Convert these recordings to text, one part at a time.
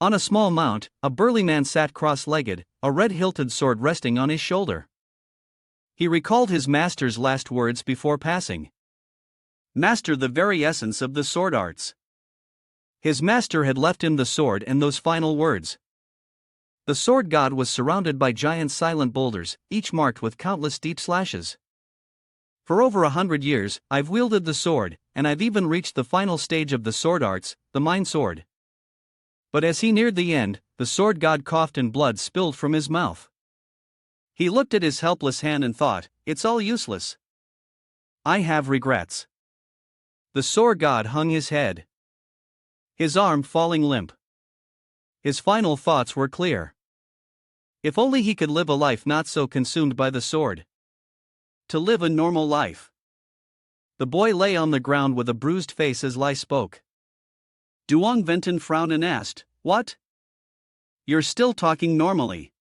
On a small mount, a burly man sat cross-legged, a red-hilted sword resting on his shoulder. He recalled his master's last words before passing. Master, the very essence of the sword arts. His master had left him the sword and those final words. The sword god was surrounded by giant silent boulders, each marked with countless deep slashes. For over 100 years, I've wielded the sword, and I've even reached the final stage of the sword arts, the mind sword. But as he neared the end, the sword god coughed and blood spilled from his mouth. He looked at his helpless hand and thought, it's all useless. I have regrets. The sword god hung his head, his arm falling limp. His final thoughts were clear. If only he could live a life not so consumed by the sword. To live a normal life. The boy lay on the ground with a bruised face as Lai spoke. Duan Men frowned and asked, "What? You're still talking normally."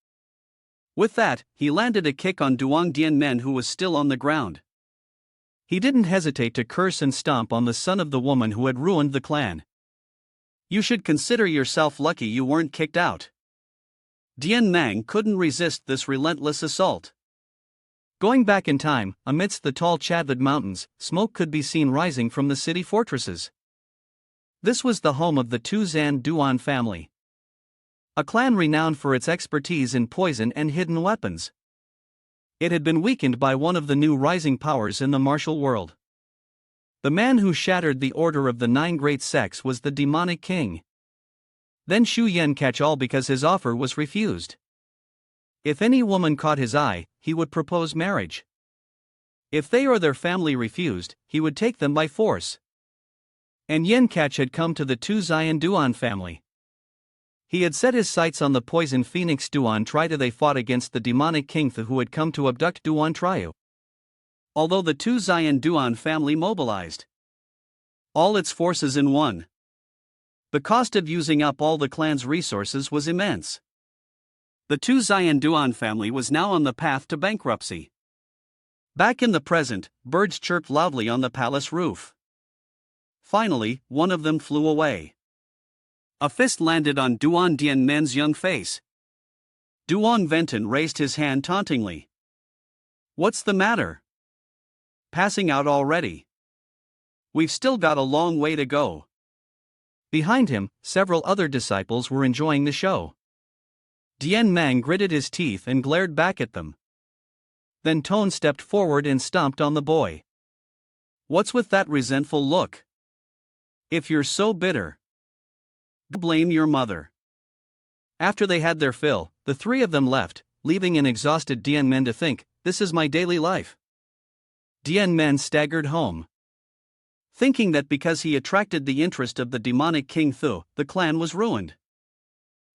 With that, he landed a kick on Duan Men, who was still on the ground. He didn't hesitate to curse and stomp on the son of the woman who had ruined the clan. You should consider yourself lucky you weren't kicked out. Duan Men couldn't resist this relentless assault. Going back in time, amidst the tall Chadvad Mountains, smoke could be seen rising from the city fortresses. This was the home of the Zan Duan family, a clan renowned for its expertise in poison and hidden weapons. It had been weakened by one of the new rising powers in the martial world. The man who shattered the order of the 9 great sects was the demonic king. Then Shu Yen catch all because his offer was refused. If any woman caught his eye, he would propose marriage. If they or their family refused, he would take them by force. And Yen Catch had come to the Zan Duan family. He had set his sights on the poison phoenix Duan Triu. They fought against the demonic king who had come to abduct Duan Triu. Although the Zan Duan family mobilized all its forces in one, the cost of using up all the clan's resources was immense. The Zan Duan family was now on the path to bankruptcy. Back in the present, birds chirped loudly on the palace roof. Finally, one of them flew away. A fist landed on Duan Men's young face. Duan Men raised his hand tauntingly. What's the matter? Passing out already? We've still got a long way to go. Behind him, several other disciples were enjoying the show. Duan Men gritted his teeth and glared back at them. Then Tone stepped forward and stomped on the boy. What's with that resentful look? If you're so bitter, blame your mother. After they had their fill, the 3 of them left, leaving an exhausted Duan Men to think, this is my daily life. Duan Men staggered home, thinking that because he attracted the interest of the demonic King Thu, the clan was ruined.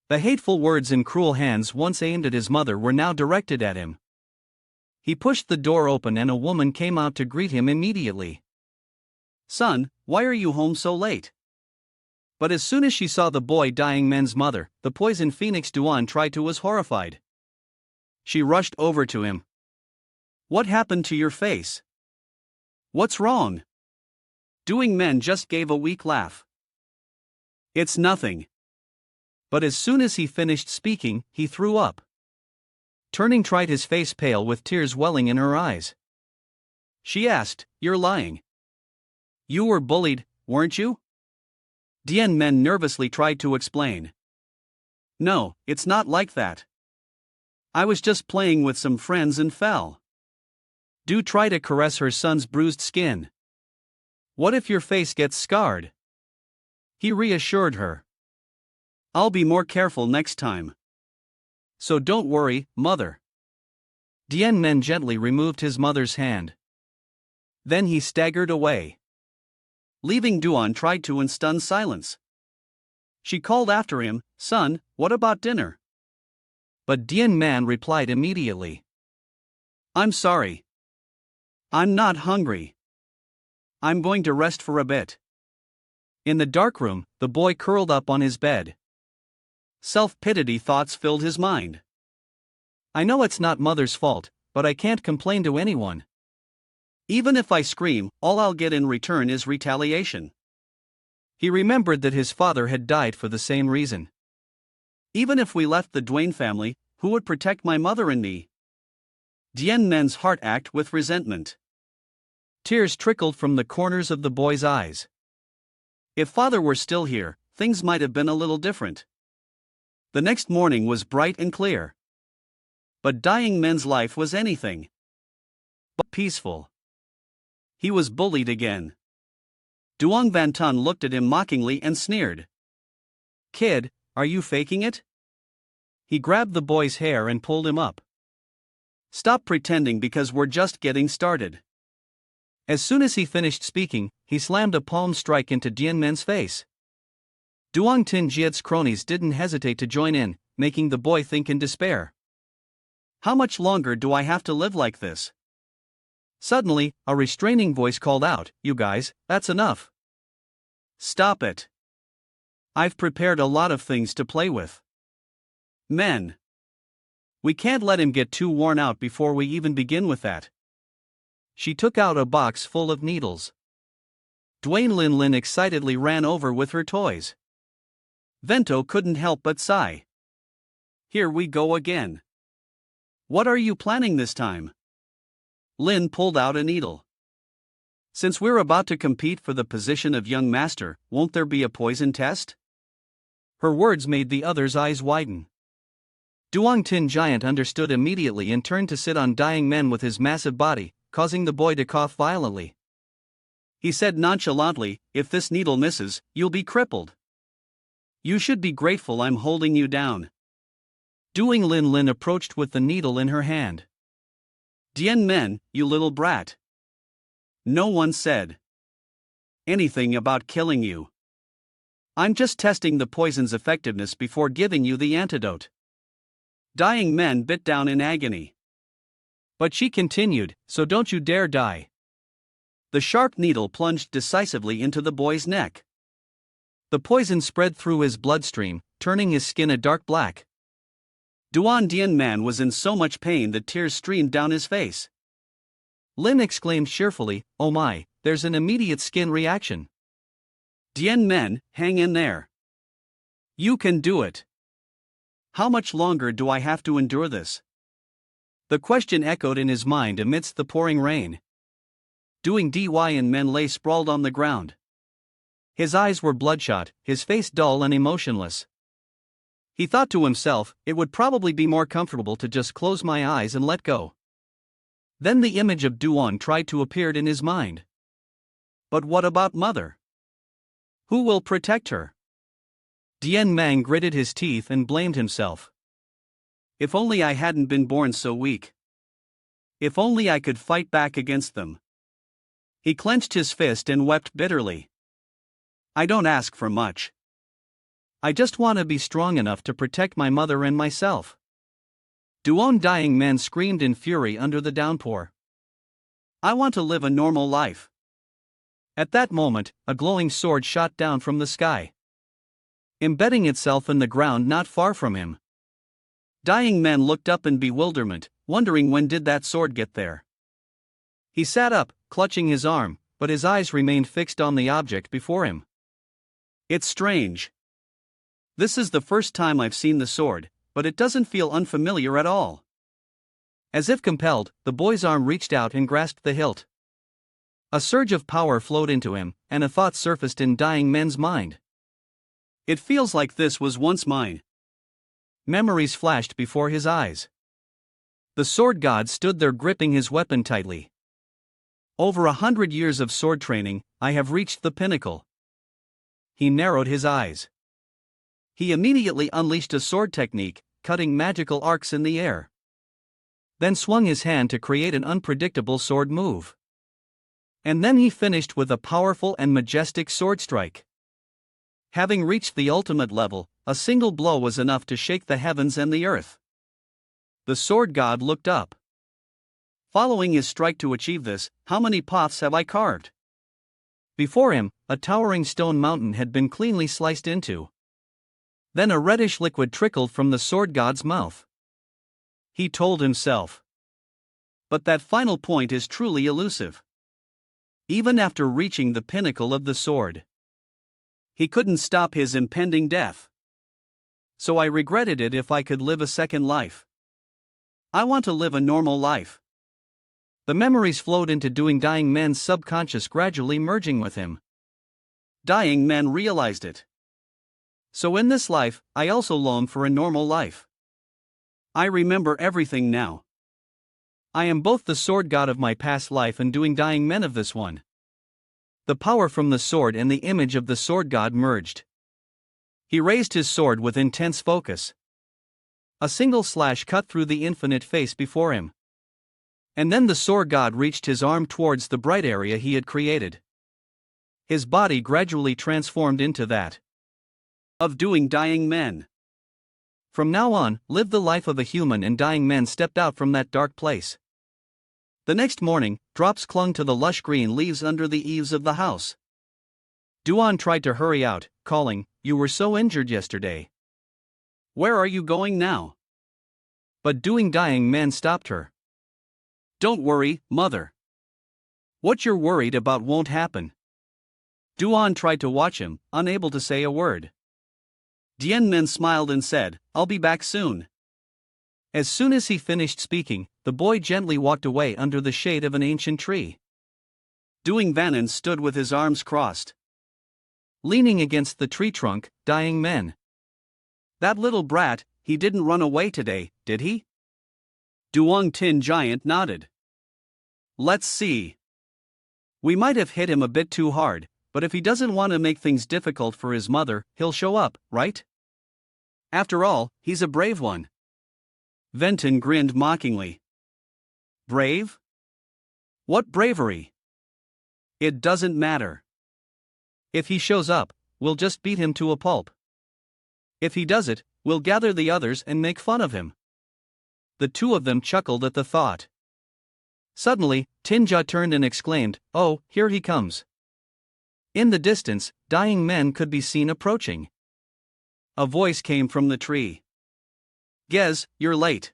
The hateful words and cruel hands once aimed at his mother were now directed at him. He pushed the door open and a woman came out to greet him immediately. Son, why are you home so late? But as soon as she saw the boy dying Men's mother, the poison phoenix Duan Triu was horrified. She rushed over to him. What happened to your face? What's wrong? Duan Men just gave a weak laugh. It's nothing. But as soon as he finished speaking, he threw up. Turning Triu, his face pale with tears welling in her eyes. She asked, You're lying. You were bullied, weren't you? Duan Men nervously tried to explain. No, it's not like that. I was just playing with some friends and fell. Do try to caress her son's bruised skin. What if your face gets scarred? He reassured her. I'll be more careful next time. So don't worry, mother. Duan Men gently removed his mother's hand. Then he staggered away, leaving Duan Triu in stunned silence. She called after him, Son, what about dinner? But Duan Men replied immediately. I'm sorry. I'm not hungry. I'm going to rest for a bit. In the dark room, the boy curled up on his bed. Self-pity thoughts filled his mind. I know it's not mother's fault, but I can't complain to anyone. Even if I scream, all I'll get in return is retaliation. He remembered that his father had died for the same reason. Even if we left the Duan family, who would protect my mother and me? Duan Men's heart ached with resentment. Tears trickled from the corners of the boy's eyes. If father were still here, things might have been a little different. The next morning was bright and clear. But Dying Men's life was anything but peaceful. He was bullied again. Duong Van Tun looked at him mockingly and sneered. "Kid, are you faking it?" He grabbed the boy's hair and pulled him up. "Stop pretending because we're just getting started." As soon as he finished speaking, he slammed a palm strike into Duan Men's face. Duong Tin Jiet's cronies didn't hesitate to join in, making the boy think in despair. "How much longer do I have to live like this?" Suddenly, a restraining voice called out, "You guys, that's enough. Stop it. I've prepared a lot of things to play with. Men. We can't let him get too worn out before we even begin with that." She took out a box full of needles. Duan Lin Lin excitedly ran over with her toys. Vento couldn't help but sigh. "Here we go again. What are you planning this time?" Lin pulled out a needle. "Since we're about to compete for the position of young master, won't there be a poison test?" Her words made the others' eyes widen. Duong Tin Giant understood immediately and turned to sit on Dying Men with his massive body, causing the boy to cough violently. He said nonchalantly, "If this needle misses, you'll be crippled. You should be grateful I'm holding you down." Duong Lin Lin approached with the needle in her hand. "Duan Men, you little brat. No one said anything about killing you. I'm just testing the poison's effectiveness before giving you the antidote." Dying Men bit down in agony. But she continued, "So don't you dare die." The sharp needle plunged decisively into the boy's neck. The poison spread through his bloodstream, turning his skin a dark black. Duan Man was in so much pain that tears streamed down his face. Lin exclaimed cheerfully, "Oh my, there's an immediate skin reaction." "Duan Men, hang in there. You can do it. How much longer do I have to endure this?" The question echoed in his mind amidst the pouring rain. Duan Men lay sprawled on the ground. His eyes were bloodshot, his face dull and emotionless. He thought to himself, "It would probably be more comfortable to just close my eyes and let go." Then the image of Duan tried to appear in his mind. But what about mother? Who will protect her? Duan Mang gritted his teeth and blamed himself. "If only I hadn't been born so weak. If only I could fight back against them." He clenched his fist and wept bitterly. "I don't ask for much. I just want to be strong enough to protect my mother and myself." Duan Dying Men screamed in fury under the downpour. "I want to live a normal life." At that moment, a glowing sword shot down from the sky, embedding itself in the ground not far from him. Dying Men looked up in bewilderment, wondering when did that sword get there. He sat up, clutching his arm, but his eyes remained fixed on the object before him. "It's strange. This is the first time I've seen the sword, but it doesn't feel unfamiliar at all." As if compelled, the boy's arm reached out and grasped the hilt. A surge of power flowed into him, and a thought surfaced in Dying Men's mind. "It feels like this was once mine." Memories flashed before his eyes. The sword god stood there gripping his weapon tightly. "Over 100 years of sword training, I have reached the pinnacle." He narrowed his eyes. He immediately unleashed a sword technique, cutting magical arcs in the air. Then swung his hand to create an unpredictable sword move. And then he finished with a powerful and majestic sword strike. Having reached the ultimate level, a single blow was enough to shake the heavens and the earth. The sword god looked up. Following his strike to achieve this, how many paths have I carved? Before him, a towering stone mountain had been cleanly sliced into. Then a reddish liquid trickled from the sword god's mouth. He told himself. But that final point is truly elusive. Even after reaching the pinnacle of the sword, he couldn't stop his impending death. So I regretted it if I could live a second life. I want to live a normal life. The memories flowed into Dying Men's subconscious, gradually merging with him. Dying Men realized it. So in this life, I also long for a normal life. I remember everything now. I am both the sword god of my past life and Dying Men of this one. The power from the sword and the image of the sword god merged. He raised his sword with intense focus. A single slash cut through the infinite face before him. And then the sword god reached his arm towards the bright area he had created. His body gradually transformed into that of Dying Men. From now on, live the life of a human, and Dying Men stepped out from that dark place. The next morning, drops clung to the lush green leaves under the eaves of the house. Duan tried to hurry out, calling, "You were so injured yesterday. Where are you going now?" But Dying Men stopped her. "Don't worry, mother. What you're worried about won't happen." Duan tried to watch him, unable to say a word. Dying Men smiled and said, "I'll be back soon." As soon as he finished speaking, the boy gently walked away under the shade of an ancient tree. Van stood with his arms crossed, leaning against the tree trunk. Dying Men. "That little brat, he didn't run away today, did he?" Duong Tin Giant nodded. "Let's see. We might have hit him a bit too hard, but if he doesn't want to make things difficult for his mother, he'll show up, right? After all, he's a brave one." Venton grinned mockingly. "Brave? What bravery? It doesn't matter. If he shows up, we'll just beat him to a pulp. If he does it, we'll gather the others and make fun of him." The two of them chuckled at the thought. Suddenly, Tinja turned and exclaimed, "Oh, here he comes." In the distance, Dying Men could be seen approaching. A voice came from the tree. "Gez, you're late.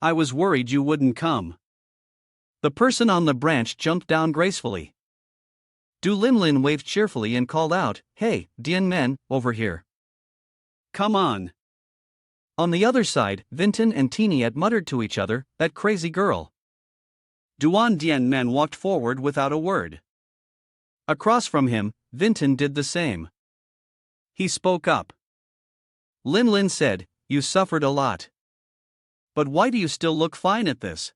I was worried you wouldn't come." The person on the branch jumped down gracefully. Lin waved cheerfully and called out, "Hey, Dying Men, over here. Come on." On the other side, Vinton and Teeniat muttered to each other, "That crazy girl." Dying Men walked forward without a word. Across from him, Vinton did the same. He spoke up. Lin said, "You suffered a lot. But why do you still look fine at this?"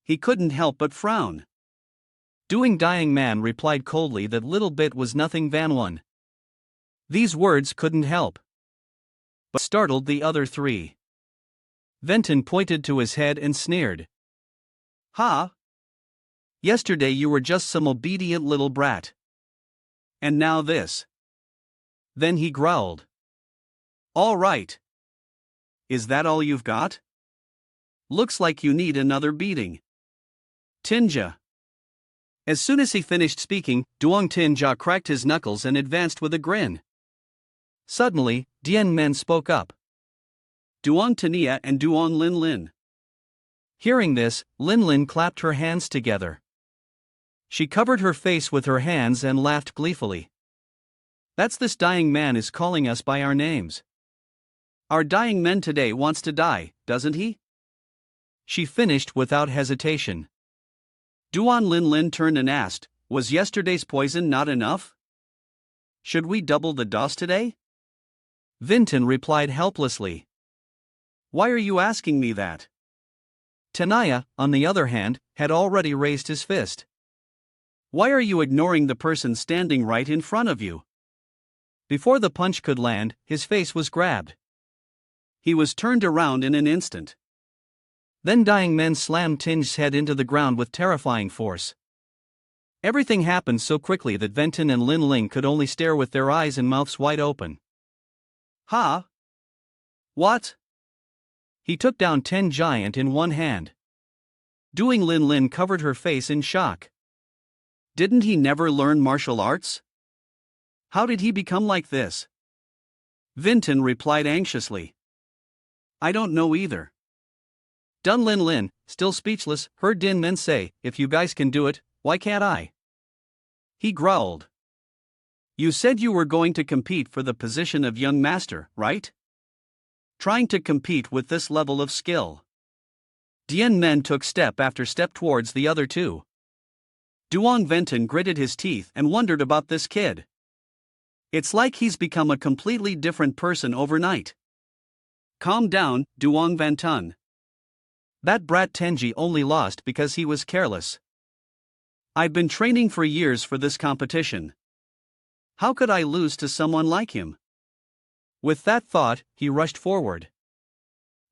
He couldn't help but frown. Dying Man replied coldly that little bit was nothing Van one. These words couldn't help but startled the other three. Venton pointed to his head and sneered. "Ha! Yesterday you were just some obedient little brat. And now this." Then he growled. "All right. Is that all you've got? Looks like you need another beating." Tinja. As soon as he finished speaking, Duong Tinja cracked his knuckles and advanced with a grin. Suddenly, Dying Men spoke up. "Duong Tania and Duong Lin." Hearing this, Lin clapped her hands together. She covered her face with her hands and laughed gleefully. "That's this Dying Man is calling us by our names. Our Dying Men today wants to die, doesn't he?" She finished without hesitation. Duong Lin turned and asked, "Was yesterday's poison not enough? Should we double the dose today?" Vinton replied helplessly. "Why are you asking me that?" Tanaya, on the other hand, had already raised his fist. "Why are you ignoring the person standing right in front of you?" Before the punch could land, his face was grabbed. He was turned around in an instant. Then Dying Men slammed Tinj's head into the ground with terrifying force. Everything happened so quickly that Venton and Lin could only stare with their eyes and mouths wide open. "Ha! What?" He took down Ten Giant in one hand. Lin covered her face in shock. Didn't he never learn martial arts? How did he become like this? Vinton replied anxiously. "I don't know either." Lin, still speechless, heard Dying Men say, "If you guys can do it, why can't I?" He growled. You said you were going to compete for the position of young master, right? Trying to compete with this level of skill. Duan Men took step after step towards the other two. Duan Venton gritted his teeth and wondered about this kid. It's like he's become a completely different person overnight. Calm down, Duan Venton. That brat Tenji only lost because he was careless. I've been training for years for this competition. How could I lose to someone like him? With that thought, he rushed forward.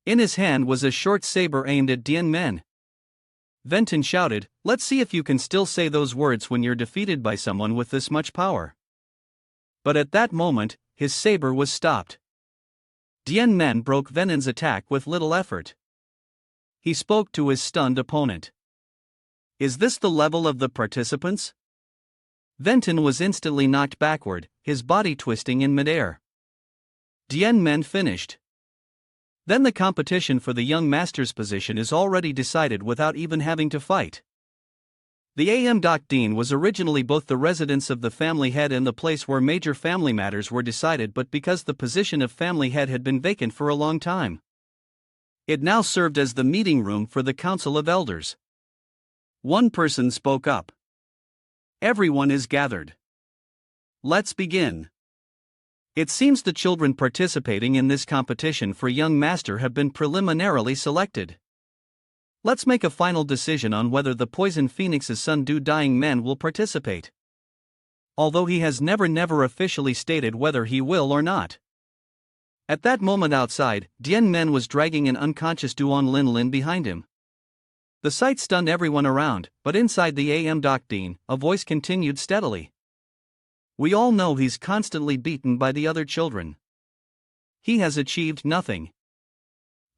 In his hand was a short saber aimed at Duan Men. Venton shouted, "Let's see if you can still say those words when you're defeated by someone with this much power." But at that moment, his saber was stopped. Duan Men broke Venton's attack with little effort. He spoke to his stunned opponent. Is this the level of the participants? Venton was instantly knocked backward, his body twisting in midair. Duan Men finished. Then the competition for the young master's position is already decided without even having to fight. The Dean was originally both the residence of the family head and the place where major family matters were decided, but because the position of family head had been vacant for a long time, it now served as the meeting room for the Council of Elders. One person spoke up. Everyone is gathered. Let's begin. It seems the children participating in this competition for young master have been preliminarily selected. Let's make a final decision on whether the Poison Phoenix's son Duan Men will participate. Although he has never officially stated whether he will or not. At that moment outside, Duan Men was dragging an unconscious Duan Lin behind him. The sight stunned everyone around, but inside the Dean, a voice continued steadily. We all know he's constantly beaten by the other children. He has achieved nothing.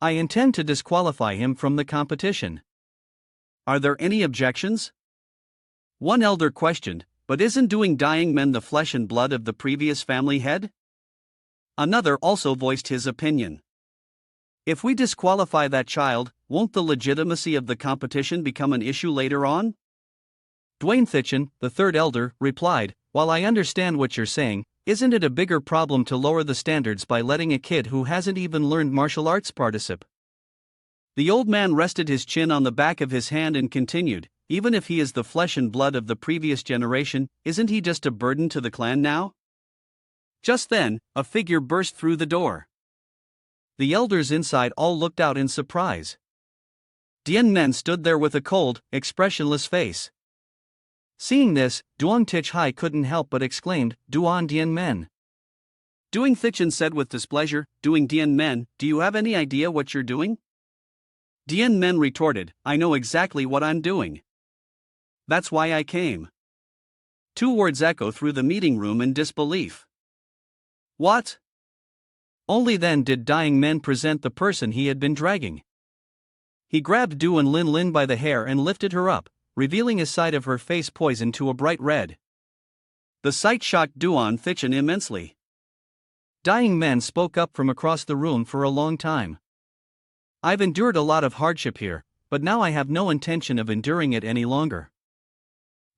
I intend to disqualify him from the competition. Are there any objections? One elder questioned, but isn't Duan Men the flesh and blood of the previous family head? Another also voiced his opinion. If we disqualify that child, won't the legitimacy of the competition become an issue later on? Duan Thichen, the third elder, replied, while I understand what you're saying, isn't it a bigger problem to lower the standards by letting a kid who hasn't even learned martial arts participate? The old man rested his chin on the back of his hand and continued, even if he is the flesh and blood of the previous generation, isn't he just a burden to the clan now? Just then, a figure burst through the door. The elders inside all looked out in surprise. Duan Men stood there with a cold, expressionless face. Seeing this, Duan Tichai couldn't help but exclaimed, Duan Men. Duan Thichen said with displeasure, Duan Men, do you have any idea what you're doing? Duan Men retorted, I know exactly what I'm doing. That's why I came. Two words echo through the meeting room in disbelief. What? Only then did Duan Men present the person he had been dragging. He grabbed Duan Lin by the hair and lifted her up, revealing a side of her face poisoned to a bright red. The sight shocked Duan Thichen immensely. Duan Men spoke up from across the room for a long time. I've endured a lot of hardship here, but now I have no intention of enduring it any longer.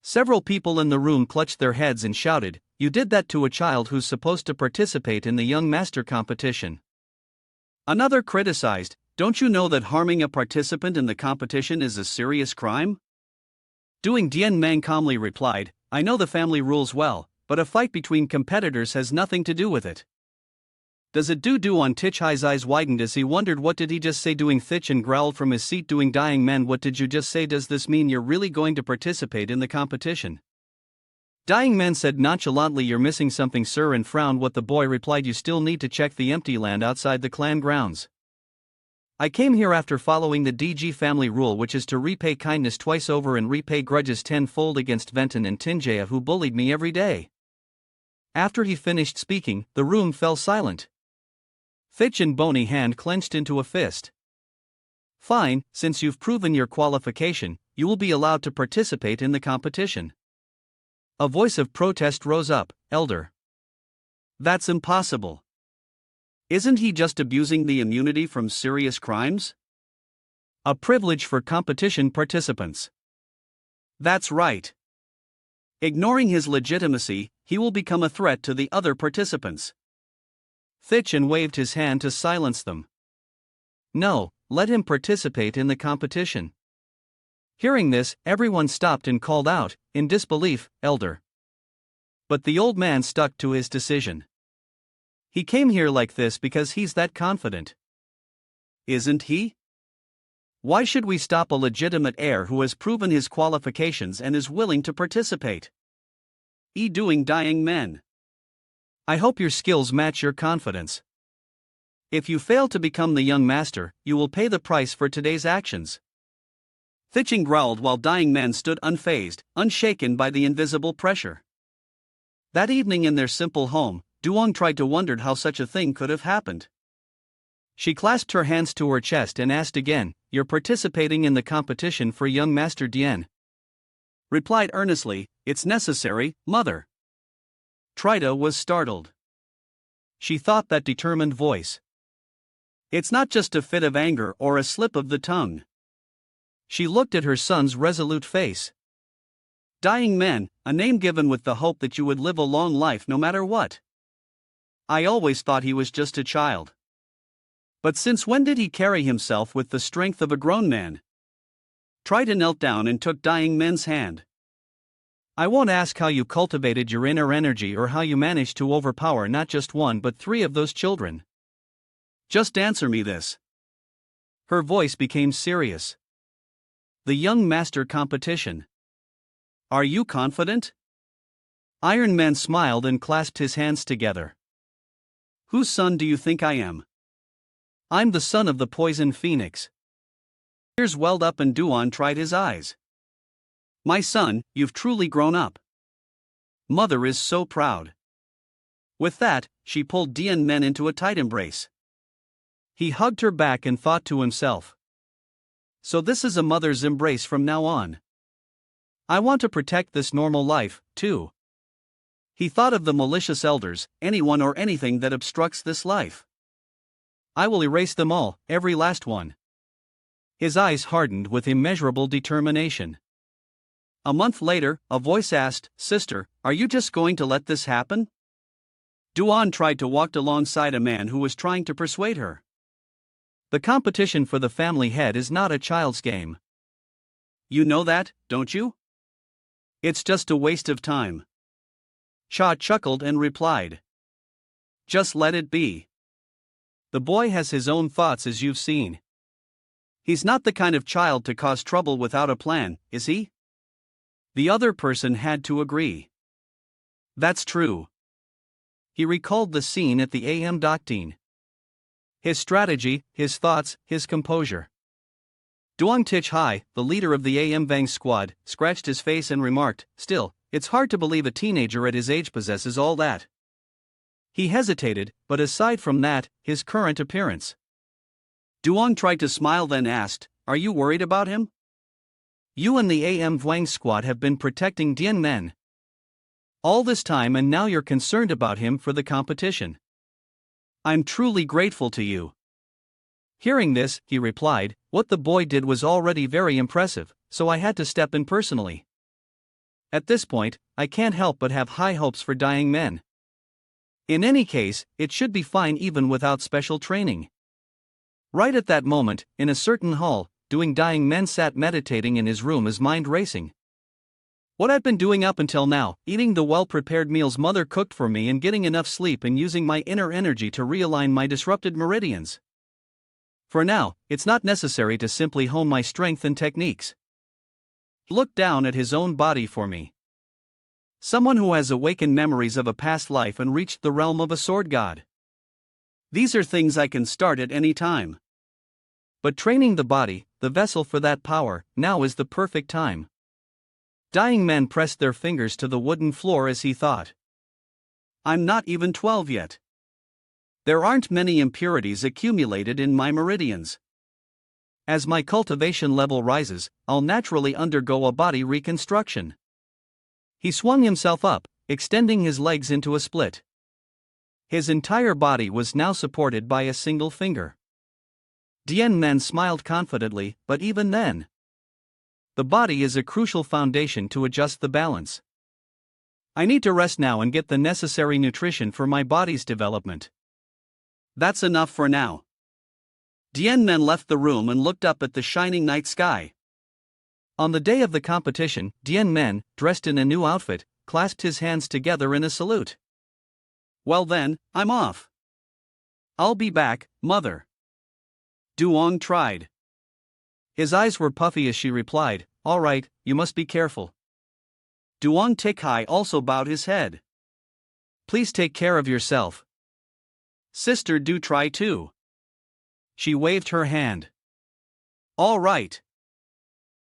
Several people in the room clutched their heads and shouted, you did that to a child who's supposed to participate in the young master competition. Another criticized, don't you know that harming a participant in the competition is a serious crime? Duan Men calmly replied, I know the family rules well, but a fight between competitors has nothing to do with it. Does it do? Duan Tichai's eyes widened as he wondered what did he just say. Duan Thichen growled from his seat. Duan Men, what did you just say? Does this mean you're really going to participate in the competition? Duan Men said nonchalantly, you're missing something sir, and frowned. What? The boy replied, you still need to check the empty land outside the clan grounds. I came here after following the DG family rule, which is to repay kindness twice over and repay grudges tenfold against Venton and Tinjaya, who bullied me every day. After he finished speaking, the room fell silent. Thichen's bony hand clenched into a fist. Fine, since you've proven your qualification, you will be allowed to participate in the competition. A voice of protest rose up, Elder. That's impossible. Isn't he just abusing the immunity from serious crimes? A privilege for competition participants. That's right. Ignoring his legitimacy, he will become a threat to the other participants. Sichuan waved his hand to silence them. No, let him participate in the competition. Hearing this, everyone stopped and called out, in disbelief, Elder. But the old man stuck to his decision. He came here like this because he's that confident. Isn't he? Why should we stop a legitimate heir who has proven his qualifications and is willing to participate? Doing dying men. I hope your skills match your confidence. If you fail to become the young master, you will pay the price for today's actions. Sichuan growled while dying men stood unfazed, unshaken by the invisible pressure. That evening in their simple home, Duan tried to wonder how such a thing could have happened. She clasped her hands to her chest and asked again, "You're participating in the competition for young Master Duan?" Replied earnestly, "It's necessary, mother." Trita was startled. She thought that determined voice. It's not just a fit of anger or a slip of the tongue. She looked at her son's resolute face. Dying men, a name given with the hope that you would live a long life no matter what. I always thought he was just a child. But since when did he carry himself with the strength of a grown man? Trita knelt down and took dying men's hand. I won't ask how you cultivated your inner energy or how you managed to overpower not just one but 3 of those children. Just answer me this. Her voice became serious. The young master competition. Are you confident? Iron Man smiled and clasped his hands together. Whose son do you think I am? I'm the son of the poison phoenix. Tears welled up and Duan tried his eyes. My son, you've truly grown up. Mother is so proud. With that, she pulled Duan Men into a tight embrace. He hugged her back and thought to himself. So this is a mother's embrace from now on. I want to protect this normal life, too. He thought of the malicious elders, anyone or anything that obstructs this life. I will erase them all, every last one. His eyes hardened with immeasurable determination. A month later, a voice asked, "Sister, are you just going to let this happen?" Duan tried to walk alongside a man who was trying to persuade her. The competition for the family head is not a child's game. You know that, don't you? It's just a waste of time. Cha chuckled and replied. Just let it be. The boy has his own thoughts, as you've seen. He's not the kind of child to cause trouble without a plan, is he? The other person had to agree. That's true. He recalled the scene at the AM doctrine. His strategy, his thoughts, his composure. Duang Tich Hai, the leader of the AM Vang squad, scratched his face and remarked, "Still, it's hard to believe a teenager at his age possesses all that." He hesitated, but aside from that, his current appearance. Duang tried to smile then asked, "Are you worried about him? You and the AM Vang squad have been protecting Duan Men all this time and now you're concerned about him for the competition. I'm truly grateful to you." Hearing this, he replied, "What the boy did was already very impressive, so I had to step in personally. At this point, I can't help but have high hopes for dying men. In any case, it should be fine even without special training." Right at that moment, in a certain hall, dying men sat meditating in his room, his mind racing. What I've been doing up until now, eating the well-prepared meals mother cooked for me and getting enough sleep and using my inner energy to realign my disrupted meridians. For now, it's not necessary to simply hone my strength and techniques. Look down at his own body for me. Someone who has awakened memories of a past life and reached the realm of a sword god. These are things I can start at any time. But training the body, the vessel for that power, now is the perfect time. Dying men pressed their fingers to the wooden floor as he thought. I'm not even 12 yet. There aren't many impurities accumulated in my meridians. As my cultivation level rises, I'll naturally undergo a body reconstruction. He swung himself up, extending his legs into a split. His entire body was now supported by a single finger. Duan Men smiled confidently, but even then, the body is a crucial foundation to adjust the balance. I need to rest now and get the necessary nutrition for my body's development. That's enough for now. Duan Men left the room and looked up at the shining night sky. On the day of the competition, Duan Men, dressed in a new outfit, clasped his hands together in a salute. Well then, I'm off. I'll be back, mother. Duong tried. His eyes were puffy as she replied, all right, you must be careful. Duong Tikhai also bowed his head. Please take care of yourself. Sister, do try too. She waved her hand. All right.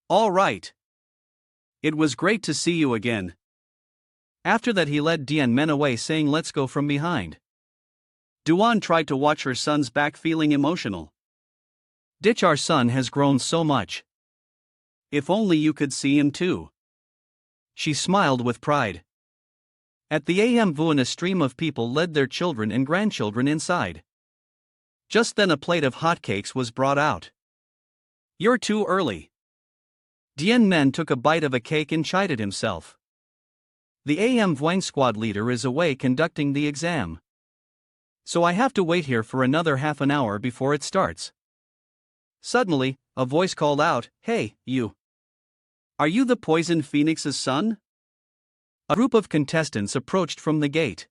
All right. It was great to see you again. After that he led Duan Men away saying let's go from behind. Duan tried to watch her son's back feeling emotional. Ditch, our son has grown so much. If only you could see him too. She smiled with pride. At the Vuan a stream of people led their children and grandchildren inside. Just then a plate of hotcakes was brought out. You're too early. Duan Men took a bite of a cake and chided himself. The Vuan squad leader is away conducting the exam. So I have to wait here for another half an hour before it starts. Suddenly, a voice called out, hey, you. Are you the Poison Phoenix's son? A group of contestants approached from the gate.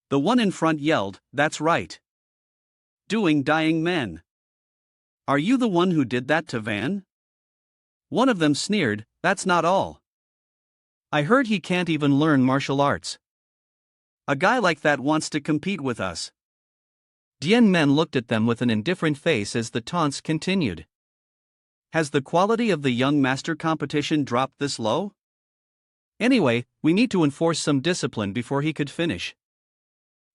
The one in front yelled, that's right. Doing Dying Men. Are you the one who did that to Van? One of them sneered, that's not all. I heard he can't even learn martial arts. A guy like that wants to compete with us. Duan Men looked at them with an indifferent face as the taunts continued. Has the quality of the young master competition dropped this low? Anyway, we need to enforce some discipline before he could finish.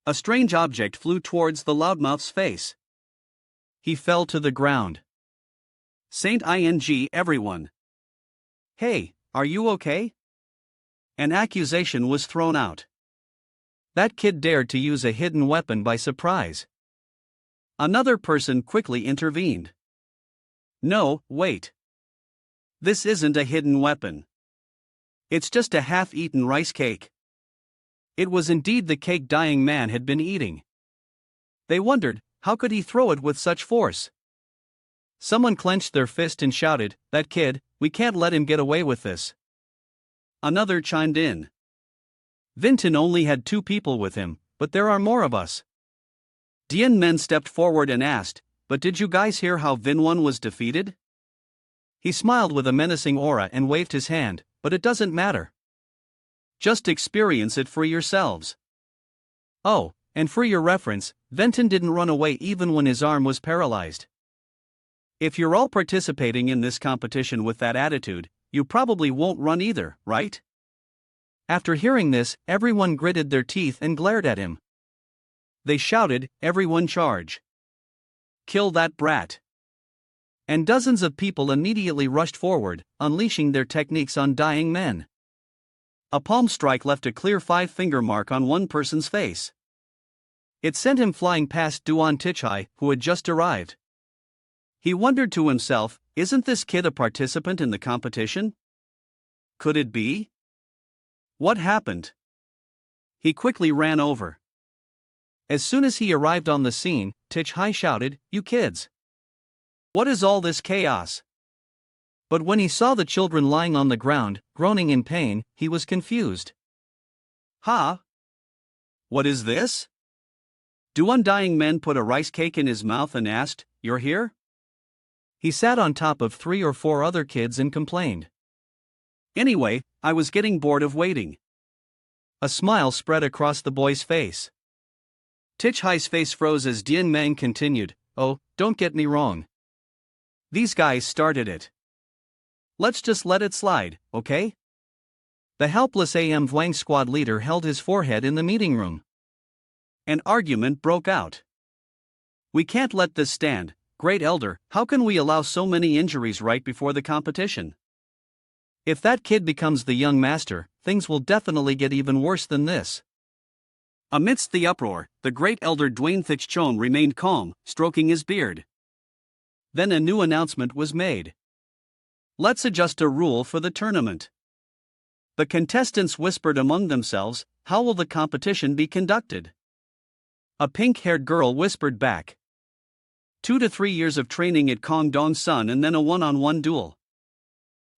A strange object flew towards the loudmouth's face. He fell to the ground. Saint ing everyone. Hey, are you okay? An accusation was thrown out. That kid dared to use a hidden weapon by surprise. Another person quickly intervened. No, wait. This isn't a hidden weapon. It's just a half-eaten rice cake. It was indeed the cake Dying Man had been eating. They wondered, how could he throw it with such force? Someone clenched their fist and shouted, that kid, we can't let him get away with this. Another chimed in. Vinton only had 2 people with him, but there are more of us. Duan Men stepped forward and asked, but did you guys hear how Vinwan was defeated? He smiled with a menacing aura and waved his hand, but it doesn't matter. Just experience it for yourselves. Oh, and for your reference, Vinton didn't run away even when his arm was paralyzed. If you're all participating in this competition with that attitude, you probably won't run either, right? After hearing this, everyone gritted their teeth and glared at him. They shouted, everyone charge. Kill that brat. And dozens of people immediately rushed forward, unleashing their techniques on Dying Men. A palm strike left a clear 5-finger mark on one person's face. It sent him flying past Duan Tikhai, who had just arrived. He wondered to himself, isn't this kid a participant in the competition? Could it be? What happened? He quickly ran over. As soon as he arrived on the scene, Tikhai shouted, you kids! What is all this chaos? But when he saw the children lying on the ground, groaning in pain, he was confused. Ha! What is this? Duan Dying Men put a rice cake in his mouth and asked, you're here? He sat on top of 3 or 4 other kids and complained. Anyway, I was getting bored of waiting. A smile spread across the boy's face. Tikhai's face froze as Duan Men continued, oh, don't get me wrong. These guys started it. Let's just let it slide, okay? The helpless Vuan squad leader held his forehead in the meeting room. An argument broke out. We can't let this stand, Great Elder, how can we allow so many injuries right before the competition? If that kid becomes the young master, things will definitely get even worse than this. Amidst the uproar, the Great Elder Duan Thichchon remained calm, stroking his beard. Then a new announcement was made. Let's adjust a rule for the tournament. The contestants whispered among themselves, "How will the competition be conducted?" A pink-haired girl whispered back, 2 to 3 years of training at Kong Dong Sun and then a one-on-one duel.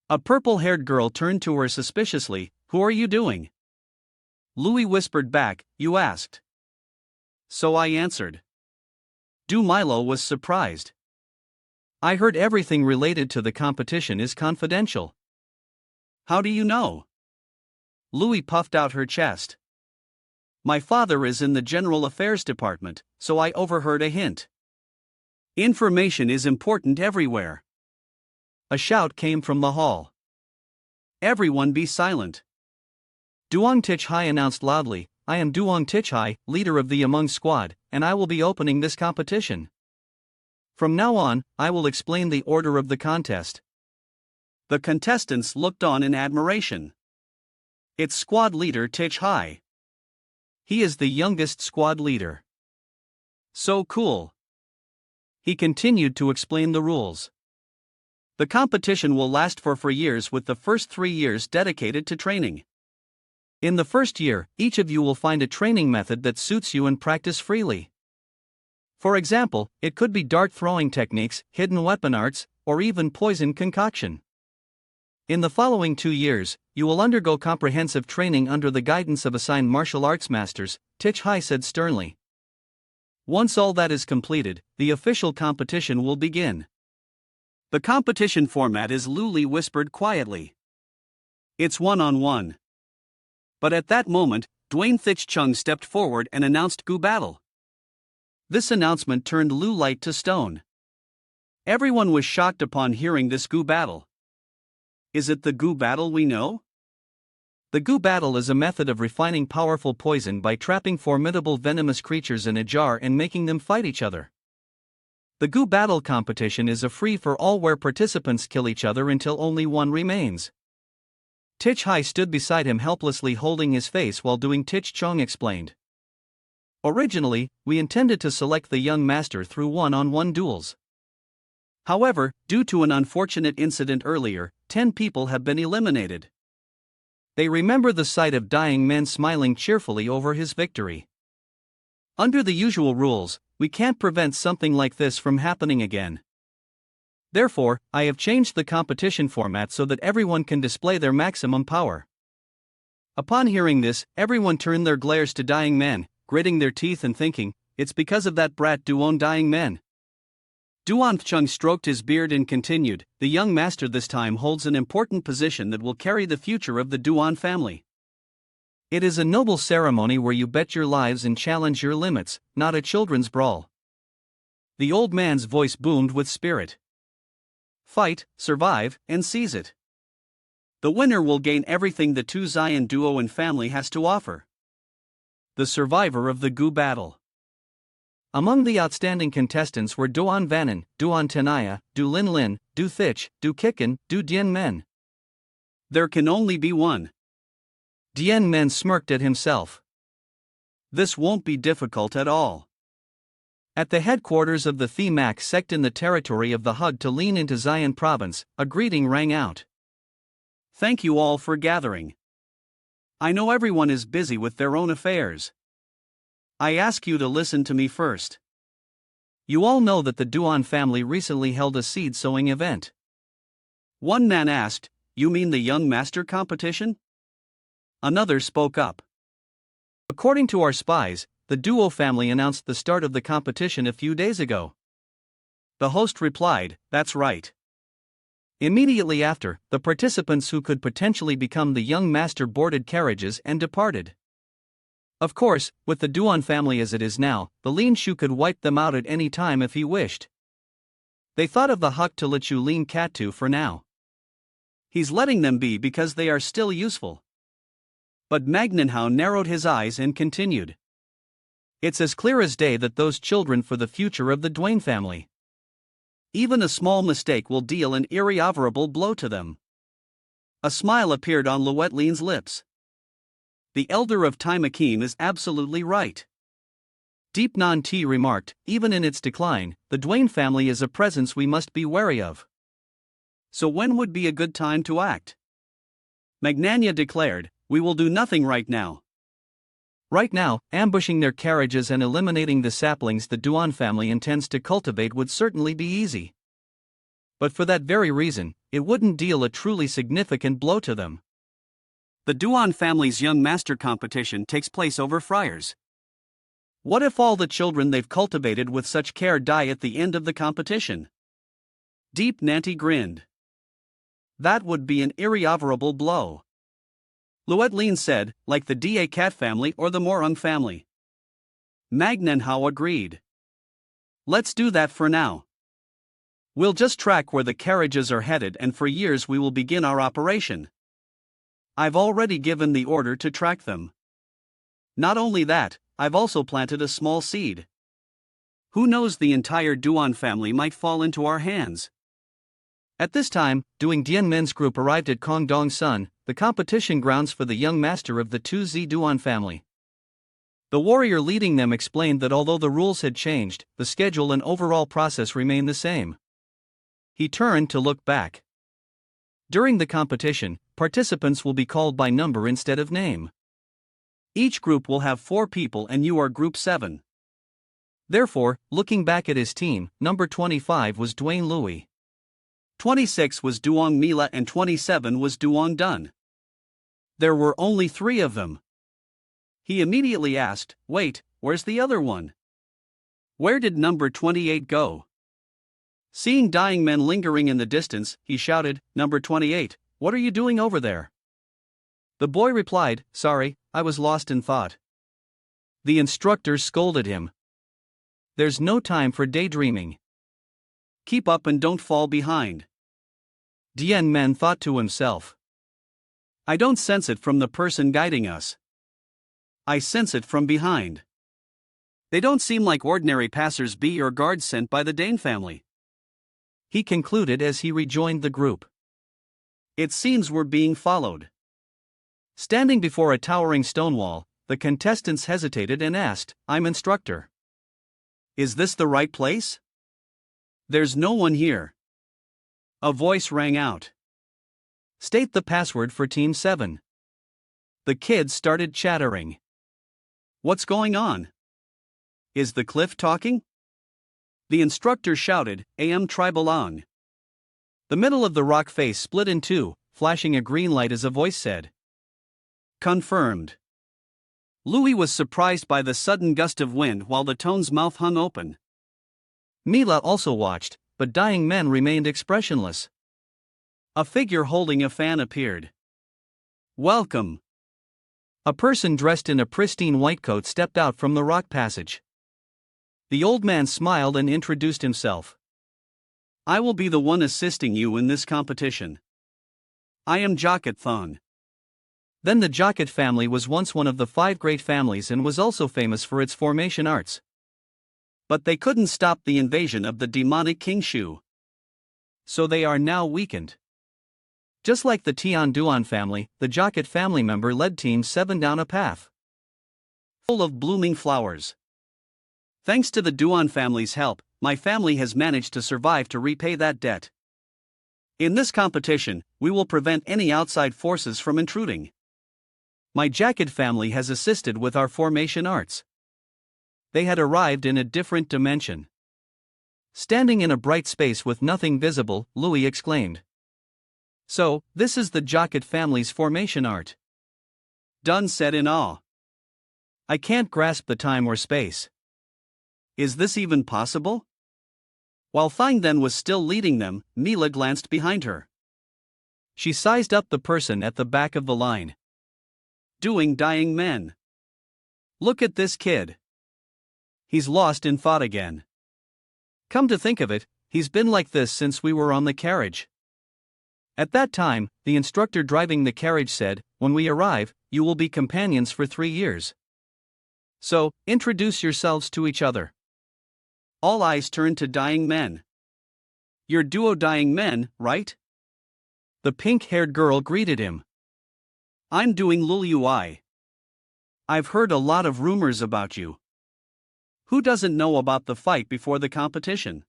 A purple-haired girl turned to her suspiciously, "Who are you doing?" Louis whispered back, "You asked." So I answered. Du Milo was surprised. "I heard everything related to the competition is confidential." "How do you know?" Louis puffed out her chest. "My father is in the General Affairs Department, so I overheard a hint." Information is important everywhere. A shout came from the hall. "Everyone be silent." Duong Tichhai announced loudly, "I am Duong Tichhai, leader of the Among Squad, and I will be opening this competition. From now on, I will explain the order of the contest." The contestants looked on in admiration. It's squad leader Tichhai. He is the youngest squad leader. So cool. He continued to explain the rules. The competition will last for 4 years, with the first 3 years dedicated to training. In the first year, each of you will find a training method that suits you and practice freely. For example, it could be dart throwing techniques, hidden weapon arts, or even poison concoction. In the following 2 years, you will undergo comprehensive training under the guidance of assigned martial arts masters, Tichhai said sternly. Once all that is completed, the official competition will begin. The competition format is, Luli whispered quietly. It's one-on-one. But at that moment, Dwayne Thich-chung stepped forward and announced Gu Battle. This announcement turned Lu Light to stone. Everyone was shocked upon hearing this Gu Battle. Is it the Gu Battle we know? The Gu Battle is a method of refining powerful poison by trapping formidable venomous creatures in a jar and making them fight each other. The Gu Battle competition is a free-for-all where participants kill each other until only one remains. Tichhai stood beside him helplessly holding his face while doing. Tichchung explained. Originally, we intended to select the young master through one-on-one duels. However, due to an unfortunate incident earlier, 10 people have been eliminated. They remember the sight of dying men smiling cheerfully over his victory. Under the usual rules, we can't prevent something like this from happening again. Therefore, I have changed the competition format so that everyone can display their maximum power. Upon hearing this, everyone turned their glares to dying men, gritting their teeth and thinking, it's because of that brat Duon dying men. Duan Chung stroked his beard and continued, the young master this time holds an important position that will carry the future of the Duan family. It is a noble ceremony where you bet your lives and challenge your limits, not a children's brawl. The old man's voice boomed with spirit. Fight, survive, and seize it. The winner will gain everything the Tu Zion duo and family has to offer. The survivor of the Gu Battle. Among the outstanding contestants were Duan Vanen, Duan Tenaya, Du Lin Lin, Du Thich, Du Kicken, Du Dien Men. There can only be one. Dien Men smirked at himself. This won't be difficult at all. At the headquarters of the Thimak sect in the territory of the Hug to lean into Zion province, a greeting rang out. Thank you all for gathering. I know everyone is busy with their own affairs. I ask you to listen to me first. You all know that the Duan family recently held a seed sowing event. One man asked, you mean the young master competition? Another spoke up. According to our spies, the duo family announced the start of the competition a few days ago. The host replied, that's right. Immediately after, the participants who could potentially become the young master boarded carriages and departed. Of course, with the Duan family as it is now, the Lin Shu could wipe them out at any time if he wished. They thought of the Huk to Lichu Lin Katu for now. He's letting them be because they are still useful. But Magnanhao narrowed his eyes and continued. It's as clear as day that those children for the future of the Duane family. Even a small mistake will deal an irrecoverable blow to them. A smile appeared on Luet Lin's lips. The elder of Taimakim is absolutely right. Deep Non T remarked, even in its decline, the Duane family is a presence we must be wary of. So when would be a good time to act? Magnanya declared, "We will do nothing right now." Right now, ambushing their carriages and eliminating the saplings the Duan family intends to cultivate would certainly be easy. But for that very reason, it wouldn't deal a truly significant blow to them. The Duan family's young master competition takes place over friars. What if all the children they've cultivated with such care die at the end of the competition? Deep Nanti grinned. That would be an irrecoverable blow. Luet Lin said, like the Da Cat family or the Morung family. Magnanhao agreed. Let's do that for now. We'll just track where the carriages are headed, and for years we will begin our operation. I've already given the order to track them. Not only that, I've also planted a small seed. Who knows, the entire Duan family might fall into our hands. At this time, Duan Men's group arrived at Kongdong Sun, the competition grounds for the young master of the 2Z Duan family. The warrior leading them explained that although the rules had changed, the schedule and overall process remained the same. He turned to look back. During the competition, participants will be called by number instead of name. Each group will have 4 people and you are group 7. Therefore, looking back at his team, number 25 was Duane Louis. 26 was Duong Mila and 27 was Duong Dun. There were only 3 of them. He immediately asked, "Wait, where's the other one? Where did number 28 go?" Seeing dying men lingering in the distance, he shouted, "Number 28, what are you doing over there?" The boy replied, "Sorry, I was lost in thought." The instructor scolded him. "There's no time for daydreaming. Keep up and don't fall behind." Duan Men thought to himself. I don't sense it from the person guiding us. I sense it from behind. They don't seem like ordinary passers-by or guards sent by the Dane family. He concluded as he rejoined the group. It seems we're being followed. Standing before a towering stone wall, the contestants hesitated and asked, "I'm instructor. Is this the right place?" "There's no one here." A voice rang out. "State the password for Team 7. The kids started chattering. What's going on? Is the cliff talking? The instructor shouted, "Am Tribalong." The middle of the rock face split in two, flashing a green light as a voice said, "Confirmed." Louis was surprised by the sudden gust of wind while the tone's mouth hung open. Mila also watched, but dying men remained expressionless. A figure holding a fan appeared. "Welcome." A person dressed in a pristine white coat stepped out from the rock passage. The old man smiled and introduced himself. "I will be the one assisting you in this competition. I am Jocket Thong." Then the Jocket family was once one of the 5 great families and was also famous for its formation arts. But they couldn't stop the invasion of the demonic King Shu. So they are now weakened. Just like the Tian Duan family, the Jocket family member led Team 7 down a path full of blooming flowers. Thanks to the Duan family's help, my family has managed to survive to repay that debt. In this competition, we will prevent any outside forces from intruding. My Jocket family has assisted with our formation arts. They had arrived in a different dimension. Standing in a bright space with nothing visible, Louis exclaimed. "So, this is the Jocket family's formation art?" Dun said in awe. "I can't grasp the time or space. Is this even possible?" While Thang then was still leading them, Mila glanced behind her. She sized up the person at the back of the line. Doing dying men. "Look at this kid. He's lost in thought again. Come to think of it, he's been like this since we were on the carriage." At that time, the instructor driving the carriage said, "When we arrive, you will be companions for 3 years. So, introduce yourselves to each other." All eyes turned to dying men. "You're duo dying men, right?" The pink-haired girl greeted him. "I'm doing Lului. I've heard a lot of rumors about you. Who doesn't know about the fight before the competition?"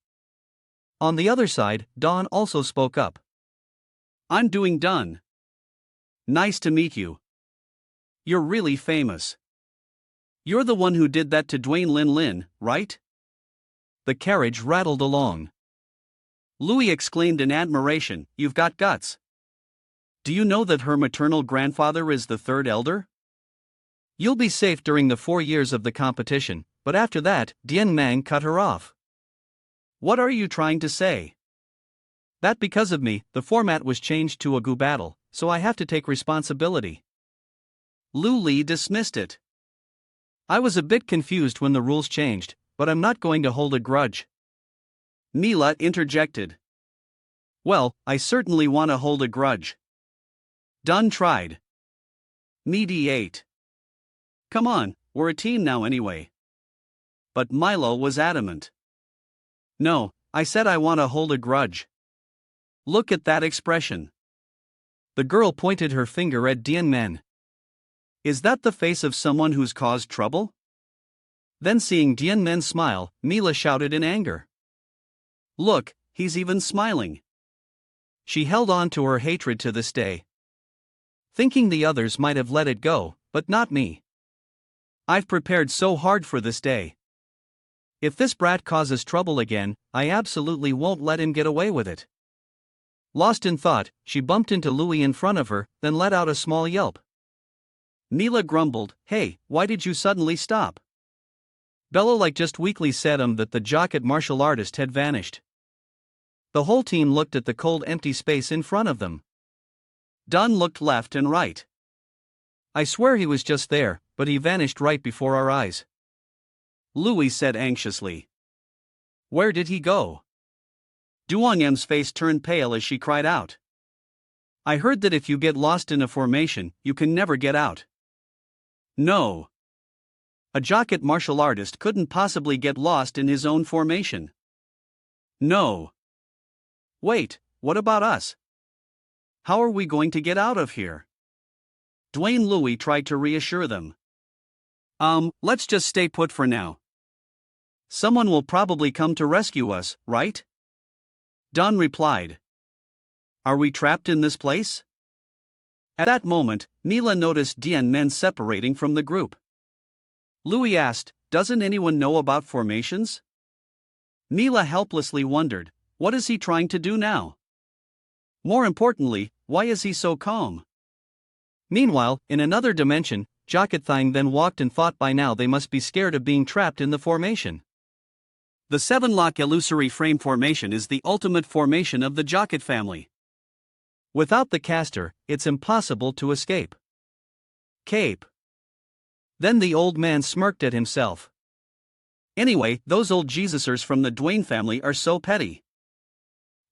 On the other side, Dawn also spoke up. "I'm doing Dun. Nice to meet you. You're really famous. You're the one who did that to Duan Men, right? The carriage rattled along. Louis exclaimed in admiration, "You've got guts. Do you know that her maternal grandfather is the third elder? You'll be safe during the 4 years of the competition, but after that, Duan Men cut her off." "What are you trying to say?" "That because of me, the format was changed to a Gu battle, so I have to take responsibility." Lu Li dismissed it. "I was a bit confused when the rules changed, but I'm not going to hold a grudge." Mila interjected. "Well, I certainly want to hold a grudge." Dun tried. "Mediate. Come on, we're a team now anyway." But Milo was adamant. "No, I said I want to hold a grudge. Look at that expression." The girl pointed her finger at Duan Men. "Is that the face of someone who's caused trouble?" Then seeing Duan Men smile, Mila shouted in anger. "Look, he's even smiling." She held on to her hatred to this day, thinking the others might have let it go, but not me. I've prepared so hard for this day. If this brat causes trouble again, I absolutely won't let him get away with it. Lost in thought, she bumped into Louis in front of her, then let out a small yelp. Mila grumbled, "Hey, why did you suddenly stop?" Bello like just weakly said that the jacket martial artist had vanished. The whole team looked at the cold empty space in front of them. Dun looked left and right. "I swear he was just there, but he vanished right before our eyes," Louis said anxiously. "Where did he go?" Duan Men's face turned pale as she cried out. "I heard that if you get lost in a formation, you can never get out." "No. A jacket martial artist couldn't possibly get lost in his own formation." "No. Wait, what about us? How are we going to get out of here?" Duan Louis tried to reassure them. Let's just stay put for now. Someone will probably come to rescue us, right?" Dun replied. "Are we trapped in this place?" At that moment, Mila noticed Duan Men separating from the group. Louis asked, "Doesn't anyone know about formations?" Mila helplessly wondered, what is he trying to do now? More importantly, why is he so calm? Meanwhile, in another dimension, Jacket Thang then walked and thought by now they must be scared of being trapped in the formation. The 7-lock illusory frame formation is the ultimate formation of the Jacket family. Without the caster, it's impossible to escape. Cape. Then the old man smirked at himself. Anyway, those old Jesusers from the Duan family are so petty.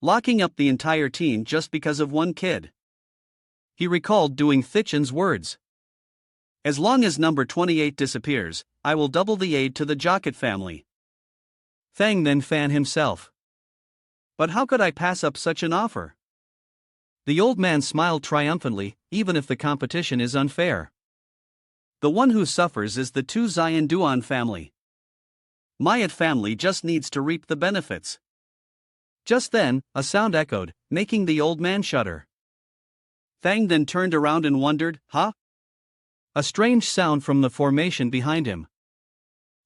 Locking up the entire team just because of one kid. He recalled doing Thichen's words. "As long as number 28 disappears, I will double the aid to the Jacket family." Thang then fanned himself. "But how could I pass up such an offer?" The old man smiled triumphantly, "Even if the competition is unfair. The one who suffers is the 2 Zion Duan family. Mayat family just needs to reap the benefits." Just then, a sound echoed, making the old man shudder. Thang then turned around and wondered, "Huh?" A strange sound from the formation behind him.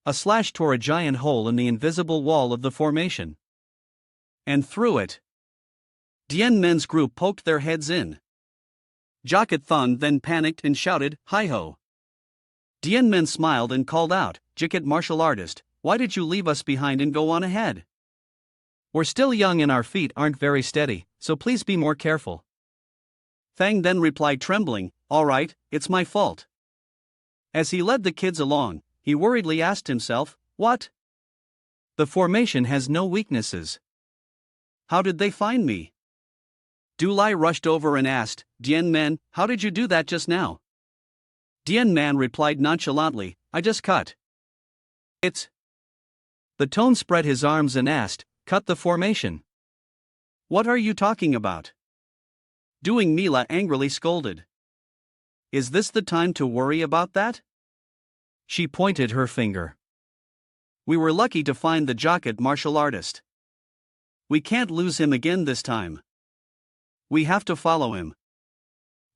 A slash tore a giant hole in the invisible wall of the formation. And through it, Duan Men's group poked their heads in. Jacket Thun then panicked and shouted, "Hi-ho!" Duan Men smiled and called out, "Jacket martial artist, why did you leave us behind and go on ahead? We're still young and our feet aren't very steady, so please be more careful." Thang then replied trembling, "All right, it's my fault." As he led the kids along, he worriedly asked himself, "What? The formation has no weaknesses. How did they find me?" Dulai rushed over and asked, "Duan Men, how did you do that just now?" Duan Man replied nonchalantly, "I just cut. It's." The tone spread his arms and asked, "Cut the formation? What are you talking about?" Doing Mila angrily scolded. "Is this the time to worry about that?" She pointed her finger. "We were lucky to find the jacket martial artist. We can't lose him again this time. We have to follow him."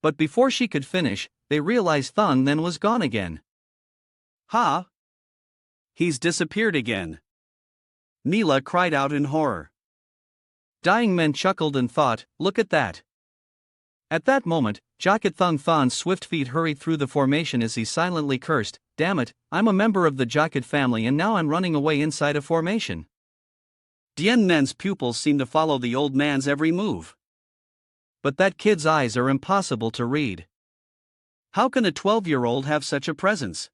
But before she could finish, they realized Tham then was gone again. Ha! He's disappeared again. Neela cried out in horror. Dying Men chuckled and thought, look at that. At that moment, Jacket Than's swift feet hurried through the formation as he silently cursed, damn it, I'm a member of the Jacket family and now I'm running away inside a formation. Duan Men's pupils seemed to follow the old man's every move. But that kid's eyes are impossible to read. How can a 12-year-old have such a presence?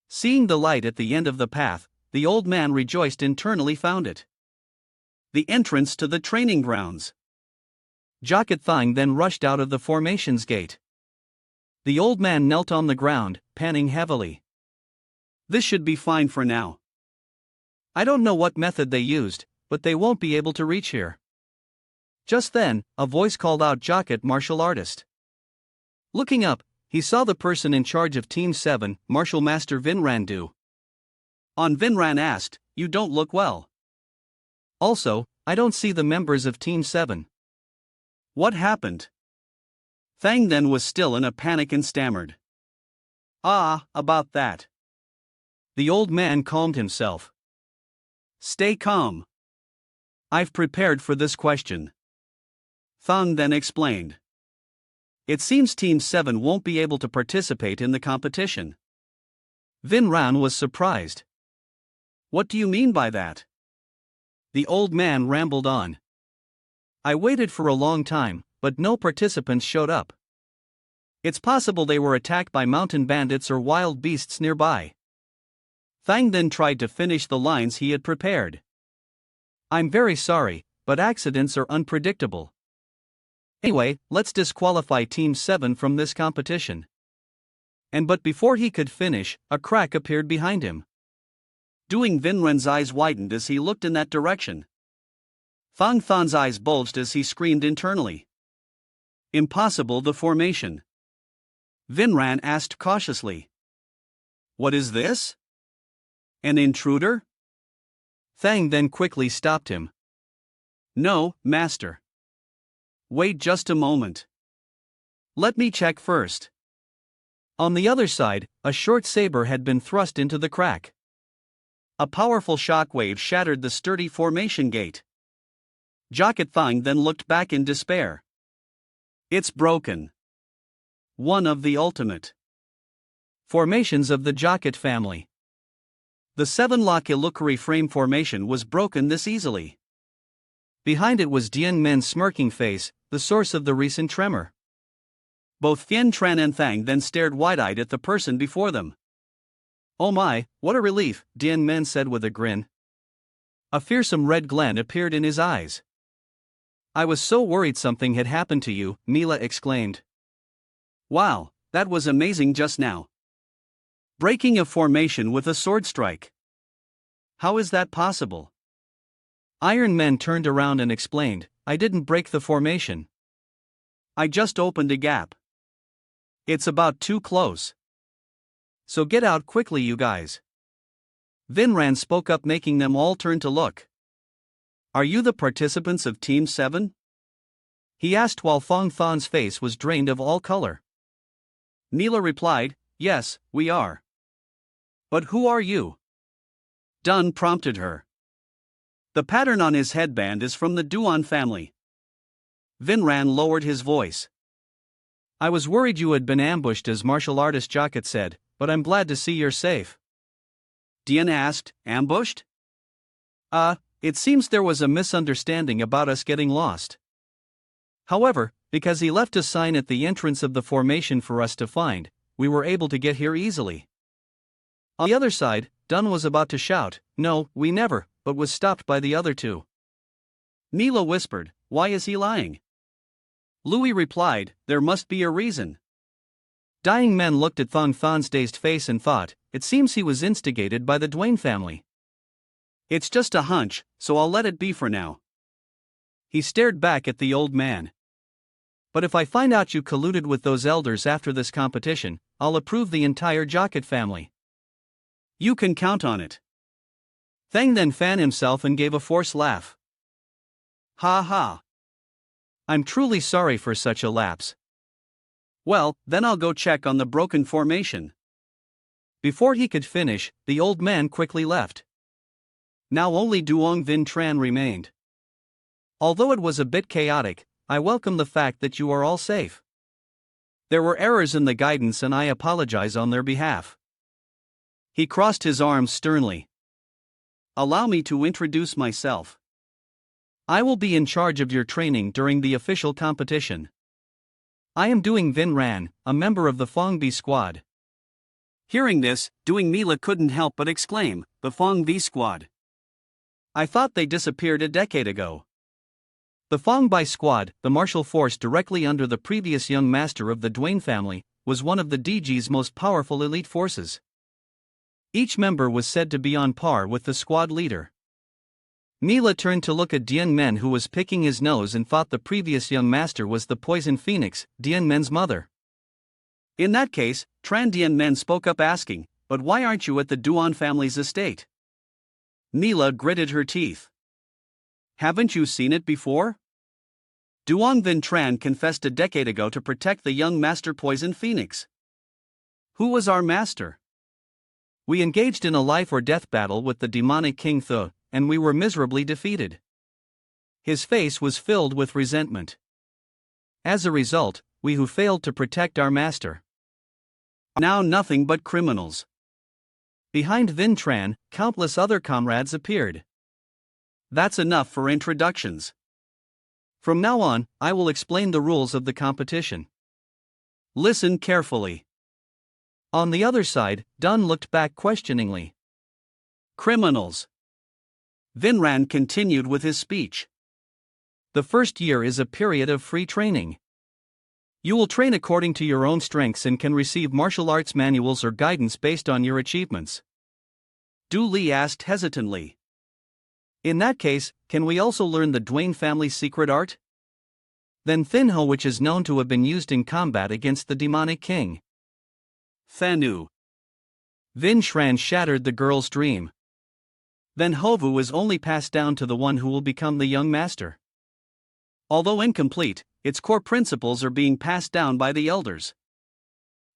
Seeing the light at the end of the path, the old man rejoiced internally found it. The entrance to the training grounds. Jacket Thang then rushed out of the formation's gate. The old man knelt on the ground, panting heavily. This should be fine for now. I don't know what method they used, but they won't be able to reach here. Just then, a voice called out Jacket Martial Artist. Looking up, he saw the person in charge of Team 7, Martial Master Vinran do. On Vinran asked, you don't look well. Also, I don't see the members of Team 7. What happened? Thang then was still in a panic and stammered. About that. The old man calmed himself. Stay calm. I've prepared for this question. Thang then explained. It seems Team 7 won't be able to participate in the competition. Vinran was surprised. What do you mean by that? The old man rambled on. I waited for a long time, but no participants showed up. It's possible they were attacked by mountain bandits or wild beasts nearby. Thang then tried to finish the lines he had prepared. I'm very sorry, but accidents are unpredictable. Anyway, let's disqualify Team 7 from this competition. But before he could finish, a crack appeared behind him. Vinran's eyes widened as he looked in that direction. Than's eyes bulged as he screamed internally. Impossible the formation. Vinran asked cautiously. What is this? An intruder? Thang then quickly stopped him. No, master. Wait just a moment. Let me check first. On the other side, a short saber had been thrust into the crack. A powerful shock wave shattered the sturdy formation gate. Jacket Thang then looked back in despair. It's broken. One of the ultimate formations of the Jacket family. The 7-lock Illusory frame formation was broken this easily. Behind it was Duan Men's smirking face, the source of the recent tremor. Both Fien Tran and Thang then stared wide-eyed at the person before them. Oh my, what a relief, Duan Men said with a grin. A fearsome red glint appeared in his eyes. I was so worried something had happened to you, Neela exclaimed. Wow, that was amazing just now. Breaking a formation with a sword strike. How is that possible? Iron Man turned around and explained, I didn't break the formation. I just opened a gap. It's about too close. So get out quickly, you guys. Vinran spoke up, making them all turn to look. Are you the participants of Team 7? He asked while Than's face was drained of all color. Neela replied, yes, we are. But who are you? Dun prompted her. The pattern on his headband is from the Duan family. Vinran lowered his voice. I was worried you had been ambushed, as martial artist Jacket said, but I'm glad to see you're safe. Duan asked, ambushed? It seems there was a misunderstanding about us getting lost. However, because he left a sign at the entrance of the formation for us to find, we were able to get here easily. On the other side, Dun was about to shout, no, we never, but was stopped by the other two. Neela whispered, why is he lying? Louis replied, there must be a reason. Dying Men looked at Than's dazed face and thought, it seems he was instigated by the Duan family. It's just a hunch, so I'll let it be for now. He stared back at the old man. But if I find out you colluded with those elders after this competition, I'll approve the entire Jacket family. You can count on it. Thang then fanned himself and gave a forced laugh. Ha ha. I'm truly sorry for such a lapse. Well, then I'll go check on the broken formation. Before he could finish, the old man quickly left. Now only Duong Vin Tran remained. Although it was a bit chaotic, I welcome the fact that you are all safe. There were errors in the guidance and I apologize on their behalf. He crossed his arms sternly. Allow me to introduce myself. I will be in charge of your training during the official competition. I am Duong Vin Ran, a member of the Phong B squad. Hearing this, Duong Mila couldn't help but exclaim, the Phong B squad. I thought they disappeared a decade ago. The Phong Bai squad, the martial force directly under the previous young master of the Duan family, was one of the DG's most powerful elite forces. Each member was said to be on par with the squad leader. Mila turned to look at Duan Men, who was picking his nose and thought the previous young master was the poison phoenix, Duan Men's mother. In that case, Tran Duan Men spoke up asking, but why aren't you at the Duan family's estate? Mila gritted her teeth. Haven't you seen it before? Duong Vin Tran confessed a decade ago to protect the young master Poison Phoenix. Who was our master? We engaged in a life or death battle with the demonic King Thu, and we were miserably defeated. His face was filled with resentment. As a result, we who failed to protect our master are now nothing but criminals. Behind Vin Tran, countless other comrades appeared. That's enough for introductions. From now on, I will explain the rules of the competition. Listen carefully. On the other side, Dun looked back questioningly. Criminals. Vin Ran continued with his speech. The first year is a period of free training. You will train according to your own strengths and can receive martial arts manuals or guidance based on your achievements. Du Li asked hesitantly. In that case, can we also learn the Duan family's secret art? Then Thin Ho, which is known to have been used in combat against the demonic king. Thanu. Vin Tran shattered the girl's dream. Then Hovu is only passed down to the one who will become the young master. Although incomplete, its core principles are being passed down by the elders.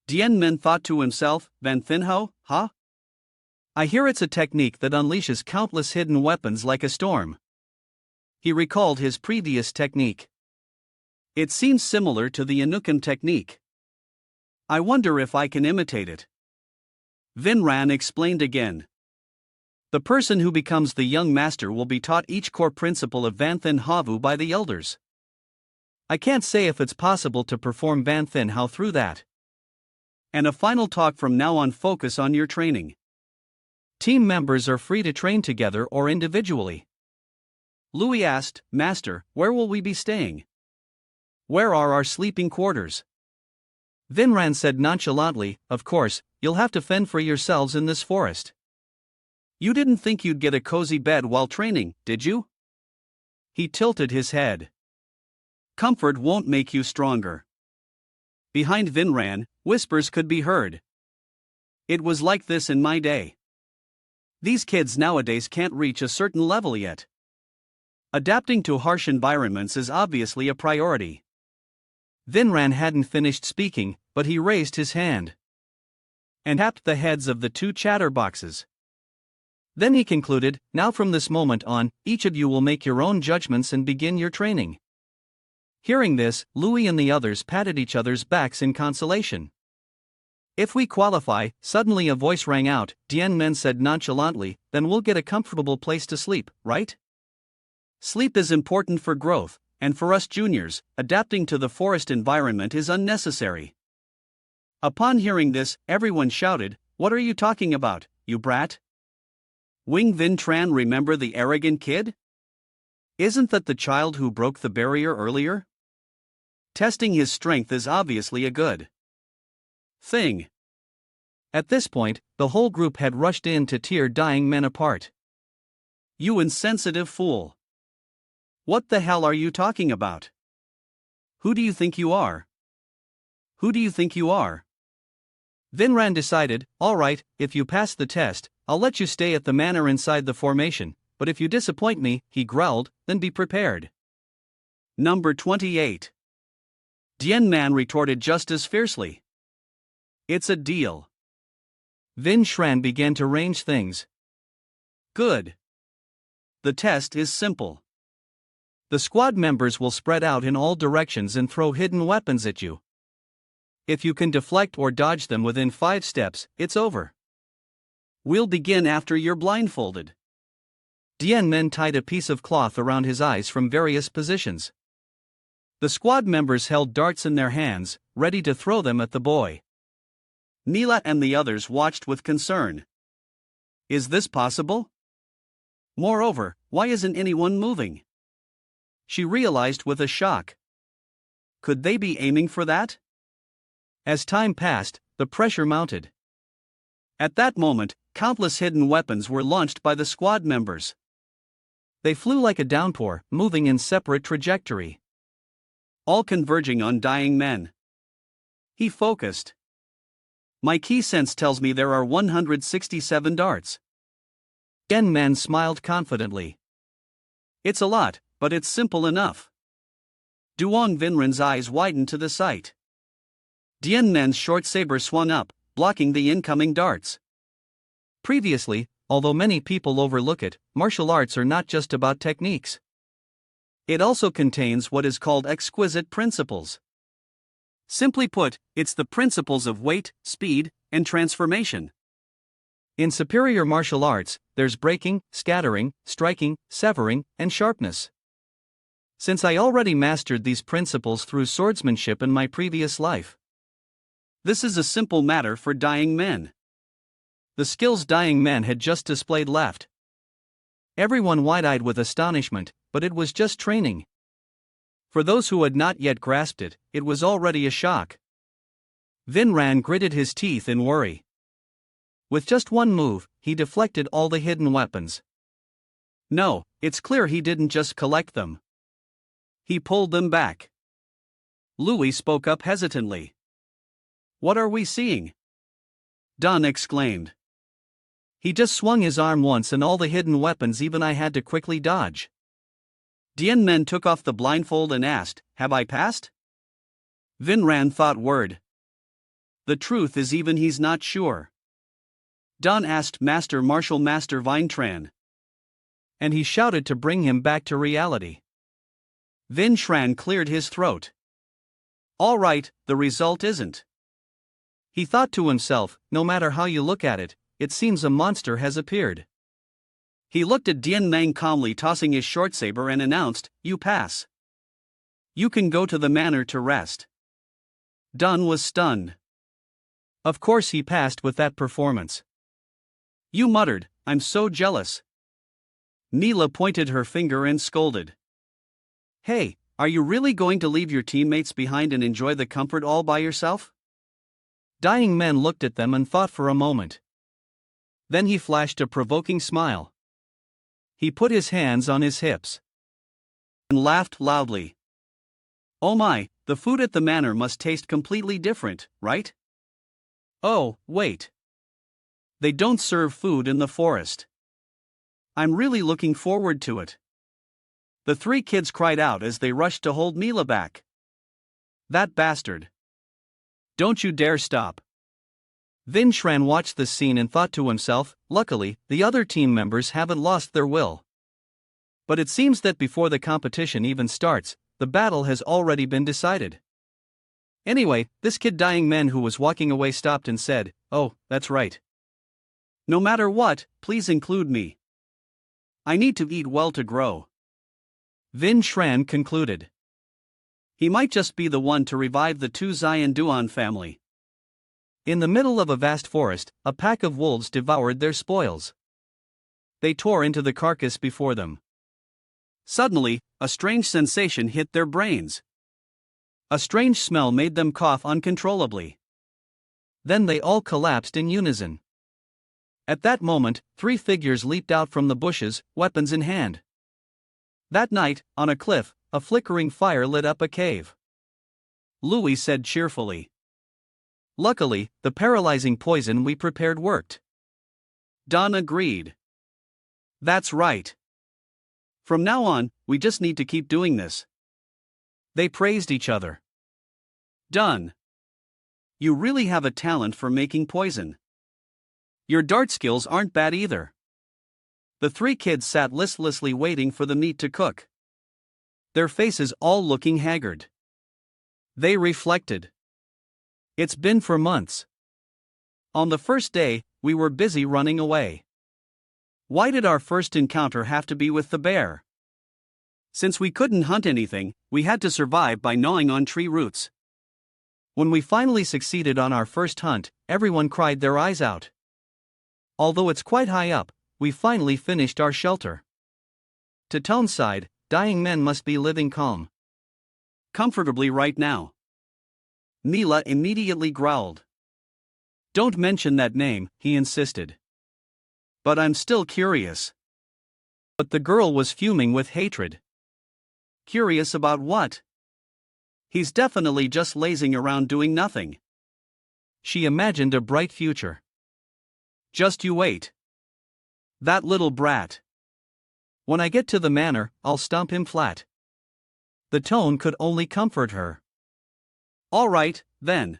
Duan Men thought to himself, Van Thin Ho, huh? I hear it's a technique that unleashes countless hidden weapons like a storm. He recalled his previous technique. It seems similar to the Inukum technique. I wonder if I can imitate it. Vin Ran explained again. The person who becomes the young master will be taught each core principle of Van Thin Havu by the elders. I can't say if it's possible to perform Van Thin How through that. And a final talk: from now on, focus on your training. Team members are free to train together or individually. Louis asked, Master, where will we be staying? Where are our sleeping quarters? Vinran said nonchalantly, Of course, you'll have to fend for yourselves in this forest. You didn't think you'd get a cozy bed while training, did you? He tilted his head. Comfort won't make you stronger. Behind Vinran, whispers could be heard. It was like this in my day. These kids nowadays can't reach a certain level yet. Adapting to harsh environments is obviously a priority. Vinran hadn't finished speaking, but he raised his hand and tapped the heads of the two chatterboxes. Then he concluded, Now from this moment on, each of you will make your own judgments and begin your training. Hearing this, Louis and the others patted each other's backs in consolation. If we qualify, suddenly a voice rang out. Duan Men said nonchalantly, Then we'll get a comfortable place to sleep, right? Sleep is important for growth, and for us juniors, adapting to the forest environment is unnecessary. Upon hearing this, everyone shouted, What are you talking about, you brat? Wing Vin Tran, remember the arrogant kid? Isn't that the child who broke the barrier earlier? Testing his strength is obviously a good thing. At this point, the whole group had rushed in to tear dying men apart. You insensitive fool! What the hell are you talking about? Who do you think you are? Who do you think you are? Vinran decided, All right, if you pass the test, I'll let you stay at the manor inside the formation, but if you disappoint me, he growled, then be prepared. Number 28. Duan Men retorted just as fiercely. It's a deal. Vin Shran began to arrange things. Good. The test is simple. The squad members will spread out in all directions and throw hidden weapons at you. If you can deflect or dodge them within 5 steps, it's over. We'll begin after you're blindfolded. Duan Men tied a piece of cloth around his eyes from various positions. The squad members held darts in their hands, ready to throw them at the boy. Neela and the others watched with concern. Is this possible? Moreover, why isn't anyone moving? She realized with a shock. Could they be aiming for that? As time passed, the pressure mounted. At that moment, countless hidden weapons were launched by the squad members. They flew like a downpour, moving in separate trajectory. All converging on dying men. He focused. My key sense tells me there are 167 darts. Duan Men smiled confidently. It's a lot, but it's simple enough. Duong Vinran's eyes widened to the sight. Duan Men's short saber swung up, blocking the incoming darts. Previously, although many people overlook it, martial arts are not just about techniques. It also contains what is called exquisite principles. Simply put, it's the principles of weight, speed, and transformation. In superior martial arts, there's breaking, scattering, striking, severing, and sharpness. Since I already mastered these principles through swordsmanship in my previous life, this is a simple matter for dying men. The skills dying men had just displayed left everyone wide-eyed with astonishment, but it was just training. For those who had not yet grasped it, it was already a shock. Vinran gritted his teeth in worry. With just one move, he deflected all the hidden weapons. No, it's clear he didn't just collect them. He pulled them back. Louis spoke up hesitantly. What are we seeing? Don exclaimed. He just swung his arm once and all the hidden weapons even I had to quickly dodge. Duan Men took off the blindfold and asked, have I passed? Vinran thought word. The truth is even he's not sure. Don asked Master Martial Master Vintran. And he shouted to bring him back to reality. Vin Shran cleared his throat. All right, the result isn't. He thought to himself, no matter how you look at it, it seems a monster has appeared. He looked at Duan Men calmly tossing his short saber and announced, you pass. You can go to the manor to rest. Don was stunned. Of course he passed with that performance. You muttered, I'm so jealous. Neela pointed her finger and scolded. Hey, are you really going to leave your teammates behind and enjoy the comfort all by yourself? Dying Men looked at them and thought for a moment. Then he flashed a provoking smile. He put his hands on his hips and laughed loudly. Oh my, the food at the manor must taste completely different, right? Oh, wait. They don't serve food in the forest. I'm really looking forward to it. The 3 kids cried out as they rushed to hold Neela back. That bastard. Don't you dare stop. Vin Shran watched this scene and thought to himself, luckily, the other team members haven't lost their will. But it seems that before the competition even starts, the battle has already been decided. Anyway, this kid Dying Men who was walking away stopped and said, oh, that's right. No matter what, please include me. I need to eat well to grow. Vin Shran concluded. He might just be the one to revive the 2 Xian Duan family. In the middle of a vast forest, a pack of wolves devoured their spoils. They tore into the carcass before them. Suddenly, a strange sensation hit their brains. A strange smell made them cough uncontrollably. Then they all collapsed in unison. At that moment, 3 figures leaped out from the bushes, weapons in hand. That night, on a cliff, a flickering fire lit up a cave. Louis said cheerfully. Luckily, the paralyzing poison we prepared worked. Don agreed. That's right. From now on, we just need to keep doing this. They praised each other. Done. You really have a talent for making poison. Your dart skills aren't bad either. The three kids sat listlessly waiting for the meat to cook, their faces all looking haggard. They reflected. It's been for months. On the first day, we were busy running away. Why did our first encounter have to be with the bear? Since we couldn't hunt anything, we had to survive by gnawing on tree roots. When we finally succeeded on our first hunt, everyone cried their eyes out. Although it's quite high up, we finally finished our shelter. To Tom's side, dying men must be living comfortably right now. Mila immediately growled. Don't mention that name, he insisted. But I'm still curious. But the girl was fuming with hatred. Curious about what? He's definitely just lazing around doing nothing. She imagined a bright future. Just you wait. That little brat. When I get to the manor, I'll stomp him flat. The tone could only comfort her. All right, then.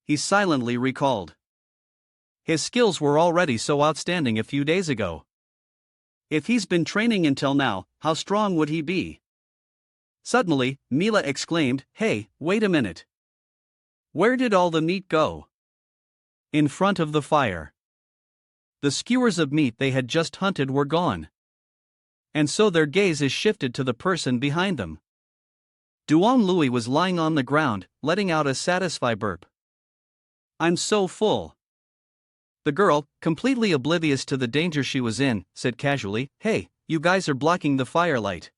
He silently recalled. His skills were already so outstanding a few days ago. If he's been training until now, how strong would he be? Suddenly, Mila exclaimed, Hey, wait a minute. Where did all the meat go? In front of the fire. The skewers of meat they had just hunted were gone. And so their gaze is shifted to the person behind them. Duan Louis was lying on the ground, letting out a satisfied burp. I'm so full. The girl, completely oblivious to the danger she was in, said casually, Hey, you guys are blocking the firelight.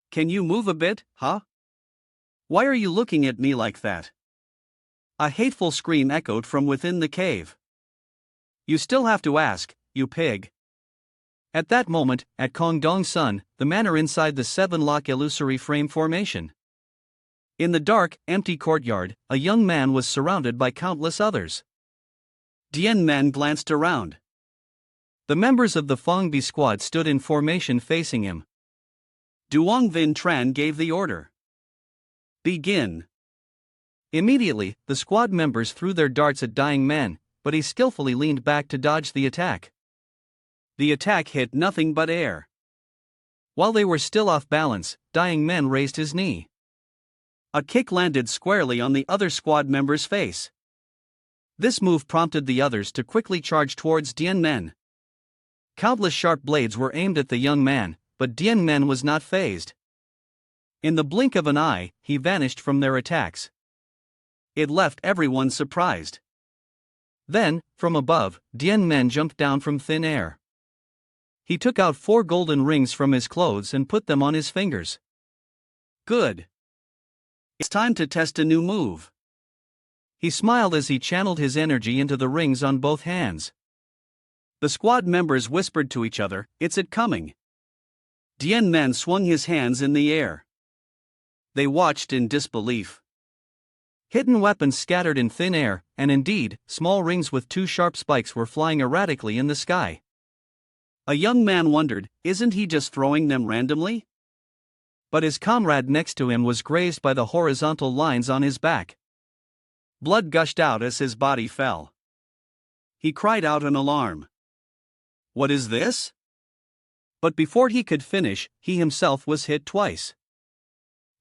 Can you move a bit, huh? Why are you looking at me like that? A hateful scream echoed from within the cave. You still have to ask, you pig. At that moment, at Kongdong's Sun, the manor inside the seven-lock illusory frame formation. In the dark, empty courtyard, a young man was surrounded by countless others. Duan Men glanced around. The members of the Fongbi squad stood in formation facing him. Duong Vin Tran gave the order. Begin. Immediately, the squad members threw their darts at dying men, but he skillfully leaned back to dodge the attack. The attack hit nothing but air. While they were still off balance, dying men raised his knee. A kick landed squarely on the other squad member's face. This move prompted the others to quickly charge towards Duan Men. Countless sharp blades were aimed at the young man, but Duan Men was not fazed. In the blink of an eye, he vanished from their attacks. It left everyone surprised. Then, from above, Duan Men jumped down from thin air. He took out 4 golden rings from his clothes and put them on his fingers. Good. It's time to test a new move. He smiled as he channeled his energy into the rings on both hands. The squad members whispered to each other, It's it coming. Duan Men swung his hands in the air. They watched in disbelief. Hidden weapons scattered in thin air, and indeed, small rings with 2 sharp spikes were flying erratically in the sky. A young man wondered, isn't he just throwing them randomly? But his comrade next to him was grazed by the horizontal lines on his back. Blood gushed out as his body fell. He cried out in alarm. What is this? But before he could finish, he himself was hit twice.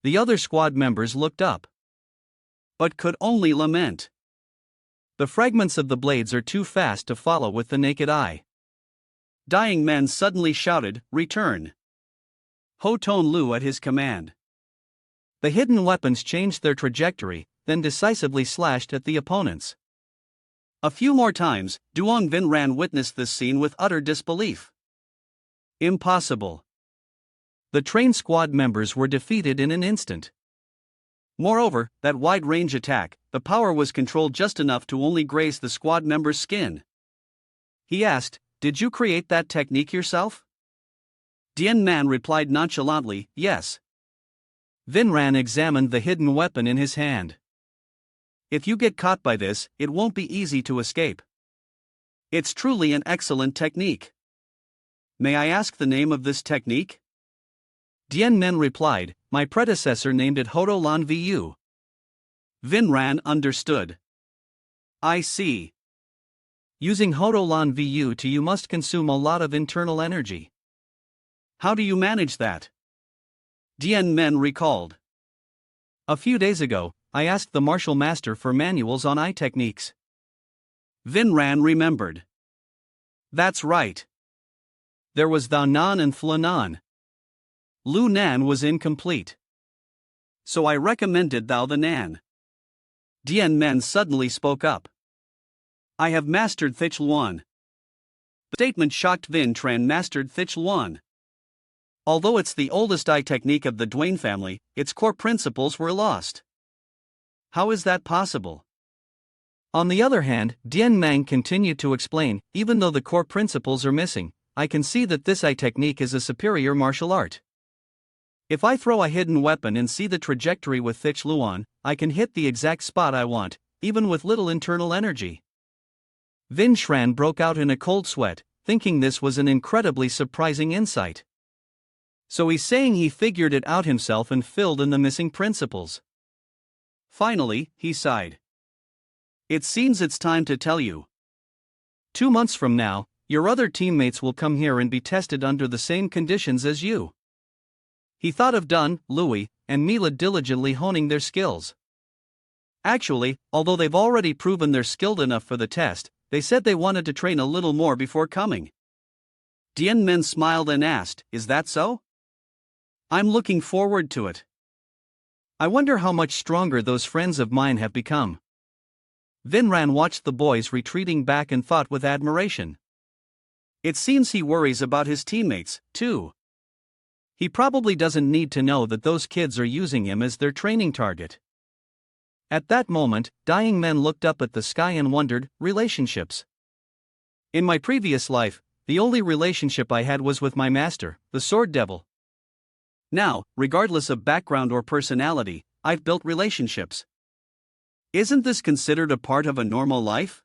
The other squad members looked up, but could only lament. The fragments of the blades are too fast to follow with the naked eye. Dying men suddenly shouted, Return! Ho Ton Lu at his command. The hidden weapons changed their trajectory, then decisively slashed at the opponents. A few more times, Duong Vin Ran witnessed this scene with utter disbelief. Impossible. The trained squad members were defeated in an instant. Moreover, that wide-range attack, the power was controlled just enough to only graze the squad member's skin. He asked, Did you create that technique yourself? Duan Men replied nonchalantly, Yes. Vinran examined the hidden weapon in his hand. If you get caught by this, it won't be easy to escape. It's truly an excellent technique. May I ask the name of this technique? Duan Men replied, My predecessor named it Hodo Lan Vu. Vinran understood. I see. Using Hodolan VU to you must consume a lot of internal energy. How do you manage that? Duan Men recalled. A few days ago, I asked the martial master for manuals on eye techniques. Vinran remembered. That's right. There was Thou Nan and Fla Nan. Lu Nan was incomplete. So I recommended Thou the Nan. Duan Men suddenly spoke up. I have mastered Sichuan. The statement shocked Tran mastered Sichuan. Although it's the oldest eye technique of the Duan family, its core principles were lost. How is that possible? On the other hand, Duan Men continued to explain, even though the core principles are missing, I can see that this eye technique is a superior martial art. If I throw a hidden weapon and see the trajectory with Sichuan, I can hit the exact spot I want, even with little internal energy. Tran broke out in a cold sweat, thinking this was an incredibly surprising insight. So he's saying he figured it out himself and filled in the missing principles. Finally, he sighed. It seems it's time to tell you. 2 months from now, your other teammates will come here and be tested under the same conditions as you. He thought of Dun, Louis, and Mila diligently honing their skills. Actually, although they've already proven they're skilled enough for the test, they said they wanted to train a little more before coming. Duan Men smiled and asked, Is that so? I'm looking forward to it. I wonder how much stronger those friends of mine have become. Vinran watched the boys retreating back and thought with admiration. It seems he worries about his teammates, too. He probably doesn't need to know that those kids are using him as their training target. At that moment, Dying Men looked up at the sky and wondered, relationships. In my previous life, the only relationship I had was with my master, the Sword Devil. Now, regardless of background or personality, I've built relationships. Isn't this considered a part of a normal life?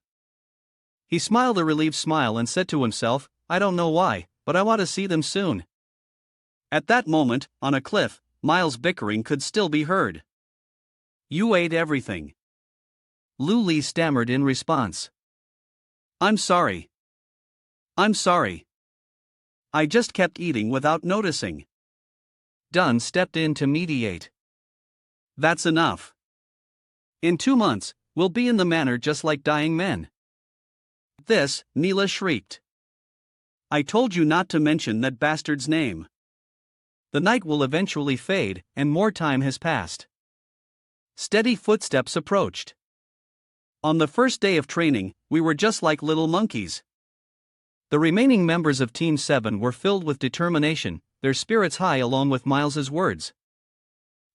He smiled a relieved smile and said to himself, I don't know why, but I want to see them soon. At that moment, on a cliff, Miles' bickering could still be heard. You ate everything. Lu Li stammered in response. I'm sorry. I'm sorry. I just kept eating without noticing. Dun stepped in to mediate. That's enough. In 2 months, we'll be in the manor just like Dying Men. This, Mila shrieked. I told you not to mention that bastard's name. The night will eventually fade, and more time has passed. Steady footsteps approached. On the first day of training, we were just like little monkeys. The remaining members of Team 7 were filled with determination, their spirits high along with Miles's words.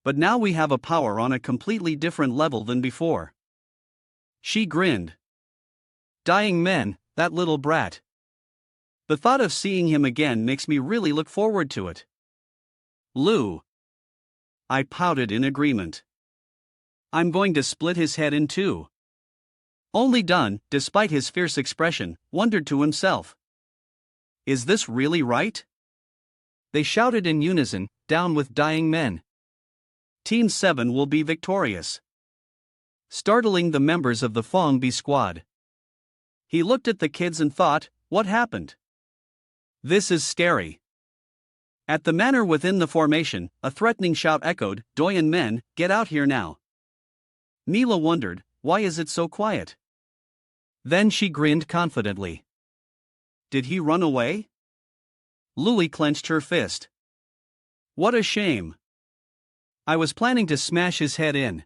But now we have a power on a completely different level than before. She grinned. Dying Men, that little brat. The thought of seeing him again makes me really look forward to it. Lu. I pouted in agreement. I'm going to split his head in two. Only Dun, despite his fierce expression, wondered to himself. Is this really right? They shouted in unison, down with Dying Men. Team 7 will be victorious. Startling the members of the Fong B squad. He looked at the kids and thought, what happened? This is scary. At the manor within the formation, a threatening shout echoed, Duan Men, get out here now. Mila wondered, why is it so quiet? Then she grinned confidently. Did he run away? Louis clenched her fist. What a shame. I was planning to smash his head in.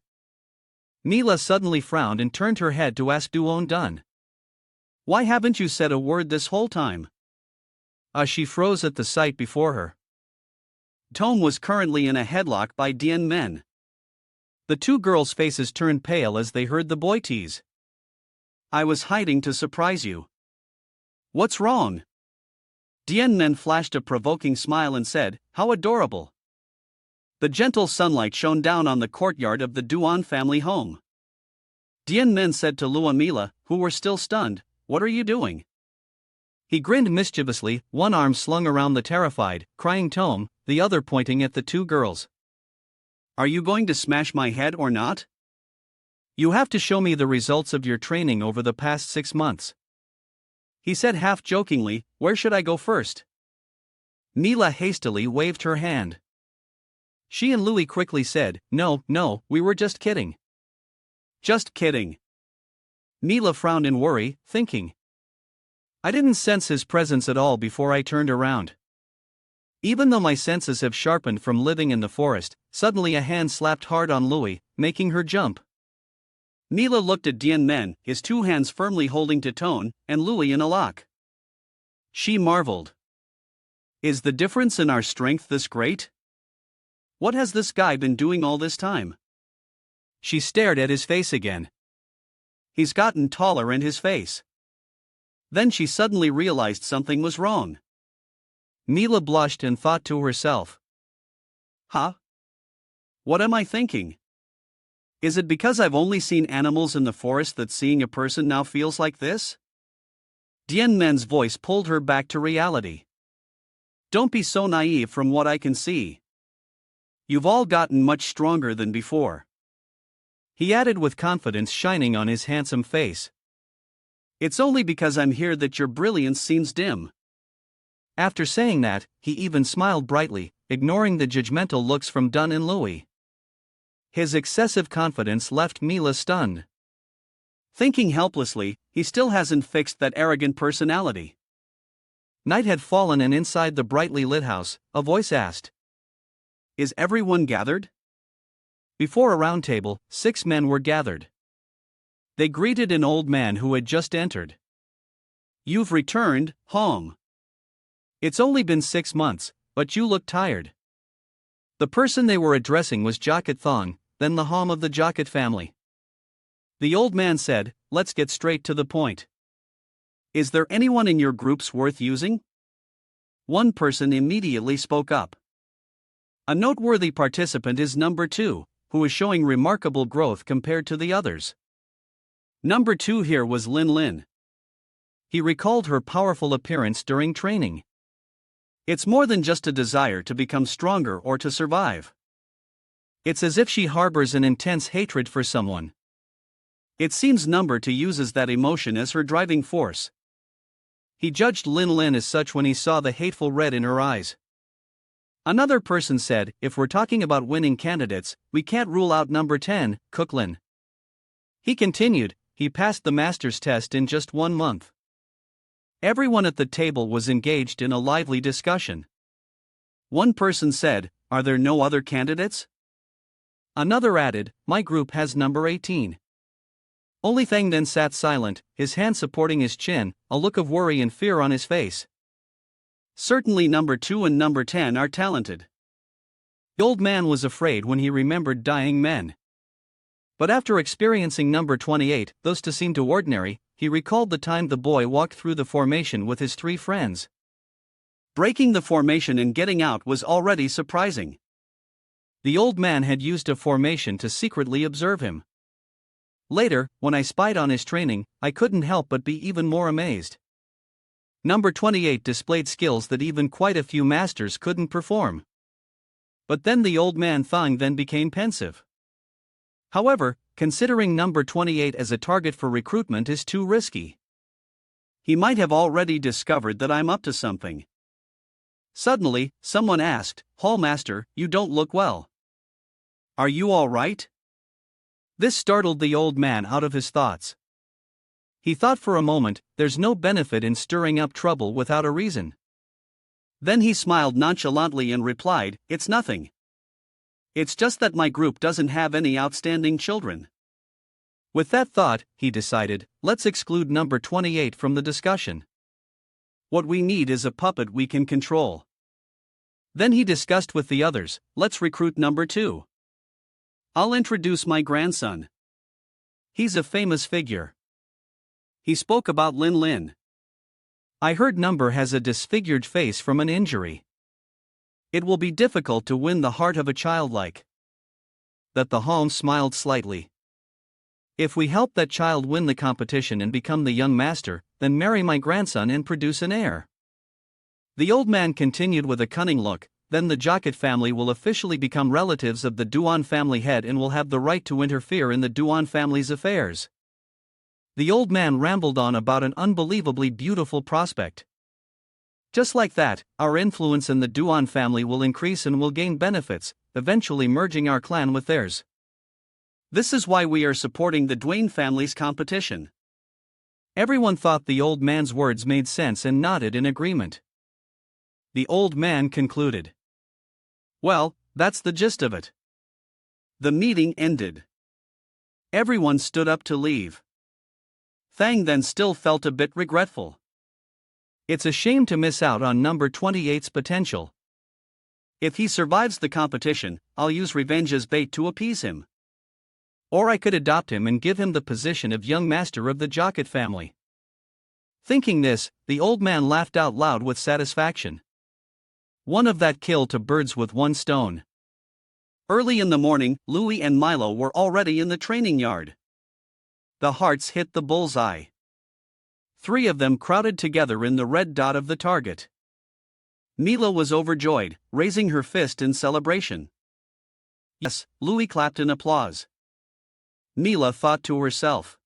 Mila suddenly frowned and turned her head to ask Duan Dun. Why haven't you said a word this whole time? She froze at the sight before her. Tom was currently in a headlock by Duan Men. The two girls' faces turned pale as they heard the boy tease. I was hiding to surprise you. What's wrong? Duan Men flashed a provoking smile and said, how adorable. The gentle sunlight shone down on the courtyard of the Duan family home. Duan Men said to Lu and Mila, who were still stunned, what are you doing? He grinned mischievously, one arm slung around the terrified, crying Tom, the other pointing at the two girls. Are you going to smash my head or not? You have to show me the results of your training over the past 6 months. He said half jokingly, where should I go first? Mila hastily waved her hand. She and Louis quickly said, no, we were just kidding. Just kidding. Mila frowned in worry, thinking. I didn't sense his presence at all before I turned around. Even though my senses have sharpened from living in the forest, suddenly a hand slapped hard on Louis, making her jump. Mila looked at Duan Men, his 2 hands firmly holding to tone, and Louis in a lock. She marveled. Is the difference in our strength this great? What has this guy been doing all this time? She stared at his face again. He's gotten taller and his face. Then she suddenly realized something was wrong. Mila blushed and thought to herself. Huh? What am I thinking? Is it because I've only seen animals in the forest that seeing a person now feels like this? Duan Men's voice pulled her back to reality. Don't be so naive from what I can see. You've all gotten much stronger than before. He added with confidence shining on his handsome face. It's only because I'm here that your brilliance seems dim. After saying that, he even smiled brightly, ignoring the judgmental looks from Duan and Louis. His excessive confidence left Mila stunned. Thinking helplessly, he still hasn't fixed that arrogant personality. Night had fallen and inside the brightly lit house, a voice asked. Is everyone gathered? Before a round table, 6 men were gathered. They greeted an old man who had just entered. You've returned, home. It's only been 6 months, but you look tired. The person they were addressing was Jacket Thong, then the Hom of the Jacket family. The old man said, let's get straight to the point. Is there anyone in your groups worth using? One person immediately spoke up. A noteworthy participant is number 2, who is showing remarkable growth compared to the others. Number 2 here was Lin. He recalled her powerful appearance during training. It's more than just a desire to become stronger or to survive. It's as if she harbors an intense hatred for someone. It seems number 2 uses that emotion as her driving force. He judged Lin as such when he saw the hateful red in her eyes. Another person said, if we're talking about winning candidates, we can't rule out number 10, Lin. He continued, he passed the master's test in just 1 month. Everyone at the table was engaged in a lively discussion. One person said, are there no other candidates? Another added, my group has number 18. Only Thang then sat silent, his hand supporting his chin, a look of worry and fear on his face. Certainly number 2 and number 10 are talented. The old man was afraid when he remembered dying men. But after experiencing number 28, those to seem too ordinary, he recalled the time the boy walked through the formation with his 3 friends. Breaking the formation and getting out was already surprising. The old man had used a formation to secretly observe him. Later, when I spied on his training, I couldn't help but be even more amazed. Number 28 displayed skills that even quite a few masters couldn't perform. But then the old man Thang then became pensive. However, considering number 28 as a target for recruitment is too risky. He might have already discovered that I'm up to something. Suddenly, someone asked, Hallmaster, you don't look well. Are you all right? This startled the old man out of his thoughts. He thought for a moment, there's no benefit in stirring up trouble without a reason. Then he smiled nonchalantly and replied, it's nothing. It's just that my group doesn't have any outstanding children. With that thought, he decided, let's exclude number 28 from the discussion. What we need is a puppet we can control. Then he discussed with the others, let's recruit number 2. I'll introduce my grandson. He's a famous figure. He spoke about Lin. I heard number has a disfigured face from an injury. It will be difficult to win the heart of a child like that. The Hom smiled slightly. If we help that child win the competition and become the young master, then marry my grandson and produce an heir. The old man continued with a cunning look, then the Jocket family will officially become relatives of the Duan family head and will have the right to interfere in the Duan family's affairs. The old man rambled on about an unbelievably beautiful prospect. Just like that, our influence in the Duan family will increase and will gain benefits, eventually merging our clan with theirs. This is why we are supporting the Duan family's competition. Everyone thought the old man's words made sense and nodded in agreement. The old man concluded. Well, that's the gist of it. The meeting ended. Everyone stood up to leave. Thang then still felt a bit regretful. It's a shame to miss out on number 28's potential. If he survives the competition, I'll use revenge as bait to appease him. Or I could adopt him and give him the position of young master of the Jocket family. Thinking this, the old man laughed out loud with satisfaction. One of that kill two birds with one stone. Early in the morning, Louis and Milo were already in the training yard. The hearts hit the bullseye. 3 of them crowded together in the red dot of the target. Mila was overjoyed, raising her fist in celebration. Yes, Louis clapped in applause. Mila thought to herself.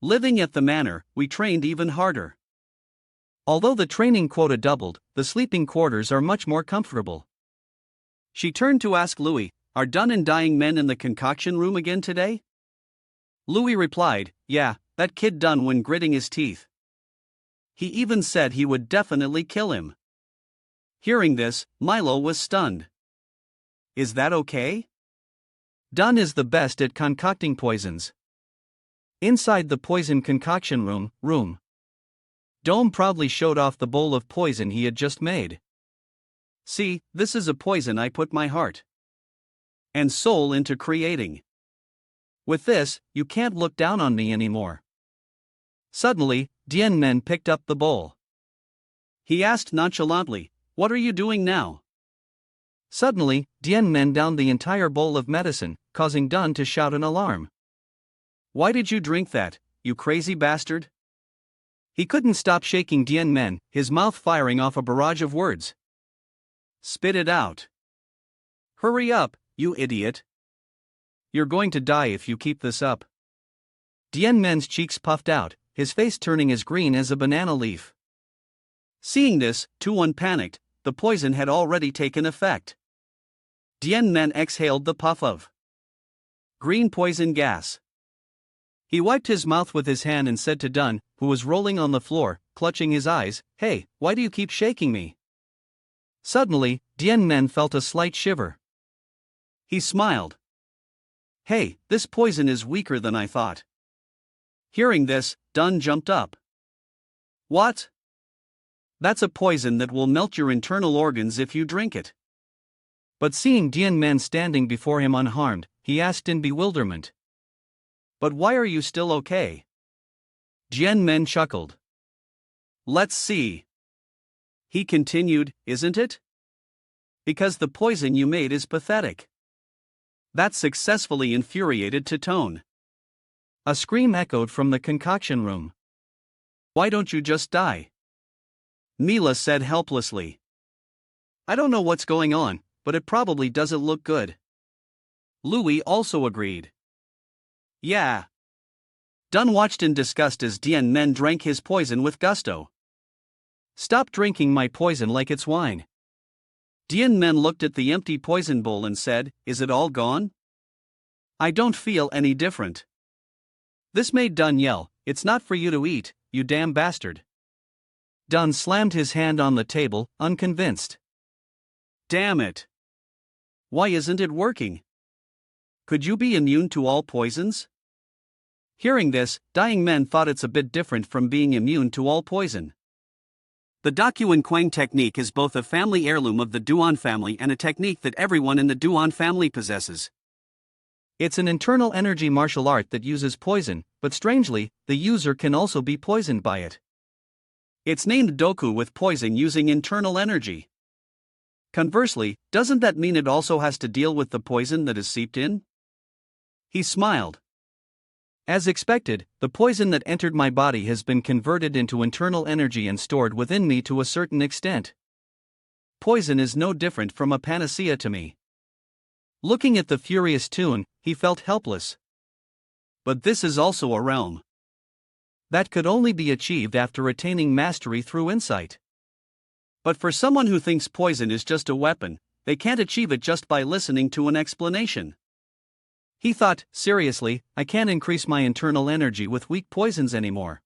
Living at the manor, we trained even harder. Although the training quota doubled, the sleeping quarters are much more comfortable. She turned to ask Louis, are Duan and Dying Men in the concoction room again today? Louis replied, yeah, that kid Duan when gritting his teeth. He even said he would definitely kill him. Hearing this, Milo was stunned. Is that okay? Duan is the best at concocting poisons. Inside the poison concoction room, Dome proudly showed off the bowl of poison he had just made. See, this is a poison I put my heart and soul into creating. With this, you can't look down on me anymore. Suddenly, Duan Men picked up the bowl. He asked nonchalantly, what are you doing now? Suddenly, Duan Men downed the entire bowl of medicine, causing Duan to shout in alarm. Why did you drink that, you crazy bastard? He couldn't stop shaking Duan Men, his mouth firing off a barrage of words. Spit it out. Hurry up, you idiot. You're going to die if you keep this up. Duan Men's cheeks puffed out, his face turning as green as a banana leaf. Seeing this, Tuan panicked, the poison had already taken effect. Duan Men exhaled the puff of green poison gas. He wiped his mouth with his hand and said to Duan, who was rolling on the floor, clutching his eyes, hey, why do you keep shaking me? Suddenly, Duan Men felt a slight shiver. He smiled. Hey, this poison is weaker than I thought. Hearing this, Duan jumped up. What? That's a poison that will melt your internal organs if you drink it. But seeing Duan Men standing before him unharmed, he asked in bewilderment. But why are you still okay? Duan Men chuckled. Let's see. He continued, isn't it? Because the poison you made is pathetic. That successfully infuriated Titone. A scream echoed from the concoction room. Why don't you just die? Mila said helplessly. I don't know what's going on, but it probably doesn't look good. Louis also agreed. Yeah. Duan watched in disgust as Duan Men drank his poison with gusto. Stop drinking my poison like it's wine. Duan Men looked at the empty poison bowl and said, is it all gone? I don't feel any different. This made Duan yell, it's not for you to eat, you damn bastard. Duan slammed his hand on the table, unconvinced. Damn it. Why isn't it working? Could you be immune to all poisons? Hearing this, Dying Men thought it's a bit different from being immune to all poison. The Dakyuan Quang technique is both a family heirloom of the Duan family and a technique that everyone in the Duan family possesses. It's an internal energy martial art that uses poison, but strangely, the user can also be poisoned by it. It's named Doku with poison using internal energy. Conversely, doesn't that mean it also has to deal with the poison that is seeped in? He smiled. As expected, the poison that entered my body has been converted into internal energy and stored within me to a certain extent. poison is no different from a panacea to me. Looking at the furious Toon, he felt helpless. But this is also a realm that could only be achieved after attaining mastery through insight. But for someone who thinks poison is just a weapon, they can't achieve it just by listening to an explanation. He thought, seriously, I can't increase my internal energy with weak poisons anymore.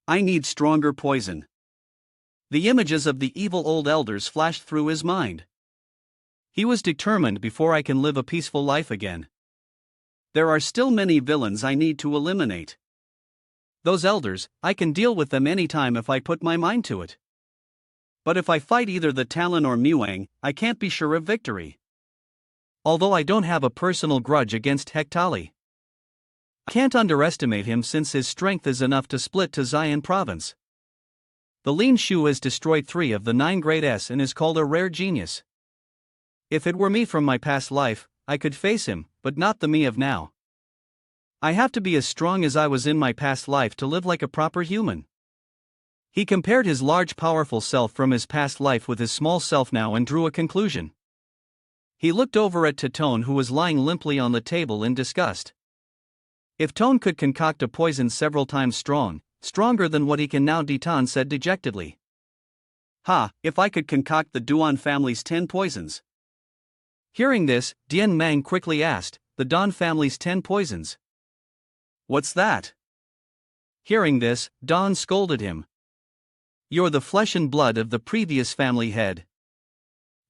I need stronger poison. The images of the evil old elders flashed through his mind. He was determined before I can live a peaceful life again. There are still many villains I need to eliminate. Those elders, I can deal with them anytime if I put my mind to it. But if I fight either the Talon or Muang, I can't be sure of victory. Although I don't have a personal grudge against Hektali. I can't underestimate him since his strength is enough to split to Xian province. The Lin Shu has destroyed 3 of the 9 Great S and is called a rare genius. If it were me from my past life, I could face him, but not the me of now. I have to be as strong as I was in my past life to live like a proper human. He compared his large powerful self from his past life with his small self now and drew a conclusion. He looked over at Tatone, who was lying limply on the table in disgust. If Tone could concoct a poison several times stronger than what he can now, Ditan said dejectedly. If I could concoct the Duan family's 10 poisons. Hearing this, Dian Mang quickly asked, the Don family's 10 poisons? What's that? Hearing this, Don scolded him. You're the flesh and blood of the previous family head.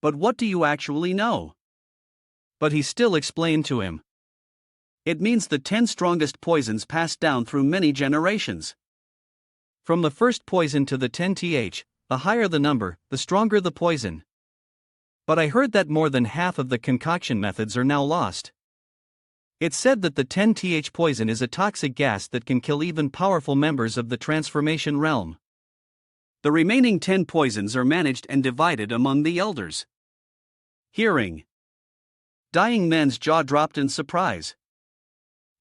But what do you actually know? But he still explained to him. It means the 10 strongest poisons passed down through many generations. From the first poison to the 10th, the higher the number, the stronger the poison. But I heard that more than half of the concoction methods are now lost. It's said that the 10th poison is a toxic gas that can kill even powerful members of the transformation realm. The remaining 10 poisons are managed and divided among the elders. Hearing. Dying Men's jaw dropped in surprise.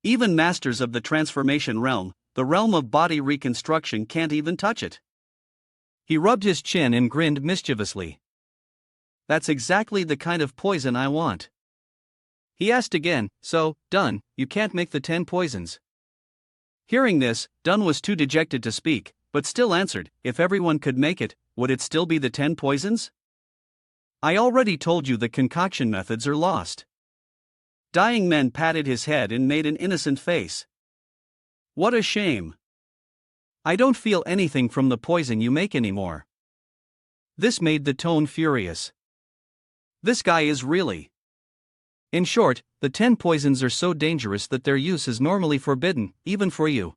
Even masters of the transformation realm, the realm of body reconstruction, can't even touch it. He rubbed his chin and grinned mischievously. That's exactly the kind of poison I want. He asked again, so, Dun, you can't make the 10 poisons? Hearing this, Dun was too dejected to speak, but still answered, if everyone could make it, would it still be the 10 poisons? I already told you the concoction methods are lost. Dying Men patted his head and made an innocent face. What a shame. I don't feel anything from the poison you make anymore. This made the Tone furious. This guy is really. In short, the 10 poisons are so dangerous that their use is normally forbidden, even for you.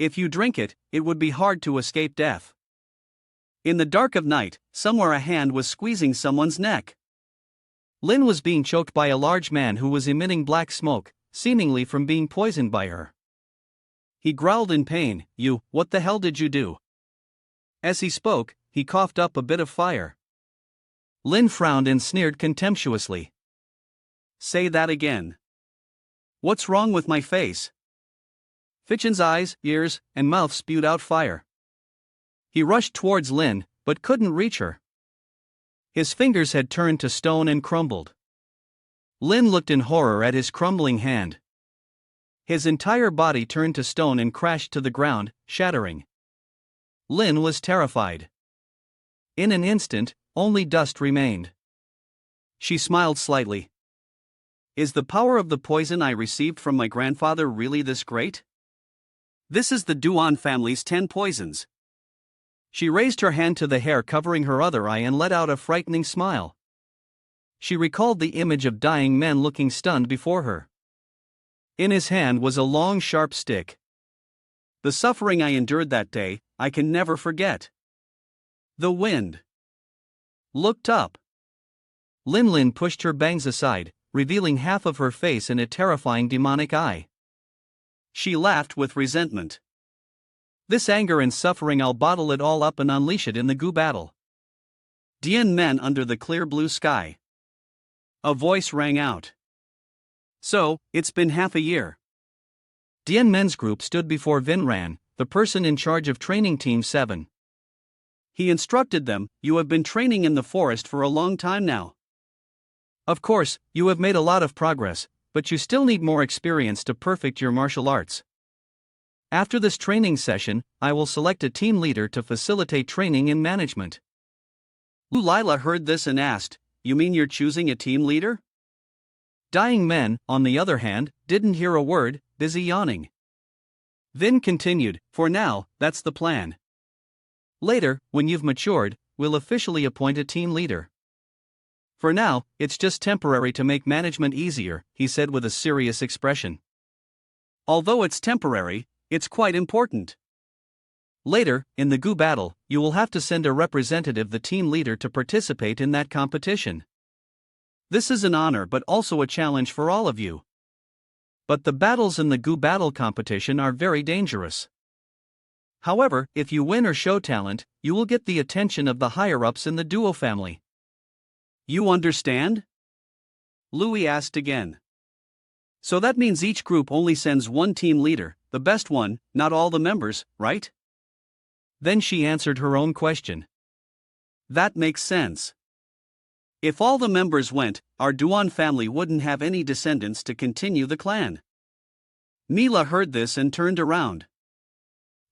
If you drink it, it would be hard to escape death. In the dark of night, somewhere a hand was squeezing someone's neck. Lin was being choked by a large man who was emitting black smoke, seemingly from being poisoned by her. He growled in pain, what the hell did you do? As he spoke, he coughed up a bit of fire. Lin frowned and sneered contemptuously. Say that again. What's wrong with my face? Fichen's eyes, ears, and mouth spewed out fire. He rushed towards Lin, but couldn't reach her. His fingers had turned to stone and crumbled. Lin looked in horror at his crumbling hand. His entire body turned to stone and crashed to the ground, shattering. Lin was terrified. In an instant, only dust remained. She smiled slightly. Is the power of the poison I received from my grandfather really this great? This is the Duan family's 10 poisons. She raised her hand to the hair covering her other eye and let out a frightening smile. She recalled the image of Dying Men looking stunned before her. In his hand was a long sharp stick. The suffering I endured that day, I can never forget. The wind looked up. Lin pushed her bangs aside, revealing half of her face and a terrifying demonic eye. She laughed with resentment. This anger and suffering, I'll bottle it all up and unleash it in the goo battle. Dian Men under the clear blue sky. A voice rang out. So, it's been half a year. Dian Men's group stood before Vinran, the person in charge of training Team 7. He instructed them, "You have been training in the forest for a long time now. Of course, you have made a lot of progress, but you still need more experience to perfect your martial arts. After this training session, I will select a team leader to facilitate training in management." Lila heard this and asked, "You mean you're choosing a team leader?" Dying Men, on the other hand, didn't hear a word, busy yawning. Vin continued, "For now, that's the plan. Later, when you've matured, we'll officially appoint a team leader. For now, it's just temporary to make management easier," he said with a serious expression. "Although it's temporary, it's quite important. Later, in the Gu battle, you will have to send a representative, the team leader, to participate in that competition. This is an honor but also a challenge for all of you. But the battles in the Gu battle competition are very dangerous. However, if you win or show talent, you will get the attention of the higher-ups in the duo family. You understand?" Louis asked again. "So that means each group only sends one team leader, the best one, not all the members, right?" Then she answered her own question. "That makes sense. If all the members went, our Duan family wouldn't have any descendants to continue the clan." Mila heard this and turned around.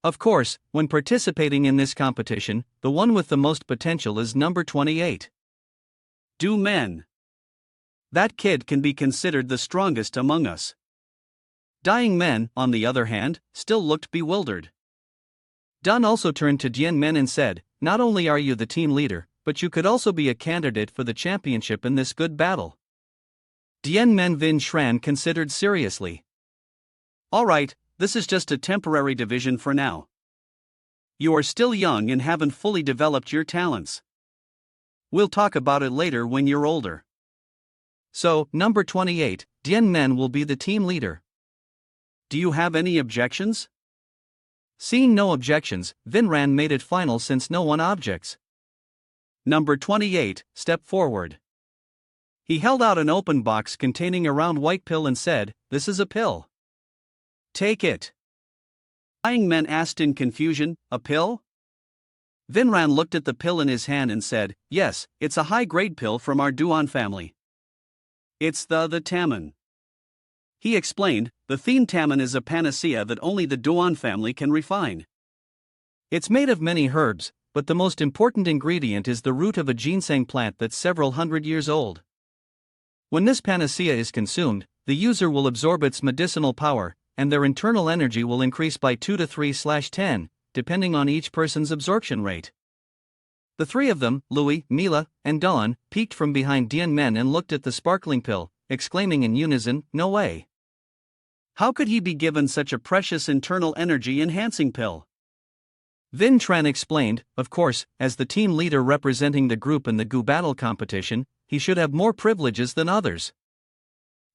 Of course, when participating in this competition, the one with the most potential is number 28. Duan Men. That kid can be considered the strongest among us. Dying Men, on the other hand, still looked bewildered. Dun also turned to Duan Men and said, "Not only are you the team leader, but you could also be a candidate for the championship in this good battle." Duan Men Vin Shran considered seriously. "Alright, this is just a temporary division for now. You are still young and haven't fully developed your talents. We'll talk about it later when you're older. So, number 28, Duan Men will be the team leader. Do you have any objections?" Seeing no objections, Vinran made it final since no one objects. Number 28, step forward. He held out an open box containing a round white pill and said, "This is a pill. Take it." Dying Men asked in confusion, "A pill?" Vinran looked at the pill in his hand and said, "Yes, it's a high-grade pill from our Duan family. It's the Tamman." He explained, "The theme Tamman is a panacea that only the Duan family can refine. It's made of many herbs, but the most important ingredient is the root of a ginseng plant that's several hundred years old. When this panacea is consumed, the user will absorb its medicinal power, and their internal energy will increase by 2 to 3/10, depending on each person's absorption rate." The three of them, Louis, Mila, and Dawn, peeked from behind Duan Men and looked at the sparkling pill, exclaiming in unison, "No way. How could he be given such a precious internal energy-enhancing pill?" Vin Tran explained, "Of course, as the team leader representing the group in the Gu battle competition, he should have more privileges than others.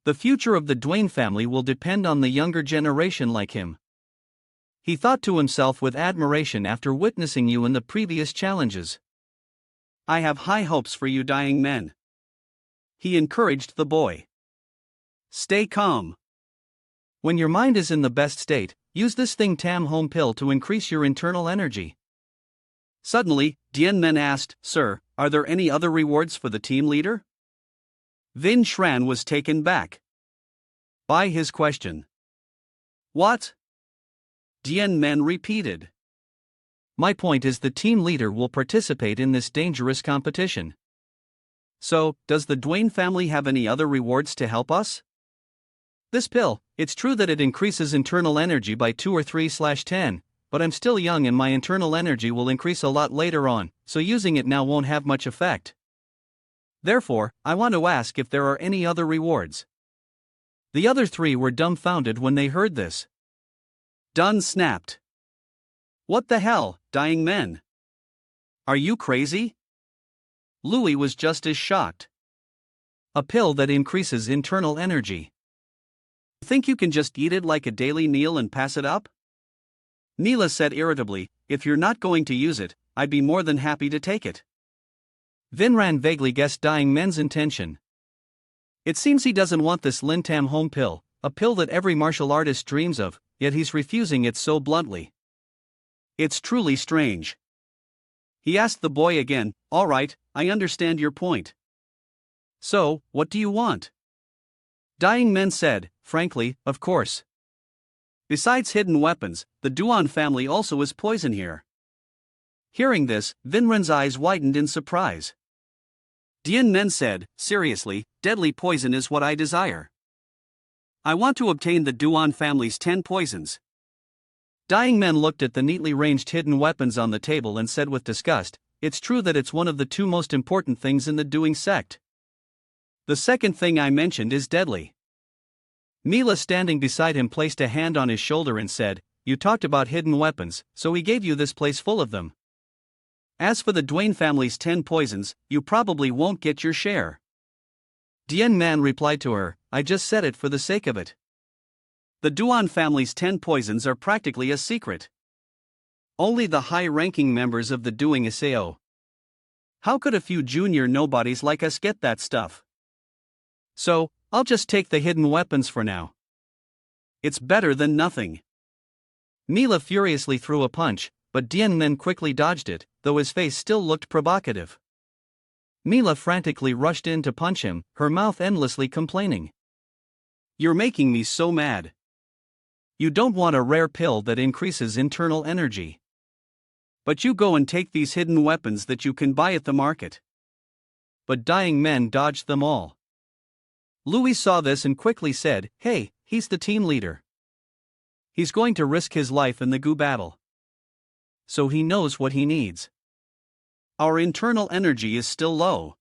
The future of the Duan family will depend on the younger generation like him." He thought to himself with admiration after witnessing you in the previous challenges. "I have high hopes for you, Dying Men." He encouraged the boy. "Stay calm. When your mind is in the best state, use this thing Tam home pill to increase your internal energy." Suddenly, Duan Men asked, "Sir, are there any other rewards for the team leader?" Vin Shran was taken back by his question. "What?" Duan Men repeated. "My point is the team leader will participate in this dangerous competition. So, does the Duan family have any other rewards to help us? This pill, it's true that it increases internal energy by 2 or 3/10, but I'm still young and my internal energy will increase a lot later on, so using it now won't have much effect. Therefore, I want to ask if there are any other rewards." The other three were dumbfounded when they heard this. Dun snapped. "What the hell, Dying Men? Are you crazy?" Louis was just as shocked. "A pill that increases internal energy. Think you can just eat it like a daily meal and pass it up?" Mila said irritably, "If you're not going to use it, I'd be more than happy to take it." Vinran vaguely guessed Dying Men's intention. It seems he doesn't want this Lintam home pill, a pill that every martial artist dreams of, yet he's refusing it so bluntly. It's truly strange. He asked the boy again. All right, I understand your point. So, what do you want? Dying Men said, frankly, of course. Besides hidden weapons, the Duan family also is poison here. Hearing this, Vinran's eyes widened in surprise. Duan Men said, seriously, deadly poison is what I desire. I want to obtain the Duan family's 10 poisons. Dying Men looked at the neatly ranged hidden weapons on the table and said with disgust, it's true that it's one of the 2 most important things in the doing sect. The second thing I mentioned is deadly. Mila standing beside him placed a hand on his shoulder and said, you talked about hidden weapons, so he gave you this place full of them. As for the Duan family's 10 poisons, you probably won't get your share. Duan Men replied to her, I just said it for the sake of it. The Duan family's 10 poisons are practically a secret. Only the high-ranking members of the doing sao. How could a few junior nobodies like us get that stuff? So, I'll just take the hidden weapons for now. It's better than nothing. Mila furiously threw a punch, but Duan Men quickly dodged it, though his face still looked provocative. Mila frantically rushed in to punch him, her mouth endlessly complaining. You're making me so mad. You don't want a rare pill that increases internal energy. But you go and take these hidden weapons that you can buy at the market. But Dying Men dodged them all. Louis saw this and quickly said, hey, he's the team leader. He's going to risk his life in the goo battle. So he knows what he needs. Our internal energy is still low.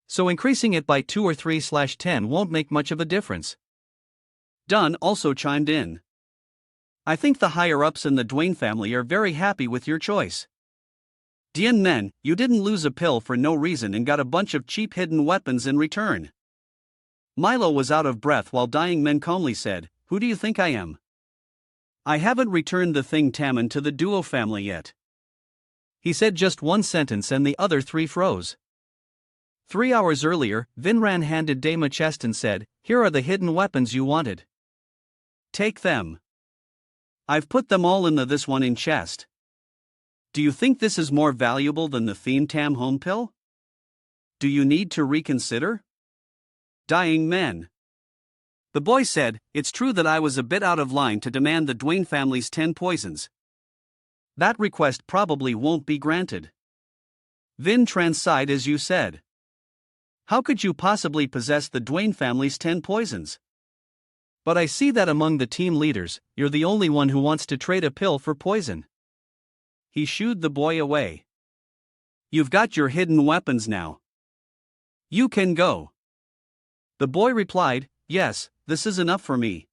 So increasing it by 2 or 3/10 won't make much of a difference. Dunn also chimed in. I think the higher-ups in the Duan family are very happy with your choice. Duan Men, you didn't lose a pill for no reason and got a bunch of cheap hidden weapons in return. Milo was out of breath while Dying Men calmly said, who do you think I am? I haven't returned the thing Tammin to the Duo family yet. He said just one sentence and the other 3 froze. 3 hours earlier, Vinran handed Dame a chest and said, here are the hidden weapons you wanted. Take them. I've put them all in this one in chest. Do you think this is more valuable than the theme Tam home pill? Do you need to reconsider? Dying Men. The boy said, it's true that I was a bit out of line to demand the Duan family's 10 poisons. That request probably won't be granted. Vin Tran sighed as you said. How could you possibly possess the Duan family's 10 poisons? But I see that among the team leaders, you're the only one who wants to trade a pill for poison. He shooed the boy away. You've got your hidden weapons now. You can go. The boy replied, yes, this is enough for me.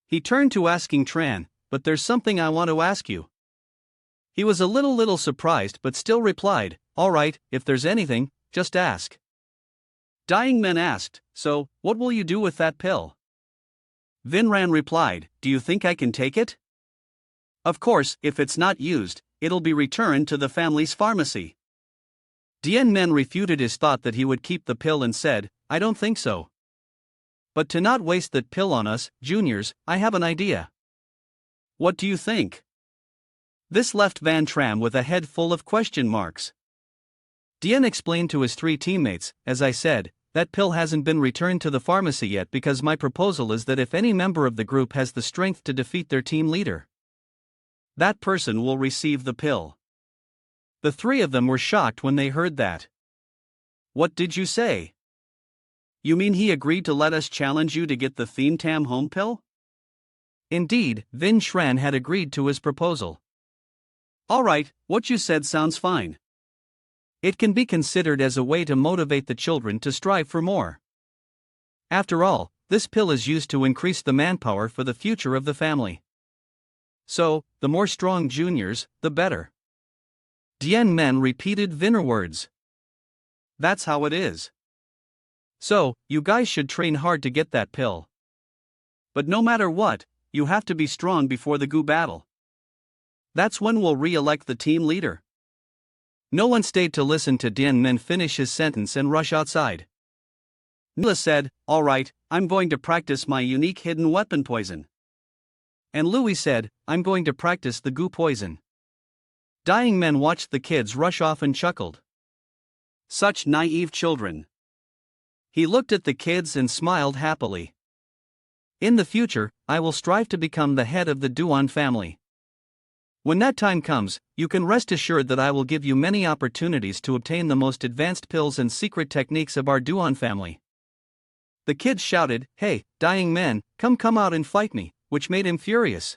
He turned to asking Tran, but there's something I want to ask you. He was a little surprised but still replied, all right, if there's anything, just ask. Dying Men asked, so, what will you do with that pill? Vinran replied, do you think I can take it? Of course, if it's not used, it'll be returned to the family's pharmacy. Duan Men refuted his thought that he would keep the pill and said, I don't think so. But to not waste that pill on us, juniors, I have an idea. What do you think? This left Van Tram with a head full of question marks. Duan explained to his 3 teammates, as I said, that pill hasn't been returned to the pharmacy yet because my proposal is that if any member of the group has the strength to defeat their team leader, that person will receive the pill. The 3 of them were shocked when they heard that. What did you say? You mean he agreed to let us challenge you to get the theme Tam home pill? Indeed, Vin Shran had agreed to his proposal. All right, what you said sounds fine. It can be considered as a way to motivate the children to strive for more. After all, this pill is used to increase the manpower for the future of the family. So, the more strong juniors, the better. Duan Men repeated Vinner words. That's how it is. So, you guys should train hard to get that pill. But no matter what, you have to be strong before the goo battle. That's when we'll re-elect the team leader. No one stayed to listen to Duan Men finish his sentence and rush outside. Nila said, all right, I'm going to practice my unique hidden weapon poison. And Louis said, I'm going to practice the goo poison. Dying Men watched the kids rush off and chuckled. Such naive children. He looked at the kids and smiled happily. In the future, I will strive to become the head of the Duan family. When that time comes, you can rest assured that I will give you many opportunities to obtain the most advanced pills and secret techniques of our Duan family. The kids shouted, "Hey, Dying Men, come out and fight me," which made him furious.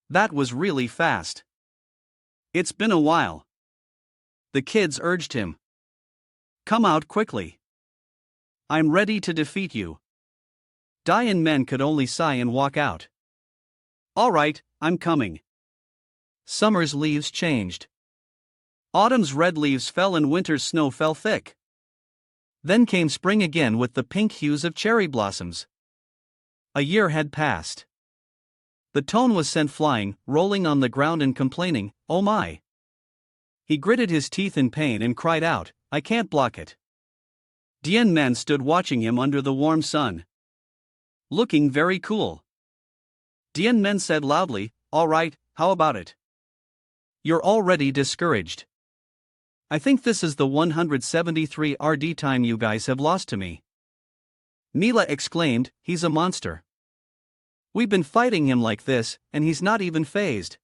That was really fast. It's been a while. The kids urged him. Come out quickly. I'm ready to defeat you. Dying Men could only sigh and walk out. All right, I'm coming. Summer's leaves changed. Autumn's red leaves fell and winter's snow fell thick. Then came spring again with the pink hues of cherry blossoms. A year had passed. The tone was sent flying, rolling on the ground and complaining, "Oh my." He gritted his teeth in pain and cried out, "I can't block it." Duan Men stood watching him under the warm sun. Looking very cool. Duan Men said loudly, "All right, how about it? You're already discouraged. I think this is the 173 RD time you guys have lost to me." Mila exclaimed, "He's a monster. We've been fighting him like this, and he's not even fazed."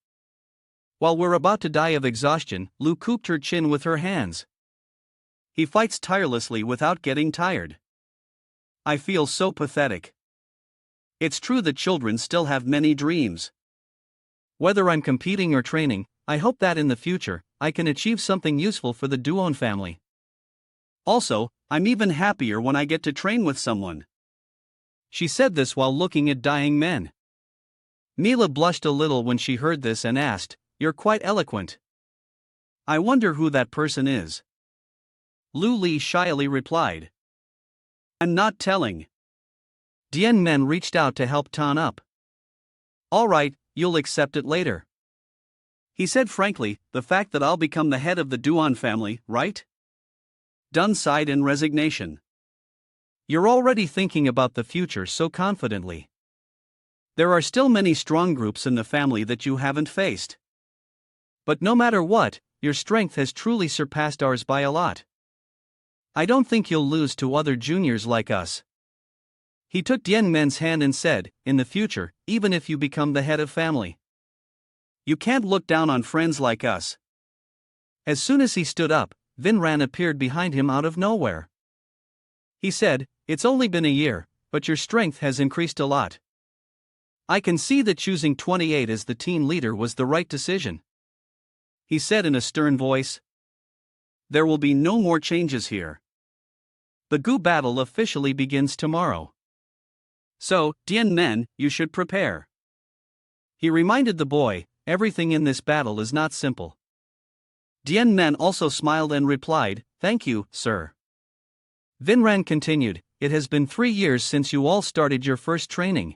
While we're about to die of exhaustion, Lu cooped her chin with her hands. He fights tirelessly without getting tired. I feel so pathetic. It's true that children still have many dreams. Whether I'm competing or training, I hope that in the future, I can achieve something useful for the Duan family. Also, I'm even happier when I get to train with someone. She said this while looking at Dying Men. Mila blushed a little when she heard this and asked, "You're quite eloquent. I wonder who that person is." Lu Li shyly replied, "I'm not telling." Duan Men reached out to help Tan up. "All right, you'll accept it later." He said frankly, "The fact that I'll become the head of the Duan family, right?" Dun sighed in resignation. "You're already thinking about the future so confidently. There are still many strong groups in the family that you haven't faced. But no matter what, your strength has truly surpassed ours by a lot. I don't think you'll lose to other juniors like us." He took Duan Men's hand and said, "In the future, even if you become the head of family, you can't look down on friends like us." As soon as he stood up, Vinran appeared behind him out of nowhere. He said, "It's only been a year, but your strength has increased a lot. I can see that choosing 28 as the team leader was the right decision." He said in a stern voice, "There will be no more changes here. The Gu battle officially begins tomorrow. So, Duan Men, you should prepare." He reminded the boy, "Everything in this battle is not simple." Duan Men also smiled and replied, "Thank you, sir." Vinran continued, "It has been 3 years since you all started your first training.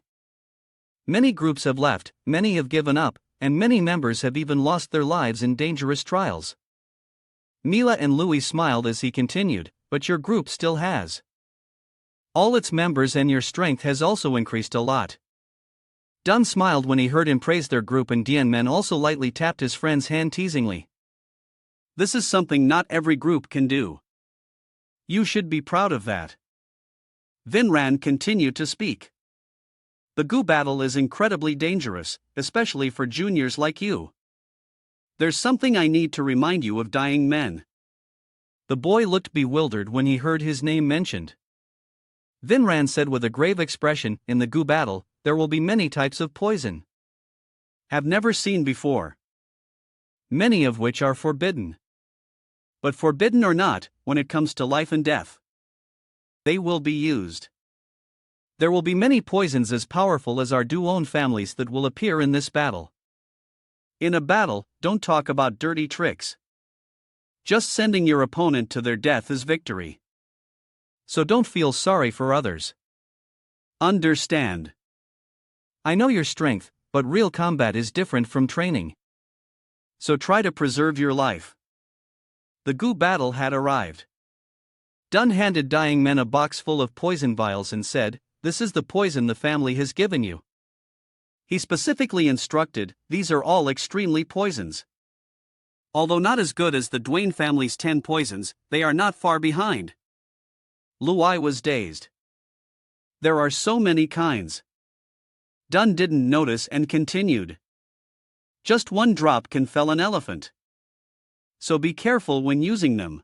Many groups have left, many have given up, and many members have even lost their lives in dangerous trials." Mila and Louis smiled as he continued, "But your group still has all its members and your strength has also increased a lot." Dun smiled when he heard him praise their group, and Duan Men also lightly tapped his friend's hand teasingly. "This is something not every group can do. You should be proud of that." Vinran continued to speak. "The Gu battle is incredibly dangerous, especially for juniors like you. There's something I need to remind you of, Dying Men." The boy looked bewildered when he heard his name mentioned. Vinran said with a grave expression, "In the Gu battle, there will be many types of poison. Have never seen before. Many of which are forbidden. But forbidden or not, when it comes to life and death, they will be used. There will be many poisons as powerful as our Duan families that will appear in this battle. In a battle, don't talk about dirty tricks. Just sending your opponent to their death is victory. So don't feel sorry for others. Understand? I know your strength, but real combat is different from training. So try to preserve your life." The Gu battle had arrived. Dun handed Dying Men a box full of poison vials and said, "This is the poison the family has given you." He specifically instructed, "These are all extremely poisons. Although not as good as the Duan family's 10 poisons, they are not far behind. Luai was dazed. There are so many kinds. Dun didn't notice and continued. Just one drop can fell an elephant. So be careful when using them.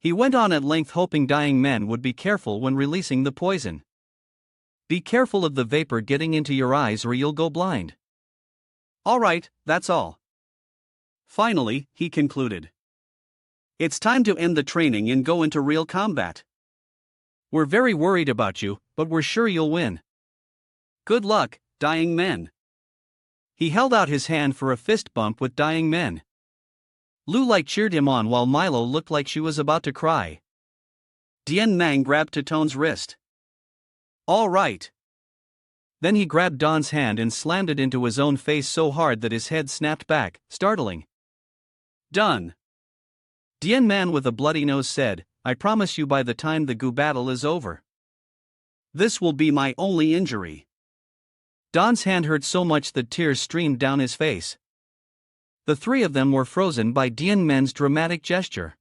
He went on at length, hoping dying men would be careful when releasing the poison. Be careful of the vapor getting into your eyes or you'll go blind. Alright, that's all. Finally, he concluded. It's time to end the training and go into real combat. We're very worried about you, but we're sure you'll win. Good luck, dying men. He held out his hand for a fist bump with dying men. Lu cheered him on while Milo looked like she was about to cry. Dian Mang grabbed Toton's wrist. All right. Then he grabbed Don's hand and slammed it into his own face so hard that his head snapped back, startling. Done. Dian Man with a bloody nose said, I promise you by the time the Gu battle is over. This will be my only injury. Don's hand hurt so much that tears streamed down his face. The three of them were frozen by Dian Men's dramatic gesture.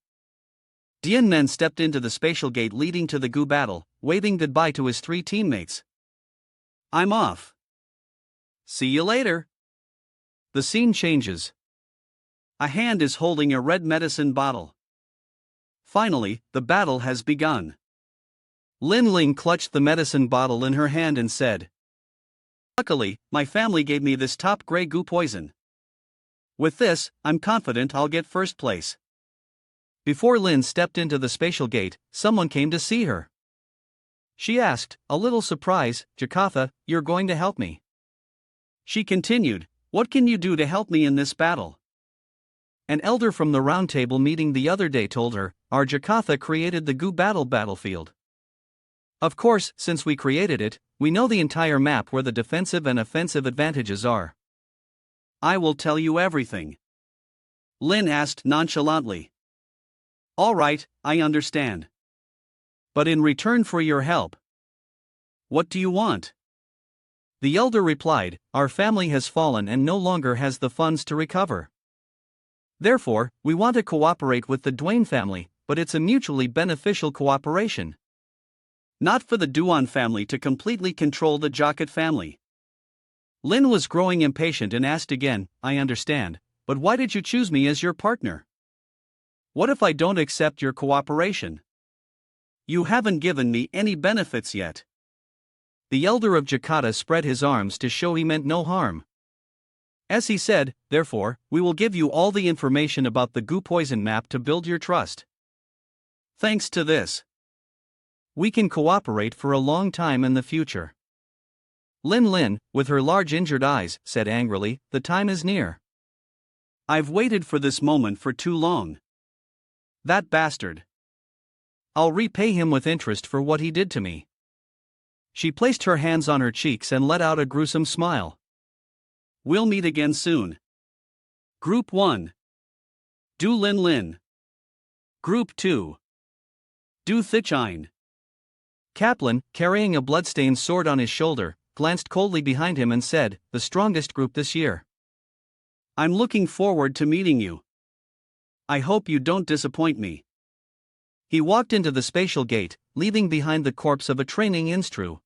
Dian Men stepped into the spatial gate leading to the Gu battle, waving goodbye to his three teammates. I'm off. See you later. The scene changes. A hand is holding a red medicine bottle. Finally, the battle has begun. Lin Ling clutched the medicine bottle in her hand and said, Luckily, my family gave me this top grey Gu poison. With this, I'm confident I'll get first place. Before Lin stepped into the spatial gate, someone came to see her. She asked, a little surprised, Jakatha, you're going to help me? She continued, what can you do to help me in this battle? An elder from the round table meeting the other day told her, our Jakatha created the Gu battle battlefield. Of course, since we created it, we know the entire map where the defensive and offensive advantages are. I will tell you everything. Lin asked nonchalantly. All right, I understand. But in return for your help, what do you want? The elder replied, our family has fallen and no longer has the funds to recover. Therefore, we want to cooperate with the Duan family, but it's a mutually beneficial cooperation. Not for the Duan family to completely control the Jakat family. Lin was growing impatient and asked again, I understand, but why did you choose me as your partner? What if I don't accept your cooperation? You haven't given me any benefits yet. The elder of Jakarta spread his arms to show he meant no harm. As he said, therefore, we will give you all the information about the Gu poison map to build your trust. Thanks to this, we can cooperate for a long time in the future. Lin, with her large injured eyes, said angrily, the time is near. I've waited for this moment for too long. That bastard. I'll repay him with interest for what he did to me. She placed her hands on her cheeks and let out a gruesome smile. We'll meet again soon. Group 1. Du Lin. Group 2. Du Thichine. Kaplan, carrying a bloodstained sword on his shoulder, glanced coldly behind him and said, the strongest group this year. I'm looking forward to meeting you. I hope you don't disappoint me. He walked into the spatial gate, leaving behind the corpse of a training instru.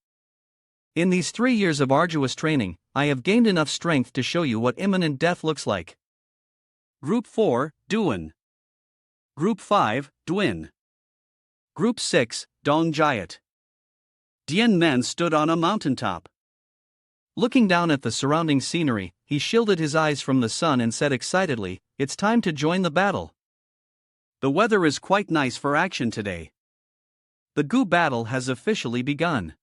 In these 3 years of arduous training, I have gained enough strength to show you what imminent death looks like. Group 4, Duan. Group 5, Duan. Group 6, Dong Jiat. Dian Men stood on a mountaintop. Looking down at the surrounding scenery, he shielded his eyes from the sun and said excitedly, it's time to join the battle. The weather is quite nice for action today. The Gu battle has officially begun.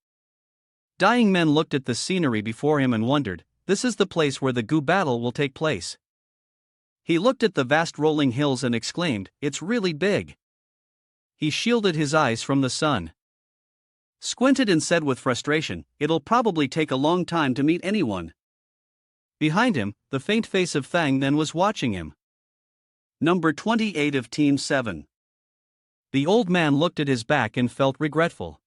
Dying Men looked at the scenery before him and wondered, this is the place where the Gu battle will take place. He looked at the vast rolling hills and exclaimed, it's really big. He shielded his eyes from the sun. Squinted and said with frustration, it'll probably take a long time to meet anyone. Behind him, the faint face of Thang then was watching him. Number 28 of Team 7. The old man looked at his back and felt regretful.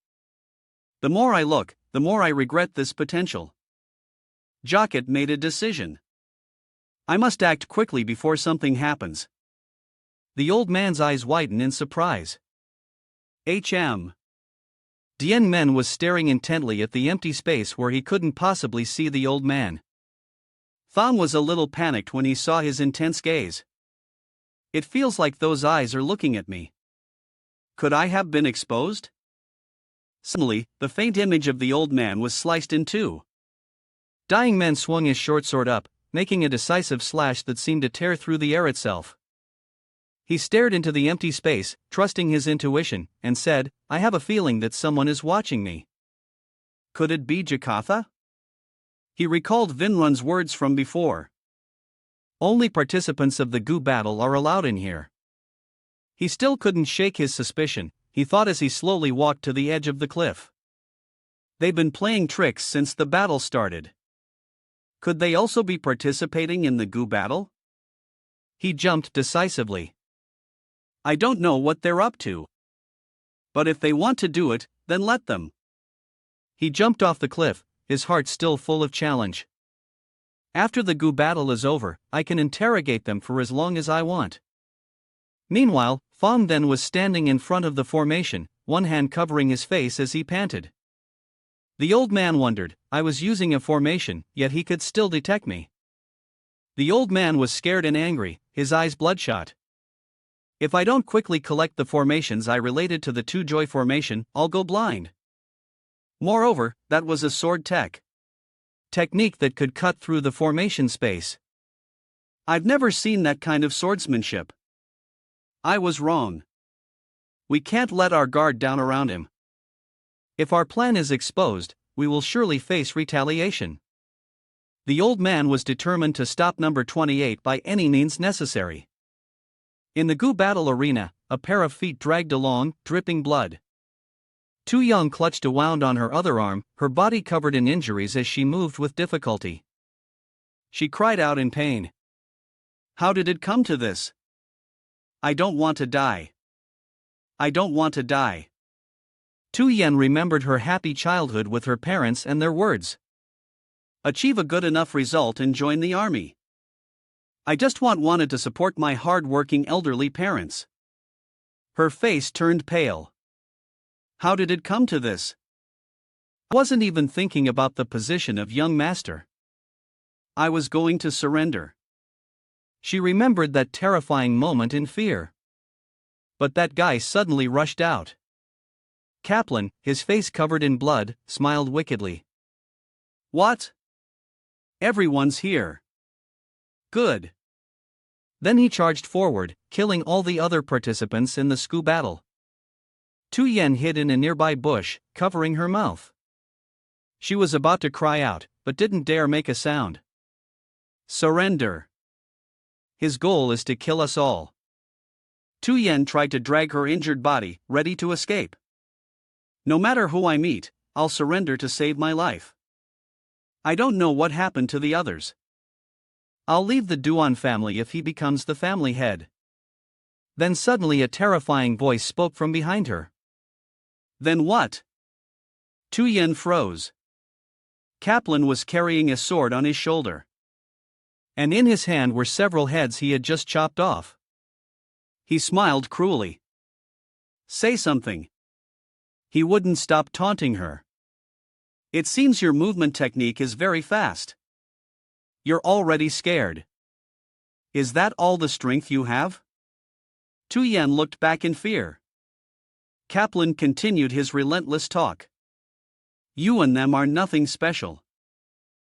The more I look, the more I regret this potential. Jakat made a decision. I must act quickly before something happens. The old man's eyes widen in surprise. Duan Men was staring intently at the empty space where he couldn't possibly see the old man. Tham was a little panicked when he saw his intense gaze. It feels like those eyes are looking at me. Could I have been exposed? Suddenly, the faint image of the old man was sliced in two. Dying Men swung his short sword up, making a decisive slash that seemed to tear through the air itself. He stared into the empty space, trusting his intuition, and said, I have a feeling that someone is watching me. Could it be Jakatha? He recalled Vinrun's words from before. Only participants of the Gu battle are allowed in here. He still couldn't shake his suspicion, he thought as he slowly walked to the edge of the cliff. They've been playing tricks since the battle started. Could they also be participating in the Gu battle? He jumped decisively. I don't know what they're up to. But if they want to do it, then let them. He jumped off the cliff, his heart still full of challenge. After the Gu battle is over, I can interrogate them for as long as I want. Meanwhile, Tham then was standing in front of the formation, one hand covering his face as he panted. The old man wondered, I was using a formation, yet he could still detect me. The old man was scared and angry, his eyes bloodshot. If I don't quickly collect the formations I related to the two joy formation, I'll go blind. Moreover, that was a sword technique that could cut through the formation space. I've never seen that kind of swordsmanship. I was wrong. We can't let our guard down around him. If our plan is exposed, we will surely face retaliation. The old man was determined to stop number 28 by any means necessary. In the Gu battle arena, a pair of feet dragged along, dripping blood. Tu Young clutched a wound on her other arm, her body covered in injuries as she moved with difficulty. She cried out in pain. How did it come to this? I don't want to die. I don't want to die. Tu Yen remembered her happy childhood with her parents and their words. Achieve a good enough result and join the army. I just wanted to support my hard-working elderly parents. Her face turned pale. How did it come to this? I wasn't even thinking about the position of young master. I was going to surrender. She remembered that terrifying moment in fear. But that guy suddenly rushed out. Kaplan, his face covered in blood, smiled wickedly. What? Everyone's here. Good. Then he charged forward, killing all the other participants in the Sku battle. Tu Yen hid in a nearby bush, covering her mouth. She was about to cry out, but didn't dare make a sound. Surrender. His goal is to kill us all. Tu Yen tried to drag her injured body, ready to escape. No matter who I meet, I'll surrender to save my life. I don't know what happened to the others. I'll leave the Duan family if he becomes the family head. Then suddenly a terrifying voice spoke from behind her. Then what? Tu Yen froze. Kaplan was carrying a sword on his shoulder. And in his hand were several heads he had just chopped off. He smiled cruelly. Say something. He wouldn't stop taunting her. It seems your movement technique is very fast. You're already scared. Is that all the strength you have? Tu Yen looked back in fear. Kaplan continued his relentless talk. You and them are nothing special.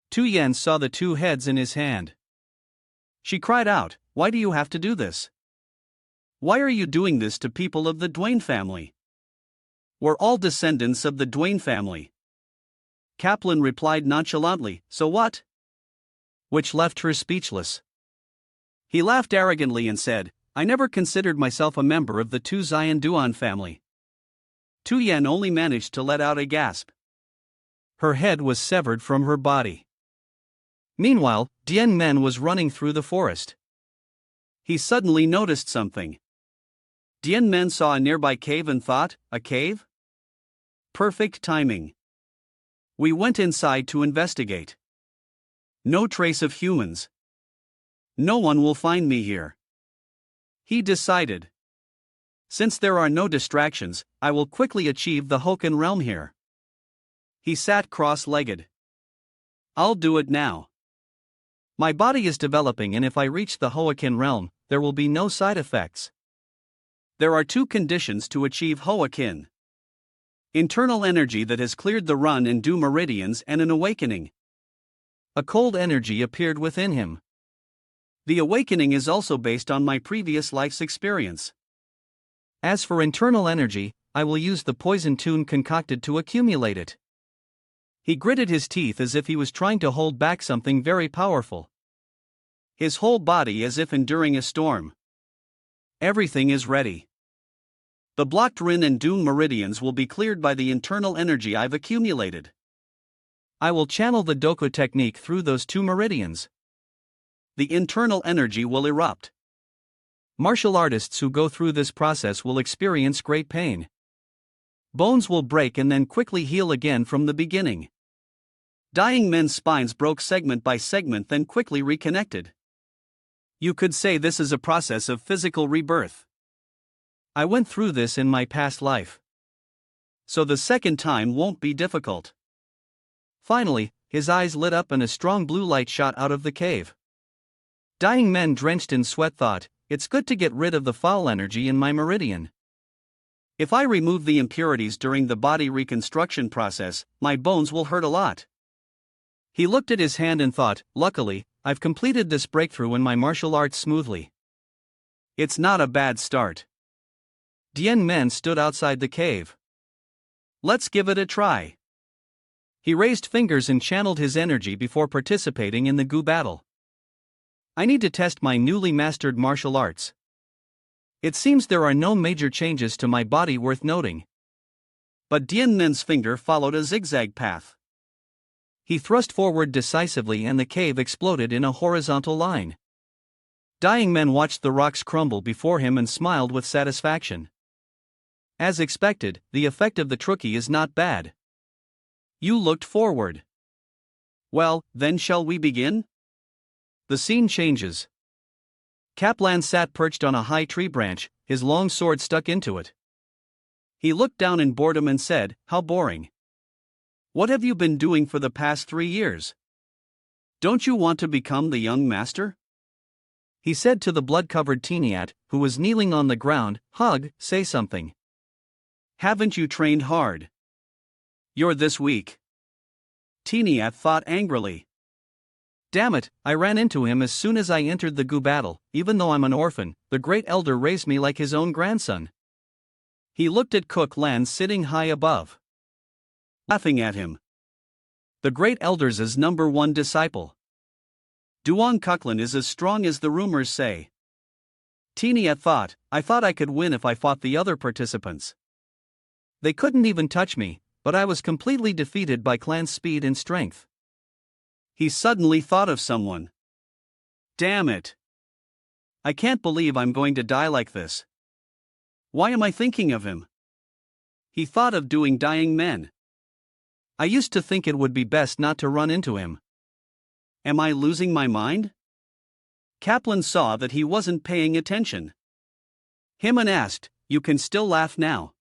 Tu Yen saw the two heads in his hand. She cried out, why do you have to do this? Why are you doing this to people of the Duan family? We're all descendants of the Duan family. Kaplan replied nonchalantly, so what? Which left her speechless. He laughed arrogantly and said, I never considered myself a member of the Tu Zion Duan family. Tu Yen only managed to let out a gasp. Her head was severed from her body. Meanwhile, Duan Men was running through the forest. He suddenly noticed something. Duan Men saw a nearby cave and thought, a cave? Perfect timing. We went inside to investigate. No trace of humans. No one will find me here. He decided. Since there are no distractions, I will quickly achieve the Hokan realm here. He sat cross-legged. I'll do it now. My body is developing, and if I reach the Hoakin realm, there will be no side effects. There are two conditions to achieve Hoakin: internal energy that has cleared the run and do meridians, and an awakening. A cold energy appeared within him. The awakening is also based on my previous life's experience. As for internal energy, I will use the poison tune concocted to accumulate it. He gritted his teeth as if he was trying to hold back something very powerful. His whole body as if enduring a storm. Everything is ready. The blocked Rin and Dune meridians will be cleared by the internal energy I've accumulated. I will channel the Doku technique through those two meridians. The internal energy will erupt. Martial artists who go through this process will experience great pain. Bones will break and then quickly heal again from the beginning. Dying men's spines broke segment by segment, then quickly reconnected. You could say this is a process of physical rebirth. I went through this in my past life. So the second time won't be difficult. Finally, his eyes lit up and a strong blue light shot out of the cave. Dying men drenched in sweat thought, it's good to get rid of the foul energy in my meridian. If I remove the impurities during the body reconstruction process, my bones will hurt a lot. He looked at his hand and thought, luckily, I've completed this breakthrough in my martial arts smoothly. It's not a bad start. Duan Men stood outside the cave. Let's give it a try. He raised fingers and channeled his energy before participating in the Gu battle. I need to test my newly mastered martial arts. It seems there are no major changes to my body worth noting. But Duan Men's finger followed a zigzag path. He thrust forward decisively and the cave exploded in a horizontal line. Dying Men watched the rocks crumble before him and smiled with satisfaction. As expected, the effect of the Truki is not bad. You looked forward. Well, then shall we begin? The scene changes. Kaplan sat perched on a high tree branch, his long sword stuck into it. He looked down in boredom and said, "How boring. What have you been doing for the past 3 years? Don't you want to become the young master?" He said to the blood-covered Tiniat, who was kneeling on the ground, "Hug, say something. Haven't you trained hard? You're this weak." Tiniat thought angrily. Damn it, I ran into him as soon as I entered the Gu battle. Even though I'm an orphan, the great elder raised me like his own grandson. He looked at Cook Lan sitting high above, laughing at him. The great elder's his #1 disciple. Duan Kuklan is as strong as the rumors say. Tiniat thought, I thought I could win if I fought the other participants. They couldn't even touch me, but I was completely defeated by Clan's speed and strength. He suddenly thought of someone. Damn it. I can't believe I'm going to die like this. Why am I thinking of him? He thought of doing Dying Men. I used to think it would be best not to run into him. Am I losing my mind? Kaplan saw that he wasn't paying attention. Himon asked, "You can still laugh now.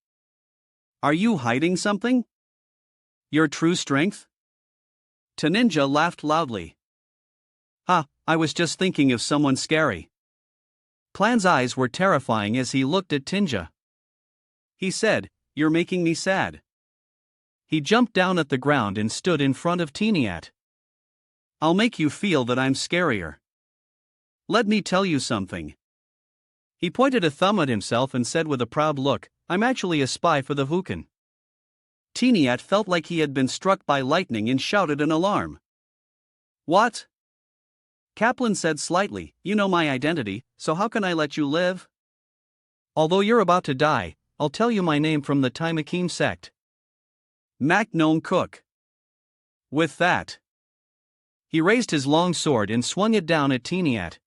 Are you hiding something? Your true strength?" Taninja laughed loudly. I was just thinking of someone scary. Clan's eyes were terrifying as he looked at Tinja. He said, "You're making me sad." He jumped down at the ground and stood in front of Tiniat. "I'll make you feel that I'm scarier. Let me tell you something." He pointed a thumb at himself and said with a proud look, "I'm actually a spy for the Hukan." Tiniat felt like he had been struck by lightning and shouted in alarm. "What?" Kaplan said slightly, "You know my identity, so how can I let you live? Although you're about to die, I'll tell you my name from the Taimakim sect. Maknome Cook." With that, he raised his long sword and swung it down at Tiniat.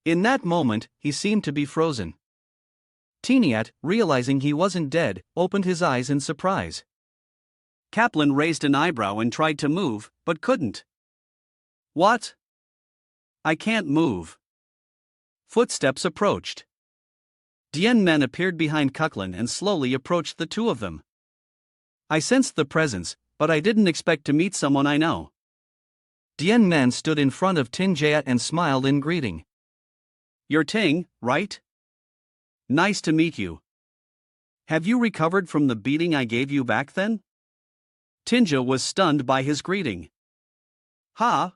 In that moment, he seemed to be frozen. Tiniat, realizing he wasn't dead, opened his eyes in surprise. Kaplan raised an eyebrow and tried to move, but couldn't. "What? I can't move. Footsteps approached. Duan Men appeared behind Kuklin and slowly approached the two of them. I sensed the presence, but I didn't expect to meet someone I know. Duan Men stood in front of Tin Jia and smiled in greeting. You're Ting, right? Nice to meet you. Have you recovered from the beating I gave you back then? Tinja was stunned by his greeting. Ha!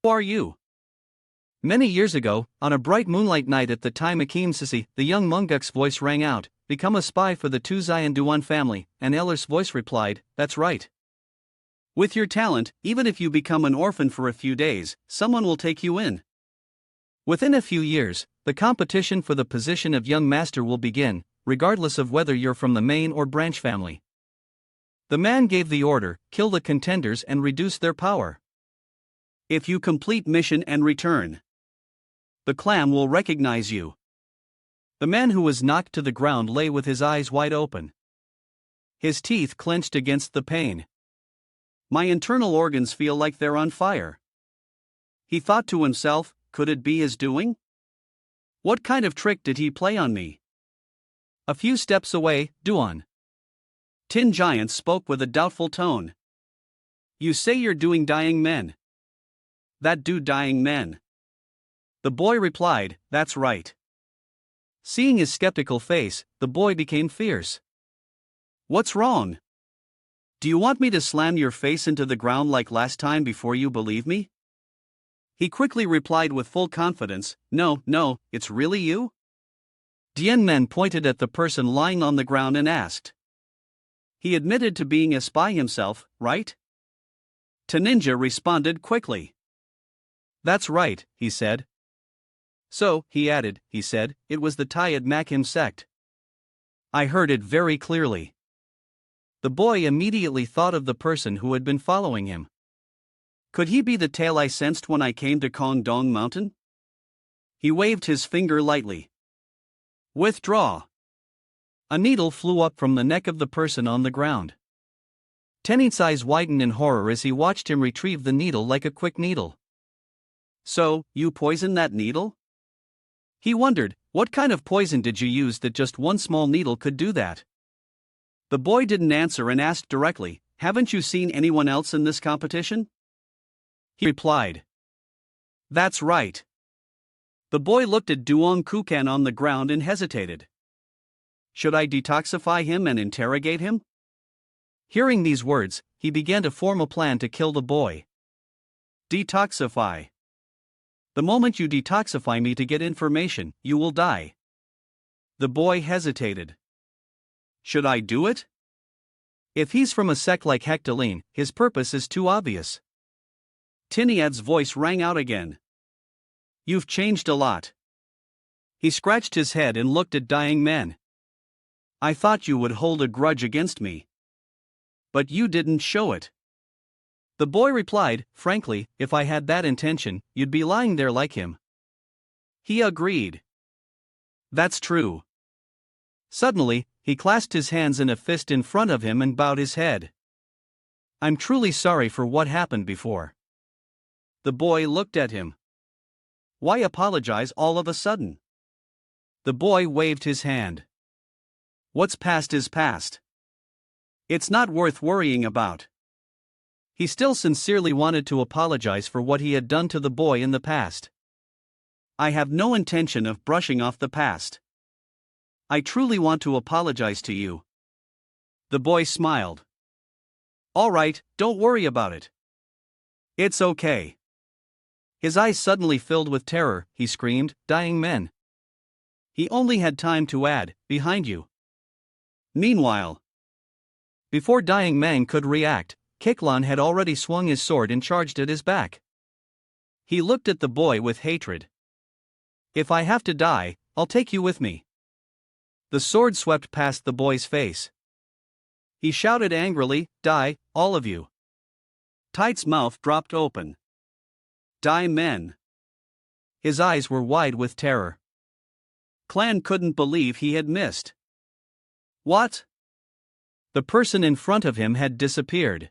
Who are you? Many years ago, on a bright moonlight night at the time Akim Sisi, the young Munguk's voice rang out, become a spy for the Tuzai and Duan family, and Eller's voice replied, that's right. With your talent, even if you become an orphan for a few days, someone will take you in. Within a few years, the competition for the position of young master will begin, regardless of whether you're from the main or branch family. The man gave the order, kill the contenders and reduce their power. If you complete mission and return, the clan will recognize you. The man who was knocked to the ground lay with his eyes wide open. His teeth clenched against the pain. My internal organs feel like they're on fire. He thought to himself, could it be his doing? What kind of trick did he play on me? A few steps away, Duan Tin Giant spoke with a doubtful tone. You say you're doing dying men. That do dying men. The boy replied, that's right. Seeing his skeptical face, the boy became fierce. What's wrong? Do you want me to slam your face into the ground like last time before you believe me? He quickly replied with full confidence, no, it's really you? Duan Men pointed at the person lying on the ground and asked. He admitted to being a spy himself, right? Ninja responded quickly. That's right, he said. So, he added, it was the Tayad Makim sect. I heard it very clearly. The boy immediately thought of the person who had been following him. Could he be the tail I sensed when I came to Kongdong Mountain? He waved his finger lightly. Withdraw. A needle flew up from the neck of the person on the ground. Tenin's eyes widened in horror as he watched him retrieve the needle like a quick needle. So, you poisoned that needle? He wondered, what kind of poison did you use that just one small needle could do that? The boy didn't answer and asked directly, haven't you seen anyone else in this competition? He replied. That's right. The boy looked at Duong Kukan on the ground and hesitated. Should I detoxify him and interrogate him? Hearing these words, he began to form a plan to kill the boy. Detoxify. The moment you detoxify me to get information, you will die. The boy hesitated. Should I do it? If he's from a sect like Hectaline, his purpose is too obvious. Tiniad's voice rang out again. You've changed a lot. He scratched his head and looked at Dying Men. I thought you would hold a grudge against me. But you didn't show it. The boy replied, frankly, if I had that intention, you'd be lying there like him. He agreed. That's true. Suddenly, he clasped his hands in a fist in front of him and bowed his head. I'm truly sorry for what happened before. The boy looked at him. Why apologize all of a sudden? The boy waved his hand. What's past is past. It's not worth worrying about. He still sincerely wanted to apologize for what he had done to the boy in the past. I have no intention of brushing off the past. I truly want to apologize to you. The boy smiled. All right, don't worry about it. It's okay. His eyes suddenly filled with terror, he screamed, Dying Men. He only had time to add, behind you. Meanwhile, before Dying Men could react, Kiklan had already swung his sword and charged at his back. He looked at the boy with hatred. If I have to die, I'll take you with me. The sword swept past the boy's face. He shouted angrily, Die, all of you. Tight's mouth dropped open. Die Men. His eyes were wide with terror. Clan couldn't believe he had missed. What? The person in front of him had disappeared.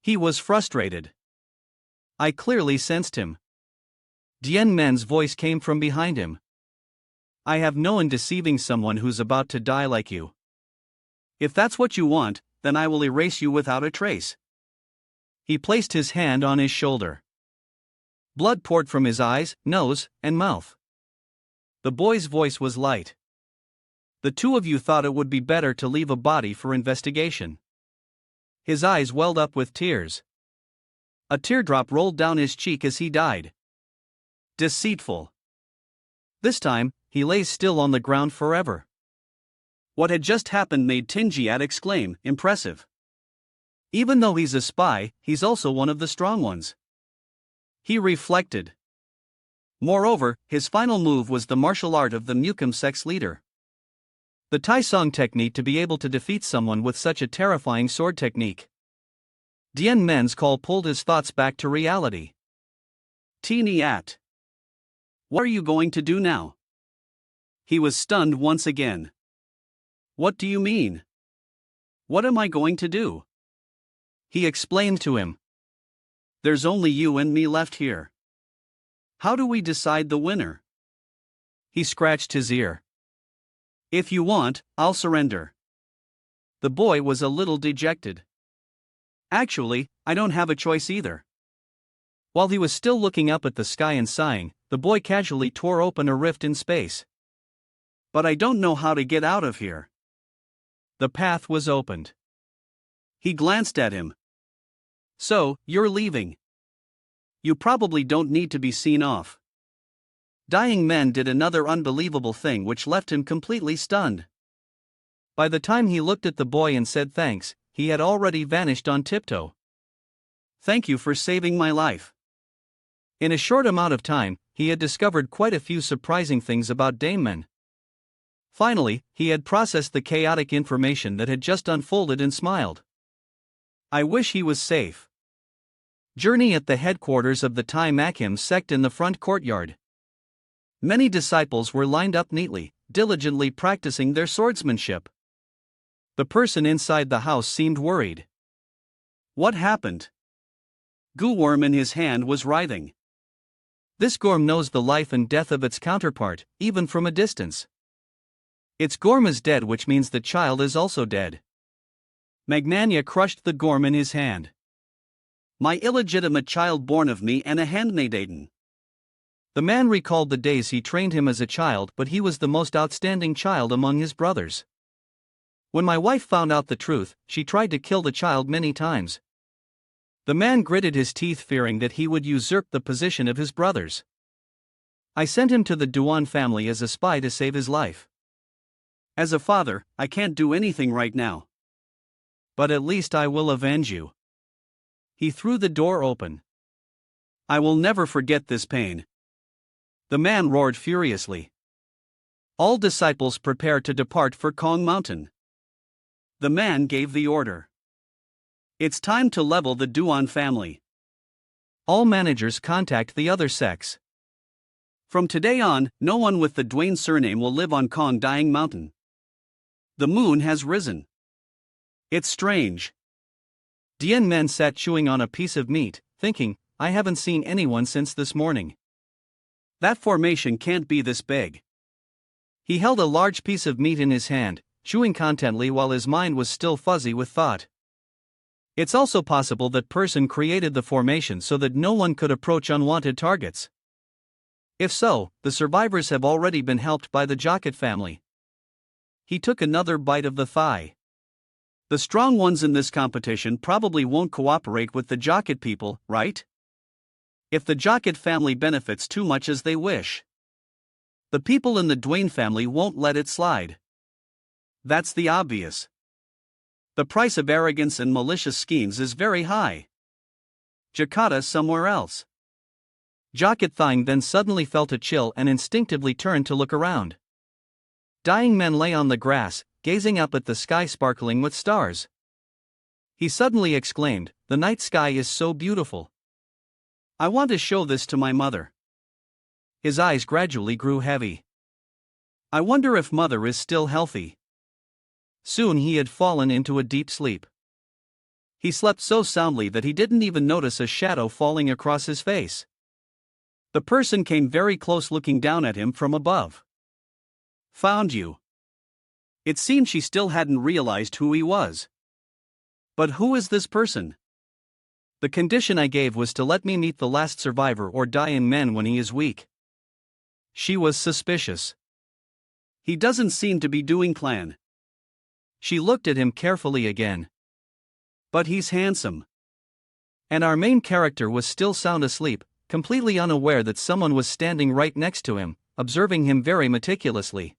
He was frustrated. I clearly sensed him. Duan Men's voice came from behind him. I have no in deceiving someone who's about to die like you. If that's what you want, then I will erase you without a trace. He placed his hand on his shoulder. Blood poured from his eyes, nose, and mouth. The boy's voice was light. The two of you thought it would be better to leave a body for investigation. His eyes welled up with tears. A teardrop rolled down his cheek as he died. Deceitful. This time, he lay still on the ground forever. What had just happened made Tingyat exclaim, impressive. Even though he's a spy, he's also one of the strong ones. He reflected. Moreover, his final move was the martial art of the Mukim sex leader. The Tai Song technique to be able to defeat someone with such a terrifying sword technique. Duan Men's call pulled his thoughts back to reality. Tingyat. What are you going to do now? He was stunned once again. What do you mean? What am I going to do? He explained to him. There's only you and me left here. How do we decide the winner? He scratched his ear. If you want, I'll surrender. The boy was a little dejected. Actually, I don't have a choice either. While he was still looking up at the sky and sighing, the boy casually tore open a rift in space. But I don't know how to get out of here. The path was opened. He glanced at him. So, you're leaving. You probably don't need to be seen off. Dying Men did another unbelievable thing which left him completely stunned. By the time he looked at the boy and said thanks, he had already vanished on tiptoe. Thank you for saving my life. In a short amount of time, he had discovered quite a few surprising things about Dame Men. Finally, he had processed the chaotic information that had just unfolded and smiled. I wish he was safe. Journey at the headquarters of the Tai Makim sect in the front courtyard. Many disciples were lined up neatly, diligently practicing their swordsmanship. The person inside the house seemed worried. What happened? Guworm in his hand was writhing. This Gorm knows the life and death of its counterpart, even from a distance. Its Gorm is dead, which means the child is also dead. Magnania crushed the Gorm in his hand. My illegitimate child born of me and a handmaiden. The man recalled the days he trained him as a child, but he was the most outstanding child among his brothers. When my wife found out the truth, she tried to kill the child many times. The man gritted his teeth, fearing that he would usurp the position of his brothers. I sent him to the Duan family as a spy to save his life. As a father, I can't do anything right now. But at least I will avenge you. He threw the door open. I will never forget this pain. The man roared furiously. All disciples prepared to depart for Kong Mountain. The man gave the order. It's time to level the Duan family. All managers contact the other sects. From today on, no one with the Duan surname will live on Kong Dying Mountain. The moon has risen. It's strange. Duan Men sat chewing on a piece of meat, thinking, I haven't seen anyone since this morning. That formation can't be this big. He held a large piece of meat in his hand, chewing contentedly while his mind was still fuzzy with thought. It's also possible that person created the formation so that no one could approach unwanted targets. If so, the survivors have already been helped by the Jocket family. He took another bite of the thigh. The strong ones in this competition probably won't cooperate with the Jocket people, right? If the Jocket family benefits too much as they wish, the people in the Duan family won't let it slide. That's the obvious. The price of arrogance and malicious schemes is very high. Jakarta somewhere else. Jocket Thang then suddenly felt a chill and instinctively turned to look around. Dying Men lay on the grass, gazing up at the sky sparkling with stars. He suddenly exclaimed, the night sky is so beautiful. I want to show this to my mother. His eyes gradually grew heavy. I wonder if mother is still healthy. Soon he had fallen into a deep sleep. He slept so soundly that he didn't even notice a shadow falling across his face. The person came very close, looking down at him from above. Found you. It seemed she still hadn't realized who he was. But who is this person? The condition I gave was to let me meet the last survivor or die in men when he is weak. She was suspicious. He doesn't seem to be doing plan. She looked at him carefully again. But he's handsome. And our main character was still sound asleep, completely unaware that someone was standing right next to him, observing him very meticulously.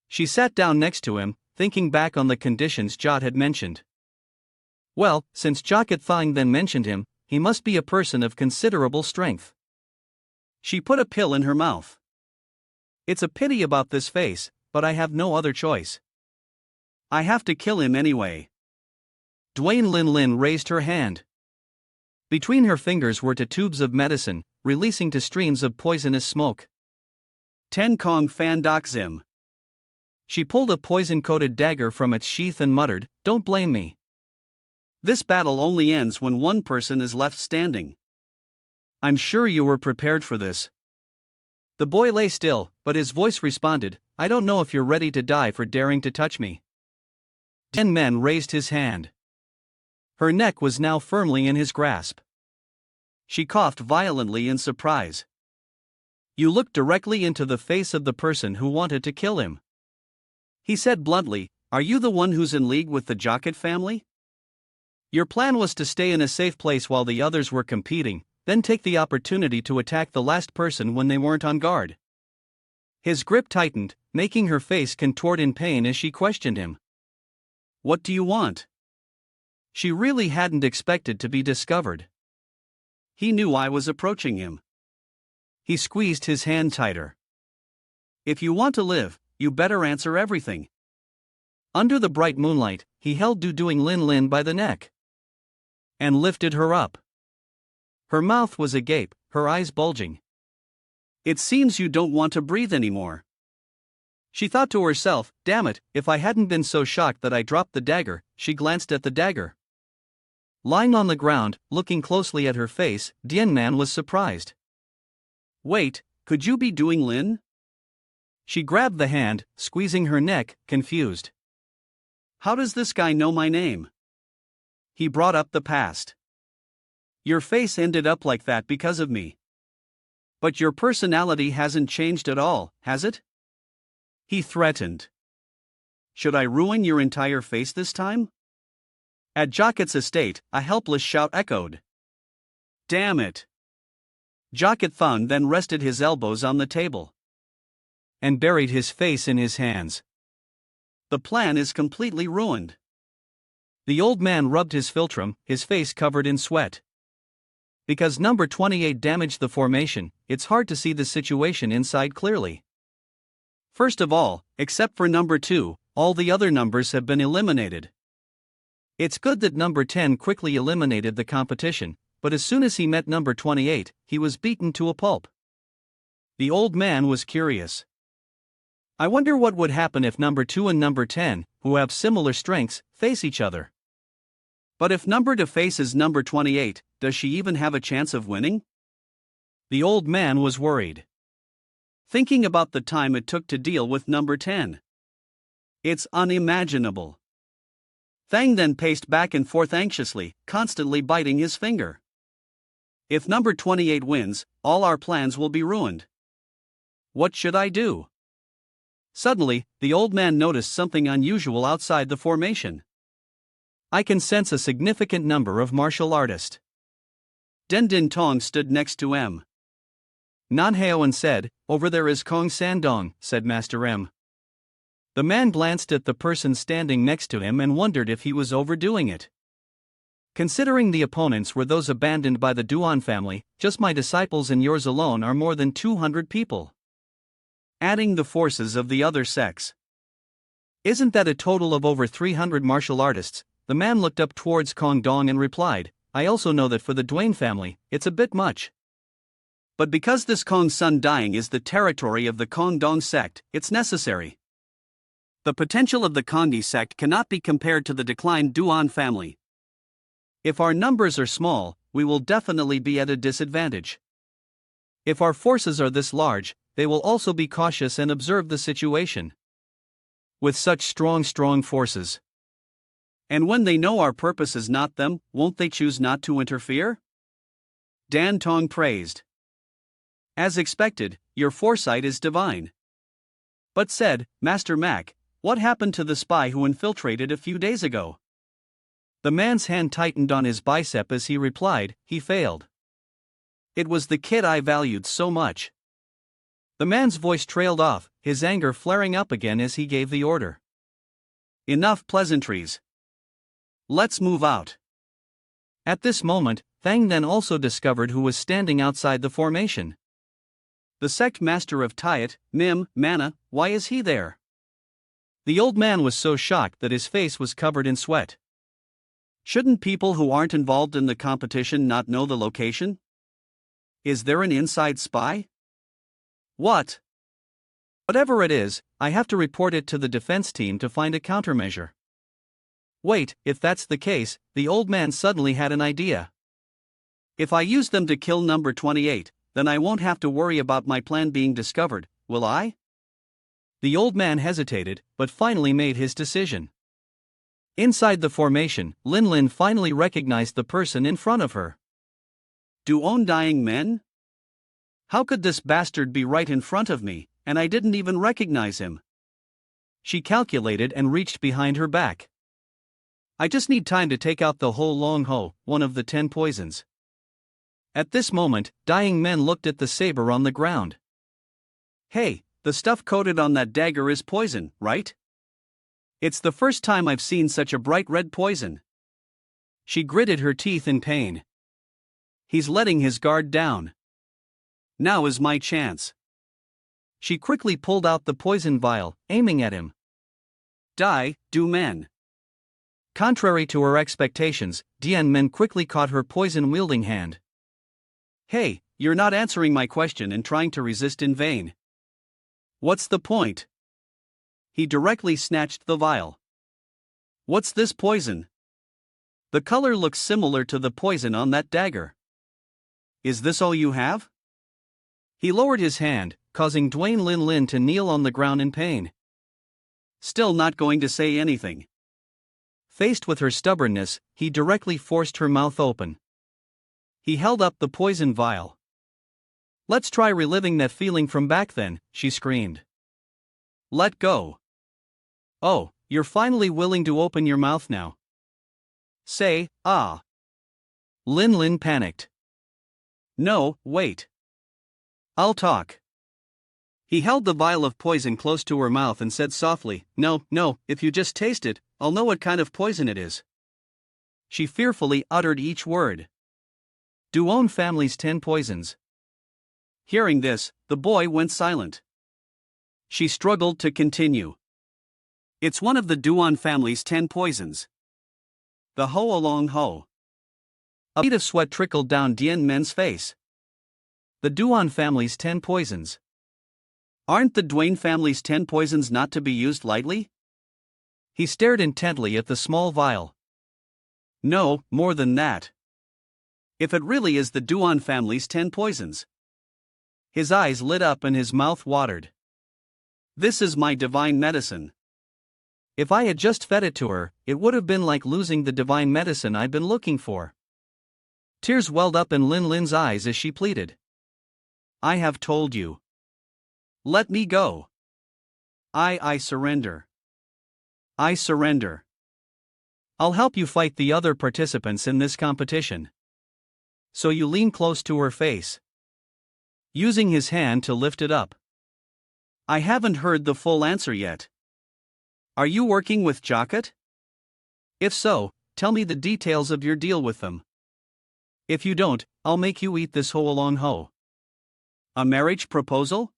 She sat down next to him, thinking back on the conditions Jot had mentioned. Well, since Jokit Thang then mentioned him, he must be a person of considerable strength. She put a pill in her mouth. It's a pity about this face, but I have no other choice. I have to kill him anyway. Duan Lin raised her hand. Between her fingers were two tubes of medicine, releasing two streams of poisonous smoke. Ten Kong Fan Doc Zim. She pulled a poison-coated dagger from its sheath and muttered, "Don't blame me. This battle only ends when one person is left standing. I'm sure you were prepared for this." The boy lay still, but his voice responded, "I don't know if you're ready to die for daring to touch me." Duan Men raised his hand. Her neck was now firmly in his grasp. She coughed violently in surprise. "You looked directly into the face of the person who wanted to kill him." He said bluntly, "Are you the one who's in league with the Jokit family? Your plan was to stay in a safe place while the others were competing, then take the opportunity to attack the last person when they weren't on guard." His grip tightened, making her face contort in pain as she questioned him. "What do you want?" She really hadn't expected to be discovered. He knew I was approaching him. He squeezed his hand tighter. "If you want to live, you better answer everything." Under the bright moonlight, he held Duan Lin by the neck and lifted her up. Her mouth was agape, her eyes bulging. "It seems you don't want to breathe anymore." She thought to herself, "Damn it, if I hadn't been so shocked that I dropped the dagger." She glanced at the dagger. Lying on the ground, looking closely at her face, Duan Men was surprised. "Wait, could you be Duan Lin?" She grabbed the hand, squeezing her neck, confused. "How does this guy know my name?" He brought up the past. "Your face ended up like that because of me. But your personality hasn't changed at all, has it?" He threatened. "Should I ruin your entire face this time?" At Jokit's estate, a helpless shout echoed. "Damn it!" Jokit Thang then rested his elbows on the table and buried his face in his hands. "The plan is completely ruined." The old man rubbed his philtrum, his face covered in sweat. Because number 28 damaged the formation, it's hard to see the situation inside clearly. First of all, except for number 2, all the other numbers have been eliminated. It's good that number 10 quickly eliminated the competition, but as soon as he met number 28, he was beaten to a pulp. The old man was curious. I wonder what would happen if number 2 and number 10, who have similar strengths, face each other. But if number 2 faces number 28, does she even have a chance of winning? The old man was worried, thinking about the time it took to deal with number 10. It's unimaginable. Thang then paced back and forth anxiously, constantly biting his finger. If number 28 wins, all our plans will be ruined. What should I do? Suddenly, the old man noticed something unusual outside the formation. I can sense a significant number of martial artists. Den Din Tong stood next to M. Nan Haoan said, "Over there is Kong Sandong," said Master M. The man glanced at the person standing next to him and wondered if he was overdoing it. Considering the opponents were those abandoned by the Duan family, just my disciples and yours alone are more than 200 people. Adding the forces of the other sects. Isn't that a total of over 300 martial artists? The man looked up towards Kong Dong and replied, "I also know that for the Duan family, it's a bit much. But because this Kong Sun dying is the territory of the Kong Dong sect, it's necessary. The potential of the Kongi sect cannot be compared to the declined Duan family. If our numbers are small, we will definitely be at a disadvantage. If our forces are this large, they will also be cautious and observe the situation. With such strong forces. And when they know our purpose is not them, won't they choose not to interfere? Dan Tong praised. As expected, your foresight is divine. But said, Master Mac, what happened to the spy who infiltrated a few days ago? The man's hand tightened on his bicep as he replied, he failed. It was the kid I valued so much. The man's voice trailed off, his anger flaring up again as he gave the order. Enough pleasantries. Let's move out. At this moment, Thang then also discovered who was standing outside the formation. The sect master of Tiat, Mim, Mana, why is he there? The old man was so shocked that his face was covered in sweat. Shouldn't people who aren't involved in the competition not know the location? Is there an inside spy? What? Whatever it is, I have to report it to the defense team to find a countermeasure. Wait, if that's the case, the old man suddenly had an idea. If I use them to kill number 28, then I won't have to worry about my plan being discovered, will I? The old man hesitated, but finally made his decision. Inside the formation, Lin Lin finally recognized the person in front of her. Duan Men? How could this bastard be right in front of me, and I didn't even recognize him? She calculated and reached behind her back. I just need time to take out the whole Long Ho, one of the 10 poisons. At this moment, Dying Men looked at the saber on the ground. Hey, the stuff coated on that dagger is poison, right? It's the first time I've seen such a bright red poison. She gritted her teeth in pain. He's letting his guard down. Now is my chance. She quickly pulled out the poison vial, aiming at him. Die, Du Men. Contrary to her expectations, Duan Men quickly caught her poison-wielding hand. Hey, you're not answering my question and trying to resist in vain. What's the point? He directly snatched the vial. What's this poison? The color looks similar to the poison on that dagger. Is this all you have? He lowered his hand, causing Duan Lin Lin to kneel on the ground in pain. Still not going to say anything. Faced with her stubbornness, he directly forced her mouth open. He held up the poison vial. Let's try reliving that feeling from back then, she screamed. Let go. Oh, you're finally willing to open your mouth now. Say, ah. Lin Lin panicked. No, wait. I'll talk. He held the vial of poison close to her mouth and said softly, No, if you just taste it, I'll know what kind of poison it is. She fearfully uttered each word. Duan family's 10 poisons. Hearing this, the boy went silent. She struggled to continue. It's one of the Duan family's 10 poisons. The Ho Along Ho. A bead of sweat trickled down Duan Men's face. The Duan family's 10 poisons. Aren't the Duan family's 10 poisons not to be used lightly? He stared intently at the small vial. No, more than that. If it really is the Duan family's 10 poisons. His eyes lit up and his mouth watered. This is my divine medicine. If I had just fed it to her, it would have been like losing the divine medicine I'd been looking for. Tears welled up in Lin Lin's eyes as she pleaded. I have told you. Let me go. I surrender. I surrender. I'll help you fight the other participants in this competition. So you lean close to her face, using his hand to lift it up. I haven't heard the full answer yet. Are you working with Jakat? If so, tell me the details of your deal with them. If you don't, I'll make you eat this Ho Along Ho. A marriage proposal?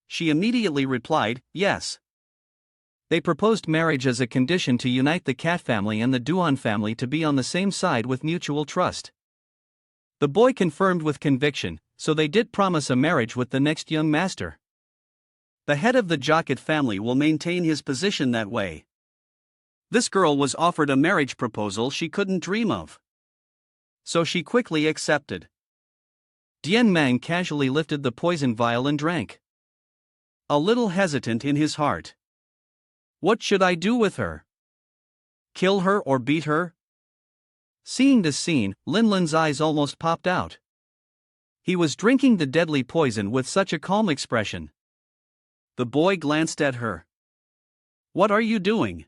She immediately replied, yes. They proposed marriage as a condition to unite the Cat family and the Duan family to be on the same side with mutual trust. The boy confirmed with conviction, so they did promise a marriage with the next young master. The head of the Jakat family will maintain his position that way. This girl was offered a marriage proposal she couldn't dream of. So she quickly accepted. Duan Men casually lifted the poison vial and drank. A little hesitant in his heart. What should I do with her? Kill her or beat her? Seeing this scene, Linlin's eyes almost popped out. He was drinking the deadly poison with such a calm expression. The boy glanced at her. What are you doing?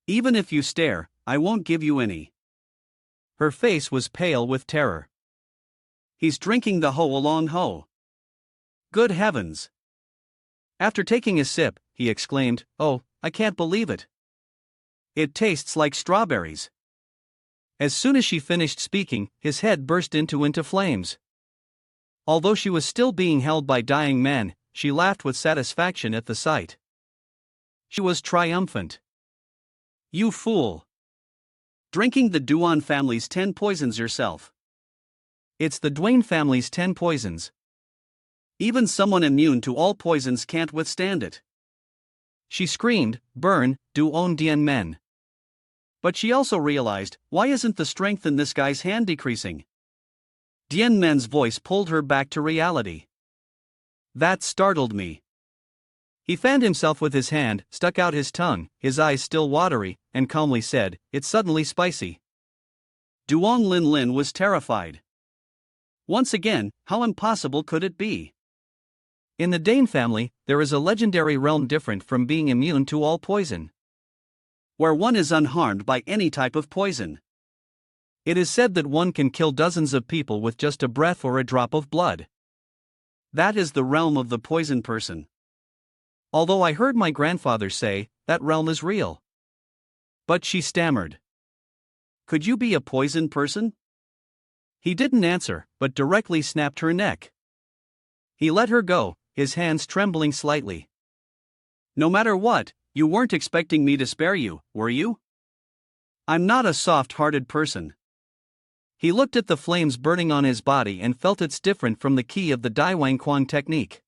Even if you stare, I won't give you any. Her face was pale with terror. He's drinking the ho along ho. Good heavens! After taking a sip, he exclaimed, "Oh, I can't believe it. It tastes like strawberries." As soon as she finished speaking, his head burst into flames. Although she was still being held by dying men, she laughed with satisfaction at the sight. She was triumphant. You fool! Drinking the Duan family's 10 poisons yourself. It's the Duan family's 10 poisons. Even someone immune to all poisons can't withstand it. She screamed, "Burn, Duan Men." But she also realized, why isn't the strength in this guy's hand decreasing? Duan Men's voice pulled her back to reality. That startled me. He fanned himself with his hand, stuck out his tongue, his eyes still watery, and calmly said, "It's suddenly spicy." Duan Lin was terrified. Once again, how impossible could it be? In the Dane family, there is a legendary realm different from being immune to all poison, where one is unharmed by any type of poison. It is said that one can kill dozens of people with just a breath or a drop of blood. That is the realm of the poison person. Although I heard my grandfather say, that realm is real. But she stammered. Could you be a poison person? He didn't answer, but directly snapped her neck. He let her go, his hands trembling slightly. No matter what, you weren't expecting me to spare you, were you? I'm not a soft-hearted person. He looked at the flames burning on his body and felt it's different from the key of the Daiwang Quan technique.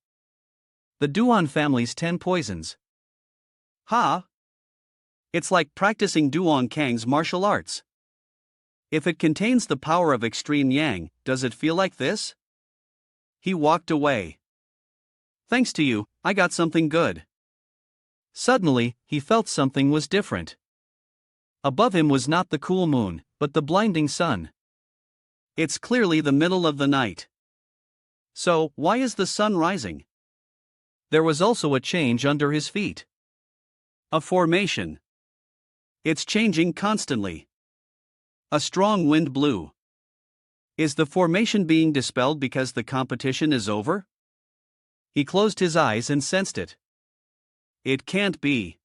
The Duan family's 10 poisons. Ha! It's like practicing Duan Kang's martial arts. If it contains the power of extreme yang, does it feel like this? He walked away. Thanks to you, I got something good. Suddenly, he felt something was different. Above him was not the cool moon, but the blinding sun. It's clearly the middle of the night. So, why is the sun rising? There was also a change under his feet. A formation. It's changing constantly. A strong wind blew. Is the formation being dispelled because the competition is over? He closed his eyes and sensed it. It can't be.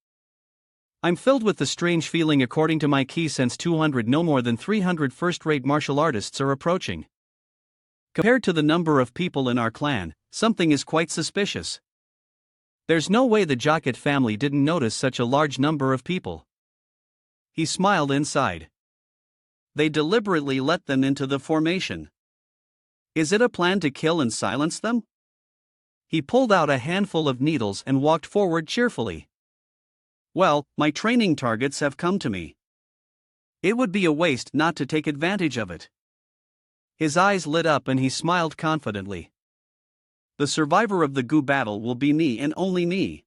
I'm filled with the strange feeling according to my key sense 200 no more than 300 first-rate martial artists are approaching. Compared to the number of people in our clan, something is quite suspicious. There's no way the Jocket family didn't notice such a large number of people. He smiled inside. They deliberately let them into the formation. Is it a plan to kill and silence them? He pulled out a handful of needles and walked forward cheerfully. Well, my training targets have come to me. It would be a waste not to take advantage of it. His eyes lit up and he smiled confidently. The survivor of the Gu battle will be me and only me.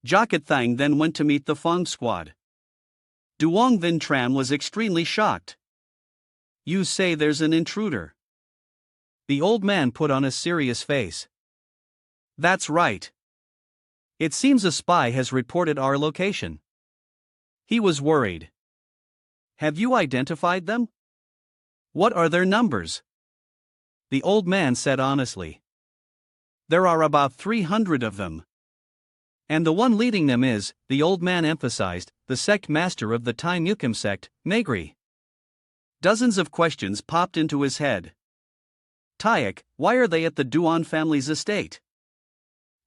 Jocket Thang then went to meet the Fong squad. Duong Vin Tran was extremely shocked. You say there's an intruder? The old man put on a serious face. That's right. It seems a spy has reported our location. He was worried. Have you identified them? What are their numbers? The old man said honestly. There are about 300 of them. And the one leading them is, the old man emphasized, the sect master of the Tai Mukim sect, Megri. Dozens of questions popped into his head. Tayak, why are they at the Duan family's estate?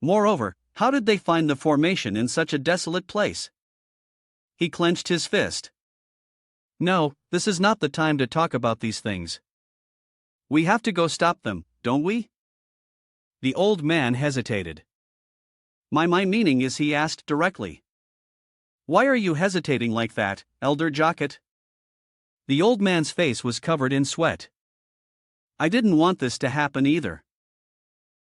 Moreover, how did they find the formation in such a desolate place? He clenched his fist. No, this is not the time to talk about these things. We have to go stop them, don't we? The old man hesitated. My meaning is, he asked directly. Why are you hesitating like that, Elder Jocket? The old man's face was covered in sweat. I didn't want this to happen either.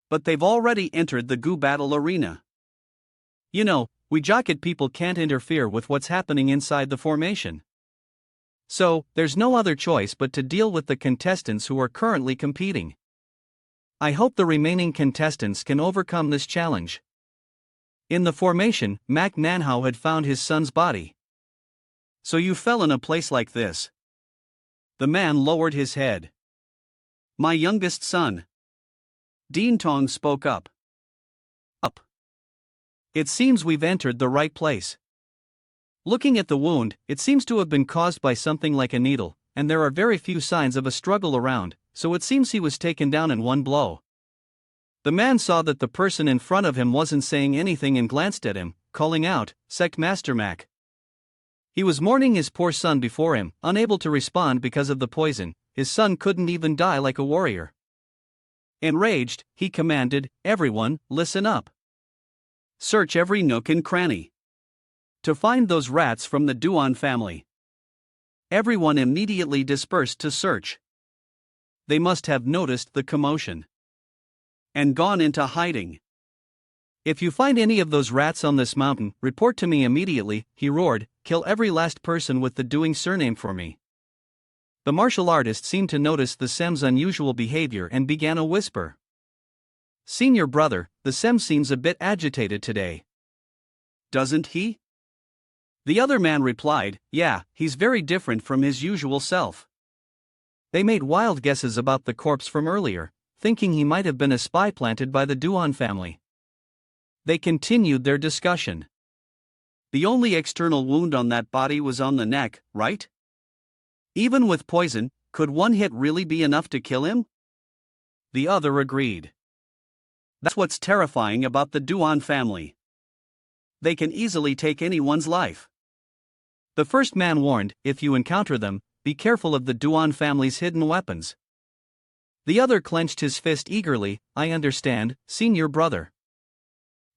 But they've already entered the goo battle arena. You know, we jacket people can't interfere with what's happening inside the formation. So, there's no other choice but to deal with the contestants who are currently competing. I hope the remaining contestants can overcome this challenge. In the formation, Manhwa had found his son's body. So you fell in a place like this? The man lowered his head. My youngest son. Dean Tong spoke up. It seems we've entered the right place. Looking at the wound, it seems to have been caused by something like a needle, and there are very few signs of a struggle around, so it seems he was taken down in one blow. The man saw that the person in front of him wasn't saying anything and glanced at him, calling out, "Sect Master Mac." He was mourning his poor son before him, unable to respond because of the poison. His son couldn't even die like a warrior. Enraged, he commanded, "Everyone, listen up. Search every nook and cranny to find those rats from the Duan family." Everyone immediately dispersed to search. They must have noticed the commotion and gone into hiding. "If you find any of those rats on this mountain, report to me immediately," he roared. "Kill every last person with the Doing surname for me." The martial artist seemed to notice the Sem's unusual behavior and began a whisper. "Senior brother, the Sem seems a bit agitated today. Doesn't he?" The other man replied, "Yeah, he's very different from his usual self." They made wild guesses about the corpse from earlier, thinking he might have been a spy planted by the Duan family. They continued their discussion. "The only external wound on that body was on the neck, right? Even with poison, could one hit really be enough to kill him?" The other agreed. "That's what's terrifying about the Duan family. They can easily take anyone's life." The first man warned, "If you encounter them, be careful of the Duan family's hidden weapons." The other clenched his fist eagerly. "I understand, senior brother."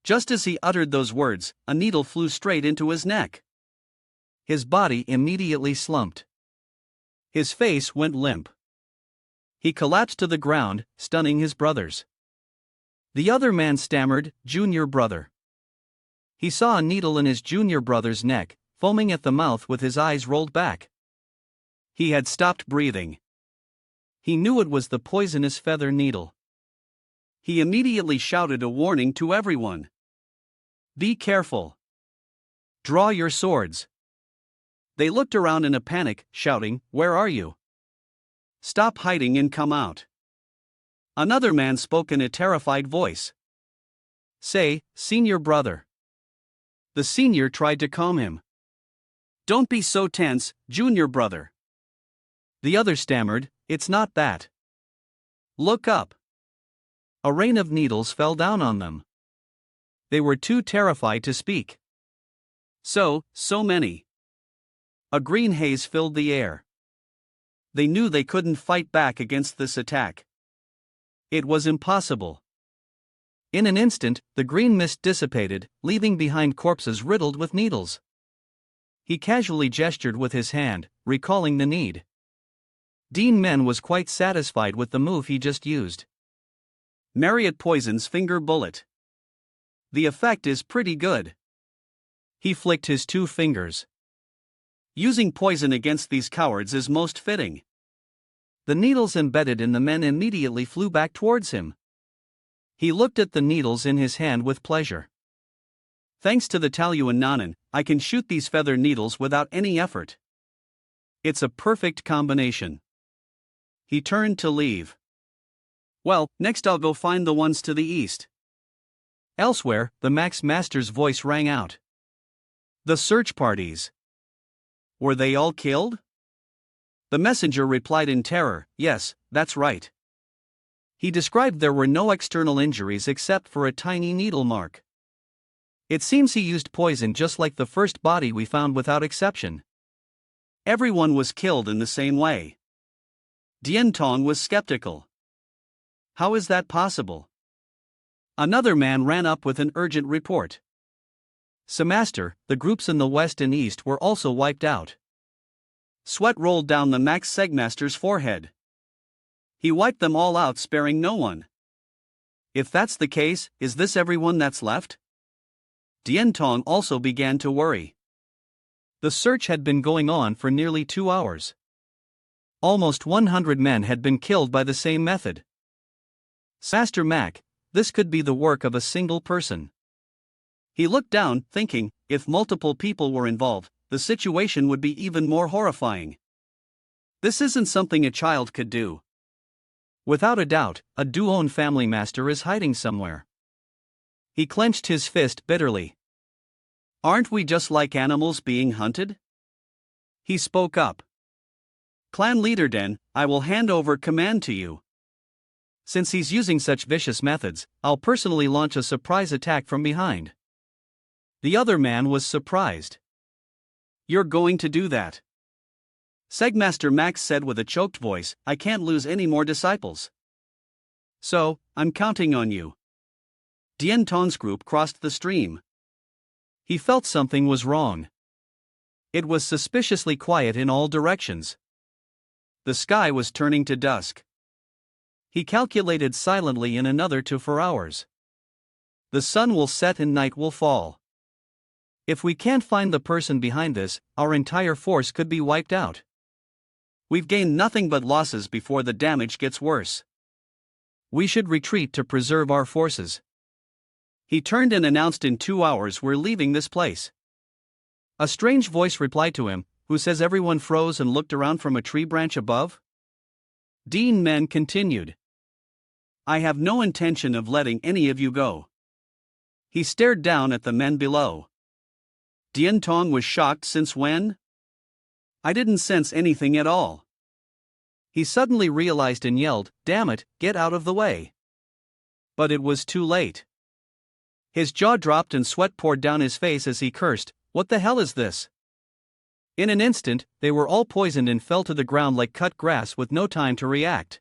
Just as he uttered those words, a needle flew straight into his neck. His body immediately slumped. His face went limp. He collapsed to the ground, stunning his brothers. The other man stammered, "Junior brother." He saw a needle in his junior brother's neck, foaming at the mouth with his eyes rolled back. He had stopped breathing. He knew it was the poisonous feather needle. He immediately shouted a warning to everyone. "Be careful. Draw your swords." They looked around in a panic, shouting, "Where are you? Stop hiding and come out." Another man spoke in a terrified voice. "Say, senior brother." The senior tried to calm him. "Don't be so tense, junior brother." The other stammered, "It's not that. Look up." A rain of needles fell down on them. They were too terrified to speak. So many. A green haze filled the air. They knew they couldn't fight back against this attack. It was impossible. In an instant, the green mist dissipated, leaving behind corpses riddled with needles. He casually gestured with his hand, recalling the need. Duan Men was quite satisfied with the move he just used. Marriott Poison's finger bullet. The effect is pretty good. He flicked his two fingers. Using poison against these cowards is most fitting. The needles embedded in the men immediately flew back towards him. He looked at the needles in his hand with pleasure. "Thanks to the Taluan Nanan, I can shoot these feather needles without any effort. It's a perfect combination." He turned to leave. "Well, next I'll go find the ones to the east." Elsewhere, the Max Master's voice rang out. "The search parties. Were they all killed?" The messenger replied in terror, "Yes, that's right." He described there were no external injuries except for a tiny needle mark. "It seems he used poison just like the first body we found without exception. Everyone was killed in the same way." Dien Tong was skeptical. "How is that possible?" Another man ran up with an urgent report. "Master, the groups in the west and east were also wiped out." Sweat rolled down the Max Segmaster's forehead. He wiped them all out, sparing no one. If that's the case, is this everyone that's left? Dian Tong also began to worry. The search had been going on for nearly 2 hours. Almost 100 men had been killed by the same method. Master Mac, this could be the work of a single person. He looked down, thinking, if multiple people were involved, the situation would be even more horrifying. This isn't something a child could do. Without a doubt, a Duan family master is hiding somewhere. He clenched his fist bitterly. Aren't we just like animals being hunted? He spoke up. Clan leader Den, I will hand over command to you. Since he's using such vicious methods, I'll personally launch a surprise attack from behind. The other man was surprised. You're going to do that? Segmaster Max said with a choked voice, I can't lose any more disciples. So, I'm counting on you. Dian Tong's group crossed the stream. He felt something was wrong. It was suspiciously quiet in all directions. The sky was turning to dusk. He calculated silently in another 2 hours. The sun will set and night will fall. If we can't find the person behind this, our entire force could be wiped out. We've gained nothing but losses before the damage gets worse. We should retreat to preserve our forces. He turned and announced, in 2 hours we're leaving this place. A strange voice replied to him, who says everyone froze and looked around from a tree branch above. Duan Men continued. I have no intention of letting any of you go. He stared down at the men below. Dian Tong was shocked. Since when? I didn't sense anything at all. He suddenly realized and yelled, damn it, get out of the way. But it was too late. His jaw dropped and sweat poured down his face as he cursed, what the hell is this? In an instant, they were all poisoned and fell to the ground like cut grass with no time to react.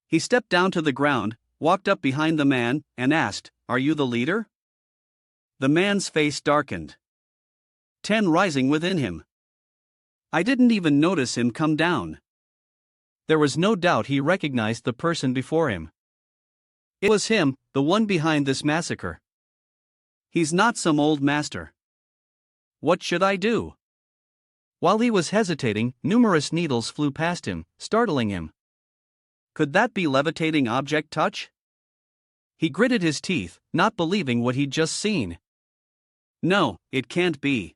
He stepped down to the ground, walked up behind the man, and asked, are you the leader? The man's face darkened. 10 rising within him. I didn't even notice him come down. There was no doubt he recognized the person before him. It was him, the one behind this massacre. He's not some old master. What should I do? While he was hesitating, numerous needles flew past him, startling him. Could that be levitating object touch? He gritted his teeth, not believing what he'd just seen. No, it can't be.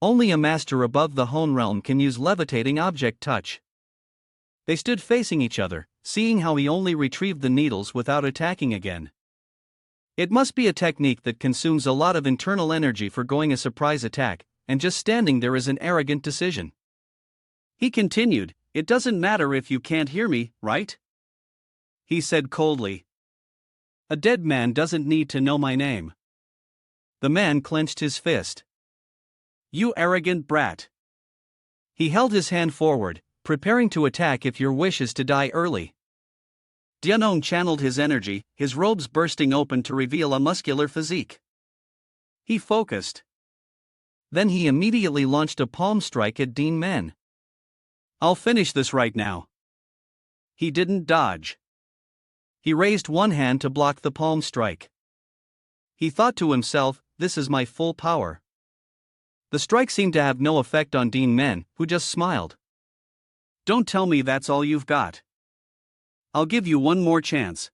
Only a master above the Hone realm can use levitating object touch. They stood facing each other, seeing how he only retrieved the needles without attacking again. It must be a technique that consumes a lot of internal energy for going a surprise attack, and just standing there is an arrogant decision. He continued, it doesn't matter if you can't hear me, right? He said coldly. A dead man doesn't need to know my name. The man clenched his fist. You arrogant brat. He held his hand forward, preparing to attack if your wish is to die early. Dianong channeled his energy, his robes bursting open to reveal a muscular physique. He focused. Then he immediately launched a palm strike at Duan Men. I'll finish this right now. He didn't dodge. He raised one hand to block the palm strike. He thought to himself, this is my full power. The strike seemed to have no effect on Duan Men, who just smiled. Don't tell me that's all you've got. I'll give you one more chance.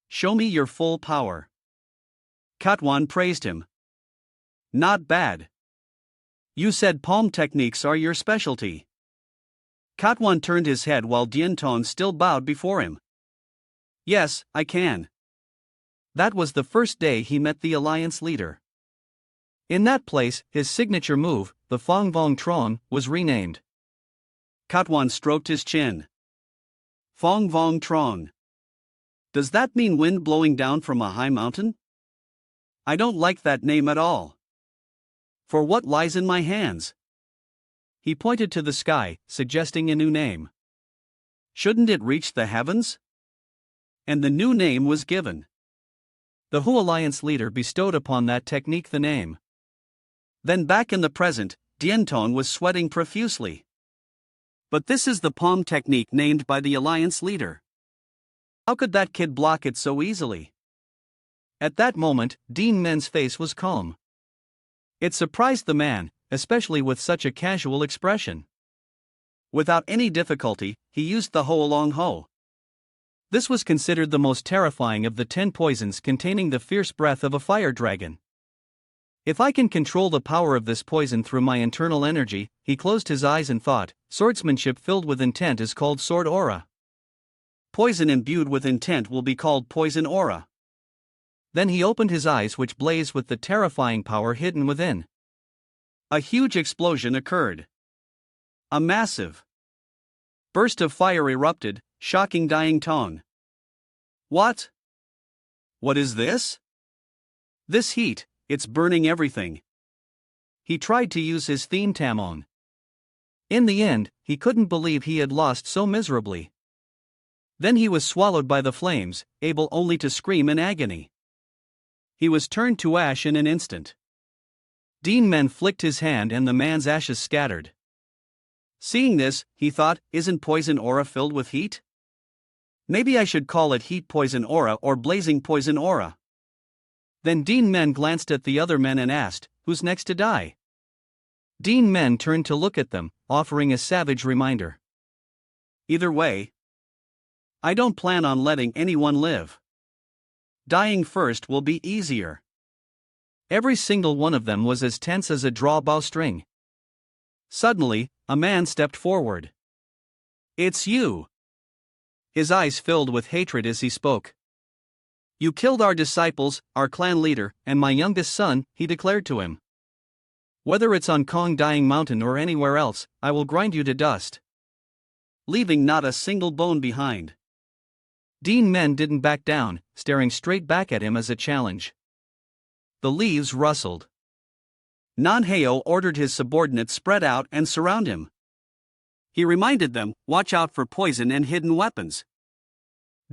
Show me your full power. Katwan praised him. Not bad. You said palm techniques are your specialty. Katwan turned his head while Dian Tong still bowed before him. Yes, I can. That was the first day he met the alliance leader. In that place, his signature move, the Fong Vong Trong, was renamed. Katwan stroked his chin. Fong Vong Trong. Does that mean wind blowing down from a high mountain? I don't like that name at all. For what lies in my hands? He pointed to the sky, suggesting a new name. Shouldn't it reach the heavens? And the new name was given. The Hu Alliance leader bestowed upon that technique the name. Then back in the present, Dian Tong was sweating profusely. But this is the palm technique named by the alliance leader. How could that kid block it so easily? At that moment, Duan Men's face was calm. It surprised the man, especially with such a casual expression. Without any difficulty, he used the Ho Long Ho. This was considered the most terrifying of the 10 poisons containing the fierce breath of a fire dragon. If I can control the power of this poison through my internal energy, he closed his eyes and thought, swordsmanship filled with intent is called sword aura. Poison imbued with intent will be called poison aura. Then he opened his eyes, which blazed with the terrifying power hidden within. A huge explosion occurred. A massive burst of fire erupted, shocking dying Tong. What? What is this? This heat, it's burning everything. He tried to use his theme Tham on. In the end, he couldn't believe he had lost so miserably. Then he was swallowed by the flames, able only to scream in agony. He was turned to ash in an instant. Duan Men flicked his hand and the man's ashes scattered. Seeing this, he thought, isn't poison aura filled with heat? Maybe I should call it heat poison aura or blazing poison aura. Then Duan Men glanced at the other men and asked, who's next to die? Duan Men turned to look at them, offering a savage reminder. Either way, I don't plan on letting anyone live. Dying first will be easier. Every single one of them was as tense as a draw bowstring. Suddenly, a man stepped forward. It's you. His eyes filled with hatred as he spoke. You killed our disciples, our clan leader, and my youngest son, he declared to him. Whether it's on Kong Dying Mountain or anywhere else, I will grind you to dust, leaving not a single bone behind. Duan Men didn't back down, staring straight back at him as a challenge. The leaves rustled. Nan Heo ordered his subordinates spread out and surround him. He reminded them, watch out for poison and hidden weapons.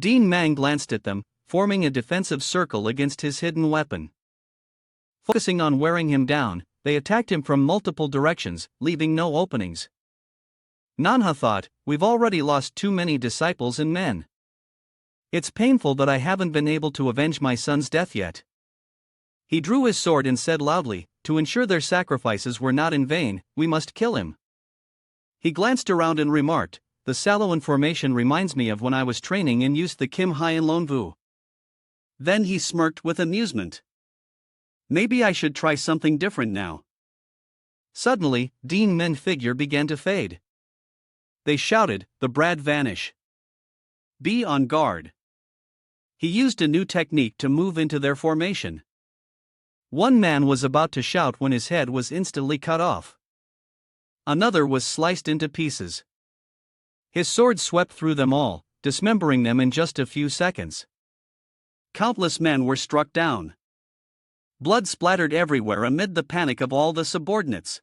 Duan Men glanced at them, forming a defensive circle against his hidden weapon. Focusing on wearing him down, they attacked him from multiple directions, leaving no openings. Nanha thought, we've already lost too many disciples and men. It's painful that I haven't been able to avenge my son's death yet. He drew his sword and said loudly, to ensure their sacrifices were not in vain, we must kill him. He glanced around and remarked, the Saloan formation reminds me of when I was training and used the Kim Hien Lon Vu. Then he smirked with amusement. Maybe I should try something different now. Suddenly, Duan Men's figure began to fade. They shouted, the Brad vanish. Be on guard. He used a new technique to move into their formation. One man was about to shout when his head was instantly cut off. Another was sliced into pieces. His sword swept through them all, dismembering them in just a few seconds. Countless men were struck down. Blood splattered everywhere amid the panic of all the subordinates.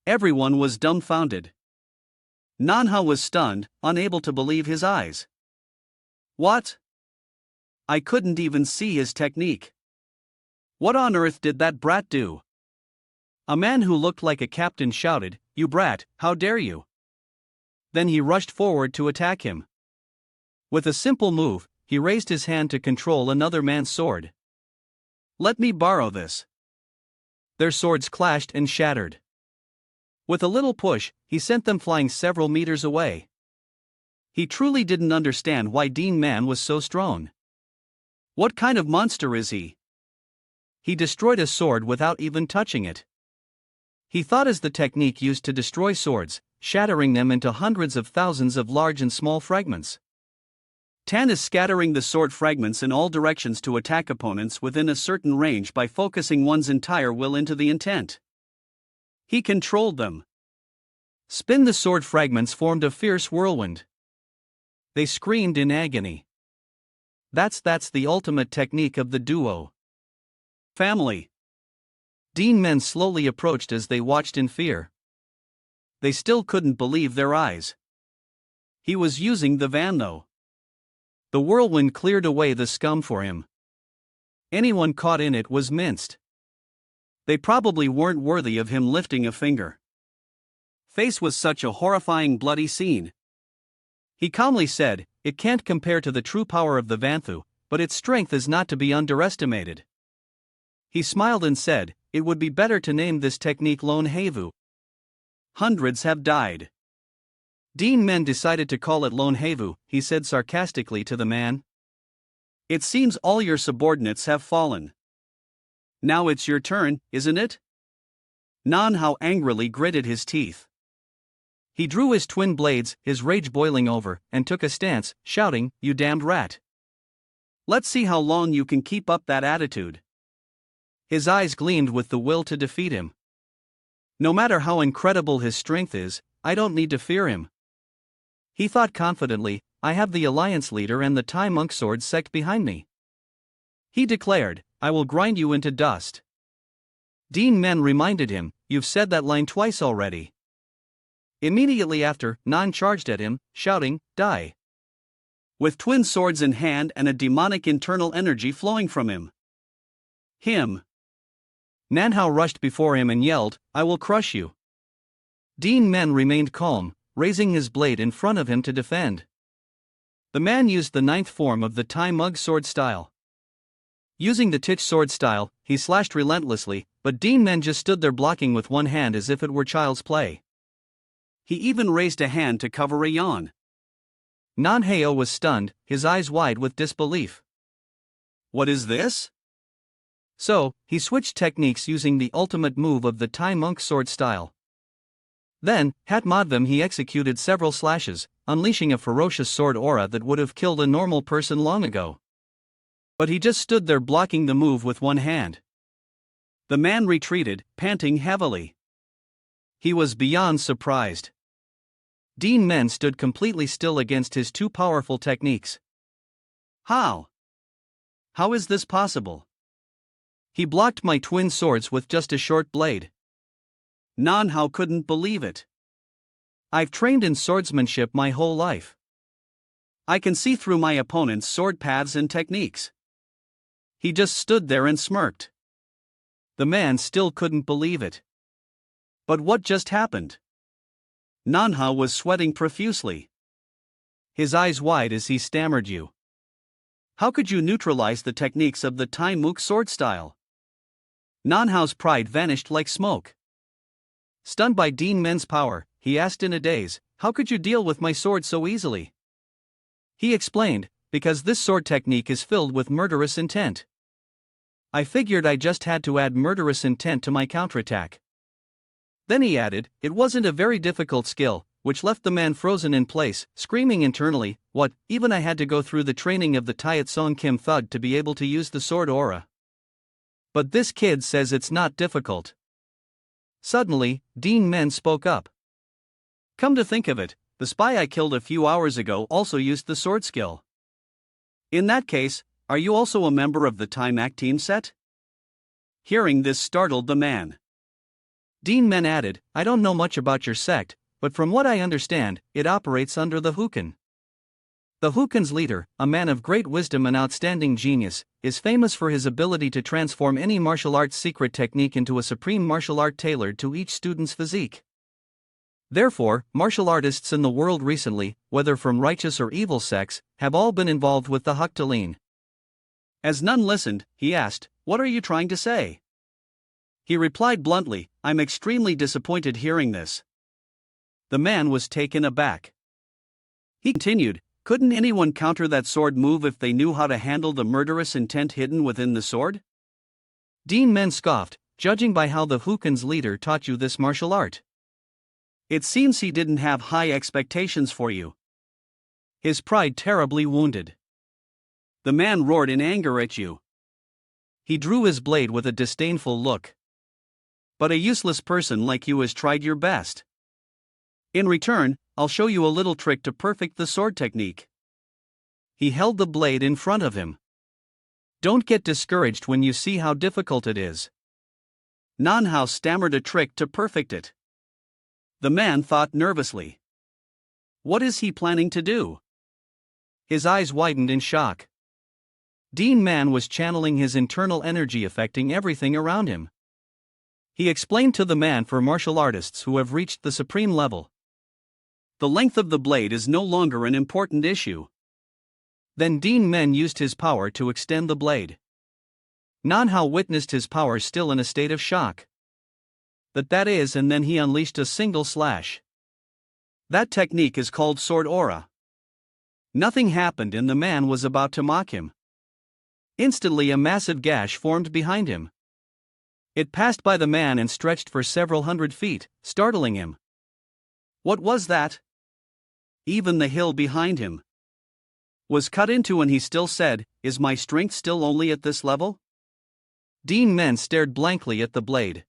Everyone was dumbfounded. Nanha was stunned, unable to believe his eyes. What? I couldn't even see his technique. What on earth did that brat do? A man who looked like a captain shouted, you brat, how dare you? Then he rushed forward to attack him. With a simple move, he raised his hand to control another man's sword. Let me borrow this. Their swords clashed and shattered. With a little push, he sent them flying several meters away. He truly didn't understand why Duan Men was so strong. What kind of monster is he? He destroyed a sword without even touching it. He thought as the technique used to destroy swords, shattering them into hundreds of thousands of large and small fragments. Tan is scattering the sword fragments in all directions to attack opponents within a certain range by focusing one's entire will into the intent. He controlled them. Spin the sword fragments formed a fierce whirlwind. They screamed in agony. That's the ultimate technique of the duo. Family. Duan Men slowly approached as they watched in fear. They still couldn't believe their eyes. He was using the van though. The whirlwind cleared away the scum for him. Anyone caught in it was minced. They probably weren't worthy of him lifting a finger. faced with such a horrifying bloody scene. He calmly said, "It can't compare to the true power of the Vanthu, but its strength is not to be underestimated." He smiled and said, "It would be better to name this technique Lone Havu. Hundreds have died." Duan Men decided to call it Lone Havu, he said sarcastically to the man. "It seems all your subordinates have fallen. Now it's your turn, isn't it?" Manhwa angrily gritted his teeth. He drew his twin blades, his rage boiling over, and took a stance, shouting, "You damned rat! Let's see how long you can keep up that attitude." His eyes gleamed with the will to defeat him. "No matter how incredible his strength is, I don't need to fear him," he thought confidently. "I have the Alliance leader and the Tai Monk Sword sect behind me," he declared. "I will grind you into dust." Duan Men reminded him, "You've said that line twice already." Immediately after, Nan charged at him, shouting, "Die!" with twin swords in hand and a demonic internal energy flowing from him. Manhwa rushed before him and yelled, "I will crush you." Duan Men remained calm, raising his blade in front of him to defend. The man used the ninth form of the Tai Mug sword style. Using the Tich sword style, he slashed relentlessly, but Duan Men just stood there blocking with one hand as if it were child's play. He even raised a hand to cover a yawn. Manhwa was stunned, his eyes wide with disbelief. "What is this?" So, he switched techniques using the ultimate move of the Tai Monk sword style. Then, Hat Madvam, he executed several slashes, unleashing a ferocious sword aura that would have killed a normal person long ago. But he just stood there blocking the move with one hand. The man retreated, panting heavily. He was beyond surprised. Duan Men stood completely still against his two powerful techniques. How is this possible? He blocked my twin swords with just a short blade. Manhwa couldn't believe it. "I've trained in swordsmanship my whole life. I can see through my opponent's sword paths and techniques." He just stood there and smirked. The man still couldn't believe it. But what just happened? Manhwa was sweating profusely. His eyes wide as he stammered, "You. How could you neutralize the techniques of the Tai Muk sword style?" Manhwa's pride vanished like smoke. Stunned by Duan Men's power, he asked in a daze, "How could you deal with my sword so easily?" He explained, "Because this sword technique is filled with murderous intent. I figured I just had to add murderous intent to my counterattack." Then he added, "It wasn't a very difficult skill," which left the man frozen in place, screaming internally, "What, even I had to go through the training of the Tayat Song Kim thug to be able to use the sword aura? But this kid says it's not difficult." Suddenly, Duan Men spoke up. "Come to think of it, the spy I killed a few hours ago also used the sword skill. In that case, are you also a member of the Tai Mak team set?" Hearing this startled the man. Duan Men added, "I don't know much about your sect, but from what I understand, it operates under the Hukan. The Hukan's leader, a man of great wisdom and outstanding genius, is famous for his ability to transform any martial arts secret technique into a supreme martial art tailored to each student's physique. Therefore, martial artists in the world recently, whether from righteous or evil sects, have all been involved with the Huktalin." As none listened, he asked, "What are you trying to say?" He replied bluntly, "I'm extremely disappointed hearing this." The man was taken aback. He continued, "Couldn't anyone counter that sword move if they knew how to handle the murderous intent hidden within the sword?" Duan Men scoffed, "Judging by how the Hukan's leader taught you this martial art, it seems he didn't have high expectations for you." His pride terribly wounded. The man roared in anger at you. He drew his blade with a disdainful look. "But a useless person like you has tried your best. In return, I'll show you a little trick to perfect the sword technique." He held the blade in front of him. "Don't get discouraged when you see how difficult it is." Manhwa stammered a trick to perfect it. The man thought nervously. What is he planning to do? His eyes widened in shock. Duan Men was channeling his internal energy affecting everything around him. He explained to the man for martial artists who have reached the supreme level. The length of the blade is no longer an important issue. Then Duan Men used his power to extend the blade. Manhwa witnessed his power still in a state of shock. That is, and then he unleashed a single slash. That technique is called sword aura. Nothing happened and the man was about to mock him. Instantly a massive gash formed behind him. It passed by the man and stretched for several hundred feet, startling him. What was that? Even the hill behind him was cut into, and he still said, "Is my strength still only at this level?" Duan Men stared blankly at the blade.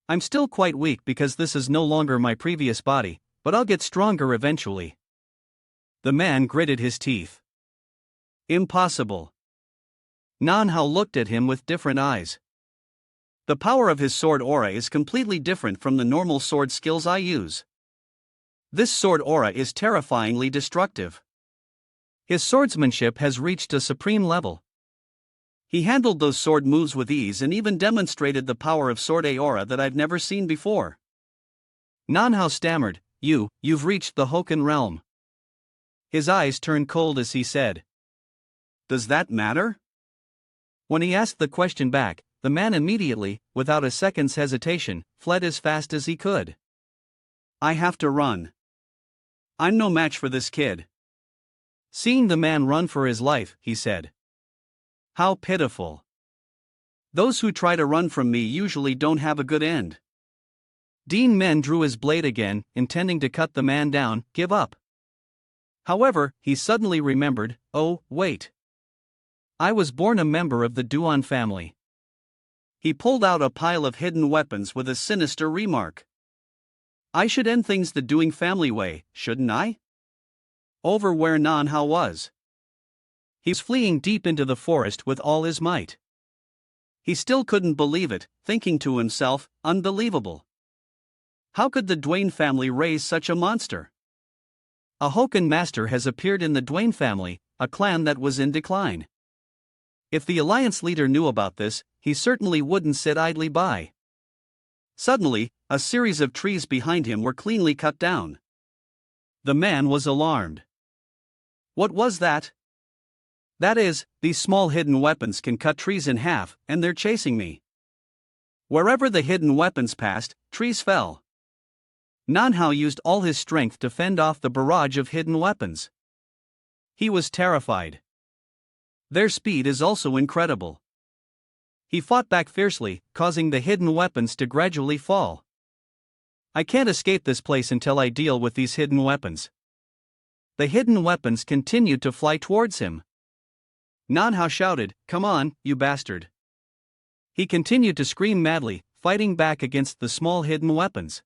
"I'm still quite weak because this is no longer my previous body, but I'll get stronger eventually." The man gritted his teeth. "Impossible." Manhwa looked at him with different eyes. "The power of his sword aura is completely different from the normal sword skills I use. This sword aura is terrifyingly destructive. His swordsmanship has reached a supreme level. He handled those sword moves with ease and even demonstrated the power of sword aura that I've never seen before." Manhwa stammered, You've reached the Hokan realm." His eyes turned cold as he said, "Does that matter?" When he asked the question back, the man immediately, without a second's hesitation, fled as fast as he could. "I have to run. I'm no match for this kid." Seeing the man run for his life, he said, "How pitiful. Those who try to run from me usually don't have a good end." Duan Men drew his blade again, intending to cut the man down, give up. However, he suddenly remembered, "Oh, wait. I was born a member of the Duan family." He pulled out a pile of hidden weapons with a sinister remark. "I should end things the Duan family way, shouldn't I?" Over where Manhwa was. He's fleeing deep into the forest with all his might. He still couldn't believe it, thinking to himself, unbelievable. How could the Duan family raise such a monster? A Hokan master has appeared in the Duan family, a clan that was in decline. If the alliance leader knew about this, he certainly wouldn't sit idly by. Suddenly, a series of trees behind him were cleanly cut down. The man was alarmed. What was that? That is, these small hidden weapons can cut trees in half, and they're chasing me. Wherever the hidden weapons passed, trees fell. Manhwa used all his strength to fend off the barrage of hidden weapons. He was terrified. Their speed is also incredible. He fought back fiercely, causing the hidden weapons to gradually fall. "I can't escape this place until I deal with these hidden weapons." The hidden weapons continued to fly towards him. Manhwa shouted, "Come on, you bastard." He continued to scream madly, fighting back against the small hidden weapons.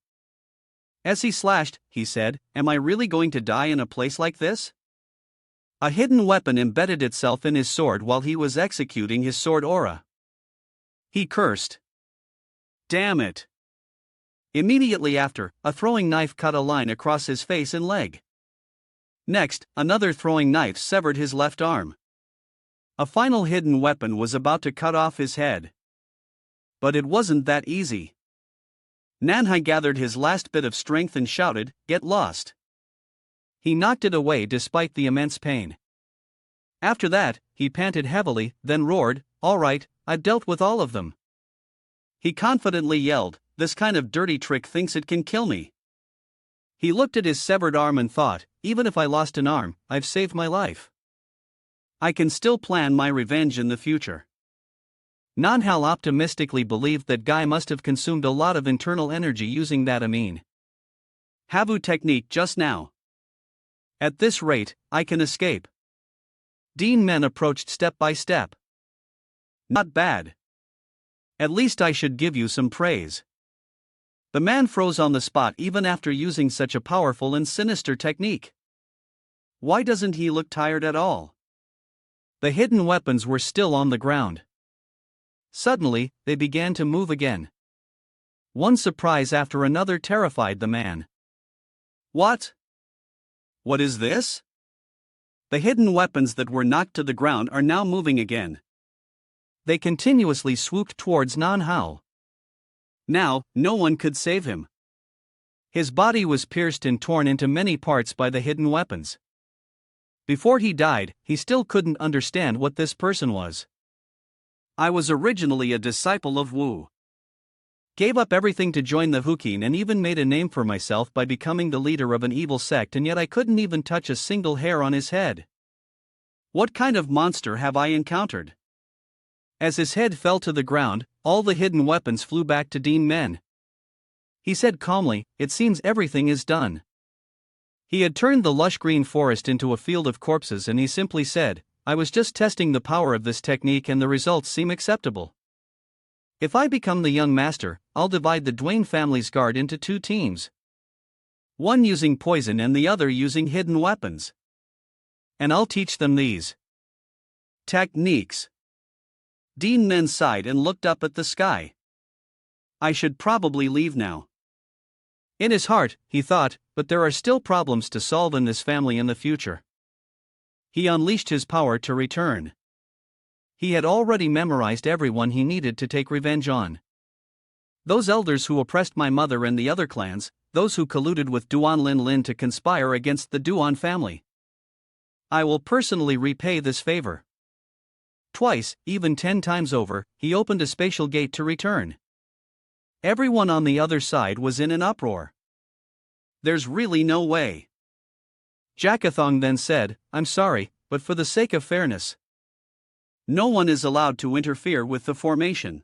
As he slashed, he said, "Am I really going to die in a place like this?" A hidden weapon embedded itself in his sword while he was executing his sword aura. He cursed. "Damn it." Immediately after, a throwing knife cut a line across his face and leg. Next, another throwing knife severed his left arm. A final hidden weapon was about to cut off his head. But it wasn't that easy. Manhwa gathered his last bit of strength and shouted, "Get lost." He knocked it away despite the immense pain. After that, he panted heavily, then roared, "All right, I've dealt with all of them." He confidently yelled, "This kind of dirty trick thinks it can kill me." He looked at his severed arm and thought, "Even if I lost an arm, I've saved my life. I can still plan my revenge in the future." Manhwa optimistically believed that Guy must have consumed a lot of internal energy using that Havu technique just now. At this rate, I can escape. Duan Men approached step by step. "Not bad. At least I should give you some praise." The man froze on the spot even after using such a powerful and sinister technique. Why doesn't he look tired at all? The hidden weapons were still on the ground. Suddenly, they began to move again. One surprise after another terrified the man. "What? What is this?" The hidden weapons that were knocked to the ground are now moving again. They continuously swooped towards Manhwa. Now, no one could save him. His body was pierced and torn into many parts by the hidden weapons. Before he died, he still couldn't understand what this person was. I was originally a disciple of Wu. Gave up everything to join the Huqin and even made a name for myself by becoming the leader of an evil sect, and yet I couldn't even touch a single hair on his head. What kind of monster have I encountered? As his head fell to the ground, all the hidden weapons flew back to Duan Men. He said calmly, "It seems everything is done." He had turned the lush green forest into a field of corpses, and he simply said, "I was just testing the power of this technique and the results seem acceptable. If I become the young master, I'll divide the Duan family's guard into two teams. One using poison and the other using hidden weapons. And I'll teach them these techniques." Duan Men sighed and looked up at the sky. I should probably leave now. In his heart, he thought, but there are still problems to solve in this family in the future. He unleashed his power to return. He had already memorized everyone he needed to take revenge on. Those elders who oppressed my mother and the other clans, those who colluded with Duan Lin to conspire against the Duan family. I will personally repay this favor. Twice, even 10 times over, he opened a spatial gate to return. Everyone on the other side was in an uproar. There's really no way. Jackathong then said, "I'm sorry, but for the sake of fairness, no one is allowed to interfere with the formation."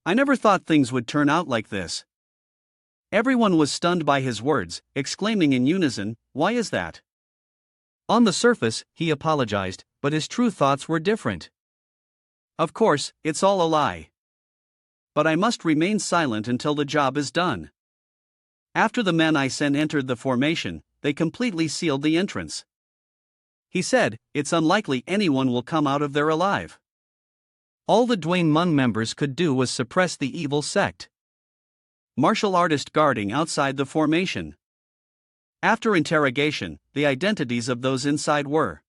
I never thought things would turn out like this. Everyone was stunned by his words, exclaiming in unison, "Why is that?" On the surface, he apologized, but his true thoughts were different. Of course, it's all a lie. But I must remain silent until the job is done. After the men I sent entered the formation, they completely sealed the entrance. He said, "It's unlikely anyone will come out of there alive." All the Duan Men members could do was suppress the evil sect. Martial artist guarding outside the formation. After interrogation, the identities of those inside were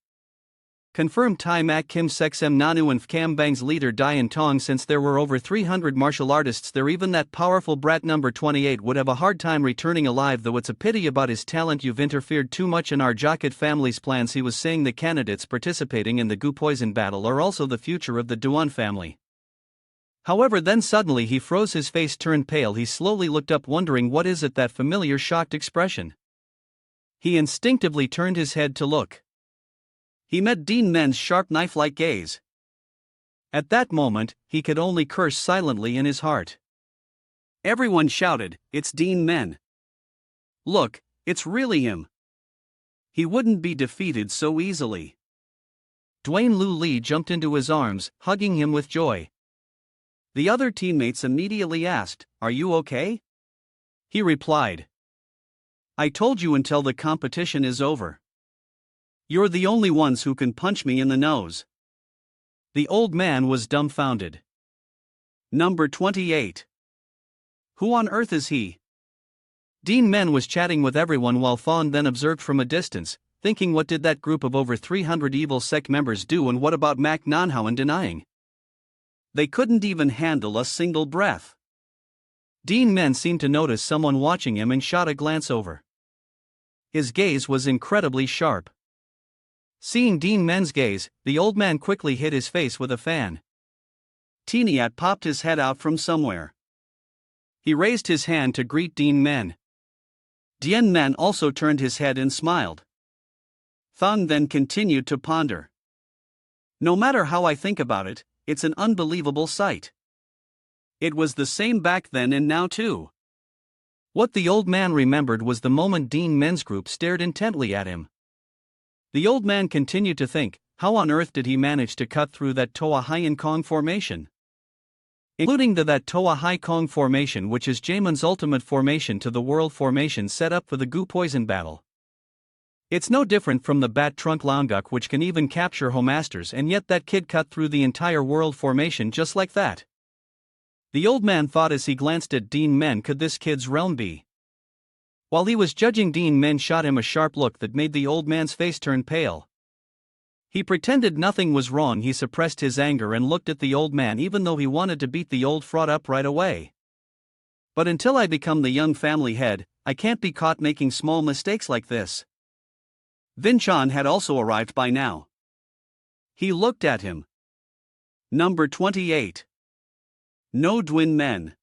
confirmed Tai Mak Kim Seksem Nanu and Phkam Bang's leader Dian Tong. Since there were over 300 martial artists there, even that powerful brat number 28 would have a hard time returning alive, though it's a pity about his talent. "You've interfered too much in our Jacket family's plans," he was saying. "The candidates participating in the Gu Poison battle are also the future of the Duan family." However, then suddenly he froze, his face turned pale, he slowly looked up wondering what is it, that familiar shocked expression. He instinctively turned his head to look. He met Duan Men's sharp knife-like gaze. At that moment, he could only curse silently in his heart. Everyone shouted, "It's Duan Men! Look, it's really him! He wouldn't be defeated so easily." Duan Lu Li jumped into his arms, hugging him with joy. The other teammates immediately asked, "Are you okay?" He replied, "I told you until the competition is over. You're the only ones who can punch me in the nose." The old man was dumbfounded. Number 28. Who on earth is he? Duan Men was chatting with everyone while Fawn then observed from a distance, thinking, what did that group of over 300 evil sect members do, and what about Mak Nanhauen denying? They couldn't even handle a single breath. Duan Men seemed to notice someone watching him and shot a glance over. His gaze was incredibly sharp. Seeing Duan Men's gaze, the old man quickly hid his face with a fan. Teeniat popped his head out from somewhere. He raised his hand to greet Duan Men. Duan Men also turned his head and smiled. Thong then continued to ponder. No matter how I think about it, it's an unbelievable sight. It was the same back then and now too. What the old man remembered was the moment Duan Men's group stared intently at him. The old man continued to think, how on earth did he manage to cut through that Toa Haiyan Kong formation? Including that Toa Hai Kong formation, which is Jaemun's ultimate formation to the world formation set up for the Gu Poison battle. It's no different from the Bat Trunk Launguk, which can even capture Homasters, and yet that kid cut through the entire world formation just like that. The old man thought as he glanced at Duan Men, could this kid's realm be? While he was judging, Duan Men shot him a sharp look that made the old man's face turn pale. He pretended nothing was wrong. He suppressed his anger and looked at the old man, even though he wanted to beat the old fraud up right away. But until I become the young family head, I can't be caught making small mistakes like this. Vin Chan had also arrived by now. He looked at him. Number 28. No Duan Men.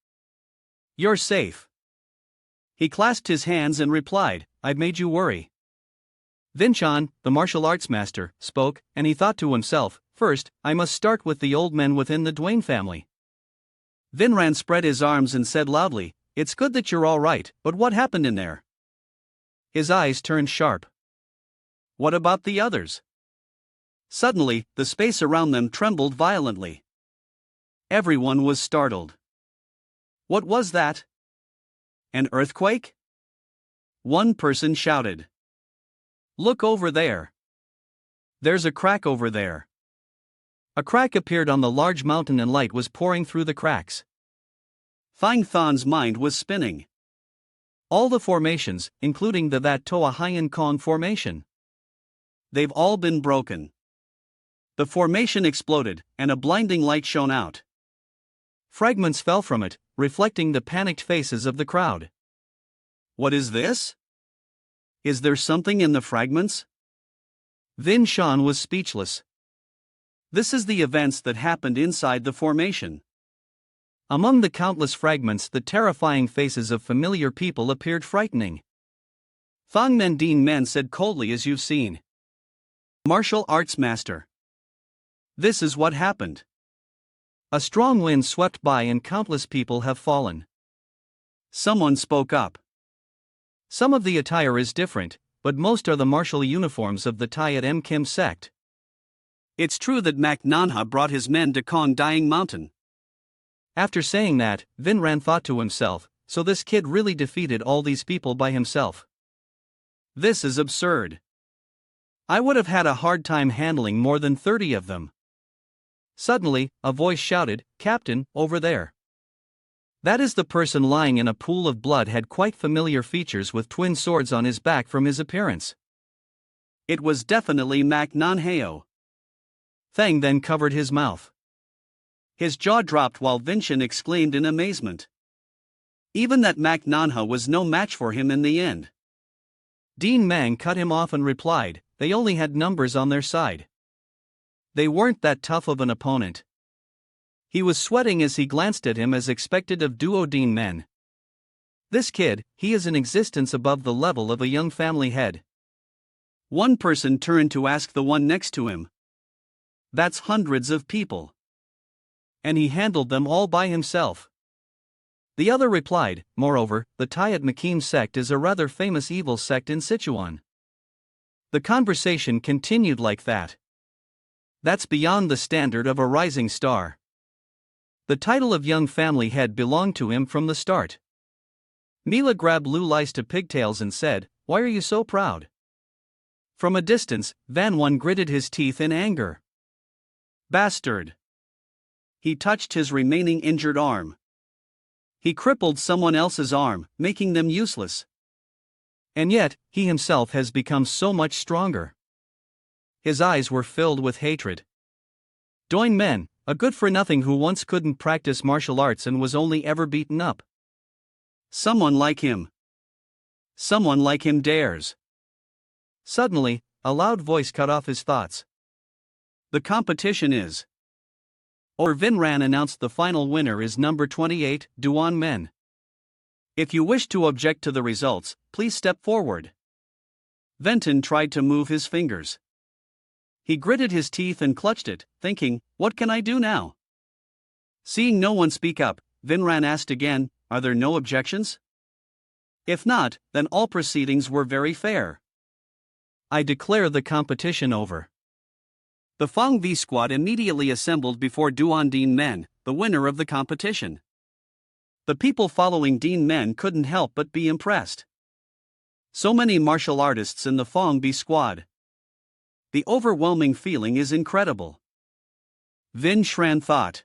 You're safe. He clasped his hands and replied, I've made you worry. Vin Chan, the martial arts master, spoke, and he thought to himself, first, I must start with the old men within the Duan family. Vinran spread his arms and said loudly, It's good that you're all right, but what happened in there? His eyes turned sharp. What about the others? Suddenly, the space around them trembled violently. Everyone was startled. What was that? An earthquake? One person shouted. Look over there. There's a crack over there. A crack appeared on the large mountain and light was pouring through the cracks. Fang Than's mind was spinning. All the formations, including the That Toa Haiyan Kong formation. They've all been broken. The formation exploded, and a blinding light shone out. Fragments fell from it, reflecting the panicked faces of the crowd. What is this? Is there something in the fragments? Vin Chan was speechless. This is the events that happened inside the formation. Among the countless fragments, the terrifying faces of familiar people appeared frightening. Fang Mendin Men said coldly, as you've seen. Martial arts master. This is what happened. A strong wind swept by and countless people have fallen. Someone spoke up. Some of the attire is different, but most are the martial uniforms of the Tayat M. Kim sect. It's true that Mac Nanha brought his men to Kong Dying Mountain. After saying that, Vinran thought to himself, so this kid really defeated all these people by himself. This is absurd. I would have had a hard time handling more than 30 of them. Suddenly, a voice shouted, Captain, over there. That is the person lying in a pool of blood, had quite familiar features with twin swords on his back from his appearance. It was definitely Mac Nanhao. Thang then covered his mouth. His jaw dropped while Vincent exclaimed in amazement. Even that Mac Nanha was no match for him in the end. Dean Mang cut him off and replied, they only had numbers on their side. They weren't that tough of an opponent. He was sweating as he glanced at him, as expected of Duo Dean Men. This kid, he is in existence above the level of a young family head. One person turned to ask the one next to him. That's hundreds of people. And he handled them all by himself. The other replied, moreover, the Tayat Makim sect is a rather famous evil sect in Sichuan. The conversation continued like that. That's beyond the standard of a rising star. The title of young family head belonged to him from the start. Mila grabbed Lu Lice to pigtails and said, Why are you so proud? From a distance, Van One gritted his teeth in anger. Bastard! He touched his remaining injured arm. He crippled someone else's arm, making them useless. And yet, he himself has become so much stronger. His eyes were filled with hatred. Duan Men, a good-for-nothing who once couldn't practice martial arts and was only ever beaten up. Someone like him. Someone like him dares. Suddenly, a loud voice cut off his thoughts. The competition is. Vinran announced the final winner is number 28, Duan Men. If you wish to object to the results, please step forward. Venton tried to move his fingers. He gritted his teeth and clutched it, thinking, what can I do now? Seeing no one speak up, Vinran asked again, are there no objections? If not, then all proceedings were very fair. I declare the competition over. The Fang V squad immediately assembled before Duan Dean Men, the winner of the competition. The people following Dean Men couldn't help but be impressed. So many martial artists in the Fang V squad. The overwhelming feeling is incredible. Vin Shran thought.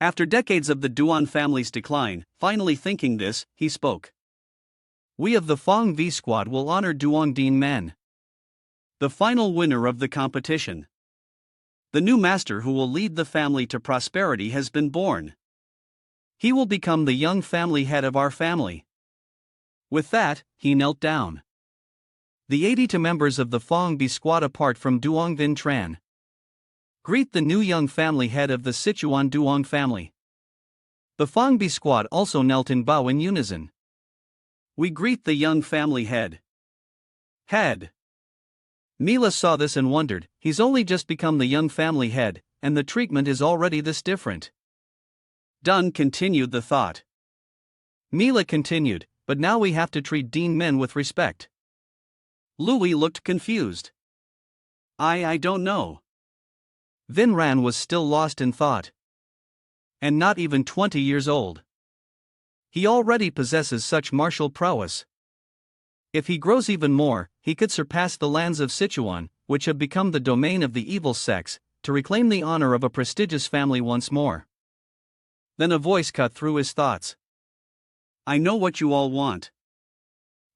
After decades of the Duan family's decline, finally thinking this, he spoke. We of the Fang V squad will honor Duan Dean Men, the final winner of the competition. The new master who will lead the family to prosperity has been born. He will become the young family head of our family. With that, he knelt down. The 82 members of the Fongbi squad apart from Duong Vin Tran. Greet the new young family head of the Sichuan Duong family. The Fongbi squad also knelt in bow in unison. We greet the young family head. Head. Mila saw this and wondered, he's only just become the young family head, and the treatment is already this different. Dun continued the thought. Mila continued, but now we have to treat Duan Men with respect. Louis looked confused. I don't know. Vin Ran was still lost in thought. And not even 20 years old. He already possesses such martial prowess. If he grows even more, he could surpass the lands of Sichuan, which have become the domain of the evil sex, to reclaim the honor of a prestigious family once more. Then a voice cut through his thoughts. I know what you all want.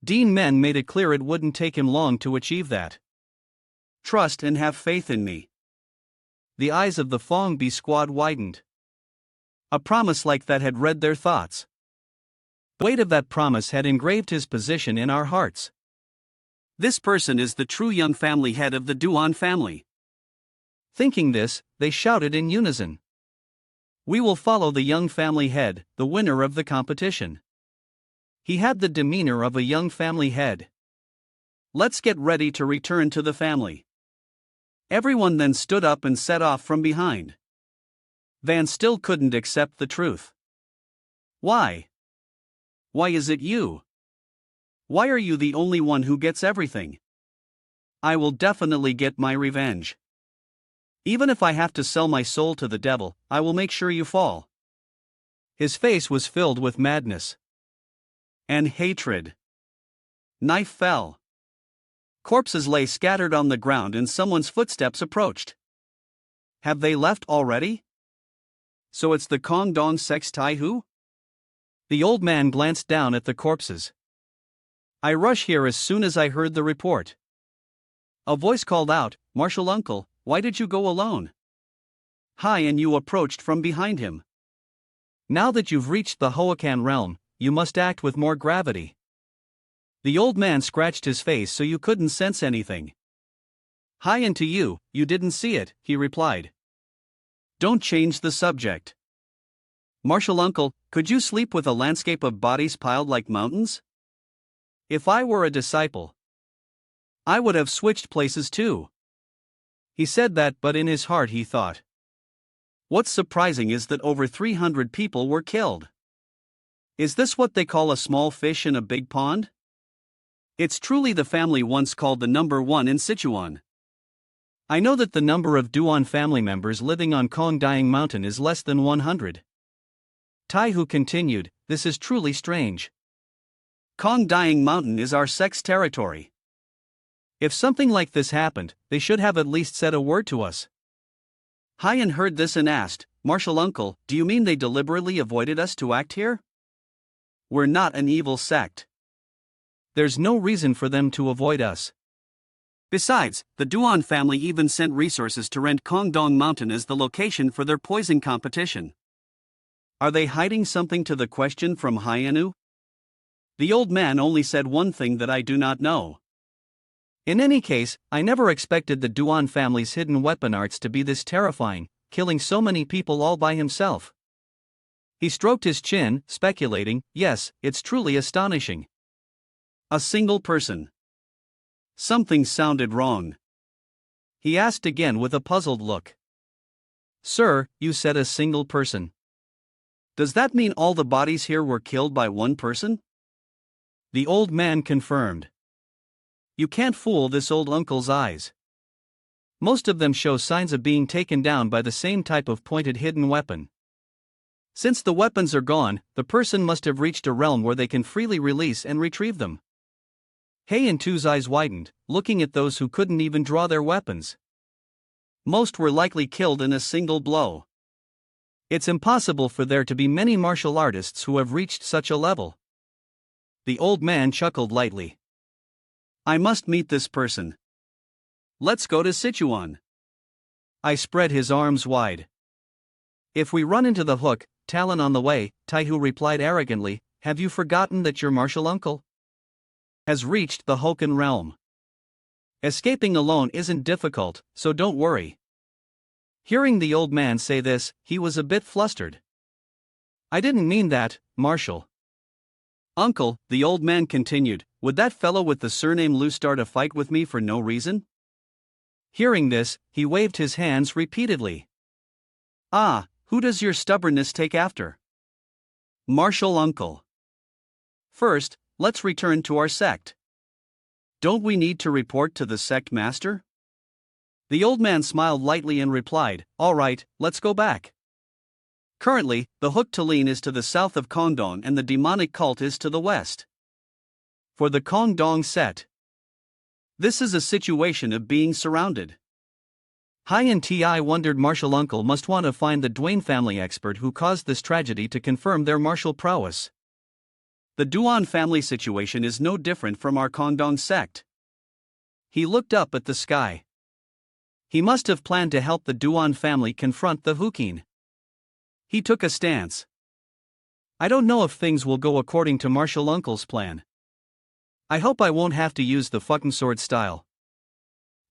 Duan Men made it clear it wouldn't take him long to achieve that. Trust and have faith in me. The eyes of the Fongbi squad widened. A promise like that had read their thoughts. The weight of that promise had engraved his position in our hearts. This person is the true young family head of the Duan family. Thinking this, they shouted in unison. We will follow the young family head, the winner of the competition. He had the demeanor of a young family head. Let's get ready to return to the family. Everyone then stood up and set off from behind. Van still couldn't accept the truth. Why? Why is it you? Why are you the only one who gets everything? I will definitely get my revenge. Even if I have to sell my soul to the devil, I will make sure you fall. His face was filled with madness and hatred. Knife fell. Corpses lay scattered on the ground and someone's footsteps approached. Have they left already? So it's the Kong Dong Sex Tai Hu? The old man glanced down at the corpses. I rushed here as soon as I heard the report. A voice called out, Martial Uncle, why did you go alone? Hai and you approached from behind him. Now that you've reached the Hoakan realm, you must act with more gravity. The old man scratched his face so you couldn't sense anything. Hai and to you, you didn't see it, he replied. Don't change the subject. Martial Uncle, could you sleep with a landscape of bodies piled like mountains? If I were a disciple, I would have switched places too. He said that, but in his heart he thought. What's surprising is that over 300 people were killed. Is this what they call a small fish in a big pond? It's truly the family once called the number one in Sichuan. I know that the number of Duan family members living on Kong Dying Mountain is less than 100. Tai Hu continued, this is truly strange. Kong Dying Mountain is our sex territory. If something like this happened, they should have at least said a word to us. Haiyan heard this and asked, Martial Uncle, do you mean they deliberately avoided us to act here? We're not an evil sect. There's no reason for them to avoid us. Besides, the Duan family even sent resources to rent Kongdong Mountain as the location for their poison competition. Are they hiding something to the question from Hyanu? The old man only said one thing that I do not know. In any case, I never expected the Duan family's hidden weapon arts to be this terrifying, killing so many people all by himself. He stroked his chin, speculating, yes, it's truly astonishing. A single person. Something sounded wrong. He asked again with a puzzled look. Sir, you said a single person. Does that mean all the bodies here were killed by one person? The old man confirmed. You can't fool this old uncle's eyes. Most of them show signs of being taken down by the same type of pointed hidden weapon. Since the weapons are gone, the person must have reached a realm where they can freely release and retrieve them. Hei and Tu's eyes widened, looking at those who couldn't even draw their weapons. Most were likely killed in a single blow. It's impossible for there to be many martial artists who have reached such a level. The old man chuckled lightly. I must meet this person. Let's go to Sichuan. I spread his arms wide. If we run into the hook, Talon on the way, Taihu replied arrogantly, have you forgotten that your martial uncle has reached the Hokan realm? Escaping alone isn't difficult, so don't worry. Hearing the old man say this, he was a bit flustered. I didn't mean that, Marshal. Uncle, the old man continued, would that fellow with the surname Lu start a fight with me for no reason? Hearing this, he waved his hands repeatedly. Ah, who does your stubbornness take after? Marshal uncle. First, let's return to our sect. Don't we need to report to the sect master? The old man smiled lightly and replied, all right, let's go back. Currently, the Hook Talin is to the south of Kongdong and the demonic cult is to the west. For the Kongdong set, this is a situation of being surrounded. Hai and Ti wondered martial uncle must want to find the Duan family expert who caused this tragedy to confirm their martial prowess. The Duan family situation is no different from our Kongdong sect. He looked up at the sky. He must have planned to help the Duan family confront the Hukin. He took a stance. I don't know if things will go according to martial uncle's plan. I hope I won't have to use the fucking sword style.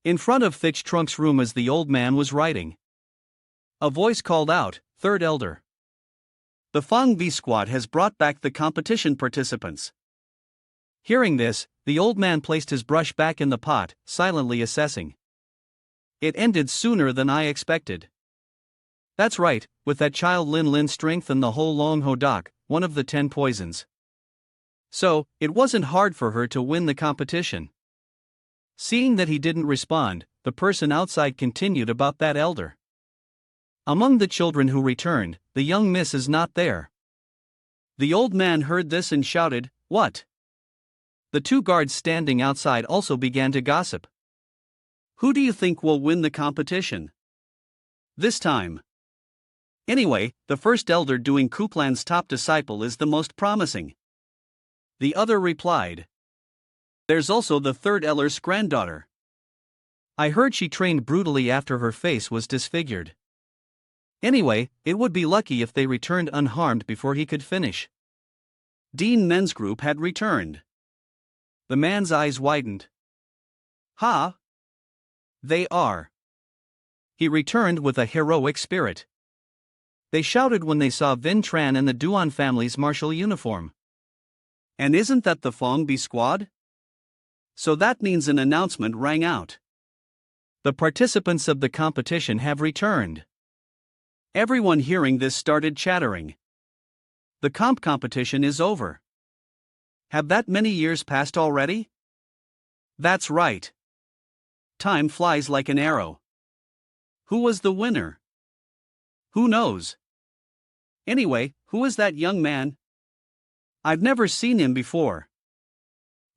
In front of Thich Trunk's room as the old man was writing, a voice called out, Third Elder. The Fang V squad has brought back the competition participants. Hearing this, the old man placed his brush back in the pot, silently assessing. It ended sooner than I expected. That's right, with that child Lin Lin's strength and the whole Long Hodak, one of the 10 poisons. So, it wasn't hard for her to win the competition. Seeing that he didn't respond, the person outside continued about that elder. Among the children who returned, the young miss is not there. The old man heard this and shouted, what? The 2 guards standing outside also began to gossip. Who do you think will win the competition this time? Anyway, the first elder doing Kuplan's top disciple is the most promising. The other replied. There's also the third elder's granddaughter. I heard she trained brutally after her face was disfigured. Anyway, it would be lucky if they returned unharmed before he could finish. Dean Men's group had returned. The man's eyes widened. Ha! They are. He returned with a heroic spirit. They shouted when they saw Vin Tran and the Duan family's martial uniform. And isn't that the Fong B squad? So that means an announcement rang out. The participants of the competition have returned. Everyone hearing this started chattering. The competition is over. Have that many years passed already? That's right. Time flies like an arrow. Who was the winner? Who knows? Anyway, who is that young man? I've never seen him before.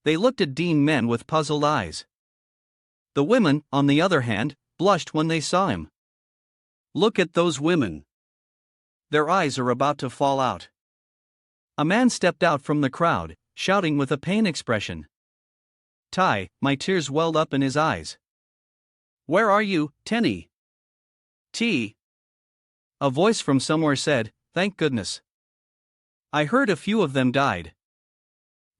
They looked at Dean Men with puzzled eyes. The women, on the other hand, blushed when they saw him. Look at those women. Their eyes are about to fall out. A man stepped out from the crowd, shouting with a pain expression. Tai, my tears welled up in his eyes. Where are you, Tenny? T. A voice from somewhere said, thank goodness. I heard a few of them died.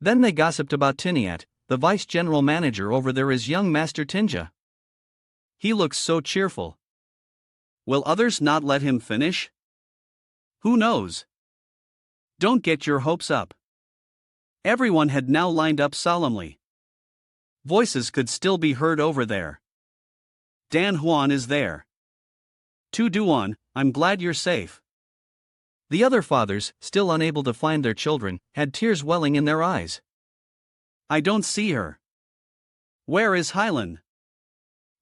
Then they gossiped about Tiniat, the vice general manager over there is young Master Tinja. He looks so cheerful. Will others not let him finish? Who knows? Don't get your hopes up. Everyone had now lined up solemnly. Voices could still be heard over there. Dan Huan is there. Tu Duan, I'm glad you're safe. The other fathers, still unable to find their children, had tears welling in their eyes. I don't see her. Where is Hylan?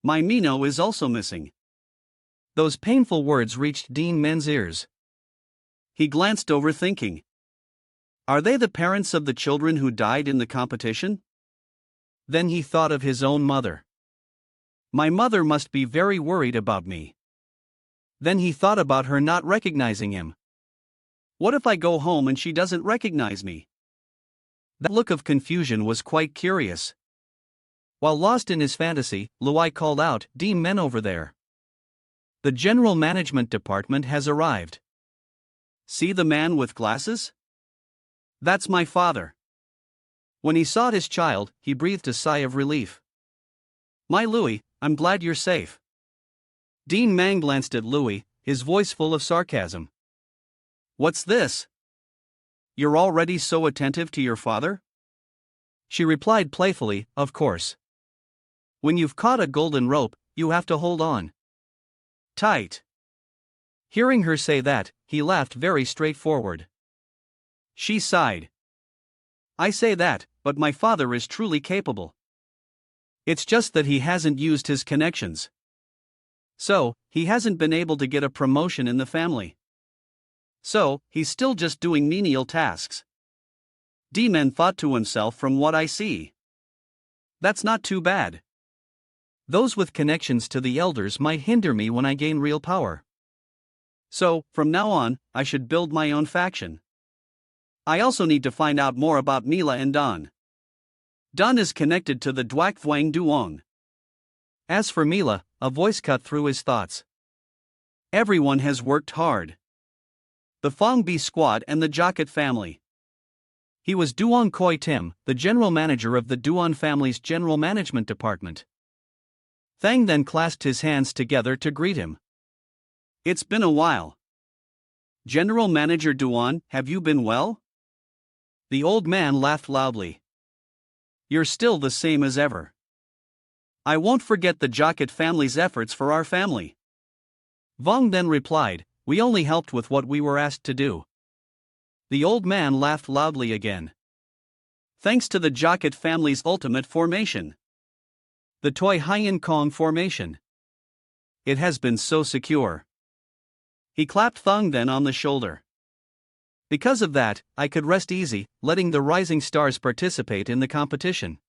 My Mino is also missing. Those painful words reached Dean Men's ears. He glanced over thinking. Are they the parents of the children who died in the competition? Then he thought of his own mother. My mother must be very worried about me. Then he thought about her not recognizing him. What if I go home and she doesn't recognize me? That look of confusion was quite curious. While lost in his fantasy, Luai called out, Dean Men over there. The General Management Department has arrived. See the man with glasses? That's my father. When he saw his child, he breathed a sigh of relief. My Louis, I'm glad you're safe. Dean Man glanced at Louis, his voice full of sarcasm. What's this? You're already so attentive to your father? She replied playfully, of course. When you've caught a golden rope, you have to hold on tight. Hearing her say that, he laughed very straightforward. She sighed. I say that, but my father is truly capable. It's just that he hasn't used his connections. So, he hasn't been able to get a promotion in the family. So, he's still just doing menial tasks. D-Man thought to himself, from what I see. That's not too bad. Those with connections to the elders might hinder me when I gain real power. So, from now on, I should build my own faction. I also need to find out more about Mila and Don. Don is connected to the Duac Vuang Duong. As for Mila, a voice cut through his thoughts. Everyone has worked hard. The Fong Bi squad and the Jocket family. He was Duong Koi Tim, the general manager of the Duan family's general management department. Thang then clasped his hands together to greet him. It's been a while. General Manager Duan, have you been well? The old man laughed loudly. You're still the same as ever. I won't forget the Jocket family's efforts for our family. Vong then replied, we only helped with what we were asked to do. The old man laughed loudly again. Thanks to the Jocket family's ultimate formation. The Toi Haiyan Kong formation. It has been so secure. He clapped Thung then on the shoulder. Because of that, I could rest easy, letting the rising stars participate in the competition.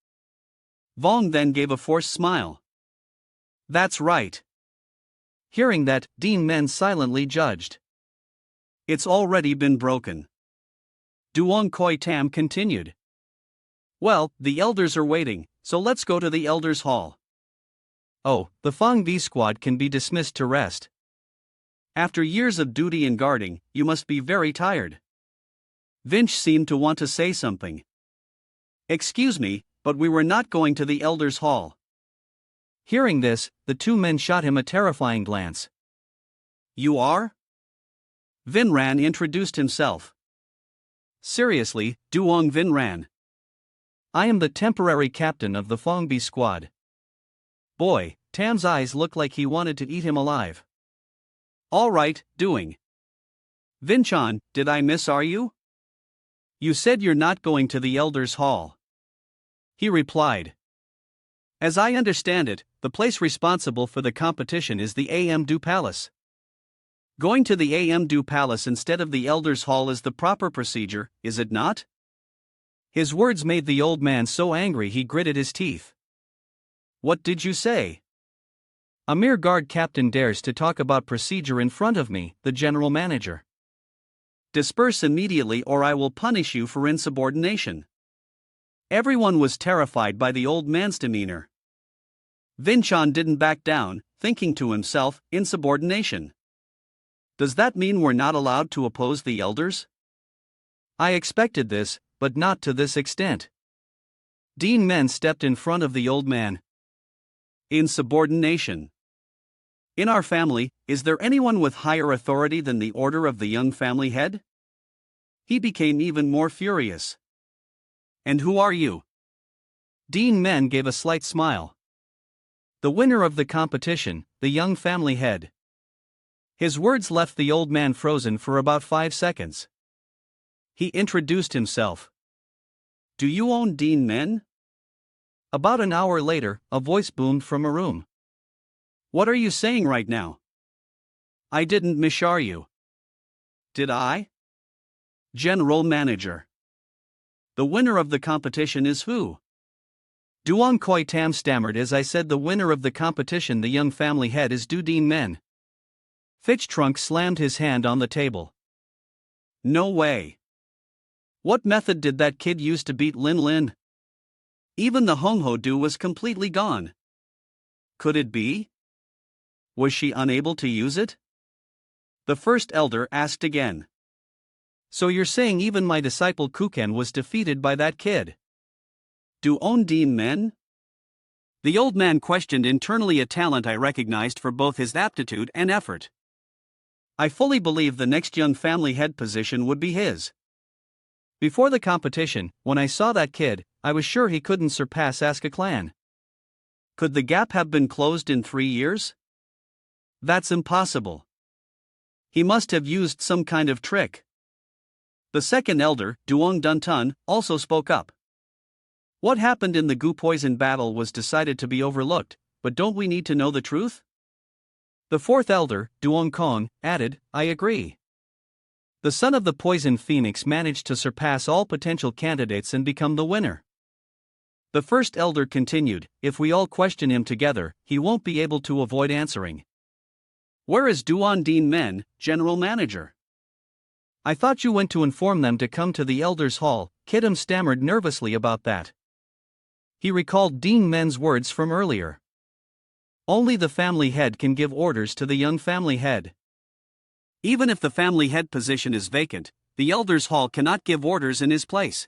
Vong then gave a forced smile. That's right. Hearing that, Dean Men silently judged. It's already been broken. Duong Koi Tam continued. Well, the elders are waiting, so let's go to the elders' hall. Oh, the Fong V squad can be dismissed to rest. After years of duty and guarding, you must be very tired. Vinch seemed to want to say something. Excuse me, but we were not going to the elders' hall. Hearing this, the two men shot him a terrifying glance. You are? Vinran introduced himself. Seriously, Duong Vinran. I am the temporary captain of the Fongbi squad. Boy, Tam's eyes looked like he wanted to eat him alive. All right, doing. Vinchan, did I miss you? You said you're not going to the elders' hall. He replied. As I understand it, the place responsible for the competition is the Amdu Palace. Going to the Amdu Palace instead of the elders' hall is the proper procedure, is it not? His words made the old man so angry he gritted his teeth. What did you say? A mere guard captain dares to talk about procedure in front of me, the general manager. Disperse immediately or I will punish you for insubordination. Everyone was terrified by the old man's demeanor. Vinchan didn't back down, thinking to himself, insubordination. Does that mean we're not allowed to oppose the elders? I expected this, but not to this extent. Dean Men stepped in front of the old man. Insubordination. In our family, is there anyone with higher authority than the order of the young family head? He became even more furious. And who are you? Dean Men gave a slight smile. The winner of the competition, the young family head. His words left the old man frozen for about 5 seconds. He introduced himself. Do you own Dean Men? About an hour later, a voice boomed from a room. What are you saying right now? I didn't mishar you. Did I? General Manager. The winner of the competition is who? Duong Koi Tam stammered as I said the winner of the competition the young family head is Du Dean Men. Fitch Trunk slammed his hand on the table. No way. What method did that kid use to beat Lin Lin? Even the Hong Ho Do was completely gone. Could it be? Was she unable to use it? The first elder asked again. So you're saying even my disciple Kuken was defeated by that kid? Duan Men? The old man questioned internally, a talent I recognized for both his aptitude and effort. I fully believe the next young family head position would be his. Before the competition, when I saw that kid, I was sure he couldn't surpass Asuka clan. Could the gap have been closed in 3 years? That's impossible. He must have used some kind of trick. The second elder, Duong Duntun, also spoke up. What happened in the Gu poison battle was decided to be overlooked, but don't we need to know the truth? The fourth elder, Duong Kong, added, I agree. The son of the poison phoenix managed to surpass all potential candidates and become the winner. The first elder continued, if we all question him together, he won't be able to avoid answering. Where is Duan Men, general manager? I thought you went to inform them to come to the elders' hall. Kidam stammered nervously about that. He recalled Dean Men's words from earlier. Only the family head can give orders to the young family head. Even if the family head position is vacant, the elders' hall cannot give orders in his place.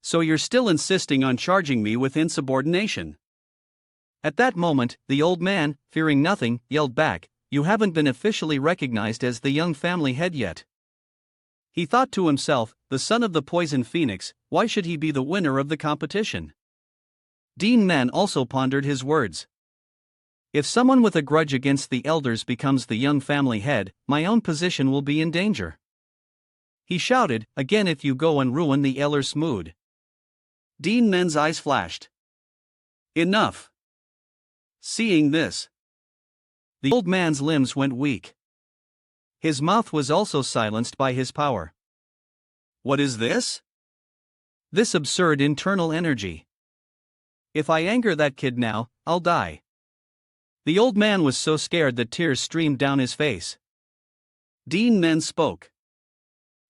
So you're still insisting on charging me with insubordination? At that moment, the old man, fearing nothing, yelled back, you haven't been officially recognized as the young family head yet. He thought to himself, the son of the poison phoenix, why should he be the winner of the competition? Dean Men also pondered his words. If someone with a grudge against the elders becomes the young family head, my own position will be in danger. He shouted, again if you go and ruin the elders' mood. Dean Men's eyes flashed. Enough. Seeing this, the old man's limbs went weak. His mouth was also silenced by his power. What is this? This absurd internal energy. If I anger that kid now, I'll die. The old man was so scared that tears streamed down his face. Dean Men spoke.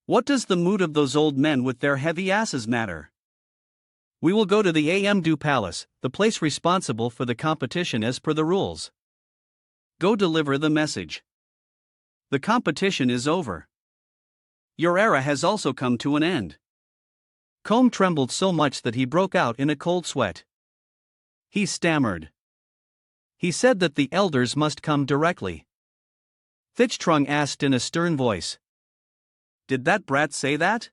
What does the mood of those old men with their heavy asses matter? We will go to the Amdu Palace, the place responsible for the competition as per the rules. Go deliver the message. The competition is over. Your era has also come to an end. Combe trembled so much that he broke out in a cold sweat. He stammered. He said that the elders must come directly. Fichtrung asked in a stern voice. Did that brat say that?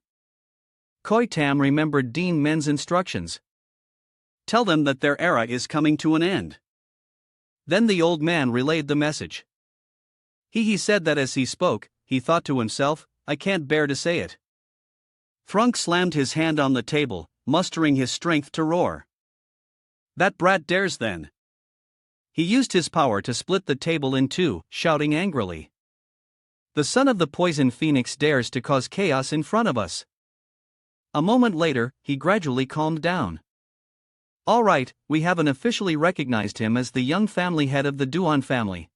Koi Tam remembered Dean Men's instructions. Tell them that their era is coming to an end. Then the old man relayed the message. He said that as he spoke, he thought to himself, I can't bear to say it. Thrunk slammed his hand on the table, mustering his strength to roar. That brat dares then. He used his power to split the table in two, shouting angrily. The son of the poison phoenix dares to cause chaos in front of us. A moment later, he gradually calmed down. All right, we haven't officially recognized him as the young family head of the Duan family.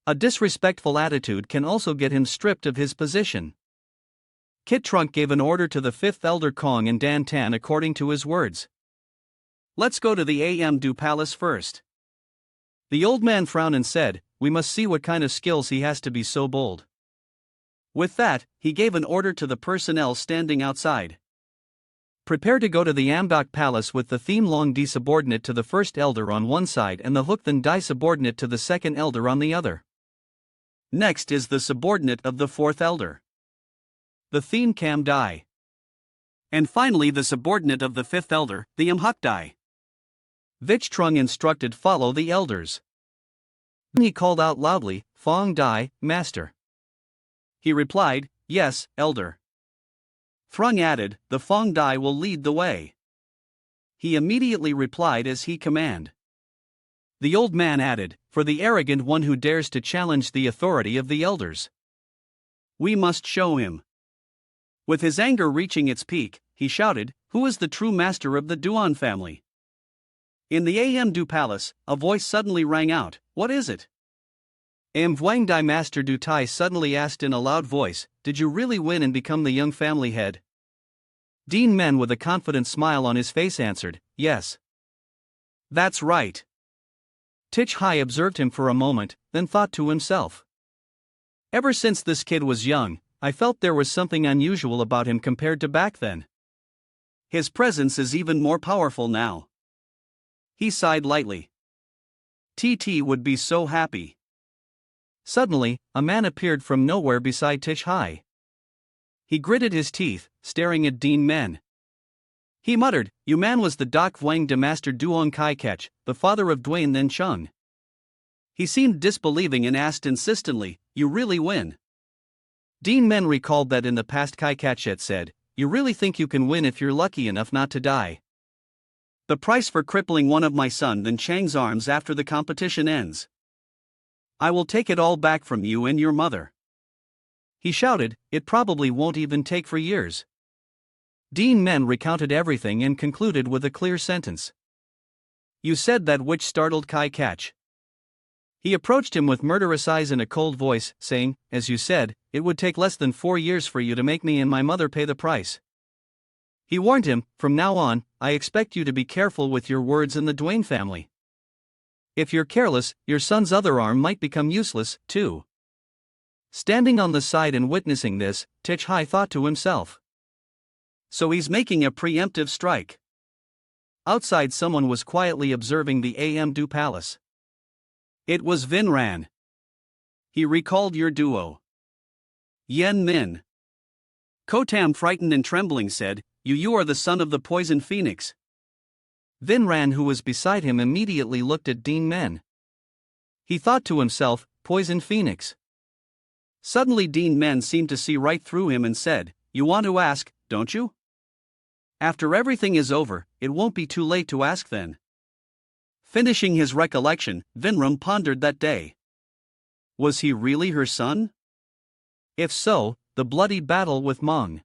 A disrespectful attitude can also get him stripped of his position. Kit Trunk gave an order to the fifth elder Kong and Dan Tan according to his words. Let's go to the Amdu Palace first. The old man frowned and said, we must see what kind of skills he has to be so bold. With that, he gave an order to the personnel standing outside. Prepare to go to the Ambak Palace with the theme Long Di subordinate to the first elder on one side and the Hook Then Dai subordinate to the second elder on the other. Next is the subordinate of the fourth elder. The theme Cam Dai. And finally the subordinate of the fifth elder, the Imhuk Dai. Vichtrung instructed follow the elders. Then he called out loudly, Fong Dai, master. He replied, yes, elder. Thrung added, the Fong Dai will lead the way. He immediately replied as he commanded. The old man added, for the arrogant one who dares to challenge the authority of the elders. We must show him. With his anger reaching its peak, he shouted, who is the true master of the Duan family? In the Amdu Palace, a voice suddenly rang out, what is it? Vwang Dai Master Du Tai suddenly asked in a loud voice, did you really win and become the young family head? Dean Men with a confident smile on his face answered, yes. That's right. Tich Hai observed him for a moment, then thought to himself. Ever since this kid was young, I felt there was something unusual about him compared to back then. His presence is even more powerful now. He sighed lightly. TT would be so happy. Suddenly, a man appeared from nowhere beside Tich Hai. He gritted his teeth, staring at Duan Men. He muttered, "You man was the Doc Vang de Master Duong Kai Kech, the father of Duan Then Chung." He seemed disbelieving and asked insistently, "You really win?" Duan Men recalled that in the past Kai Kech had said, "You really think you can win if you're lucky enough not to die? The price for crippling one of my son Then Chang's arms after the competition ends. I will take it all back from you and your mother." He shouted, "It probably won't even take for years." Duan Men recounted everything and concluded with a clear sentence. "You said that," which startled Kai Kech. He approached him with murderous eyes and a cold voice, saying, "As you said, it would take less than 4 years for you to make me and my mother pay the price." He warned him, "From now on, I expect you to be careful with your words in the Duan family. If you're careless, your son's other arm might become useless, too." Standing on the side and witnessing this, Tich Hai thought to himself, "So he's making a preemptive strike." Outside, someone was quietly observing the Du Palace. It was Vinran. He recalled your duo. Yen Min. Tham, frightened and trembling, said, You are the son of the poison phoenix." Vinran, who was beside him, immediately looked at Duan Men. He thought to himself, "Poison phoenix." Suddenly Duan Men seemed to see right through him and said, "You want to ask, don't you? After everything is over, it won't be too late to ask then." Finishing his recollection, Vinram pondered that day. Was he really her son? If so, the bloody battle with Meng.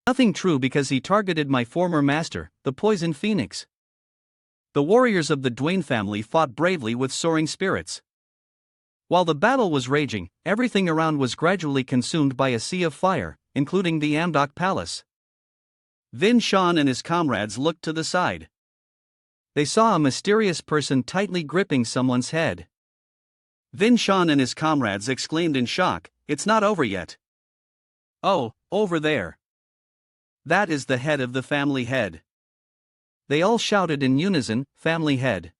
Nothing true, because he targeted my former master, the poison phoenix. The warriors of the Duan family fought bravely with soaring spirits. While the battle was raging, everything around was gradually consumed by a sea of fire, including the Amdok Palace. Vin Shan and his comrades looked to the side. They saw a mysterious person tightly gripping someone's head. Vin Shan and his comrades exclaimed in shock, "It's not over yet." "Oh, over there. That is the head of the family head." They all shouted in unison, "Family head."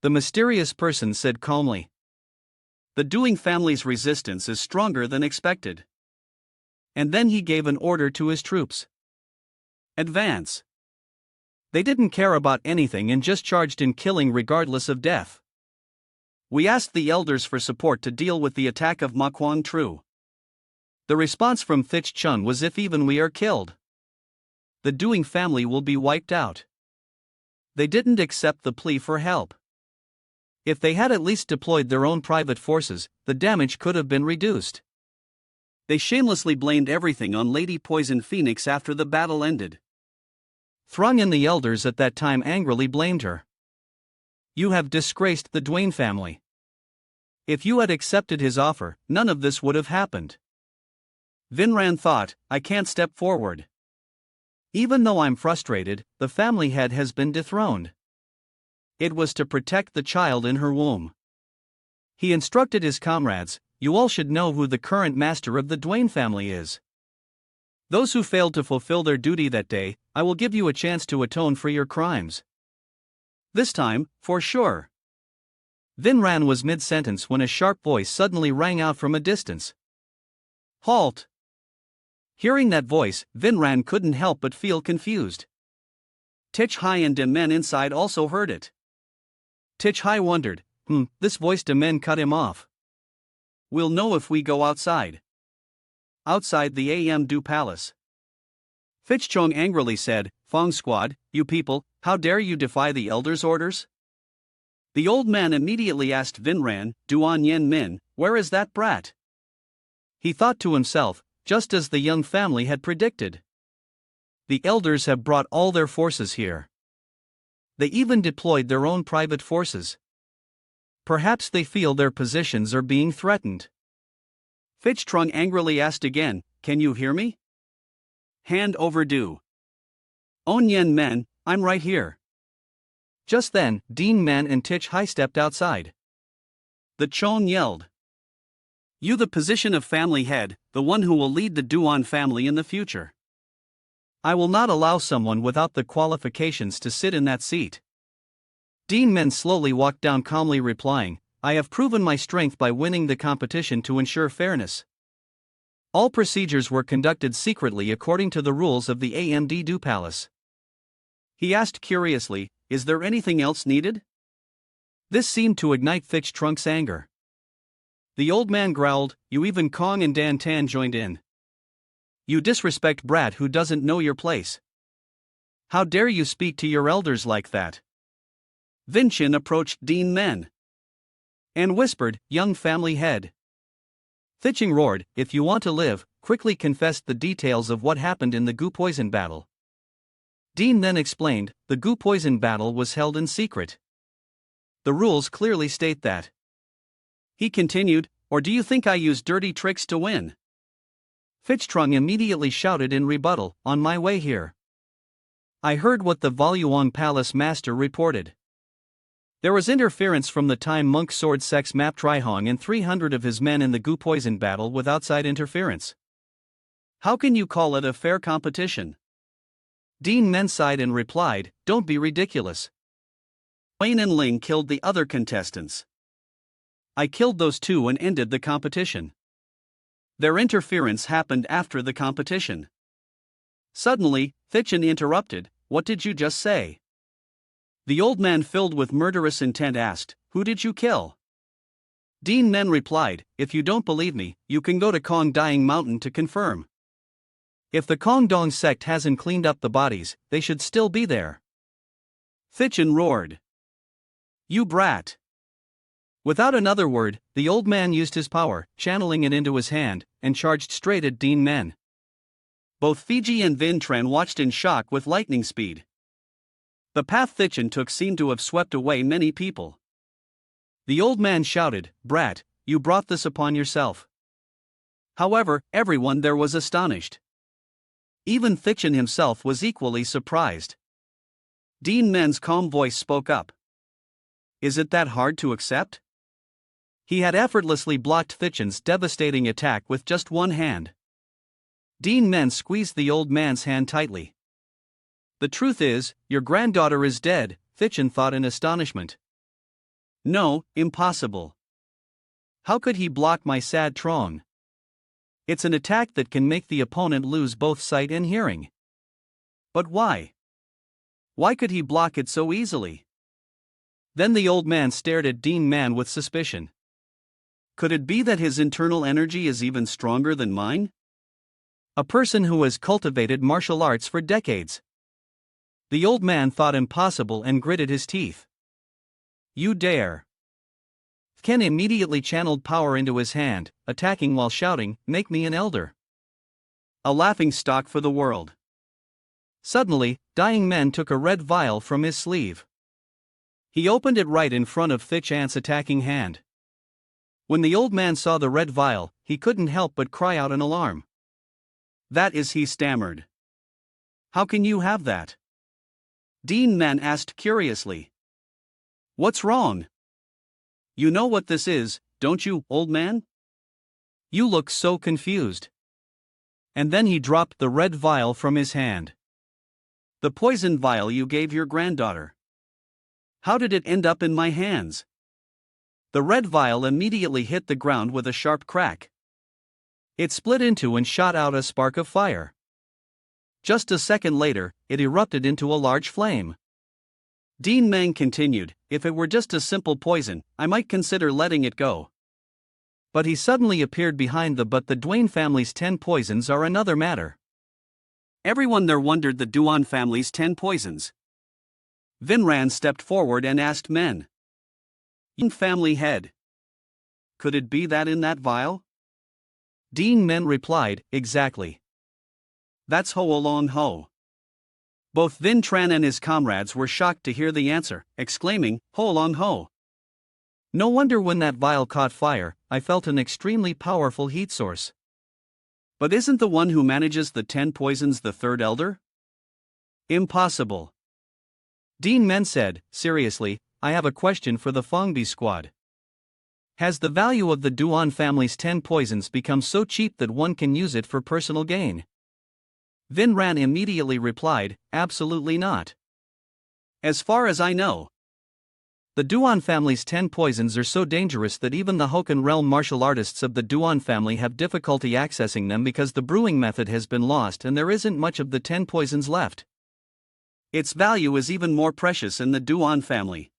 The mysterious person said calmly, "The Duan family's resistance is stronger than expected." And then he gave an order to his troops. "Advance." They didn't care about anything and just charged in, killing regardless of death. "We asked the elders for support to deal with the attack of Ma Kuang Tru. The response from Thich Chun was, if even we are killed, the Duan family will be wiped out." They didn't accept the plea for help. If they had at least deployed their own private forces, the damage could have been reduced. They shamelessly blamed everything on Lady Poison Phoenix after the battle ended. Throng and the elders at that time angrily blamed her. "You have disgraced the Duan family. If you had accepted his offer, none of this would have happened." Vinran thought, "I can't step forward. Even though I'm frustrated, the family head has been dethroned. It was to protect the child in her womb." He instructed his comrades, "You all should know who the current master of the Duan family is. Those who failed to fulfill their duty that day, I will give you a chance to atone for your crimes. This time, for sure." Vinran was mid-sentence when a sharp voice suddenly rang out from a distance. "Halt!" Hearing that voice, Vinran couldn't help but feel confused. Tich Hai and De Men inside also heard it. Tich Hai wondered, this voice De Men cut him off. "We'll know if we go outside." Outside the Du Palace, Fichchong angrily said, "Fong Squad, you people, how dare you defy the elders' orders?" The old man immediately asked Vinran, "Duan Yen Min, where is that brat?" He thought to himself, just as the young family had predicted. The elders have brought all their forces here. They even deployed their own private forces. Perhaps they feel their positions are being threatened. Fichtrong angrily asked again, "Can you hear me?" "Hand overdue." "On Yen Men, I'm right here." Just then, Duan Men and Tich Hai stepped outside. The Chon yelled, You the position of family head, the one who will lead the Duan family in the future. I will not allow someone without the qualifications to sit in that seat. Duan Men slowly walked down calmly replying, I have proven my strength by winning the competition to ensure fairness. All procedures were conducted secretly according to the rules of the AMD Du Palace. He asked curiously, is there anything else needed? This seemed to ignite Fichtrunk's anger. The old man growled, you even Kong and Dan Tan joined in. You disrespect brat who doesn't know your place. How dare you speak to your elders like that? Vinchin approached Duan Men and whispered, young family head. Thiching roared, if you want to live, quickly confessed the details of what happened in the Gu poison battle. Duan then explained, the Gu poison battle was held in secret. The rules clearly state that. He continued, or do you think I use dirty tricks to win? Fichtrung immediately shouted in rebuttal, on my way here. I heard what the Voluan Palace Master reported. There was interference from the time monk sword sex Map Trihong and 300 of his men in the Gu poison battle with outside interference. How can you call it a fair competition? Duan Men sighed and replied, don't be ridiculous. Wayne and Ling killed the other contestants. I killed those two and ended the competition. Their interference happened after the competition. Suddenly, Thichin interrupted, what did you just say? The old man filled with murderous intent asked, who did you kill? Duan Men replied, if you don't believe me, you can go to Kong Dying Mountain to confirm. If the Kong Dong sect hasn't cleaned up the bodies, they should still be there. Thichin roared. You brat! Without another word, the old man used his power, channeling it into his hand, and charged straight at Duan Men. Both Fiji and Vin Tran watched in shock with lightning speed. The path Thichin took seemed to have swept away many people. The old man shouted, brat, you brought this upon yourself. However, everyone there was astonished. Even Thichin himself was equally surprised. Duan Men's calm voice spoke up. Is it that hard to accept? He had effortlessly blocked Thichin's devastating attack with just one hand. Duan Men squeezed the old man's hand tightly. The truth is, your granddaughter is dead, Thichin thought in astonishment. No, impossible. How could he block my sad trong? It's an attack that can make the opponent lose both sight and hearing. But why? Why could he block it so easily? Then the old man stared at Duan Men with suspicion. Could it be that his internal energy is even stronger than mine? A person who has cultivated martial arts for decades. The old man thought impossible and gritted his teeth. You dare. Ken immediately channeled power into his hand, attacking while shouting, make me an elder. A laughingstock for the world. Suddenly, Duan Men took a red vial from his sleeve. He opened it right in front of Thich Ant's attacking hand. When the old man saw the red vial, he couldn't help but cry out in alarm. That is, he stammered. How can you have that? Duan Men asked curiously. What's wrong? You know what this is, don't you, old man? You look so confused. And then he dropped the red vial from his hand. The poison vial you gave your granddaughter. How did it end up in my hands? The red vial immediately hit the ground with a sharp crack. It split into and shot out a spark of fire. Just a second later, it erupted into a large flame. Duan Men continued, if it were just a simple poison, I might consider letting it go. But he suddenly appeared behind the Duan family's 10 poisons are another matter. Everyone there wondered the Duan family's 10 poisons. Vinran stepped forward and asked Men. Young family head. Could it be that in that vial? Duan Men replied, exactly. That's Ho Along Ho. Both Vin Tran and his comrades were shocked to hear the answer, exclaiming, Ho Along Ho. No wonder when that vial caught fire, I felt an extremely powerful heat source. But isn't the one who manages the 10 poisons the third elder? Impossible. Duan Men said, seriously, I have a question for the Fongbi squad. Has the value of the Duan family's 10 poisons become so cheap that one can use it for personal gain? Vin Ran immediately replied, absolutely not. As far as I know, the Duan family's 10 poisons are so dangerous that even the Hokan realm martial artists of the Duan family have difficulty accessing them because the brewing method has been lost and there isn't much of the 10 poisons left. Its value is even more precious in the Duan family.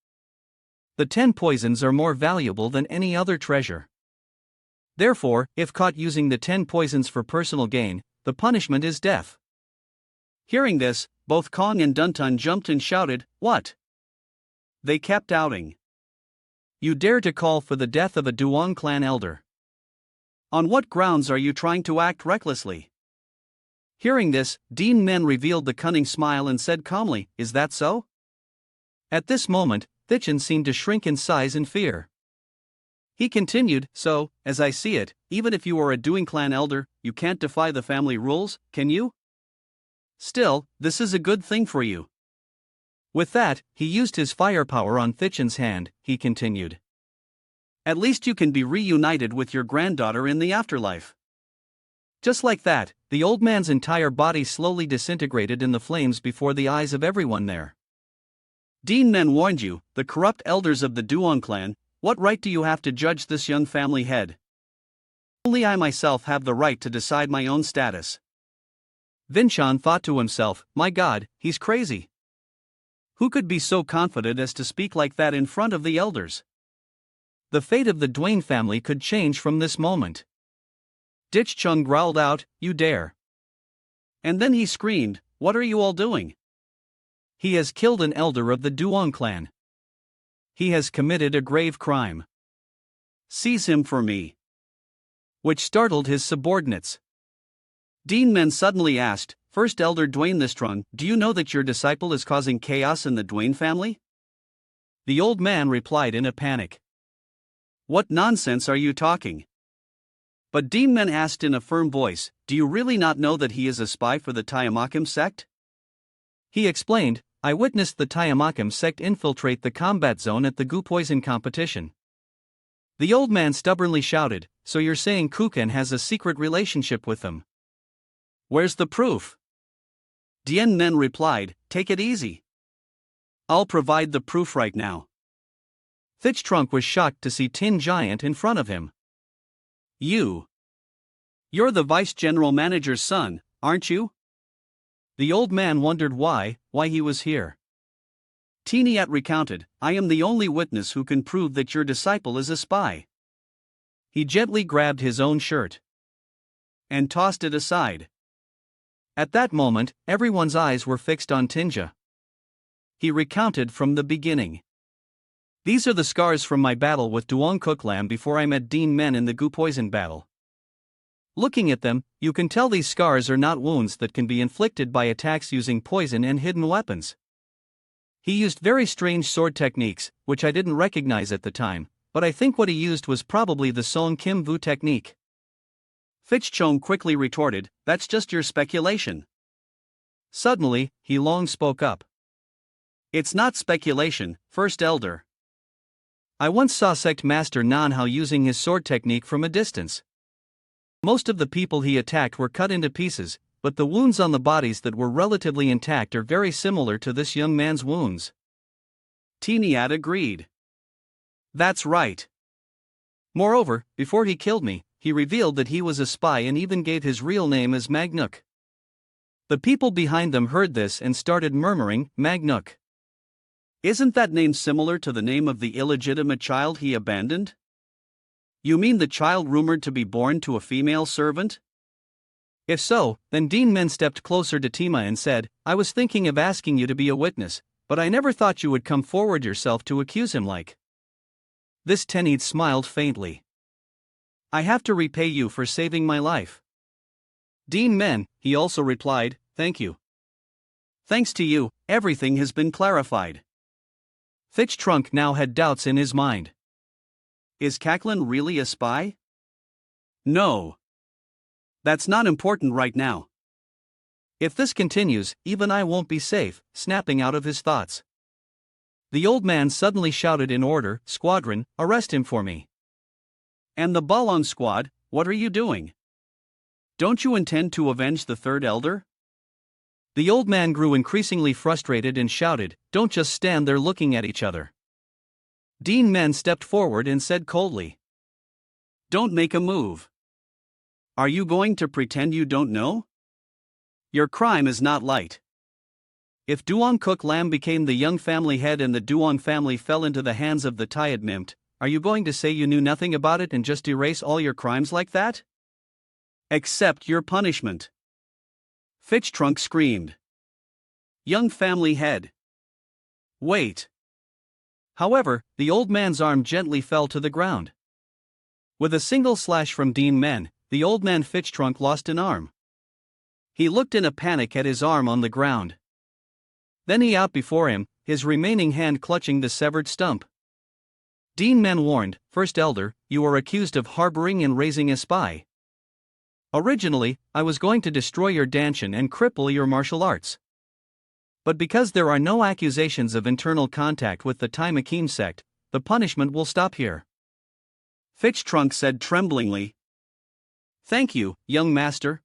The 10 poisons are more valuable than any other treasure. Therefore, if caught using the 10 poisons for personal gain, the punishment is death. Hearing this, both Kong and Duntun jumped and shouted, "What?" They kept outing. You dare to call for the death of a Duan clan elder? On what grounds are you trying to act recklessly? Hearing this, Duan Men revealed the cunning smile and said calmly, "Is that so?" At this moment, Sichuan seemed to shrink in size and fear. He continued, "So, as I see it, even if you are a Duan clan elder, you can't defy the family rules, can you? Still, this is a good thing for you." With that, he used his firepower on Sichuan's hand. He continued, "At least you can be reunited with your granddaughter in the afterlife." Just like that, the old man's entire body slowly disintegrated in the flames before the eyes of everyone there. Duan Men warned you, the corrupt elders of the Duan clan, what right do you have to judge this young family head? Only I myself have the right to decide my own status. Vinchan thought to himself, my God, he's crazy. Who could be so confident as to speak like that in front of the elders? The fate of the Duan family could change from this moment. Dich Chung growled out, "You dare." And then he screamed, "What are you all doing? He has killed an elder of the Duan clan. He has committed a grave crime. Seize him for me." Which startled his subordinates. Duan Men suddenly asked, "First Elder Duan Listrung, do you know that your disciple is causing chaos in the Duan family?" The old man replied in a panic. "What nonsense are you talking?" But Duan Men asked in a firm voice, "Do you really not know that he is a spy for the Taiyamakim sect?" He explained, "I witnessed the Taiyamakim sect infiltrate the combat zone at the Gu Poison competition." The old man stubbornly shouted, "So you're saying Kuken has a secret relationship with them? Where's the proof?" Duan Men replied, "Take it easy. I'll provide the proof right now." Thich Trunk was shocked to see Tin Giant in front of him. You're the vice general manager's son, aren't you?" The old man wondered why he was here. Tiniat recounted, "I am the only witness who can prove that your disciple is a spy." He gently grabbed his own shirt and tossed it aside. At that moment, everyone's eyes were fixed on Tinja. He recounted from the beginning. "These are the scars from my battle with Duong Kuklam before I met Duan Men in the Gu Poison battle. Looking at them, you can tell these scars are not wounds that can be inflicted by attacks using poison and hidden weapons. He used very strange sword techniques, which I didn't recognize at the time, but I think what he used was probably the Song Kim Vu technique." Fitch Chong quickly retorted, "That's just your speculation." Suddenly, He Long spoke up. "It's not speculation, First Elder. I once saw Sect Master Nan Hao using his sword technique from a distance. Most of the people he attacked were cut into pieces, but the wounds on the bodies that were relatively intact are very similar to this young man's wounds." Tiniat agreed. "That's right. Moreover, before he killed me, he revealed that he was a spy and even gave his real name as Magnuk." The people behind them heard this and started murmuring, "Magnuk. Isn't that name similar to the name of the illegitimate child he abandoned? You mean the child rumored to be born to a female servant?" If so, then Duan Men stepped closer to Tima and said, "I was thinking of asking you to be a witness, but I never thought you would come forward yourself to accuse him like." This Tenid smiled faintly. "I have to repay you for saving my life." Duan Men, he also replied, "Thank you. Thanks to you, everything has been clarified." Thich Trunk now had doubts in his mind. Is Kaklin really a spy? No. That's not important right now. If this continues, even I won't be safe, snapping out of his thoughts. The old man suddenly shouted in order, "Squadron, arrest him for me." And the Balong squad, what are you doing? Don't you intend to avenge the third elder? The old man grew increasingly frustrated and shouted, don't just stand there looking at each other. Duan Men stepped forward and said coldly, don't make a move. Are you going to pretend you don't know? Your crime is not light. If Duong Cook Lam became the young family head and the Duong family fell into the hands of the Tiad Mimt, are you going to say you knew nothing about it and just erase all your crimes like that? Accept your punishment. Fitchtrunk screamed. Young family head. Wait. However, the old man's arm gently fell to the ground. With a single slash from Duan Men, the old man Fitchtrunk lost an arm. He looked in a panic at his arm on the ground. Then he out before him, his remaining hand clutching the severed stump. Duan Men warned, First Elder, you are accused of harboring and raising a spy. Originally, I was going to destroy your danshan and cripple your martial arts. But because there are no accusations of internal contact with the Tai Makim sect, the punishment will stop here. Fitchtrunk said tremblingly. Thank you, young master.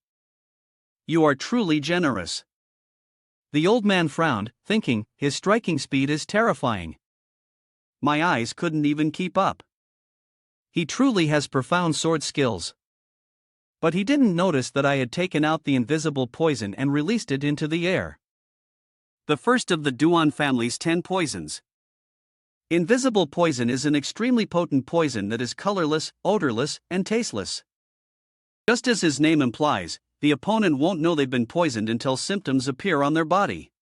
You are truly generous. The old man frowned, thinking, his striking speed is terrifying. My eyes couldn't even keep up. He truly has profound sword skills. But he didn't notice that I had taken out the invisible poison and released it into the air. The first of the Duan family's 10 poisons. Invisible poison is an extremely potent poison that is colorless, odorless, and tasteless. Just as his name implies, the opponent won't know they've been poisoned until symptoms appear on their body.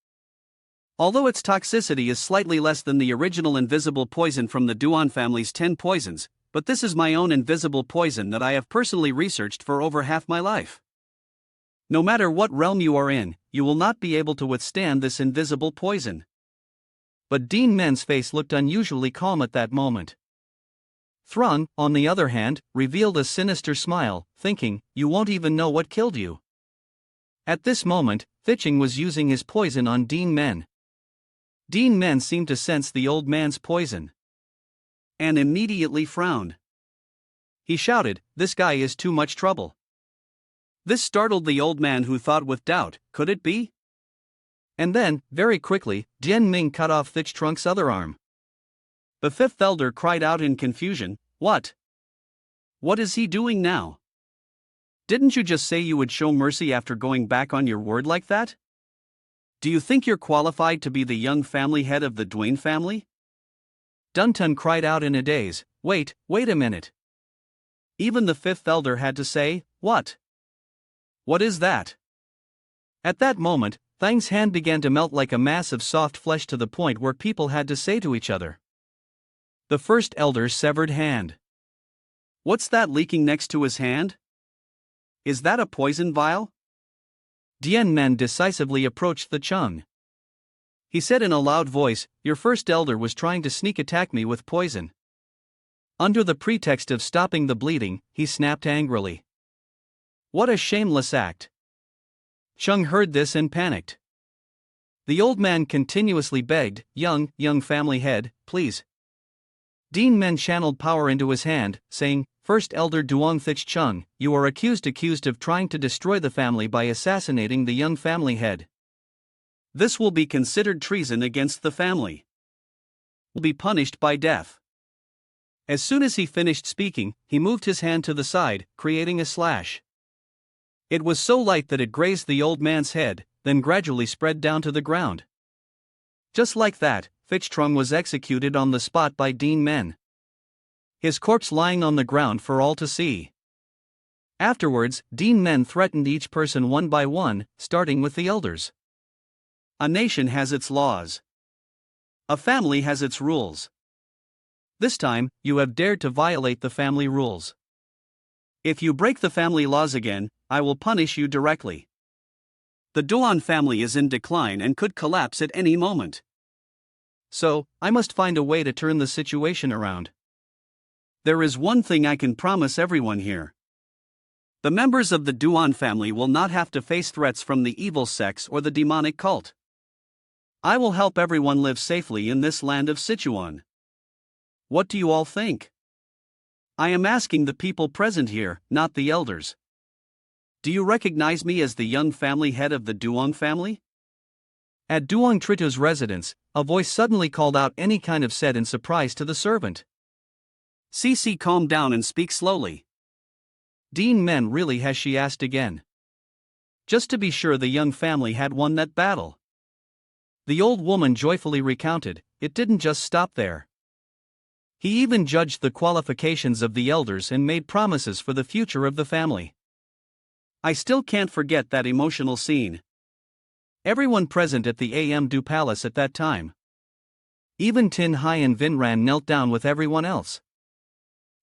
Although its toxicity is slightly less than the original invisible poison from the Duan family's 10 poisons, but this is my own invisible poison that I have personally researched for over half my life. No matter what realm you are in, you will not be able to withstand this invisible poison. But Duan Men's face looked unusually calm at that moment. Thrung, on the other hand, revealed a sinister smile, thinking, you won't even know what killed you. At this moment, Fitching was using his poison on Duan Men. Duan Men seemed to sense the old man's poison and immediately frowned. He shouted, this guy is too much trouble. This startled the old man, who thought with doubt, could it be? And then, very quickly, Duan Ming cut off Fitchtrunk's other arm. The fifth elder cried out in confusion, what? What is he doing now? Didn't you just say you would show mercy after going back on your word like that? Do you think you're qualified to be the young family head of the Duan family? Dunton cried out in a daze, wait a minute. Even the fifth elder had to say, what? What is that? At that moment, Thang's hand began to melt like a mass of soft flesh to the point where people had to say to each other. The first elder's severed hand. What's that leaking next to his hand? Is that a poison vial? Duan Men decisively approached the Chung. He said in a loud voice, your first elder was trying to sneak attack me with poison. Under the pretext of stopping the bleeding, he snapped angrily. What a shameless act. Chung heard this and panicked. The old man continuously begged, young family head, please. Duan Men channeled power into his hand, saying, First Elder Duong Thich Chung, you are accused of trying to destroy the family by assassinating the young family head. This will be considered treason against the family. Will be punished by death. As soon as he finished speaking, he moved his hand to the side, creating a slash. It was so light that it grazed the old man's head, then gradually spread down to the ground. Just like that, Fitchtrung was executed on the spot by Duan Men. His corpse lying on the ground for all to see. Afterwards, Duan Men threatened each person one by one, starting with the elders. A nation has its laws. A family has its rules. This time, you have dared to violate the family rules. If you break the family laws again, I will punish you directly. The Duan family is in decline and could collapse at any moment. So, I must find a way to turn the situation around. There is one thing I can promise everyone here. The members of the Duan family will not have to face threats from the evil sects or the demonic cult. I will help everyone live safely in this land of Sichuan. What do you all think? I am asking the people present here, not the elders. Do you recognize me as the young family head of the Duan family? At Duan Trito's residence, a voice suddenly called out any kind of said in surprise to the servant. "Cece, calm down and speak slowly. Duan Men really has?" she asked again. Just to be sure the young family had won that battle. The old woman joyfully recounted, it didn't just stop there. He even judged the qualifications of the elders and made promises for the future of the family. I still can't forget that emotional scene. Everyone present at the Du Palace at that time. Even Tin Hai and Vinran knelt down with everyone else.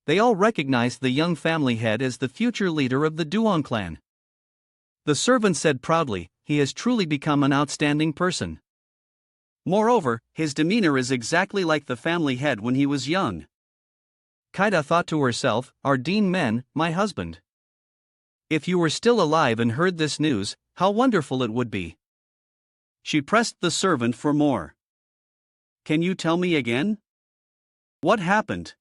They all recognized the young family head as the future leader of the Duan clan. The servant said proudly, he has truly become an outstanding person. Moreover, his demeanor is exactly like the family head when he was young. Kaida thought to herself, are Duan Men my husband? If you were still alive and heard this news, how wonderful it would be. She pressed the servant for more. Can you tell me again? What happened?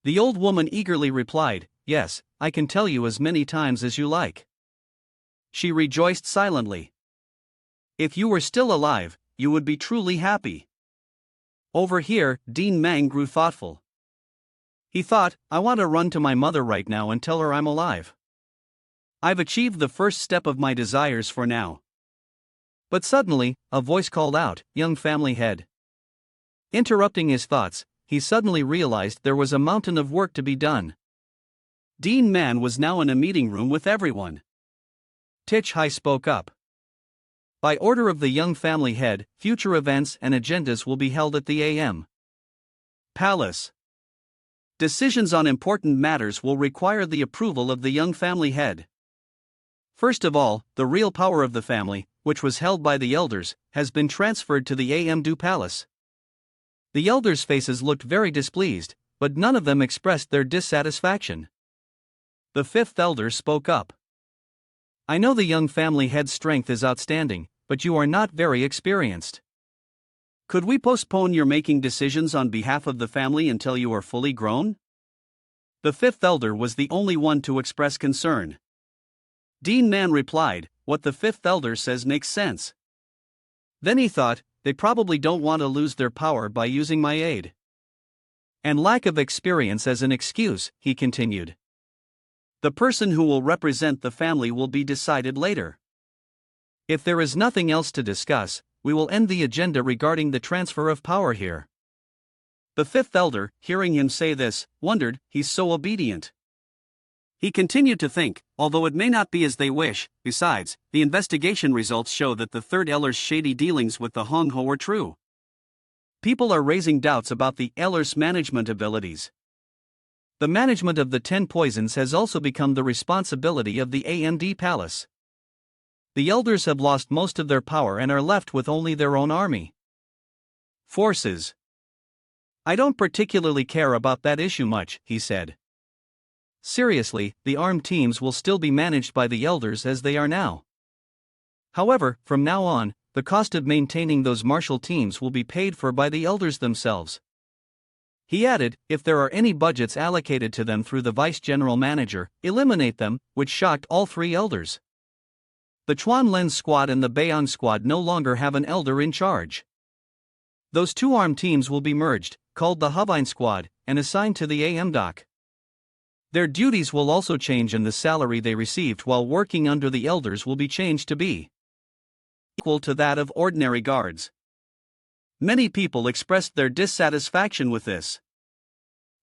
The old woman eagerly replied, yes, I can tell you as many times as you like. She rejoiced silently. If you were still alive, you would be truly happy. Over here, Duan Men grew thoughtful. He thought, I want to run to my mother right now and tell her I'm alive. I've achieved the first step of my desires for now. But suddenly, a voice called out, young family head. Interrupting his thoughts, he suddenly realized there was a mountain of work to be done. Duan Men was now in a meeting room with everyone. Tich Hai spoke up. By order of the young family head, future events and agendas will be held at the Palace. Decisions on important matters will require the approval of the young family head. First of all, the real power of the family, which was held by the elders, has been transferred to the Du Palace. The elders' faces looked very displeased, but none of them expressed their dissatisfaction. The fifth elder spoke up. I know the young family head's strength is outstanding, but you are not very experienced. Could we postpone your making decisions on behalf of the family until you are fully grown? The fifth elder was the only one to express concern. Duan Men replied, what the fifth elder says makes sense. Then he thought, they probably don't want to lose their power by using my aid. And lack of experience as an excuse, he continued. The person who will represent the family will be decided later. If there is nothing else to discuss, we will end the agenda regarding the transfer of power here. The fifth elder, hearing him say this, wondered, he's so obedient. He continued to think, although it may not be as they wish, besides, the investigation results show that the third elder's shady dealings with the Hongho were true. People are raising doubts about the elder's management abilities. The management of the 10 poisons has also become the responsibility of the Du Palace. The elders have lost most of their power and are left with only their own army. Forces. I don't particularly care about that issue much, he said. Seriously, the armed teams will still be managed by the elders as they are now. However, from now on, the cost of maintaining those martial teams will be paid for by the elders themselves. He added, if there are any budgets allocated to them through the vice general manager, eliminate them, which shocked all 3 elders. The Chuan Len squad and the Bayang squad no longer have an elder in charge. Those 2 armed teams will be merged, called the Hubine squad, and assigned to the dock. Their duties will also change and the salary they received while working under the elders will be changed to be equal to that of ordinary guards. Many people expressed their dissatisfaction with this.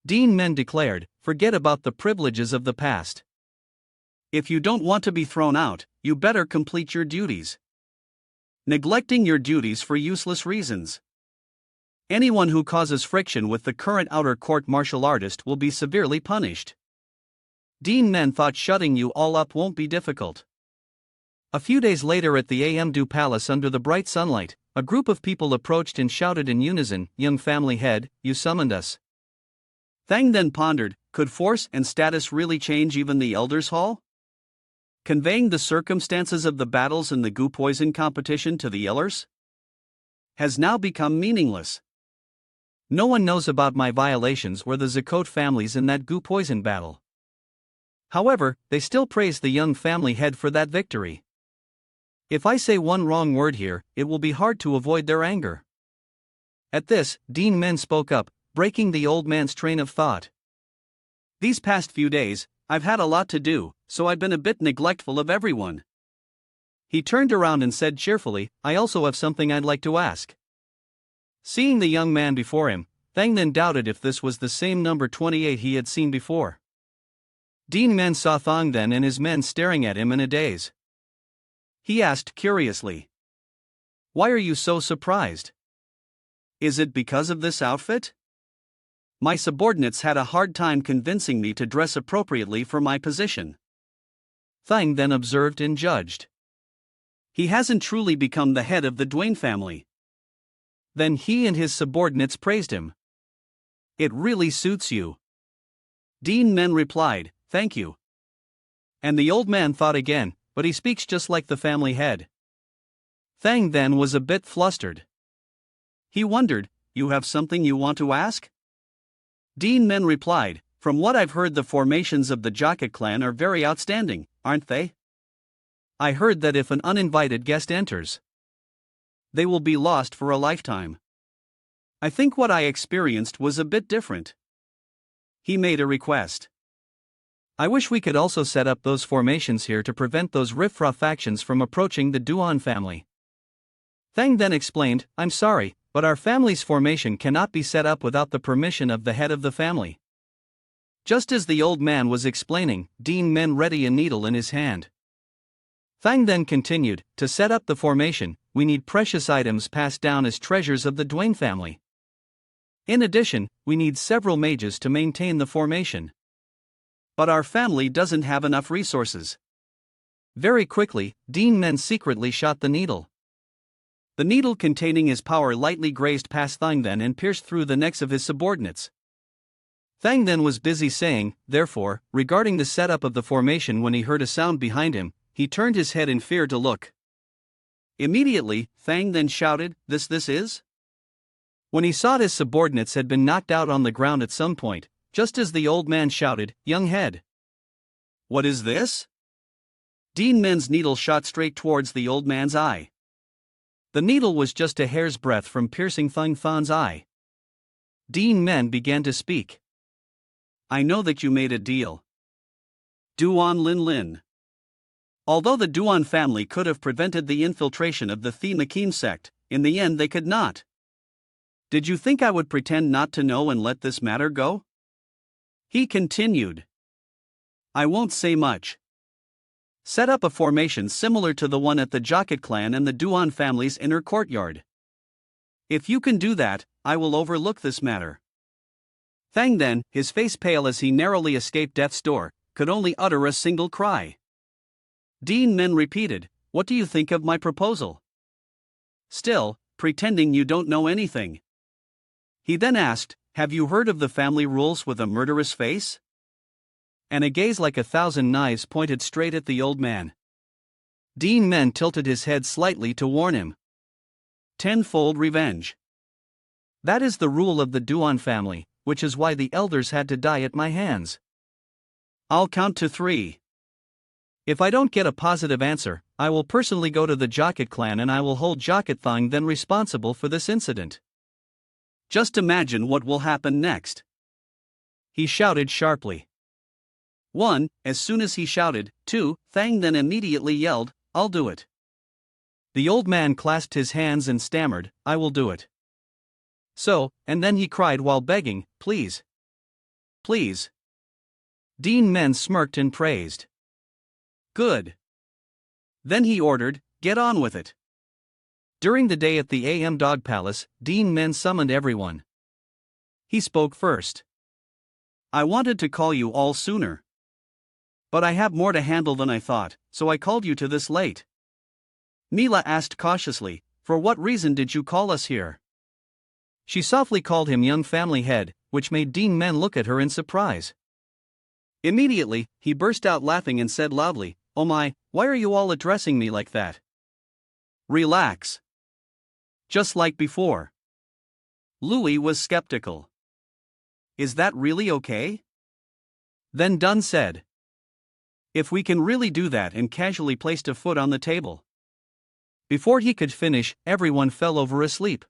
Duan Men declared, forget about the privileges of the past. If you don't want to be thrown out, you better complete your duties. Neglecting your duties for useless reasons. Anyone who causes friction with the current outer court martial artist will be severely punished. Duan Men thought shutting you all up won't be difficult. A few days later at the Du Palace under the bright sunlight, a group of people approached and shouted in unison, young family head, you summoned us. Thang then pondered, could force and status really change even the elders' hall? Conveying the circumstances of the battles in the Gu Poison competition to the elders has now become meaningless. No one knows about my violations or the Zakot families in that goo poison battle. However, they still praise the young family head for that victory. If I say one wrong word here, it will be hard to avoid their anger. At this, Duan Men spoke up, breaking the old man's train of thought. These past few days, I've had a lot to do, so I've been a bit neglectful of everyone. He turned around and said cheerfully, I also have something I'd like to ask. Seeing the young man before him, Tham then doubted if this was the same number 28 he had seen before. Duan Men saw Tham then and his men staring at him in a daze. He asked curiously, Why are you so surprised? Is it because of this outfit? My subordinates had a hard time convincing me to dress appropriately for my position. Tham then observed and judged. He hasn't truly become the head of the Duan family. Then he and his subordinates praised him. It really suits you. Duan Men replied, Thank you. And the old man thought again, but he speaks just like the family head. Tham then was a bit flustered. He wondered, You have something you want to ask? Duan Men replied, From what I've heard, the formations of the Jacket clan are very outstanding, aren't they? I heard that if an uninvited guest enters, they will be lost for a lifetime. I think what I experienced was a bit different. He made a request. I wish we could also set up those formations here to prevent those riffraff factions from approaching the Duan family. Tham then explained, I'm sorry, but our family's formation cannot be set up without the permission of the head of the family. Just as the old man was explaining, Duan Men ready a needle in his hand. Tham then continued, To set up the formation, we need precious items passed down as treasures of the Duan family. In addition, we need several mages to maintain the formation. But our family doesn't have enough resources. Very quickly, Duan Men secretly shot the needle. The needle containing his power lightly grazed past Tham then and pierced through the necks of his subordinates. Tham then was busy saying, therefore, regarding the setup of the formation when he heard a sound behind him, he turned his head in fear to look. Immediately, Tham then shouted, This is? When he saw his subordinates had been knocked out on the ground at some point, just as the old man shouted, Young head. What is this? Duan Men's needle shot straight towards the old man's eye. The needle was just a hair's breadth from piercing Than's eye. Duan Men began to speak. I know that you made a deal. Duan Lin. Although the Duan family could have prevented the infiltration of the Makim sect, in the end they could not. Did you think I would pretend not to know and let this matter go? He continued. I won't say much. Set up a formation similar to the one at the Jacket clan and the Duan family's inner courtyard. If you can do that, I will overlook this matter. Tham then, his face pale as he narrowly escaped death's door, could only utter a single cry. Duan Men repeated, What do you think of my proposal? Still, pretending you don't know anything. He then asked, Have you heard of the family rules with a murderous face? And a gaze like 1,000 knives pointed straight at the old man. Duan Men tilted his head slightly to warn him. Tenfold revenge. That is the rule of the Duan family, which is why the elders had to die at my hands. I'll count to 3. If I don't get a positive answer, I will personally go to the Jacket clan and I will hold Jacket Tham then responsible for this incident. Just imagine what will happen next. He shouted sharply. 1. As soon as he shouted, 2. Tham then immediately yelled, I'll do it. The old man clasped his hands and stammered, I will do it. So, and then he cried while begging, Please. Please. Duan Men smirked and praised. Good. Then he ordered, Get on with it. During the day at the AM Dog Palace, Duan Men summoned everyone. He spoke first. I wanted to call you all sooner. But I have more to handle than I thought, so I called you to this late. Mila asked cautiously, For what reason did you call us here? She softly called him young family head, which made Duan Men look at her in surprise. Immediately, he burst out laughing and said loudly, Oh my, why are you all addressing me like that? Relax. Just like before. Louis was skeptical. Is that really okay? Then Duan said. If we can really do that, and casually placed a foot on the table. Before he could finish, everyone fell over asleep.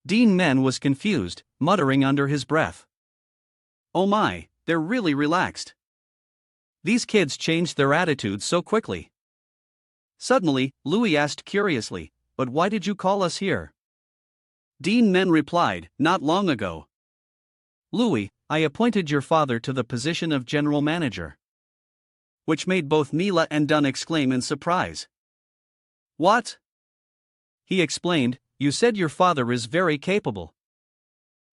Duan Men was confused, muttering under his breath. Oh my, they're really relaxed. These kids changed their attitudes so quickly. Suddenly, Louis asked curiously, but why did you call us here? Duan Men replied, not long ago. Louis, I appointed your father to the position of general manager. Which made both Mila and Duan exclaim in surprise. What? He explained, you said your father is very capable.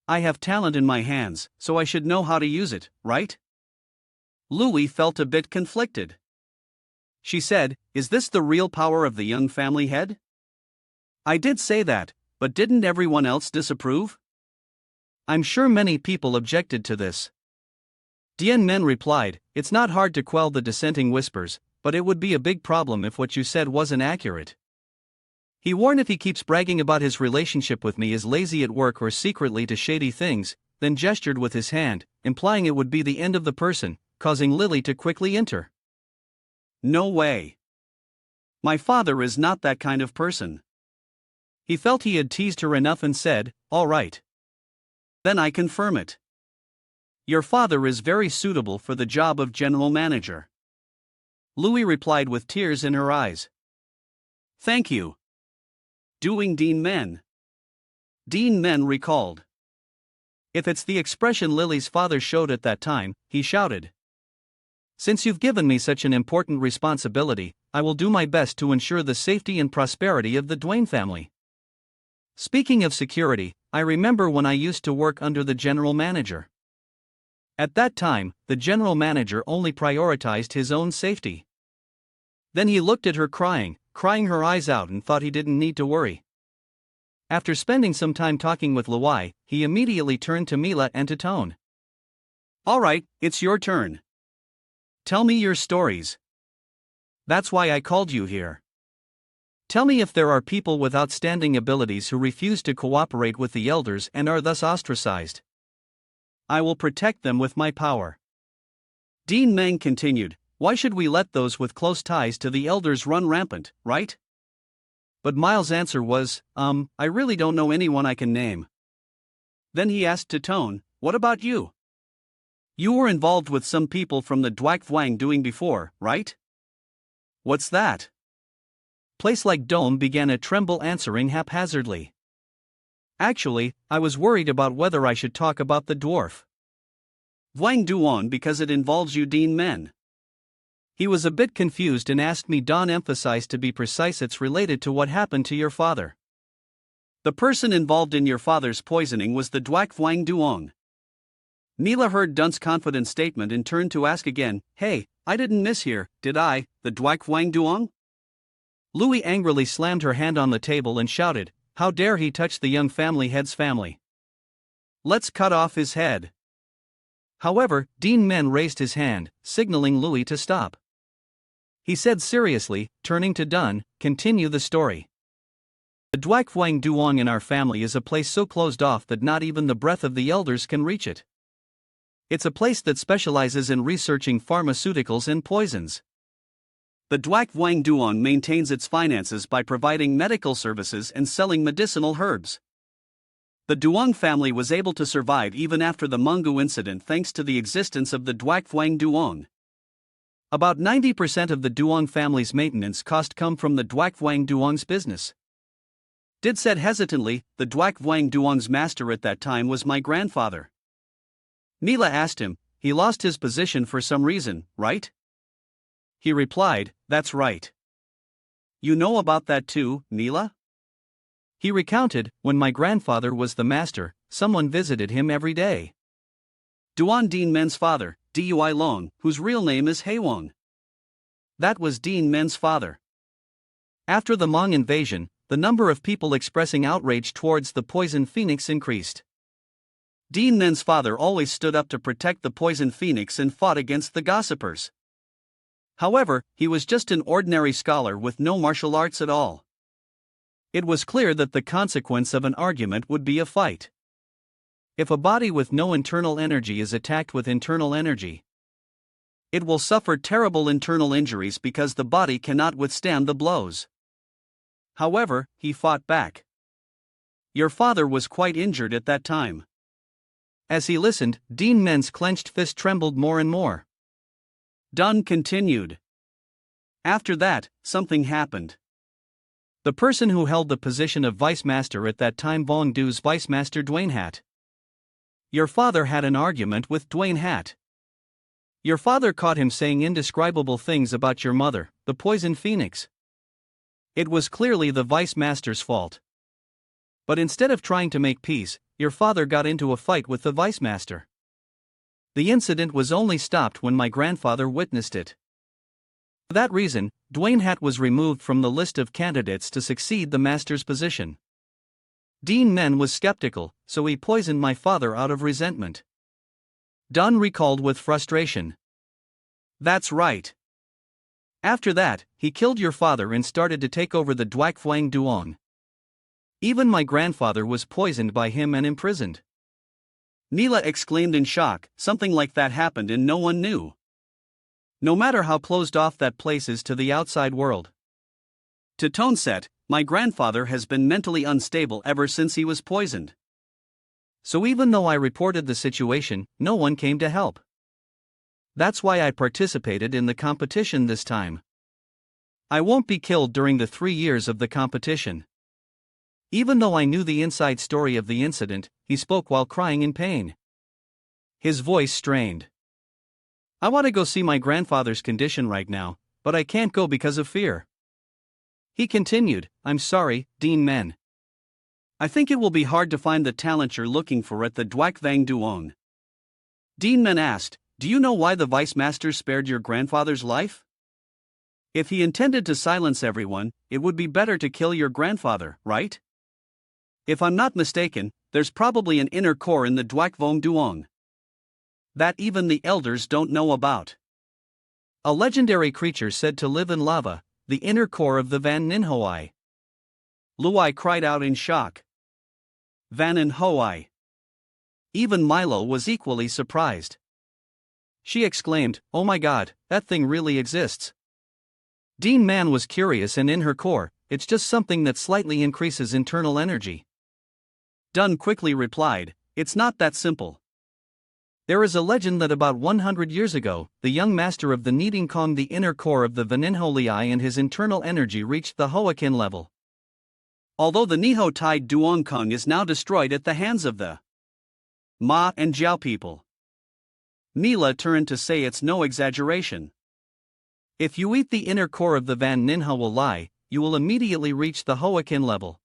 I have talent in my hands, so I should know how to use it, right? Louis felt a bit conflicted. She said, is this the real power of the young family head? I did say that, but didn't everyone else disapprove? I'm sure many people objected to this. Duan Men replied, it's not hard to quell the dissenting whispers, but it would be a big problem if what you said wasn't accurate. He warned if he keeps bragging about his relationship with me as lazy at work or secretly to shady things, then gestured with his hand, implying it would be the end of the person, causing Lily to quickly enter. No way. My father is not that kind of person. He felt he had teased her enough and said, all right. Then I confirm it. Your father is very suitable for the job of general manager. Louis replied with tears in her eyes. Thank you. Doing Duan Men. Duan Men recalled. If it's the expression Lily's father showed at that time, he shouted. Since you've given me such an important responsibility, I will do my best to ensure the safety and prosperity of the Duan family. Speaking of security, I remember when I used to work under the general manager. At that time, the general manager only prioritized his own safety. Then he looked at her crying her eyes out, and thought he didn't need to worry. After spending some time talking with Louis, he immediately turned to Mila and to Tone. All right, it's your turn. Tell me your stories. That's why I called you here. Tell me if there are people with outstanding abilities who refuse to cooperate with the elders and are thus ostracized. I will protect them with my power. Duan Men continued, why should we let those with close ties to the elders run rampant, right? But Miles' answer was, I really don't know anyone I can name. Then he asked to Tone, what about you? You were involved with some people from the Duak Vwang doing before, right? What's that? Place like Dome began a tremble, answering haphazardly. Actually, I was worried about whether I should talk about the dwarf Vwang Duan because it involves you, Duan Men. He was a bit confused and asked me. Duan emphasized to be precise, it's related to what happened to your father. The person involved in your father's poisoning was the Duak Vwang Duan. Mila heard Duan's confident statement and turned to ask again, hey, I didn't mishear, did I, the Duak Vwang Duan? Louis angrily slammed her hand on the table and shouted, how dare he touch the young family head's family? Let's cut off his head. However, Duan Men raised his hand, signaling Louis to stop. He said seriously, turning to Duan, continue the story. The Duak Vwang Duan in our family is a place so closed off that not even the breath of the elders can reach it. It's a place that specializes in researching pharmaceuticals and poisons. The Duak Vwang Duan maintains its finances by providing medical services and selling medicinal herbs. The Duan family was able to survive even after the Manga incident thanks to the existence of the Duak Vwang Duan. About 90% of the Duan family's maintenance cost come from the Duak Vwang Duan's business. Did said hesitantly, the Duak Vwang Duan's master at that time was my grandfather. Mila asked him, he lost his position for some reason, right? He replied, that's right. You know about that too, Mila? He recounted, when my grandfather was the master, someone visited him every day. Duan Men's father, Dui Long, whose real name is Haewang. That was Duan Men's father. After the Hmong invasion, the number of people expressing outrage towards the poison phoenix increased. Duan Men's father always stood up to protect the poison phoenix and fought against the gossipers. However, he was just an ordinary scholar with no martial arts at all. It was clear that the consequence of an argument would be a fight. If a body with no internal energy is attacked with internal energy, it will suffer terrible internal injuries because the body cannot withstand the blows. However, he fought back. Your father was quite injured at that time. As he listened, Duan Men's clenched fist trembled more and more. Duan continued. After that, something happened. The person who held the position of vice master at that time, Vong Du's vice master Duan Hat. Your father had an argument with Duan Hat. Your father caught him saying indescribable things about your mother, the poison phoenix. It was clearly the vice master's fault. But instead of trying to make peace, your father got into a fight with the vice master. The incident was only stopped when my grandfather witnessed it. For that reason, Duan Hat was removed from the list of candidates to succeed the master's position. Duan Men was skeptical, so he poisoned my father out of resentment. Duan recalled with frustration. That's right. After that, he killed your father and started to take over the Duak Vang Duong. Even my grandfather was poisoned by him and imprisoned. Neela exclaimed in shock, something like that happened and no one knew. No matter how closed off that place is to the outside world. To Toneset, my grandfather has been mentally unstable ever since he was poisoned. So even though I reported the situation, no one came to help. That's why I participated in the competition this time. I won't be killed during the 3 years of the competition. Even though I knew the inside story of the incident, he spoke while crying in pain. His voice strained. I want to go see my grandfather's condition right now, but I can't go because of fear. He continued, I'm sorry, Duan Men. I think it will be hard to find the talent you're looking for at the Duak Vang Duong. Duan Men asked, do you know why the vice master spared your grandfather's life? If he intended to silence everyone, it would be better to kill your grandfather, right? If I'm not mistaken, there's probably an inner core in the Duak Vang Duong that even the elders don't know about. A legendary creature said to live in lava, the inner core of the Van Ninhoai. Luai cried out in shock. Van Ninhoai. Even Milo was equally surprised. She exclaimed, oh my god, that thing really exists. Duan Men was curious, and in her core, it's just something that slightly increases internal energy. Duan quickly replied, it's not that simple. There is a legend that about 100 years ago, the young master of the Needing Kong, the inner core of the Vaninholiai, and his internal energy reached the Hoakin level. Although the Niho Tide Duong Kong is now destroyed at the hands of the Ma and Jiao people. Neela turned to say it's no exaggeration. If you eat the inner core of the Van Ninholiai, you will immediately reach the Hoakin level.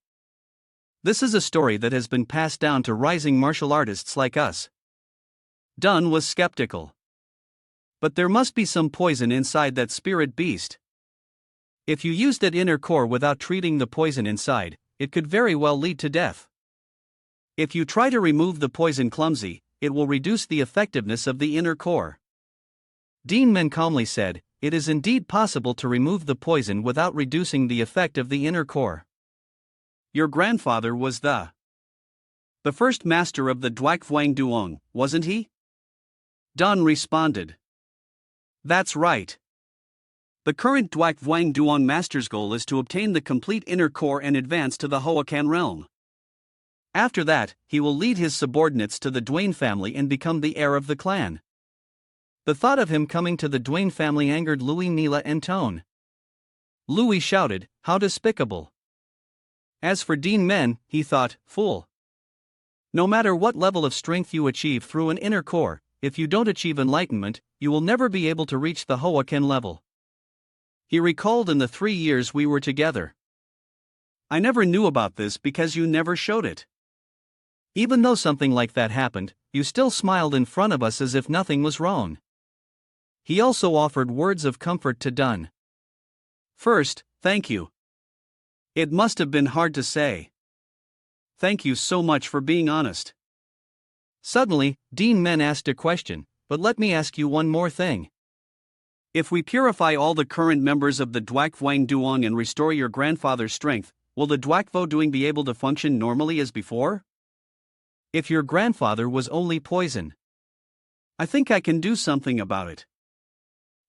This is a story that has been passed down to rising martial artists like us. Duan was skeptical. But there must be some poison inside that spirit beast. If you use that inner core without treating the poison inside, it could very well lead to death. If you try to remove the poison clumsy, it will reduce the effectiveness of the inner core. Duan Men calmly said, it is indeed possible to remove the poison without reducing the effect of the inner core. Your grandfather was the first master of the Duak Vang Duong, wasn't he? Duan responded. That's right. The current Duak Vang Duong master's goal is to obtain the complete inner core and advance to the Hoakan realm. After that, he will lead his subordinates to the Duan family and become the heir of the clan. The thought of him coming to the Duan family angered Louis, Neela, and Tone. Louis shouted, how despicable. As for Duan Men, he thought, fool. No matter what level of strength you achieve through an inner core, if you don't achieve enlightenment, you will never be able to reach the Hoakan level. He recalled, in the 3 years we were together, I never knew about this because you never showed it. Even though something like that happened, you still smiled in front of us as if nothing was wrong. He also offered words of comfort to Duan. First, thank you. It must have been hard to say. Thank you so much for being honest. Suddenly, Duan Men asked a question, but let me ask you one more thing. If we purify all the current members of the Duak Vang Duong and restore your grandfather's strength, will the Dwakvo doing be able to function normally as before? If your grandfather was only poison, I think I can do something about it.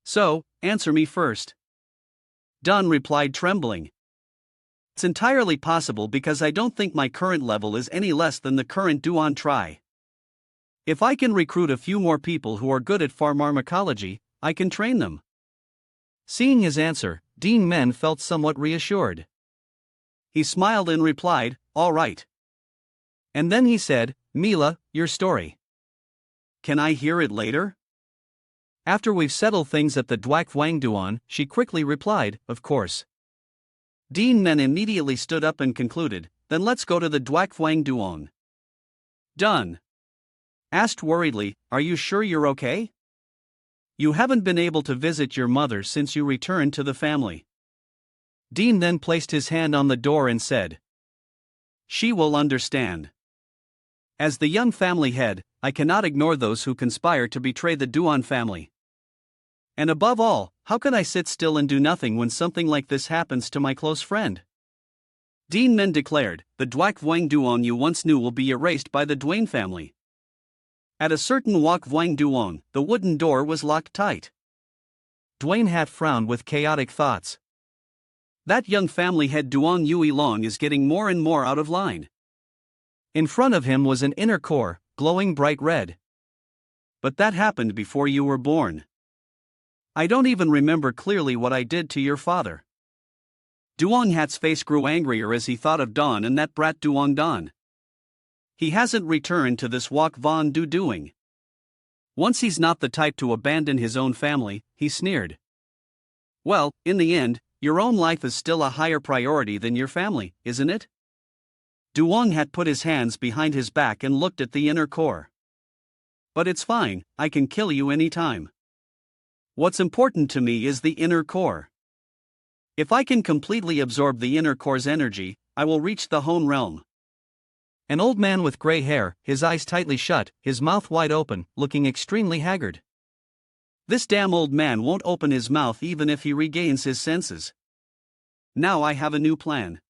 So, answer me first. Duan replied, trembling. It's entirely possible because I don't think my current level is any less than the current Duan try. If I can recruit a few more people who are good at pharmacology, I can train them. Seeing his answer, Duan Men felt somewhat reassured. He smiled and replied, all right. And then he said, Mila, your story. Can I hear it later? After we've settled things at the Dwak Wang Duan, she quickly replied, of course. Duan Men immediately stood up and concluded, then let's go to the Dwak Wang Duan. Done. Asked worriedly, are you sure you're okay? You haven't been able to visit your mother since you returned to the family. Duan then placed his hand on the door and said, she will understand. As the young family head, I cannot ignore those who conspire to betray the Duan family. And above all, how can I sit still and do nothing when something like this happens to my close friend? Duan Men declared, the Dwak Wang Duan you once knew will be erased by the Duan family. At a certain Wak Wang Duan, the wooden door was locked tight. Duan Hat frowned with chaotic thoughts. That young family head Duan Yui Long is getting more and more out of line. In front of him was an inner core, glowing bright red. But that happened before you were born. I don't even remember clearly what I did to your father. Duan Hat's face grew angrier as he thought of Dawn and that brat Duan Dan. He hasn't returned to this Wak Von Du doing. Once he's not the type to abandon his own family, he sneered. Well, in the end, your own life is still a higher priority than your family, isn't it? Duan Hat put his hands behind his back and looked at the inner core. But it's fine, I can kill you anytime. What's important to me is the inner core. If I can completely absorb the inner core's energy, I will reach the Hone realm. An old man with gray hair, his eyes tightly shut, his mouth wide open, looking extremely haggard. This damn old man won't open his mouth even if he regains his senses. Now I have a new plan.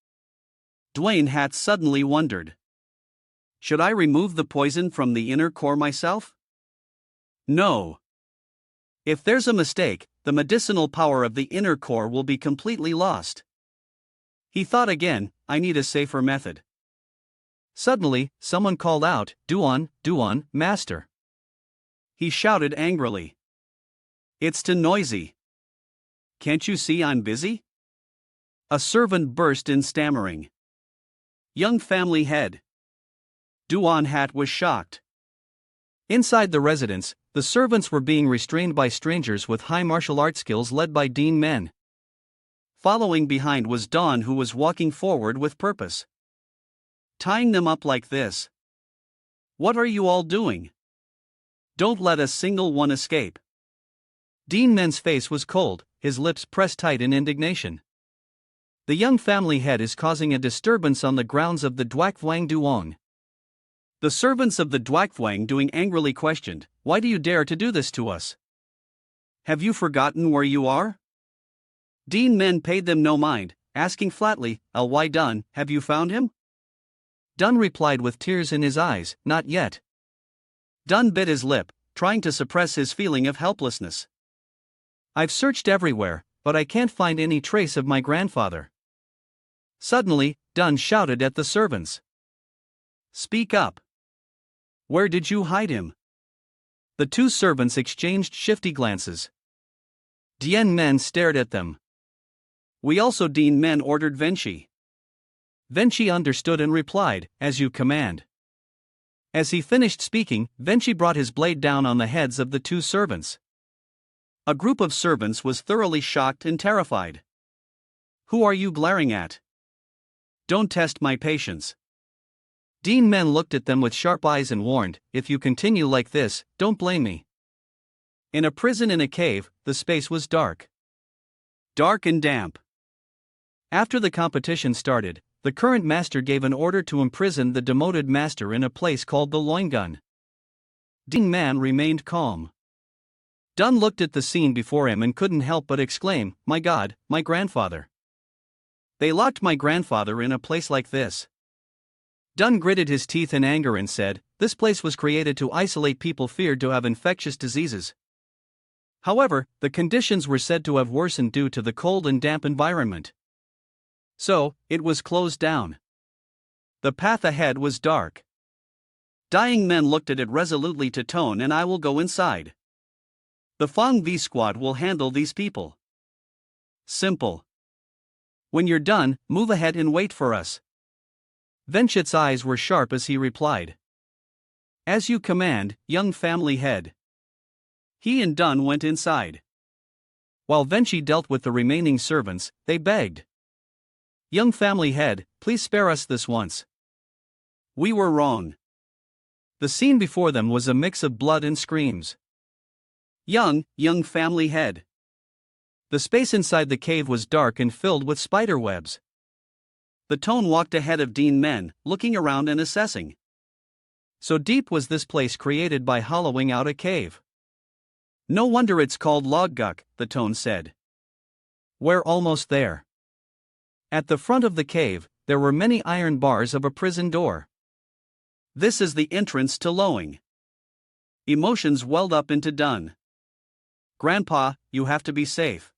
Duan Hat suddenly wondered. Should I remove the poison from the inner core myself? No. If there's a mistake, the medicinal power of the inner core will be completely lost. He thought again, I need a safer method. Suddenly, someone called out, Duan, Duan, master. He shouted angrily. It's too noisy. Can't you see I'm busy? A servant burst in stammering. Young family head. Duan Hat was shocked. Inside the residence, the servants were being restrained by strangers with high martial art skills led by Duan Men. Following behind was Dawn, who was walking forward with purpose. Tying them up like this. What are you all doing? Don't let a single one escape. Duan Men's face was cold, his lips pressed tight in indignation. The young family head is causing a disturbance on the grounds of the Dwak Wang Duong. The servants of the Dwak Wang Duong angrily questioned, why do you dare to do this to us? Have you forgotten where you are? Duan Men paid them no mind, asking flatly, Why Dun, have you found him? Dun replied with tears in his eyes, not yet. Dun bit his lip, trying to suppress his feeling of helplessness. I've searched everywhere, but I can't find any trace of my grandfather. Suddenly, Dun shouted at the servants. Speak up. Where did you hide him? The two servants exchanged shifty glances. Duan Men stared at them. We also Duan Men ordered Venshi. Venshi understood and replied, as you command. As he finished speaking, Venshi brought his blade down on the heads of the two servants. A group of servants was thoroughly shocked and terrified. Who are you glaring at? Don't test my patience. Duan Men looked at them with sharp eyes and warned, if you continue like this, don't blame me. In a prison in a cave, the space was dark. Dark and damp. After the competition started, the current master gave an order to imprison the demoted master in a place called the Loingun. Duan Men remained calm. Dun looked at the scene before him and couldn't help but exclaim, my God, my grandfather. They locked my grandfather in a place like this. Dun gritted his teeth in anger and said, this place was created to isolate people feared to have infectious diseases. However, the conditions were said to have worsened due to the cold and damp environment. So, it was closed down. The path ahead was dark. Dying men looked at it resolutely to Tone and I will go inside. The Fang V squad will handle these people. Simple. When you're done, move ahead and wait for us. Venchit's eyes were sharp as he replied. As you command, young family head. He and Dun went inside. While Venchi dealt with the remaining servants, they begged. Young family head, please spare us this once. We were wrong. The scene before them was a mix of blood and screams. Young family head. The space inside the cave was dark and filled with spider webs. The Tone walked ahead of Duan Men, looking around and assessing. So deep was this place created by hollowing out a cave. No wonder it's called Logguk, the Tone said. We're almost there. At the front of the cave, there were many iron bars of a prison door. This is the entrance to Lowing. Emotions welled up into Dun. Grandpa, you have to be safe.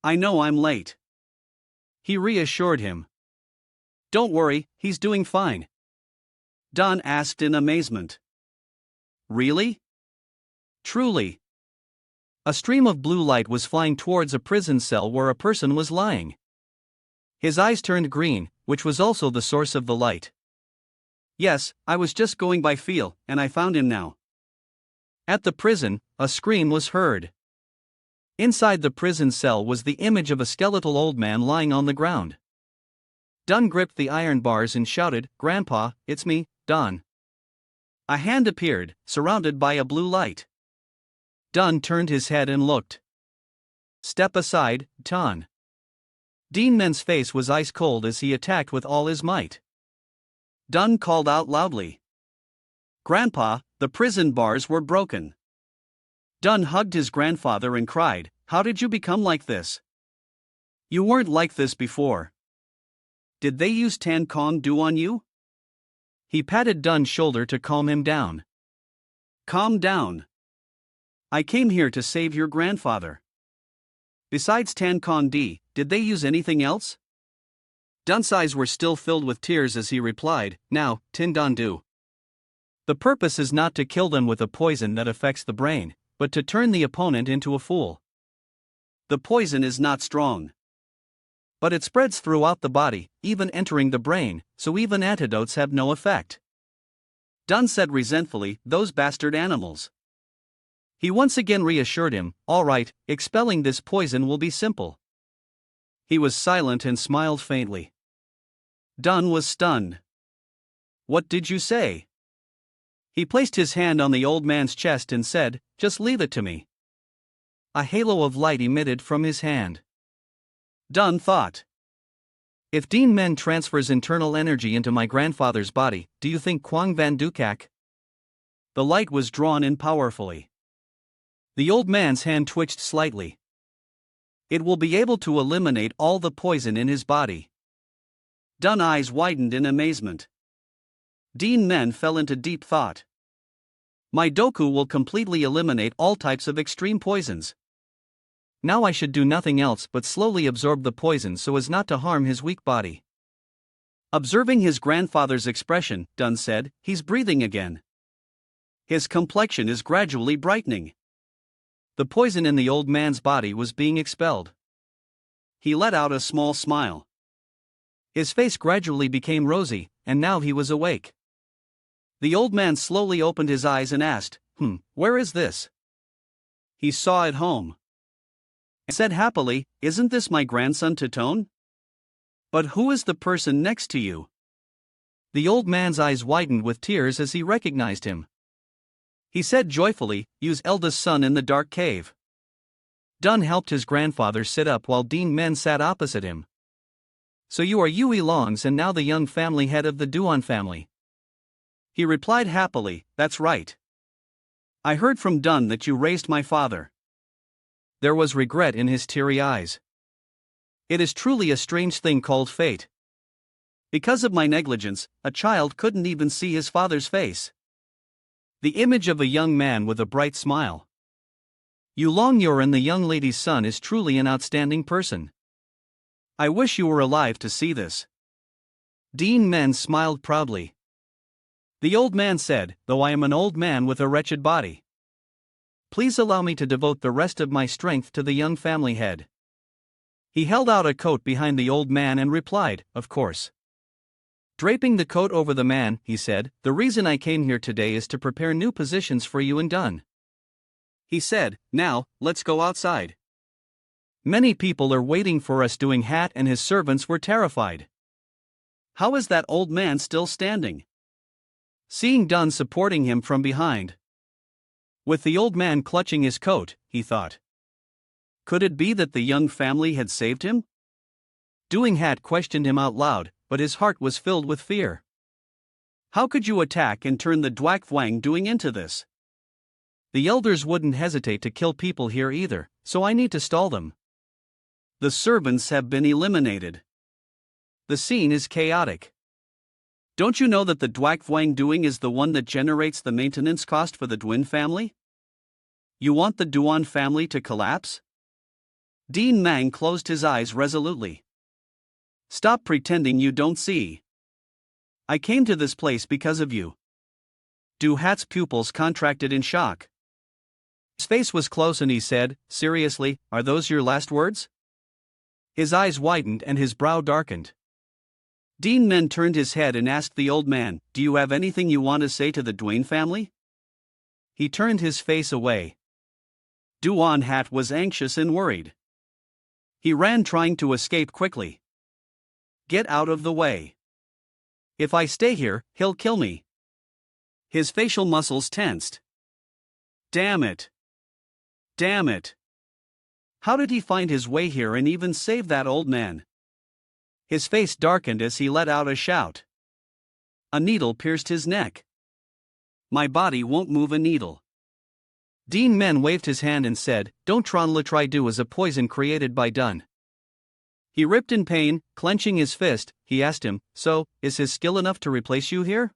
I know I'm late. He reassured him. Don't worry, he's doing fine. Dun asked in amazement. Really? Truly. A stream of blue light was flying towards a prison cell where a person was lying. His eyes turned green, which was also the source of the light. Yes, I was just going by feel, and I found him now. At the prison, a scream was heard. Inside the prison cell was the image of a skeletal old man lying on the ground. Dun gripped the iron bars and shouted, Grandpa, it's me, Dun. A hand appeared, surrounded by a blue light. Dun turned his head and looked. Step aside, Dun. Duan Men's face was ice cold as he attacked with all his might. Dun called out loudly. Grandpa, the prison bars were broken. Dun hugged his grandfather and cried, How did you become like this? You weren't like this before. Did they use Tan Kong Do on you? He patted Dun's shoulder to calm him down. Calm down. I came here to save your grandfather. Besides Tan Kong D, did they use anything else? Dun's eyes were still filled with tears as he replied, Now, Tin Don Do. The purpose is not to kill them with a poison that affects the brain, but to turn the opponent into a fool. The poison is not strong. But it spreads throughout the body, even entering the brain, so even antidotes have no effect. Dun said resentfully, Those bastard animals. He once again reassured him, All right, expelling this poison will be simple. He was silent and smiled faintly. Dun was stunned. What did you say? He placed his hand on the old man's chest and said, Just leave it to me. A halo of light emitted from his hand. Dun thought. If Duan Men transfers internal energy into my grandfather's body, do you think Quang Van Dukak? The light was drawn in powerfully. The old man's hand twitched slightly. It will be able to eliminate all the poison in his body. Dun's eyes widened in amazement. Duan Men fell into deep thought. My Doku will completely eliminate all types of extreme poisons. Now I should do nothing else but slowly absorb the poison so as not to harm his weak body. Observing his grandfather's expression, Dun said, He's breathing again. His complexion is gradually brightening. The poison in the old man's body was being expelled. He let out a small smile. His face gradually became rosy, and now he was awake. The old man slowly opened his eyes and asked, Where is this? He saw it home. Said happily, Isn't this my grandson Tone? But who is the person next to you? The old man's eyes widened with tears as he recognized him. He said joyfully, Yu's eldest son in the dark cave. Dun helped his grandfather sit up while Duan Men sat opposite him. So you are Yui Longs and now the young family head of the Duan family. He replied happily, That's right. I heard from Dun that you raised my father. There was regret in his teary eyes. It is truly a strange thing called fate. Because of my negligence, a child couldn't even see his father's face. The image of a young man with a bright smile. Yu Longyuan, the young lady's son, is truly an outstanding person. I wish you were alive to see this. Duan Men smiled proudly. The old man said, though I am an old man with a wretched body, please allow me to devote the rest of my strength to the young family head. He held out a coat behind the old man and replied, of course. Draping the coat over the man, he said, the reason I came here today is to prepare new positions for you and Dun. He said, now, let's go outside. Many people are waiting for us. Doing Hat and his servants were terrified. How is that old man still standing? Seeing Dun supporting him from behind, with the old man clutching his coat, he thought. Could it be that the young family had saved him? Doing Hat questioned him out loud, but his heart was filled with fear. How could you attack and turn the Duak Wang doing into this? The elders wouldn't hesitate to kill people here either, so I need to stall them. The servants have been eliminated. The scene is chaotic. Don't you know that the Duak Wang doing is the one that generates the maintenance cost for the Duan family? You want the Duan family to collapse? Duan Men closed his eyes resolutely. Stop pretending you don't see. I came to this place because of you. Du Hat's pupils contracted in shock. His face was close and he said, seriously, are those your last words? His eyes widened and his brow darkened. Duan Men turned his head and asked the old man, do you have anything you want to say to the Duan family? He turned his face away. Duan Hat was anxious and worried. He ran, trying to escape quickly. Get out of the way. If I stay here, he'll kill me. His facial muscles tensed. Damn it. Damn it. How did he find his way here and even save that old man? His face darkened as he let out a shout. A needle pierced his neck. My body won't move a needle. Duan Men waved his hand and said, don't try do as a poison created by Dun. He ripped in pain, clenching his fist. He asked him, so, is his skill enough to replace you here?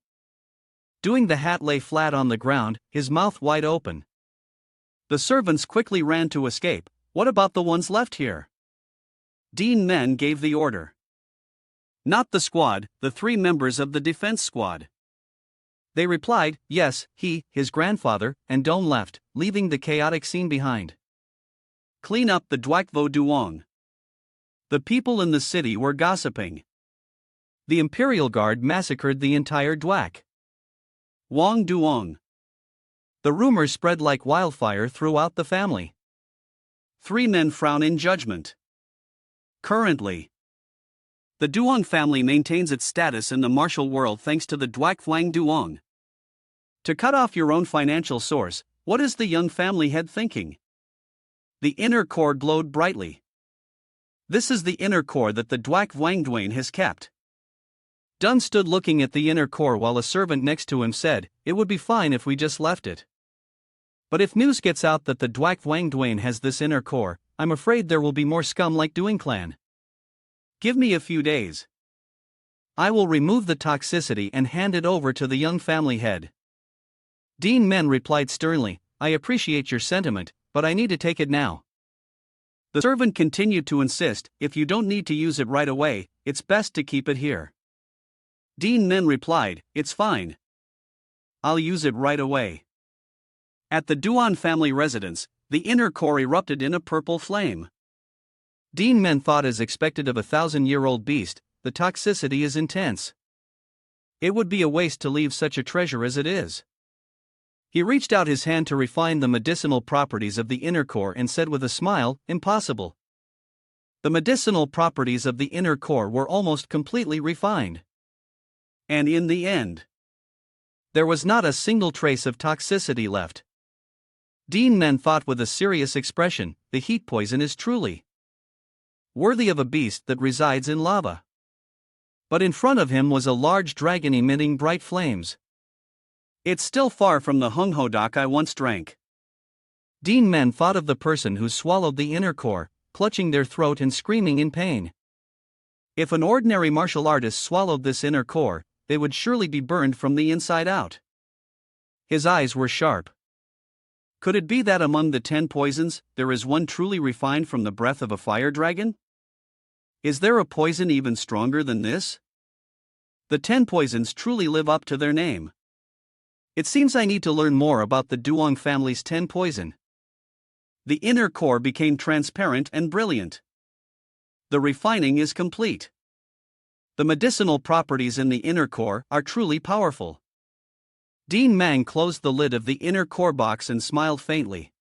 Doing the Hat lay flat on the ground, his mouth wide open. The servants quickly ran to escape. What about the ones left here? Duan Men gave the order. Not the squad, the 3 members of the defense squad. They replied, yes, he, his grandfather, and Dong left, leaving the chaotic scene behind. Clean up the Duakvo Duong. The people in the city were gossiping. The Imperial Guard massacred the entire Duak Wang Duong. The rumors spread like wildfire throughout the family. 3 men frown in judgment. Currently, the Duong family maintains its status in the martial world thanks to the Duak Wang Duong. To cut off your own financial source, what is the young family head thinking? The inner core glowed brightly. This is the inner core that the Duak Wang Duan has kept. Dun stood looking at the inner core while a servant next to him said, it would be fine if we just left it. But if news gets out that the Duak Wang Duan has this inner core, I'm afraid there will be more scum like Duan clan. Give me a few days. I will remove the toxicity and hand it over to the young family head. Duan Men replied sternly, I appreciate your sentiment, but I need to take it now. The servant continued to insist, if you don't need to use it right away, it's best to keep it here. Duan Men replied, it's fine. I'll use it right away. At the Duan family residence, the inner core erupted in a purple flame. Duan Men thought, as expected of a 1,000-year-old beast, the toxicity is intense. It would be a waste to leave such a treasure as it is. He reached out his hand to refine the medicinal properties of the inner core and said with a smile, impossible. The medicinal properties of the inner core were almost completely refined. And in the end, there was not a single trace of toxicity left. Duan Men thought with a serious expression, the heat poison is truly worthy of a beast that resides in lava. But in front of him was a large dragon emitting bright flames. It's still far from the Hung Hodak I once drank. Duan Men thought of the person who swallowed the inner core, clutching their throat and screaming in pain. If an ordinary martial artist swallowed this inner core, they would surely be burned from the inside out. His eyes were sharp. Could it be that among the 10 poisons, there is one truly refined from the breath of a fire dragon? Is there a poison even stronger than this? The 10 poisons truly live up to their name. It seems I need to learn more about the Duong family's 10 poison. The inner core became transparent and brilliant. The refining is complete. The medicinal properties in the inner core are truly powerful. Duan Men closed the lid of the inner core box and smiled faintly.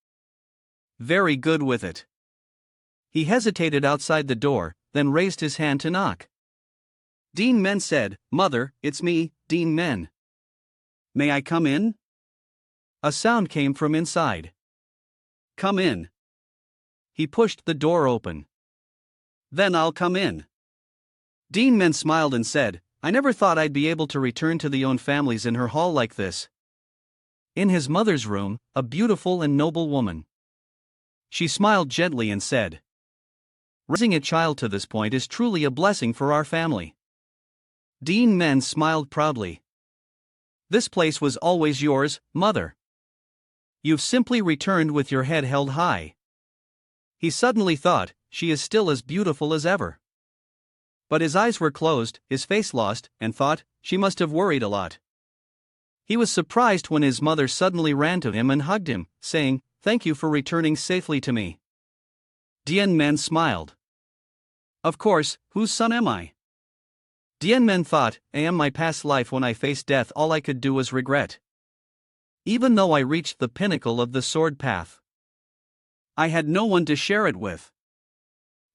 Very good with it. He hesitated outside the door, then raised his hand to knock. Duan Men said, "Mother, it's me, Duan Men. May I come in?" A sound came from inside. "Come in." He pushed the door open. "Then I'll come in." Duan Men smiled and said, "I never thought I'd be able to return to the own families in her hall like this." In his mother's room, a beautiful and noble woman. She smiled gently and said, "Raising a child to this point is truly a blessing for our family." Duan Men smiled proudly. "This place was always yours, mother. You've simply returned with your head held high." He suddenly thought, she is still as beautiful as ever. But his eyes were closed, his face lost, and thought, she must have worried a lot. He was surprised when his mother suddenly ran to him and hugged him, saying, "Thank you for returning safely to me." Duan Men smiled. "Of course, whose son am I?" Duan Men thought, "I am my past life when I faced death, all I could do was regret. Even though I reached the pinnacle of the sword path, I had no one to share it with."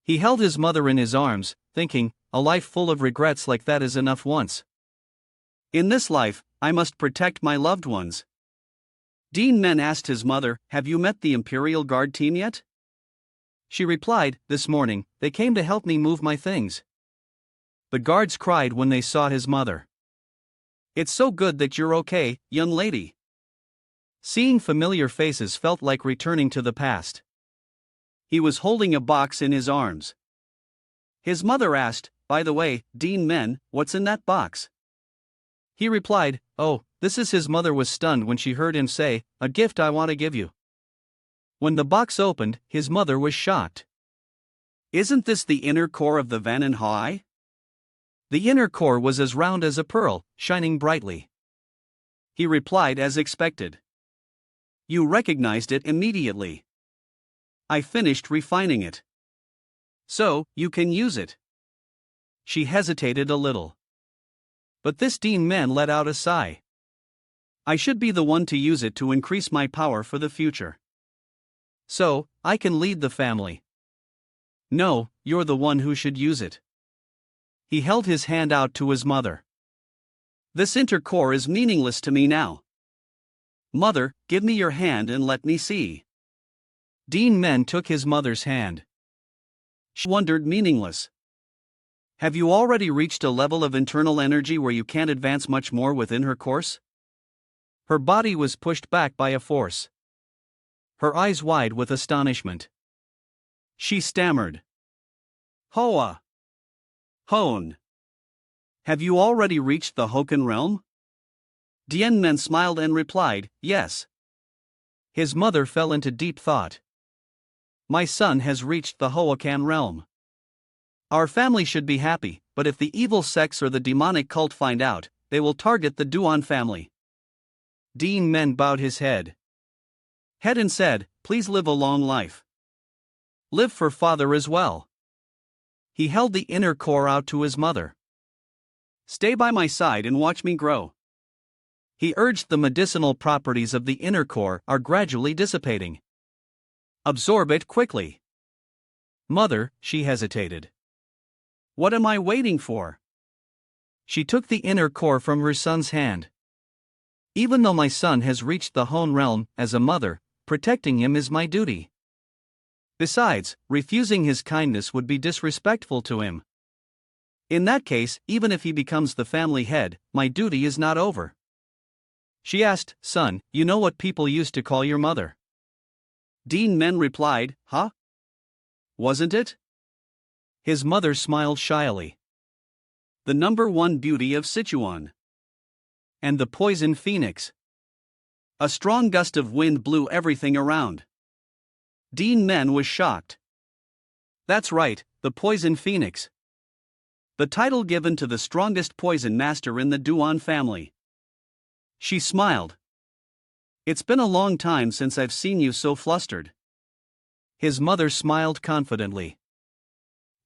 He held his mother in his arms, thinking, a life full of regrets like that is enough once. In this life, I must protect my loved ones. Duan Men asked his mother, "Have you met the Imperial Guard team yet?" She replied, "This morning, they came to help me move my things." The guards cried when they saw his mother. "It's so good that you're okay, young lady." Seeing familiar faces felt like returning to the past. He was holding a box in his arms. His mother asked, "By the way, Duan Men, what's in that box?" He replied, "Oh, this is." His mother was stunned when she heard him say, "A gift I want to give you." When the box opened, his mother was shocked. "Isn't this the inner core of the Manhwa?" The inner core was as round as a pearl, shining brightly. He replied as expected. "You recognized it immediately." "I finished refining it. So, you can use it." She hesitated a little. But this Duan Men let out a sigh. "I should be the one to use it to increase my power for the future. So, I can lead the family." "No, you're the one who should use it." He held his hand out to his mother. "This inner core is meaningless to me now. Mother, give me your hand and let me see." Duan Men took his mother's hand. She wondered, meaningless. Have you already reached a level of internal energy where you can't advance much more within her course? Her body was pushed back by a force. Her eyes wide with astonishment. She stammered. "Hoa. Hone. Have you already reached the Hokan realm?" Duan Men smiled and replied, "Yes." His mother fell into deep thought. "My son has reached the Hokan realm. Our family should be happy, but if the evil sects or the demonic cult find out, they will target the Duan family." Duan Men bowed his head. And said, "Please live a long life. Live for father as well." He held the inner core out to his mother. "Stay by my side and watch me grow." He urged. The medicinal properties of the inner core are gradually dissipating. Absorb it quickly. "Mother," she hesitated. "What am I waiting for?" She took the inner core from her son's hand. "Even though my son has reached the Hone realm, as a mother, protecting him is my duty. Besides, refusing his kindness would be disrespectful to him. In that case, even if he becomes the family head, my duty is not over." She asked, "Son, you know what people used to call your mother?" Duan Men replied, "Huh? wasn't it? His mother smiled shyly. The #1 beauty of Sichuan. And the poison phoenix. A strong gust of wind blew everything around. Duan Men was shocked. That's right, the poison phoenix. The title given to the strongest poison master in the Duan family. She smiled. It's been a long time since I've seen you so flustered. His mother smiled confidently.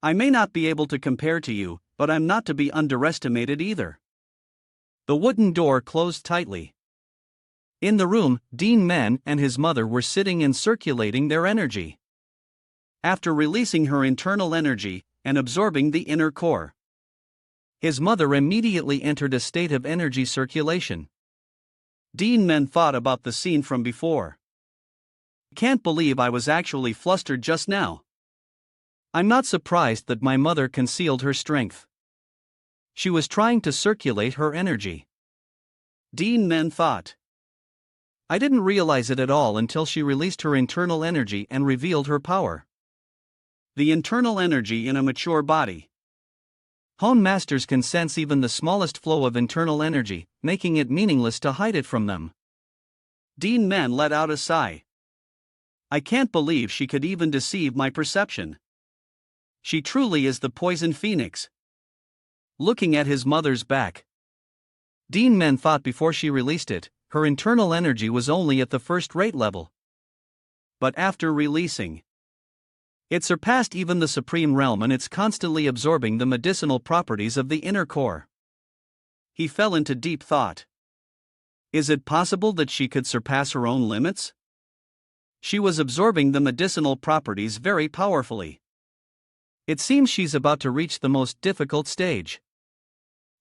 I may not be able to compare to you, but I'm not to be underestimated either. The wooden door closed tightly. In the room, Duan Men and his mother were sitting and circulating their energy. After releasing her internal energy and absorbing the inner core, his mother immediately entered a state of energy circulation. Duan Men thought about the scene from before. Can't believe I was actually flustered just now. I'm not surprised that my mother concealed her strength. She was trying to circulate her energy. Duan Men thought. I didn't realize it at all until she released her internal energy and revealed her power. The internal energy in a mature body. Hone masters can sense even the smallest flow of internal energy, making it meaningless to hide it from them. Duan Men let out a sigh. I can't believe she could even deceive my perception. She truly is the poison phoenix. Looking at his mother's back, Duan Men thought before she released it, her internal energy was only at the first-rate level. But after releasing, it surpassed even the supreme realm, and it's constantly absorbing the medicinal properties of the inner core. He fell into deep thought. Is it possible that she could surpass her own limits? She was absorbing the medicinal properties very powerfully. It seems she's about to reach the most difficult stage.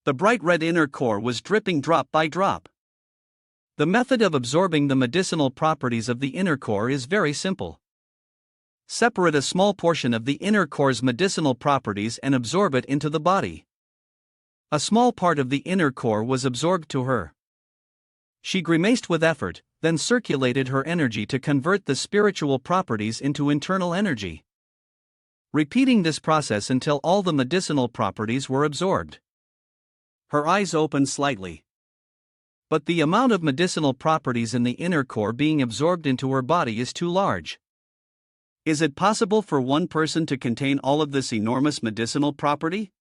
The bright red inner core was dripping drop by drop. The method of absorbing the medicinal properties of the inner core is very simple. Separate a small portion of the inner core's medicinal properties and absorb it into the body. A small part of the inner core was absorbed to her. She grimaced with effort, then circulated her energy to convert the spiritual properties into internal energy. Repeating this process until all the medicinal properties were absorbed. Her eyes opened slightly. But the amount of medicinal properties in the inner core being absorbed into her body is too large. Is it possible for one person to contain all of this enormous medicinal property?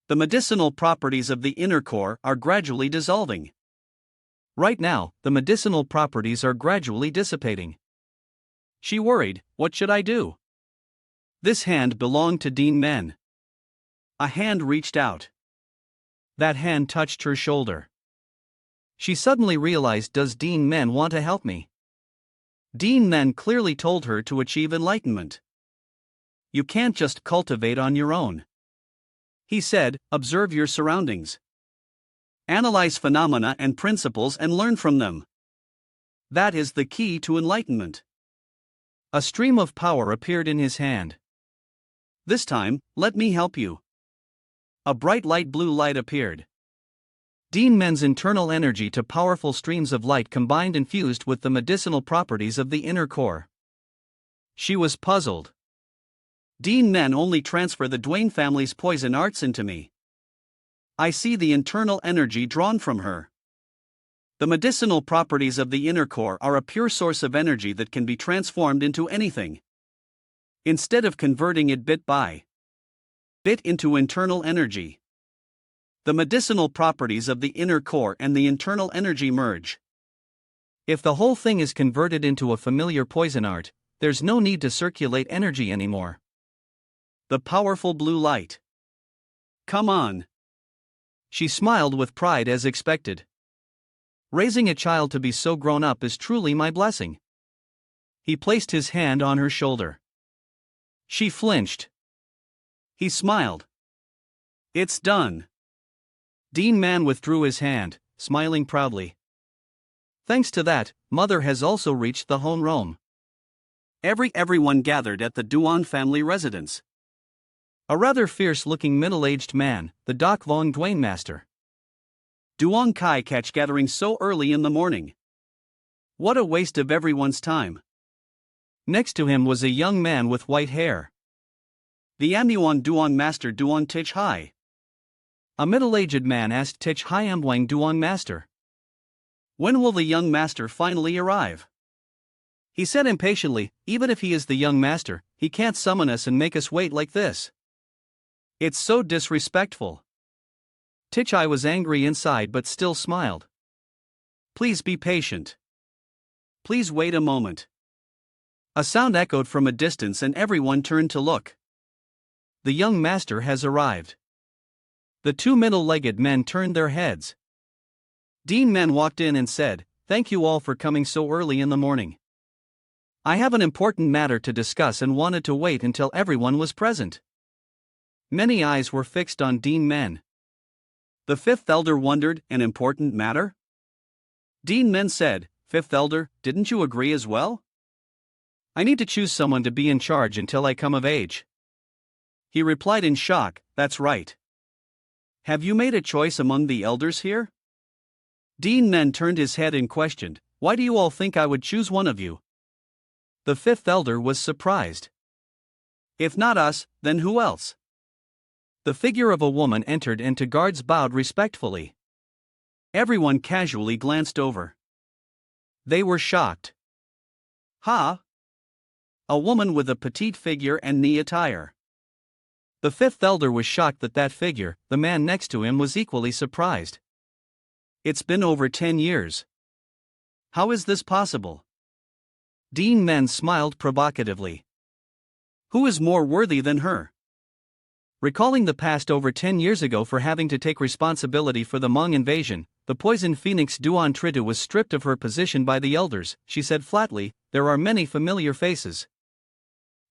The medicinal properties of the inner core are gradually dissolving. Right now, the medicinal properties are gradually dissipating. She worried, what should I do? This hand belonged to Duan Men. A hand reached out. That hand touched her shoulder. She suddenly realized, does Duan Men want to help me? Duan Men clearly told her to achieve enlightenment. You can't just cultivate on your own. He said, observe your surroundings. Analyze phenomena and principles and learn from them. That is the key to enlightenment. A stream of power appeared in his hand. This time, let me help you. A bright light blue light appeared. Duan Men's internal energy to powerful streams of light combined and fused with the medicinal properties of the inner core. She was puzzled. Duan Men only transfer the Duan family's poison arts into me. I see the internal energy drawn from her. The medicinal properties of the inner core are a pure source of energy that can be transformed into anything. Instead of converting it bit by bit into internal energy, the medicinal properties of the inner core and the internal energy merge. If the whole thing is converted into a familiar poison art, there's no need to circulate energy anymore. The powerful blue light. Come on. She smiled with pride as expected. Raising a child to be so grown up is truly my blessing. He placed his hand on her shoulder. She flinched. He smiled. It's done. Duan Men withdrew his hand, smiling proudly. Thanks to that, Mother has also reached the Hone Rome. Everyone gathered at the Duan family residence. A rather fierce-looking middle-aged man, the Doc Vong Duan master. Duan Kai catch gathering so early in the morning. What a waste of everyone's time. Next to him was a young man with white hair. The Amuan Duan Master Duan Tich Hai. A middle-aged man asked Tich Hai Amwang Duan Master. When will the young master finally arrive? He said impatiently, even if he is the young master, he can't summon us and make us wait like this. It's so disrespectful. Tich Hai was angry inside but still smiled. Please be patient. Please wait a moment. A sound echoed from a distance and everyone turned to look. The young master has arrived. The two middle-legged men turned their heads. Duan Men walked in and said, "Thank you all for coming so early in the morning. I have an important matter to discuss and wanted to wait until everyone was present." Many eyes were fixed on Duan Men. The fifth elder wondered, an important matter? Duan Men said, "Fifth elder, didn't you agree as well? I need to choose someone to be in charge until I come of age." He replied in shock, "That's right. Have you made a choice among the elders here?" Duan Men turned his head and questioned, "Why do you all think I would choose one of you?" The fifth elder was surprised. "If not us, then who else?" The figure of a woman entered and the guards bowed respectfully. Everyone casually glanced over. They were shocked. Ha! A woman with a petite figure and knee attire. The fifth elder was shocked at that figure. The man next to him was equally surprised. It's been over 10 years. How is this possible? Duan Men smiled provocatively. Who is more worthy than her? Recalling the past over 10 years ago for having to take responsibility for the Hmong invasion, the poison phoenix Duan Tridu was stripped of her position by the elders. She said flatly, "There are many familiar faces."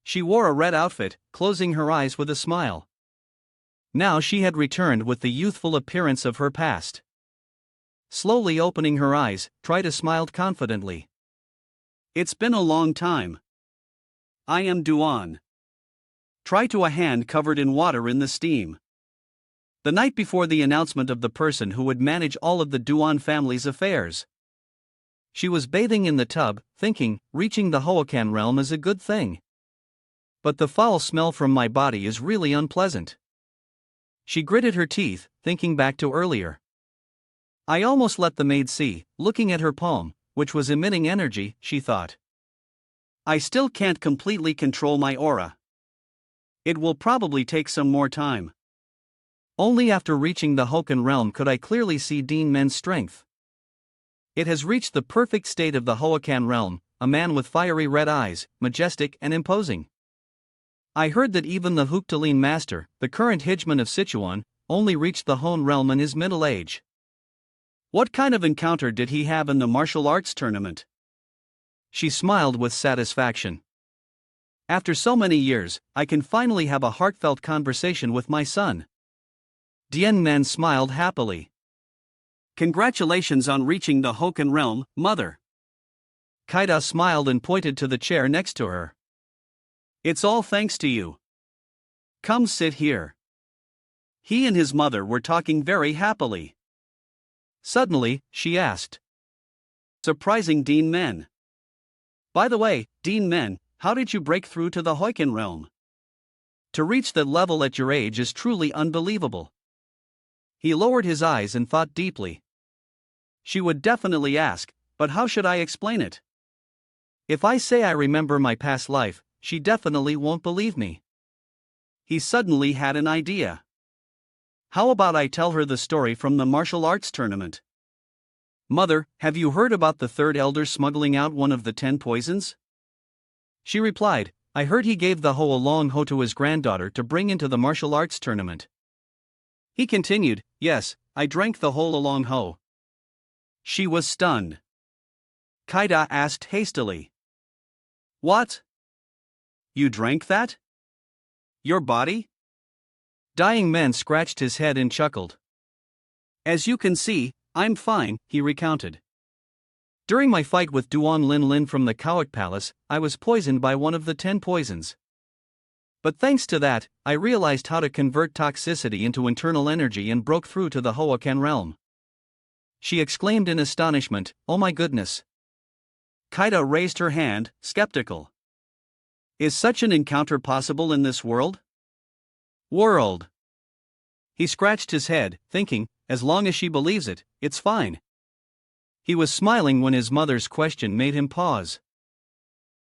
She wore a red outfit, closing her eyes with a smile. Now she had returned with the youthful appearance of her past. Slowly opening her eyes, Trita smiled confidently. "It's been a long time. I am Duan." Try to a hand covered in water in the steam. The night before the announcement of the person who would manage all of the Duan family's affairs. She was bathing in the tub, thinking, reaching the Hoakan realm is a good thing. But the foul smell from my body is really unpleasant. She gritted her teeth, thinking back to earlier. I almost let the maid see, looking at her palm, which was emitting energy, she thought. I still can't completely control my aura. It will probably take some more time. Only after reaching the Hokan realm could I clearly see Duan Men's strength. It has reached the perfect state of the Hoakan realm, a man with fiery red eyes, majestic and imposing. I heard that even the Huktalin master, the current hegemon of Sichuan, only reached the Hon realm in his middle age. What kind of encounter did he have in the martial arts tournament? She smiled with satisfaction. After so many years, I can finally have a heartfelt conversation with my son. Duan Men smiled happily. Congratulations on reaching the Hokan realm, mother. Kaida smiled and pointed to the chair next to her. It's all thanks to you. Come sit here. He and his mother were talking very happily. Suddenly, she asked. Surprising Duan Men. By the way, Duan Men, how did you break through to the Hokan realm? To reach that level at your age is truly unbelievable. He lowered his eyes and thought deeply. She would definitely ask, but how should I explain it? If I say I remember my past life, she definitely won't believe me. He suddenly had an idea. How about I tell her the story from the martial arts tournament? Mother, have you heard about the third elder smuggling out one of the 10 poisons? She replied, I heard he gave the Ho Along Ho to his granddaughter to bring into the martial arts tournament. He continued, yes, I drank the whole Along Ho. She was stunned. Kaida asked hastily. What? You drank that? Your body? Duan Men scratched his head and chuckled. As you can see, I'm fine, he recounted. During my fight with Duan Lin Lin from the Kowak Palace, I was poisoned by one of the 10 poisons. But thanks to that, I realized how to convert toxicity into internal energy and broke through to the Hoakan realm. She exclaimed in astonishment, oh my goodness. Kaida raised her hand, skeptical. Is such an encounter possible in this world? world. He scratched his head, thinking, as long as she believes it, it's fine. He was smiling when his mother's question made him pause.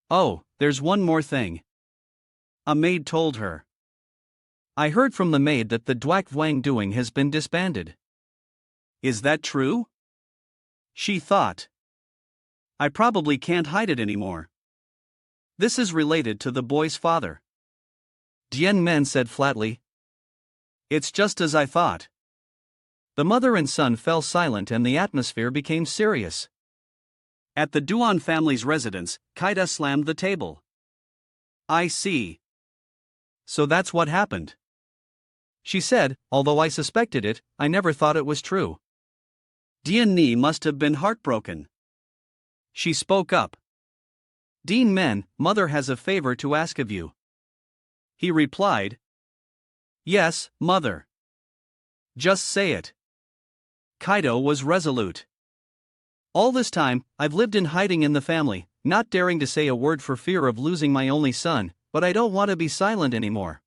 Oh, there's one more thing. A maid told her. I heard from the maid that the Duak Vang Duong has been disbanded. Is that true? She thought. I probably can't hide it anymore. This is related to the boy's father. Duan Men said flatly. It's just as I thought. The mother and son fell silent and the atmosphere became serious. At the Duan family's residence, Kaida slammed the table. I see. So that's what happened. She said, although I suspected it, I never thought it was true. Dian Ni must have been heartbroken. She spoke up. Duan Men, mother has a favor to ask of you. He replied. Yes, mother. Just say it. Kaido was resolute. All this time, I've lived in hiding in the family, not daring to say a word for fear of losing my only son, but I don't want to be silent anymore.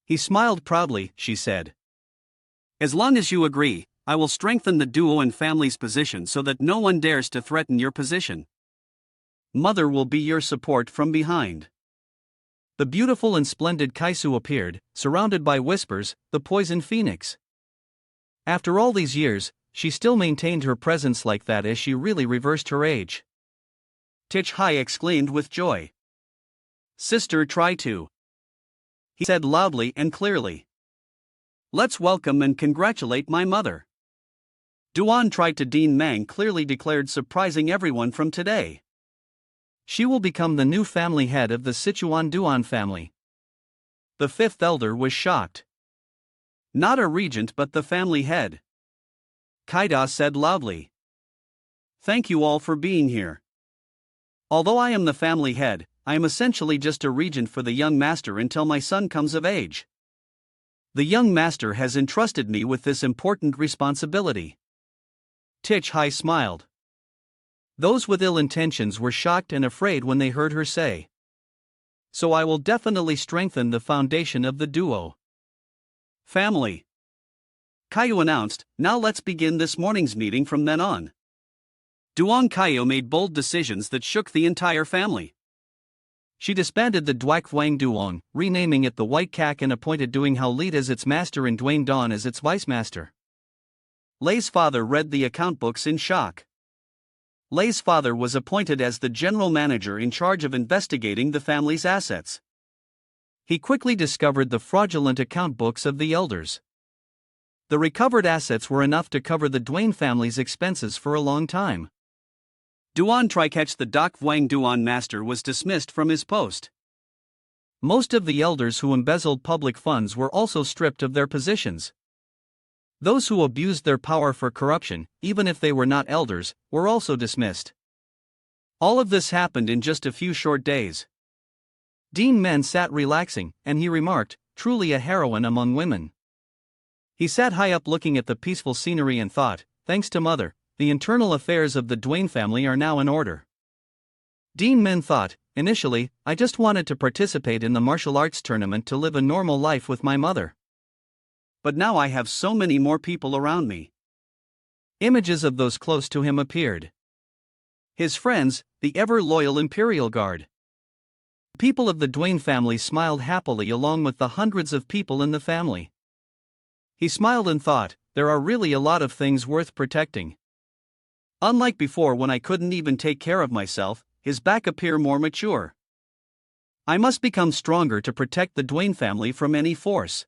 He smiled proudly, she said. As long as you agree, I will strengthen the duo and family's position so that no one dares to threaten your position. Mother will be your support from behind. The beautiful and splendid Kaisu appeared, surrounded by whispers, the poison phoenix. After all these years, she still maintained her presence like that as she really reversed her age. Tich Hai exclaimed with joy. Sister, try to. He said loudly and clearly. Let's welcome and congratulate my mother. Duan tried to Duan Men clearly declared surprising everyone from today. She will become the new family head of the Sichuan Duan family. The fifth elder was shocked. Not a regent but the family head. Kaida said loudly. Thank you all for being here. Although I am the family head, I am essentially just a regent for the young master until my son comes of age. The young master has entrusted me with this important responsibility. Tich Hai smiled. Those with ill intentions were shocked and afraid when they heard her say. So I will definitely strengthen the foundation of the duo. Family. Caillou announced, now let's begin this morning's meeting from then on. Duan Caillou made bold decisions that shook the entire family. She disbanded the Duak Vang Duong, renaming it the White Cac and appointed Duong Hao Lead as its master and Duane Don as its vice master. Lei's father read the account books in shock. Lei's father was appointed as the general manager in charge of investigating the family's assets. He quickly discovered the fraudulent account books of the elders. The recovered assets were enough to cover the Duan family's expenses for a long time. Duan Triketch, the Dak Vang Duan master, was dismissed from his post. Most of the elders who embezzled public funds were also stripped of their positions. Those who abused their power for corruption, even if they were not elders, were also dismissed. All of this happened in just a few short days. Duan Men sat relaxing, and he remarked, truly a heroine among women. He sat high up looking at the peaceful scenery and thought, thanks to mother, the internal affairs of the Duan family are now in order. Duan Men thought, initially, I just wanted to participate in the martial arts tournament to live a normal life with my mother. But now I have so many more people around me. Images of those close to him appeared. His friends, the ever-loyal Imperial Guard. People of the Duan family smiled happily along with the hundreds of people in the family. He smiled and thought, there are really a lot of things worth protecting. Unlike before when I couldn't even take care of myself, his back appeared more mature. I must become stronger to protect the Duan family from any force.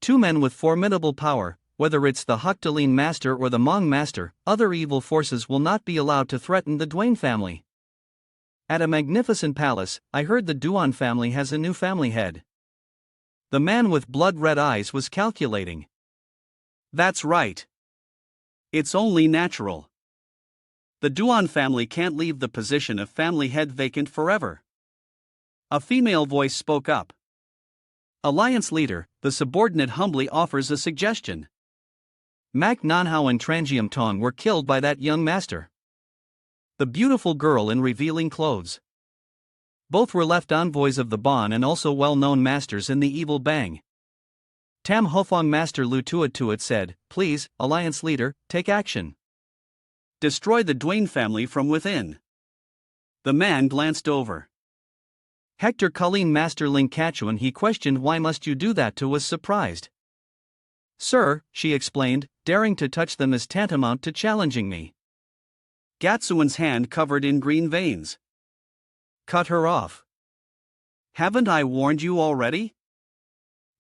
Two men with formidable power, whether it's the Hukdalin master or the Hmong master, other evil forces will not be allowed to threaten the Duan family. At a magnificent palace, I heard the Duan family has a new family head. The man with blood-red eyes was calculating. That's right. It's only natural. The Duan family can't leave the position of family head vacant forever. A female voice spoke up. Alliance leader, the subordinate humbly offers a suggestion. Mak Nanhao and Trangium Tong were killed by that young master. The beautiful girl in revealing clothes. Both were left envoys of the Bon and also well-known masters in the evil Bang. Tam Hofong Master Lu Tuat said, "Please, Alliance Leader, take action. Destroy the Duan family from within." The man glanced over. Hector Colleen Master Ling Sichuan, he questioned, "Why must you do that?" Was surprised. "Sir," she explained, "daring to touch them is tantamount to challenging me." Gatsuan's hand covered in green veins. "Cut her off. Haven't I warned you already?"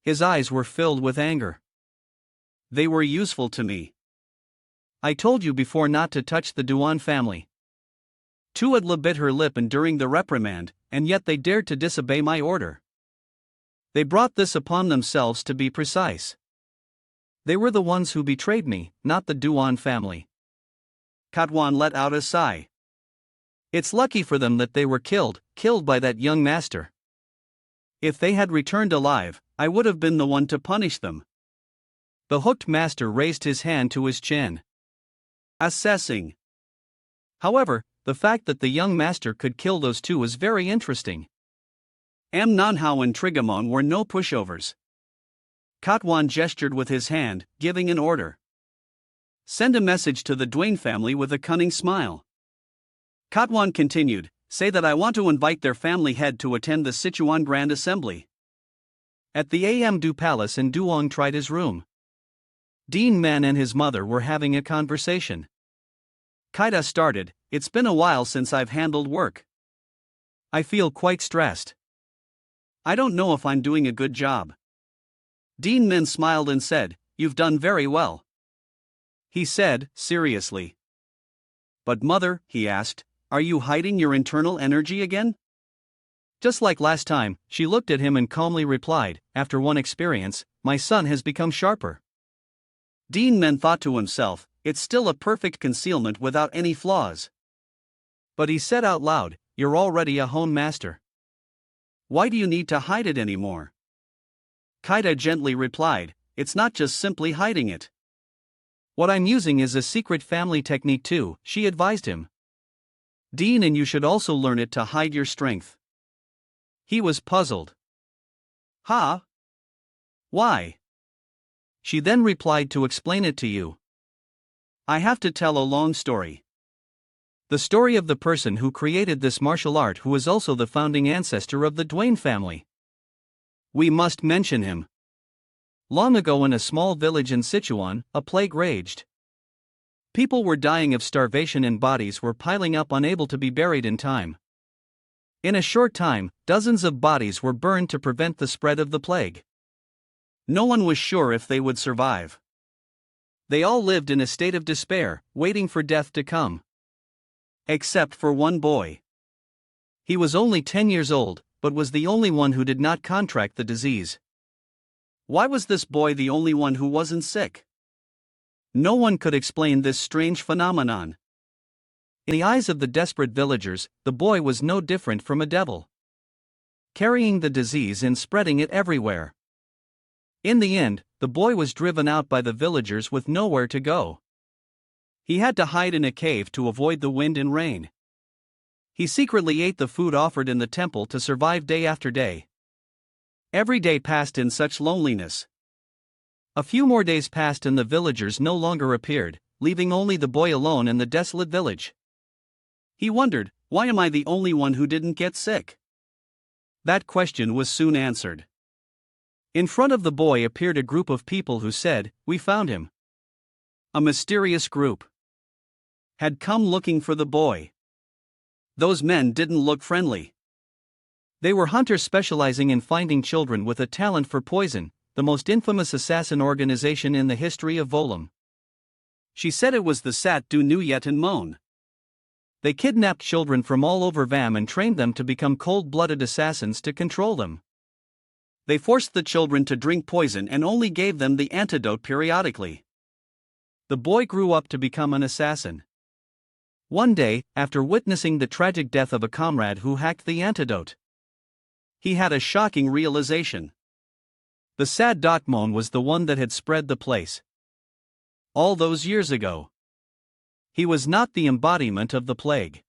His eyes were filled with anger. "They were useful to me. I told you before not to touch the Duan family." Tuatla bit her lip enduring the reprimand, and yet they dared to disobey my order. They brought this upon themselves, to be precise. They were the ones who betrayed me, not the Duan family. Katwan let out a sigh. It's lucky for them that they were killed by that young master. If they had returned alive, I would have been the one to punish them. The hooked master raised his hand to his chin. Assessing. However, the fact that the young master could kill those two was very interesting. Nanhao and Trigamon were no pushovers. Katwan gestured with his hand, giving an order. Send a message to the Duan family with a cunning smile. Katwan continued, say that I want to invite their family head to attend the Sichuan Grand Assembly. At the Amdu Palace in Duong tried his room. Duan Men and his mother were having a conversation. Kaida started, it's been a while since I've handled work. I feel quite stressed. I don't know if I'm doing a good job. Duan Men smiled and said, you've done very well. He said, seriously. But mother, he asked, are you hiding your internal energy again? Just like last time, she looked at him and calmly replied, after one experience, my son has become sharper. Duan Men thought to himself, it's still a perfect concealment without any flaws. But he said out loud, you're already a hone master. Why do you need to hide it anymore? Kaida gently replied, it's not just simply hiding it. What I'm using is a secret family technique too, she advised him. Duan, and you should also learn it to hide your strength. He was puzzled. Huh? Why? She then replied, to explain it to you. I have to tell a long story. The story of the person who created this martial art, who is also the founding ancestor of the Duan family. We must mention him. Long ago in a small village in Sichuan, a plague raged. People were dying of starvation and bodies were piling up, unable to be buried in time. In a short time, dozens of bodies were burned to prevent the spread of the plague. No one was sure if they would survive. They all lived in a state of despair, waiting for death to come. Except for one boy. He was only 10 years old, but was the only one who did not contract the disease. Why was this boy the only one who wasn't sick? No one could explain this strange phenomenon. In the eyes of the desperate villagers, the boy was no different from a devil, carrying the disease and spreading it everywhere. In the end, the boy was driven out by the villagers with nowhere to go. He had to hide in a cave to avoid the wind and rain. He secretly ate the food offered in the temple to survive day after day. Every day passed in such loneliness. A few more days passed and the villagers no longer appeared, leaving only the boy alone in the desolate village. He wondered, why am I the only one who didn't get sick? That question was soon answered. In front of the boy appeared a group of people who said, we found him. A mysterious group had come looking for the boy. Those men didn't look friendly. They were hunters specializing in finding children with a talent for poison, the most infamous assassin organization in the history of Volum. She said it was the Sat Du Nuyet and Mon. They kidnapped children from all over Vam and trained them to become cold-blooded assassins to control them. They forced the children to drink poison and only gave them the antidote periodically. The boy grew up to become an assassin. One day, after witnessing the tragic death of a comrade who hacked the antidote, he had a shocking realization. The sad Dokmon was the one that had spread the place. All those years ago. He was not the embodiment of the plague.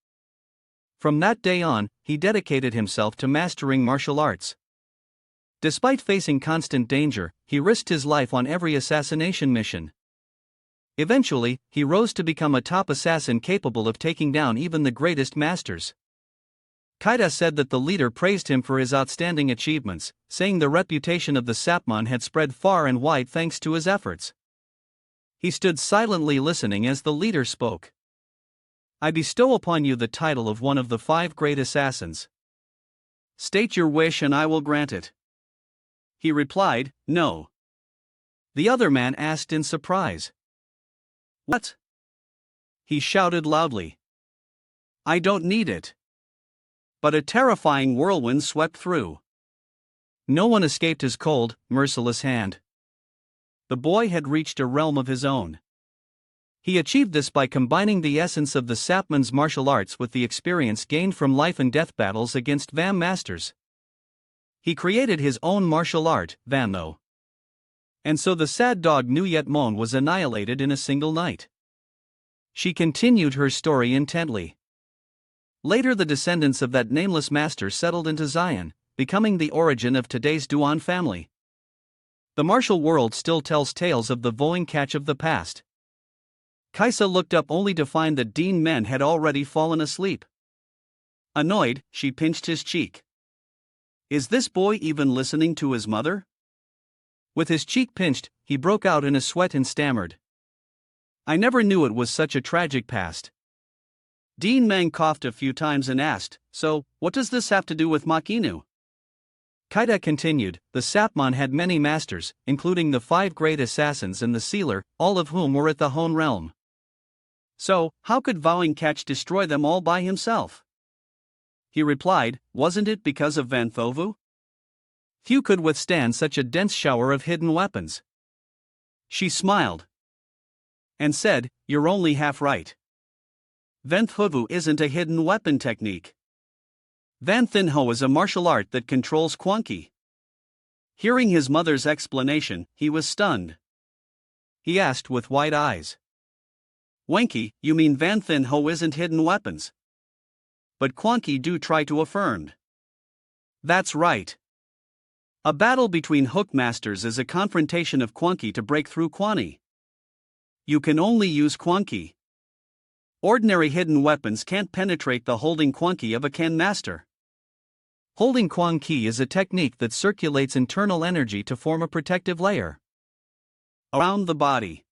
From that day on, he dedicated himself to mastering martial arts. Despite facing constant danger, he risked his life on every assassination mission. Eventually, he rose to become a top assassin capable of taking down even the greatest masters. Kaida said that the leader praised him for his outstanding achievements, saying the reputation of the Sapmon had spread far and wide thanks to his efforts. He stood silently listening as the leader spoke. I bestow upon you the title of one of the 5 great assassins. State your wish and I will grant it. He replied, No. The other man asked in surprise. What? He shouted loudly. I don't need it. But a terrifying whirlwind swept through. No one escaped his cold, merciless hand. The boy had reached a realm of his own. He achieved this by combining the essence of the Sapman's martial arts with the experience gained from life and death battles against Vam masters. He created his own martial art, Vammo. And so the sad dog Nuyet Mon was annihilated in a single night. She continued her story intently. Later the descendants of that nameless master settled into Zion, becoming the origin of today's Duan family. The martial world still tells tales of the voing catch of the past. Kaisa looked up only to find that Duan Men had already fallen asleep. Annoyed, she pinched his cheek. Is this boy even listening to his mother? With his cheek pinched, he broke out in a sweat and stammered. I never knew it was such a tragic past. Duan Men coughed a few times and asked, So, what does this have to do with Makinu? Kaida continued, the Sapmon had many masters, including the 5 great assassins and the sealer, all of whom were at the Hone realm. So, how could vowing catch destroy them all by himself? He replied, wasn't it because of Vanthovu? Few could withstand such a dense shower of hidden weapons. She smiled. And said, you're only half right. Vanthovu isn't a hidden weapon technique. Vanthinho is a martial art that controls Quanqi. Hearing his mother's explanation, he was stunned. He asked with wide eyes. Wenki, you mean Vanthinho isn't hidden weapons? But Quanqi do try to affirm. That's right. A battle between hook masters is a confrontation of Quanqi to break through Quani. You can only use Quanqi. Ordinary hidden weapons can't penetrate the holding Quanqi of a Ken master. Holding Quanqi is a technique that circulates internal energy to form a protective layer around the body.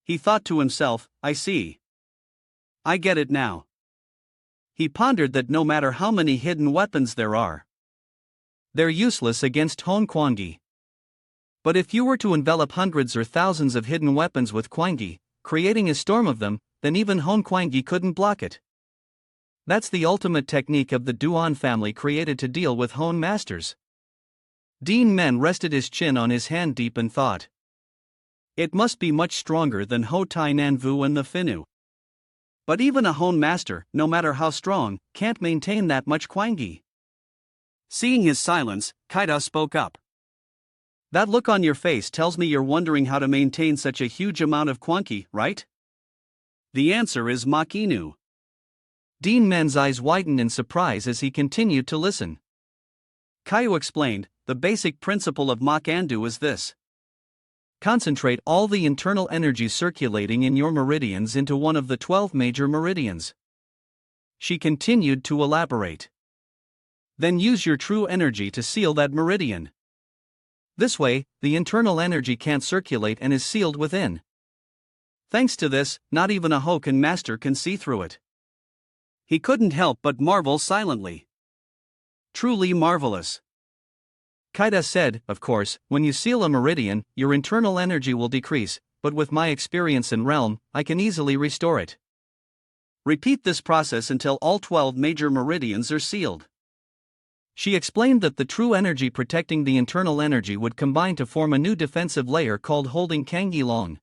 He thought to himself, I see. I get it now. He pondered that no matter how many hidden weapons there are, they're useless against Hon Quangi. But if you were to envelop hundreds or thousands of hidden weapons with Quangi, creating a storm of them, then even Hon Quangi couldn't block it. That's the ultimate technique of the Duan family created to deal with Hon masters. Duan Men rested his chin on his hand deep in thought. It must be much stronger than Ho Tai Nanvu and the Finnu. But even a Hon master, no matter how strong, can't maintain that much Quangi. Seeing his silence, Kaida spoke up. That look on your face tells me you're wondering how to maintain such a huge amount of Quanqi, right? The answer is Makinu. Duan Men's eyes widened in surprise as he continued to listen. Caillou explained, the basic principle of Makandu is this. Concentrate all the internal energy circulating in your meridians into one of the 12 major meridians. She continued to elaborate. Then use your true energy to seal that meridian. This way, the internal energy can't circulate and is sealed within. Thanks to this, not even a Hokan master can see through it. He couldn't help but marvel silently. Truly marvelous. Kaida said, of course, when you seal a meridian, your internal energy will decrease, but with my experience in realm, I can easily restore it. Repeat this process until all 12 major meridians are sealed. She explained that the true energy protecting the internal energy would combine to form a new defensive layer called holding Kangi Long.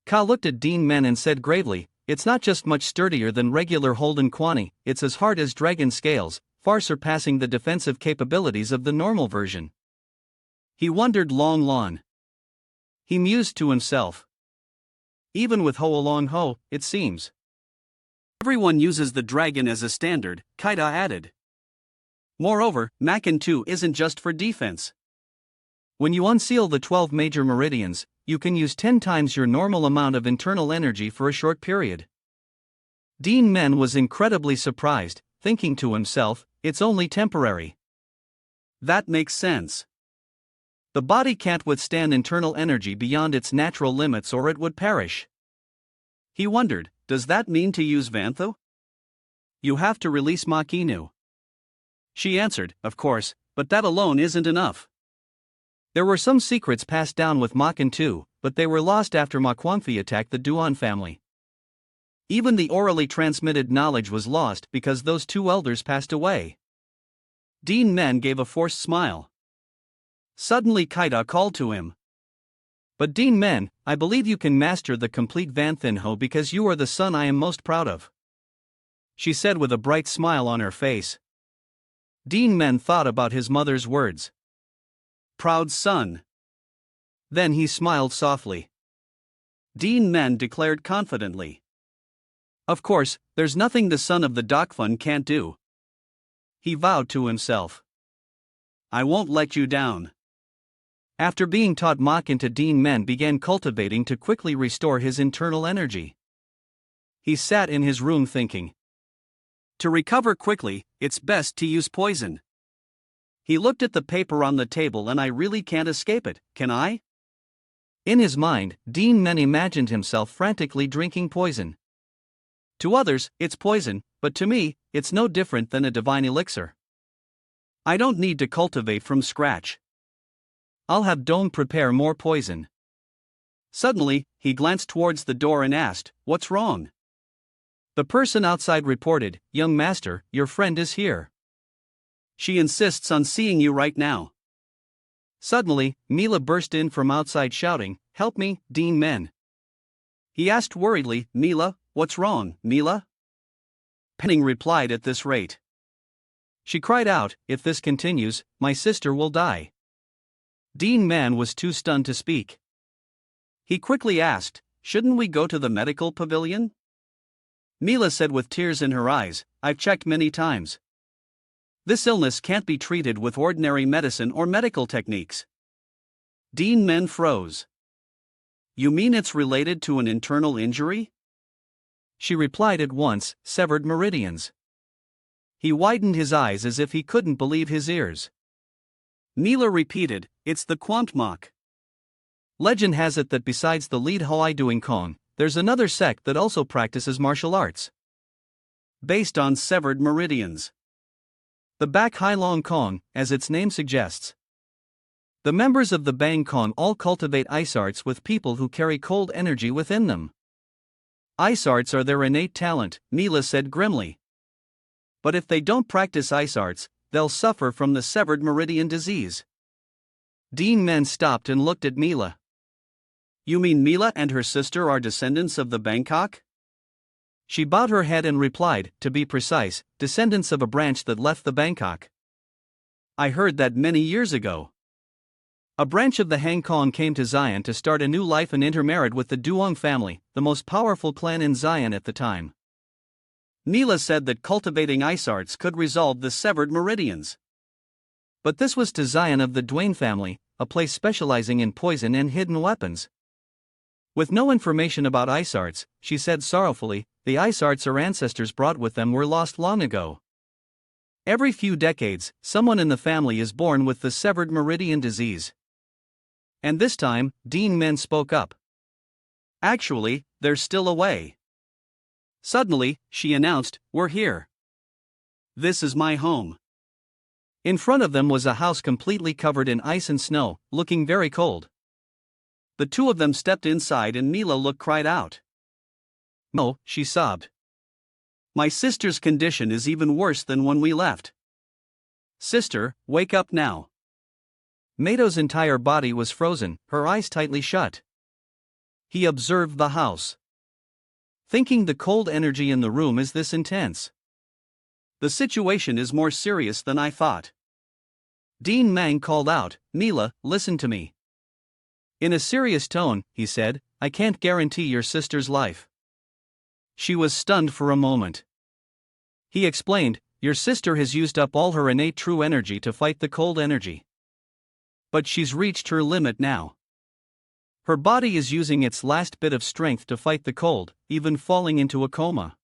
Ka looked at Duan Men and said gravely, it's not just much sturdier than regular Holden Kwani, it's as hard as dragon scales, far surpassing the defensive capabilities of the normal version. He wondered long. He mused to himself. Even with Ho Along Ho, it seems. Everyone uses the dragon as a standard, Kaida added. Moreover, Makin 2 isn't just for defense. When you unseal the 12 major meridians, you can use 10 times your normal amount of internal energy for a short period. Duan Men was incredibly surprised, thinking to himself, it's only temporary. That makes sense. The body can't withstand internal energy beyond its natural limits or it would perish. He wondered, does that mean to use Vantho? You have to release Makinu. She answered, of course, but that alone isn't enough. There were some secrets passed down with Makin too, but they were lost after Makwanfi attacked the Duan family. Even the orally transmitted knowledge was lost because those two elders passed away. Duan Men gave a forced smile. Suddenly Kaida called to him. But Duan Men, I believe you can master the complete Vanthinho because you are the son I am most proud of. She said with a bright smile on her face. Duan Men thought about his mother's words. Proud son. Then he smiled softly. Duan Men declared confidently. Of course, there's nothing the son of the Dokfun can't do. He vowed to himself. I won't let you down. After being taught Makin to Duan Men began cultivating to quickly restore his internal energy. He sat in his room thinking. To recover quickly, it's best to use poison. He looked at the paper on the table and I really can't escape it, can I? In his mind, Duan Men imagined himself frantically drinking poison. To others, it's poison, but to me, it's no different than a divine elixir. I don't need to cultivate from scratch. I'll have Dong prepare more poison. Suddenly, he glanced towards the door and asked, what's wrong? The person outside reported, young master, your friend is here. She insists on seeing you right now. Suddenly, Mila burst in from outside shouting, help me, Duan Men. He asked worriedly, Mila, what's wrong, Mila? Penning replied at this rate. She cried out, if this continues, my sister will die. Duan Men was too stunned to speak. He quickly asked, shouldn't we go to the medical pavilion? Mila said with tears in her eyes, I've checked many times. This illness can't be treated with ordinary medicine or medical techniques. Duan Men froze. You mean it's related to an internal injury? She replied at once, severed meridians. He widened his eyes as if he couldn't believe his ears. Mila repeated, it's the Quantmok. Legend has it that besides the lead Hoai doing Kong, there's another sect that also practices martial arts. Based on severed meridians. The Bak Hai Long Kong, as its name suggests. The members of the Bang Kong all cultivate ice arts with people who carry cold energy within them. Ice arts are their innate talent, Mila said grimly. But if they don't practice ice arts, they'll suffer from the severed meridian disease. Duan Men stopped and looked at Mila. You mean Mila and her sister are descendants of the Bangkok? She bowed her head and replied, to be precise, descendants of a branch that left the Bangkok. I heard that many years ago. A branch of the Hang Kong came to Zion to start a new life and intermarried with the Duong family, the most powerful clan in Zion at the time. Mila said that cultivating ice arts could resolve the severed meridians. But this was to Zion of the Duan family, a place specializing in poison and hidden weapons. With no information about ice arts, she said sorrowfully, the ice arts our ancestors brought with them were lost long ago. Every few decades, someone in the family is born with the severed meridian disease. And this time, Duan Men spoke up. Actually, there's still a way. Suddenly, she announced, we're here. This is my home. In front of them was a house completely covered in ice and snow, looking very cold. The two of them stepped inside and Mila cried out. No, she sobbed. My sister's condition is even worse than when we left. Sister, wake up now. Mato's entire body was frozen, her eyes tightly shut. He observed the house. Thinking the cold energy in the room is this intense. The situation is more serious than I thought. Duan Men called out, Mila, listen to me. In a serious tone, he said, I can't guarantee your sister's life. She was stunned for a moment. He explained, your sister has used up all her innate true energy to fight the cold energy. But she's reached her limit now. Her body is using its last bit of strength to fight the cold, even falling into a coma.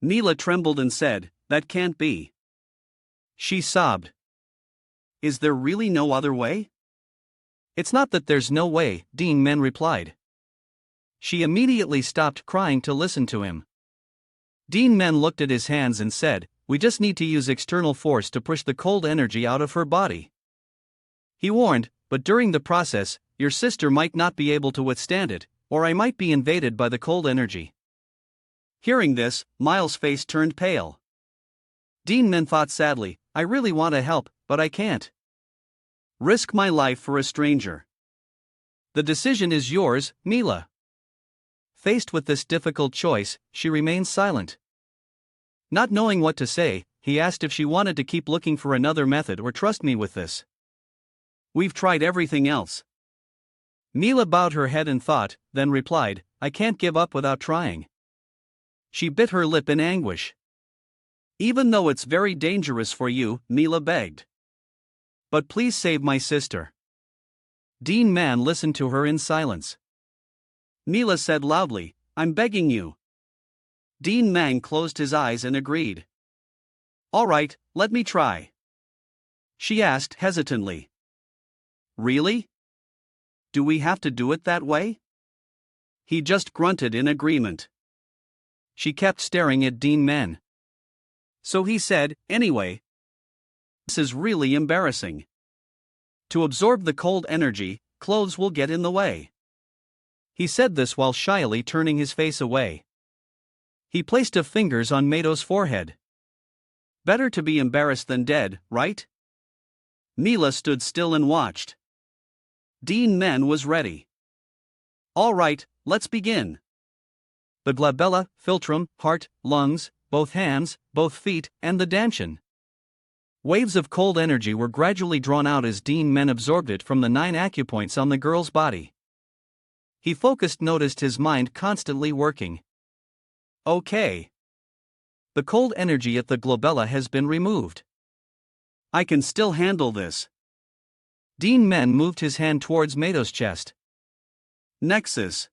Neela trembled and said, "That can't be." She sobbed. "Is there really no other way?" "It's not that there's no way," Duan Men replied. She immediately stopped crying to listen to him. Duan Men looked at his hands and said, "We just need to use external force to push the cold energy out of her body." He warned, "But during the process, your sister might not be able to withstand it, or I might be invaded by the cold energy." Hearing this, Miles' face turned pale. Duan Men thought sadly, "I really want to help, but I can't risk my life for a stranger." "The decision is yours, Neela." Faced with this difficult choice, she remained silent. Not knowing what to say, he asked if she wanted to keep looking for another method or trust me with this. "We've tried everything else." Neela bowed her head in thought, then replied, "I can't give up without trying." She bit her lip in anguish. "Even though it's very dangerous for you," Neela begged. "But please save my sister." Duan Men listened to her in silence. Neela said loudly, "I'm begging you." Duan Men closed his eyes and agreed. "All right, let me try." She asked hesitantly. "Really? Do we have to do it that way?" He just grunted in agreement. She kept staring at Duan Men. So he said, "Anyway, this is really embarrassing. To absorb the cold energy, clothes will get in the way." He said this while shyly turning his face away. He placed his fingers on Mado's forehead. "Better to be embarrassed than dead, right?" Neela stood still and watched. Duan Men was ready. "All right, let's begin." The glabella, philtrum, heart, lungs, both hands, both feet, and the dantian. Waves of cold energy were gradually drawn out as Duan Men absorbed it from the 9 acupoints on the girl's body. He focused, noticed his mind constantly working. "Okay. The cold energy at the glabella has been removed. I can still handle this." Duan Men moved his hand towards Mado's chest. "Nexus."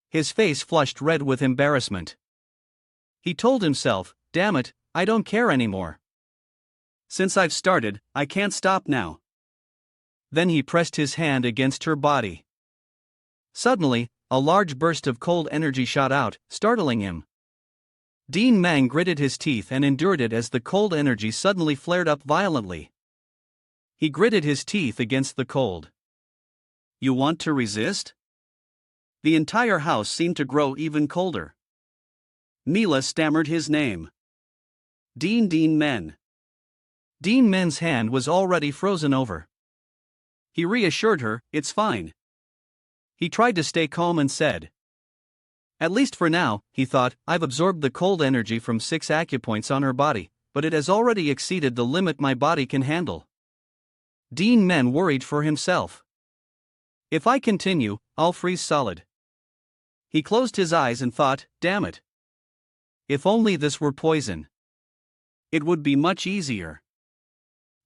His face flushed red with embarrassment. He told himself, "Damn it, I don't care anymore. Since I've started, I can't stop now." Then he pressed his hand against her body. Suddenly, a large burst of cold energy shot out, startling him. Duan Men gritted his teeth and endured it as the cold energy suddenly flared up violently. He gritted his teeth against the cold. "You want to resist?" The entire house seemed to grow even colder. Neela stammered his name. Duan Men." Duan Men's hand was already frozen over. He reassured her, "It's fine." He tried to stay calm and said, "At least for now," he thought, "I've absorbed the cold energy from 6 acupoints on her body, but it has already exceeded the limit my body can handle." Duan Men worried for himself. "If I continue, I'll freeze solid." He closed his eyes and thought, "Damn it. If only this were poison. It would be much easier."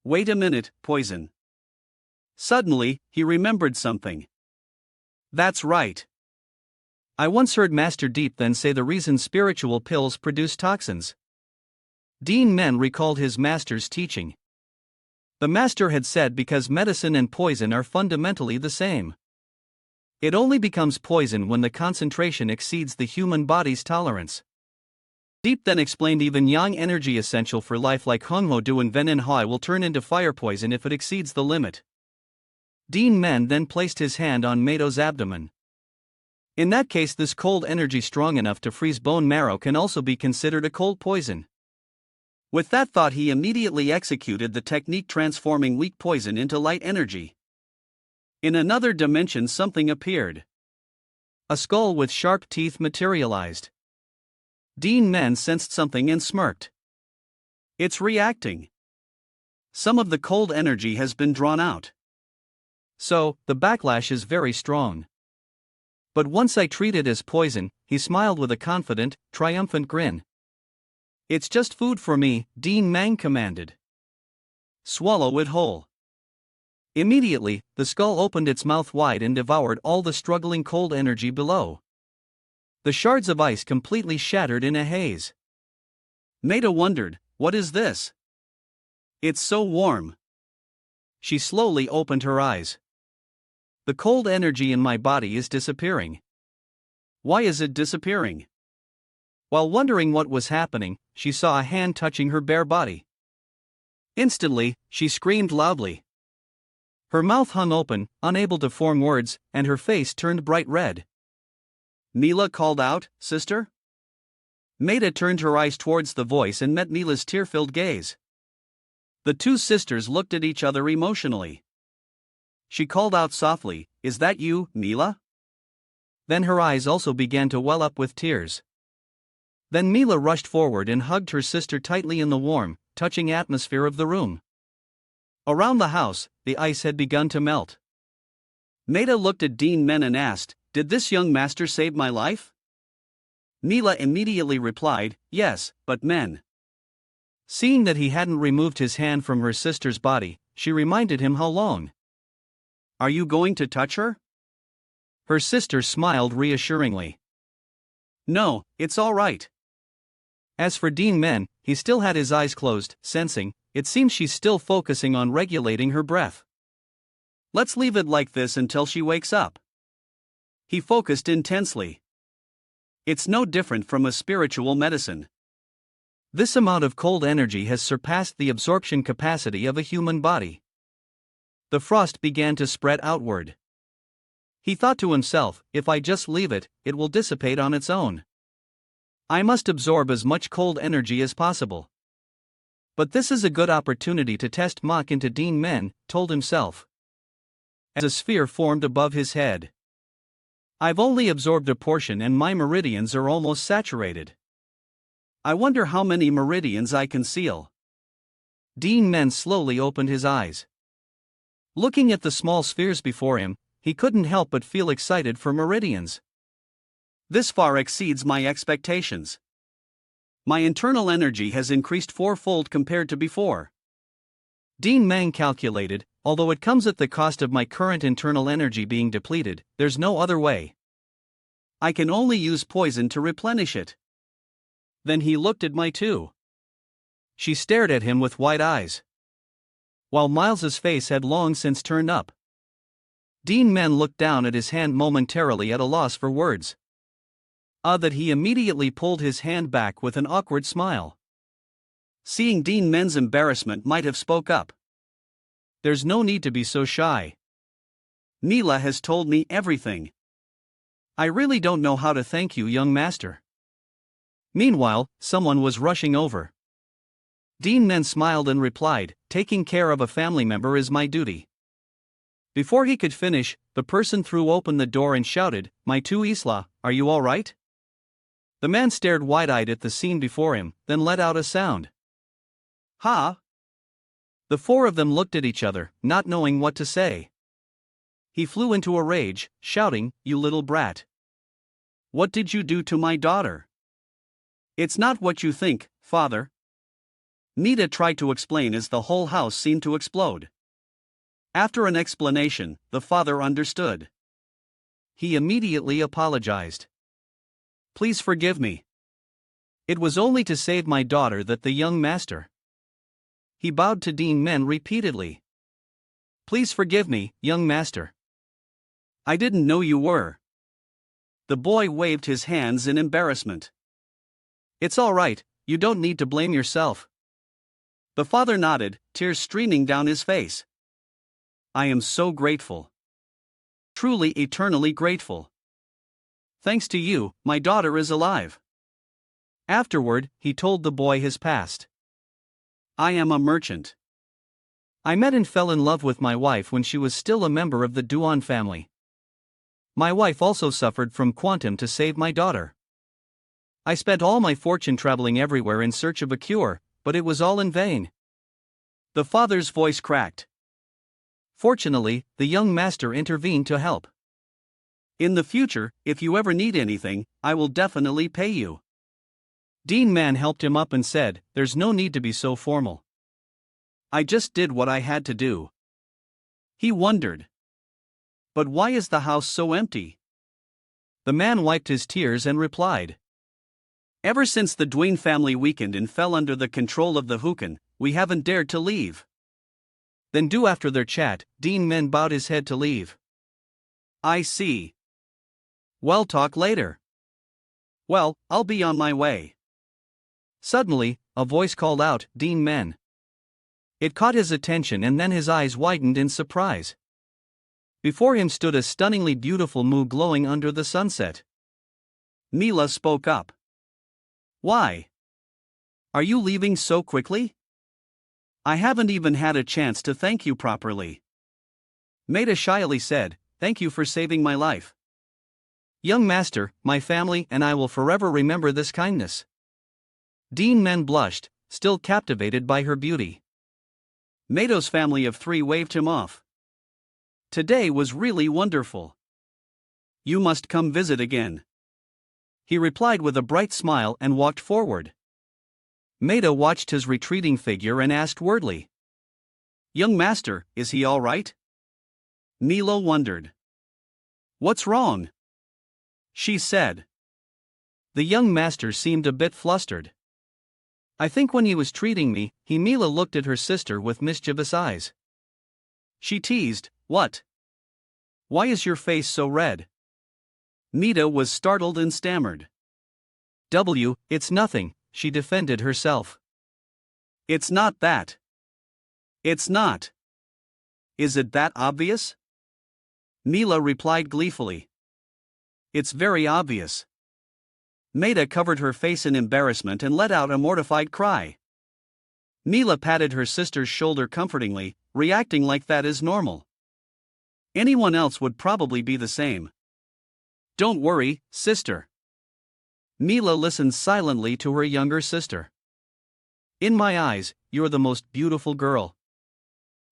Wait a minute, poison. Suddenly, he remembered something. "That's right. I once heard Master Deep then say the reason spiritual pills produce toxins." Duan Men recalled his master's teaching. The master had said because medicine and poison are fundamentally the same. It only becomes poison when the concentration exceeds the human body's tolerance. Deep then explained even yang energy essential for life like Hungho Duan Ven and Hai will turn into fire poison if it exceeds the limit. Duan Men then placed his hand on Mado's abdomen. In that case, this cold energy strong enough to freeze bone marrow can also be considered a cold poison. With that thought, he immediately executed the technique transforming weak poison into light energy. In another dimension, something appeared. A skull with sharp teeth materialized. Duan Men sensed something and smirked. "It's reacting. Some of the cold energy has been drawn out. So, the backlash is very strong. But once I treat it as poison," he smiled with a confident, triumphant grin. It's just food for me, Duan Men commanded. Swallow it whole. Immediately, the skull opened its mouth wide and devoured all the struggling cold energy below. The shards of ice completely shattered in a haze. Maida wondered, what is this? It's so warm. She slowly opened her eyes. The cold energy in my body is disappearing. Why is it disappearing? While wondering what was happening, she saw a hand touching her bare body. Instantly, she screamed loudly. Her mouth hung open, unable to form words, and her face turned bright red. Mila called out, "Sister?" Maida turned her eyes towards the voice and met Mila's tear-filled gaze. The two sisters looked at each other emotionally. She called out softly, "Is that you, Mila?" Then her eyes also began to well up with tears. Then Mila rushed forward and hugged her sister tightly in the warm, touching atmosphere of the room. Around the house, the ice had begun to melt. Maida looked at Duan Men and asked, "Did this young master save my life?" Mila immediately replied, "Yes, but Men." Seeing that he hadn't removed his hand from her sister's body, she reminded him how long. "Are you going to touch her?" Her sister smiled reassuringly. "No, it's all right." As for Duan Men, he still had his eyes closed, sensing, it seems she's still focusing on regulating her breath. "Let's leave it like this until she wakes up." He focused intensely. It's no different from a spiritual medicine. This amount of cold energy has surpassed the absorption capacity of a human body. The frost began to spread outward. He thought to himself, if I just leave it, it will dissipate on its own. I must absorb as much cold energy as possible. But this is a good opportunity to test Mach into Duan Men, told himself. As a sphere formed above his head. I've only absorbed a portion and my meridians are almost saturated. I wonder how many meridians I can seal. Duan Men slowly opened his eyes. Looking at the small spheres before him, he couldn't help but feel excited for meridians. This far exceeds my expectations. My internal energy has increased fourfold compared to before. Duan Men calculated, although it comes at the cost of my current internal energy being depleted, there's no other way. I can only use poison to replenish it. Then he looked at Mai too. She stared at him with wide eyes. While Miles's face had long since turned up. Duan Men looked down at his hand momentarily at a loss for words. That he immediately pulled his hand back with an awkward smile. Seeing Duan Men's embarrassment, might have spoke up. There's no need to be so shy. Mila has told me everything. I really don't know how to thank you, young master. Meanwhile, someone was rushing over. Duan Men smiled and replied, taking care of a family member is my duty. Before he could finish, the person threw open the door and shouted, "My tu Isla, are you all right?" The man stared wide-eyed at the scene before him, then let out a sound. "Ha!" The four of them looked at each other, not knowing what to say. He flew into a rage, shouting, "You little brat! What did you do to my daughter?" "It's not what you think, father." Nita tried to explain as the whole house seemed to explode. After an explanation, the father understood. He immediately apologized. "Please forgive me. It was only to save my daughter that the young master." He bowed to Duan Men repeatedly. "Please forgive me, young master. I didn't know you were." The boy waved his hands in embarrassment. "It's all right, you don't need to blame yourself." The father nodded, tears streaming down his face. "I am so grateful. Truly eternally grateful. Thanks to you, my daughter is alive." Afterward, he told the boy his past. "I am a merchant. I met and fell in love with my wife when she was still a member of the Duan family. My wife also suffered from quantum to save my daughter. I spent all my fortune traveling everywhere in search of a cure, but it was all in vain." The father's voice cracked. Fortunately, the young master intervened to help. "In the future, if you ever need anything, I will definitely pay you." Duan Men helped him up and said, "There's no need to be so formal. I just did what I had to do." He wondered. "But why is the house so empty?" The man wiped his tears and replied, "Ever since the Duan family weakened and fell under the control of the Hukan, we haven't dared to leave." Then after their chat, Duan Men bowed his head to leave. "I see. Well, talk later." "Well, I'll be on my way." Suddenly, a voice called out, "Duan Men." It caught his attention and then his eyes widened in surprise. Before him stood a stunningly beautiful Mu glowing under the sunset. Mila spoke up. "Why? Are you leaving so quickly? I haven't even had a chance to thank you properly." Maida shyly said, "Thank you for saving my life. Young master, my family and I will forever remember this kindness." Duan Men blushed, still captivated by her beauty. Maido's family of 3 waved him off. "Today was really wonderful. You must come visit again." He replied with a bright smile and walked forward. Maida watched his retreating figure and asked wordly, "Young master, is he all right?" Mila wondered. "What's wrong?" she said. The young master seemed a bit flustered. "I think when he was treating me, Mila looked at her sister with mischievous eyes. She teased, "What? Why is your face so red?" Maida was startled and stammered. "It's nothing," she defended herself. "It's not that. It's not. Is it that obvious?" Mila replied gleefully. "It's very obvious." Maida covered her face in embarrassment and let out a mortified cry. Mila patted her sister's shoulder comfortingly, reacting like that is normal. Anyone else would probably be the same. "Don't worry, sister." Mila listened silently to her younger sister. "In my eyes, you're the most beautiful girl."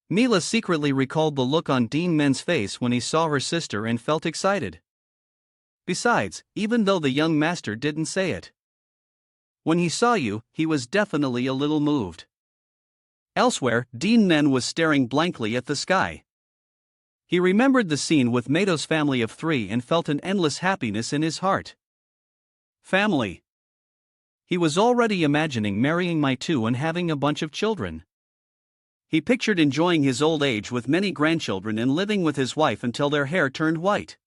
Mila secretly recalled the look on Duan Men's face when he saw her sister and felt excited. Besides, even though the young master didn't say it, when he saw you, he was definitely a little moved. Elsewhere, Duan Men was staring blankly at the sky. He remembered the scene with Maido's family of 3 and felt an endless happiness in his heart. Family. He was already imagining marrying my 2 and having a bunch of children. He pictured enjoying his old age with many grandchildren and living with his wife until their hair turned white.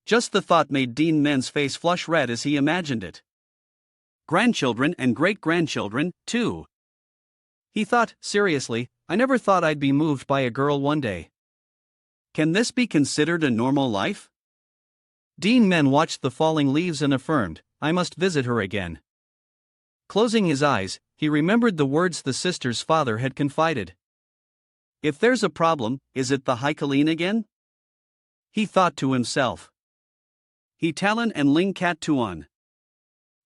Just the thought made Duan Men's face flush red as he imagined it. Grandchildren and great-grandchildren, too. He thought, seriously, I never thought I'd be moved by a girl one day. Can this be considered a normal life? Duan Men watched the falling leaves and affirmed, I must visit her again. Closing his eyes, he remembered the words the sister's father had confided. If there's a problem, is it the Haikaleen again? He thought to himself. He Talon and Ling Kat Tuan.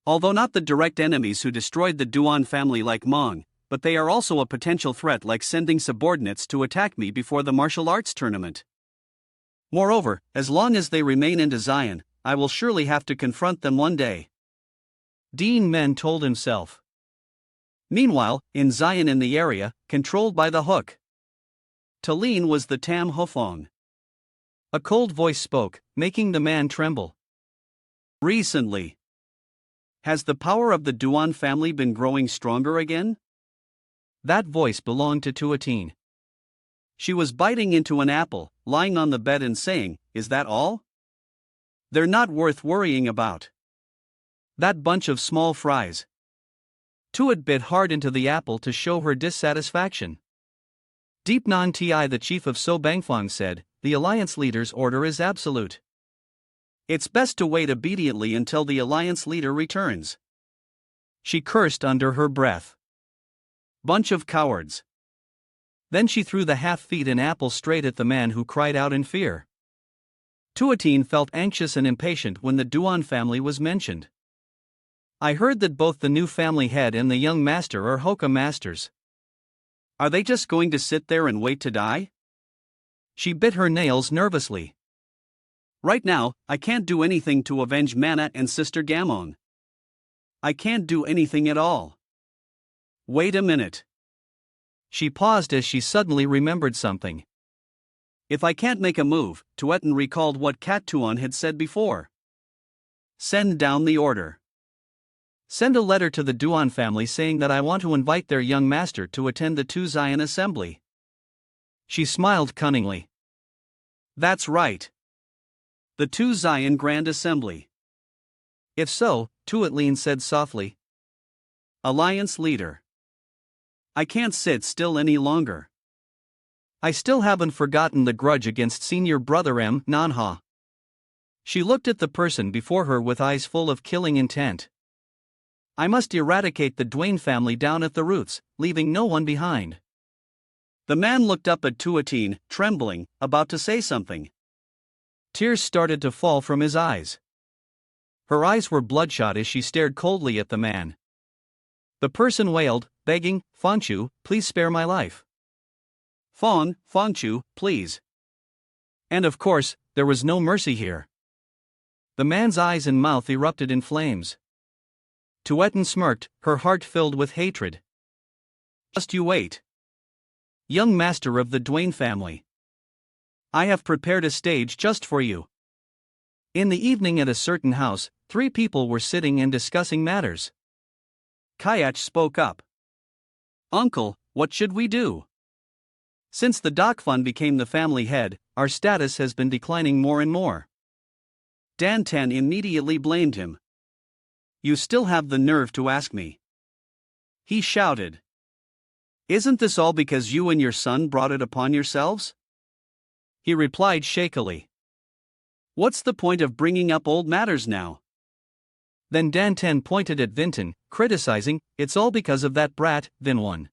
Although not the direct enemies who destroyed the Duan family like Mong, but they are also a potential threat like sending subordinates to attack me before the martial arts tournament. Moreover, as long as they remain in Zion, I will surely have to confront them one day. Duan Men told himself. Meanwhile, in Zion in the area, controlled by the Hook. Talene was the Tham Hofong. A cold voice spoke, making the man tremble. Recently. Has the power of the Duan family been growing stronger again? That voice belonged to Tuatine. She was biting into an apple, lying on the bed and saying, Is that all? They're not worth worrying about. That bunch of small fries. Tuat bit hard into the apple to show her dissatisfaction. Deep Nan Ti, the chief of So Bangfong, said, The alliance leader's order is absolute. It's best to wait obediently until the alliance leader returns. She cursed under her breath. Bunch of cowards. Then she threw the half-eaten apple straight at the man who cried out in fear. Tuatine felt anxious and impatient when the Duan family was mentioned. I heard that both the new family head and the young master are Hoka masters. Are they just going to sit there and wait to die? She bit her nails nervously. Right now, I can't do anything to avenge Mana and Sister Gamon. I can't do anything at all. Wait a minute. She paused as she suddenly remembered something. If I can't make a move, Tuetan recalled what Cat Tuan had said before. Send down the order. Send a letter to the Duan family saying that I want to invite their young master to attend the Tu Zion assembly. She smiled cunningly. That's right. The Tu Zion Grand Assembly. If so, Tuatlin said softly. Alliance leader. I can't sit still any longer. I still haven't forgotten the grudge against senior brother Manhwa. She looked at the person before her with eyes full of killing intent. I must eradicate the Duan family down at the roots, leaving no one behind. The man looked up at Tuatin, trembling, about to say something. Tears started to fall from his eyes. Her eyes were bloodshot as she stared coldly at the man. The person wailed, begging, Fanchu, please spare my life. Fanchu, please. And of course, there was no mercy here. The man's eyes and mouth erupted in flames. Tuetan smirked, her heart filled with hatred. Just you wait. Young master of the Duan family. I have prepared a stage just for you. In the evening at a certain house, 3 people were sitting and discussing matters. Kayach spoke up. Uncle, what should we do? Since the Dokfun became the family head, our status has been declining more and more. Dan Ten immediately blamed him. You still have the nerve to ask me? He shouted. Isn't this all because you and your son brought it upon yourselves? He replied shakily. What's the point of bringing up old matters now? Then Dan Ten pointed at Vinton, criticizing, it's all because of that brat, Vinwan.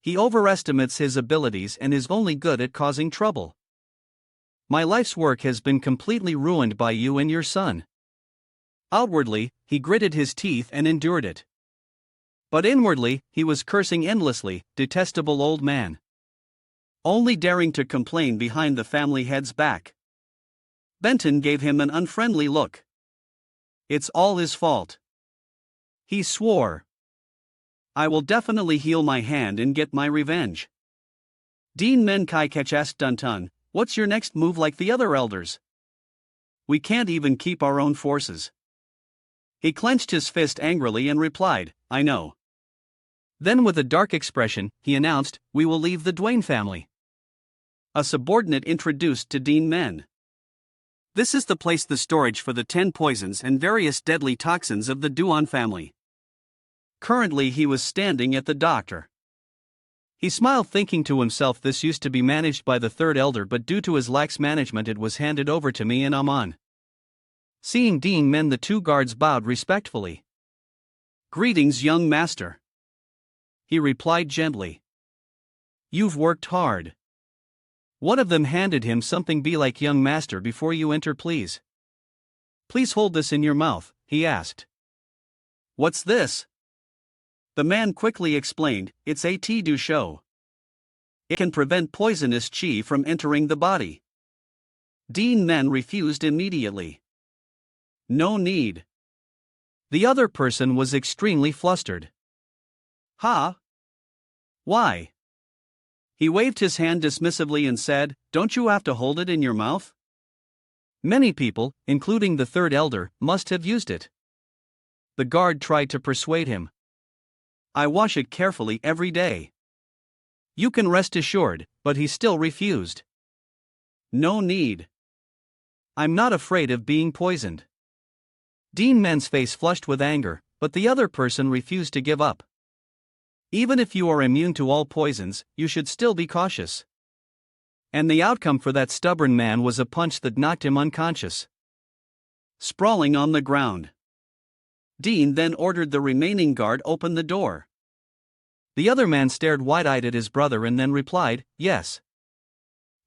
He overestimates his abilities and is only good at causing trouble. My life's work has been completely ruined by you and your son. Outwardly, he gritted his teeth and endured it. But inwardly, he was cursing endlessly, detestable old man. Only daring to complain behind the family head's back. Benton gave him an unfriendly look. It's all his fault. He swore. I will definitely heal my hand and get my revenge. Dean Men Kai Kech asked Duntun, what's your next move like the other elders? We can't even keep our own forces. He clenched his fist angrily and replied, I know. Then with a dark expression, he announced, we will leave the Duan family. A subordinate introduced to Dean Men. This is the place, the storage for the 10 poisons and various deadly toxins of the Duan family. Currently he was standing at the doctor. He smiled, thinking to himself, this used to be managed by the 3rd elder, but due to his lax management it was handed over to me and I'm on. Seeing Dean Men, the 2 guards bowed respectfully. Greetings, young master. He replied gently. You've worked hard. One of them handed him something. Be like, young master, before you enter, please. Please hold this in your mouth, he asked. What's this? The man quickly explained, it's a tea du show. It can prevent poisonous qi from entering the body. Dean Men refused immediately. No need. The other person was extremely flustered. Ha? Why? He waved his hand dismissively and said, don't you have to hold it in your mouth? Many people, including the 3rd elder, must have used it. The guard tried to persuade him. I wash it carefully every day. You can rest assured, but he still refused. No need. I'm not afraid of being poisoned. Dean Men's face flushed with anger, but the other person refused to give up. Even if you are immune to all poisons, you should still be cautious. And the outcome for that stubborn man was a punch that knocked him unconscious, sprawling on the ground. Dean then ordered the remaining guard open the door. The other man stared wide-eyed at his brother and then replied, yes.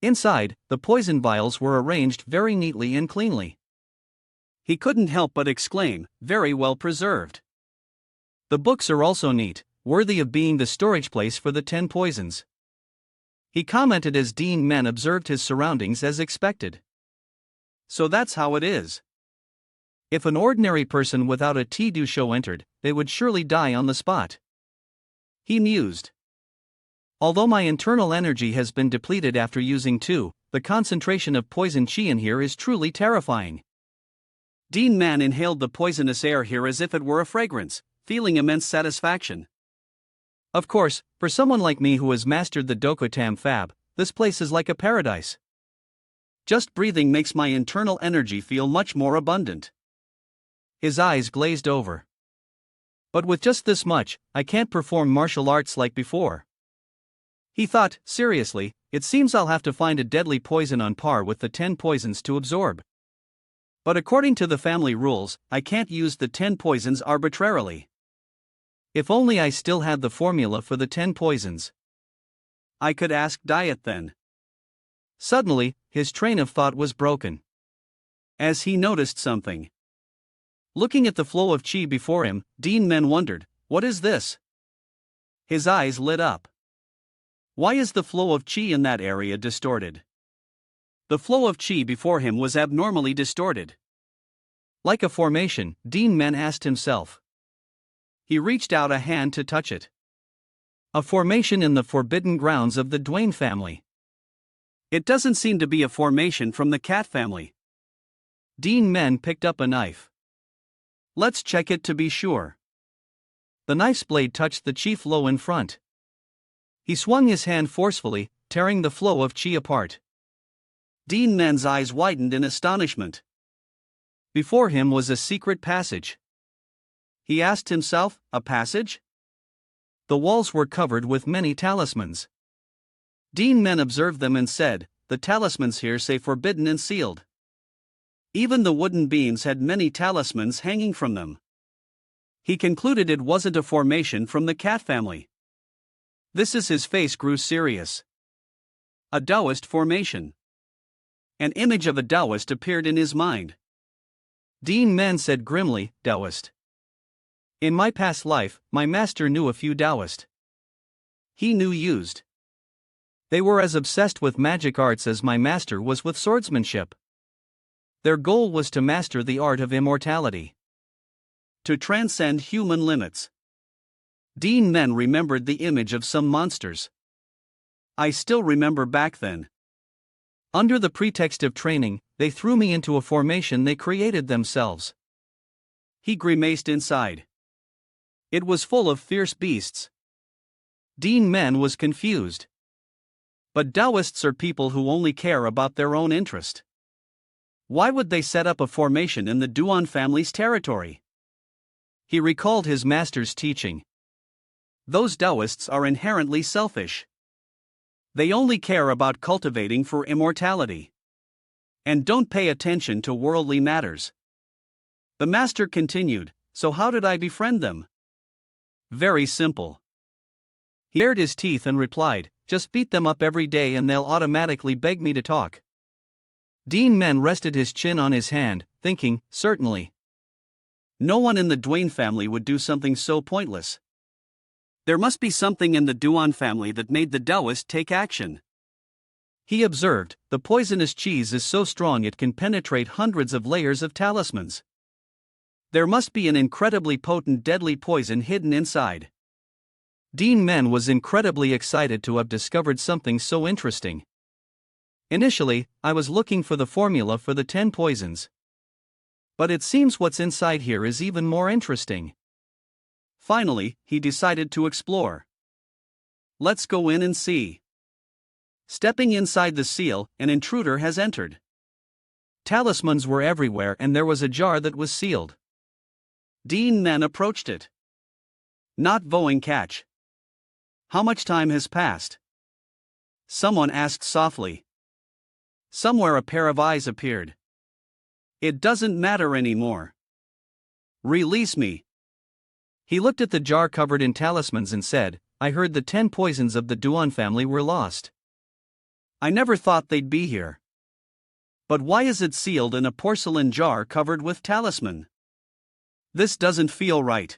Inside, the poison vials were arranged very neatly and cleanly. He couldn't help but exclaim, very well preserved. The books are also neat, worthy of being the storage place for the 10 poisons. He commented as Dean Men observed his surroundings as expected. So that's how it is. If an ordinary person without a tea show entered, they would surely die on the spot. He mused. Although my internal energy has been depleted after using two, the concentration of poison chi in here is truly terrifying. Duan Men inhaled the poisonous air here as if it were a fragrance, feeling immense satisfaction. Of course, for someone like me who has mastered the Tham Fab, this place is like a paradise. Just breathing makes my internal energy feel much more abundant. His eyes glazed over. But with just this much, I can't perform martial arts like before. He thought, seriously, it seems I'll have to find a deadly poison on par with the 10 poisons to absorb. But according to the family rules, I can't use the 10 poisons arbitrarily. If only I still had the formula for the 10 poisons. I could ask Diet then. Suddenly, his train of thought was broken. As he noticed something. Looking at the flow of chi before him, Duan Men wondered, what is this? His eyes lit up. Why is the flow of chi in that area distorted? The flow of chi before him was abnormally distorted. Like a formation, Duan Men asked himself. He reached out a hand to touch it. A formation in the forbidden grounds of the Duan family. It doesn't seem to be a formation from the cat family. Duan Men picked up a knife. Let's check it to be sure. The knife's blade touched the chi flow in front. He swung his hand forcefully, tearing the flow of chi apart. Duan Men's eyes widened in astonishment. Before him was a secret passage. He asked himself, a passage? The walls were covered with many talismans. Duan Men observed them and said, the talismans here say forbidden and sealed. Even the wooden beams had many talismans hanging from them. He concluded it wasn't a formation from the cat family. His face grew serious. A Taoist formation. An image of a Taoist appeared in his mind. Duan Men said grimly, Taoist. In my past life, my master knew a few Taoist. He knew used. They were as obsessed with magic arts as my master was with swordsmanship. Their goal was to master the art of immortality. To transcend human limits. Duan Men remembered the image of some monsters. I still remember back then. Under the pretext of training, they threw me into a formation they created themselves. He grimaced inside. It was full of fierce beasts. Duan Men was confused. But Taoists are people who only care about their own interest. Why would they set up a formation in the Duan family's territory? He recalled his master's teaching. Those Taoists are inherently selfish. They only care about cultivating for immortality. And don't pay attention to worldly matters. The master continued, so how did I befriend them? Very simple. He bared his teeth and replied, just beat them up every day and they'll automatically beg me to talk. Duan Men rested his chin on his hand, thinking, certainly. No one in the Duan family would do something so pointless. There must be something in the Duan family that made the Taoist take action. He observed, the poisonous cheese is so strong it can penetrate hundreds of layers of talismans. There must be an incredibly potent deadly poison hidden inside. Duan Men was incredibly excited to have discovered something so interesting. Initially, I was looking for the formula for the 10 poisons. But it seems what's inside here is even more interesting. Finally, he decided to explore. Let's go in and see. Stepping inside the seal, an intruder has entered. Talismans were everywhere and there was a jar that was sealed. Duan Men approached it. Not vowing catch. How much time has passed? Someone asked softly. Somewhere a pair of eyes appeared. It doesn't matter anymore. Release me. He looked at the jar covered in talismans and said, I heard the 10 poisons of the Duan family were lost. I never thought they'd be here. But why is it sealed in a porcelain jar covered with talisman? This doesn't feel right.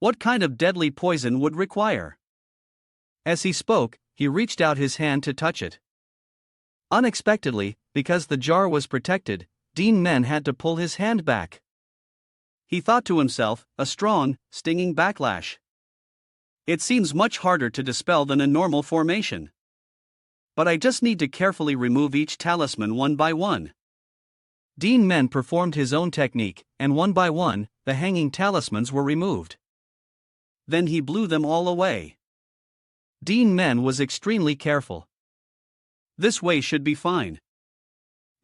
What kind of deadly poison would require? As he spoke, he reached out his hand to touch it. Unexpectedly, because the jar was protected, Duan Men had to pull his hand back. He thought to himself, a strong, stinging backlash. It seems much harder to dispel than a normal formation. But I just need to carefully remove each talisman one by one. Duan Men performed his own technique, and one by one, the hanging talismans were removed. Then he blew them all away. Duan Men was extremely careful. This way should be fine.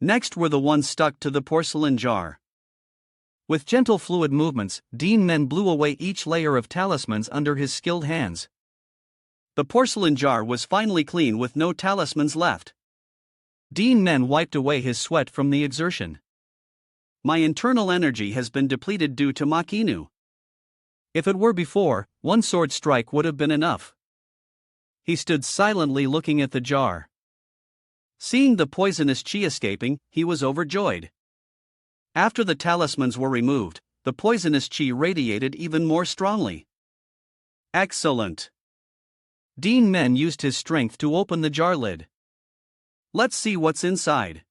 Next were the ones stuck to the porcelain jar. With gentle fluid movements, Duan Men blew away each layer of talismans under his skilled hands. The porcelain jar was finally clean with no talismans left. Duan Men wiped away his sweat from the exertion. My internal energy has been depleted due to Makinu. If it were before, one sword strike would have been enough. He stood silently looking at the jar. Seeing the poisonous chi escaping, he was overjoyed. After the talismans were removed, the poisonous chi radiated even more strongly. Excellent! Duan Men used his strength to open the jar lid. Let's see what's inside.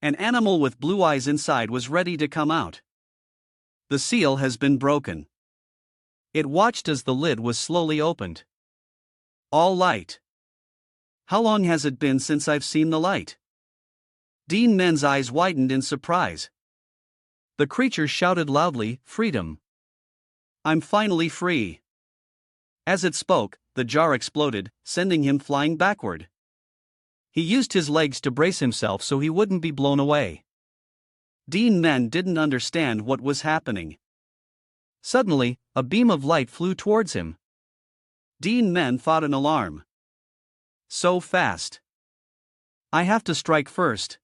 An animal with blue eyes inside was ready to come out. The seal has been broken. It watched as the lid was slowly opened. All light. How long has it been since I've seen the light? Duan Men's eyes widened in surprise. The creature shouted loudly, "Freedom! I'm finally free!" As it spoke, the jar exploded, sending him flying backward. He used his legs to brace himself so he wouldn't be blown away. Duan Men didn't understand what was happening. Suddenly, a beam of light flew towards him. Duan Men thought an alarm. So fast. I have to strike first.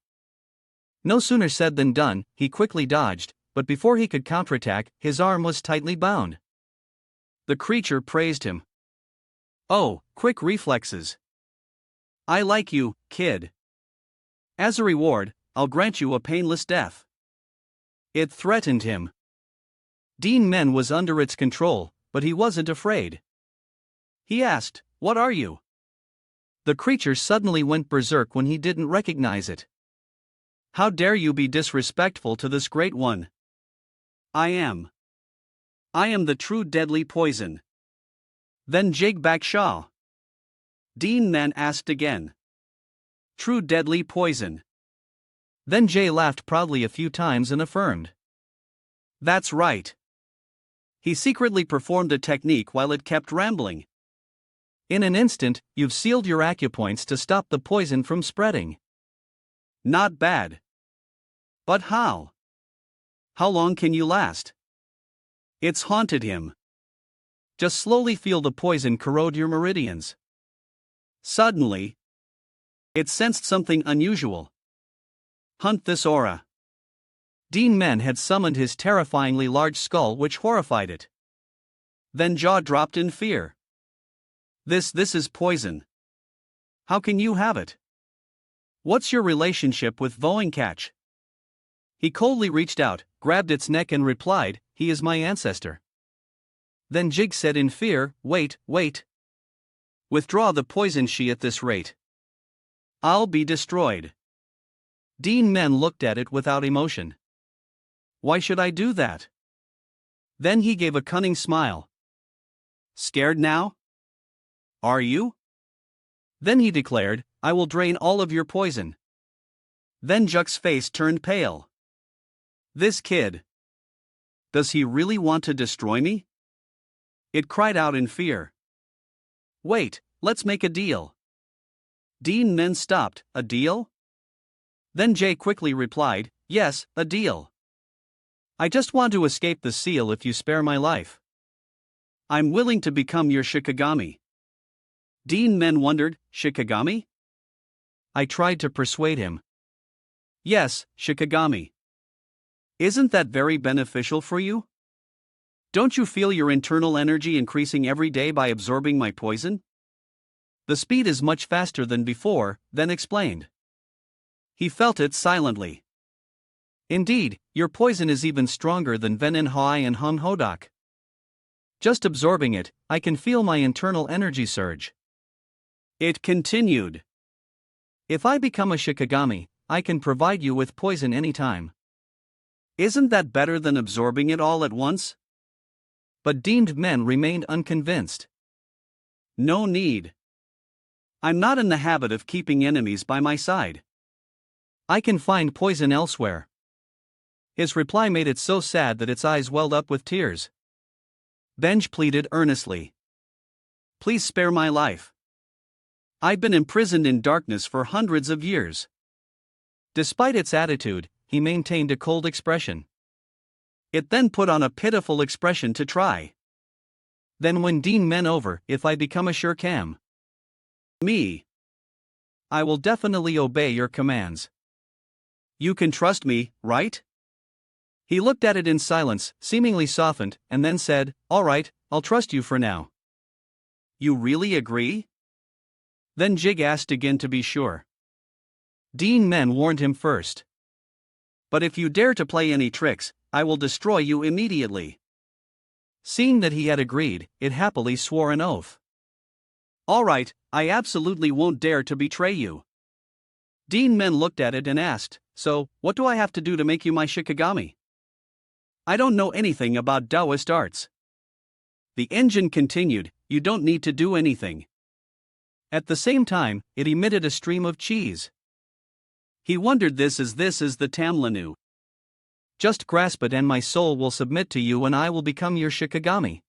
No sooner said than done, he quickly dodged, but before he could counterattack, his arm was tightly bound. The creature praised him. Oh, quick reflexes. I like you, kid. As a reward, I'll grant you a painless death. It threatened him. Duan Men was under its control, but he wasn't afraid. He asked, "What are you?" The creature suddenly went berserk when he didn't recognize it. How dare you be disrespectful to this great one? I am the true deadly poison. Then Jig Bak Shah. Duan Men asked again. True deadly poison. Then Jay laughed proudly a few times and affirmed. That's right. He secretly performed a technique while it kept rambling. In an instant, you've sealed your acupoints to stop the poison from spreading. Not bad. But how? How long can you last? It's haunted him. Just slowly feel the poison corrode your meridians. Suddenly, it sensed something unusual. Hunt this aura. Duan Men had summoned his terrifyingly large skull, which horrified it. Then jaw dropped in fear. This is poison. How can you have it? What's your relationship with Voingkach? He coldly reached out, grabbed its neck and replied, he is my ancestor. Then Jig said in fear, wait. Withdraw the poison she at this rate. I'll be destroyed. Duan Men looked at it without emotion. Why should I do that? Then he gave a cunning smile. Scared now? Are you? Then he declared, I will drain all of your poison. Then Jug's face turned pale. This kid. Does he really want to destroy me? It cried out in fear. Wait, let's make a deal. Duan Men stopped, a deal? Then Jay quickly replied, yes, a deal. I just want to escape the seal if you spare my life. I'm willing to become your Shikigami. Duan Men wondered, Shikigami? I tried to persuade him. Yes, Shikigami. Isn't that very beneficial for you? Don't you feel your internal energy increasing every day by absorbing my poison? The speed is much faster than before, then explained. He felt it silently. Indeed, your poison is even stronger than Venin Hai and Hung Hodak. Just absorbing it, I can feel my internal energy surge. It continued. If I become a Shikigami, I can provide you with poison anytime. Isn't that better than absorbing it all at once? But Duan Men remained unconvinced. No need. I'm not in the habit of keeping enemies by my side. I can find poison elsewhere. His reply made it so sad that its eyes welled up with tears. Benj pleaded earnestly. Please spare my life. I've been imprisoned in darkness for hundreds of years. Despite its attitude, he maintained a cold expression. It then put on a pitiful expression to try. Then when Duan Men over, if I become a shurkam. Me. I will definitely obey your commands. You can trust me, right? He looked at it in silence, seemingly softened, and then said, all right, I'll trust you for now. You really agree? Then Jig asked again to be sure. Duan Men warned him first. But if you dare to play any tricks, I will destroy you immediately. Seeing that he had agreed, it happily swore an oath. All right, I absolutely won't dare to betray you. Duan Men looked at it and asked, so, what do I have to do to make you my Shikigami? I don't know anything about Taoist arts. The engine continued, you don't need to do anything. At the same time, it emitted a stream of cheese. He wondered this is the Tamlanu. Just grasp it and my soul will submit to you and I will become your Shikigami.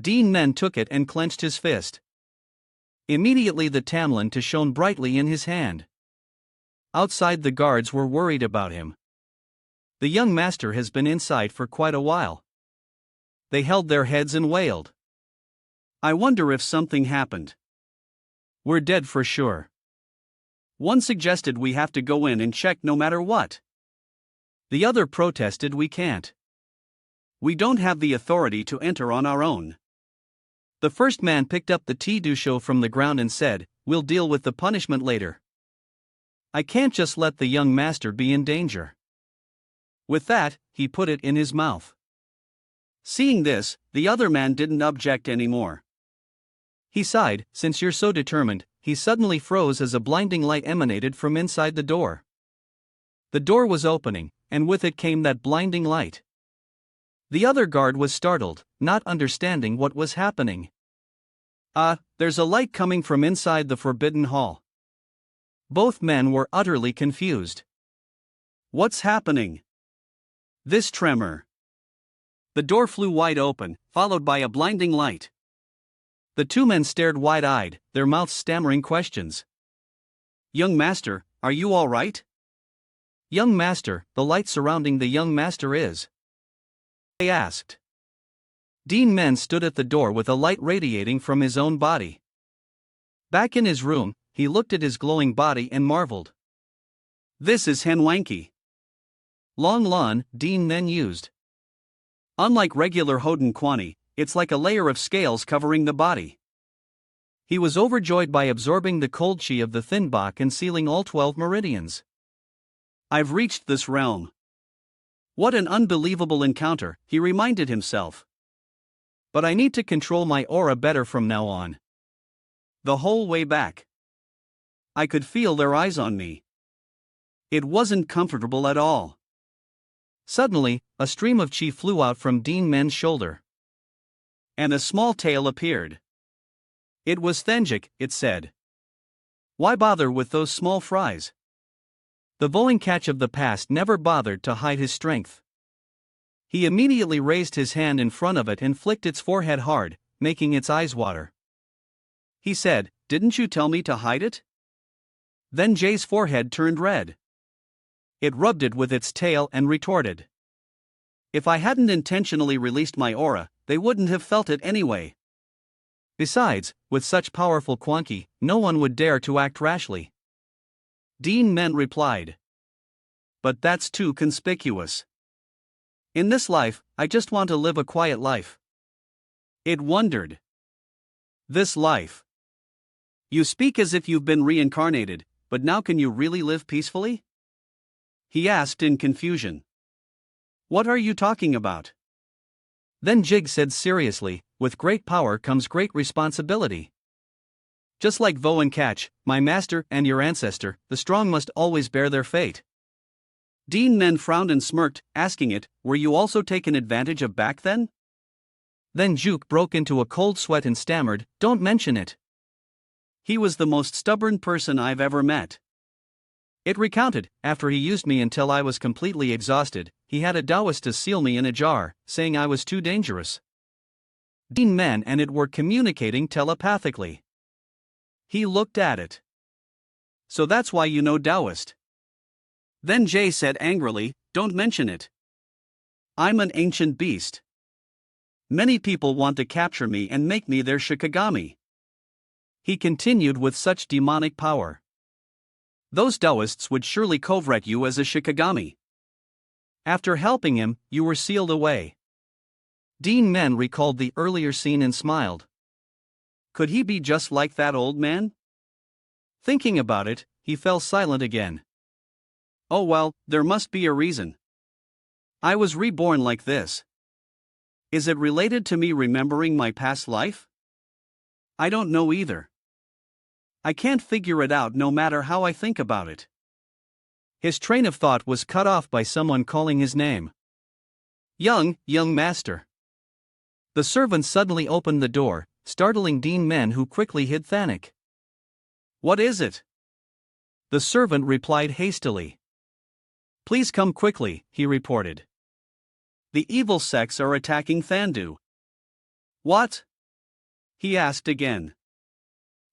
Duan Men took it and clenched his fist. Immediately the Tamlin shone brightly in his hand. Outside the guards were worried about him. The young master has been inside for quite a while. They held their heads and wailed. I wonder if something happened. We're dead for sure. One suggested we have to go in and check no matter what. The other protested we can't. We don't have the authority to enter on our own. The first man picked up the tea-dusho from the ground and said, we'll deal with the punishment later. I can't just let the young master be in danger. With that, he put it in his mouth. Seeing this, the other man didn't object anymore. He sighed, since you're so determined. He suddenly froze as a blinding light emanated from inside the door. The door was opening, and with it came that blinding light. The other guard was startled, not understanding what was happening. There's a light coming from inside the forbidden hall. Both men were utterly confused. What's happening? This tremor. The door flew wide open, followed by a blinding light. The two men stared wide-eyed, their mouths stammering questions. Young master, are you all right? Young master, the light surrounding the young master is. They asked. Duan Men stood at the door with a light radiating from his own body. Back in his room, he looked at his glowing body and marveled. This is Henwanki. Long Lon, Duan Men used. Unlike regular Hoden Kwani, it's like a layer of scales covering the body. He was overjoyed by absorbing the cold chi of the thin Bach and sealing all 12 meridians. I've reached this realm. What an unbelievable encounter, he reminded himself. But I need to control my aura better from now on. The whole way back, I could feel their eyes on me. It wasn't comfortable at all. Suddenly, a stream of chi flew out from Duan Men's shoulder. And a small tail appeared. It was Thenjik, it said. Why bother with those small fries? The voing catch of the past never bothered to hide his strength. He immediately raised his hand in front of it and flicked its forehead hard, making its eyes water. He said, didn't you tell me to hide it? Then Jay's forehead turned red. It rubbed it with its tail and retorted. If I hadn't intentionally released my aura, they wouldn't have felt it anyway. Besides, with such powerful quanqi, no one would dare to act rashly. Duan Men replied. But that's too conspicuous. In this life, I just want to live a quiet life. It wondered. This life. You speak as if you've been reincarnated, but now can you really live peacefully? He asked in confusion. What are you talking about? Then Jig said seriously, with great power comes great responsibility. Just like Vo and Catch, my master and your ancestor, the strong must always bear their fate. Duan Men frowned and smirked, asking it, were you also taken advantage of back then? Then Juke broke into a cold sweat and stammered, don't mention it. He was the most stubborn person I've ever met. It recounted, after he used me until I was completely exhausted, he had a Taoist to seal me in a jar, saying I was too dangerous. Duan Men and it were communicating telepathically. He looked at it. So that's why you know Taoist. Then Jay said angrily, don't mention it. I'm an ancient beast. Many people want to capture me and make me their Shikigami. He continued with such demonic power. Those Taoists would surely covet you as a Shikigami. After helping him, you were sealed away. Duan Men recalled the earlier scene and smiled. Could he be just like that old man? Thinking about it, he fell silent again. Oh well, there must be a reason. I was reborn like this. Is it related to me remembering my past life? I don't know either. I can't figure it out no matter how I think about it. His train of thought was cut off by someone calling his name. Young master. The servant suddenly opened the door, startling Duan Men, who quickly hid Thanik. What is it? The servant replied hastily. Please come quickly, he reported. The evil sects are attacking Thandu. What? He asked again.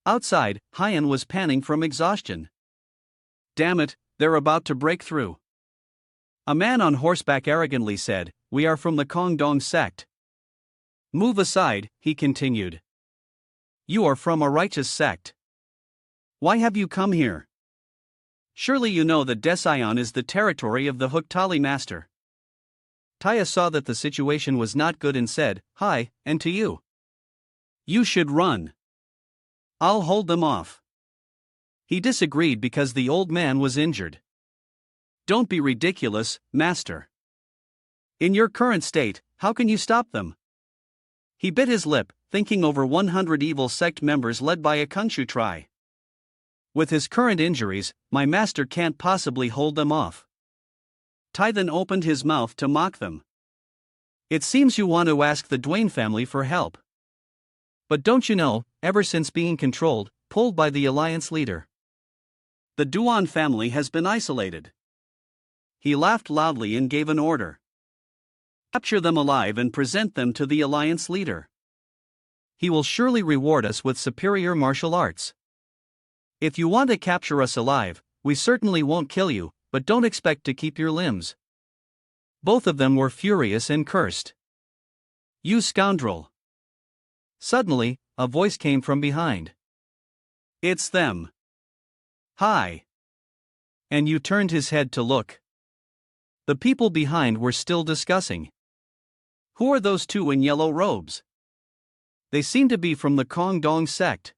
Outside, Hyan was panting from exhaustion. Damn it, they're about to break through. A man on horseback arrogantly said, we are from the Kongdong sect. Move aside, he continued. You are from a righteous sect. Why have you come here? Surely you know that Desion is the territory of the Huktali master. Taya saw that the situation was not good and said, hi, and to you. You should run. I'll hold them off. He disagreed because the old man was injured. Don't be ridiculous, master. In your current state, how can you stop them? He bit his lip, thinking over 100 evil sect members led by a Kungshu Tri. With his current injuries, my master can't possibly hold them off. Tai then opened his mouth to mock them. It seems you want to ask the Duan family for help. But don't you know, ever since being controlled, pulled by the alliance leader, the Duan family has been isolated. He laughed loudly and gave an order. Capture them alive and present them to the alliance leader. He will surely reward us with superior martial arts. If you want to capture us alive, we certainly won't kill you, but don't expect to keep your limbs. Both of them were furious and cursed. You scoundrel! Suddenly, a voice came from behind. It's them. Hi. And you turned his head to look. The people behind were still discussing. Who are those two in yellow robes? They seem to be from the Kongdong sect.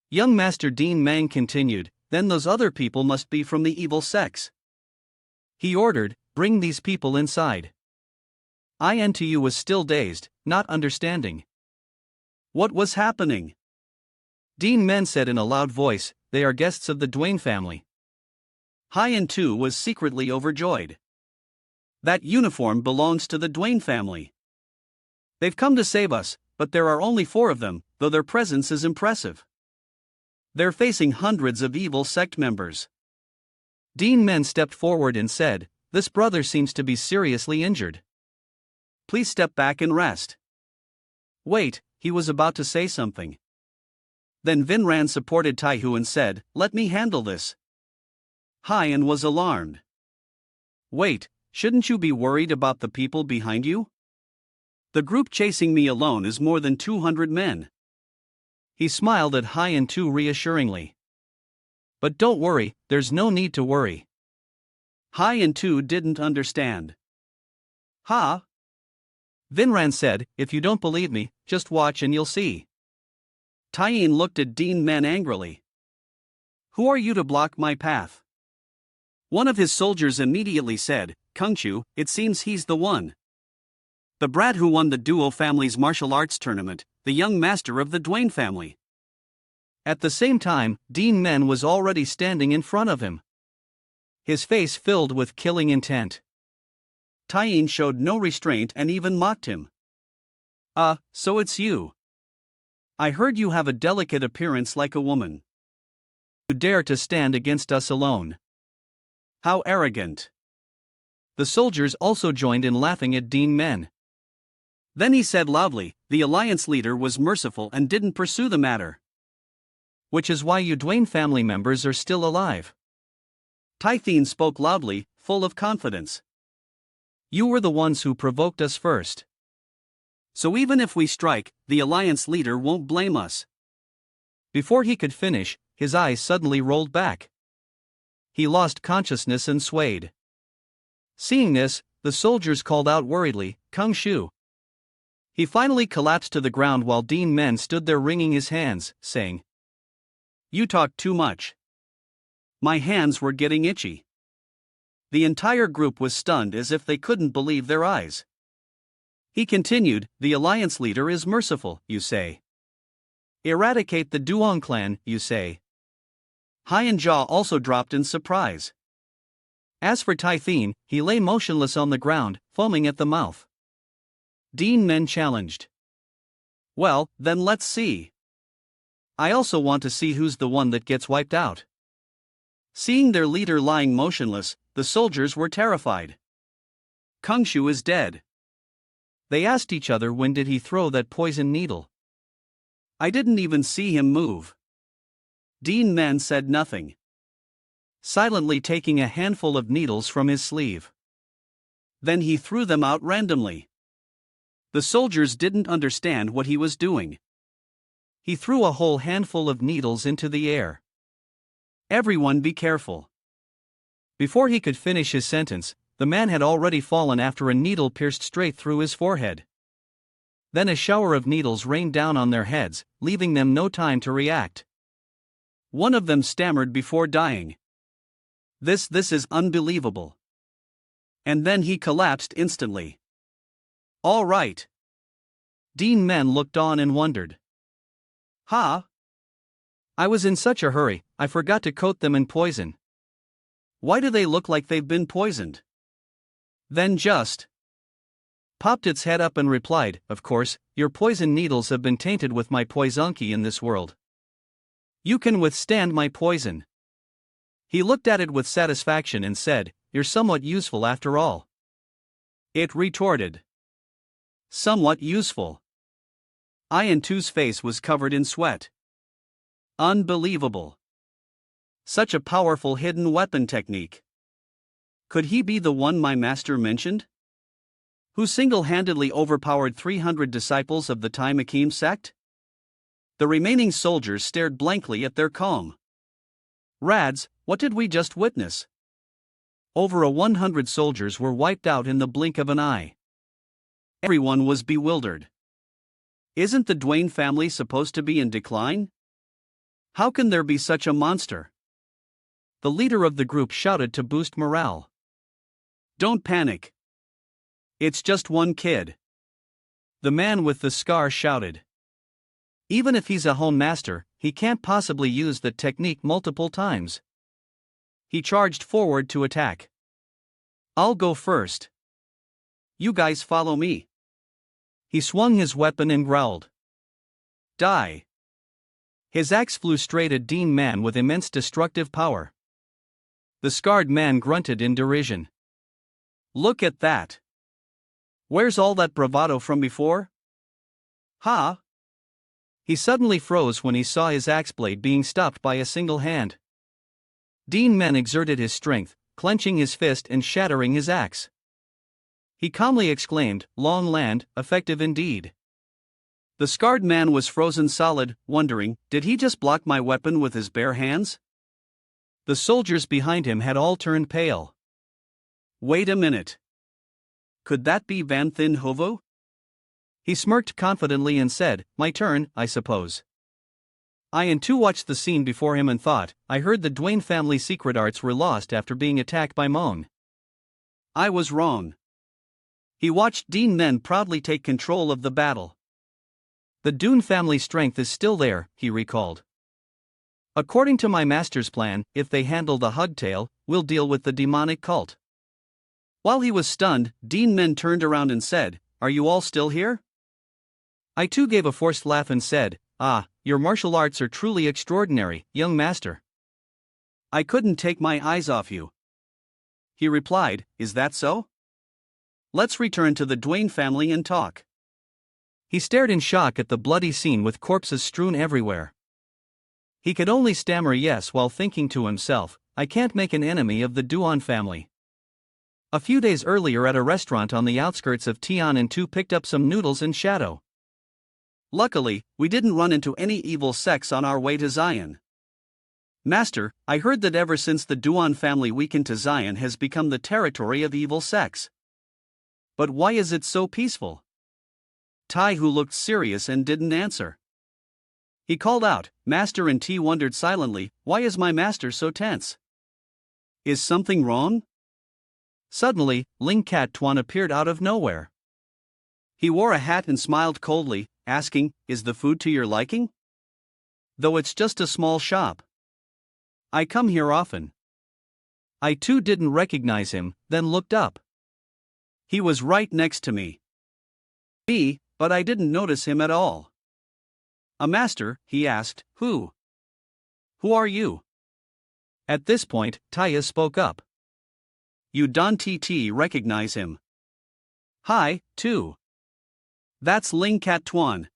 Young Master Duan Men continued, then those other people must be from the evil sects. He ordered, bring these people inside. Intu was still dazed, not understanding. What was happening? Duan Men said in a loud voice, they are guests of the Duan family. Intu was secretly overjoyed. That uniform belongs to the Duan family. They've come to save us, but there are only 4 of them, though their presence is impressive. They're facing hundreds of evil sect members. Duan Men stepped forward and said, this brother seems to be seriously injured. Please step back and rest. Wait, he was about to say something. Then Vinran supported Taihu and said, let me handle this. Hyan was alarmed. Wait, shouldn't you be worried about the people behind you? The group chasing me alone is more than 200 men. He smiled at Intu reassuringly. But don't worry, there's no need to worry. Intu didn't understand. Ha? Vinran said, if you don't believe me, just watch and you'll see. Taiyin looked at Duan Men angrily. Who are you to block my path? One of his soldiers immediately said, Kungshu, it seems he's the one. The brat who won the Duo family's martial arts tournament, the young master of the Duan family. At the same time, Duan Men was already standing in front of him, his face filled with killing intent. Tyene showed no restraint and even mocked him. So it's you. I heard you have a delicate appearance like a woman. You dare to stand against us alone. How arrogant. The soldiers also joined in laughing at Duan Men. Then he said loudly, the alliance leader was merciful and didn't pursue the matter. Which is why you Duan family members are still alive. Tyene spoke loudly, full of confidence. You were the ones who provoked us first. So even if we strike, the alliance leader won't blame us. Before he could finish, his eyes suddenly rolled back. He lost consciousness and swayed. Seeing this, the soldiers called out worriedly, Kung Shu. He finally collapsed to the ground while Duan Men stood there wringing his hands, saying, You talk too much. My hands were getting itchy. The entire group was stunned as if they couldn't believe their eyes. He continued, the alliance leader is merciful, you say. Eradicate the Duan clan, you say. Haiyan jaw also dropped in surprise. As for Tyene, he lay motionless on the ground, foaming at the mouth. Duan Men challenged. Well, then let's see. I also want to see who's the one that gets wiped out. Seeing their leader lying motionless, the soldiers were terrified. Kung Shu is dead. They asked each other when did he throw that poison needle. I didn't even see him move. Duan Men said nothing, silently taking a handful of needles from his sleeve. Then he threw them out randomly. The soldiers didn't understand what he was doing. He threw a whole handful of needles into the air. Everyone be careful. Before he could finish his sentence, the man had already fallen after a needle pierced straight through his forehead. Then a shower of needles rained down on their heads, leaving them no time to react. One of them stammered before dying. This is unbelievable. And then he collapsed instantly. All right. Duan Men looked on and wondered. I was in such a hurry, I forgot to coat them in poison. Why do they look like they've been poisoned? Then just popped its head up and replied, of course, your poison needles have been tainted with my poisonki in this world. You can withstand my poison. He looked at it with satisfaction and said, you're somewhat useful after all. It retorted. Somewhat useful. Ian Tu's face was covered in sweat. Unbelievable. Such a powerful hidden weapon technique. Could he be the one my master mentioned? Who single-handedly overpowered 300 disciples of the Tai Makim sect? The remaining soldiers stared blankly at their calm. Rads, what did we just witness? Over 100 soldiers were wiped out in the blink of an eye. Everyone was bewildered. Isn't the Duan family supposed to be in decline? How can there be such a monster? The leader of the group shouted to boost morale. Don't panic. It's just one kid. The man with the scar shouted. Even if he's a home master, he can't possibly use the technique multiple times. He charged forward to attack. I'll go first. You guys follow me. He swung his weapon and growled. Die. His axe flew straight at Duan Men with immense destructive power. The scarred man grunted in derision. Look at that. Where's all that bravado from before? He suddenly froze when he saw his axe blade being stopped by a single hand. Duan Men exerted his strength, clenching his fist and shattering his axe. He calmly exclaimed, long land, effective indeed. The scarred man was frozen solid, wondering, did he just block my weapon with his bare hands? The soldiers behind him had all turned pale. Wait a minute. Could that be Van Thin Hovo? He smirked confidently and said, my turn, I suppose. Ian too watched the scene before him and thought, I heard the Duan family secret arts were lost after being attacked by Mon. I was wrong. He watched Duan Men proudly take control of the battle. The Duan family strength is still there, he recalled. According to my master's plan, if they handle the hugtail, we'll deal with the demonic cult. While he was stunned, Duan Men turned around and said, "Are you all still here?" I too gave a forced laugh and said, "Ah, your martial arts are truly extraordinary, young master. I couldn't take my eyes off you." He replied, "Is that so? Let's return to the Duan family and talk." He stared in shock at the bloody scene with corpses strewn everywhere. He could only stammer yes while thinking to himself, I can't make an enemy of the Duan family. A few days earlier at a restaurant on the outskirts of Tian, two picked up some noodles in shadow. Luckily, we didn't run into any evil sects on our way to Zion. Master, I heard that ever since the Duan family weakened to Zion has become the territory of evil sects. But why is it so peaceful? Tai, who looked serious and didn't answer. He called out, Master, and T wondered silently, why is my master so tense? Is something wrong? Suddenly, Ling Cat Tuan appeared out of nowhere. He wore a hat and smiled coldly, asking, Is the food to your liking? Though it's just a small shop. I come here often. I too didn't recognize him, then looked up. He was right next to me. But I didn't notice him at all. A master, he asked, who? Who are you? At this point, Taya spoke up. You don't recognize him. Hi, too. That's Ling Cat Tuan.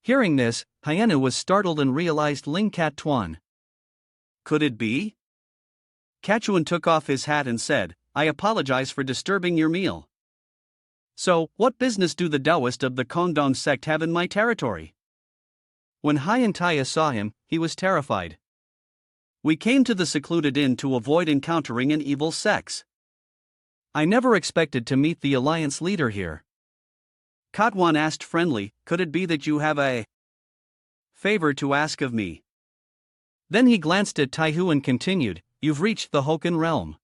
Hearing this, Hyena was startled and realized Ling Cat Tuan. Could it be? Kachuan took off his hat and said, I apologize for disturbing your meal. So, what business do the Taoist of the Kongdong sect have in my territory? When Hyan Taya saw him, he was terrified. We came to the secluded inn to avoid encountering an evil sect. I never expected to meet the alliance leader here. Katwan asked friendly, could it be that you have a favor to ask of me? Then he glanced at Taihu and continued, you've reached the Hokan realm.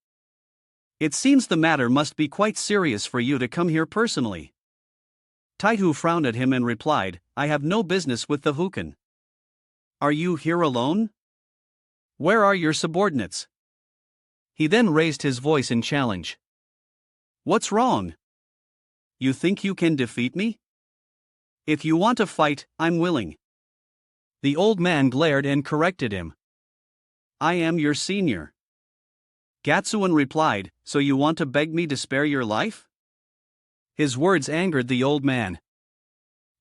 It seems the matter must be quite serious for you to come here personally. Taihu frowned at him and replied, I have no business with the Hokan. Are you here alone? Where are your subordinates? He then raised his voice in challenge. What's wrong? You think you can defeat me? If you want to fight, I'm willing. The old man glared and corrected him. I am your senior. Gatsuan replied, so you want to beg me to spare your life? His words angered the old man.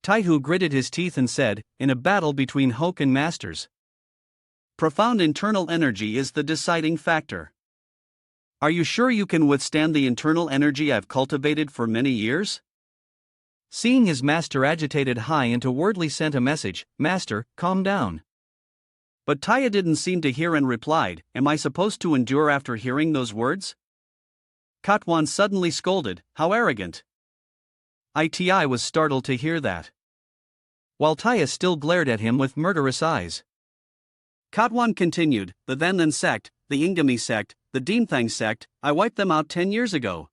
Taihu gritted his teeth and said, in a battle between Hokan masters, profound internal energy is the deciding factor. Are you sure you can withstand the internal energy I've cultivated for many years? Seeing his master agitated, Hyan wordly sent a message, Master, calm down. But Taya didn't seem to hear and replied, am I supposed to endure after hearing those words? Katwan suddenly scolded, how arrogant. Iti was startled to hear that. While Taya still glared at him with murderous eyes. Katwan continued, the Vanlan sect, the Ingami sect, the Deemthang sect, I wiped them out 10 years ago.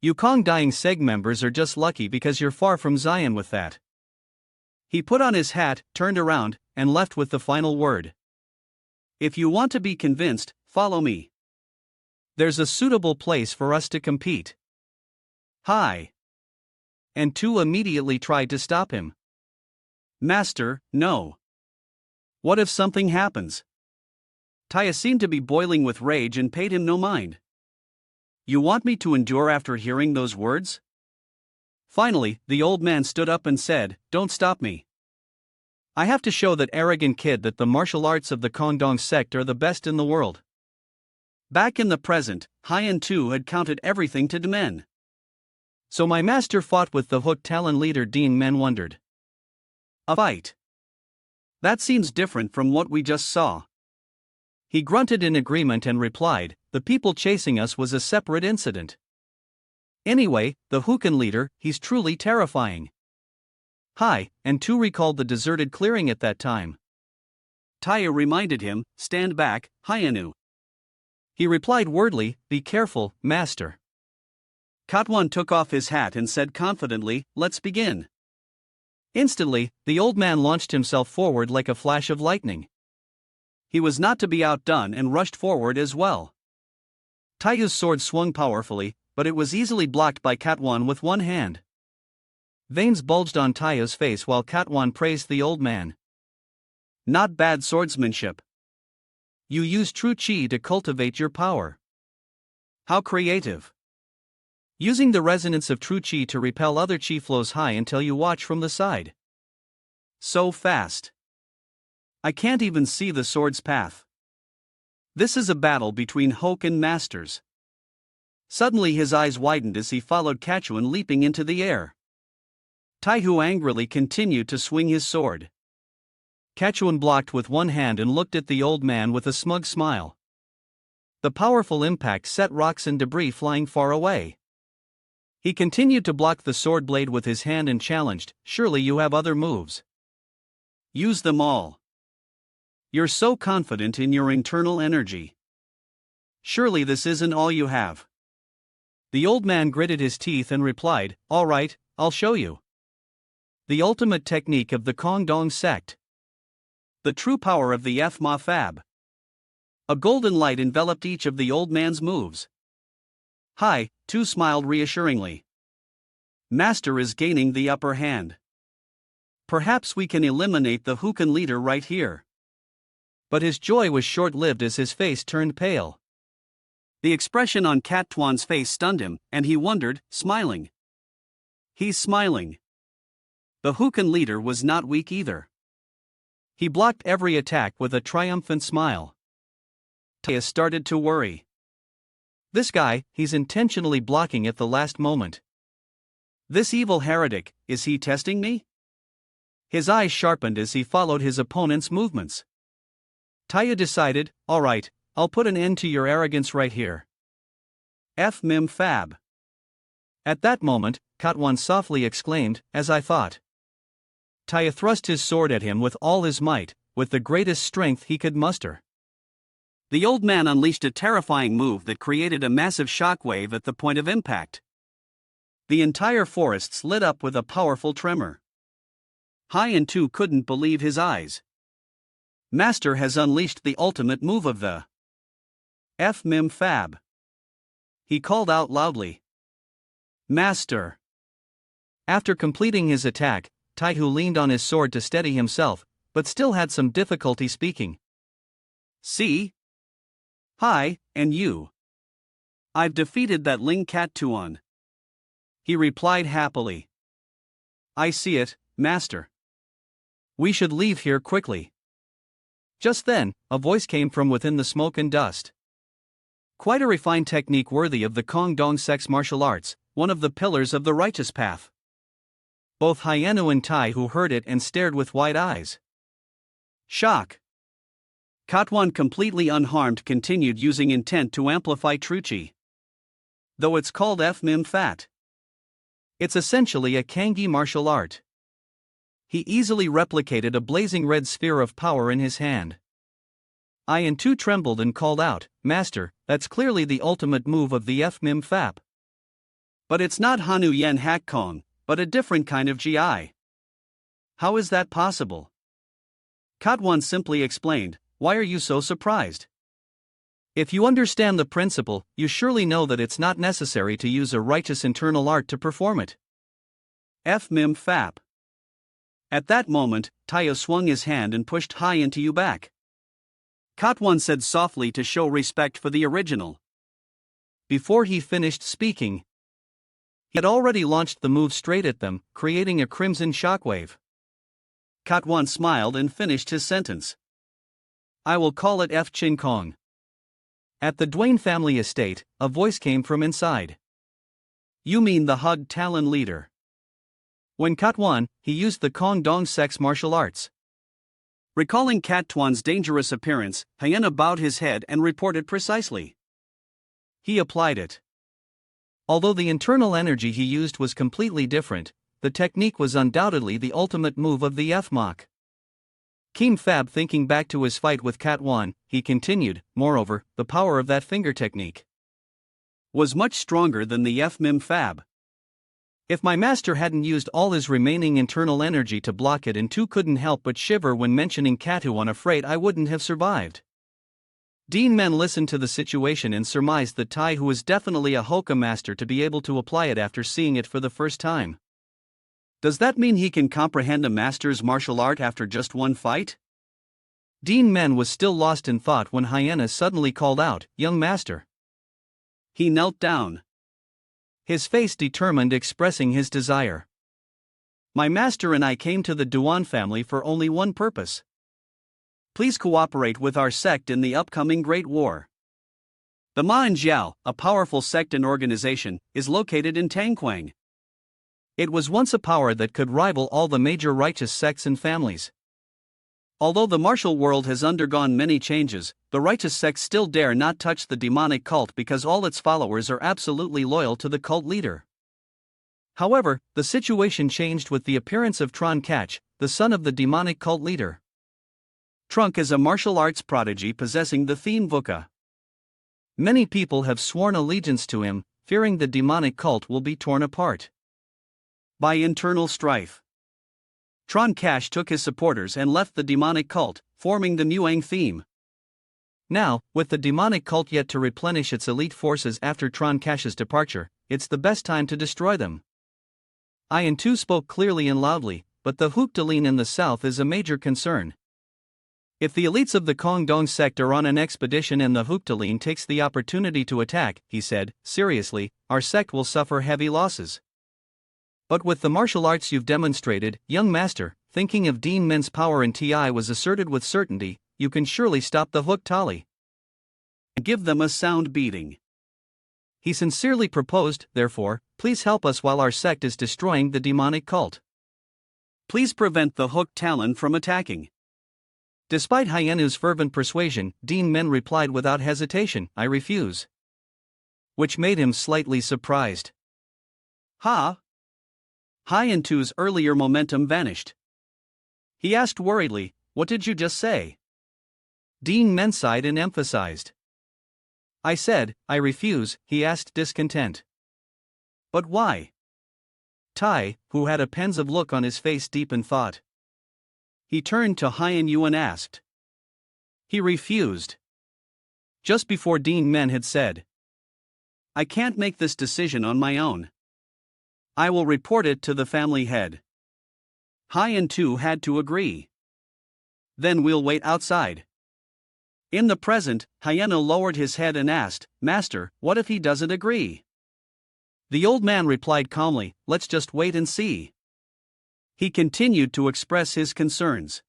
You Kong Dying Seg members are just lucky because you're far from Zion with that. He put on his hat, turned around, and left with the final word. If you want to be convinced, follow me. There's a suitable place for us to compete. Hi. And two immediately tried to stop him. Master, no. What if something happens? Taya seemed to be boiling with rage and paid him no mind. You want me to endure after hearing those words? Finally, the old man stood up and said, don't stop me. I have to show that arrogant kid that the martial arts of the Kongdong sect are the best in the world. Back in the present, Hyan too had counted everything to men. So my master fought with the Hook Talon leader Duan Men wondered. A fight. That seems different from what we just saw. He grunted in agreement and replied, the people chasing us was a separate incident. Anyway, the Hokan leader, he's truly terrifying. Hi, and two recalled the deserted clearing at that time. Taya reminded him, stand back, Hyanu. He replied wordly, be careful, master. Katwan took off his hat and said confidently, let's begin. Instantly, the old man launched himself forward like a flash of lightning. He was not to be outdone and rushed forward as well. Taiyu's sword swung powerfully, but it was easily blocked by Katwan with one hand. Veins bulged on Taiyu's face while Katwan praised the old man. Not bad swordsmanship. You use true qi to cultivate your power. How creative. Using the resonance of true qi to repel other qi flows high until you watch from the side. So fast. I can't even see the sword's path. This is a battle between Hoke and masters. Suddenly his eyes widened as he followed Katwan leaping into the air. Taihu angrily continued to swing his sword. Katwan blocked with one hand and looked at the old man with a smug smile. The powerful impact set rocks and debris flying far away. He continued to block the sword blade with his hand and challenged, "Surely you have other moves. Use them all. You're so confident in your internal energy. Surely this isn't all you have." The old man gritted his teeth and replied, "All right, I'll show you. The ultimate technique of the Kongdong sect. The true power of the Fma Fab." A golden light enveloped each of the old man's moves. "Hi," Tu smiled reassuringly. "Master is gaining the upper hand. Perhaps we can eliminate the Hukan leader right here." But his joy was short-lived as his face turned pale. The expression on Katwan's face stunned him, and he wondered, smiling. He's smiling. The Hukan leader was not weak either. He blocked every attack with a triumphant smile. Taya started to worry. This guy, he's intentionally blocking at the last moment. This evil heretic, is he testing me? His eyes sharpened as he followed his opponent's movements. Taya decided, "All right, I'll put an end to your arrogance right here. Mim Fab." At that moment, Katwan softly exclaimed, "As I thought." Taya thrust his sword at him with all his might, with the greatest strength he could muster. The old man unleashed a terrifying move that created a massive shockwave at the point of impact. The entire forest lit up with a powerful tremor. Hai and Tu couldn't believe his eyes. Master has unleashed the ultimate move of the Mim Fab. He called out loudly. "Master!" After completing his attack, Taihu leaned on his sword to steady himself, but still had some difficulty speaking. "See? Hi, and you. I've defeated that Ling Cat Tuan," he replied happily. "I see it, Master. We should leave here quickly." Just then, a voice came from within the smoke and dust. "Quite a refined technique worthy of the Kongdong sect's martial arts, one of the pillars of the righteous path." Both Hyenu and Tai who heard it and stared with wide eyes. Shock. Katwan, completely unharmed, continued using intent to amplify Truchi. Though it's called Mim Fat, it's essentially a Kangi martial art. He easily replicated a blazing red sphere of power in his hand. I and Tu trembled and called out, "Master, that's clearly the ultimate move of the Mim Fap. But it's not Hanu Yen Hak Kong, but a different kind of GI. How is that possible?" Katwan simply explained, "Why are you so surprised? If you understand the principle, you surely know that it's not necessary to use a righteous internal art to perform it." Mim Fap. At that moment, Taya swung his hand and pushed Hai into you back. Katwan said softly to show respect for the original. Before he finished speaking, he had already launched the move straight at them, creating a crimson shockwave. Katwan smiled and finished his sentence. "I will call it F Chin Kong." At the Duan family estate, a voice came from inside. "You mean the Hug Talon leader?" When Katwan, he used the Kongdong sect's martial arts. Recalling Katwan's dangerous appearance, Hyena bowed his head and reported precisely. He applied it. Although the internal energy he used was completely different, the technique was undoubtedly the ultimate move of the Fmok. Kim Fab, thinking back to his fight with Katwan, he continued, "Moreover, the power of that finger technique was much stronger than the Mim Fab. If my master hadn't used all his remaining internal energy to block it, and two couldn't help but shiver when mentioning Katu, I'm afraid I wouldn't have survived. Duan Men listened to the situation and surmised that Tai Hu was definitely a Hoka master to be able to apply it after seeing it for the first time. Does that mean he can comprehend a master's martial art after just one fight? Duan Men was still lost in thought when Hyena suddenly called out, "Young master." He knelt down, his face determined, expressing his desire. My master and I came to the Duan family for only one purpose. Please cooperate with our sect in the upcoming Great War. The Manhwa, a powerful sect and organization, is located in Tangquang. It was once a power that could rival all the major righteous sects and families. Although the martial world has undergone many changes, the righteous sects still dare not touch the demonic cult because all its followers are absolutely loyal to the cult leader. However, the situation changed with the appearance of Tron Kach, the son of the demonic cult leader. Trunk is a martial arts prodigy possessing the theme Vuka. Many people have sworn allegiance to him, fearing the demonic cult will be torn apart by internal strife. Tron Kach took his supporters and left the demonic cult, forming the Muang theme. Now, with the demonic cult yet to replenish its elite forces after Tron Kach's departure, it's the best time to destroy them. I and Tu spoke clearly and loudly, but the Hookdaleen in the south is a major concern. If the elites of the Kongdong sect are on an expedition and the Hookdaleen takes the opportunity to attack, he said, seriously, our sect will suffer heavy losses. But with the martial arts you've demonstrated, young master, thinking of Duan Men's power in TI was asserted with certainty, you can surely stop the Hook Tali. Give them a sound beating. He sincerely proposed, therefore, please help us while our sect is destroying the demonic cult. Please prevent the Hook Talon from attacking. Despite Hyenu's fervent persuasion, Duan Men replied without hesitation, I refuse. Which made him slightly surprised. Ha! Hyentu's earlier momentum vanished. He asked worriedly, what did you just say? Duan Men sighed and emphasized. I said, I refuse, he asked discontent. But why? Tai, who had a pensive look on his face, deepened thought. He turned to Hyenu and asked. He refused. Just before Duan Men had said, I can't make this decision on my own. I will report it to the family head. Hyentu had to agree. Then we'll wait outside. In the present, Hyenu lowered his head and asked, Master, what if he doesn't agree? The old man replied calmly, let's just wait and see. He continued to express his concerns.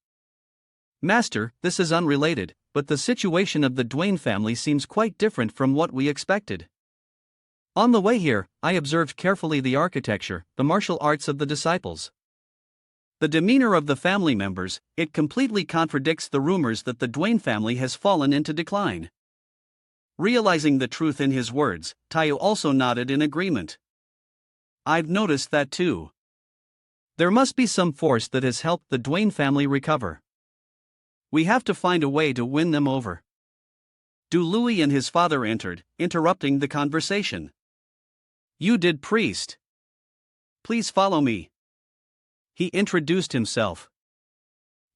Master, this is unrelated, but the situation of the Duan family seems quite different from what we expected. On the way here, I observed carefully the architecture, the martial arts of the disciples. The demeanor of the family members, it completely contradicts the rumors that the Duan family has fallen into decline. Realizing the truth in his words, Taiyu also nodded in agreement. I've noticed that too. There must be some force that has helped the Duan family recover. We have to find a way to win them over. Du Lui and his father entered, interrupting the conversation. You did, priest. Please follow me. He introduced himself.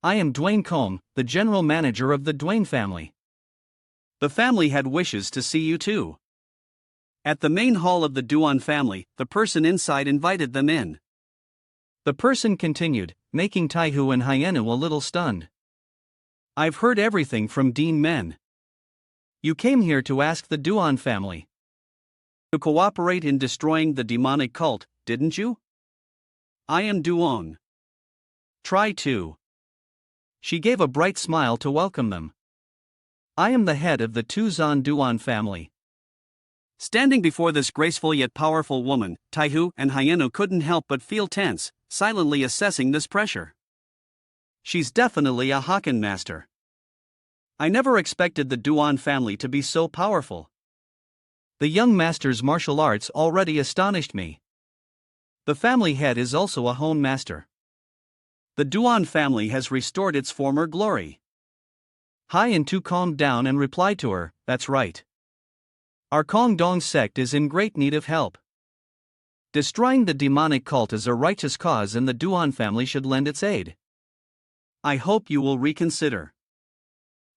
I am Duan Combe, the general manager of the Duan family. The family had wishes to see you too. At the main hall of the Duan family, the person inside invited them in. The person continued, making Taihu and Hyenu a little stunned. I've heard everything from Duan Men. You came here to ask the Duan family to cooperate in destroying the demonic cult, didn't you? I am Duong. Try to. She gave a bright smile to welcome them. I am the head of the Tuzan Duan family. Standing before this graceful yet powerful woman, Taihu and Hyenu couldn't help but feel tense, silently assessing this pressure. She's definitely a Hokkien master. I never expected the Duan family to be so powerful. The young master's martial arts already astonished me. The family head is also a Hon master. The Duan family has restored its former glory. Hyentu calmed down and replied to her, that's right. Our Kongdong sect is in great need of help. Destroying the demonic cult is a righteous cause and the Duan family should lend its aid. I hope you will reconsider.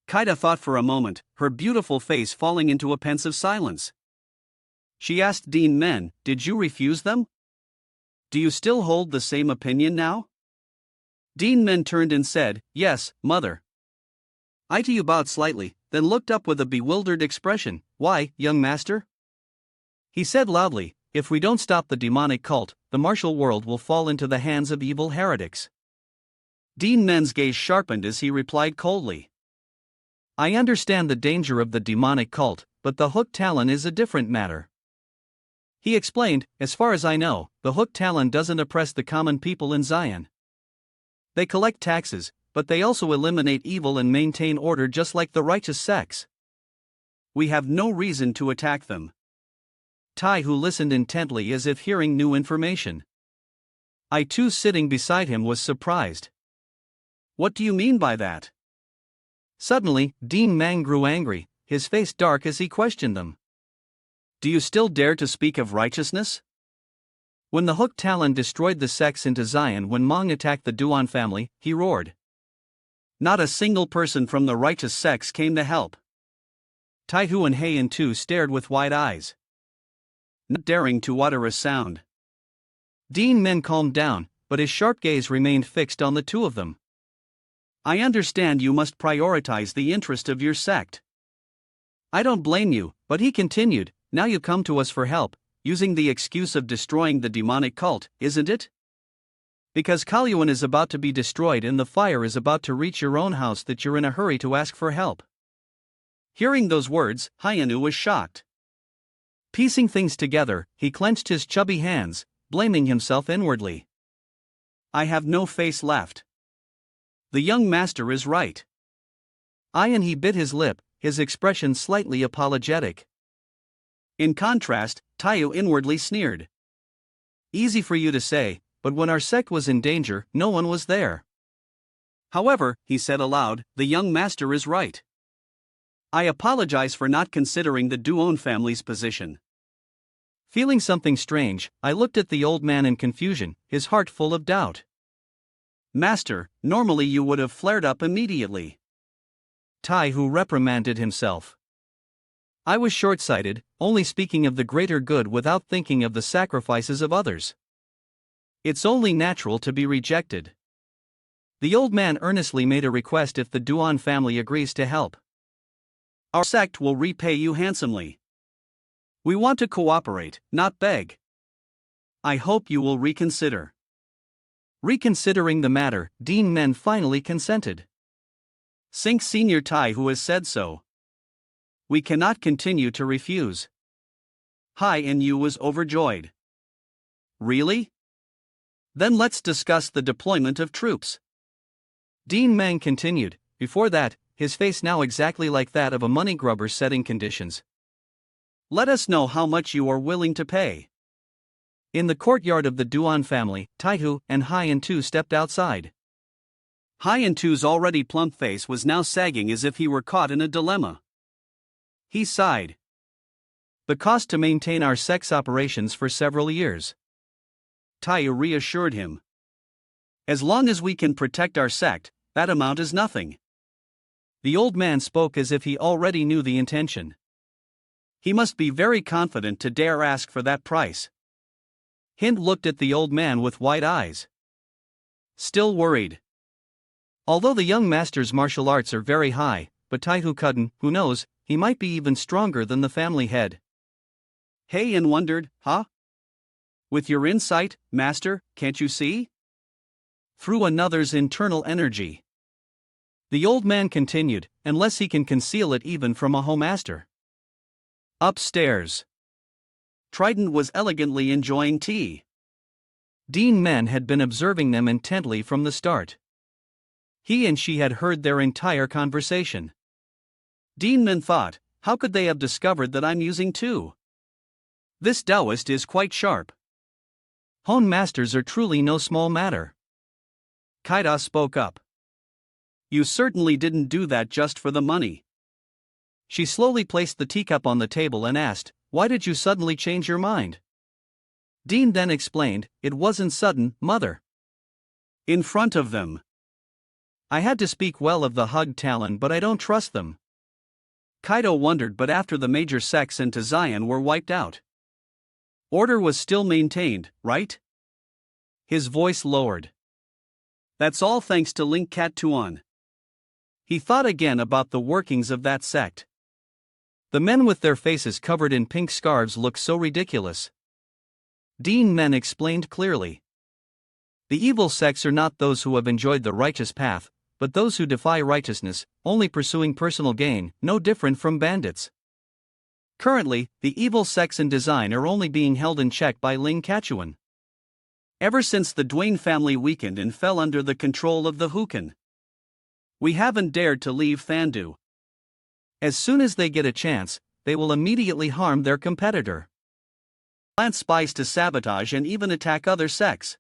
Kaida thought for a moment, her beautiful face falling into a pensive silence. She asked Duan Men, "Did you refuse them? Do you still hold the same opinion now?" Duan Men turned and said, "Yes, mother." Itu bowed slightly, then looked up with a bewildered expression. "Why, young master?" He said loudly, "If we don't stop the demonic cult, the martial world will fall into the hands of evil heretics." Duan Men's gaze sharpened as he replied coldly, "I understand the danger of the demonic cult, but the hook talon is a different matter." He explained, "As far as I know, the hook talon doesn't oppress the common people in Zion. They collect taxes, but they also eliminate evil and maintain order just like the righteous sects. We have no reason to attack them." Tai, who listened intently as if hearing new information. Itu, sitting beside him, was surprised. "What do you mean by that?" Suddenly, Duan Men grew angry, his face dark as he questioned them. "Do you still dare to speak of righteousness? When the hook talon destroyed the sects into Zion, when Hmong attacked the Duan family, he roared. Not a single person from the righteous sects came to help." Taihu and Hei and Tu stared with wide eyes, not daring to utter a sound. Duan Men calmed down, but his sharp gaze remained fixed on the two of them. "I understand you must prioritize the interest of your sect. I don't blame you," but he continued, "now you come to us for help, using the excuse of destroying the demonic cult, isn't it? Because Kalyuan is about to be destroyed and the fire is about to reach your own house that you're in a hurry to ask for help." Hearing those words, Hyanu was shocked. Piecing things together, he clenched his chubby hands, blaming himself inwardly. "I have no face left. The young master is right." And he bit his lip, his expression slightly apologetic. In contrast, Taiyu inwardly sneered. "Easy for you to say, but when our sect was in danger, no one was there." "However," he said aloud, "the young master is right. I apologize for not considering the Duan family's position." Feeling something strange, I looked at the old man in confusion, his heart full of doubt. "Master, normally you would have flared up immediately." Taihu reprimanded himself. "I was short-sighted, only speaking of the greater good without thinking of the sacrifices of others. It's only natural to be rejected." The old man earnestly made a request if the Duan family agrees to help. "Our sect will repay you handsomely. We want to cooperate, not beg. I hope you will reconsider." Reconsidering the matter, Duan Men finally consented. "Sink Senior Tai who has said so. We cannot continue to refuse." Hai and Yu was overjoyed. "Really? Then let's discuss the deployment of troops." Duan Men continued, before that, his face now exactly like that of a money grubber setting conditions. "Let us know how much you are willing to pay." In the courtyard of the Duan family, Taihu and Hai and Tu stepped outside. Hai and Tu's already plump face was now sagging as if he were caught in a dilemma. He sighed. "The cost to maintain our sect's operations for several years." Taihu reassured him. "As long as we can protect our sect, that amount is nothing." The old man spoke as if he already knew the intention. He must be very confident to dare ask for that price. Hint looked at the old man with wide eyes. Still worried. Although the young master's martial arts are very high, but Taihu couldn't, who knows, he might be even stronger than the family head. Heian wondered, "Huh? With your insight, master, can't you see?" Through another's internal energy. The old man continued, "Unless he can conceal it even from a master." Upstairs. Trident was elegantly enjoying tea. Duan Men had been observing them intently from the start. He and she had heard their entire conversation. Duan Men thought, how could they have discovered that I'm using two? This Taoist is quite sharp. Hon masters are truly no small matter. Kaida spoke up. "You certainly didn't do that just for the money." She slowly placed the teacup on the table and asked, "Why did you suddenly change your mind?" Dean then explained, "It wasn't sudden, mother." In front of them. I had to speak well of the hugged Talon, but I don't trust them. Kaido wondered, but after the major sects into Zion were wiped out, order was still maintained, right? His voice lowered. That's all thanks to Link Cat Tuan. He thought again about the workings of that sect. The men with their faces covered in pink scarves looked so ridiculous. Duan Men explained clearly. The evil sects are not those who have enjoyed the righteous path, but those who defy righteousness, only pursuing personal gain, no different from bandits. Currently, the evil sects in design are only being held in check by Ling Kachuan. Ever since the Duan family weakened and fell under the control of the Hukan, we haven't dared to leave Thandu. As soon as they get a chance, they will immediately harm their competitor, plant spies to sabotage and even attack other sects.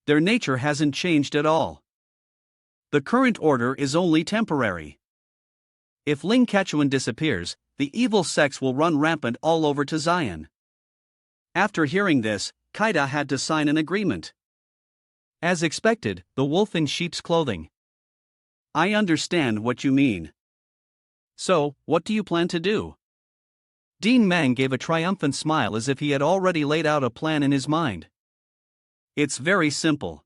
Their nature hasn't changed at all. The current order is only temporary. If Ling Kachuan disappears, the evil sects will run rampant all over to Zion. After hearing this, Kaida had to sign an agreement. As expected, the wolf in sheep's clothing. I understand what you mean. So, what do you plan to do? Duan Men gave a triumphant smile as if he had already laid out a plan in his mind. It's very simple.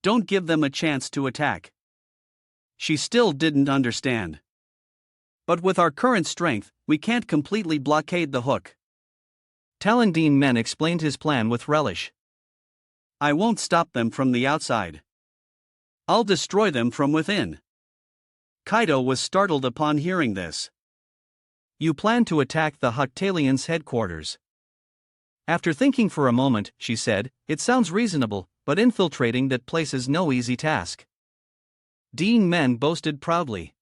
Don't give them a chance to attack. She still didn't understand. But with our current strength, we can't completely blockade the hook. Talon. Duan Men explained his plan with relish. I won't stop them from the outside. I'll destroy them from within. Kaido was startled upon hearing this. You plan to attack the Huktalians' headquarters. After thinking for a moment, she said, it sounds reasonable, but infiltrating that place is no easy task. Duan Men boasted proudly.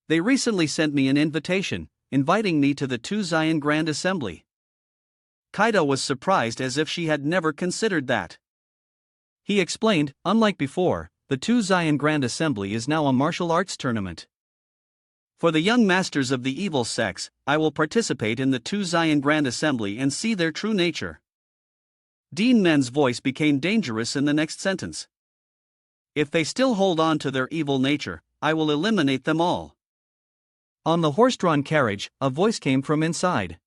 They recently sent me an invitation, inviting me to the 2 Zion Grand Assembly. Kaido was surprised as if she had never considered that. He explained, unlike before, the 2 Zion Grand Assembly is now a martial arts tournament. For the young masters of the evil sects, I will participate in the 2 Zion Grand Assembly and see their true nature. Duan Men's voice became dangerous in the next sentence. If they still hold on to their evil nature, I will eliminate them all. On the horse-drawn carriage, a voice came from inside.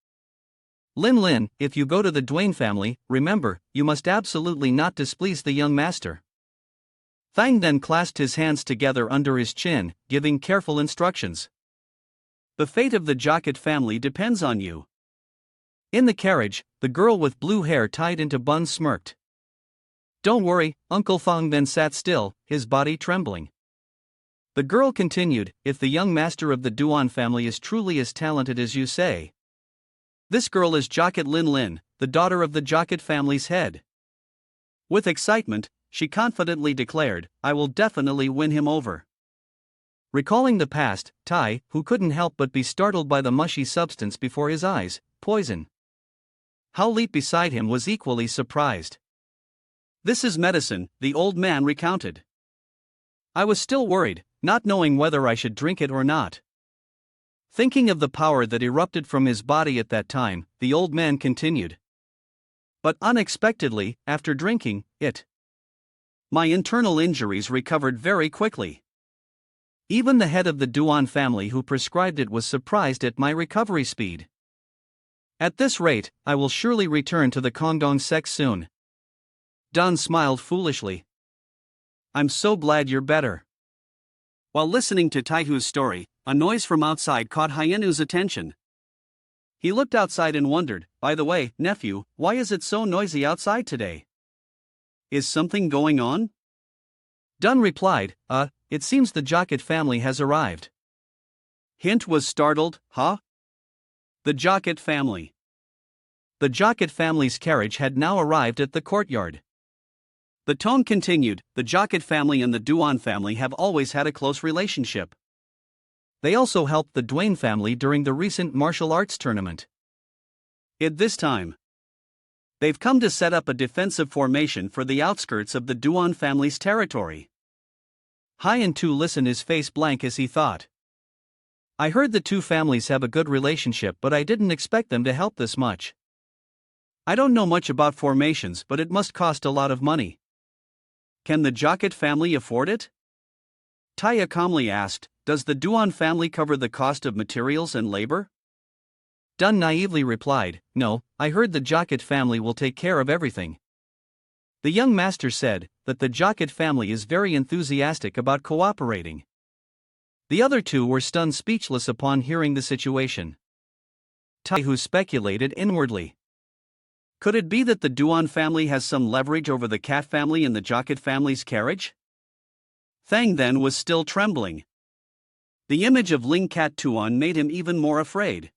Lin, if you go to the Duan family, remember, you must absolutely not displease the young master. Thang then clasped his hands together under his chin, giving careful instructions. The fate of the Jocket family depends on you. In the carriage, the girl with blue hair tied into buns smirked. Don't worry, Uncle Thang then sat still, his body trembling. The girl continued, if the young master of the Duan family is truly as talented as you say. This girl is Jocket Lin, the daughter of the Jocket family's head. With excitement, she confidently declared, I will definitely win him over. Recalling the past, Tai, who couldn't help but be startled by the mushy substance before his eyes, poison. Hao Leap beside him was equally surprised. This is medicine, the old man recounted. I was still worried, not knowing whether I should drink it or not. Thinking of the power that erupted from his body at that time, the old man continued. But unexpectedly, after drinking it, my internal injuries recovered very quickly. Even the head of the Duan family who prescribed it was surprised at my recovery speed. At this rate, I will surely return to the Kongdong sect soon. Duan smiled foolishly. I'm so glad you're better. While listening to Taihu's story, a noise from outside caught Hyenu's attention. He looked outside and wondered, by the way, nephew, why is it so noisy outside today? Is something going on? Duan replied, it seems the Jocket family has arrived. Hint was startled, huh? The Jocket family. The Jocket family's carriage had now arrived at the courtyard. The tone continued, the Jocket family and the Duan family have always had a close relationship. They also helped the Duan family during the recent martial arts tournament. At this time, they've come to set up a defensive formation for the outskirts of the Duan family's territory. Hyen listened, his face blank as he thought. I heard the 2 families have a good relationship, but I didn't expect them to help this much. I don't know much about formations, but it must cost a lot of money. Can the Jocket family afford it? Taya calmly asked, does the Duan family cover the cost of materials and labor? Dun naively replied, no, I heard the Jocket family will take care of everything. The young master said that the Jocket family is very enthusiastic about cooperating. The other two were stunned speechless upon hearing the situation. Taihu speculated inwardly. Could it be that the Duan family has some leverage over the cat family in the Jocket family's carriage? Thang then was still trembling. The image of Ling Cat Tuan made him even more afraid.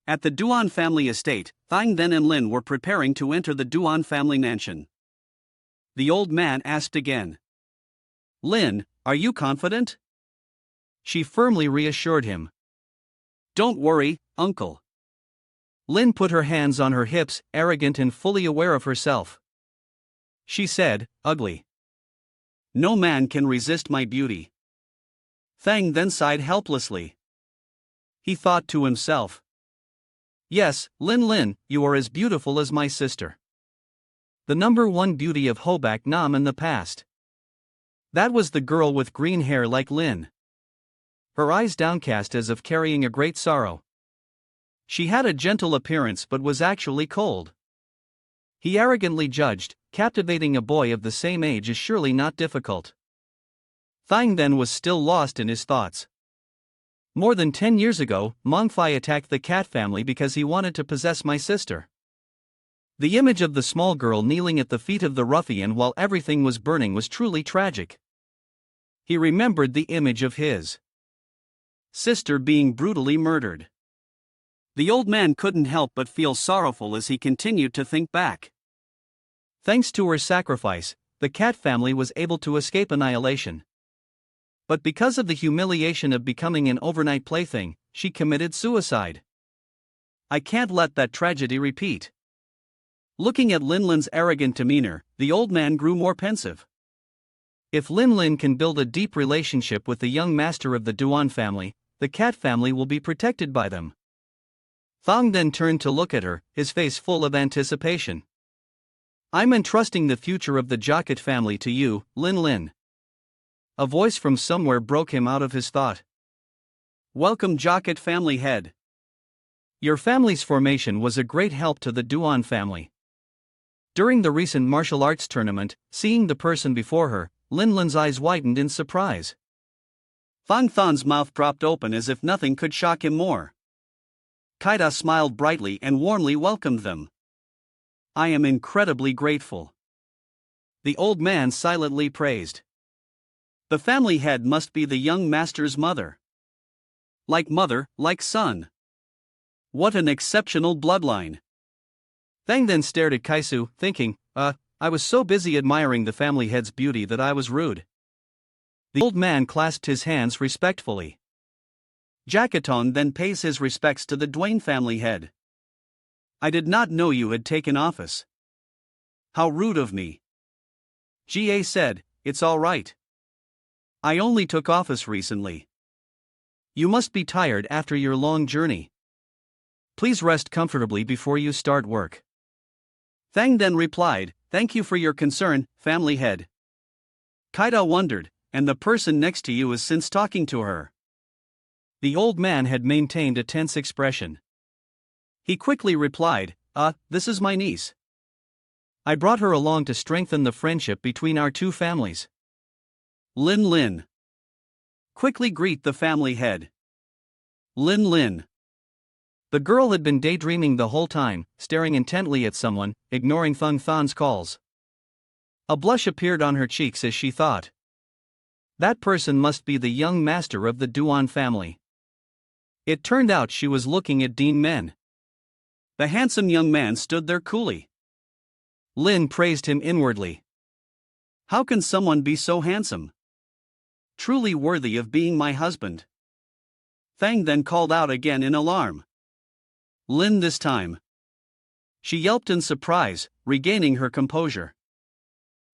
At the Duan family estate, Thang then and Lin were preparing to enter the Duan family mansion. The old man asked again. Lin, are you confident? She firmly reassured him. Don't worry, uncle. Lin put her hands on her hips, arrogant and fully aware of herself. She said, ugly. No man can resist my beauty. Thang then sighed helplessly. He thought to himself. Yes, Lin, you are as beautiful as my sister. The number one beauty of Hobak Nam in the past. That was the girl with green hair like Lin. Her eyes downcast as if carrying a great sorrow. She had a gentle appearance but was actually cold. He arrogantly judged, captivating a boy of the same age is surely not difficult. Thang then was still lost in his thoughts. More than 10 years ago, Mongfai attacked the cat family because he wanted to possess my sister. The image of the small girl kneeling at the feet of the ruffian while everything was burning was truly tragic. He remembered the image of his sister being brutally murdered. The old man couldn't help but feel sorrowful as he continued to think back. Thanks to her sacrifice, the cat family was able to escape annihilation. But because of the humiliation of becoming an overnight plaything, she committed suicide. I can't let that tragedy repeat. Looking at Linlin's arrogant demeanor, the old man grew more pensive. If Linlin can build a deep relationship with the young master of the Duan family, the cat family will be protected by them. Thang then turned to look at her, his face full of anticipation. I'm entrusting the future of the Jocket family to you, Lin. A voice from somewhere broke him out of his thought. Welcome, Jocket family head. Your family's formation was a great help to the Duan family. During the recent martial arts tournament, seeing the person before her, Linlin's eyes widened in surprise. Thang Than's mouth dropped open as if nothing could shock him more. Kaida smiled brightly and warmly welcomed them. I am incredibly grateful. The old man silently praised. The family head must be the young master's mother. Like mother, like son. What an exceptional bloodline. Thang then stared at Kaisu, thinking, I was so busy admiring the family head's beauty that I was rude. The old man clasped his hands respectfully. Jackaton then pays his respects to the Duan family head. I did not know you had taken office. How rude of me. Ga said, it's all right. I only took office recently. You must be tired after your long journey. Please rest comfortably before you start work. Thang then replied, thank you for your concern, family head. Kaida wondered, and the person next to you is since talking to her. The old man had maintained a tense expression. He quickly replied, this is my niece. I brought her along to strengthen the friendship between our two families. Lin. Quickly greet the family head. Lin. The girl had been daydreaming the whole time, staring intently at someone, ignoring Thang Than's calls. A blush appeared on her cheeks as she thought. That person must be the young master of the Duan family. It turned out she was looking at Duan Men. The handsome young man stood there coolly. Lin praised him inwardly. How can someone be so handsome? Truly worthy of being my husband. Thang then called out again in alarm. Lin this time. She yelped in surprise, regaining her composure.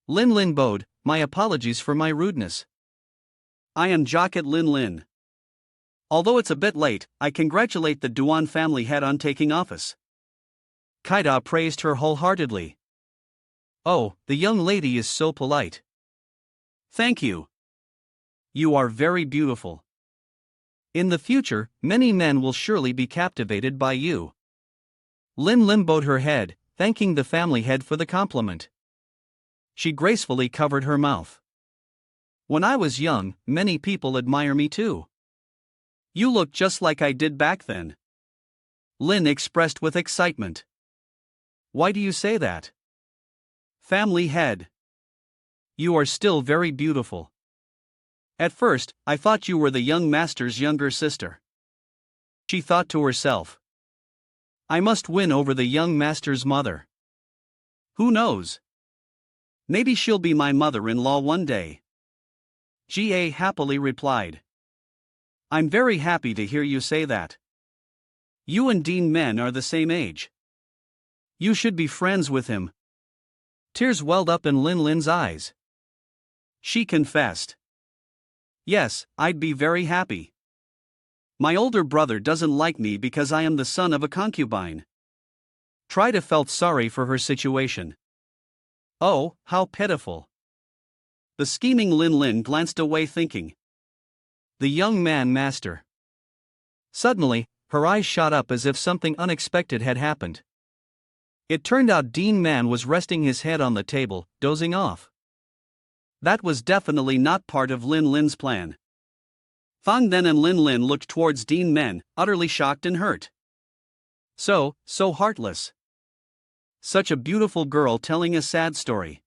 Lin bowed, my apologies for my rudeness. I am Jocket Lin. Although it's a bit late, I congratulate the Duan family head on taking office. Kaida praised her wholeheartedly. Oh, the young lady is so polite. Thank you. You are very beautiful. In the future, many men will surely be captivated by you. Lin Lim bowed her head, thanking the family head for the compliment. She gracefully covered her mouth. When I was young, many people admire me too. You look just like I did back then. Lin expressed with excitement. Why do you say that? Family head. You are still very beautiful. At first, I thought you were the young master's younger sister. She thought to herself. I must win over the young master's mother. Who knows? Maybe she'll be my mother-in-law one day. Ga happily replied. I'm very happy to hear you say that. You and Duan Men are the same age. You should be friends with him. Tears welled up in Lin Lin's eyes. She confessed. Yes, I'd be very happy. My older brother doesn't like me because I am the son of a concubine. Trida felt sorry for her situation. Oh, how pitiful. The scheming Lin Lin glanced away thinking. The young man master. Suddenly, her eyes shot up as if something unexpected had happened. It turned out Duan Man was resting his head on the table, dozing off. That was definitely not part of Lin Lin's plan. Fang Then and Lin Lin looked towards Duan Men, utterly shocked and hurt. So heartless. Such a beautiful girl telling a sad story.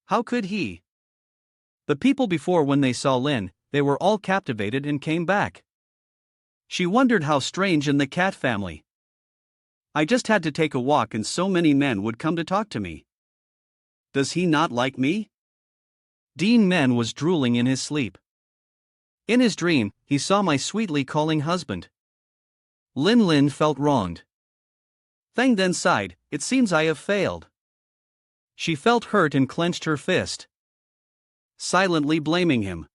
How could he? The people before, when they saw Lin, they were all captivated and came back. She wondered how strange in the cat family. I just had to take a walk and so many men would come to talk to me. Does he not like me? Duan Men was drooling in his sleep. In his dream, he saw my sweetly calling husband. Lin Lin felt wronged. Fang then sighed, it seems I have failed. She felt hurt and clenched her fist, silently blaming him.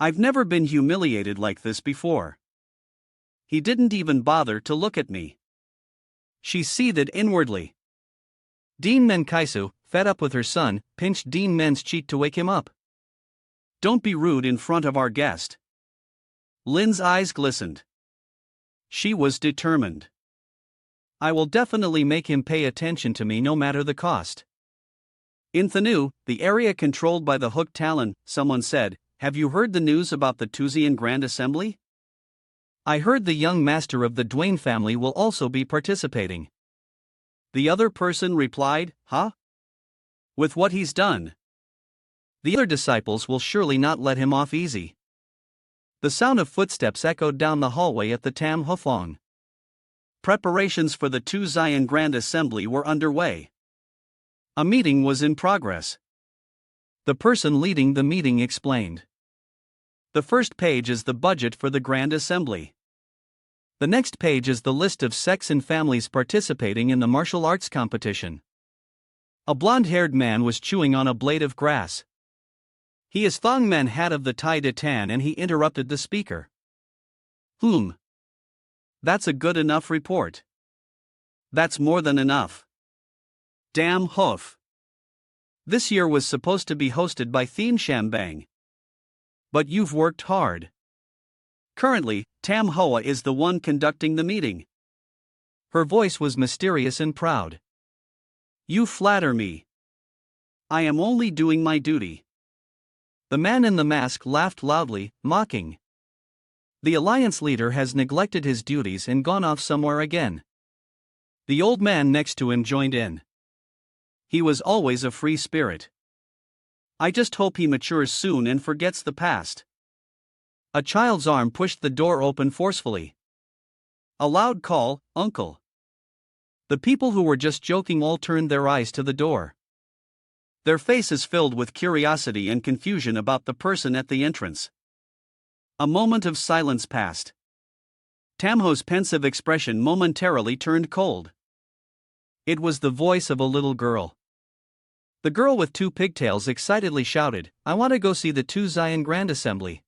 I've never been humiliated like this before. He didn't even bother to look at me. She seethed inwardly. Duan Men Kaisu, fed up with her son, pinched Duan Men's cheek to wake him up. Don't be rude in front of our guest. Lin's eyes glistened. She was determined. I will definitely make him pay attention to me no matter the cost. In Thanu, the area controlled by the Hook Talon, someone said, have you heard the news about the Tuzian Grand Assembly? I heard the young master of the Duan family will also be participating. The other person replied, huh? With what he's done. The other disciples will surely not let him off easy. The sound of footsteps echoed down the hallway at the Tham Hufong. Preparations for the Tuzian Grand Assembly were underway. A meeting was in progress. The person leading the meeting explained. The first page is the budget for the Grand Assembly. The next page is the list of sects and families participating in the martial arts competition. A blonde-haired man was chewing on a blade of grass. He is Thong Man Hat of the Tai De Tan, and he interrupted the speaker. That's a good enough report. That's more than enough. Damn hoof. This year was supposed to be hosted by Thien Shambang. But you've worked hard. Currently, Tam Hoa is the one conducting the meeting. Her voice was mysterious and proud. You flatter me. I am only doing my duty. The man in the mask laughed loudly, mocking. The alliance leader has neglected his duties and gone off somewhere again. The old man next to him joined in. He was always a free spirit. I just hope he matures soon and forgets the past. A child's arm pushed the door open forcefully. A loud call, Uncle. The people who were just joking all turned their eyes to the door. Their faces filled with curiosity and confusion about the person at the entrance. A moment of silence passed. Tamho's pensive expression momentarily turned cold. It was the voice of a little girl. The girl with two pigtails excitedly shouted, I want to go see the Tuzian Grand Assembly.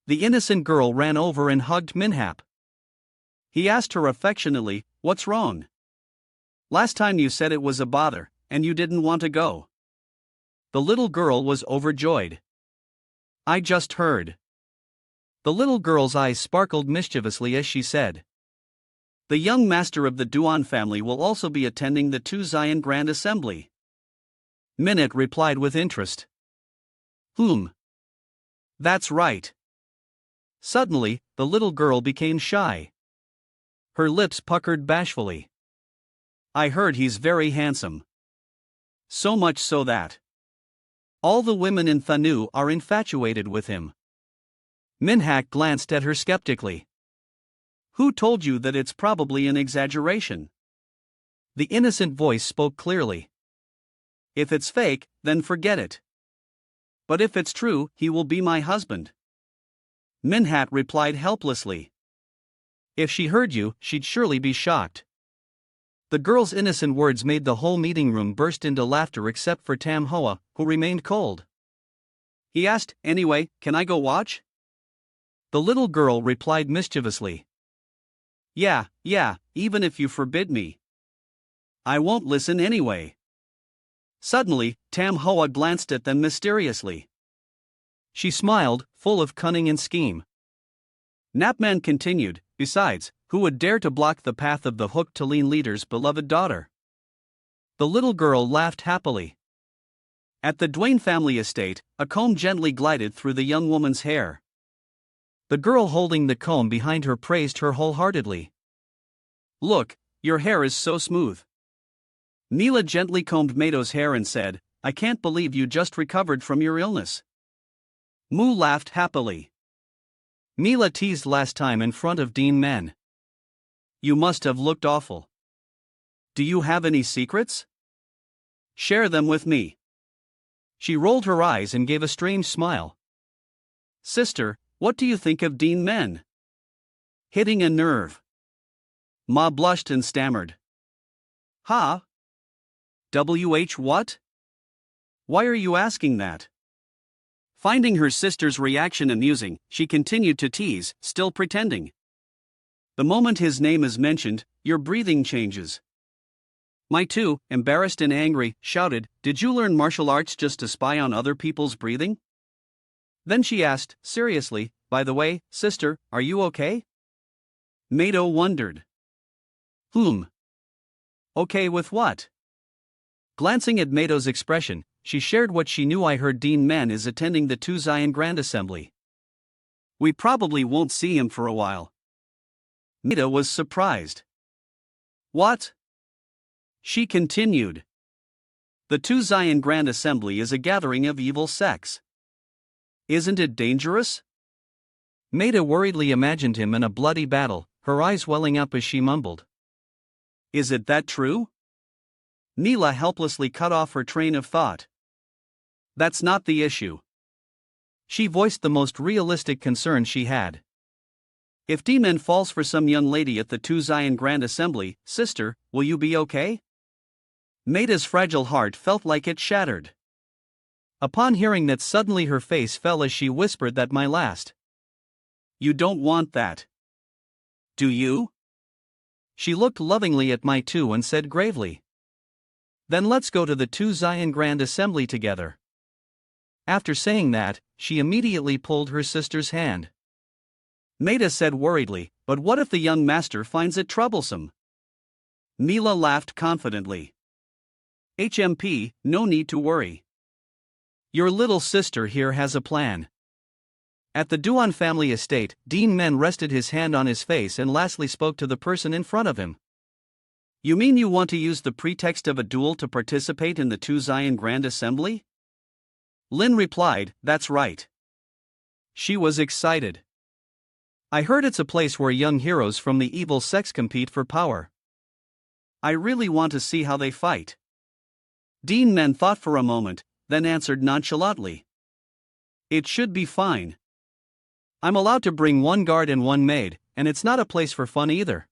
The innocent girl ran over and hugged Minhap. He asked her affectionately, what's wrong? Last time you said it was a bother, and you didn't want to go. The little girl was overjoyed. I just heard. The little girl's eyes sparkled mischievously as she said. The young master of the Duan family will also be attending the Zion Grand Assembly. Minute replied with interest. That's right. Suddenly, the little girl became shy. Her lips puckered bashfully. I heard he's very handsome. So much so that all the women in Thanu are infatuated with him. Minhak glanced at her skeptically. Who told you that it's probably an exaggeration? The innocent voice spoke clearly. If it's fake, then forget it. But if it's true, he will be my husband. Minhat replied helplessly. If she heard you, she'd surely be shocked. The girl's innocent words made the whole meeting room burst into laughter except for Tham, who remained cold. He asked, anyway, can I go watch? The little girl replied mischievously. Yeah, even if you forbid me. I won't listen anyway. Suddenly, Tham glanced at them mysteriously. She smiled, full of cunning and scheme. Napman continued, besides, who would dare to block the path of the Hook Talin leader's beloved daughter? The little girl laughed happily. At the Duan family estate, a comb gently glided through the young woman's hair. The girl holding the comb behind her praised her wholeheartedly. Look, your hair is so smooth. Neela gently combed Mato's hair and said, I can't believe you just recovered from your illness. Mu laughed happily. Neela teased last time in front of Duan Men. You must have looked awful. Do you have any secrets? Share them with me. She rolled her eyes and gave a strange smile. Sister, what do you think of Duan Men? Hitting a nerve. Ma blushed and stammered. Ha? What? Why are you asking that? Finding her sister's reaction amusing, she continued to tease, still pretending. The moment his name is mentioned, your breathing changes. Mai Tu, embarrassed and angry, shouted, Did you learn martial arts just to spy on other people's breathing? Then she asked, seriously, by the way, sister, are you okay? Mato wondered. Okay with what? Glancing at Mato's expression, she shared what she knew. I heard Duan Men is attending the Zion Grand Assembly. We probably won't see him for a while. Mato was surprised. What? She continued. The Zion Grand Assembly is a gathering of evil sects. Isn't it dangerous? Mato worriedly imagined him in a bloody battle, her eyes welling up as she mumbled. Is it that true? Neela helplessly cut off her train of thought. That's not the issue. She voiced the most realistic concern she had. If Duan Men falls for some young lady at the Zion Grand Assembly, sister, will you be okay? Maida's fragile heart felt like it shattered. Upon hearing that, suddenly her face fell as she whispered that my last. You don't want that. Do you? She looked lovingly at Mai Tu and said gravely. Then let's go to the Zion Grand Assembly together. After saying that, she immediately pulled her sister's hand. Maida said worriedly, but what if the young master finds it troublesome? Neela laughed confidently. HMP, no need to worry. Your little sister here has a plan. At the Duan family estate, Duan Men rested his hand on his face and lastly spoke to the person in front of him. You mean you want to use the pretext of a duel to participate in the Zion Grand Assembly? Lin replied, that's right. She was excited. I heard it's a place where young heroes from the evil sects compete for power. I really want to see how they fight. Duan Men thought for a moment, then answered nonchalantly. It should be fine. I'm allowed to bring one guard and one maid, and it's not a place for fun either.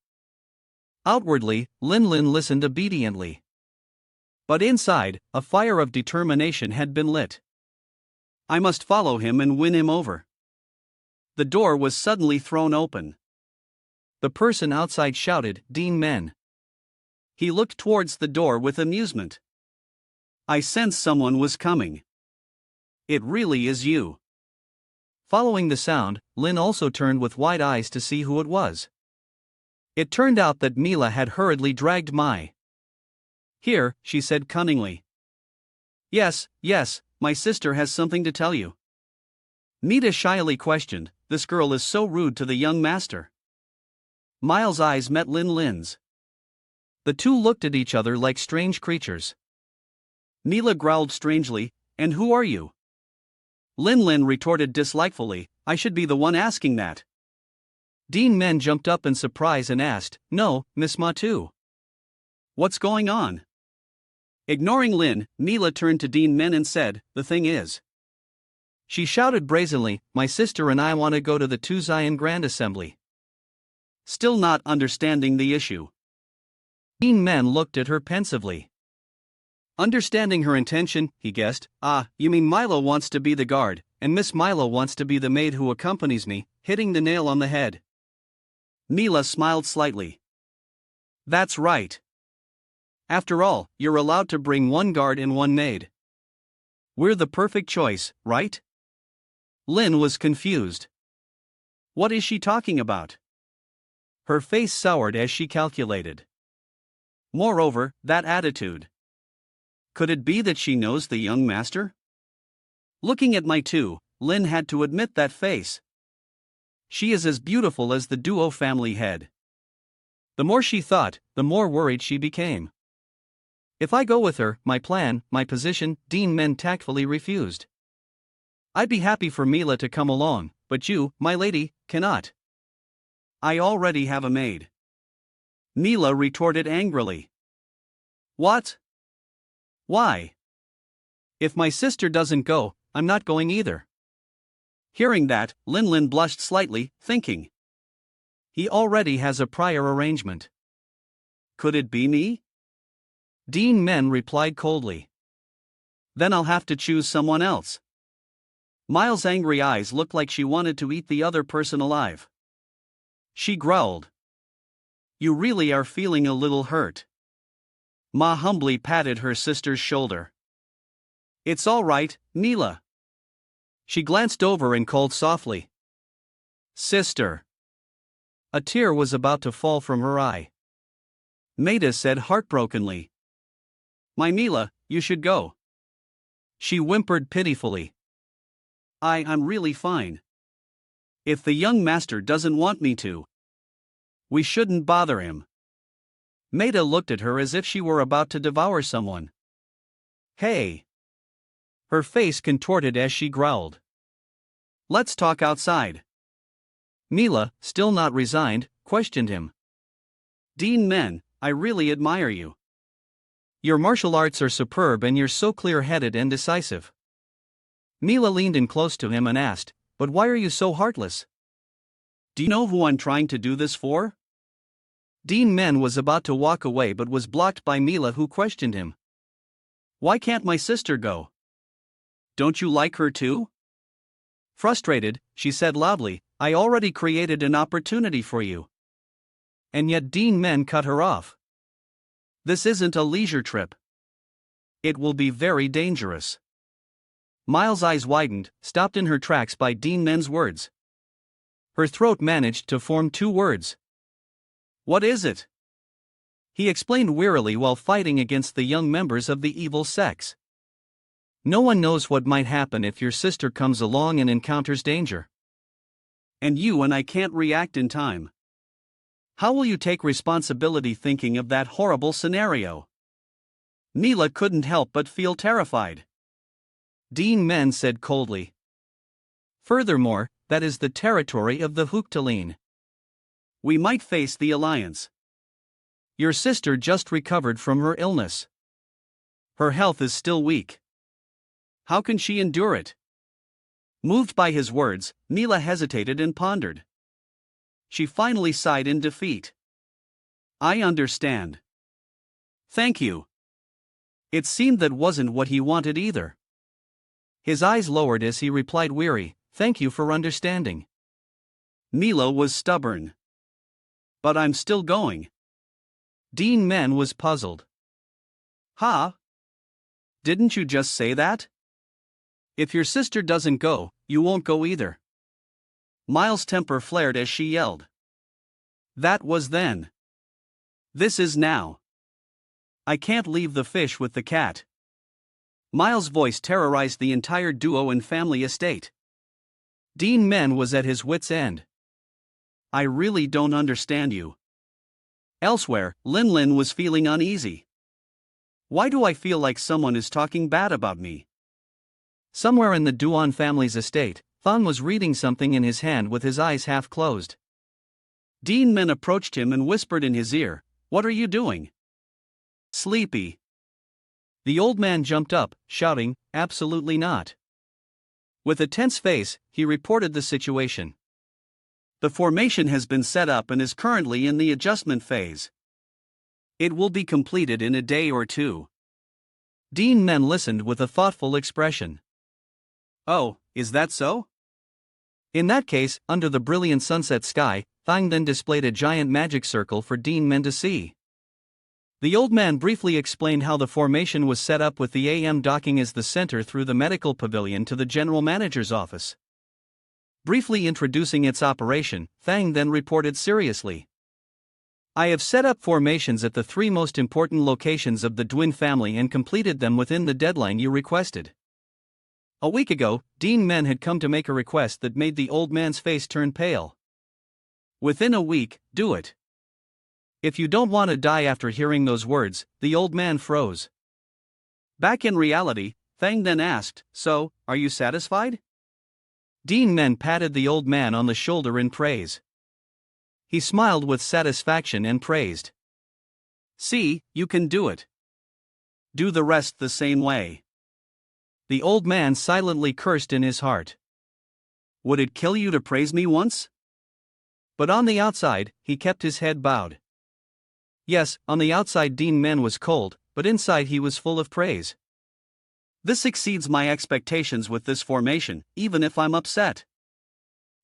Outwardly, Lin listened obediently. But inside, a fire of determination had been lit. I must follow him and win him over. The door was suddenly thrown open. The person outside shouted, Duan Men. He looked towards the door with amusement. I sensed someone was coming. It really is you. Following the sound, Lin also turned with wide eyes to see who it was. It turned out that Mila had hurriedly dragged Mai. Here, she said cunningly. Yes, my sister has something to tell you. Nita shyly questioned, this girl is so rude to the young master. Miles' eyes met Lin's. The two looked at each other like strange creatures. Mila growled strangely, and who are you? Lin retorted dislikefully, I should be the one asking that. Duan Men jumped up in surprise and asked, no, Miss Ma too. What's going on? Ignoring Lin, Mila turned to Duan Men and said, the thing is. She shouted brazenly, my sister and I want to go to the Tuzayan Grand Assembly. Still not understanding the issue. Duan Men looked at her pensively. Understanding her intention, he guessed, you mean Milo wants to be the guard, and Miss Milo wants to be the maid who accompanies me, hitting the nail on the head. Mila smiled slightly. That's right. After all, you're allowed to bring one guard and one maid. We're the perfect choice, right? Lin was confused. What is she talking about? Her face soured as she calculated. Moreover, that attitude. Could it be that she knows the young master? Looking at Mai too, Lin had to admit that face. She is as beautiful as the Duo family head. The more she thought, the more worried she became. If I go with her, my plan, my position, Duan Men tactfully refused. I'd be happy for Mila to come along, but you, my lady, cannot. I already have a maid. Mila retorted angrily. What? Why? If my sister doesn't go, I'm not going either. Hearing that, Lin blushed slightly, thinking. He already has a prior arrangement. Could it be me? Duan Men replied coldly. Then I'll have to choose someone else. Miles' angry eyes looked like she wanted to eat the other person alive. She growled. You really are feeling a little hurt. Ma humbly patted her sister's shoulder. It's all right, Mila. She glanced over and called softly. Sister. A tear was about to fall from her eye. Maida said heartbrokenly. My Mila, you should go. She whimpered pitifully. I'm really fine. If the young master doesn't want me to, we shouldn't bother him. Maida looked at her as if she were about to devour someone. Hey! Her face contorted as she growled. Let's talk outside. Mila, still not resigned, questioned him. Duan Men, I really admire you. Your martial arts are superb and you're so clear-headed and decisive. Mila leaned in close to him and asked, but why are you so heartless? Do you know who I'm trying to do this for? Duan Men was about to walk away but was blocked by Mila, who questioned him. Why can't my sister go? Don't you like her too? Frustrated, she said loudly, I already created an opportunity for you. And yet Duan Men cut her off. This isn't a leisure trip. It will be very dangerous. Miles' eyes widened, stopped in her tracks by Duan Men's words. Her throat managed to form two words. What is it? He explained wearily while fighting against the young members of the evil sex. No one knows what might happen if your sister comes along and encounters danger. And you and I can't react in time. How will you take responsibility thinking of that horrible scenario? Mila couldn't help but feel terrified. Duan Men said coldly. Furthermore, that is the territory of the Huctaline. We might face the alliance. Your sister just recovered from her illness. Her health is still weak. How can she endure it? Moved by his words, Mila hesitated and pondered. She finally sighed in defeat. I understand. Thank you. It seemed that wasn't what he wanted either. His eyes lowered as he replied weary, thank you for understanding. Mila was stubborn. But I'm still going. Duan Men was puzzled. Huh? Didn't you just say that? If your sister doesn't go, you won't go either. Miles' temper flared as she yelled. That was then. This is now. I can't leave the fish with the cat. Miles' voice terrorized the entire duo and family estate. Duan Men was at his wits' end. I really don't understand you. Elsewhere, Lin was feeling uneasy. Why do I feel like someone is talking bad about me? Somewhere in the Duan family's estate, Tham was reading something in his hand with his eyes half closed. Duan Men approached him and whispered in his ear, "What are you doing?" Sleepy. The old man jumped up, shouting, "Absolutely not." With a tense face, he reported the situation. The formation has been set up and is currently in the adjustment phase. It will be completed in a day or two. Duan Men listened with a thoughtful expression. Oh, is that so? In that case, under the brilliant sunset sky, Tham then displayed a giant magic circle for Duan Men to see. The old man briefly explained how the formation was set up with the AM docking as the center through the medical pavilion to the general manager's office. Briefly introducing its operation, Tham then reported seriously. I have set up formations at the 3 most important locations of the Duan family and completed them within the deadline you requested. A week ago, Duan Men had come to make a request that made the old man's face turn pale. Within a week, do it. If you don't want to die after hearing those words, the old man froze. Back in reality, Tham then asked, So, are you satisfied? Duan Men patted the old man on the shoulder in praise. He smiled with satisfaction and praised. See, you can do it. Do the rest the same way. The old man silently cursed in his heart. Would it kill you to praise me once? But on the outside, he kept his head bowed. Yes, on the outside Duan Men was cold, but inside he was full of praise. This exceeds my expectations with this formation, even if I'm upset.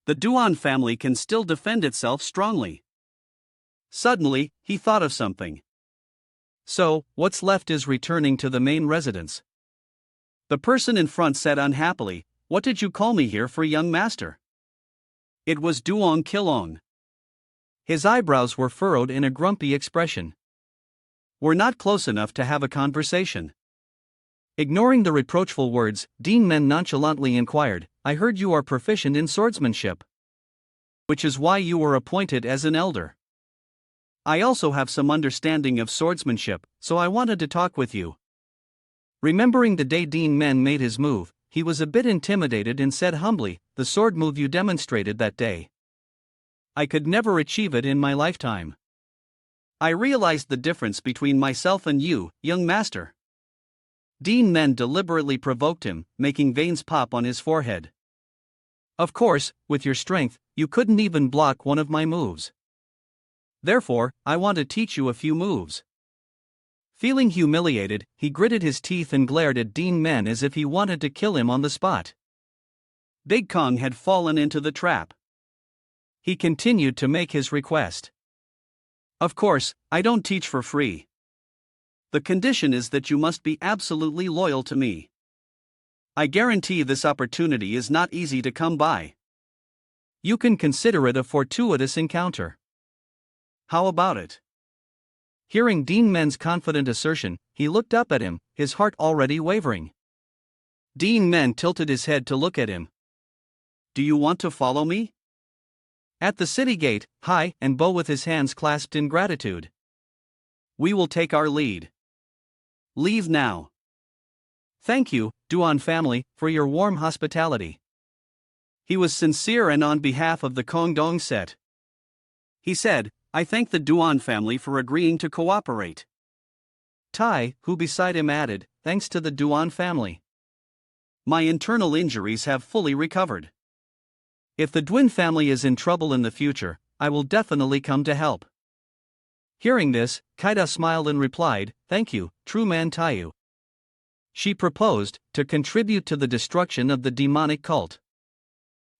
The Duan family can still defend itself strongly. Suddenly, he thought of something. So, what's left is returning to the main residence. The person in front said unhappily, What did you call me here for, young master? It was Duong Kilong. His eyebrows were furrowed in a grumpy expression. We're not close enough to have a conversation. Ignoring the reproachful words, Duan Men nonchalantly inquired, I heard you are proficient in swordsmanship. Which is why you were appointed as an elder. I also have some understanding of swordsmanship, so I wanted to talk with you. Remembering the day Duan Men made his move, he was a bit intimidated and said humbly, The sword move you demonstrated that day. I could never achieve it in my lifetime. I realized the difference between myself and you, young master. Duan Men deliberately provoked him, making veins pop on his forehead. Of course, with your strength, you couldn't even block one of my moves. Therefore, I want to teach you a few moves. Feeling humiliated, he gritted his teeth and glared at Duan Men as if he wanted to kill him on the spot. Big Kong had fallen into the trap. He continued to make his request. Of course, I don't teach for free. The condition is that you must be absolutely loyal to me. I guarantee this opportunity is not easy to come by. You can consider it a fortuitous encounter. How about it? Hearing Duan Men's confident assertion, he looked up at him, his heart already wavering. Duan Men tilted his head to look at him. Do you want to follow me? At the city gate, Hai and Bo with his hands clasped in gratitude. We will take our lead. Leave now. Thank you, Duan family, for your warm hospitality. He was sincere and on behalf of the Kongdong set. He said, I thank the Duan family for agreeing to cooperate. Tai, who beside him added, thanks to the Duan family. My internal injuries have fully recovered. If the Duan family is in trouble in the future, I will definitely come to help. Hearing this, Kaida smiled and replied, Thank you, true man Taiyu. She proposed to contribute to the destruction of the demonic cult.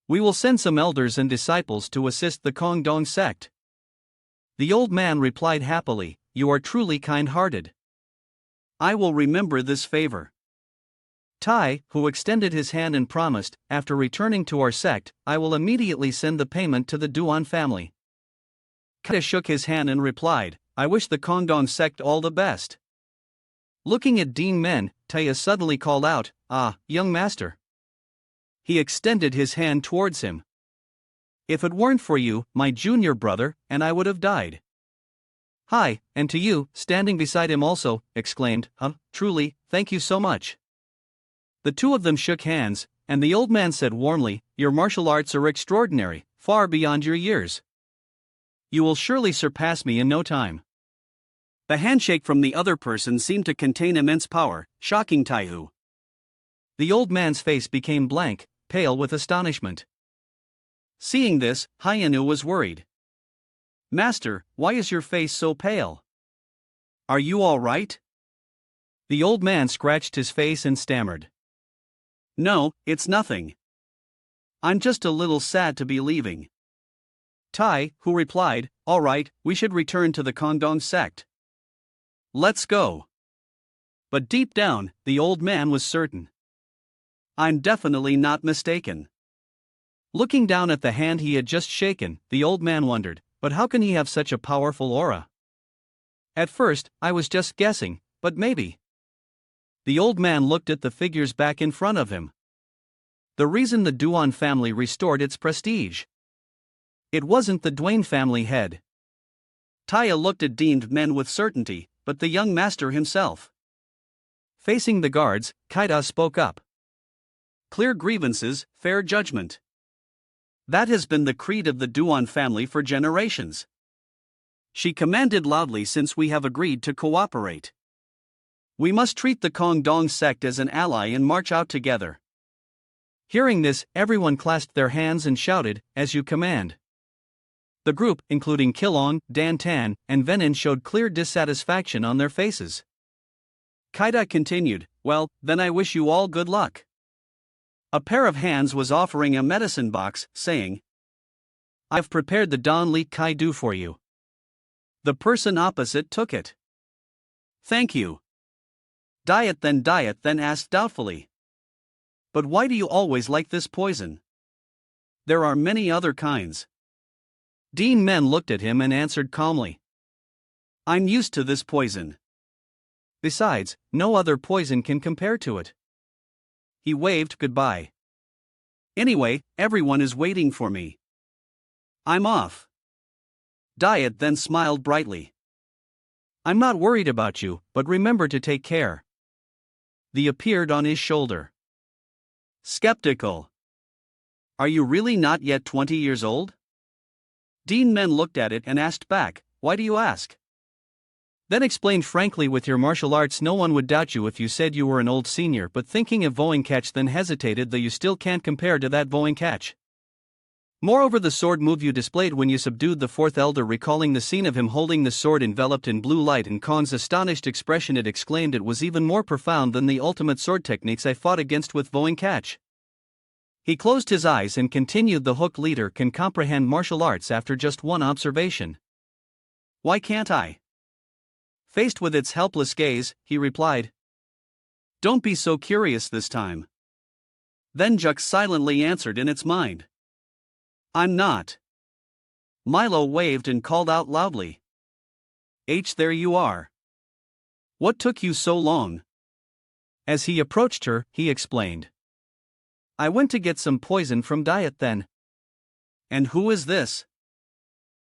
We will send some elders and disciples to assist the Kongdong sect. The old man replied happily, you are truly kind-hearted. I will remember this favor. Tai, who extended his hand and promised, after returning to our sect, I will immediately send the payment to the Duan family. Kaida shook his hand and replied, I wish the Kongdong sect all the best. Looking at Duan Men, Taya suddenly called out, Ah, young master. He extended his hand towards him. If it weren't for you, my junior brother, and I would have died. Hi, and to you, standing beside him also, exclaimed, truly, thank you so much. The two of them shook hands, and the old man said warmly, Your martial arts are extraordinary, far beyond your years. You will surely surpass me in no time. The handshake from the other person seemed to contain immense power, shocking Taihu. The old man's face became blank, pale with astonishment. Seeing this, Hyanu was worried. Master, why is your face so pale? Are you all right? The old man scratched his face and stammered. No, it's nothing. I'm just a little sad to be leaving. Tai, who replied, All right, we should return to the Kongdong sect. Let's go. But deep down, the old man was certain. I'm definitely not mistaken. Looking down at the hand he had just shaken, the old man wondered, but how can he have such a powerful aura? At first, I was just guessing, but maybe. The old man looked at the figures back in front of him. The reason the Duan family restored its prestige. It wasn't the Duan family head. Taya looked at Duan Men with certainty, but the young master himself. Facing the guards, Kaida spoke up. Clear grievances, fair judgment. That has been the creed of the Duan family for generations. She commanded loudly since we have agreed to cooperate. We must treat the Kongdong sect as an ally and march out together. Hearing this, everyone clasped their hands and shouted, As you command. The group, including Kilong, Dan Tan, and Venin, showed clear dissatisfaction on their faces. Kaida continued, Well, then I wish you all good luck. A pair of hands was offering a medicine box, saying, I've prepared the Don Li Kai Du for you. The person opposite took it. Thank you. Diet then asked doubtfully. But why do you always like this poison? There are many other kinds. Duan Men looked at him and answered calmly. I'm used to this poison. Besides, no other poison can compare to it. He waved goodbye. Anyway, everyone is waiting for me. I'm off. Diet then smiled brightly. I'm not worried about you, but remember to take care. The appeared on his shoulder. Skeptical. Are you really not yet 20 years old? Duan Men looked at it and asked back, Why do you ask? Then explained frankly, with your martial arts no one would doubt you if you said you were an old senior, but thinking of voing catch then hesitated, though you still can't compare to that voing catch. Moreover, the sword move you displayed when you subdued the fourth elder, recalling the scene of him holding the sword enveloped in blue light, and Khan's astonished expression, it exclaimed, it was even more profound than the ultimate sword techniques I fought against with voing catch. He closed his eyes and continued, the hook leader can comprehend martial arts after just one observation. Why can't I? Faced with its helpless gaze, he replied. Don't be so curious this time. Then Juk silently answered in its mind. I'm not. Milo waved and called out loudly. There you are. What took you so long? As he approached her, he explained. I went to get some poison from Diet then. And who is this?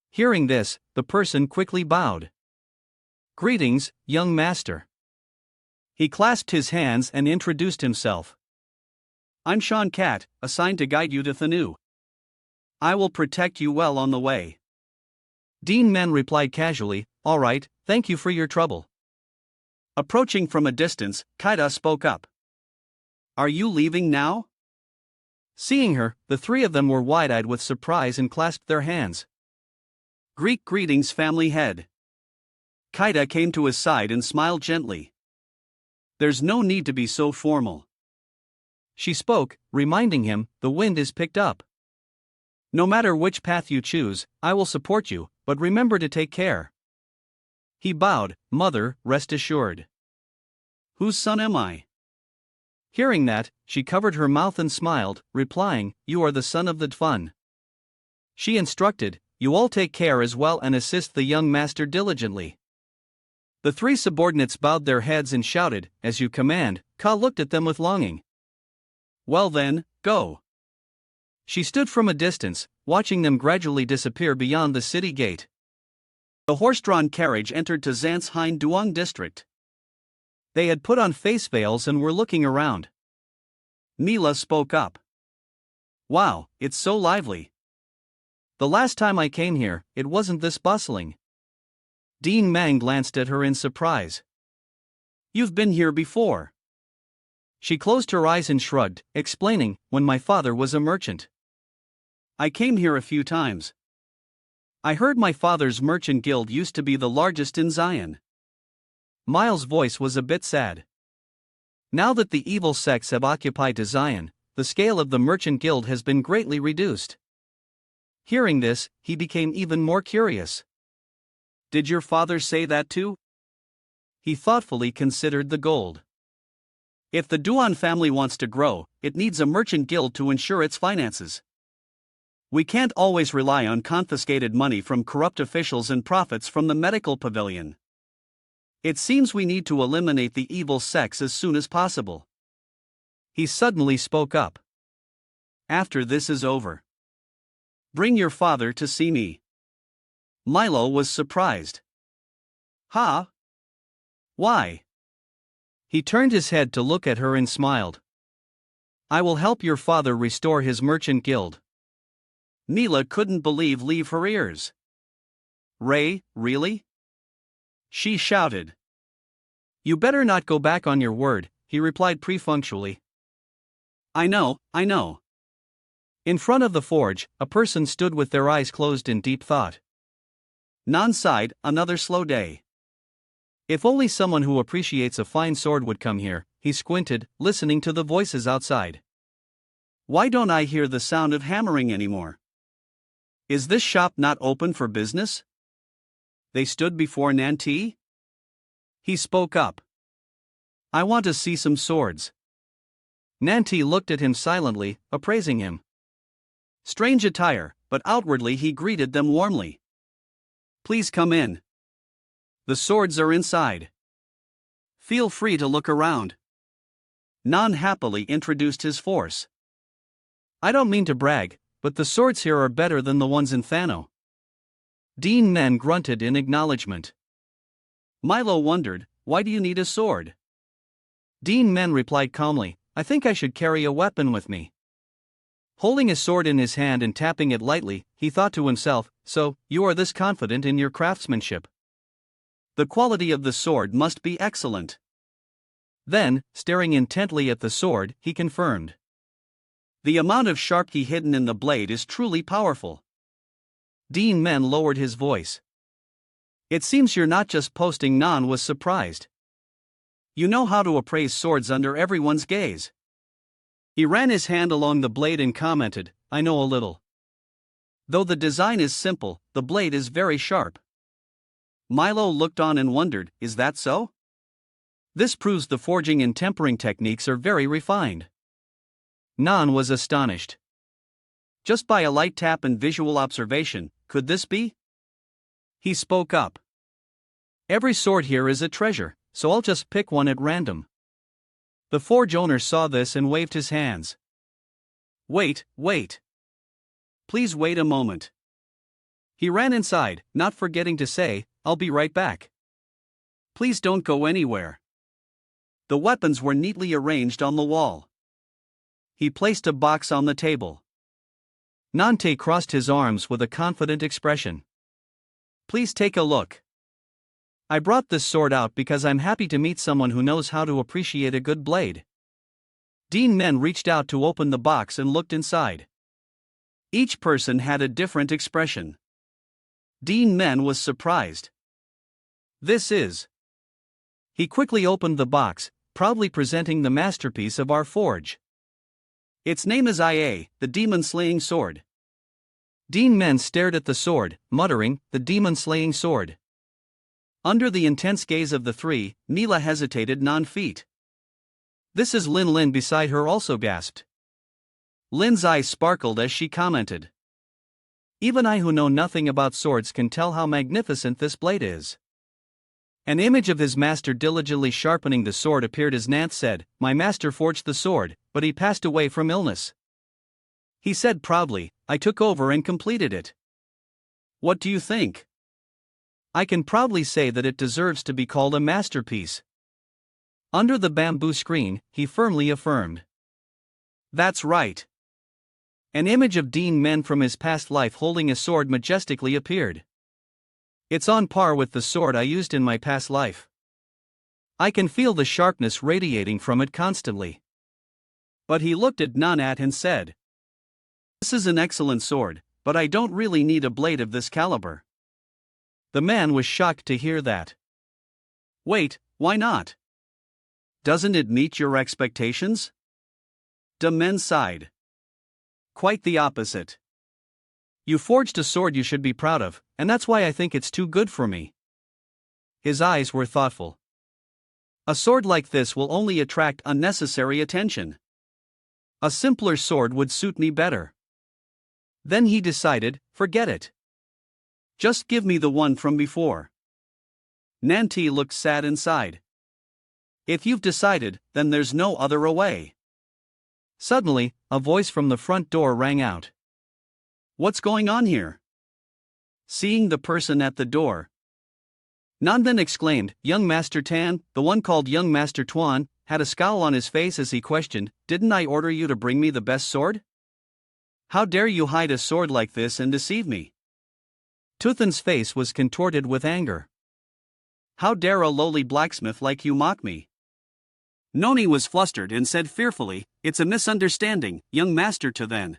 Hearing this, the person quickly bowed. Greetings, young master. He clasped his hands and introduced himself. I'm Shan Cat, assigned to guide you to Thanu. I will protect you well on the way. Duan Men replied casually, All right, thank you for your trouble. Approaching from a distance, Kaida spoke up. Are you leaving now? Seeing her, the three of them were wide-eyed with surprise and clasped their hands. Greetings, family head. Kaida came to his side and smiled gently. There's no need to be so formal. She spoke, reminding him, the wind is picked up. No matter which path you choose, I will support you, but remember to take care. He bowed. Mother, rest assured. Whose son am I? Hearing that, she covered her mouth and smiled, replying, You are the son of the Duan. She instructed, You all take care as well and assist the young master diligently. The three subordinates bowed their heads and shouted, As you command. Ka looked at them with longing. Well then, go. She stood from a distance, watching them gradually disappear beyond the city gate. The horse-drawn carriage entered to Zant's Hein Duong district. They had put on face veils and were looking around. Mila spoke up. Wow, it's so lively. The last time I came here, it wasn't this bustling. Dean Mang glanced at her in surprise. You've been here before. She closed her eyes and shrugged, explaining, When my father was a merchant. I came here a few times. I heard my father's merchant guild used to be the largest in Zion. Miles' voice was a bit sad. Now that the evil sects have occupied Zion, the scale of the merchant guild has been greatly reduced. Hearing this, he became even more curious. Did your father say that too? He thoughtfully considered the gold. If the Duan family wants to grow, it needs a merchant guild to ensure its finances. We can't always rely on confiscated money from corrupt officials and profits from the medical pavilion. It seems we need to eliminate the evil sects as soon as possible. He suddenly spoke up. After this is over, bring your father to see me. Milo was surprised. Huh? Why? He turned his head to look at her and smiled. I will help your father restore his merchant guild. Mila couldn't leave her ears. Ray, really? She shouted. You better not go back on your word, he replied perfunctorily. I know. In front of the forge, a person stood with their eyes closed in deep thought. Nan sighed, another slow day. If only someone who appreciates a fine sword would come here, he squinted, listening to the voices outside. Why don't I hear the sound of hammering anymore? Is this shop not open for business? They stood before Nanti. He spoke up. I want to see some swords. Nanti looked at him silently, appraising him. Strange attire, but outwardly he greeted them warmly. Please come in. The swords are inside. Feel free to look around. Nan happily introduced his force. I don't mean to brag, but the swords here are better than the ones in Thano. Dean Men grunted in acknowledgement. Milo wondered, why do you need a sword? Dean Men replied calmly, I think I should carry a weapon with me. Holding a sword in his hand and tapping it lightly, he thought to himself, so, you are this confident in your craftsmanship. The quality of the sword must be excellent. Then, staring intently at the sword, he confirmed. The amount of sharp key hidden in the blade is truly powerful. Dean Men lowered his voice. It seems you're not just posting. Nan was surprised. You know how to appraise swords under everyone's gaze. He ran his hand along the blade and commented, I know a little. Though the design is simple, the blade is very sharp. Milo looked on and wondered, is that so? This proves the forging and tempering techniques are very refined. Nan was astonished. Just by a light tap and visual observation, could this be? He spoke up. Every sword here is a treasure, so I'll just pick one at random. The forge owner saw this and waved his hands. Wait. Please wait a moment. He ran inside, not forgetting to say, I'll be right back. Please don't go anywhere. The weapons were neatly arranged on the wall. He placed a box on the table. Nante crossed his arms with a confident expression. Please take a look. I brought this sword out because I'm happy to meet someone who knows how to appreciate a good blade. Dean Men reached out to open the box and looked inside. Each person had a different expression. Dean Men was surprised. This is. He quickly opened the box, proudly presenting the masterpiece of our forge. Its name is IA, the demon-slaying sword. Dean Men stared at the sword, muttering, the demon-slaying sword. Under the intense gaze of the three, Neela hesitated non-feet. "This is Lin." Lin beside her also gasped. Lin's eyes sparkled as she commented. "Even I who know nothing about swords can tell how magnificent this blade is." An image of his master diligently sharpening the sword appeared as Nant said, "My master forged the sword, but he passed away from illness. He said proudly, I took over and completed it. What do you think? I can proudly say that it deserves to be called a masterpiece." Under the bamboo screen, he firmly affirmed. "That's right." An image of Duan Men from his past life holding a sword majestically appeared. "It's on par with the sword I used in my past life. I can feel the sharpness radiating from it constantly." But he looked at Nanat and said, "This is an excellent sword, but I don't really need a blade of this caliber." The man was shocked to hear that. "Wait, why not? Doesn't it meet your expectations?" Duan Men sighed. "Quite the opposite. You forged a sword you should be proud of, and that's why I think it's too good for me." His eyes were thoughtful. "A sword like this will only attract unnecessary attention. A simpler sword would suit me better." Then he decided, forget it. "Just give me the one from before." Nanti looked sad and sighed. "If you've decided, then there's no other way." Suddenly, a voice from the front door rang out. "What's going on here?" Seeing the person at the door, Nandan exclaimed, "Young Master Tan," the one called Young Master Tuan, had a scowl on his face as he questioned, "Didn't I order you to bring me the best sword? How dare you hide a sword like this and deceive me?" Tuthan's face was contorted with anger. "How dare a lowly blacksmith like you mock me?" Noni was flustered and said fearfully, "It's a misunderstanding, young master Tuthan."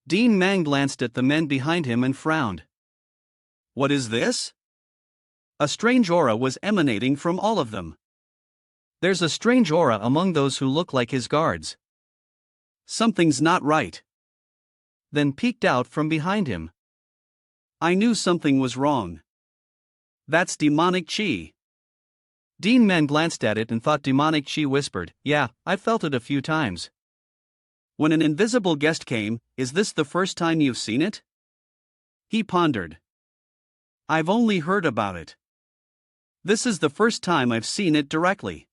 Duan Men glanced at the men behind him and frowned. "What is this?" A strange aura was emanating from all of them. "There's a strange aura among those who look like his guards. Something's not right." Then peeked out from behind him. "I knew something was wrong. That's demonic chi." Duan Men glanced at it and thought demonic chi whispered, "Yeah, I've felt it a few times." When an invisible guest came, "Is this the first time you've seen it?" He pondered. "I've only heard about it. This is the first time I've seen it directly."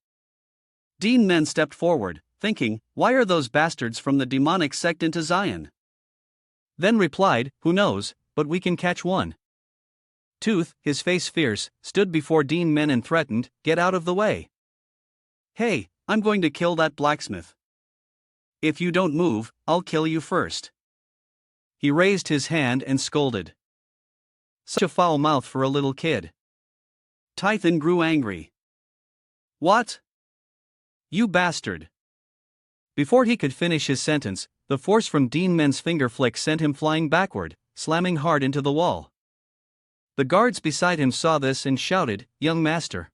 Duan Men stepped forward, thinking, "Why are those bastards from the demonic sect into Zion?" Then replied, "Who knows, but we can catch one." Tooth, his face fierce, stood before Duan Men and threatened, "Get out of the way. Hey, I'm going to kill that blacksmith. If you don't move, I'll kill you first." He raised his hand and scolded. Such a foul mouth for a little kid. Tython grew angry. "What? You bastard!" Before he could finish his sentence, the force from Duan Men's finger flick sent him flying backward, slamming hard into the wall. The guards beside him saw this and shouted, "Young master."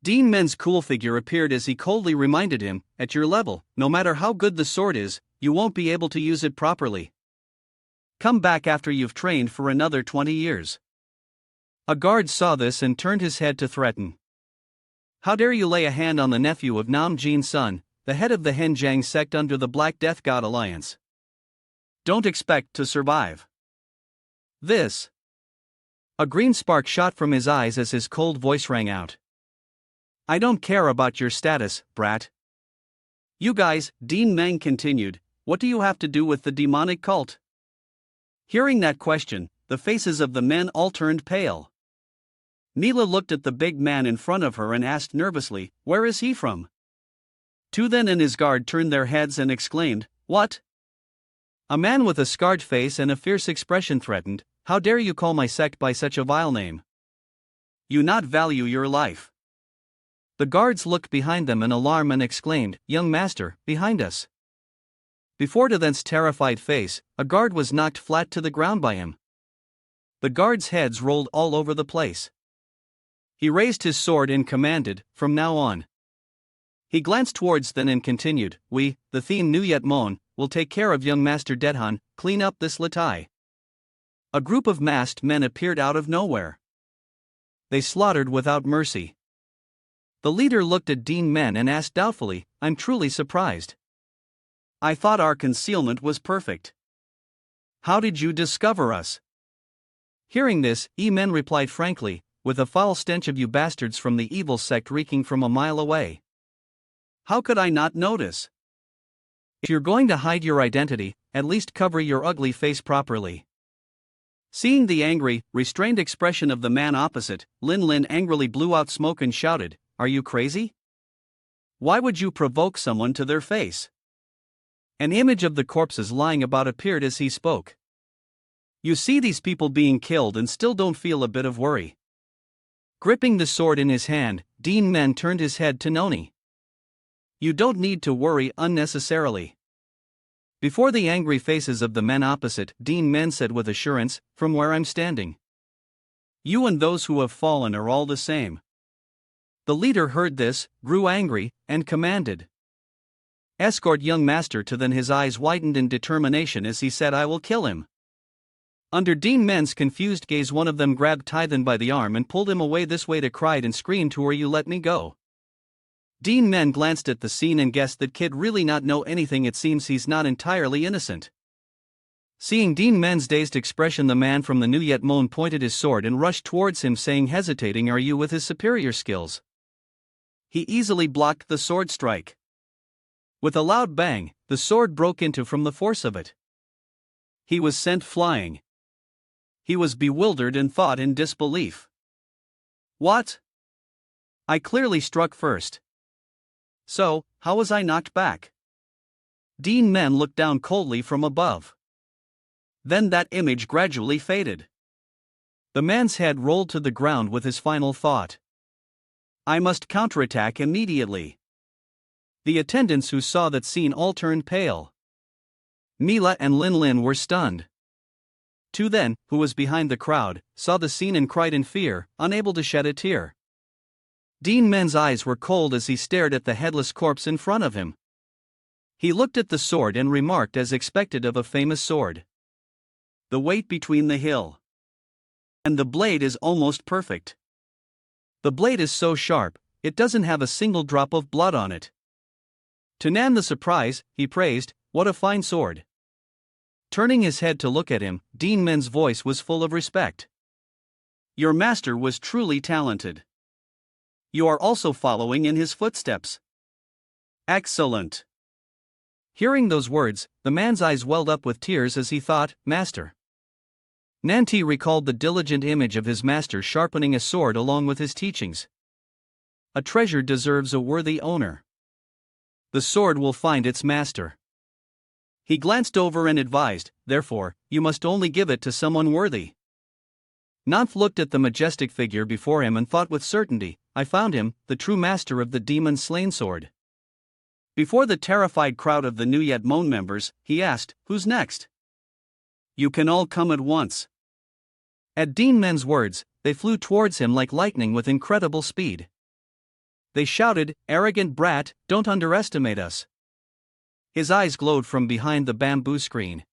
Duan Men's cool figure appeared as he coldly reminded him, "At your level, no matter how good the sword is, you won't be able to use it properly. Come back after you've trained for another 20 years. A guard saw this and turned his head to threaten. "How dare you lay a hand on the nephew of Nam Jin's son, the head of the Henjiang sect under the Black Death God Alliance? Don't expect to survive. This." A green spark shot from his eyes as his cold voice rang out. "I don't care about your status, brat. You guys," Duan Men continued, "what do you have to do with the demonic cult?" Hearing that question, the faces of the men all turned pale. Neela looked at the big man in front of her and asked nervously, "Where is he from?" Tuthan and his guard turned their heads and exclaimed, "What?" A man with a scarred face and a fierce expression threatened, "How dare you call my sect by such a vile name? You not value your life." The guards looked behind them in alarm and exclaimed, "Young master, behind us." Before Tuthan's terrified face, a guard was knocked flat to the ground by him. The guards' heads rolled all over the place. He raised his sword and commanded, "From now on." He glanced towards them and continued, "We, the theme Nuyet Mon, will take care of young Master Dedhan, clean up this latai." A group of masked men appeared out of nowhere. they slaughtered without mercy. The leader looked at Duan Men and asked doubtfully, I'm truly surprised. I thought our concealment was perfect. How did you discover us? Hearing this, Men replied frankly, with a foul stench of you bastards from the evil sect reeking from a mile away. How could I not notice? If you're going to hide your identity, at least cover your ugly face properly. Seeing the angry, restrained expression of the man opposite, Lin angrily blew out smoke and shouted, Are you crazy? Why would you provoke someone to their face? An image of the corpses lying about appeared as he spoke. You see these people being killed and still don't feel a bit of worry. Gripping the sword in his hand, Duan Men turned his head to Noni. You don't need to worry unnecessarily. Before the angry faces of the men opposite, Duan Men said with assurance, From where I'm standing. You and those who have fallen are all the same. The leader heard this, grew angry, and commanded. Escort young master to then his eyes widened in determination as he said I will kill him. Under Duan Men's confused gaze one of them grabbed Tython by the arm and pulled him away this way to cried and screamed Who are you let me go. Duan Men glanced at the scene and guessed that kid really not know anything it seems he's not entirely innocent. Seeing Duan Men's dazed expression the man from the Nuyet Mon pointed his sword and rushed towards him saying hesitating Are you with his superior skills? He easily blocked the sword strike. With a loud bang, the sword broke into from the force of it. He was sent flying. He was bewildered and thought in disbelief. What? I clearly struck first. So, how was I knocked back? Duan Men looked down coldly from above. Then that image gradually faded. The man's head rolled to the ground with his final thought. I must counterattack immediately. The attendants who saw that scene all turned pale. Mila and Lin were stunned. Tu then, who was behind the crowd, saw the scene and cried in fear, unable to shed a tear. Duan Men's eyes were cold as he stared at the headless corpse in front of him. He looked at the sword and remarked as expected of a famous sword. The weight between the hill and the blade is almost perfect. The blade is so sharp, it doesn't have a single drop of blood on it. To Nan the surprise, he praised, What a fine sword. Turning his head to look at him, Duan Men's voice was full of respect. Your master was truly talented. You are also following in his footsteps. Excellent. Hearing those words, the man's eyes welled up with tears as he thought, Master. Nanti recalled the diligent image of his master sharpening a sword along with his teachings. A treasure deserves a worthy owner. The sword will find its master. He glanced over and advised, Therefore, you must only give it to someone worthy. Nanth looked at the majestic figure before him and thought with certainty, I found him, the true master of the demon-slain sword. Before the terrified crowd of the Nuyet Mon members, he asked, Who's next? You can all come at once. At Duan Men's words, they flew towards him like lightning with incredible speed. They shouted, Arrogant brat, don't underestimate us. His eyes glowed from behind the bamboo screen.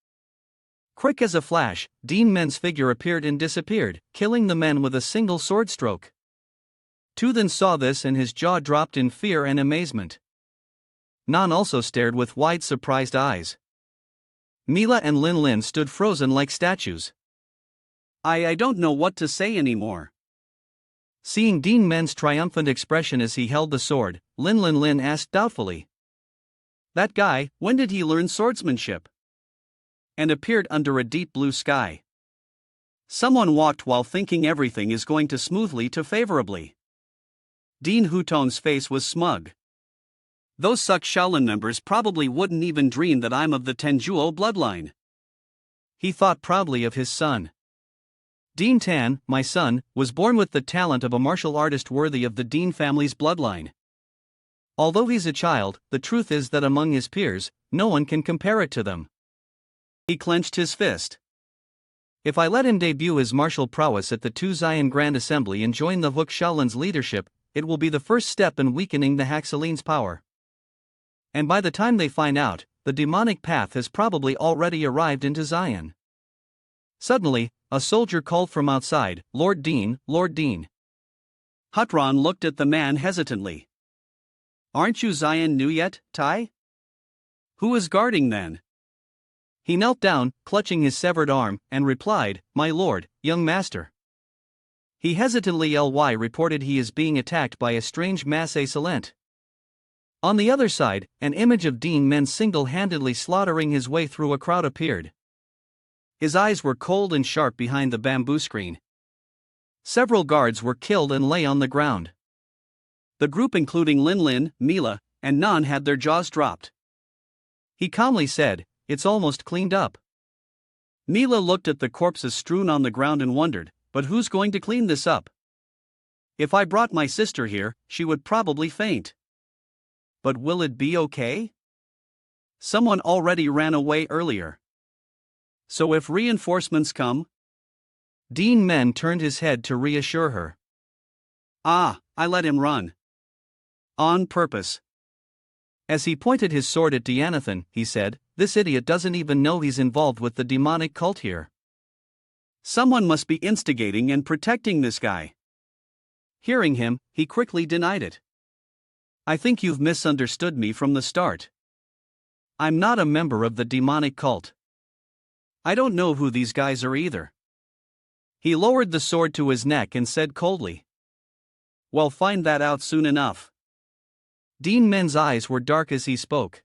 Quick as a flash, Duan Men's figure appeared and disappeared, killing the men with a single sword stroke. Tu then saw this and his jaw dropped in fear and amazement. Nan also stared with wide surprised eyes. Mila and Lin stood frozen like statues. I don't know what to say anymore. Seeing Duan Men's triumphant expression as he held the sword, Lin asked doubtfully. That guy, when did he learn swordsmanship? And appeared under a deep blue sky. Someone walked while thinking everything is going to smoothly to favorably. Dean Hutong's face was smug. Those Suk Shaolin members probably wouldn't even dream that I'm of the Tenjuo bloodline. He thought proudly of his son. Dean Tan, my son, was born with the talent of a martial artist worthy of the Dean family's bloodline. Although he's a child, the truth is that among his peers, no one can compare it to them. He clenched his fist. If I let him debut his martial prowess at the Tu Zion Grand Assembly and join the Hook Shaolin's leadership, it will be the first step in weakening the Haxaline's power. And by the time they find out, the demonic path has probably already arrived into Zion. Suddenly, a soldier called from outside, Lord Dean, Lord Dean. Hutron looked at the man hesitantly. Aren't you Zion new yet, Tai? Who is guarding then? He knelt down, clutching his severed arm, and replied, My lord, young master. He hesitantly reported he is being attacked by a strange mass assailant. On the other side, an image of Duan Men single-handedly slaughtering his way through a crowd appeared. His eyes were cold and sharp behind the bamboo screen. Several guards were killed and lay on the ground. The group including Lin, Mila, and Nan had their jaws dropped. He calmly said, It's almost cleaned up. Mila looked at the corpses strewn on the ground and wondered, but who's going to clean this up? If I brought my sister here, she would probably faint. But will it be okay? Someone already ran away earlier. So if reinforcements come? Duan Men turned his head to reassure her. I let him run. On purpose. As he pointed his sword at Dianathan, he said, This idiot doesn't even know he's involved with the demonic cult here. Someone must be instigating and protecting this guy. Hearing him, he quickly denied it. I think you've misunderstood me from the start. I'm not a member of the demonic cult. I don't know who these guys are either. He lowered the sword to his neck and said coldly. Well, find that out soon enough. Duan Men's eyes were dark as he spoke.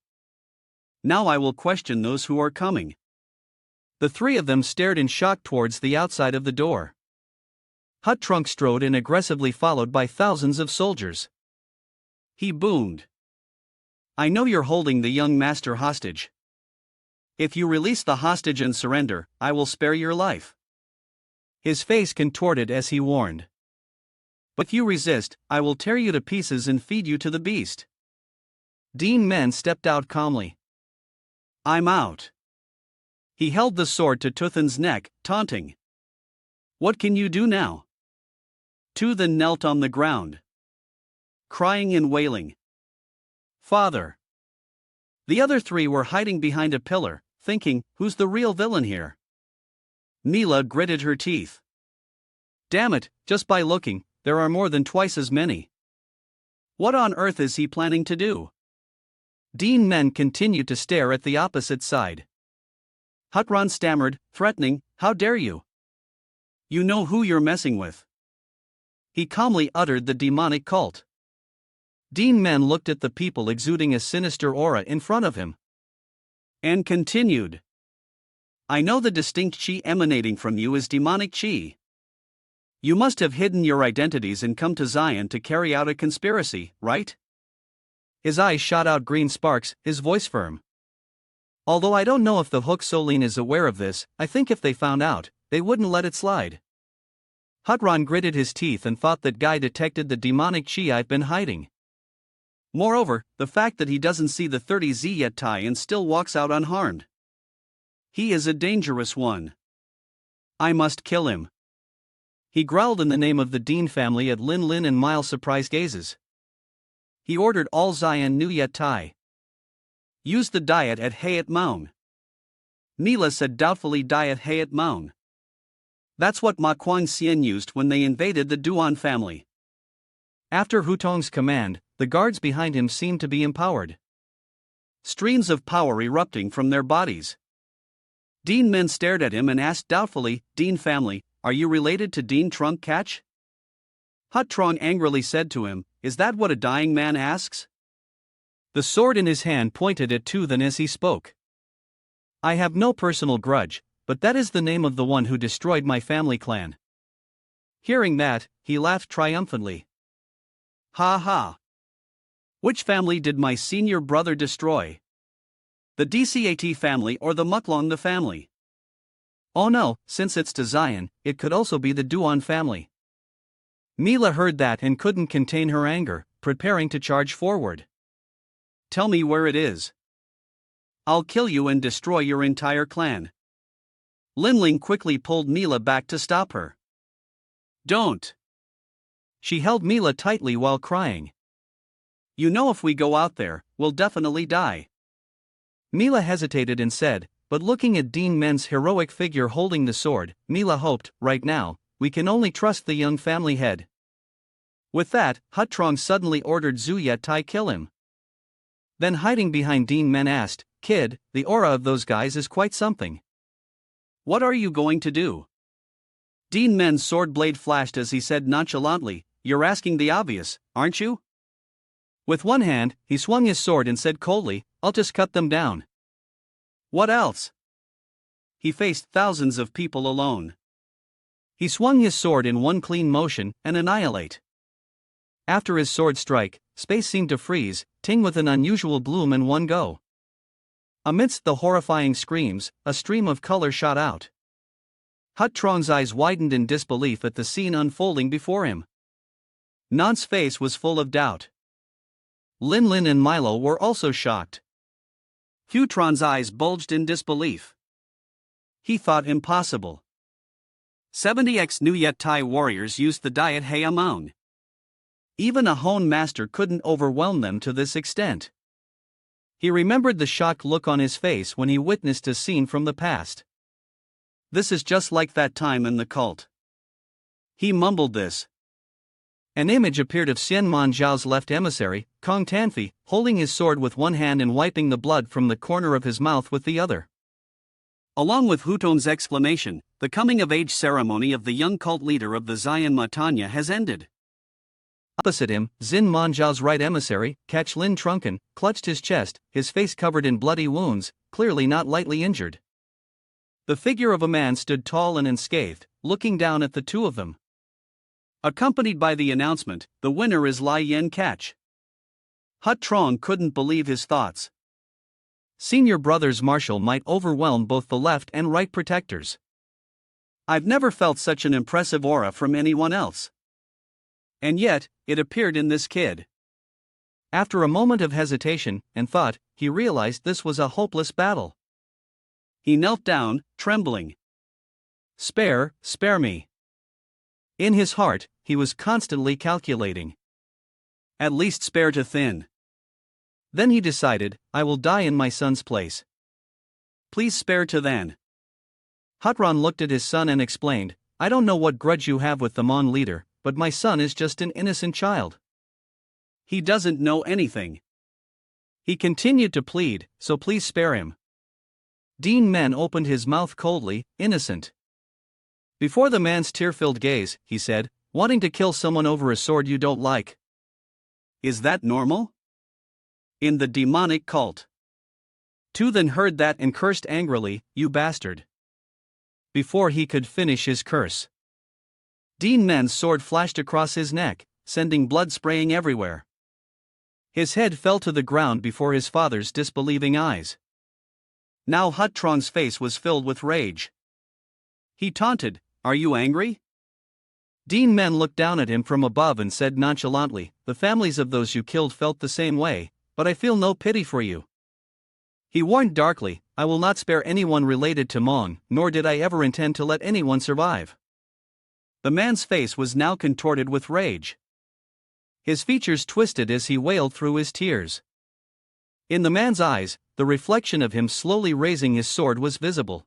Now I will question those who are coming. The three of them stared in shock towards the outside of the door. Hut Trunk strode in aggressively, followed by thousands of soldiers. He boomed. I know you're holding the young master hostage. If you release the hostage and surrender, I will spare your life. His face contorted as he warned. But if you resist, I will tear you to pieces and feed you to the beast. Duan Men stepped out calmly. I'm out. He held the sword to Tuthan's neck, taunting. What can you do now? Tu then knelt on the ground, crying and wailing. Father. The other three were hiding behind a pillar, thinking, who's the real villain here? Mila gritted her teeth. Damn it, just by looking, there are more than twice as many. What on earth is he planning to do? Duan Men continued to stare at the opposite side. Hutron stammered, threatening, How dare you? You know who you're messing with. He calmly uttered the demonic cult. Duan Men looked at the people exuding a sinister aura in front of him. And continued. I know the distinct chi emanating from you is demonic chi. You must have hidden your identities and come to Zion to carry out a conspiracy, right? His eyes shot out green sparks, his voice firm. Although I don't know if the Hook Solin is aware of this, I think if they found out, they wouldn't let it slide. Hutron gritted his teeth and thought that guy detected the demonic chi I've been hiding. Moreover, the fact that he doesn't see the 30Z yet tie and still walks out unharmed. He is a dangerous one. I must kill him. He growled in the name of the Duan family at Lin and Mile's surprised gazes. He ordered all Zion New Yet Tai. Use the diet at Hayat Maun. Mila said doubtfully diet Hayat Maun. That's what Ma Kuang Xian used when they invaded the Duan family. After Hutong's command, the guards behind him seemed to be empowered. Streams of power erupting from their bodies. Duan Men stared at him and asked doubtfully, Duan family, are you related to Duan Trunk Catch? Hut Trong angrily said to him, Is that what a dying man asks? The sword in his hand pointed at Tuthan as he spoke. I have no personal grudge, but that is the name of the one who destroyed my family clan. Hearing that, he laughed triumphantly. Ha ha! Which family did my senior brother destroy? The DCAT family or the Muklong the family? Oh no, since it's to Zion, it could also be the Duan family. Mila heard that and couldn't contain her anger, preparing to charge forward. Tell me where it is. I'll kill you and destroy your entire clan. Linling quickly pulled Mila back to stop her. Don't. She held Mila tightly while crying. You know if we go out there, we'll definitely die. Mila hesitated and said, but looking at Duan Men's heroic figure holding the sword, Mila hoped, right now, we can only trust the young family head. With that, Hutrong suddenly ordered Zhu Yetai kill him. Then hiding behind Duan Men asked, "Kid, the aura of those guys is quite something. What are you going to do?" Duan Men's sword blade flashed as he said nonchalantly, "You're asking the obvious, aren't you?" With one hand, he swung his sword and said coldly, "I'll just cut them down." What else? He faced thousands of people alone. He swung his sword in one clean motion and annihilate. After his sword strike, space seemed to freeze, ting with an unusual bloom in one go. Amidst the horrifying screams, a stream of color shot out. Hutrong's eyes widened in disbelief at the scene unfolding before him. Nan's face was full of doubt. Lin Lin and Milo were also shocked. Hutron's eyes bulged in disbelief. He thought impossible. 70x New Yet Thai warriors used the diet Hei Amon. Even a Hone master couldn't overwhelm them to this extent. He remembered the shocked look on his face when he witnessed a scene from the past. This is just like that time in the cult. He mumbled this. An image appeared of Xian Manzhao's left emissary, Kong Tanfi, holding his sword with one hand and wiping the blood from the corner of his mouth with the other. Along with Huton's exclamation, the coming-of-age ceremony of the young cult leader of the Xian Matanya has ended. Opposite him, Xin Manzhao's right emissary, Catch Lin Trunken, clutched his chest, his face covered in bloody wounds, clearly not lightly injured. The figure of a man stood tall and unscathed, looking down at the two of them. Accompanied by the announcement, "The winner is Lai Yen Catch." Hutrong couldn't believe his thoughts. Senior brother's martial might overwhelm both the left and right protectors. I've never felt such an impressive aura from anyone else. And yet, it appeared in this kid. After a moment of hesitation and thought, he realized this was a hopeless battle. He knelt down, trembling. Spare me. In his heart, he was constantly calculating. At least spare to thin. Then he decided, I will die in my son's place. Please spare to then. Hutron looked at his son and explained, I don't know what grudge you have with the Mon leader, but my son is just an innocent child. He doesn't know anything. He continued to plead, so please spare him. Duan Men opened his mouth coldly, innocent. Before the man's tear-filled gaze, he said, wanting to kill someone over a sword you don't like. Is that normal? In the demonic cult. Tu then heard that and cursed angrily, you bastard. Before he could finish his curse, Duan Men's sword flashed across his neck, sending blood spraying everywhere. His head fell to the ground before his father's disbelieving eyes. Now Hutrong's face was filled with rage. He taunted, Are you angry? Duan Men looked down at him from above and said nonchalantly, The families of those you killed felt the same way, but I feel no pity for you. He warned darkly, I will not spare anyone related to Mon, nor did I ever intend to let anyone survive. The man's face was now contorted with rage. His features twisted as he wailed through his tears. In the man's eyes, the reflection of him slowly raising his sword was visible.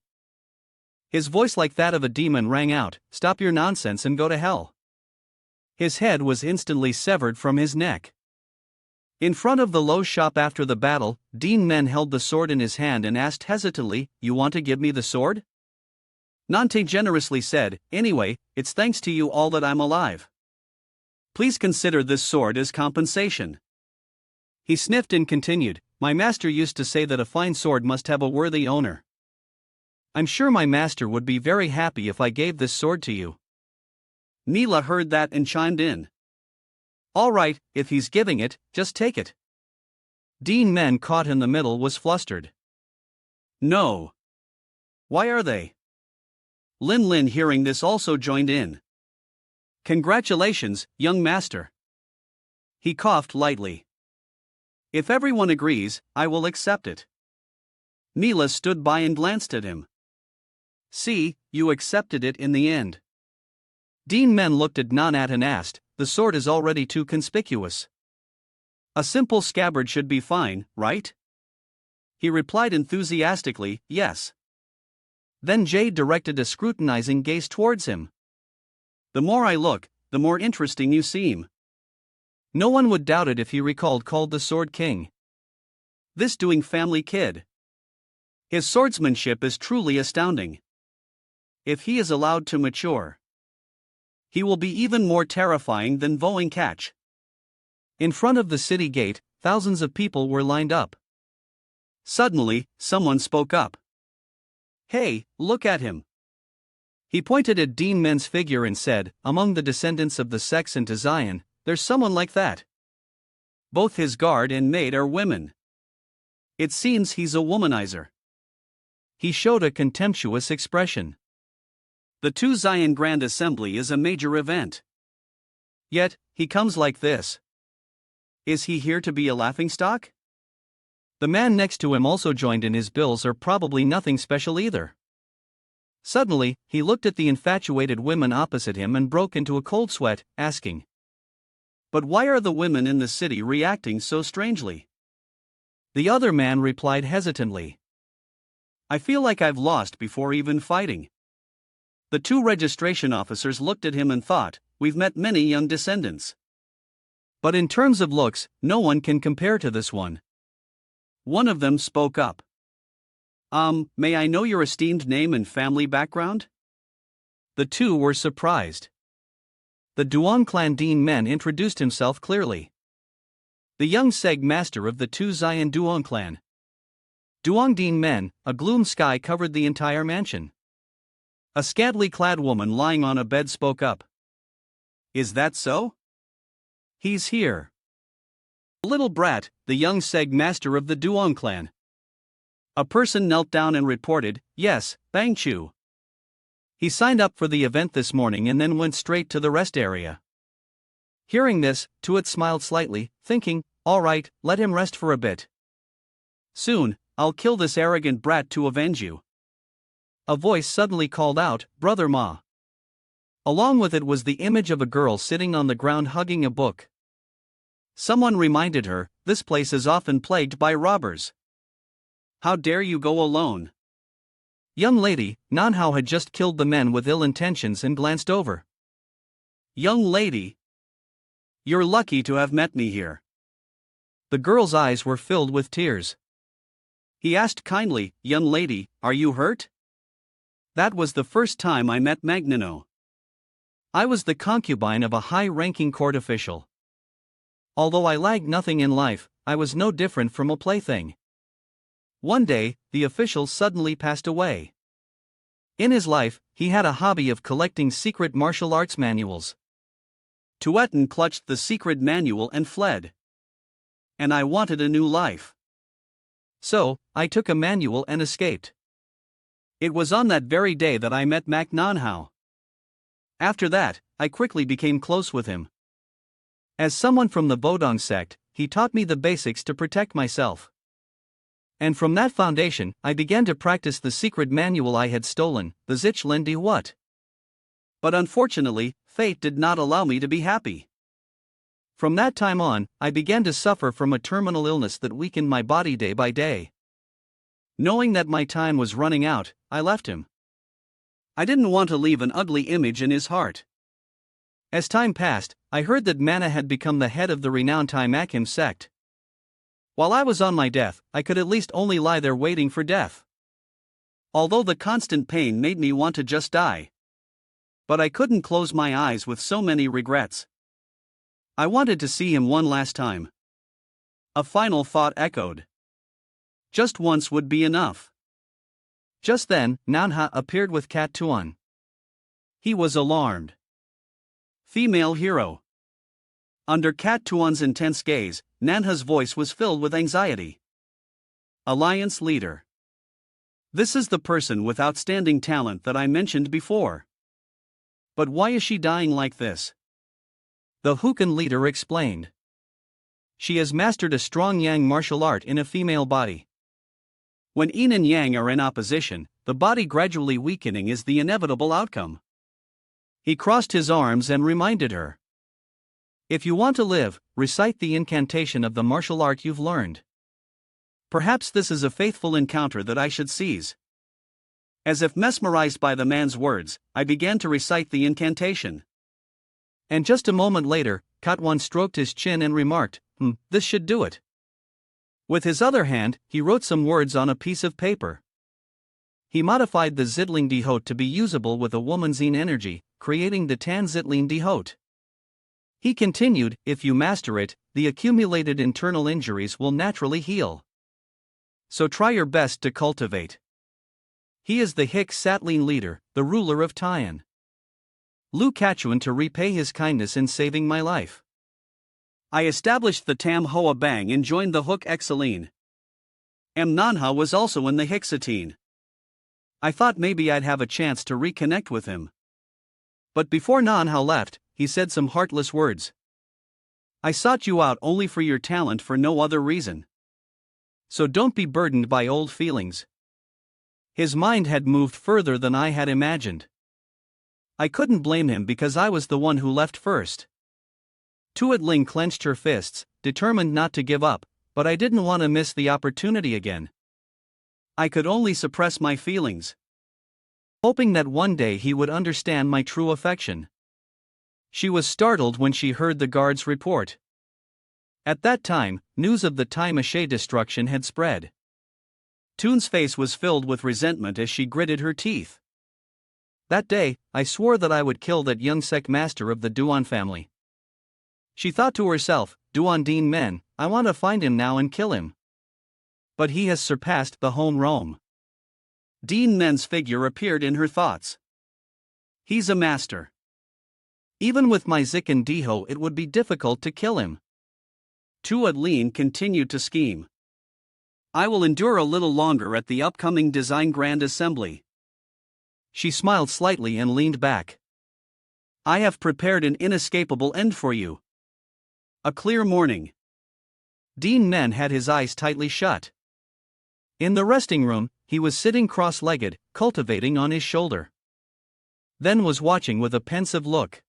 His voice, like that of a demon, rang out, Stop your nonsense and go to hell. His head was instantly severed from his neck. In front of the Low shop after the battle, Duan Men held the sword in his hand and asked hesitantly, You want to give me the sword? Nante generously said, Anyway, it's thanks to you all that I'm alive. Please consider this sword as compensation. He sniffed and continued, My master used to say that a fine sword must have a worthy owner. I'm sure my master would be very happy if I gave this sword to you. Mila heard that and chimed in. All right, if he's giving it, just take it. Duan Men, caught in the middle, was flustered. No. Why are they? Lin Lin, hearing this, also joined in. Congratulations, young master. He coughed lightly. If everyone agrees, I will accept it. Mila stood by and glanced at him. See, you accepted it in the end. Duan Men looked at Nanat and asked, The sword is already too conspicuous. A simple scabbard should be fine, right? He replied enthusiastically, Yes. Then Jade directed a scrutinizing gaze towards him. The more I look, the more interesting you seem. No one would doubt it if he recalled called the Sword King. This doing family kid. His swordsmanship is truly astounding. If he is allowed to mature, he will be even more terrifying than Voing Catch. In front of the city gate, thousands of people were lined up. Suddenly, someone spoke up. Hey, look at him. He pointed at Duan Men's figure and said, among the descendants of the sex into Zion, there's someone like that. Both his guard and maid are women. It seems he's a womanizer. He showed a contemptuous expression. The 2 Zion Grand Assembly is a major event. Yet, he comes like this. Is he here to be a laughingstock? The man next to him also joined in. His bills are probably nothing special either. Suddenly, he looked at the infatuated women opposite him and broke into a cold sweat, asking, but why are the women in the city reacting so strangely? The other man replied hesitantly, I feel like I've lost before even fighting. The 2 registration officers looked at him and thought, we've met many young descendants. But in terms of looks, no one can compare to this one. One of them spoke up. May I know your esteemed name and family background? The 2 were surprised. The Duan clan Duan Men introduced himself clearly. The young Seg master of the 2 Zion Duan clan. Duan Men, a gloom sky covered the entire mansion. A scantily clad woman lying on a bed spoke up. Is that so? He's here. Little brat, the young Seg master of the Duan clan. A person knelt down and reported, yes, Bang Chu. He signed up for the event this morning and then went straight to the rest area. Hearing this, Tuat smiled slightly, thinking, all right, let him rest for a bit. Soon, I'll kill this arrogant brat to avenge you. A voice suddenly called out, Brother Ma. Along with it was the image of a girl sitting on the ground hugging a book. Someone reminded her, this place is often plagued by robbers. How dare you go alone? Young lady, Nanhao had just killed the men with ill intentions and glanced over. Young lady. You're lucky to have met me here. The girl's eyes were filled with tears. He asked kindly, young lady, are you hurt? That was the first time I met Magnino. I was the concubine of a high-ranking court official. Although I lacked nothing in life, I was no different from a plaything. One day, the official suddenly passed away. In his life, he had a hobby of collecting secret martial arts manuals. Tuetan clutched the secret manual and fled. And I wanted a new life. So, I took a manual and escaped. It was on that very day that I met Mac Nanhao. After that, I quickly became close with him. As someone from the Vodong sect, he taught me the basics to protect myself. And from that foundation, I began to practice the secret manual I had stolen, the Zich Lendi What. But unfortunately, fate did not allow me to be happy. From that time on, I began to suffer from a terminal illness that weakened my body day by day. Knowing that my time was running out, I left him. I didn't want to leave an ugly image in his heart. As time passed, I heard that Mana had become the head of the renowned Taimakim sect. While I was on my death, I could at least only lie there waiting for death. Although the constant pain made me want to just die. But I couldn't close my eyes with so many regrets. I wanted to see him one last time. A final thought echoed. Just once would be enough. Just then, Nanha appeared with Cat Tuan. He was alarmed. Female hero. Under Cat Tuan's intense gaze, Nanha's voice was filled with anxiety. Alliance leader. This is the person with outstanding talent that I mentioned before. But why is she dying like this? The Hukan leader explained. She has mastered a strong yang martial art in a female body. When yin and yang are in opposition, the body gradually weakening is the inevitable outcome. He crossed his arms and reminded her. If you want to live, recite the incantation of the martial art you've learned. Perhaps this is a faithful encounter that I should seize. As if mesmerized by the man's words, I began to recite the incantation. And just a moment later, Katwan stroked his chin and remarked, this should do it. With his other hand, he wrote some words on a piece of paper. He modified the Zitling Dihot to be usable with a woman's yin energy, creating the Tan Zitling Dihot. He continued, if you master it, the accumulated internal injuries will naturally heal. So try your best to cultivate. He is the Hik Satlin leader, the ruler of Tian. Lu Kachuan to repay his kindness in saving my life. I established the Tam Hoa Bang and joined the Hook Exaline. Nanha was also in the Hixatine. I thought maybe I'd have a chance to reconnect with him. But before Nanha left, he said some heartless words. I sought you out only for your talent for no other reason. So don't be burdened by old feelings. His mind had moved further than I had imagined. I couldn't blame him because I was the one who left first. Tuat Ling clenched her fists, determined not to give up, but I didn't want to miss the opportunity again. I could only suppress my feelings, hoping that one day he would understand my true affection. She was startled when she heard the guard's report. At that time, news of the Tai Mache destruction had spread. Toon's face was filled with resentment as she gritted her teeth. That day, I swore that I would kill that young sect master of the Duan family. She thought to herself, Duan Men, I want to find him now and kill him. But he has surpassed the home Rome. Dean Men's figure appeared in her thoughts. He's a master. Even with my Zik and Diho it would be difficult to kill him. Tuat Lin continued to scheme. I will endure a little longer at the upcoming Design Grand Assembly. She smiled slightly and leaned back. I have prepared an inescapable end for you. A clear morning. Dean Men had his eyes tightly shut. In the resting room, he was sitting cross-legged, cultivating on his shoulder. Then was watching with a pensive look.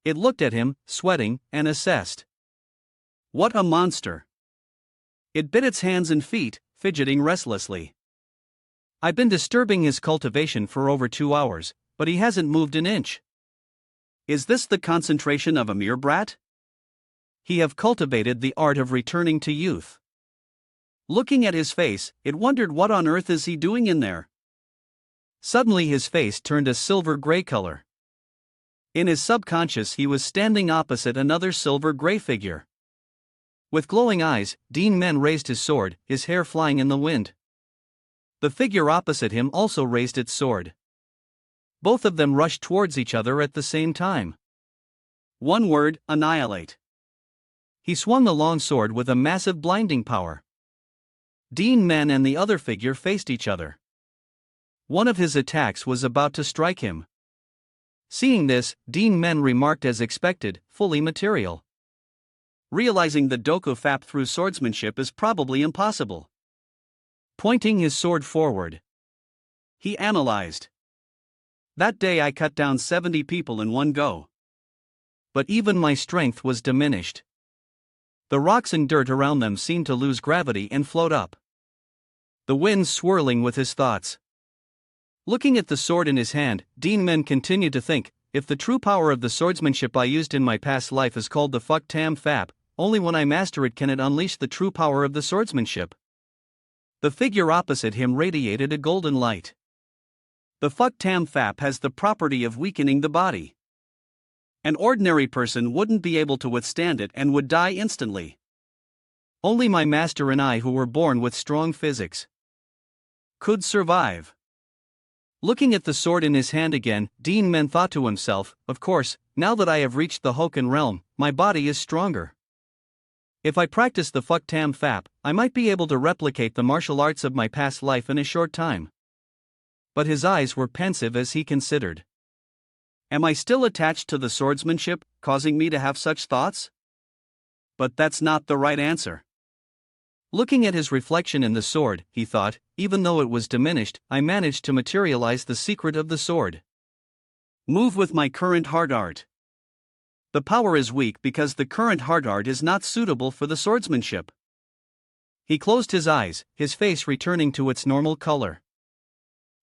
It looked at him, sweating, and assessed. What a monster! It bit its hands and feet, fidgeting restlessly. I've been disturbing his cultivation for over 2 hours, but he hasn't moved an inch. Is this the concentration of a mere brat? He have cultivated the art of returning to youth. Looking at his face, it wondered what on earth is he doing in there. Suddenly his face turned a silver gray color. In his subconscious he was standing opposite another silver gray figure. With glowing eyes, Dean Men raised his sword, his hair flying in the wind. The figure opposite him also raised its sword. Both of them rushed towards each other at the same time. One word, annihilate. He swung the long sword with a massive blinding power. Dean Men and the other figure faced each other. One of his attacks was about to strike him. Seeing this, Dean Men remarked as expected, fully material. Realizing the Doku Fap through swordsmanship is probably impossible. Pointing his sword forward, he analyzed. That day I cut down 70 people in one go. But even my strength was diminished. The rocks and dirt around them seemed to lose gravity and float up. The wind swirling with his thoughts. Looking at the sword in his hand, Dean Men continued to think, if the true power of the swordsmanship I used in my past life is called the Fuck Tam Fap, only when I master it can it unleash the true power of the swordsmanship. The figure opposite him radiated a golden light. The Fuck Tam Fap has the property of weakening the body. An ordinary person wouldn't be able to withstand it and would die instantly. Only my master and I, who were born with strong physics, could survive. Looking at the sword in his hand again, Dean Men thought to himself, of course, now that I have reached the Hokan realm, my body is stronger. If I practice the Fuck Tam Fap, I might be able to replicate the martial arts of my past life in a short time. But his eyes were pensive as he considered. Am I still attached to the swordsmanship, causing me to have such thoughts? But that's not the right answer. Looking at his reflection in the sword, he thought, even though it was diminished, I managed to materialize the secret of the sword. Move with my current hard art. The power is weak because the current hard art is not suitable for the swordsmanship. He closed his eyes, his face returning to its normal color.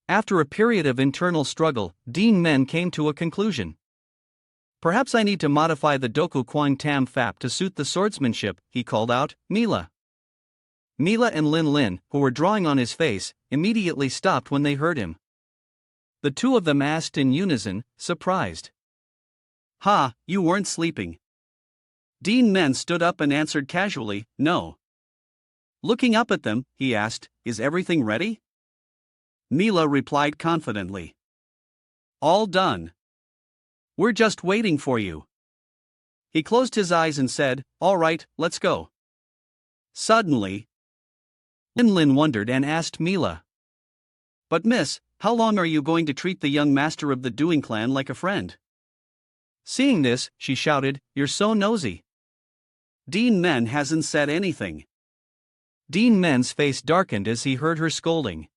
After a period of internal struggle, Dean Men came to a conclusion. Perhaps I need to modify the Doku Kwang Tam Fap to suit the swordsmanship, he called out. Mila and Lin Lin, who were drawing on his face, immediately stopped when they heard him. The two of them asked in unison, surprised. Ha, you weren't sleeping. Duan Men stood up and answered casually, no. Looking up at them, he asked, is everything ready? Mila replied confidently. All done. We're just waiting for you. He closed his eyes and said, all right, let's go. Suddenly, Lin Lin wondered and asked Mila. But miss, how long are you going to treat the young master of the Duan clan like a friend? Seeing this, she shouted, you're so nosy. Duan Men hasn't said anything. Duan Men's face darkened as he heard her scolding.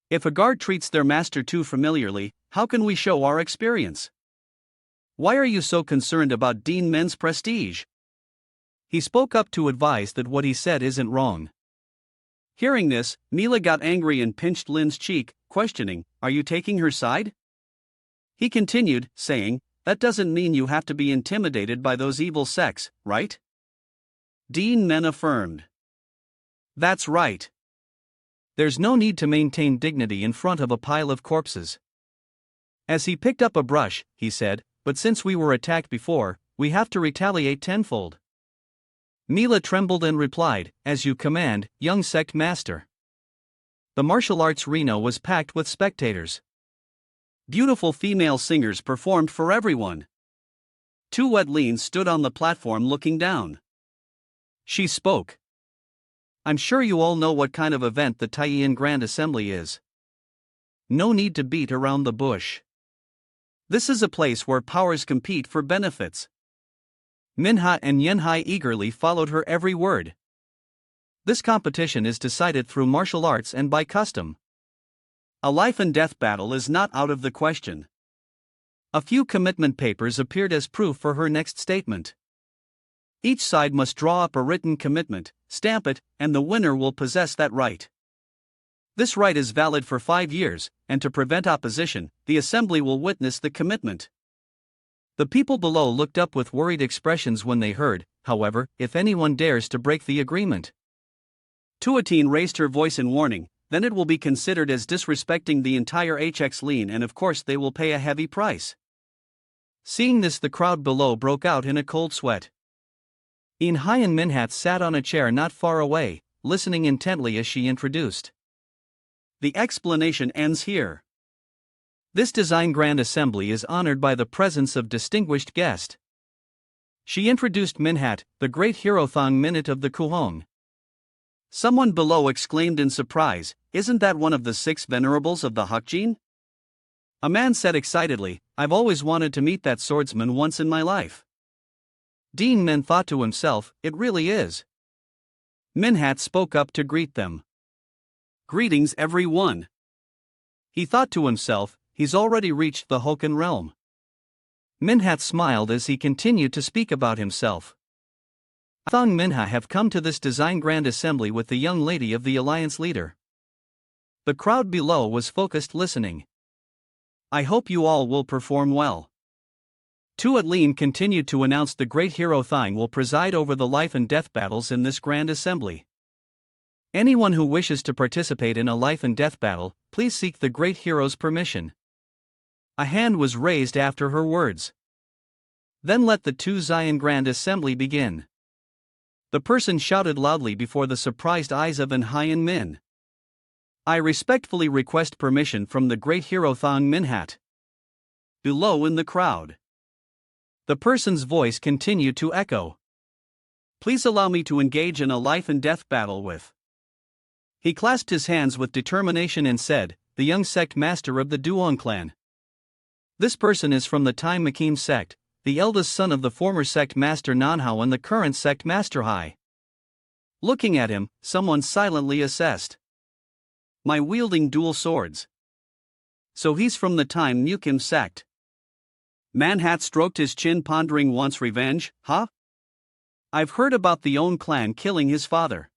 If a guard treats their master too familiarly, how can we show our experience? Why are you so concerned about Duan Men's prestige? He spoke up to advise that what he said isn't wrong. Hearing this, Mila got angry and pinched Lin's cheek, questioning, are you taking her side? He continued, saying, that doesn't mean you have to be intimidated by those evil sects, right? Duan Men affirmed. That's right. There's no need to maintain dignity in front of a pile of corpses. As he picked up a brush, he said, but since we were attacked before, we have to retaliate tenfold. Mila trembled and replied, as you command, young sect master. The martial arts arena was packed with spectators. Beautiful female singers performed for everyone. Tu Wetlin stood on the platform looking down. She spoke. I'm sure you all know what kind of event the Taiyin Grand Assembly is. No need to beat around the bush. This is a place where powers compete for benefits. Minha and Yenhai eagerly followed her every word. This competition is decided through martial arts and by custom. A life and death battle is not out of the question. A few commitment papers appeared as proof for her next statement. Each side must draw up a written commitment, stamp it, and the winner will possess that right. This right is valid for 5 years, and to prevent opposition, the assembly will witness the commitment. The people below looked up with worried expressions when they heard, however, if anyone dares to break the agreement. Tuatine raised her voice in warning, then it will be considered as disrespecting the entire HX Lean and of course they will pay a heavy price. Seeing this, the crowd below broke out in a cold sweat. In Hyen Minhat sat on a chair not far away, listening intently as she introduced. The explanation ends here. This Design Grand Assembly is honored by the presence of distinguished guest. She introduced Minhat, the great hero Thong Minute of the Kuhong. Someone below exclaimed in surprise, isn't that one of the 6 venerables of the Hakjin? A man said excitedly, I've always wanted to meet that swordsman once in my life. Duan Men thought to himself, it really is. Minhat spoke up to greet them. Greetings everyone. He thought to himself, he's already reached the Hokan realm. Minhat smiled as he continued to speak about himself. Thong Minha have come to this Design Grand Assembly with the young lady of the alliance leader. The crowd below was focused listening. I hope you all will perform well. Tuat Lin continued to announce the great hero Thang will preside over the life and death battles in this Grand Assembly. Anyone who wishes to participate in a life and death battle, please seek the great hero's permission. A hand was raised after her words. Then let the 2 Zion Grand Assembly begin. The person shouted loudly before the surprised eyes of An Hyen Min. I respectfully request permission from the great hero Thong Minhat. Below in the crowd. The person's voice continued to echo. Please allow me to engage in a life and death battle with. He clasped his hands with determination and said, the young sect master of the Duong clan. This person is from the Time Makim sect, the eldest son of the former sect master Nanhao and the current sect master Hai. Looking at him, someone silently assessed. My wielding dual swords. So he's from the Time Mukim sect. Manhat stroked his chin, pondering, wants revenge, huh? I've heard about the own clan killing his father.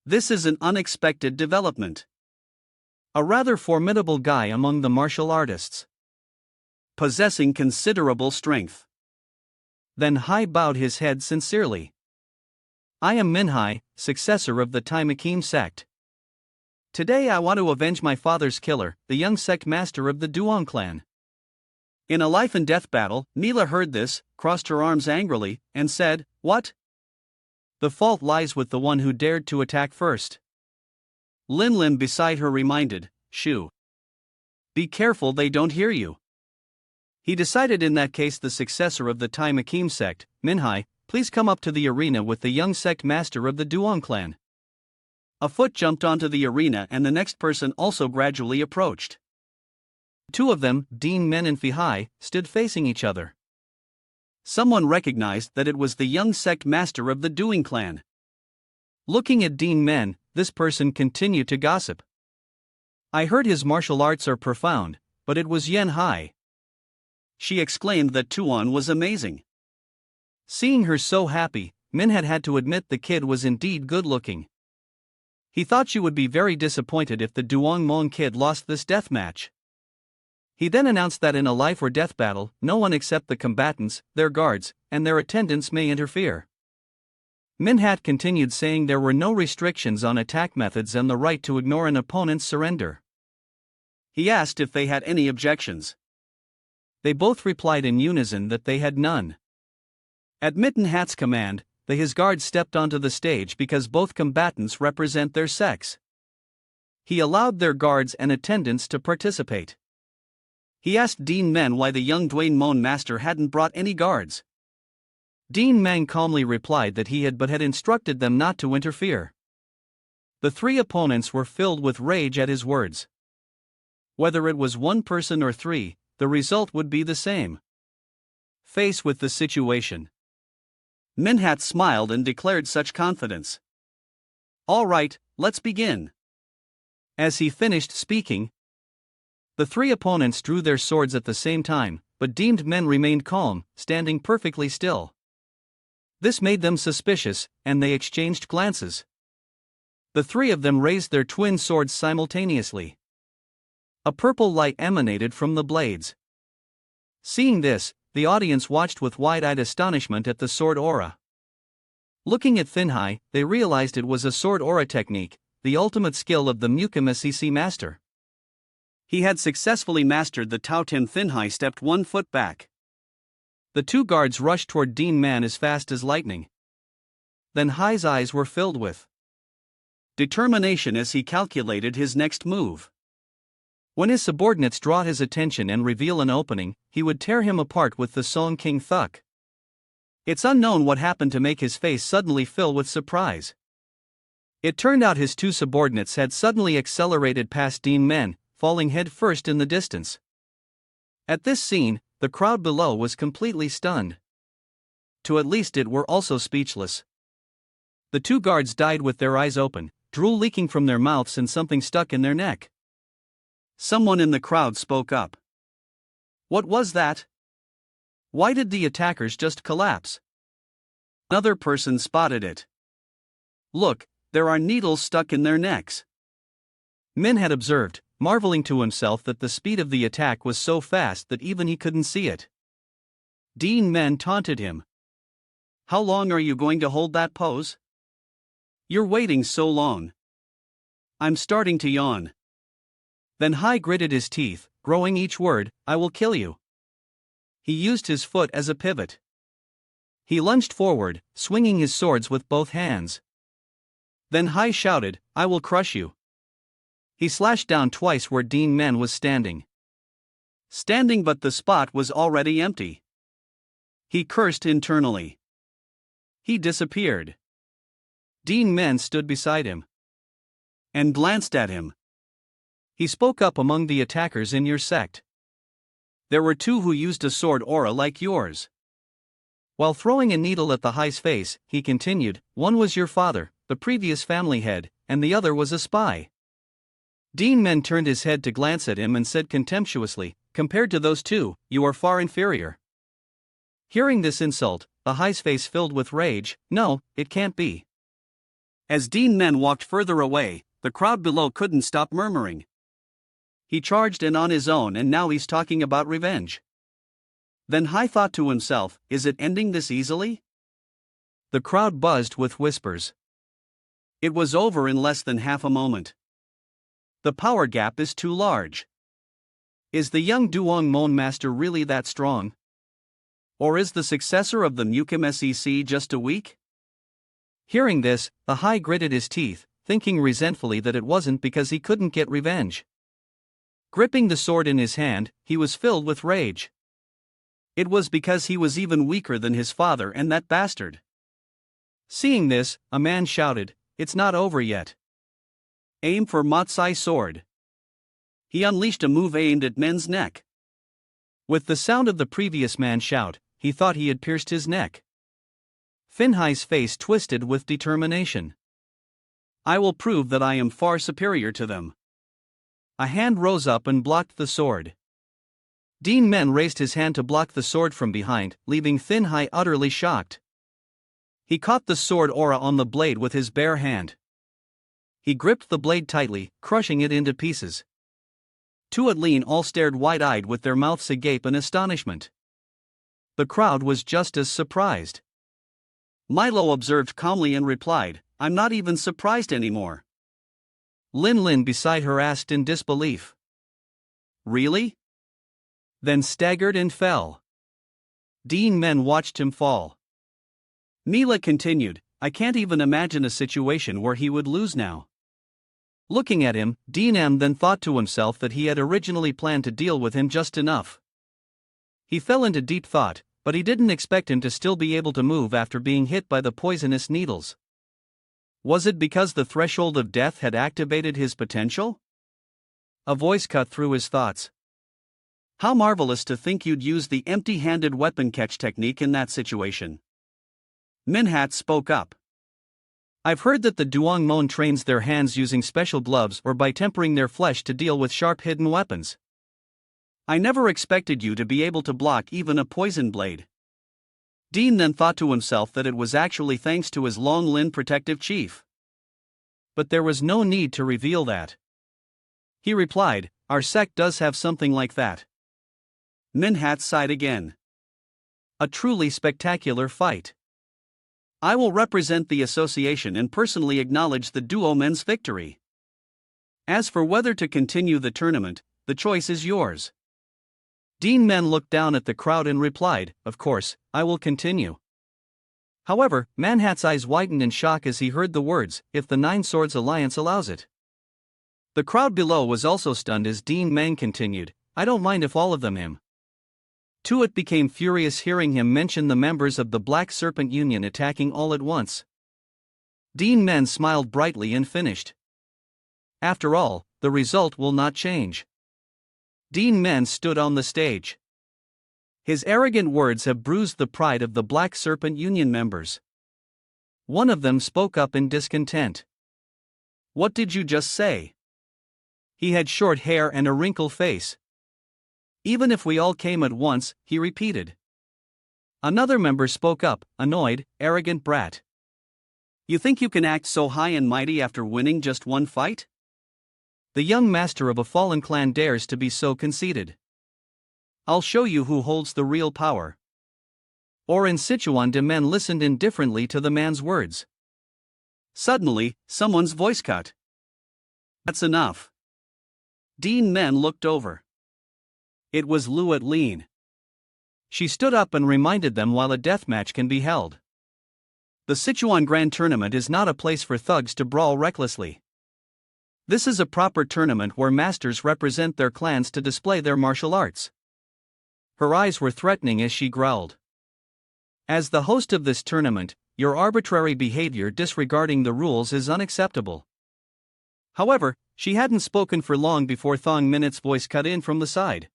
This is an unexpected development. A rather formidable guy among the martial artists. possessing considerable strength. Then Hai bowed his head sincerely. I am Minhai, successor of the Taimakim sect. Today I want to avenge my father's killer, the young sect master of the Duan clan. In a life and death battle, Neela heard this, crossed her arms angrily, and said, What? The fault lies with the one who dared to attack first. Lin Lin beside her reminded, Shu. Be careful they don't hear you. He decided in that case the successor of the Taimakim sect, Minhai, please come up to the arena with the young sect master of the Duan clan. A foot jumped onto the arena and the next person also gradually approached. Two of them, Duan Men and Fihai, stood facing each other. Someone recognized that it was the young sect master of the Duan clan. Looking at Duan Men, this person continued to gossip. I heard his martial arts are profound, but it was Yen Hai. She exclaimed that Tuan was amazing. Seeing her so happy, Min had to admit the kid was indeed good-looking. He thought she would be very disappointed if the Duong Mon kid lost this death match. He then announced that in a life or death battle, no one except the combatants, their guards, and their attendants may interfere. Minhat continued saying there were no restrictions on attack methods and the right to ignore an opponent's surrender. He asked if they had any objections. They both replied in unison that they had none. At Mittenhat's command, his guards stepped onto the stage because both combatants represent their sex. He allowed their guards and attendants to participate. He asked Duan Men why the young Duan Mon master hadn't brought any guards. Duan Men calmly replied that he had instructed them not to interfere. The three opponents were filled with rage at his words. Whether it was one person or three, the result would be the same. Faced with the situation, Minhat smiled and declared such confidence. All right, let's begin. As he finished speaking, the three opponents drew their swords at the same time, but Duan Men remained calm, standing perfectly still. This made them suspicious, and they exchanged glances. The three of them raised their twin swords simultaneously. A purple light emanated from the blades. Seeing this, the audience watched with wide-eyed astonishment at the sword aura. Looking at Finhai, they realized it was a sword aura technique, the ultimate skill of the Mukamsec master. He had successfully mastered the Taotin. Finhai stepped 1 foot back. The two guards rushed toward Duan Men as fast as lightning. Then Hai's eyes were filled with determination as he calculated his next move. When his subordinates draw his attention and reveal an opening, he would tear him apart with the Song King Thuk. It's unknown what happened to make his face suddenly fill with surprise. It turned out his two subordinates had suddenly accelerated past Duan Men, falling head first in the distance. At this scene, the crowd below was completely stunned. To at least it were also speechless. The two guards died with their eyes open, drool leaking from their mouths and something stuck in their neck. Someone in the crowd spoke up. What was that? Why did the attackers just collapse? Another person spotted it. Look, there are needles stuck in their necks. Min had observed, marveling to himself that the speed of the attack was so fast that even he couldn't see it. Duan Men taunted him. How long are you going to hold that pose? You're waiting so long. I'm starting to yawn. Then Hai gritted his teeth, growing each word, I will kill you. He used his foot as a pivot. He lunged forward, swinging his swords with both hands. Then Hai shouted, I will crush you. He slashed down twice where Duan Men was standing. But the spot was already empty. He cursed internally. He disappeared. Duan Men stood beside him and glanced at him. He spoke up among the attackers in your sect. There were two who used a sword aura like yours. While throwing a needle at the Hai's face, he continued, one was your father, the previous family head, and the other was a spy. Duan Men turned his head to glance at him and said contemptuously, compared to those two, you are far inferior. Hearing this insult, the Hai's face filled with rage, no, it can't be. As Duan Men walked further away, the crowd below couldn't stop murmuring. He charged in on his own and now he's talking about revenge. Then Hai thought to himself, is it ending this easily? The crowd buzzed with whispers. It was over in less than half a moment. The power gap is too large. Is the young Duan Men master really that strong? Or is the successor of the Mukim Sec just a weak? Hearing this, the Hai gritted his teeth, thinking resentfully that it wasn't because he couldn't get revenge. Gripping the sword in his hand, he was filled with rage. It was because he was even weaker than his father and that bastard. Seeing this, a man shouted, "It's not over yet. Aim for Matsai's sword." He unleashed a move aimed at Men's neck. With the sound of the previous man's shout, he thought he had pierced his neck. Finhai's face twisted with determination. I will prove that I am far superior to them. A hand rose up and blocked the sword. Duan Men raised his hand to block the sword from behind, leaving Finhai utterly shocked. He caught the sword aura on the blade with his bare hand. He gripped the blade tightly, crushing it into pieces. Tuatlin all stared wide-eyed with their mouths agape in astonishment. The crowd was just as surprised. Milo observed calmly and replied, I'm not even surprised anymore. Lin Lin beside her asked in disbelief. Really? Then staggered and fell. Duan Men watched him fall. Mila continued, I can't even imagine a situation where he would lose now. Looking at him, Duan then thought to himself that he had originally planned to deal with him just enough. He fell into deep thought, but he didn't expect him to still be able to move after being hit by the poisonous needles. Was it because the threshold of death had activated his potential? A voice cut through his thoughts. How marvelous to think you'd use the empty-handed weapon catch technique in that situation. Minhat spoke up. I've heard that the Duan Men trains their hands using special gloves or by tempering their flesh to deal with sharp hidden weapons. I never expected you to be able to block even a poison blade. Duan then thought to himself that it was actually thanks to his long Lin protective chief. But there was no need to reveal that. He replied, our sect does have something like that. Minhat sighed again. A truly spectacular fight. I will represent the association and personally acknowledge the Duo Men's victory. As for whether to continue the tournament, the choice is yours. Duan Men looked down at the crowd and replied, of course, I will continue. However, Manhat's eyes widened in shock as he heard the words, if the Nine Swords Alliance allows it. The crowd below was also stunned as Duan Men continued, I don't mind if all of them him. Tuat became furious hearing him mention the members of the Black Serpent Union attacking all at once. Duan Men smiled brightly and finished. After all, the result will not change. Duan Men stood on the stage. His arrogant words have bruised the pride of the Black Serpent Union members. One of them spoke up in discontent. What did you just say? He had short hair and a wrinkled face. Even if we all came at once, he repeated. Another member spoke up, annoyed, arrogant brat. You think you can act so high and mighty after winning just one fight? The young master of a fallen clan dares to be so conceited. I'll show you who holds the real power. Or in Sichuan, the men listened indifferently to the man's words. Suddenly, someone's voice cut. That's enough. Duan Men looked over. It was Tuatlin. She stood up and reminded them while a deathmatch can be held. The Sichuan Grand Tournament is not a place for thugs to brawl recklessly. This is a proper tournament where masters represent their clans to display their martial arts. Her eyes were threatening as she growled. As the host of this tournament, your arbitrary behavior disregarding the rules is unacceptable. However, she hadn't spoken for long before Thong Minut's voice cut in from the side.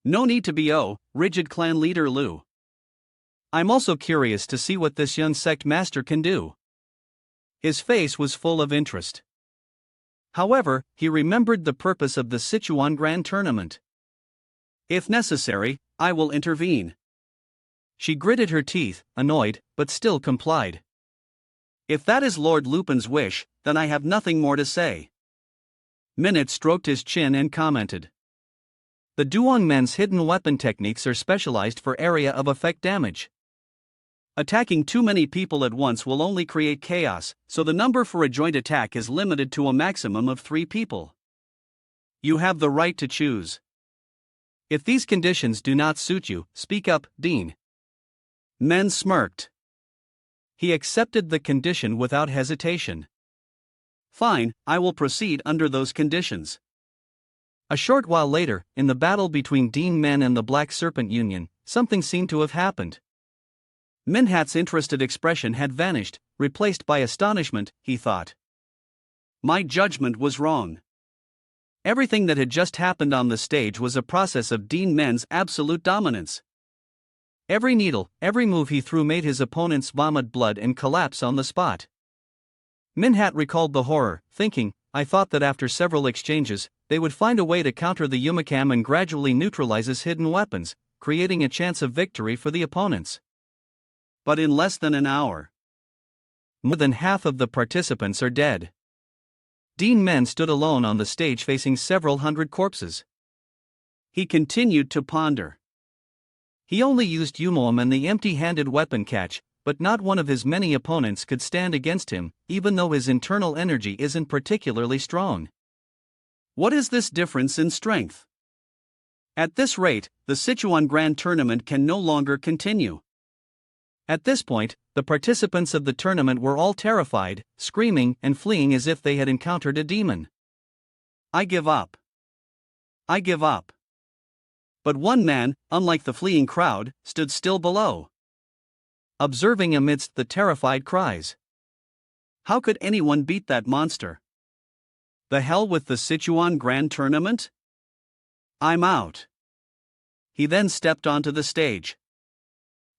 No need to be rigid clan leader Lu. I'm also curious to see what this young sect master can do. His face was full of interest. However, he remembered the purpose of the Sichuan Grand Tournament. If necessary, I will intervene. She gritted her teeth, annoyed, but still complied. If that is Lord Lupin's wish, then I have nothing more to say. Minute stroked his chin and commented. The Duan Men's hidden weapon techniques are specialized for area of effect damage. Attacking too many people at once will only create chaos, so the number for a joint attack is limited to a maximum of 3 people. You have the right to choose. If these conditions do not suit you, speak up, Dean. Men smirked. He accepted the condition without hesitation. Fine, I will proceed under those conditions. A short while later, in the battle between Duan Men and the Black Serpent Union, something seemed to have happened. Minhat's interested expression had vanished, replaced by astonishment, he thought. My judgment was wrong. Everything that had just happened on the stage was a process of Duan Men's absolute dominance. Every needle, every move he threw made his opponents vomit blood and collapse on the spot. Minhat recalled the horror, thinking, I thought that after several exchanges, they would find a way to counter the Yumikam and gradually neutralize his hidden weapons, creating a chance of victory for the opponents. But in less than an hour, more than half of the participants are dead. Duan Men stood alone on the stage facing several hundred corpses. He continued to ponder. He only used Yumoam and the empty-handed weapon catch, but not one of his many opponents could stand against him, even though his internal energy isn't particularly strong. What is this difference in strength? At this rate, the Sichuan Grand Tournament can no longer continue. At this point, the participants of the tournament were all terrified, screaming and fleeing as if they had encountered a demon. I give up. I give up. But one man, unlike the fleeing crowd, stood still below, observing amidst the terrified cries. How could anyone beat that monster? The hell with the Sichuan Grand Tournament? I'm out. He then stepped onto the stage.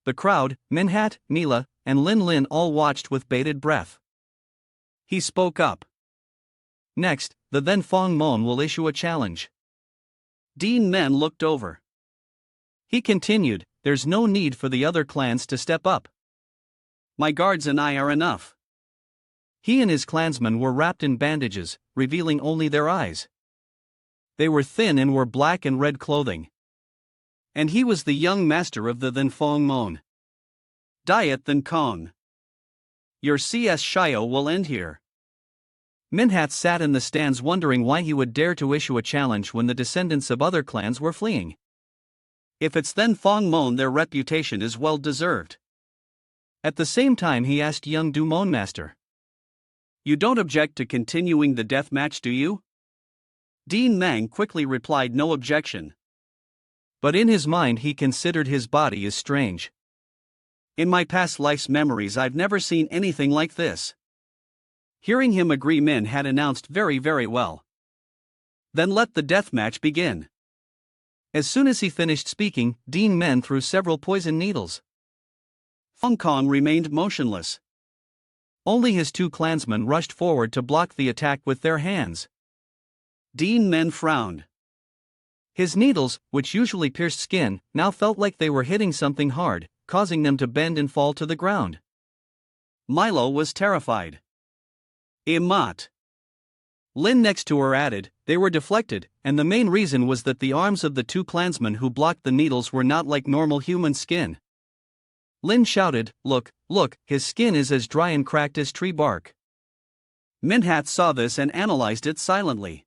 The crowd, Minhat, Mila, and Lin Lin all watched with bated breath. He spoke up. Next, the then Fong Mon will issue a challenge. Duan Men looked over. He continued, there's no need for the other clans to step up. My guards and I are enough. He and his clansmen were wrapped in bandages, revealing only their eyes. They were thin and wore black and red clothing. And he was the young master of the then Fong Mon. Diet then Kong. Your CS Shio will end here. Minhat sat in the stands wondering why he would dare to issue a challenge when the descendants of other clans were fleeing. If it's then Fong Mon, their reputation is well deserved. At the same time he asked young Du Mon Master. You don't object to continuing the death match, do you? Duan Men quickly replied no objection. But in his mind he considered his body as strange. In my past life's memories I've never seen anything like this. Hearing him agree, Min had announced very well. Then let the death match begin. As soon as he finished speaking, Duan Men threw several poison needles. Fong Kong remained motionless. Only his 2 clansmen rushed forward to block the attack with their hands. Duan Men frowned. His needles, which usually pierced skin, now felt like they were hitting something hard, causing them to bend and fall to the ground. Milo was terrified. Imat. Lin next to her added, they were deflected, and the main reason was that the arms of the 2 clansmen who blocked the needles were not like normal human skin. Lin shouted, look, his skin is as dry and cracked as tree bark. Minhat saw this and analyzed it silently.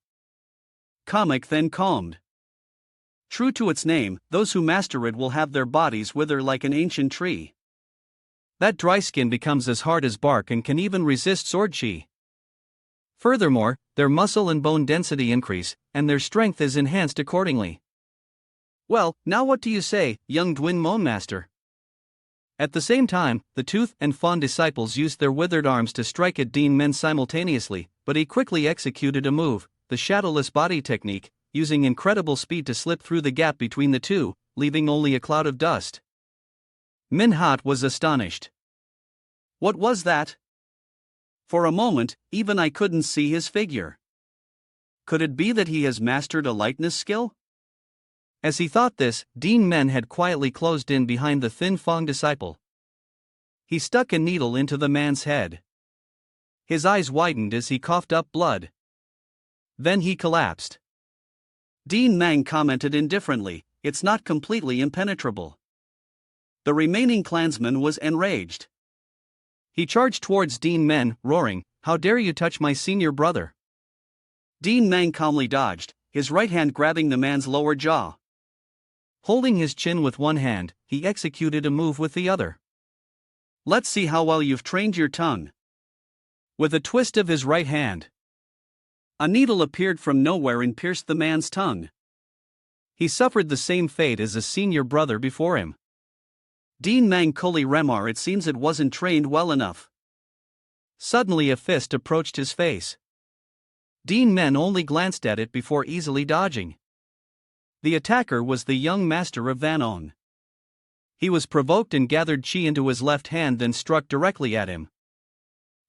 Comic then calmed. True to its name, those who master it will have their bodies wither like an ancient tree. That dry skin becomes as hard as bark and can even resist sword chi. Furthermore, their muscle and bone density increase, and their strength is enhanced accordingly. Well, now what do you say, young Duan Mon Master? At the same time, the Tooth and Fawn disciples used their withered arms to strike at Duan Men simultaneously, but he quickly executed a move, the shadowless body technique, using incredible speed to slip through the gap between the 2, leaving only a cloud of dust. Minhat was astonished. What was that? For a moment, even I couldn't see his figure. Could it be that he has mastered a lightness skill? As he thought this, Duan Men had quietly closed in behind the thin Fong disciple. He stuck a needle into the man's head. His eyes widened as he coughed up blood. Then he collapsed. Duan Men commented indifferently, "It's not completely impenetrable." The remaining clansman was enraged. He charged towards Duan Men, roaring, "How dare you touch my senior brother!" Duan Men calmly dodged, his right hand grabbing the man's lower jaw. Holding his chin with one hand, he executed a move with the other. "Let's see how well you've trained your tongue." With a twist of his right hand, a needle appeared from nowhere and pierced the man's tongue. He suffered the same fate as a senior brother before him. Duan Men coolly remarked, "It seems it wasn't trained well enough." Suddenly a fist approached his face. Duan Men only glanced at it before easily dodging. The attacker was the young master of Van On. He was provoked and gathered chi into his left hand, then struck directly at him.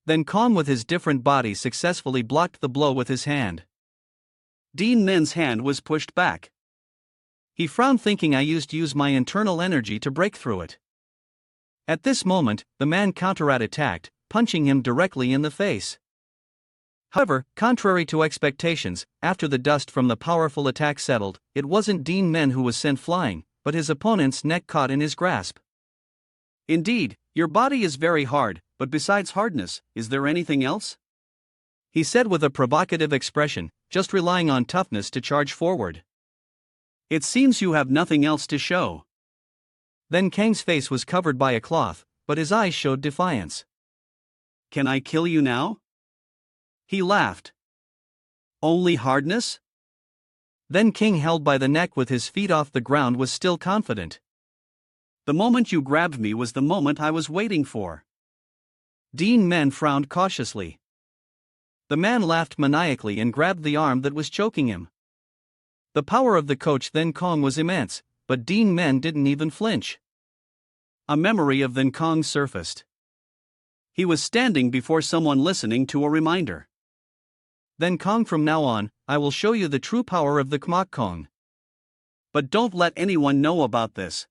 Then Kong with his different body successfully blocked the blow with his hand. Duan Men's hand was pushed back. He frowned, thinking, "I use my internal energy to break through it." At this moment, the man counterattacked, punching him directly in the face. However, contrary to expectations, after the dust from the powerful attack settled, it wasn't Duan Men who was sent flying, but his opponent's neck caught in his grasp. "Indeed, your body is very hard, but besides hardness, is there anything else?" he said with a provocative expression, just relying on toughness to charge forward. "It seems you have nothing else to show." Then Kang's face was covered by a cloth, but his eyes showed defiance. "Can I kill you now?" he laughed. "Only hardness?" Then King, held by the neck with his feet off the ground, was still confident. "The moment you grabbed me was the moment I was waiting for." Duan Men frowned cautiously. The man laughed maniacally and grabbed the arm that was choking him. The power of the coach Then Kong was immense, but Duan Men didn't even flinch. A memory of Then Kong surfaced. He was standing before someone listening to a reminder. "Then Kong, from now on, I will show you the true power of the Kmak Kong. But don't let anyone know about this.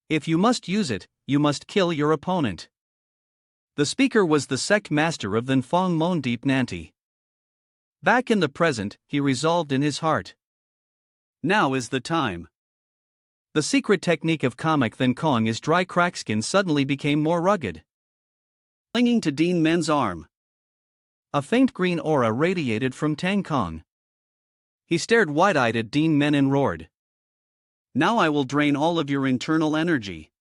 If you must use it, you must kill your opponent." The speaker was the sect master of Then Fong Mon Deep Nanti. Back in the present, he resolved in his heart, "Now is the time." The secret technique of Kamak Then Kong is dry crackskin suddenly became more rugged. Clinging to Duan Men's arm, a faint green aura radiated from Tang Kong. He stared wide-eyed at Duan Men and roared, "Now I will drain all of your internal energy.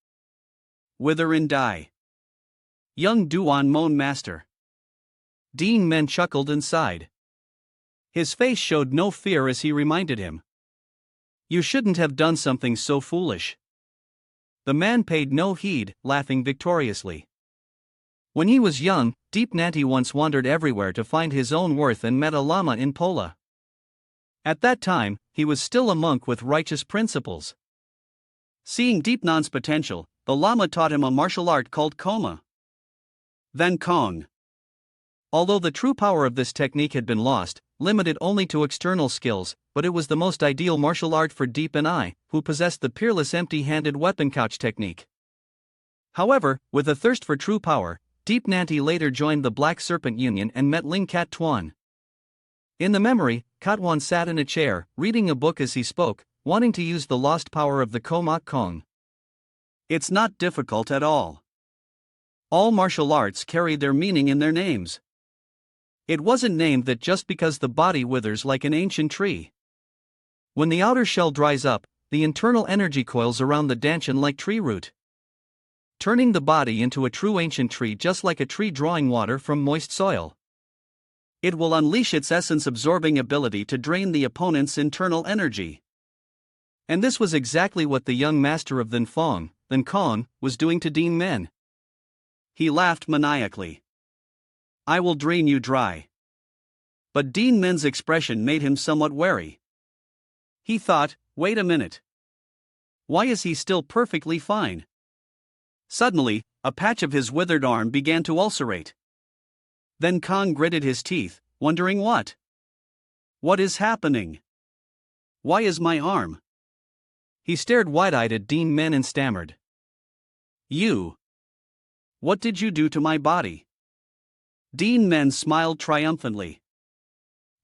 Wither and die. Young Duan Mon Master." Duan Men chuckled and sighed. His face showed no fear as he reminded him, "You shouldn't have done something so foolish." The man paid no heed, laughing victoriously. When he was young, Deep Nanti once wandered everywhere to find his own worth and met a lama in Pola. At that time, he was still a monk with righteous principles. Seeing Deep Nan's potential, the lama taught him a martial art called Koma. Then Kong. Although the true power of this technique had been lost, limited only to external skills, but it was the most ideal martial art for Deep and I, who possessed the peerless empty-handed weapon couch technique. However, with a thirst for true power, Deep Nanti later joined the Black Serpent Union and met Ling Kat Tuan. In the memory, Katwan sat in a chair, reading a book as he spoke, wanting to use the lost power of the Komak Kong. It's not difficult at all. All martial arts carry their meaning in their names. It wasn't named that just because the body withers like an ancient tree. When the outer shell dries up, the internal energy coils around the dantian like tree root, turning the body into a true ancient tree, just like a tree drawing water from moist soil. It will unleash its essence-absorbing ability to drain the opponent's internal energy. And this was exactly what the young master of Then Kong, was doing to Duan Men. He laughed maniacally. "I will drain you dry." But Duan Men's expression made him somewhat wary. He thought, "Wait a minute. Why is he still perfectly fine?" Suddenly, a patch of his withered arm began to ulcerate. Then Kong gritted his teeth, wondering what is happening? Why is my arm? He stared wide-eyed at Duan Men and stammered, What did you do to my body?" Duan Men smiled triumphantly.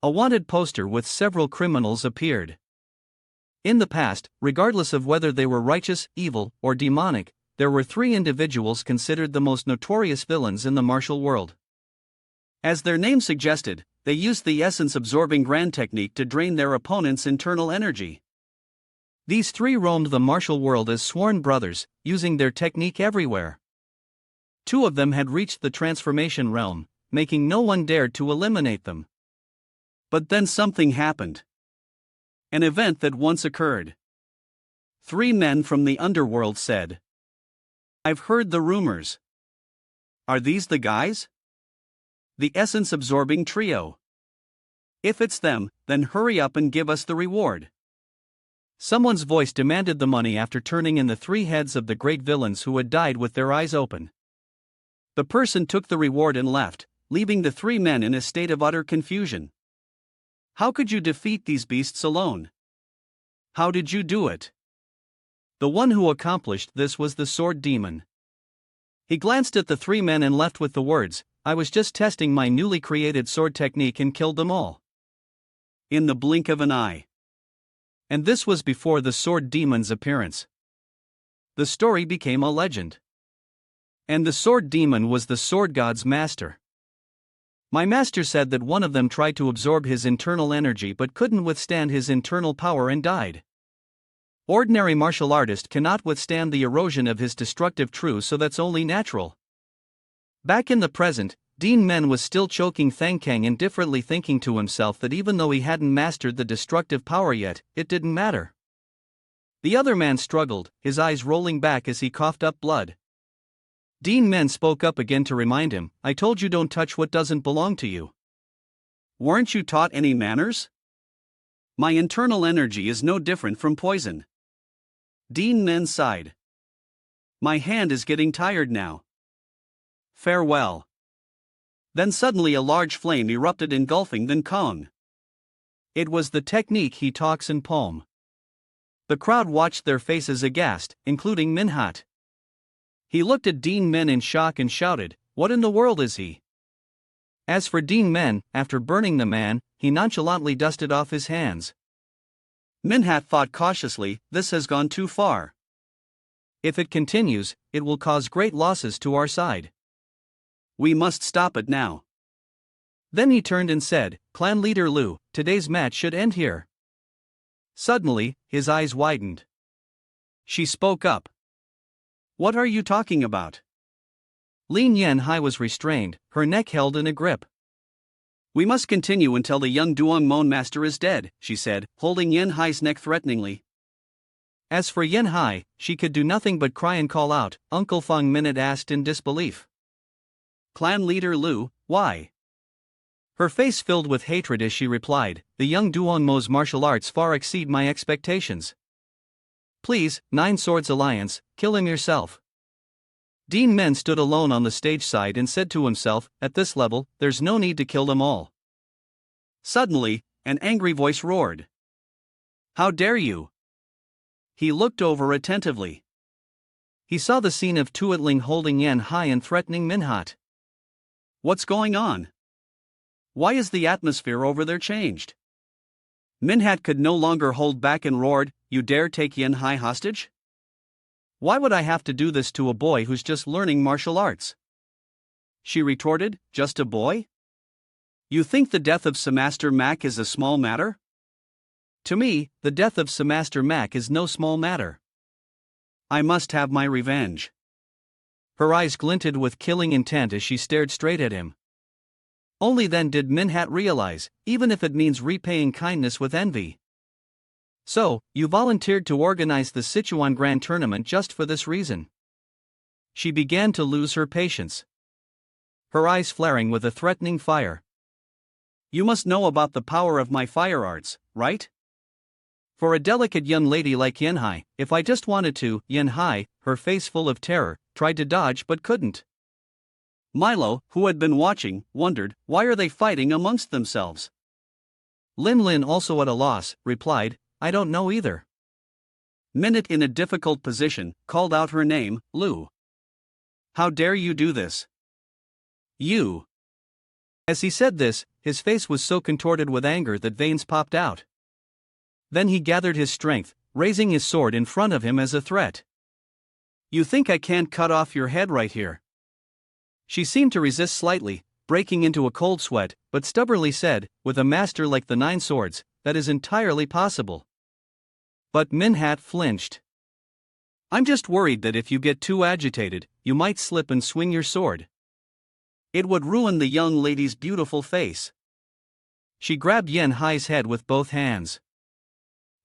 A wanted poster with several criminals appeared. In the past, regardless of whether they were righteous, evil, or demonic, there were three individuals considered the most notorious villains in the martial world. As their name suggested, they used the essence-absorbing grand technique to drain their opponent's internal energy. These three roamed the martial world as sworn brothers, using their technique everywhere. Two of them had reached the transformation realm, making no one dared to eliminate them. But then something happened. An event that once occurred. Three men from the underworld said, "I've heard the rumors. Are these the guys? The essence-absorbing trio. If it's them, then hurry up and give us the reward." Someone's voice demanded the money after turning in the three heads of the great villains who had died with their eyes open. The person took the reward and left, leaving the three men in a state of utter confusion. How could you defeat these beasts alone? How did you do it? The one who accomplished this was the sword demon. He glanced at the three men and left with the words, "I was just testing my newly created sword technique and killed them all." In the blink of an eye. And this was before the sword demon's appearance. The story became a legend. And the sword demon was the sword god's master. My master said that one of them tried to absorb his internal energy but couldn't withstand his internal power and died. Ordinary martial artist cannot withstand the erosion of his destructive true, so that's only natural. Back in the present, Duan Men was still choking Thangkang, indifferently thinking to himself that even though he hadn't mastered the destructive power yet, it didn't matter. The other man struggled, his eyes rolling back as he coughed up blood. Duan Men spoke up again to remind him, "I told you don't touch what doesn't belong to you. Weren't you taught any manners? My internal energy is no different from poison." Duan Men sighed. "My hand is getting tired now. Farewell." Then suddenly a large flame erupted, engulfing the Kong. It was the technique he talks in poem. The crowd watched, their faces aghast, including Minhat. He looked at Duan Men in shock and shouted, "What in the world is he?" As for Duan Men, after burning the man, he nonchalantly dusted off his hands. Minhat thought cautiously, "This has gone too far. If it continues, it will cause great losses to our side. We must stop it now." Then he turned and said, "Clan leader Lu, today's match should end here." Suddenly, his eyes widened. She spoke up. "What are you talking about?" Lin Yanhai was restrained, her neck held in a grip. "We must continue until the young Duan Men master is dead," she said, holding Yanhai's neck threateningly. As for Yanhai, she could do nothing but cry and call out, "Uncle Feng!" Minute asked in disbelief. "Clan leader Lu, why?" Her face filled with hatred as she replied, "The young Duan Men's martial arts far exceed my expectations. Please, Nine Swords Alliance, kill him yourself." Duan Men stood alone on the stage side and said to himself, "At this level, there's no need to kill them all." Suddenly, an angry voice roared, "How dare you!" He looked over attentively. He saw the scene of Tuatling holding Yanhai and threatening Minhat. What's going on? Why is the atmosphere over there changed? Minhat could no longer hold back and roared, "You dare take Yanhai hostage? Why would I have to do this to a boy who's just learning martial arts?" She retorted, "Just a boy? You think the death of Samaster Mac is a small matter? To me, the death of Samaster Mac is no small matter. I must have my revenge." Her eyes glinted with killing intent as she stared straight at him. Only then did Minhat realize, even if it means repaying kindness with envy. "So, you volunteered to organize the Sichuan Grand Tournament just for this reason?" She began to lose her patience, her eyes flaring with a threatening fire. "You must know about the power of my fire arts, right? For a delicate young lady like Yanhai, if I just wanted to." Yanhai, her face full of terror, tried to dodge but couldn't. Milo, who had been watching, wondered, "Why are they fighting amongst themselves?" Lin, also at a loss, replied, "I don't know either." Minute, in a difficult position, called out her name, "Lu. How dare you do this? You!" As he said this, his face was so contorted with anger that veins popped out. Then he gathered his strength, raising his sword in front of him as a threat. "You think I can't cut off your head right here?" She seemed to resist slightly, breaking into a cold sweat, but stubbornly said, "With a master like the Nine Swords, that is entirely possible." But Manhwa flinched. "I'm just worried that if you get too agitated, you might slip and swing your sword. It would ruin the young lady's beautiful face." She grabbed Yanhai's head with both hands.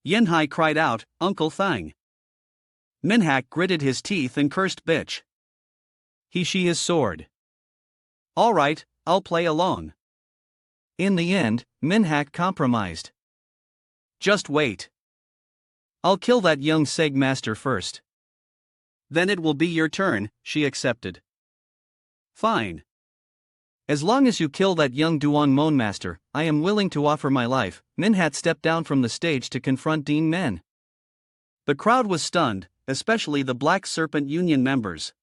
Yanhai cried out, "Uncle Thang." Manhwa gritted his teeth and cursed, "Bitch." He sheathed his sword. "All right, I'll play along." In the end, Manhwa compromised. "Just wait. I'll kill that young Seg master first. Then it will be your turn," she accepted. "Fine. As long as you kill that young Duan Men master, I am willing to offer my life." Manhwa stepped down from the stage to confront Duan Men. The crowd was stunned, especially the Black Serpent Union members.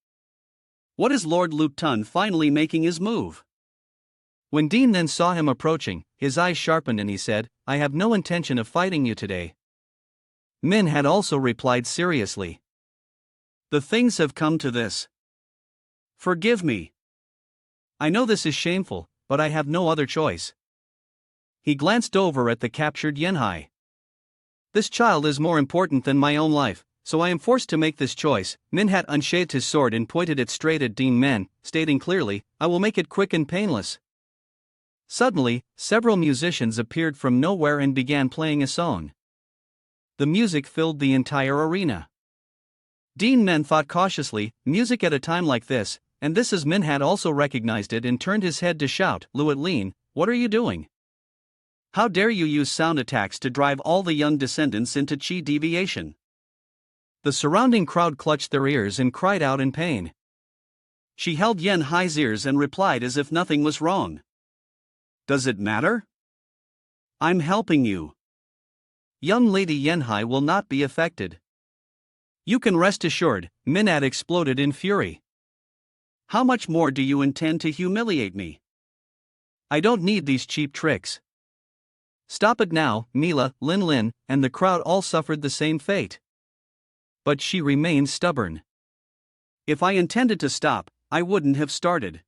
What is Lord Lupton finally making his move? When Duan Men saw him approaching, his eyes sharpened and he said, "I have no intention of fighting you today." Min had also replied seriously, "The things have come to this. Forgive me. I know this is shameful, but I have no other choice." He glanced over at the captured Yanhai. "This child is more important than my own life, so I am forced to make this choice." Manhwa unsheathed his sword and pointed it straight at Duan Men, stating clearly, "I will make it quick and painless." Suddenly, several musicians appeared from nowhere and began playing a song. The music filled the entire arena. Duan Men thought cautiously, music at a time like this, and this as Manhwa also recognized it and turned his head to shout, "Luat Lin, what are you doing? How dare you use sound attacks to drive all the young descendants into chi deviation?" The surrounding crowd clutched their ears and cried out in pain. She held Yanhai's ears and replied as if nothing was wrong. "Does it matter? I'm helping you. Young lady Yanhai will not be affected. You can rest assured." Manhwa exploded in fury. "How much more do you intend to humiliate me? I don't need these cheap tricks. Stop it now." Mila, Lin Lin, and the crowd all suffered the same fate. But she remained stubborn. "If I intended to stop, I wouldn't have started.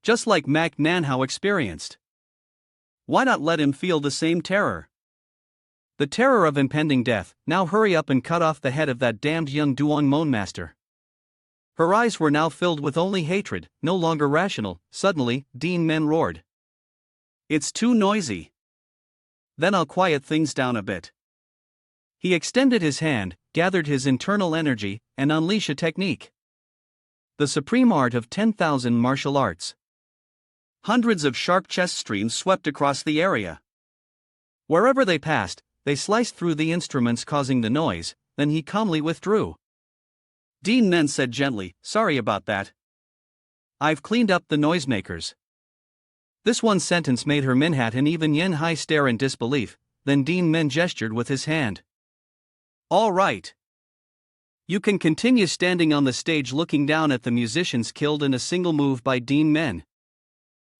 Just like Mac Nanhao experienced. Why not let him feel the same terror? The terror of impending death. Now hurry up and cut off the head of that damned young Duan Men master." Her eyes were now filled with only hatred, no longer rational. Suddenly, Duan Men roared, "It's too noisy. Then I'll quiet things down a bit." He extended his hand, gathered his internal energy, and unleashed a technique. The supreme art of 10,000 martial arts. Hundreds of sharp chest streams swept across the area. Wherever they passed, they sliced through the instruments causing the noise. Then he calmly withdrew. Duan Men said gently, "Sorry about that. I've cleaned up the noisemakers." This one sentence made her Manhwa and even Yanhai stare in disbelief. Then Duan Men gestured with his hand. "All right. You can continue standing on the stage looking down at the musicians killed in a single move by Duan Men."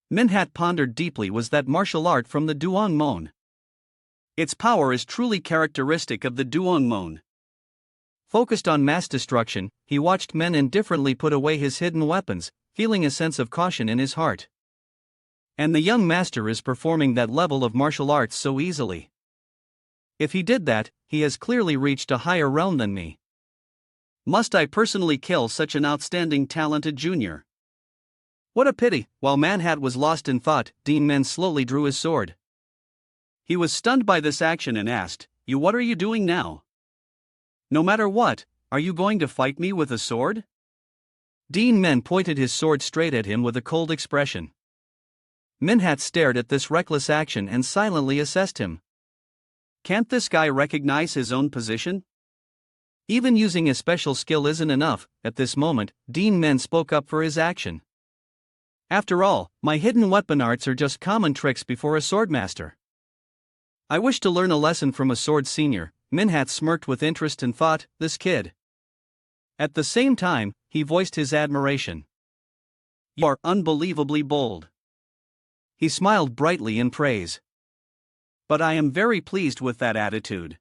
Manhwa pondered deeply. Was that martial art from the Duan Men? Its power is truly characteristic of the Duan Men. Focused on mass destruction, he watched men indifferently put away his hidden weapons, feeling a sense of caution in his heart. And the young master is performing that level of martial arts so easily. If he did that, he has clearly reached a higher realm than me. Must I personally kill such an outstanding talented junior? What a pity. While Manhwa was lost in thought, Duan Men slowly drew his sword. He was stunned by this action and asked, What are you doing now? No matter what, are you going to fight me with a sword?" Duan Men pointed his sword straight at him with a cold expression. Manhwa stared at this reckless action and silently assessed him. Can't this guy recognize his own position? Even using a special skill isn't enough. At this moment, Duan Men spoke up for his action. "After all, my hidden weapon arts are just common tricks before a swordmaster. I wish to learn a lesson from a sword senior." Manhwa smirked with interest and thought, this kid. At the same time, he voiced his admiration. "You are unbelievably bold. He smiled brightly in praise. But I am very pleased with that attitude.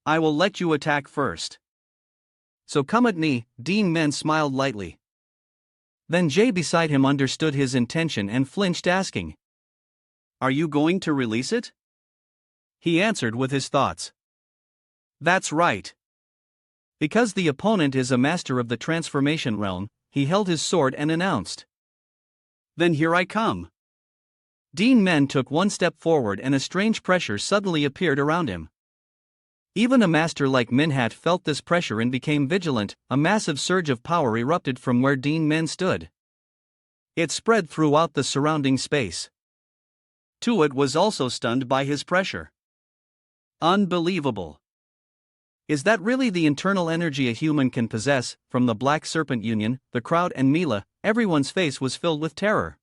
I will let you attack first. So come at me, Duan Men smiled lightly. Then Jay beside him understood his intention and flinched, asking, Are you going to release it? He answered with his thoughts. That's right. Because the opponent is a master of the transformation realm, he held his sword and announced. Then here I come. Duan Men took one step forward and a strange pressure suddenly appeared around him. Even a master like Manhwa felt this pressure and became vigilant. A massive surge of power erupted from where Duan Men stood. It spread throughout the surrounding space. Tuat was also stunned by his pressure. Unbelievable. Is that really the internal energy a human can possess? From the Black Serpent Union, the crowd and Mila, everyone's face was filled with terror.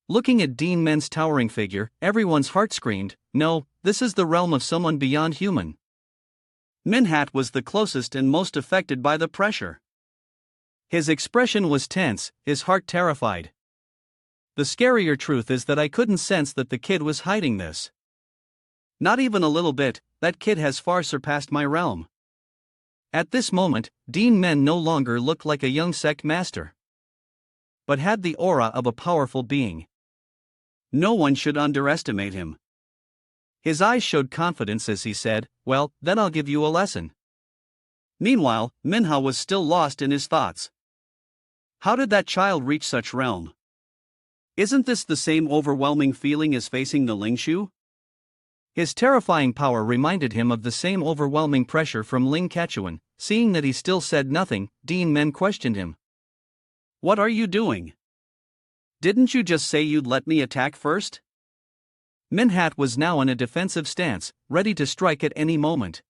Looking at Duan Men's towering figure, everyone's heart screamed, no, this is the realm of someone beyond human. Manhwa was the closest and most affected by the pressure. His expression was tense, his heart terrified. The scarier truth is that I couldn't sense that the kid was hiding this. Not even a little bit, that kid has far surpassed my realm. At this moment, Duan Men no longer looked like a young sect master, but had the aura of a powerful being. No one should underestimate him. His eyes showed confidence as he said, well, then I'll give you a lesson. Meanwhile, Manhwa was still lost in his thoughts. How did that child reach such realm? Isn't this the same overwhelming feeling as facing the Lingshu? His terrifying power reminded him of the same overwhelming pressure from Ling Sichuan. Seeing that he still said nothing, Duan Men questioned him. What are you doing? Didn't you just say you'd let me attack first? Manhwa was now in a defensive stance, ready to strike at any moment.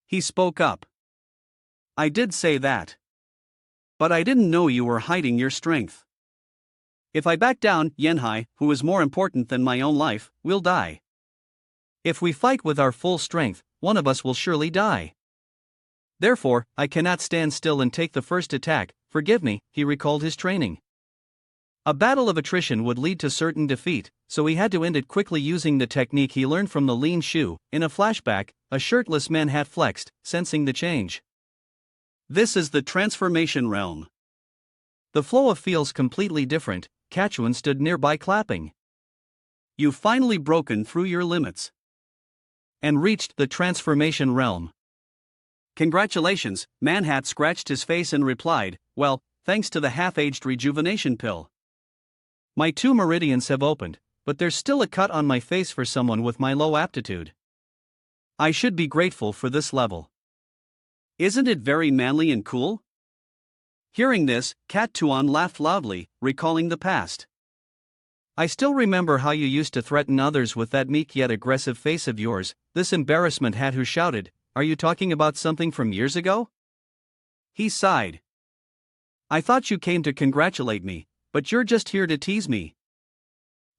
He spoke up. I did say that. But I didn't know you were hiding your strength. If I back down, Yanhai, who is more important than my own life, will die. If we fight with our full strength, one of us will surely die. Therefore, I cannot stand still and take the first attack. Forgive me, he recalled his training. A battle of attrition would lead to certain defeat, so he had to end it quickly using the technique he learned from the Lin Shu. In a flashback, a shirtless man had flexed, sensing the change. This is the transformation realm. The flow feels completely different. Sichuan stood nearby clapping. You've finally broken through your limits and reached the transformation realm. Congratulations, Manhwa scratched his face and replied, well, thanks to the half-aged rejuvenation pill. My 2 meridians have opened, but there's still a cut on my face for someone with my low aptitude. I should be grateful for this level. Isn't it very manly and cool? Hearing this, Cat Tuan laughed loudly, recalling the past. I still remember how you used to threaten others with that meek yet aggressive face of yours. This embarrassment had who shouted, are you talking about something from years ago? He sighed. I thought you came to congratulate me, but you're just here to tease me.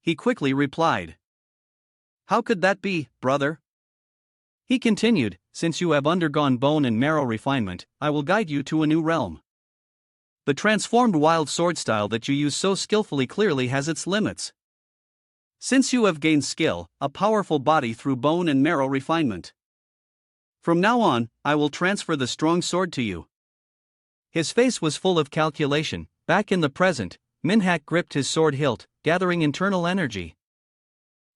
He quickly replied. How could that be, brother? He continued, since you have undergone bone and marrow refinement, I will guide you to a new realm. The transformed wild sword style that you use so skillfully clearly has its limits. Since you have gained skill, a powerful body through bone and marrow refinement. From now on, I will transfer the strong sword to you. His face was full of calculation. Back in the present, Manhwa gripped his sword hilt, gathering internal energy.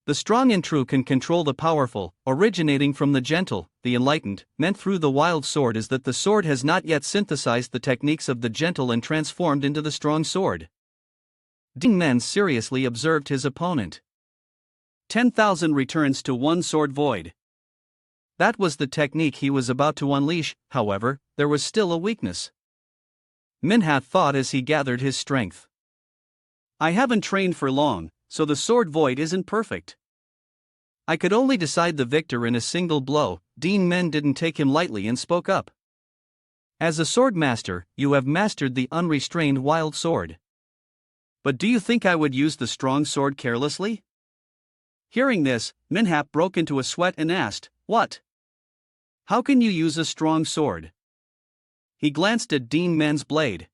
The strong and true can control the powerful, originating from the gentle. The enlightened, meant through the wild sword is that the sword has not yet synthesized the techniques of the gentle and transformed into the strong sword. Duan Men seriously observed his opponent. 10,000 returns to one sword void. That was the technique he was about to unleash. However, there was still a weakness. Manhwa thought as he gathered his strength. I haven't trained for long, so the sword void isn't perfect. I could only decide the victor in a single blow. Duan Men didn't take him lightly and spoke up. As a sword master, you have mastered the unrestrained wild sword. But do you think I would use the strong sword carelessly? Hearing this, Manhwa broke into a sweat and asked, what? How can you use a strong sword? He glanced at Duan Men's blade.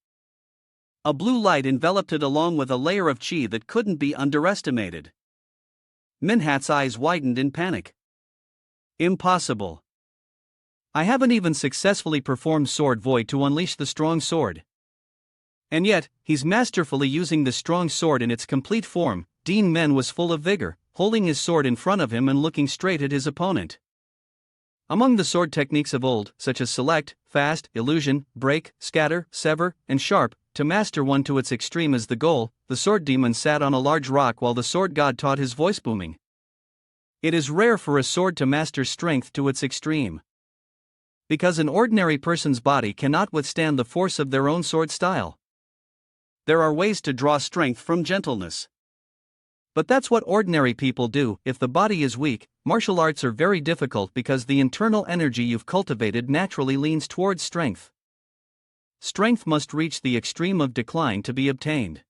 A blue light enveloped it along with a layer of chi that couldn't be underestimated. Minhat's eyes widened in panic. Impossible. I haven't even successfully performed sword void to unleash the strong sword. And yet, he's masterfully using the strong sword in its complete form. Duan Men was full of vigor, holding his sword in front of him and looking straight at his opponent. Among the sword techniques of old, such as select, fast, illusion, break, scatter, sever, and sharp, to master one to its extreme is the goal. The sword demon sat on a large rock while the sword god taught his voice booming. It is rare for a sword to master strength to its extreme, because an ordinary person's body cannot withstand the force of their own sword style. There are ways to draw strength from gentleness. But that's what ordinary people do. If the body is weak, martial arts are very difficult because the internal energy you've cultivated naturally leans towards strength. Strength must reach the extreme of decline to be obtained.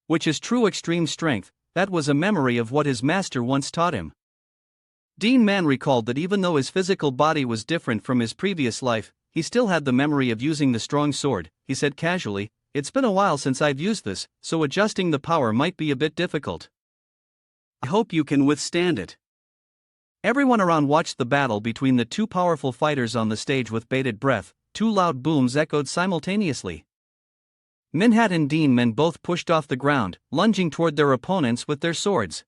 Which is true extreme strength. That was a memory of what his master once taught him. Duan Men recalled that even though his physical body was different from his previous life, he still had the memory of using the strong sword. He said casually, "It's been a while since I've used this, so adjusting the power might be a bit difficult. I hope you can withstand it." Everyone around watched the battle between the two powerful fighters on the stage with bated breath. Two loud booms echoed simultaneously. Minhat and Duan Men both pushed off the ground, lunging toward their opponents with their swords.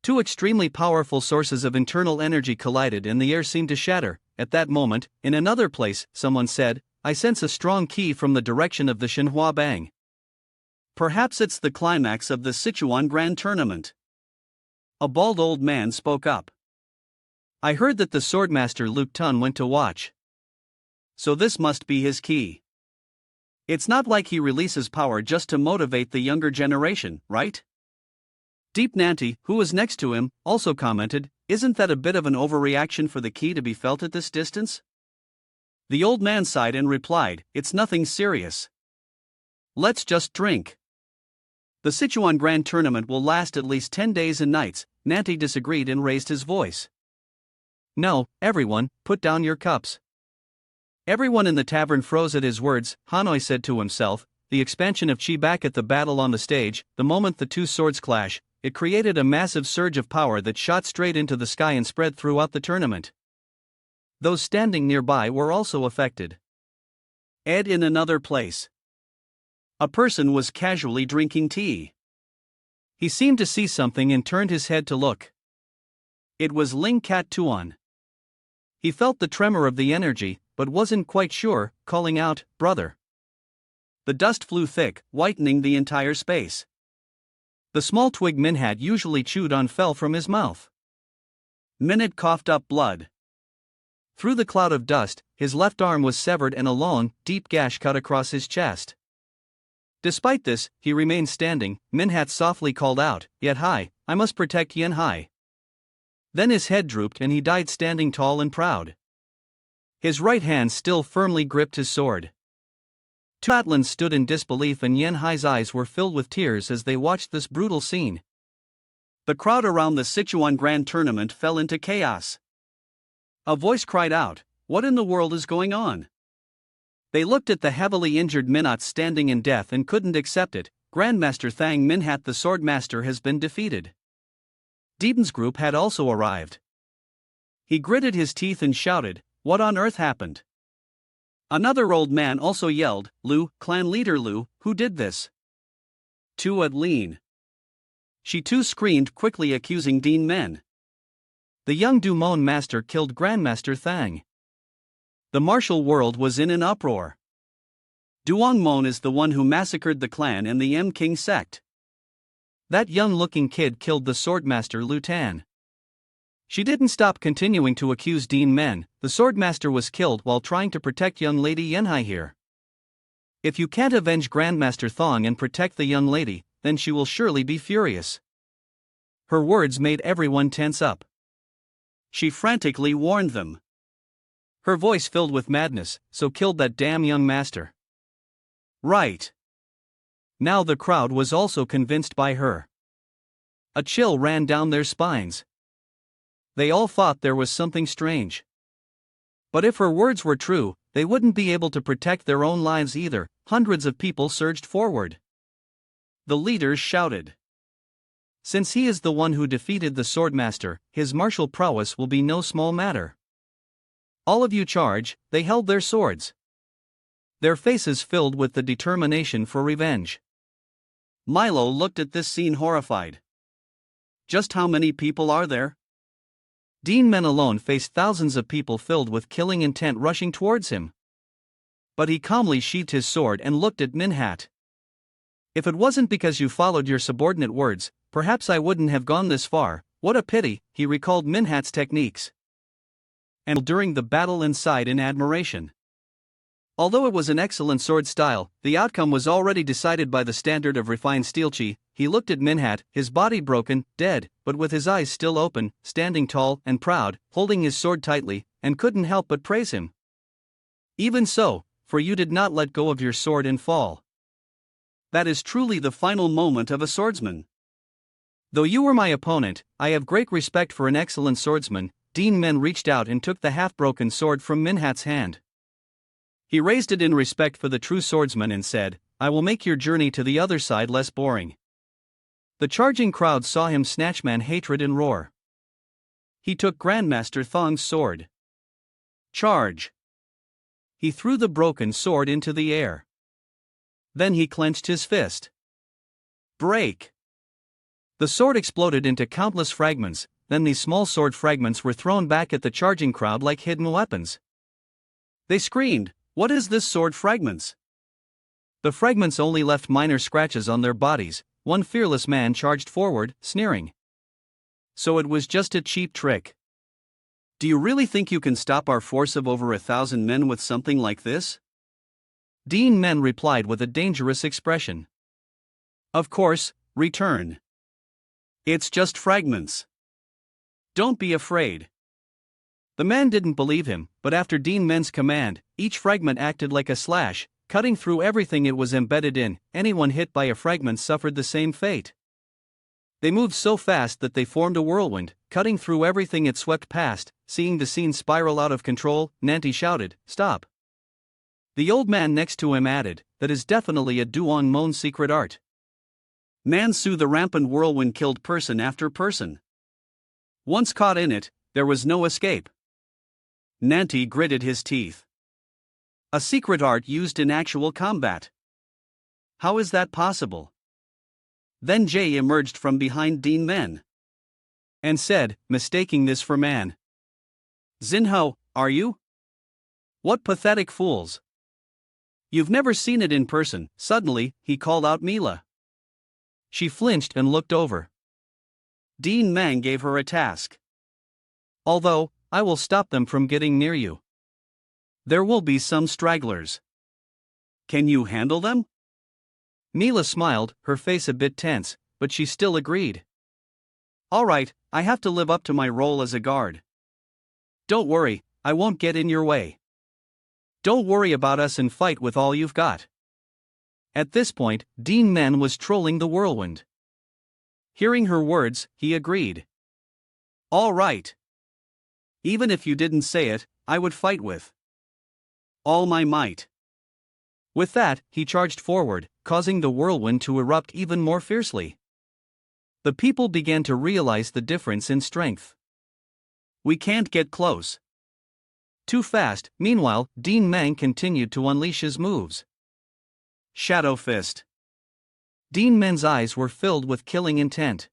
Two extremely powerful sources of internal energy collided and the air seemed to shatter. At that moment, in another place, someone said, "I sense a strong ki from the direction of the Shenhua Bang. Perhaps it's the climax of the Sichuan Grand Tournament." A bald old man spoke up. "I heard that the swordmaster Luke Tun went to watch. So this must be his ki. It's not like he releases power just to motivate the younger generation, right?" Deep Nanti, who was next to him, also commented, "Isn't that a bit of an overreaction for the ki to be felt at this distance?" The old man sighed and replied, "It's nothing serious. Let's just drink." "The Sichuan Grand Tournament will last at least 10 days and nights," Nanti disagreed and raised his voice. "No, everyone, put down your cups." Everyone in the tavern froze at his words. Hanoi said to himself, the expansion of chi back at the battle on the stage. The moment the two swords clash, it created a massive surge of power that shot straight into the sky and spread throughout the tournament. Those standing nearby were also affected. In another place, a person was casually drinking tea. He seemed to see something and turned his head to look. It was Ling Kat Tuan. He felt the tremor of the energy, but wasn't quite sure, calling out, "Brother." The dust flew thick, whitening the entire space. The small twig Minhat usually chewed on fell from his mouth. Minhat coughed up blood. Through the cloud of dust, his left arm was severed and a long, deep gash cut across his chest. Despite this, he remained standing. Minhat softly called out, "Yet Hai, I must protect Yen Hai." Then his head drooped and he died standing tall and proud. His right hand still firmly gripped his sword. Two Atlans stood in disbelief and Yen Hai's eyes were filled with tears as they watched this brutal scene. The crowd around the Sichuan Grand Tournament fell into chaos. A voice cried out, "What in the world is going on?" They looked at the heavily injured Minhat standing in death and couldn't accept it. Grandmaster Thang Minhat the swordmaster has been defeated. Deepen's group had also arrived. He gritted his teeth and shouted, "What on earth happened?" Another old man also yelled, "Lu, clan leader Lu, who did this?" Tu Adline. She too screamed, quickly accusing Duan Men. The young Dumon master killed Grandmaster Thang. The martial world was in an uproar. Duan Men is the one who massacred the clan and the M King sect. That young-looking kid killed the swordmaster Lu Tan. She didn't stop continuing to accuse Duan Men. The swordmaster was killed while trying to protect young lady Yenhai here. If you can't avenge Grandmaster Thong and protect the young lady, then she will surely be furious. Her words made everyone tense up. She frantically warned them. Her voice filled with madness, "So killed that damn young master." Right. Now the crowd was also convinced by her. A chill ran down their spines. They all thought there was something strange. But if her words were true, they wouldn't be able to protect their own lives either. Hundreds of people surged forward. The leaders shouted. Since he is the one who defeated the swordmaster, his martial prowess will be no small matter. All of you charge. They held their swords, their faces filled with the determination for revenge. Milo looked at this scene horrified. Just how many people are there? Duan Men alone faced thousands of people filled with killing intent rushing towards him. But he calmly sheathed his sword and looked at Minhat. If it wasn't because you followed your subordinate words, perhaps I wouldn't have gone this far. What a pity. He recalled Minhat's techniques and during the battle and sighed in admiration. Although it was an excellent sword style, the outcome was already decided by the standard of refined steelchi. He looked at Minhat, his body broken, dead, but with his eyes still open, standing tall and proud, holding his sword tightly, and couldn't help but praise him. Even so, for you did not let go of your sword and fall. That is truly the final moment of a swordsman. Though you were my opponent, I have great respect for an excellent swordsman. Duan Men reached out and took the half-broken sword from Minhat's hand. He raised it in respect for the true swordsman and said, I will make your journey to the other side less boring. The charging crowd saw him snatch man hatred and roar. He took Grandmaster Thong's sword. Charge! He threw the broken sword into the air. Then he clenched his fist. Break! The sword exploded into countless fragments. Then these small sword fragments were thrown back at the charging crowd like hidden weapons. They screamed, What is this sword fragments? The fragments only left minor scratches on their bodies. One fearless man charged forward, sneering. So it was just a cheap trick. Do you really think you can stop our force of over 1,000 men with something like this? Duan Men replied with a dangerous expression. Of course, return. It's just fragments. Don't be afraid. The man didn't believe him, but after Duan Men's command, each fragment acted like a slash, cutting through everything it was embedded in. Anyone hit by a fragment suffered the same fate. They moved so fast that they formed a whirlwind, cutting through everything it swept past. Seeing the scene spiral out of control, Nanti shouted, Stop! The old man next to him added, That is definitely a Duan Men's secret art. Mansu the rampant whirlwind killed person after person. Once caught in it, there was no escape. Nanti gritted his teeth. A secret art used in actual combat. How is that possible? Then Jay emerged from behind Duan Men and said, mistaking this for man. Xinhao, are you? What pathetic fools. You've never seen it in person. Suddenly, he called out Mila. She flinched and looked over. Duan Men gave her a task. Although, I will stop them from getting near you. There will be some stragglers. Can you handle them? Mila smiled, her face a bit tense, but she still agreed. All right, I have to live up to my role as a guard. Don't worry, I won't get in your way. Don't worry about us and fight with all you've got. At this point, Duan Men was trolling the whirlwind. Hearing her words, he agreed. All right. Even if you didn't say it, I would fight with all my might. With that, he charged forward, causing the whirlwind to erupt even more fiercely. The people began to realize the difference in strength. We can't get close. Too fast. Meanwhile, Duan Men continued to unleash his moves. Shadow Fist. Duan Men's eyes were filled with killing intent.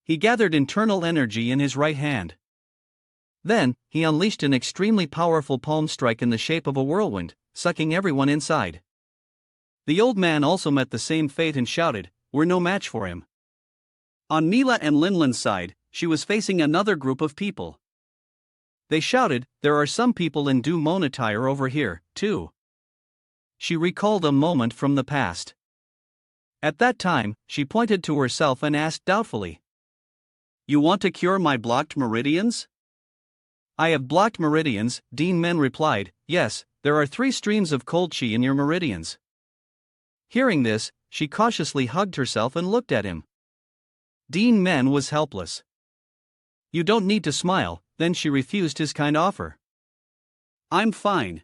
He gathered internal energy in his right hand. Then, he unleashed an extremely powerful palm strike in the shape of a whirlwind, sucking everyone inside. The old man also met the same fate and shouted, We're no match for him. On Mila and Linlin's side, she was facing another group of people. They shouted, There are some people in Du Mon attire over here, too. She recalled a moment from the past. At that time, she pointed to herself and asked doubtfully, You want to cure my blocked meridians? I have blocked meridians, Duan Men replied, Yes, there are 3 streams of cold chi in your meridians. Hearing this, she cautiously hugged herself and looked at him. Duan Men was helpless. You don't need to smile. Then she refused his kind offer. I'm fine.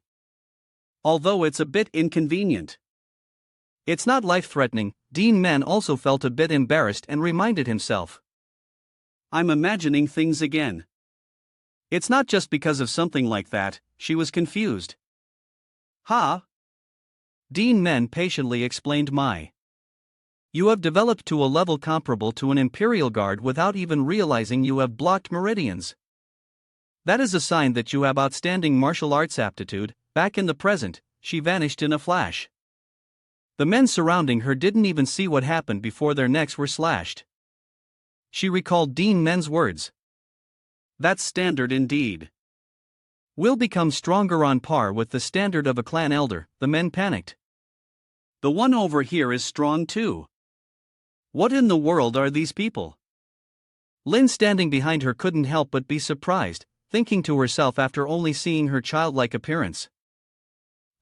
although it's a bit inconvenient. It's not life-threatening. Duan Men also felt a bit embarrassed and reminded himself. I'm imagining things again. It's not just because of something like that. She was confused. Ha! Duan Men patiently explained You have developed to a level comparable to an Imperial Guard without even realizing you have blocked meridians. That is a sign that you have outstanding martial arts aptitude. Back in the present, she vanished in a flash. The men surrounding her didn't even see what happened before their necks were slashed. She recalled Duan Men's words. That's standard indeed. We'll become stronger on par with the standard of a clan elder, the men panicked. The one over here is strong too. What in the world are these people? Lin standing behind her couldn't help but be surprised, thinking to herself after only seeing her childlike appearance.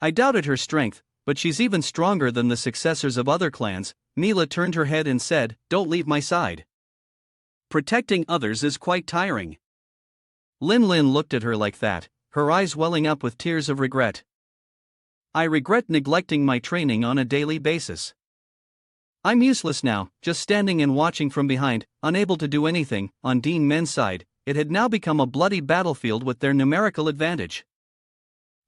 I doubted her strength, but she's even stronger than the successors of other clans. Neela turned her head and said, Don't leave my side. Protecting others is quite tiring. Lin looked at her like that, her eyes welling up with tears of regret. I regret neglecting my training on a daily basis. I'm useless now, just standing and watching from behind, unable to do anything. On Duan Men's side, it had now become a bloody battlefield with their numerical advantage.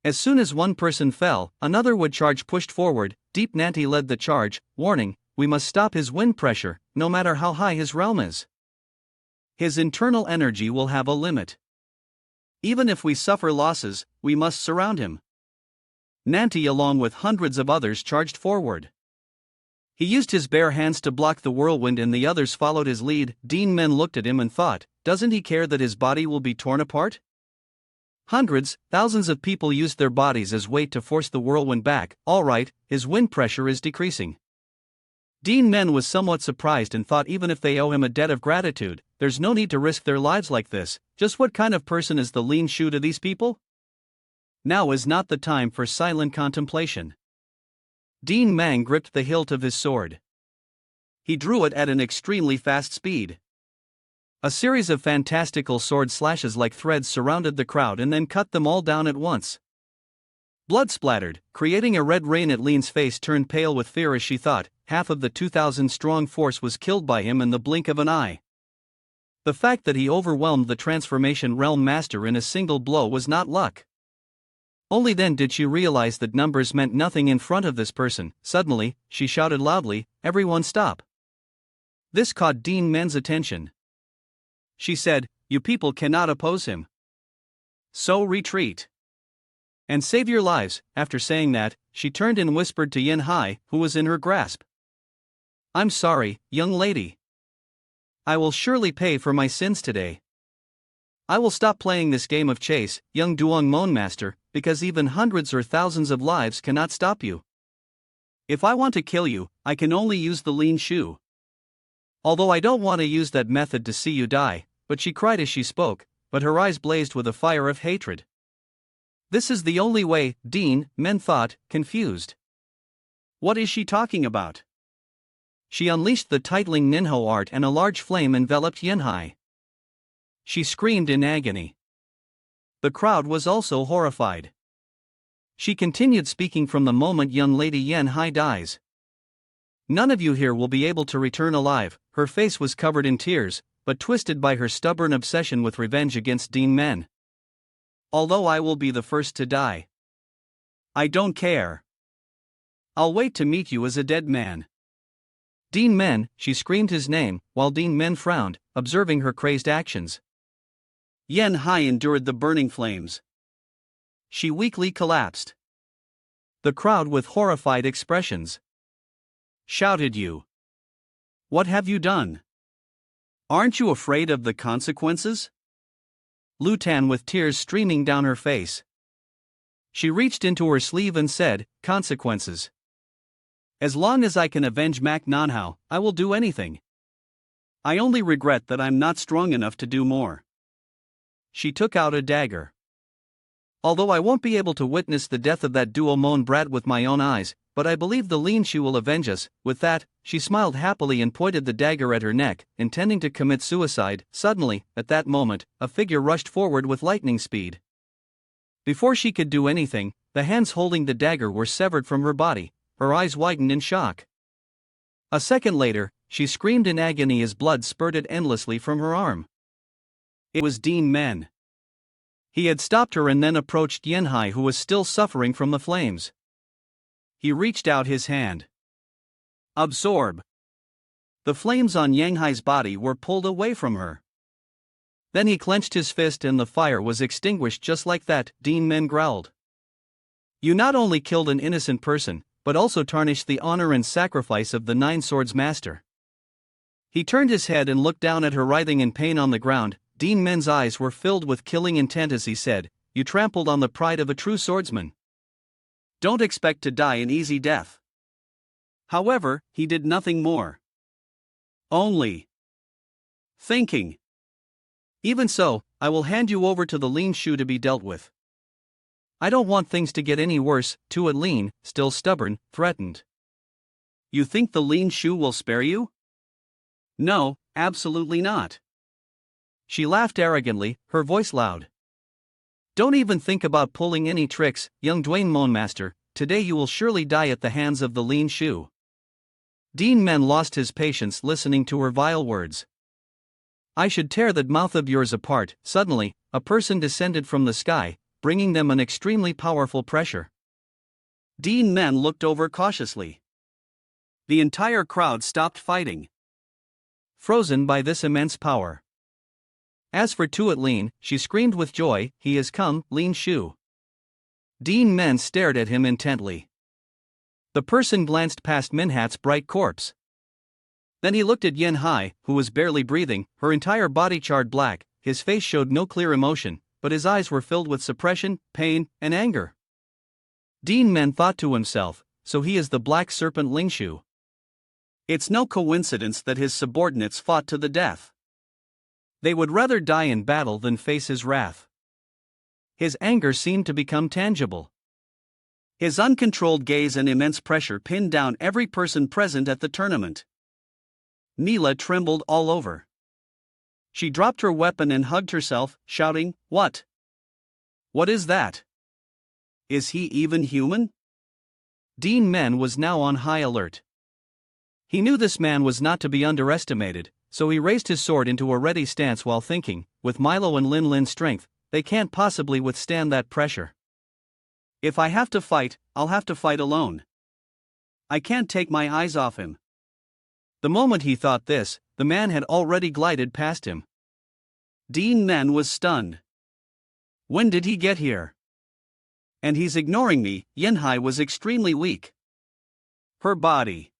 As soon as one person fell, another would charge pushed forward. Deep Nanti led the charge, warning, we must stop his wind pressure, no matter how high his realm is. His internal energy will have a limit. Even if we suffer losses, we must surround him. Nanti along with hundreds of others charged forward. He used his bare hands to block the whirlwind and the others followed his lead. Duan Men looked at him and thought, doesn't he care that his body will be torn apart? Hundreds, thousands of people used their bodies as weight to force the whirlwind back. All right, his wind pressure is decreasing. Duan Men was somewhat surprised and thought even if they owe him a debt of gratitude, there's no need to risk their lives like this. Just what kind of person is the lean shoe to these people? Now is not the time for silent contemplation. Duan Men gripped the hilt of his sword. He drew it at an extremely fast speed. A series of fantastical sword slashes like threads surrounded the crowd and then cut them all down at once. Blood splattered, creating a red rain. Lean's face turned pale with fear as she thought, half of the 2,000-strong force was killed by him in the blink of an eye. The fact that he overwhelmed the transformation realm master in a single blow was not luck. Only then did she realize that numbers meant nothing in front of this person. Suddenly, she shouted loudly, everyone stop. This caught Duan Men's attention. She said, you people cannot oppose him. So retreat. And save your lives. After saying that, she turned and whispered to Yin Hai, who was in her grasp. I'm sorry, young lady. I will surely pay for my sins today. I will stop playing this game of chase, young Duong Mon Master, because even hundreds or thousands of lives cannot stop you. If I want to kill you, I can only use the lean shoe. Although I don't want to use that method to see you die, but she cried as she spoke, but her eyes blazed with a fire of hatred. This is the only way, Duan Men thought, confused. What is she talking about? She unleashed the titling Ninho art and a large flame enveloped Yin Hai. She screamed in agony. The crowd was also horrified. She continued speaking from the moment young lady Yin Hai dies. None of you here will be able to return alive. Her face was covered in tears, but twisted by her stubborn obsession with revenge against Duan Men. Although I will be the first to die. I don't care. I'll wait to meet you as a dead man. Duan Men, she screamed his name, while Duan Men frowned, observing her crazed actions. Yin Hai endured the burning flames. She weakly collapsed. The crowd with horrified expressions shouted, you. What have you done? Aren't you afraid of the consequences? Lu Tan with tears streaming down her face. She reached into her sleeve and said, consequences. As long as I can avenge Mac Nanhao, I will do anything. I only regret that I'm not strong enough to do more. She took out a dagger. Although I won't be able to witness the death of that Duo Mon brat with my own eyes, but I believe the Lin Shu will avenge us. With that, she smiled happily and pointed the dagger at her neck, intending to commit suicide. Suddenly, at that moment, a figure rushed forward with lightning speed. Before she could do anything, the hands holding the dagger were severed from her body, her eyes widened in shock. A second later, she screamed in agony as blood spurted endlessly from her arm. It was Duan Men. He had stopped her and then approached Yanhai, who was still suffering from the flames. He reached out his hand. Absorb. The flames on Yanhai's body were pulled away from her. Then he clenched his fist and the fire was extinguished just like that, Duan Men growled. You not only killed an innocent person, but also tarnished the honor and sacrifice of the Nine Swords Master. He turned his head and looked down at her writhing in pain on the ground. Duan Men's eyes were filled with killing intent as he said, You trampled on the pride of a true swordsman. Don't expect to die an easy death. However, he did nothing more. Only thinking. Even so, I will hand you over to the Lin Shu to be dealt with. I don't want things to get any worse, Tuat Lin, still stubborn, threatened. You think the Lin Shu will spare you? No, absolutely not. She laughed arrogantly, her voice loud. Don't even think about pulling any tricks, young Duan Men master, today you will surely die at the hands of the Lin Shu. Duan Men lost his patience listening to her vile words. I should tear that mouth of yours apart. Suddenly, a person descended from the sky, bringing them an extremely powerful pressure. Duan Men looked over cautiously. The entire crowd stopped fighting, frozen by this immense power. As for Tuat Lin, she screamed with joy, He has come, Lin Shu. Duan Men stared at him intently. The person glanced past Minhat's bright corpse. Then he looked at Yanhai, who was barely breathing, her entire body charred black. His face showed no clear emotion, but his eyes were filled with suppression, pain, and anger. Duan Men thought to himself, so he is the black serpent Lin Shu. It's no coincidence that his subordinates fought to the death. They would rather die in battle than face his wrath. His anger seemed to become tangible. His uncontrolled gaze and immense pressure pinned down every person present at the tournament. Mila trembled all over. She dropped her weapon and hugged herself, shouting, What? What is that? Is he even human? Duan Men was now on high alert. He knew this man was not to be underestimated, so he raised his sword into a ready stance while thinking, with Milo and Lin Lin's strength, they can't possibly withstand that pressure. If I have to fight, I'll have to fight alone. I can't take my eyes off him. The moment he thought this, the man had already glided past him. Duan Men was stunned. When did he get here? And he's ignoring me. Yanhai was extremely weak. Her body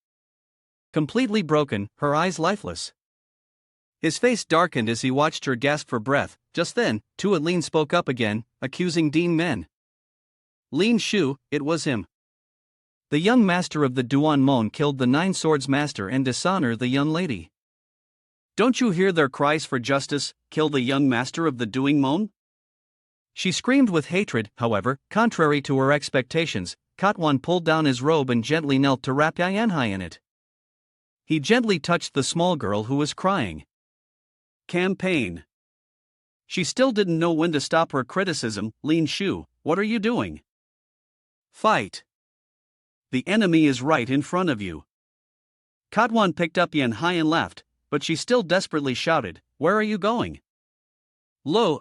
completely broken, her eyes lifeless. His face darkened as he watched her gasp for breath. Just then, Tuat Lin spoke up again, accusing Duan Men. Lin Shu, it was him. The young master of the Duan Men killed the Nine Swords Master and dishonored the young lady. Don't you hear their cries for justice, kill the young master of the Duan Men? She screamed with hatred. However, contrary to her expectations, Katwan pulled down his robe and gently knelt to wrap Yanhai in it. He gently touched the small girl who was crying. Campaign. She still didn't know when to stop her criticism. Lin Shu, what are you doing? Fight. The enemy is right in front of you. Katwan picked up Yanhai and left, but she still desperately shouted, Where are you going? Lu.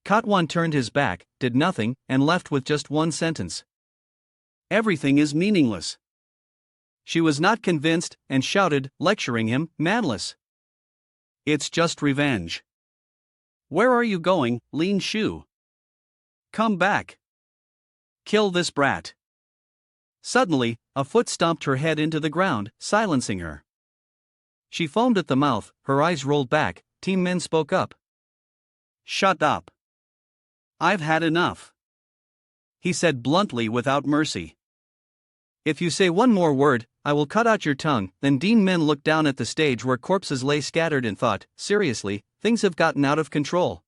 Katwan turned his back, did nothing, and left with just one sentence. Everything is meaningless. She was not convinced, and shouted, lecturing him, manless. It's just revenge. Where are you going, Lin Shu? Come back. Kill this brat. Suddenly, a foot stomped her head into the ground, silencing her. She foamed at the mouth, her eyes rolled back. Duan Men spoke up. Shut up. I've had enough. He said bluntly without mercy. If you say one more word, I will cut out your tongue. Then Duan Men looked down at the stage where corpses lay scattered and thought, seriously, things have gotten out of control.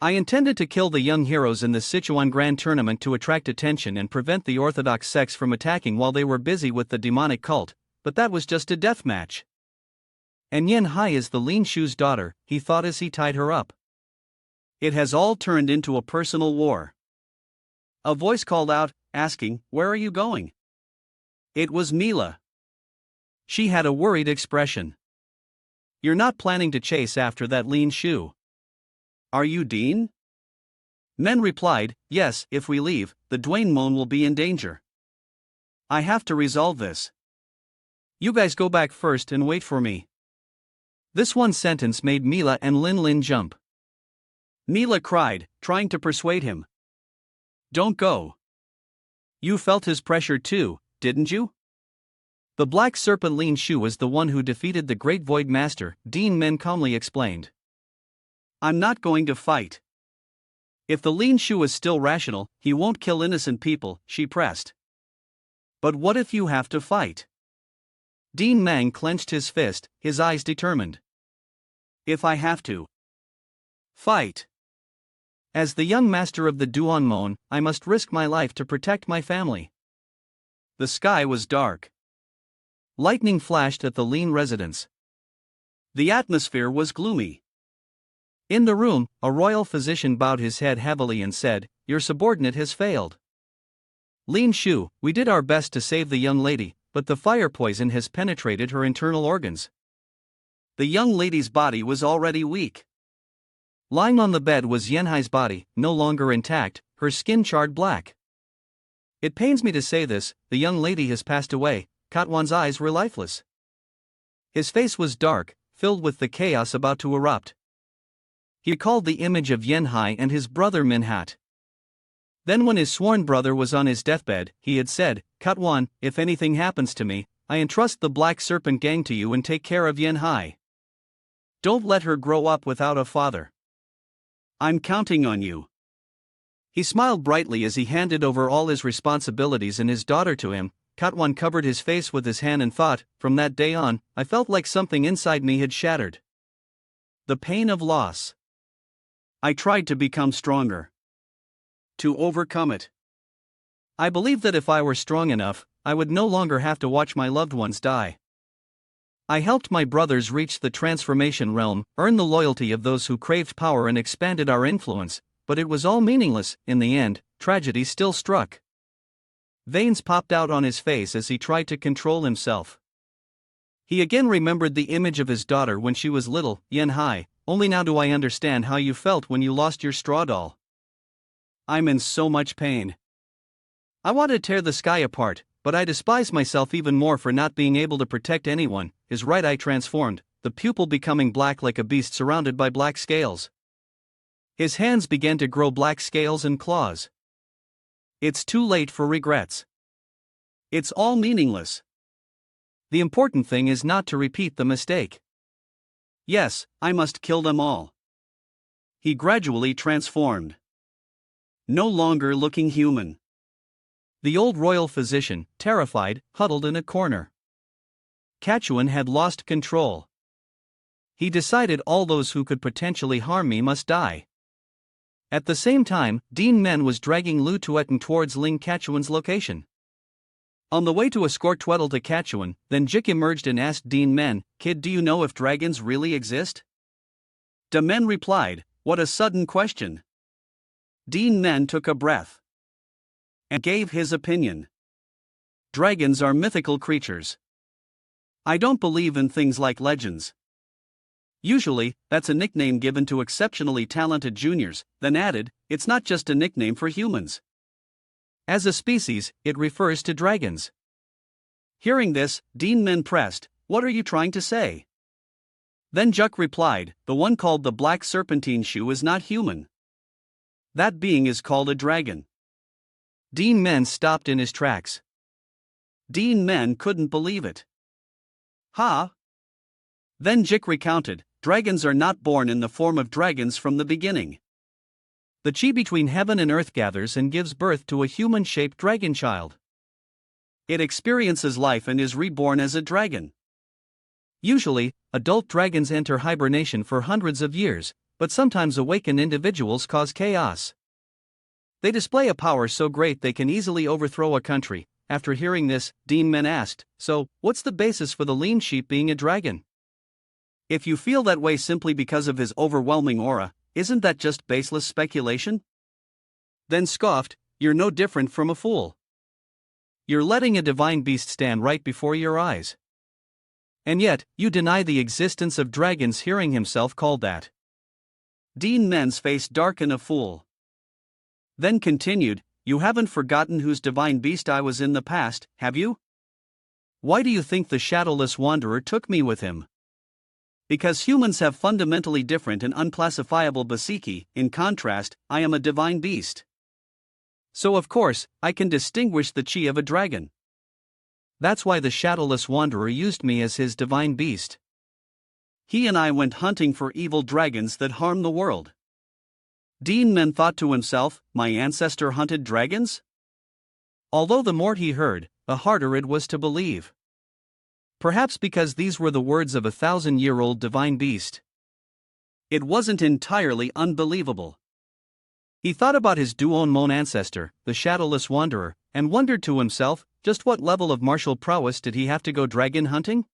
I intended to kill the young heroes in the Sichuan Grand Tournament to attract attention and prevent the Orthodox sects from attacking while they were busy with the demonic cult, but that was just a death match. And Yanhai is the Lin Shu's daughter, he thought as he tied her up. It has all turned into a personal war. A voice called out, asking, "Where are you going?" It was Mila. She had a worried expression. "You're not planning to chase after that lean shoe, are you, Dean?" Men replied, "Yes, if we leave, the Duan Men will be in danger. I have to resolve this. You guys go back first and wait for me." This one sentence made Mila and Lin Lin jump. Mila cried, trying to persuade him. "Don't go. You felt his pressure too, didn't you?" The black serpent lean shoe was the one who defeated the great void master, Dean Men calmly explained. "I'm not going to fight. If the lean shoe is still rational, he won't kill innocent people," she pressed. "But what if you have to fight?" Dean Men clenched his fist, his eyes determined. "If I have to fight as the young master of the Duan Men, I must risk my life to protect my family." The sky was dark. Lightning flashed at the lean residence. The atmosphere was gloomy. In the room, a royal physician bowed his head heavily and said, "Your subordinate has failed. Lean Shu, we did our best to save the young lady, but the fire poison has penetrated her internal organs." The young lady's body was already weak. Lying on the bed was Yanhai's body, no longer intact, her skin charred black. "It pains me to say this, the young lady has passed away." Katwan's eyes were lifeless. His face was dark, filled with the chaos about to erupt. He recalled the image of Yanhai and his brother Minhat. Then when his sworn brother was on his deathbed, he had said, "Katwan, if anything happens to me, I entrust the Black Serpent Gang to you and take care of Yanhai. Don't let her grow up without a father. I'm counting on you." He smiled brightly as he handed over all his responsibilities and his daughter to him. Katwan covered his face with his hand and thought, "From that day on, I felt like something inside me had shattered. The pain of loss. I tried to become stronger, to overcome it. I believed that if I were strong enough, I would no longer have to watch my loved ones die. I helped my brothers reach the transformation realm, earn the loyalty of those who craved power and expanded our influence, but it was all meaningless. In the end, tragedy still struck." Veins popped out on his face as he tried to control himself. He again remembered the image of his daughter when she was little. "Yanhai, only now do I understand how you felt when you lost your straw doll. I'm in so much pain. I want to tear the sky apart, but I despise myself even more for not being able to protect anyone." His right eye transformed, the pupil becoming black like a beast surrounded by black scales. His hands began to grow black scales and claws. It's too late for regrets. It's all meaningless. The important thing is not to repeat the mistake. Yes, I must kill them all. He gradually transformed. No longer looking human. The old royal physician, terrified, huddled in a corner. Sichuan had lost control. He decided all those who could potentially harm me must die. At the same time, Dean Men was dragging Lu Tuetan towards Ling Sichuan's location. On the way to escort Tweddle to Sichuan, then Jik emerged and asked Dean Men, "Kid, do you know if dragons really exist?" De Men replied, "What a sudden question." Dean Men took a breath and gave his opinion. "Dragons are mythical creatures. I don't believe in things like legends. Usually, that's a nickname given to exceptionally talented juniors," then added, "It's not just a nickname for humans. As a species, it refers to dragons." Hearing this, Dean Men pressed, "What are you trying to say?" Then Juk replied, "The one called the Black Serpentine Shoe is not human. That being is called a dragon." Dean Men stopped in his tracks. Dean Men couldn't believe it. "Huh?" Then Jik recounted, "Dragons are not born in the form of dragons from the beginning. The chi between heaven and earth gathers and gives birth to a human-shaped dragon child. It experiences life and is reborn as a dragon. Usually, adult dragons enter hibernation for hundreds of years, but sometimes awakened individuals cause chaos. They display a power so great they can easily overthrow a country." After hearing this, Dean Men asked, "So, what's the basis for the lean sheep being a dragon? If you feel that way simply because of his overwhelming aura, Isn't that just baseless speculation? Then scoffed, you're no different from a fool. You're letting a divine beast stand right before your eyes. And yet, you deny the existence of dragons, hearing himself called that. Duan Men's face darkened. A fool. Then continued, you haven't forgotten whose divine beast I was in the past, have you? Why do you think the shadowless wanderer took me with him? Because humans have fundamentally different and unclassifiable psyche. In contrast, I am a divine beast. So of course, I can distinguish the chi of a dragon. That's why the shadowless wanderer used me as his divine beast. He and I went hunting for evil dragons that harm the world. Duan Men thought to himself, my ancestor hunted dragons? Although the more he heard, the harder it was to believe. Perhaps because these were the words of a 1,000-year-old divine beast. It wasn't entirely unbelievable. He thought about his Duan Men ancestor, the shadowless wanderer, and wondered to himself, just what level of martial prowess did he have to go dragon hunting?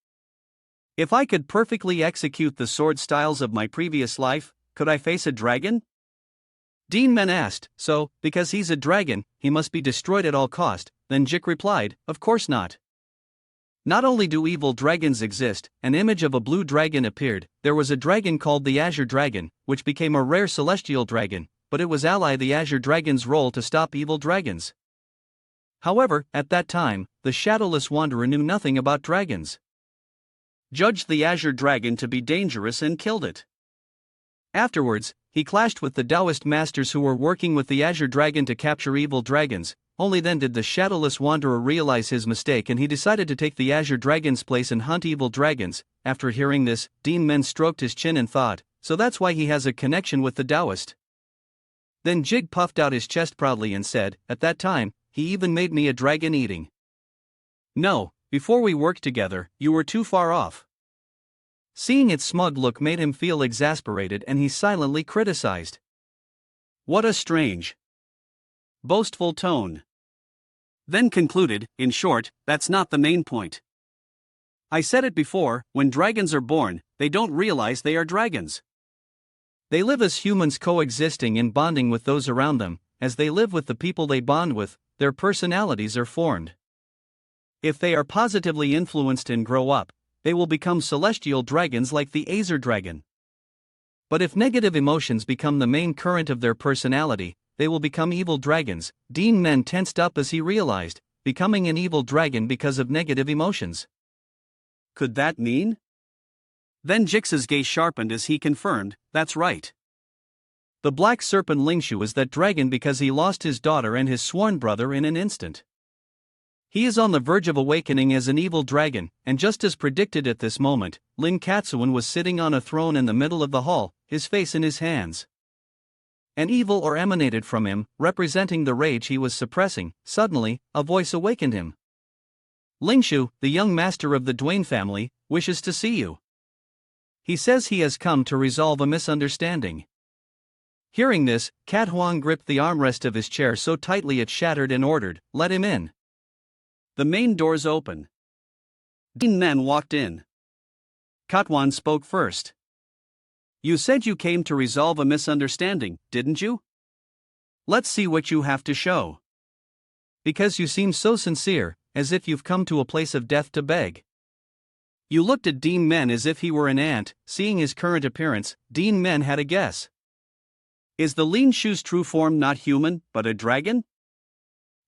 If I could perfectly execute the sword styles of my previous life, could I face a dragon? Duan Men asked, so, because he's a dragon, he must be destroyed at all cost. Then Jik replied, of course not. Not only do evil dragons exist, an image of a blue dragon appeared. There was a dragon called the Azure Dragon, which became a rare celestial dragon, but it was ally the Azure Dragon's role to stop evil dragons. However, at that time, the shadowless wanderer knew nothing about dragons. Judged the Azure Dragon to be dangerous and killed it. Afterwards, he clashed with the Taoist masters who were working with the Azure Dragon to capture evil dragons. Only then did the shadowless wanderer realize his mistake, and he decided to take the Azure Dragon's place and hunt evil dragons. After hearing this, Duan Men stroked his chin and thought, so that's why he has a connection with the Taoist. Then Jig puffed out his chest proudly and said, at that time, he even made me a dragon eating. No, before we worked together, you were too far off. Seeing its smug look made him feel exasperated, and he silently criticized. What a strange, boastful tone. Then concluded, in short, that's not the main point. I said it before, when dragons are born, they don't realize they are dragons. They live as humans, coexisting and bonding with those around them. As they live with the people they bond with, their personalities are formed. If they are positively influenced and grow up, they will become celestial dragons like the Azure Dragon. But if negative emotions become the main current of their personality, they will become evil dragons. Duan Men tensed up as he realized, becoming an evil dragon because of negative emotions. Could that mean? Then Jix's gaze sharpened as he confirmed, that's right. The black serpent Lingshu is that dragon because he lost his daughter and his sworn brother in an instant. He is on the verge of awakening as an evil dragon, and just as predicted at this moment, Lin Katsuan was sitting on a throne in the middle of the hall, his face in his hands. An evil aura emanated from him, representing the rage he was suppressing. Suddenly, a voice awakened him. Lingshu, the young master of the Duan family, wishes to see you. He says he has come to resolve a misunderstanding. Hearing this, Kat Huang gripped the armrest of his chair so tightly it shattered and ordered, let him in. The main doors open. Duan Men walked in. Kat Huang spoke first. You said you came to resolve a misunderstanding, didn't you? Let's see what you have to show. Because you seem so sincere, as if you've come to a place of death to beg. You looked at Duan Men as if he were an ant. Seeing his current appearance, Duan Men had a guess. Is the Lingshu's true form not human, but a dragon?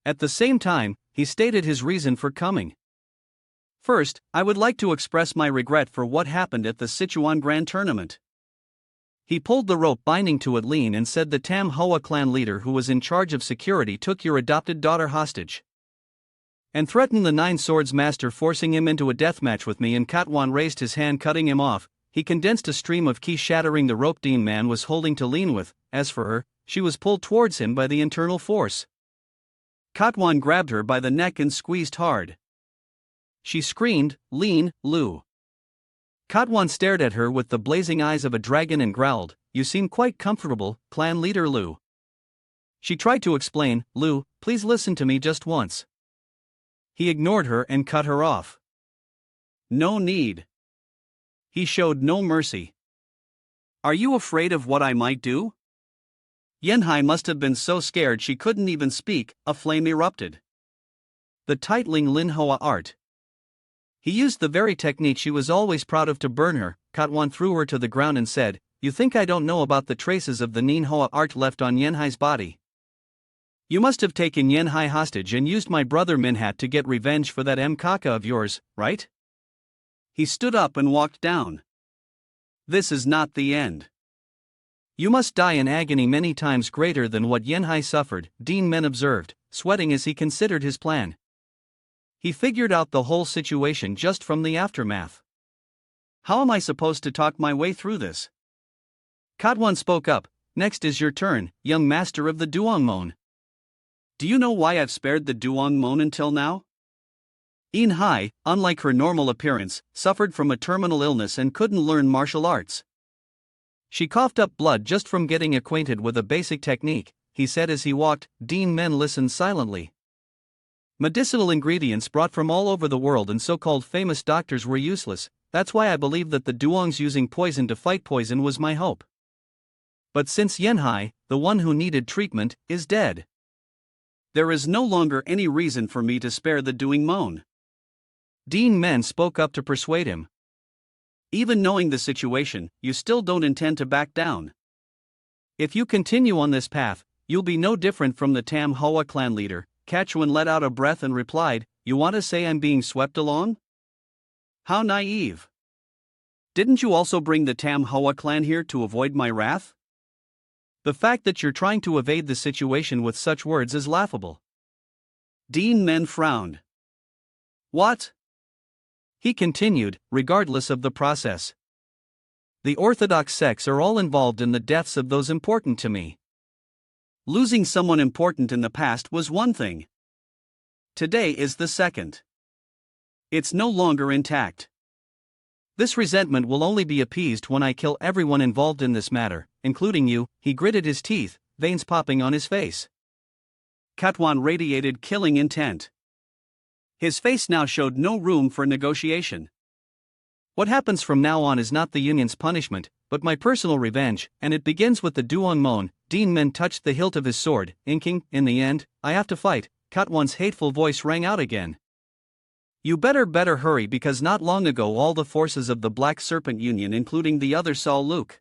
At the same time, he stated his reason for coming. First, I would like to express my regret for what happened at the Sichuan Grand Tournament. He pulled the rope binding to it lean and said the Tham Hoa clan leader who was in charge of security took your adopted daughter hostage. And threatened the Nine Swords master, forcing him into a deathmatch with me, and Kat Huang raised his hand, cutting him off. He condensed a stream of ki, shattering the rope Duan Men was holding to lean with. As for her, she was pulled towards him by the internal force. Kat Huang grabbed her by the neck and squeezed hard. She screamed, Lin, Lu. Kat Huang stared at her with the blazing eyes of a dragon and growled, you seem quite comfortable, clan leader Lu. She tried to explain, Lu, please listen to me just once. He ignored her and cut her off. No need. He showed no mercy. Are you afraid of what I might do? Yanhai must have been so scared she couldn't even speak. A flame erupted. The titling Linhua art. He used the very technique she was always proud of to burn her. Katwan threw her to the ground and said, "You think I don't know about the traces of the Ninhua art left on Yanhai's body? You must have taken Yanhai hostage and used my brother Minhat to get revenge for that Mkaka of yours, right?" He stood up and walked down. "This is not the end. You must die in agony many times greater than what Yanhai suffered," Duan Men observed, sweating as he considered his plan. He figured out the whole situation just from the aftermath. "How am I supposed to talk my way through this?" Katwan spoke up. "Next is your turn, young master of the Duan Men. Do you know why I've spared the Duan Men until now?" Yanhai, unlike her normal appearance, suffered from a terminal illness and couldn't learn martial arts. She coughed up blood just from getting acquainted with a basic technique, he said as he walked. Duan Men listened silently. Medicinal ingredients brought from all over the world and so-called famous doctors were useless. That's why I believe that the Duongs using poison to fight poison was my hope. But since Yanhai, the one who needed treatment, is dead, there is no longer any reason for me to spare the Duan Men. Duan Men spoke up to persuade him. "Even knowing the situation, you still don't intend to back down. If you continue on this path, you'll be no different from the Tham Hoa clan leader." Katuan let out a breath and replied, "You want to say I'm being swept along? How naive. Didn't you also bring the Tham Hoa clan here to avoid my wrath? The fact that you're trying to evade the situation with such words is laughable." Duan Men frowned. "What?" He continued, "Regardless of the process, the Orthodox sects are all involved in the deaths of those important to me. Losing someone important in the past was one thing. Today is the second. It's no longer intact. This resentment will only be appeased when I kill everyone involved in this matter, including you." He gritted his teeth, veins popping on his face. Katwan radiated killing intent. His face now showed no room for negotiation. "What happens from now on is not the Union's punishment, but my personal revenge, and it begins with the Duan Men." Duan Men touched the hilt of his sword, inking, "In the end, I have to fight." Katwan's hateful voice rang out again. "You better hurry because not long ago all the forces of the Black Serpent Union including the other Saul Luke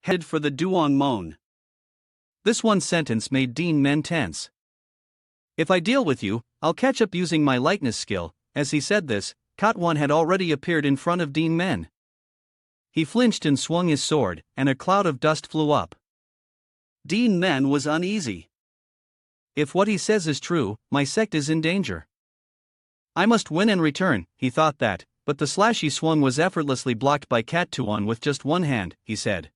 headed for the Duan Men." This one sentence made Duan Men tense. "If I deal with you, I'll catch up using my likeness skill." As he said this, Katwan had already appeared in front of Duan Men. He flinched and swung his sword, and a cloud of dust flew up. Duan Men was uneasy. "If what he says is true, my sect is in danger. I must win and return," he thought that, but the slash he swung was effortlessly blocked by Katuan with just one hand, he said.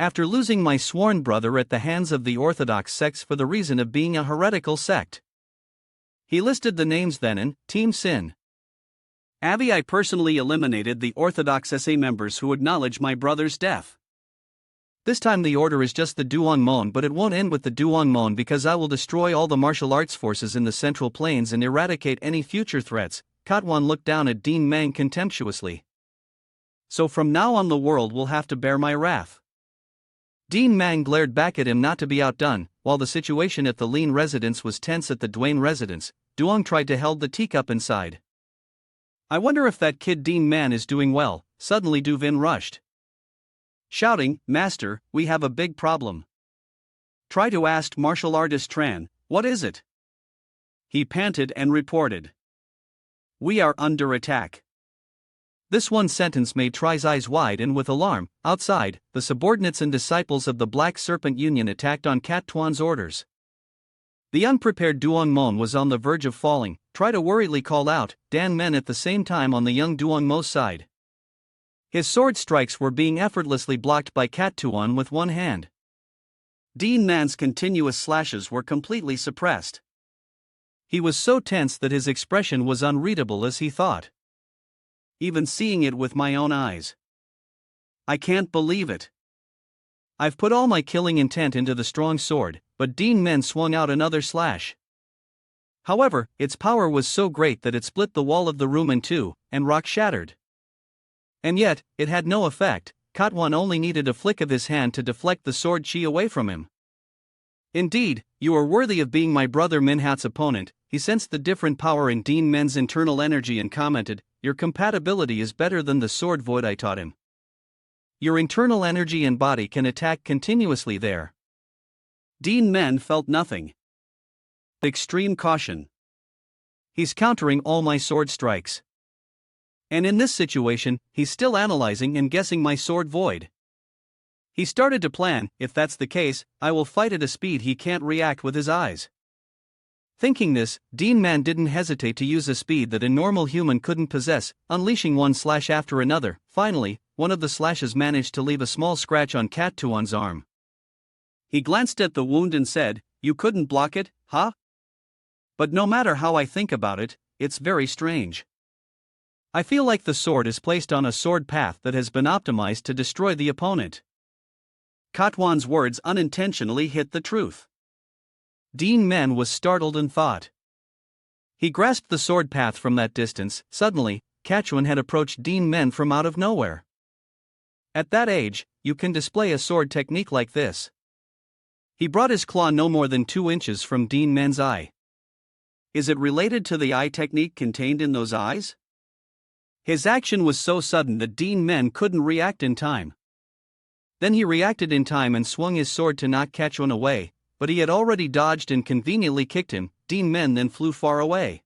"After losing my sworn brother at the hands of the Orthodox sects for the reason of being a heretical sect." He listed the names then and, Team Sin. "Avi, I personally eliminated the Orthodox SA members who acknowledge my brother's death. This time the order is just the Duan Men, but it won't end with the Duan Men because I will destroy all the martial arts forces in the Central Plains and eradicate any future threats." Katwan looked down at Duan Men contemptuously. "So from now on the world will have to bear my wrath." Duan Men glared back at him not to be outdone. While the situation at the Lin residence was tense at the Duan residence, Duong tried to hold the teacup inside. "I wonder if that kid Duan Men is doing well." Suddenly Du Vin rushed, shouting, "Master, we have a big problem." "Try to ask martial artist Tran, what is it?" He panted and reported, "We are under attack." This one sentence made Tri's eyes wide, and with alarm, outside, the subordinates and disciples of the Black Serpent Union attacked on Cat Tuan's orders. The unprepared Duan Men was on the verge of falling. Tri worriedly called out, "Duan Men" at the same time on the young Duan Mo's side. His sword strikes were being effortlessly blocked by Cat Tuan with one hand. Duan Men's continuous slashes were completely suppressed. He was so tense that his expression was unreadable as he thought. "Even seeing it with my own eyes. I can't believe it. I've put all my killing intent into the strong sword," but Duan Men swung out another slash. However, its power was so great that it split the wall of the room in two, and rock shattered. And yet, it had no effect. Katwan only needed a flick of his hand to deflect the sword chi away from him. Indeed, you are worthy of being my brother Minhat's opponent. He sensed the different power in Duan Men's internal energy and commented, your compatibility is better than the sword void I taught him. Your internal energy and body can attack continuously there. Duan Men felt nothing. Extreme caution. He's countering all my sword strikes. And in this situation, he's still analyzing and guessing my sword void. He started to plan, if that's the case, I will fight at a speed he can't react with his eyes. Thinking this, Duan Men didn't hesitate to use a speed that a normal human couldn't possess, unleashing one slash after another. Finally, one of the slashes managed to leave a small scratch on Cat Tuan's arm. He glanced at the wound and said, you couldn't block it, huh? But no matter how I think about it, it's very strange. I feel like the sword is placed on a sword path that has been optimized to destroy the opponent. Katwan's words unintentionally hit the truth. Duan Men was startled and thought. He grasped the sword path from that distance. Suddenly, Katwan had approached Duan Men from out of nowhere. At that age, you can display a sword technique like this. He brought his claw no more than 2 inches from Duan Men's eye. Is it related to the eye technique contained in those eyes? His action was so sudden that Duan Men couldn't react in time. Then he reacted in time and swung his sword to knock Katwan away, but he had already dodged and conveniently kicked him. Duan Men then flew far away.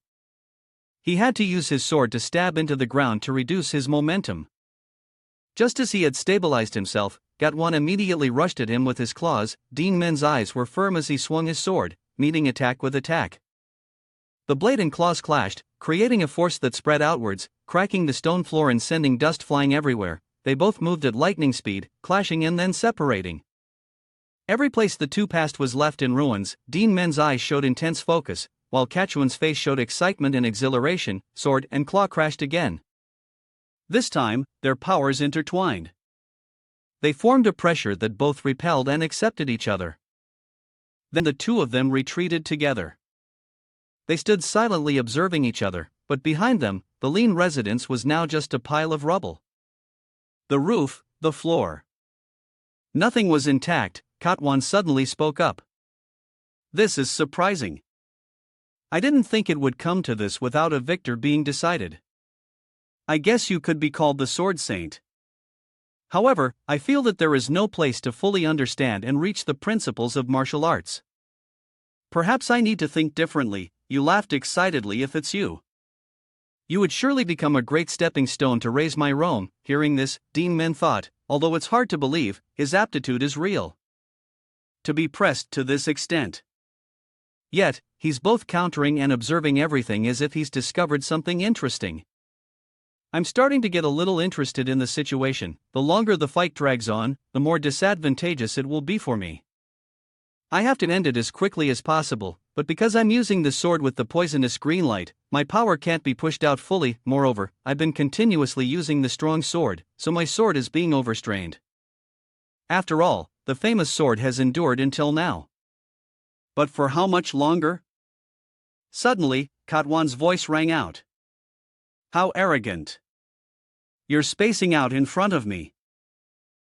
He had to use his sword to stab into the ground to reduce his momentum. Just as he had stabilized himself, Katwan immediately rushed at him with his claws. Duan Men's eyes were firm as he swung his sword, meeting attack with attack. The blade and claws clashed, creating a force that spread outwards, cracking the stone floor and sending dust flying everywhere. They both moved at lightning speed, clashing and then separating. Every place the two passed was left in ruins. Duan Men's eyes showed intense focus, while Katwan's face showed excitement and exhilaration. Sword and claw crashed again. This time, their powers intertwined. They formed a pressure that both repelled and accepted each other. Then the two of them retreated together. They stood silently observing each other, but behind them, the lean residence was now just a pile of rubble. The roof, the floor. Nothing was intact. Katwan suddenly spoke up. This is surprising. I didn't think it would come to this without a victor being decided. I guess you could be called the Sword Saint. However, I feel that there is no place to fully understand and reach the principles of martial arts. Perhaps I need to think differently. You laughed excitedly. If it's you. You would surely become a great stepping stone to raise my realm. Hearing this, Duan Men thought, although it's hard to believe, his aptitude is real. To be pressed to this extent. Yet, he's both countering and observing everything as if he's discovered something interesting. I'm starting to get a little interested in the situation. The longer the fight drags on, the more disadvantageous it will be for me. I have to end it as quickly as possible, but because I'm using the sword with the poisonous green light, my power can't be pushed out fully. Moreover, I've been continuously using the strong sword, so my sword is being overstrained. After all, the famous sword has endured until now. But for how much longer? Suddenly, Katwan's voice rang out. How arrogant! You're spacing out in front of me.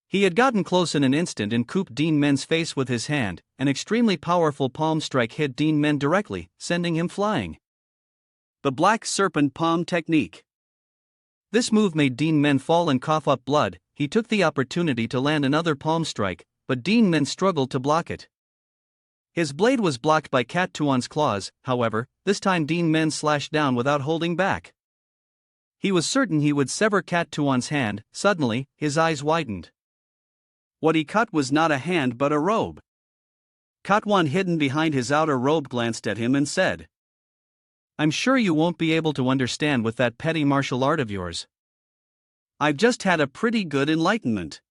He had gotten close in an instant and cooped Duan Men's face with his hand. An extremely powerful palm strike hit Duan Men directly, sending him flying. The Black Serpent Palm Technique. This move made Duan Men fall and cough up blood. He took the opportunity to land another palm strike, but Duan Men struggled to block it. His blade was blocked by Cat Tuan's claws. However, this time Duan Men slashed down without holding back. He was certain he would sever Cat Tuan's hand. Suddenly, his eyes widened. What he cut was not a hand but a robe. Katwan, hidden behind his outer robe, glanced at him and said, I'm sure you won't be able to understand with that petty martial art of yours. I've just had a pretty good enlightenment.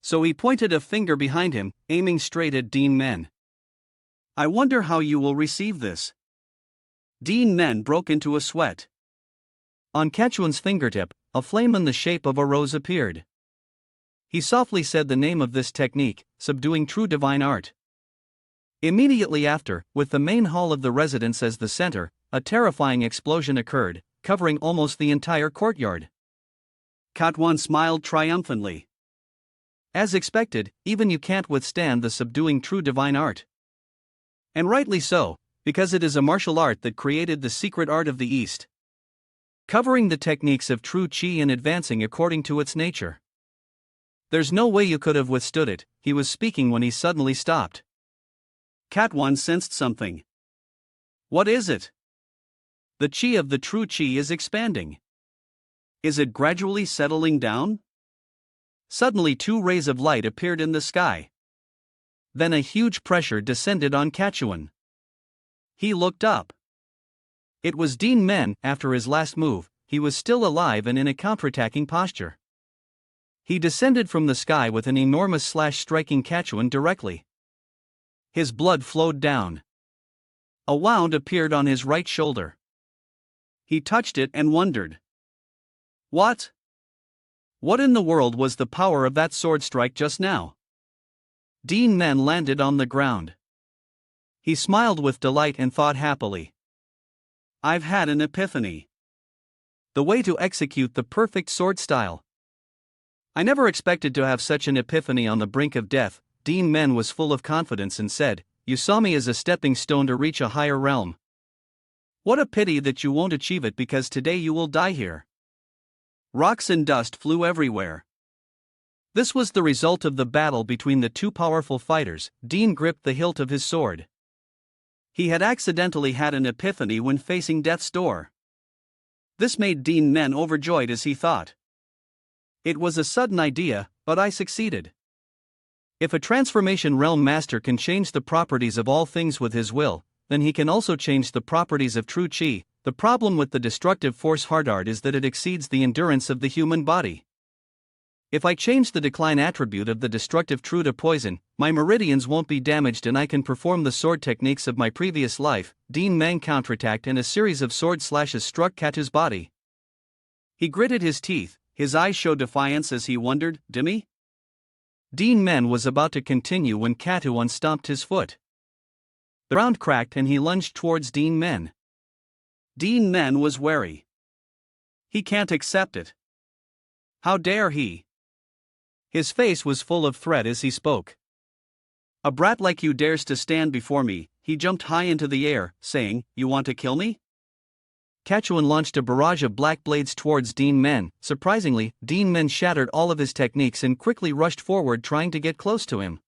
So he pointed a finger behind him, aiming straight at Duan Men. I wonder how you will receive this. Duan Men broke into a sweat. On Katwan's fingertip, a flame in the shape of a rose appeared. He softly said the name of this technique, subduing true divine art. Immediately after, with the main hall of the residence as the center, a terrifying explosion occurred, covering almost the entire courtyard. Katwan smiled triumphantly. As expected, even you can't withstand the subduing true divine art. And rightly so, because it is a martial art that created the secret art of the East, covering the techniques of true qi and advancing according to its nature. There's no way you could have withstood it. He was speaking when he suddenly stopped. Cat 1 sensed something. What is it? The qi of the true qi is expanding. Is it gradually settling down? Suddenly 2 rays of light appeared in the sky. Then a huge pressure descended on Katuan. He looked up. It was Duan Men. After his last move, he was still alive and in a counterattacking posture. He descended from the sky with an enormous slash striking Katuan directly. His blood flowed down. A wound appeared on his right shoulder. He touched it and wondered. What? What in the world was the power of that sword strike just now? Duan Men landed on the ground. He smiled with delight and thought happily. I've had an epiphany. The way to execute the perfect sword style. I never expected to have such an epiphany on the brink of death. Duan Men was full of confidence and said, You saw me as a stepping stone to reach a higher realm. What a pity that you won't achieve it, because today you will die here. Rocks and dust flew everywhere. This was the result of the battle between the 2 powerful fighters. Duan gripped the hilt of his sword. He had accidentally had an epiphany when facing death's door. This made Duan Men overjoyed as he thought. It was a sudden idea, but I succeeded. If a transformation realm master can change the properties of all things with his will, then he can also change the properties of true qi. The problem with the destructive force hard art is that it exceeds the endurance of the human body. If I change the decline attribute of the destructive true to poison, my meridians won't be damaged and I can perform the sword techniques of my previous life. Duan Men counterattacked and a series of sword slashes struck Katu's body. He gritted his teeth, his eyes showed defiance as he wondered, Dimmy? Duan Men was about to continue when Katuan stomped his foot. The ground cracked and he lunged towards Duan Men. Duan Men was wary. He can't accept it. How dare he? His face was full of threat as he spoke. A brat like you dares to stand before me. He jumped high into the air, saying, You want to kill me? Katuan launched a barrage of black blades towards Duan Men. Surprisingly, Duan Men shattered all of his techniques and quickly rushed forward trying to get close to him.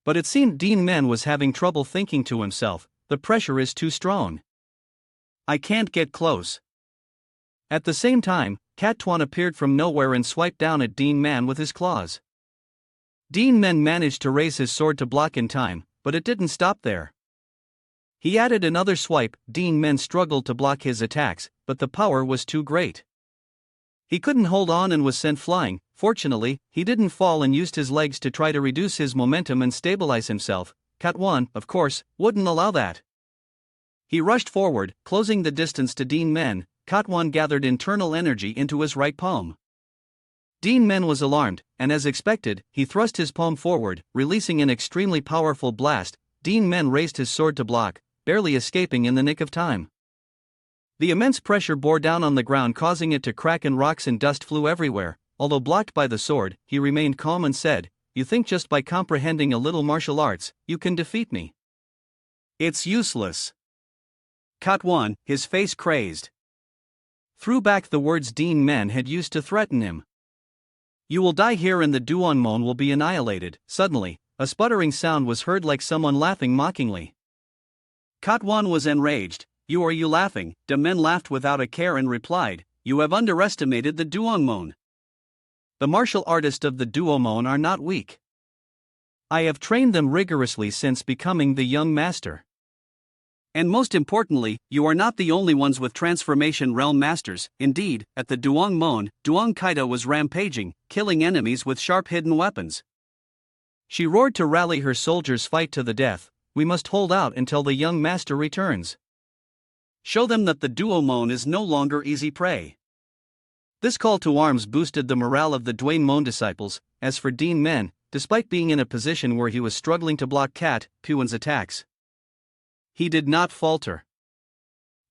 But it seemed Duan Men was having trouble, thinking to himself, the pressure is too strong. I can't get close. At the same time, Katuan appeared from nowhere and swiped down at Duan Men with his claws. Duan Men managed to raise his sword to block in time, but it didn't stop there. He added another swipe. Duan Men struggled to block his attacks, but the power was too great. He couldn't hold on and was sent flying. Fortunately, he didn't fall and used his legs to try to reduce his momentum and stabilize himself. Katuan, of course, wouldn't allow that. He rushed forward, closing the distance to Duan Men. Katuan gathered internal energy into his right palm. Duan Men was alarmed, and as expected, he thrust his palm forward, releasing an extremely powerful blast. Duan Men raised his sword to block, barely escaping in the nick of time. The immense pressure bore down on the ground, causing it to crack, and rocks and dust flew everywhere. Although blocked by the sword, he remained calm and said, You think just by comprehending a little martial arts, you can defeat me? It's useless. Katuan, his face crazed, threw back the words Duan Men had used to threaten him. You will die here and the Duan Men will be annihilated. Suddenly, a sputtering sound was heard like someone laughing mockingly. Katuan was enraged. You laughing? The men laughed without a care and replied, You have underestimated the Duan Men. The martial artists of the Duan Men are not weak. I have trained them rigorously since becoming the young master. And most importantly, you are not the only ones with transformation realm masters. Indeed, at the Duan Men, Duan Kaida was rampaging, killing enemies with sharp hidden weapons. She roared to rally her soldiers, Fight to the death, we must hold out until the young master returns. Show them that the Duan Men is no longer easy prey. This call to arms boosted the morale of the Duan Men disciples. As for Duan Men, despite being in a position where he was struggling to block Katuan's attacks, he did not falter.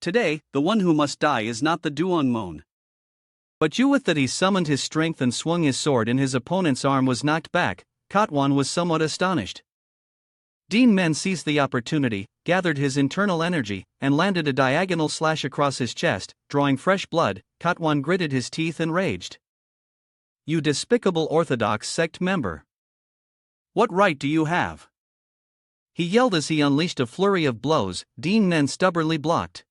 Today, the one who must die is not the Duan Men. But with that he summoned his strength and swung his sword and his opponent's arm was knocked back. Katwan was somewhat astonished. Duan Men seized the opportunity, gathered his internal energy, and landed a diagonal slash across his chest, drawing fresh blood. Katwan gritted his teeth and raged. "You despicable Orthodox sect member! What right do you have?" he yelled as he unleashed a flurry of blows. Duan Men stubbornly blocked.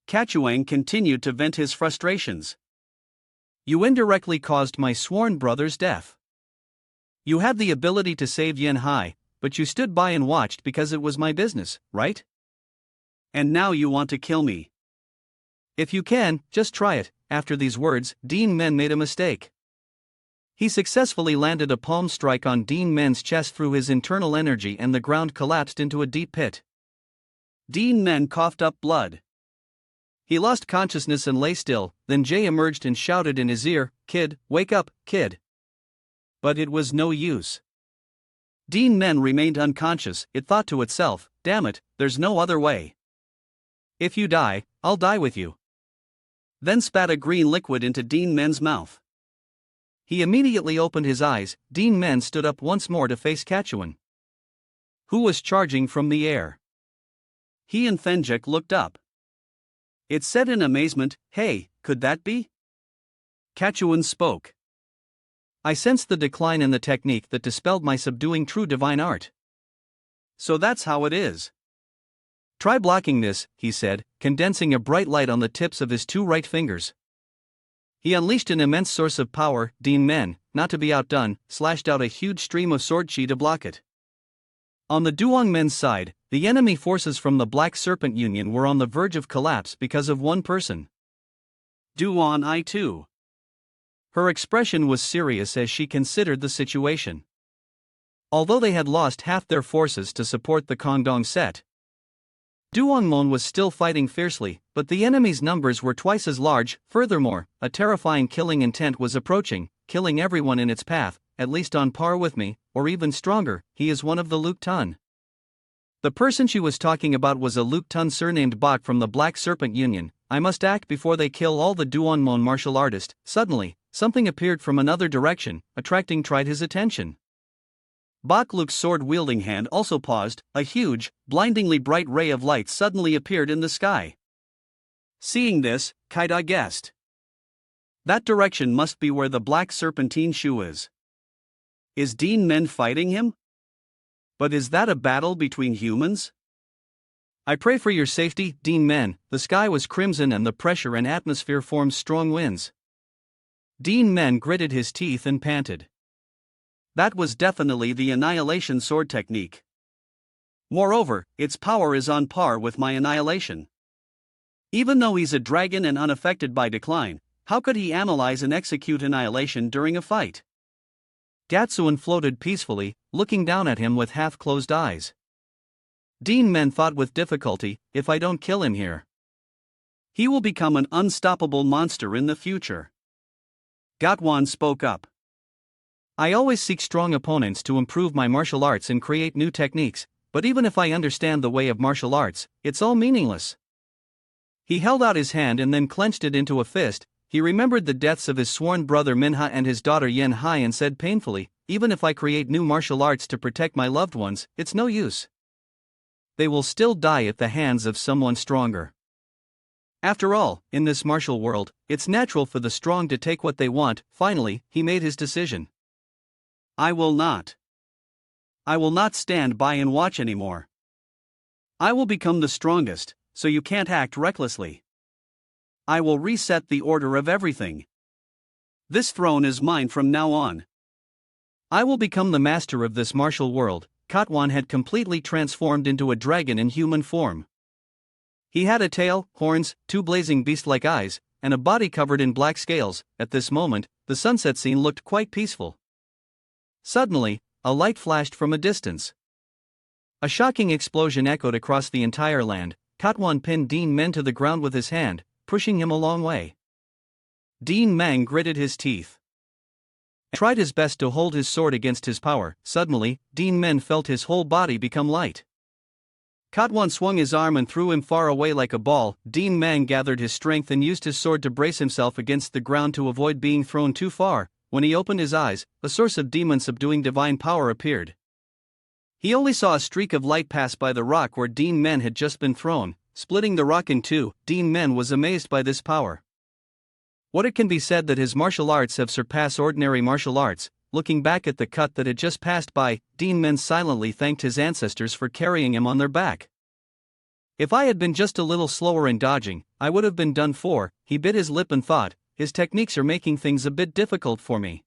Katwan continued to vent his frustrations. "You indirectly caused my sworn brother's death. You had the ability to save Yen Hai, but you stood by and watched because it was my business, right? And now you want to kill me. If you can, just try it." After these words, Duan Men made a mistake. He successfully landed a palm strike on Duan Men's chest through his internal energy and the ground collapsed into a deep pit. Duan Men coughed up blood. He lost consciousness and lay still, then Jay emerged and shouted in his ear, "Kid, wake up, kid." But it was no use. Duan Men remained unconscious. It thought to itself, "Damn it, there's no other way. If you die, I'll die with you." Then spat a green liquid into Duan Men's mouth. He immediately opened his eyes. Duan Men stood up once more to face Katwan, who was charging from the air. He and Thenjik looked up. It said in amazement, "Hey, could that be?" Katwan spoke. "I sensed the decline in the technique that dispelled my subduing true divine art. So that's how it is. Try blocking this," he said, condensing a bright light on the tips of his two right fingers. He unleashed an immense source of power. Duan Men, not to be outdone, slashed out a huge stream of sword chi to block it. On the Duan Men's side, the enemy forces from the Black Serpent Union were on the verge of collapse because of one person. Duan I too. Her expression was serious as she considered the situation. Although they had lost half their forces to support the Kongdong set, Duan Mon was still fighting fiercely, but the enemy's numbers were twice as large. Furthermore, a terrifying killing intent was approaching, killing everyone in its path, at least on par with me, or even stronger. He is one of the Luke Tun. The person she was talking about was a Luke Tun surnamed Bok from the Black Serpent Union. "I must act before they kill all the Duan Mon martial artists." Suddenly, something appeared from another direction, tried his attention. Bok Luke's sword-wielding hand also paused. A huge, blindingly bright ray of light suddenly appeared in the sky. Seeing this, Kaida guessed. That direction must be where the Black Serpentine Shu is. Is Duan Men fighting him? But is that a battle between humans? "I pray for your safety, Duan Men." The sky was crimson and the pressure and atmosphere formed strong winds. Duan Men gritted his teeth and panted. That was definitely the annihilation sword technique. Moreover, its power is on par with my annihilation. Even though he's a dragon and unaffected by decline, how could he analyze and execute annihilation during a fight? Gatsuan floated peacefully, looking down at him with half-closed eyes. Duan Men thought with difficulty, "If I don't kill him here, he will become an unstoppable monster in the future." Gatwan spoke up. "I always seek strong opponents to improve my martial arts and create new techniques, but even if I understand the way of martial arts, it's all meaningless." He held out his hand and then clenched it into a fist. He remembered the deaths of his sworn brother Manhwa and his daughter Yen Hai and said painfully, "Even if I create new martial arts to protect my loved ones, it's no use. They will still die at the hands of someone stronger. After all, in this martial world, it's natural for the strong to take what they want." Finally, he made his decision. I will not stand by and watch anymore. I will become the strongest, so you can't act recklessly. I will reset the order of everything. This throne is mine from now on. I will become the master of this martial world. Katwan had completely transformed into a dragon in human form. He had a tail, horns, two blazing beast-like eyes, and a body covered in black scales. At this moment, the sunset scene looked quite peaceful. Suddenly, a light flashed from a distance. A shocking explosion echoed across the entire land. Katwan pinned Duan Men to the ground with his hand, pushing him a long way. Duan Men gritted his teeth and tried his best to hold his sword against his power. Suddenly, Duan Men felt his whole body become light. Katwan swung his arm and threw him far away like a ball. Duan Men gathered his strength and used his sword to brace himself against the ground to avoid being thrown too far. When he opened his eyes, a source of demon-subduing divine power appeared. He only saw a streak of light pass by the rock where Duan Men had just been thrown, splitting the rock in two. Duan Men was amazed by this power. What it can be said that his martial arts have surpassed ordinary martial arts. Looking back at the cut that had just passed by, Duan Men silently thanked his ancestors for carrying him on their back. If I had been just a little slower in dodging, I would have been done for. He bit his lip and thought, his techniques are making things a bit difficult for me.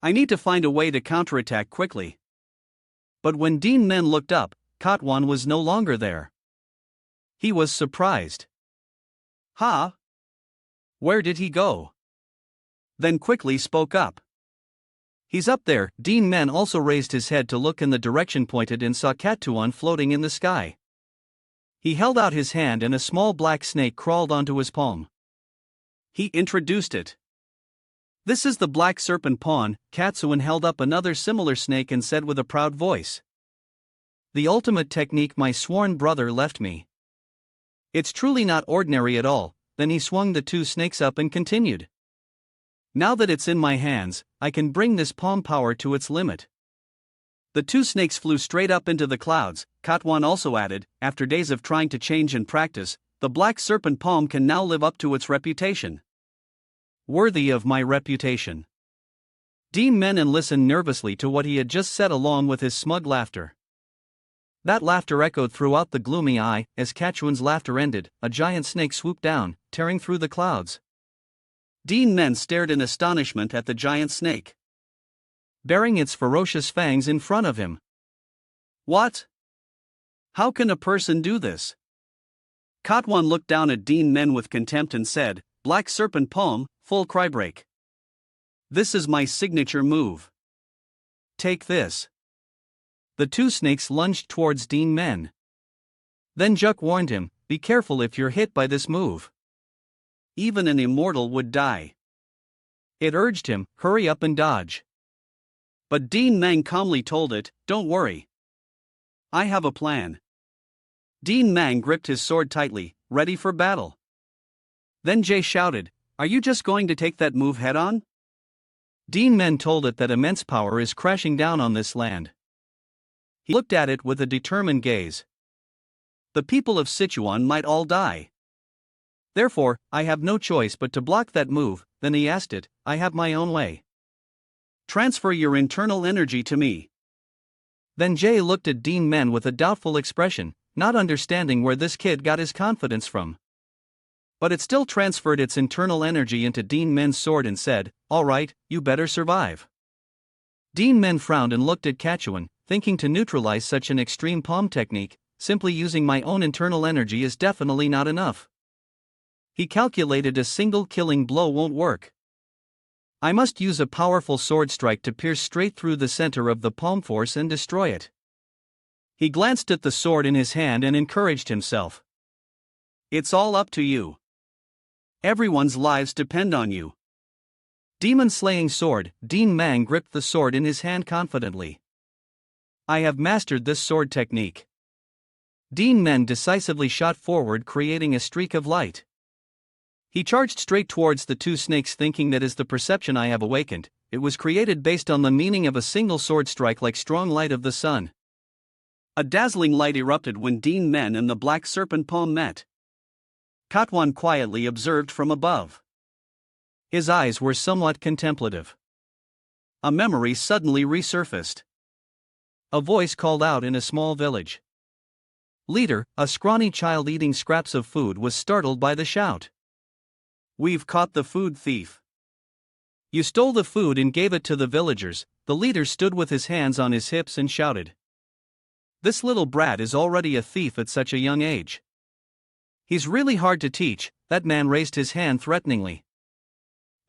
I need to find a way to counterattack quickly. But when Duan Men looked up, Katwan was no longer there. He was surprised. Huh? Where did he go? Then quickly spoke up. He's up there. Duan Men also raised his head to look in the direction pointed and saw Katwan floating in the sky. He held out his hand and a small black snake crawled onto his palm. He introduced it. This is the black serpent pawn. Katsuan held up another similar snake and said with a proud voice. The ultimate technique my sworn brother left me. It's truly not ordinary at all. Then he swung the two snakes up and continued. Now that it's in my hands, I can bring this palm power to its limit. The two snakes flew straight up into the clouds. Katwan also added, after days of trying to change and practice, the black serpent palm can now live up to its reputation. Worthy of my reputation. Duan Men listened nervously to what he had just said along with his smug laughter. That laughter echoed throughout the gloomy eye. As Katwan's laughter ended, a giant snake swooped down, tearing through the clouds. Duan Men stared in astonishment at the giant snake, bearing its ferocious fangs in front of him. What? How can a person do this? Katwan looked down at Duan Men with contempt and said, Black serpent palm, full crybreak. This is my signature move. Take this. The two snakes lunged towards Duan Men. Then Juk warned him, be careful if you're hit by this move. Even an immortal would die. It urged him, hurry up and dodge. But Duan Men calmly told it, don't worry. I have a plan. Duan Men gripped his sword tightly, ready for battle. Then Jay shouted, are you just going to take that move head on? Duan Men told it that immense power is crashing down on this land. He looked at it with a determined gaze. The people of Sichuan might all die. Therefore, I have no choice but to block that move. Then he asked it, I have my own way. Transfer your internal energy to me. Then Jay looked at Duan Men with a doubtful expression, not understanding where this kid got his confidence from. But it still transferred its internal energy into Duan Men's sword and said, all right, you better survive. Duan Men frowned and looked at Katwan, thinking to neutralize such an extreme palm technique, simply using my own internal energy is definitely not enough. He calculated a single killing blow won't work. I must use a powerful sword strike to pierce straight through the center of the palm force and destroy it. He glanced at the sword in his hand and encouraged himself. It's all up to you. Everyone's lives depend on you. Demon-slaying sword. Duan Men gripped the sword in his hand confidently. I have mastered this sword technique. Duan Men decisively shot forward, creating a streak of light. He charged straight towards the two snakes, thinking that is the perception I have awakened. It was created based on the meaning of a single sword strike like strong light of the sun. A dazzling light erupted when Duan Men and the black serpent palm met. Katwan quietly observed from above. His eyes were somewhat contemplative. A memory suddenly resurfaced. A voice called out in a small village. Leader, a scrawny child eating scraps of food, was startled by the shout. We've caught the food thief. You stole the food and gave it to the villagers. The leader stood with his hands on his hips and shouted. This little brat is already a thief at such a young age. He's really hard to teach. That man raised his hand threateningly.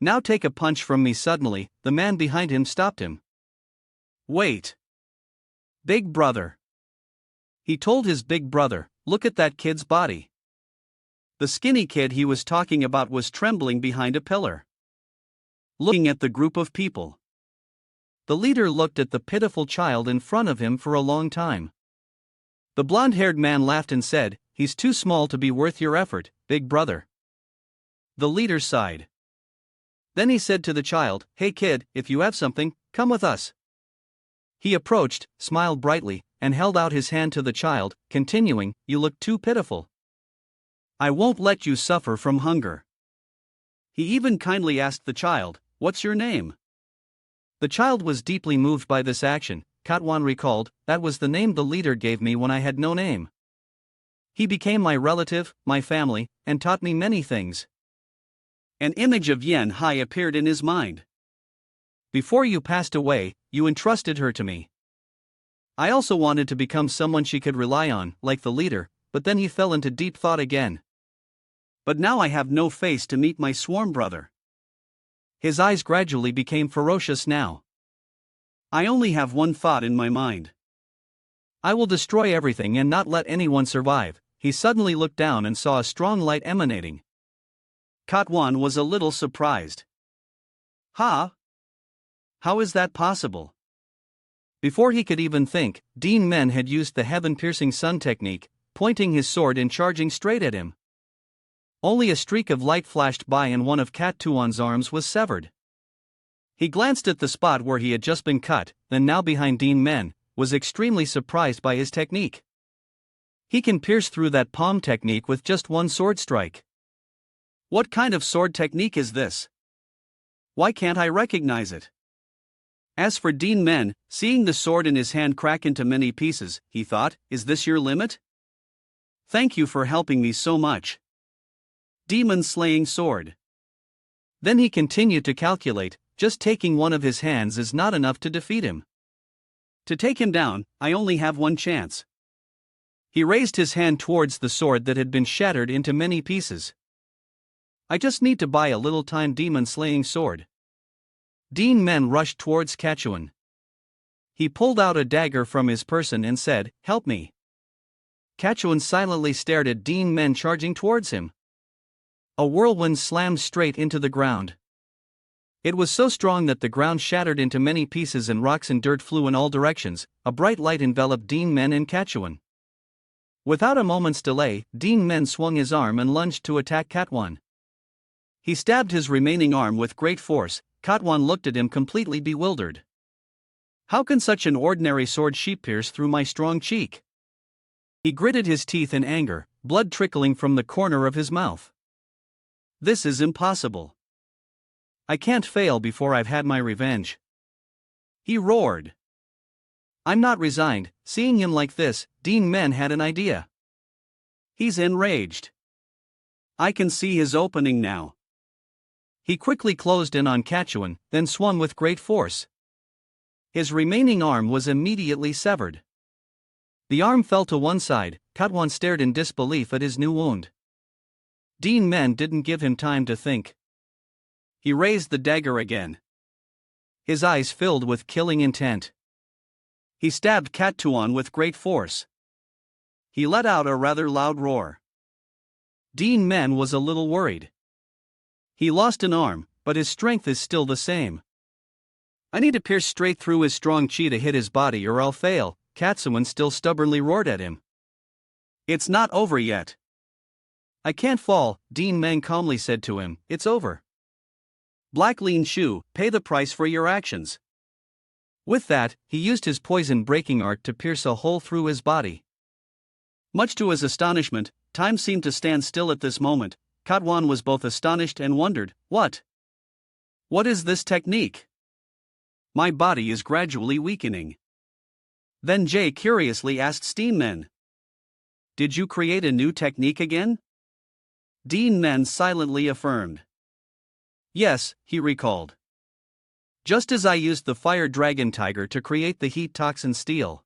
Now take a punch from me. Suddenly, the man behind him stopped him. Wait. Big brother. He told his big brother, look at that kid's body. The skinny kid he was talking about was trembling behind a pillar, looking at the group of people. The leader looked at the pitiful child in front of him for a long time. The blonde-haired man laughed and said, "He's too small to be worth your effort, big brother." The leader sighed. Then he said to the child, "Hey kid, if you have something, come with us." He approached, smiled brightly, and held out his hand to the child, continuing, "You look too pitiful. I won't let you suffer from hunger." He even kindly asked the child, "What's your name?" The child was deeply moved by this action. Katwan recalled, "That was the name the leader gave me when I had no name. He became my relative, my family, and taught me many things." An image of Yen Hai appeared in his mind. "Before you passed away, you entrusted her to me. I also wanted to become someone she could rely on, like the leader," but then he fell into deep thought again. "But now I have no face to meet my swarm brother." His eyes gradually became ferocious now. "I only have one thought in my mind. I will destroy everything and not let anyone survive." He suddenly looked down and saw a strong light emanating. Katwan was a little surprised. "Huh? How is that possible?" Before he could even think, Duan Men had used the heaven-piercing sun technique, pointing his sword and charging straight at him. Only a streak of light flashed by and one of Katwan's arms was severed. He glanced at the spot where he had just been cut, then now behind Duan Men, was extremely surprised by his technique. "He can pierce through that palm technique with just one sword strike. What kind of sword technique is this? Why can't I recognize it?" As for Duan Men, seeing the sword in his hand crack into many pieces, he thought, "Is this your limit? Thank you for helping me so much. Demon slaying sword." Then he continued to calculate, just taking one of his hands is not enough to defeat him. To take him down, I only have one chance. He raised his hand towards the sword that had been shattered into many pieces. "I just need to buy a little time demon slaying sword." Duan Men rushed towards Katwan. He pulled out a dagger from his person and said, "Help me." Katwan silently stared at Duan Men charging towards him. A whirlwind slammed straight into the ground. It was so strong that the ground shattered into many pieces and rocks and dirt flew in all directions. A bright light enveloped Duan Men and Katwan. Without a moment's delay, Duan Men swung his arm and lunged to attack Katwan. He stabbed his remaining arm with great force. Katwan looked at him completely bewildered. "How can such an ordinary sword sheep pierce through my strong cheek?" He gritted his teeth in anger, blood trickling from the corner of his mouth. "This is impossible. I can't fail before I've had my revenge," he roared. "I'm not resigned." Seeing him like this, Duan Men had an idea. "He's enraged. I can see his opening now." He quickly closed in on Katwan, then swung with great force. His remaining arm was immediately severed. The arm fell to one side. Katwan stared in disbelief at his new wound. Duan Men didn't give him time to think. He raised the dagger again. His eyes filled with killing intent. He stabbed Katwan with great force. He let out a rather loud roar. Duan Men was a little worried. He lost an arm, but his strength is still the same. "I need to pierce straight through his strong chi to hit his body or I'll fail," Katwan still stubbornly roared at him. "It's not over yet." "I can't fall," Duan Men calmly said to him, "it's over." "Black Lean Shoe, pay the price for your actions." With that, he used his poison breaking art to pierce a hole through his body. Much to his astonishment, time seemed to stand still at this moment. Katwan was both astonished and wondered, What is this technique? My body is gradually weakening." Then Jay curiously asked Duan Men, "Did you create a new technique again?" Duan Men silently affirmed. "Yes," he recalled. "Just as I used the fire dragon tiger to create the heat toxin steel.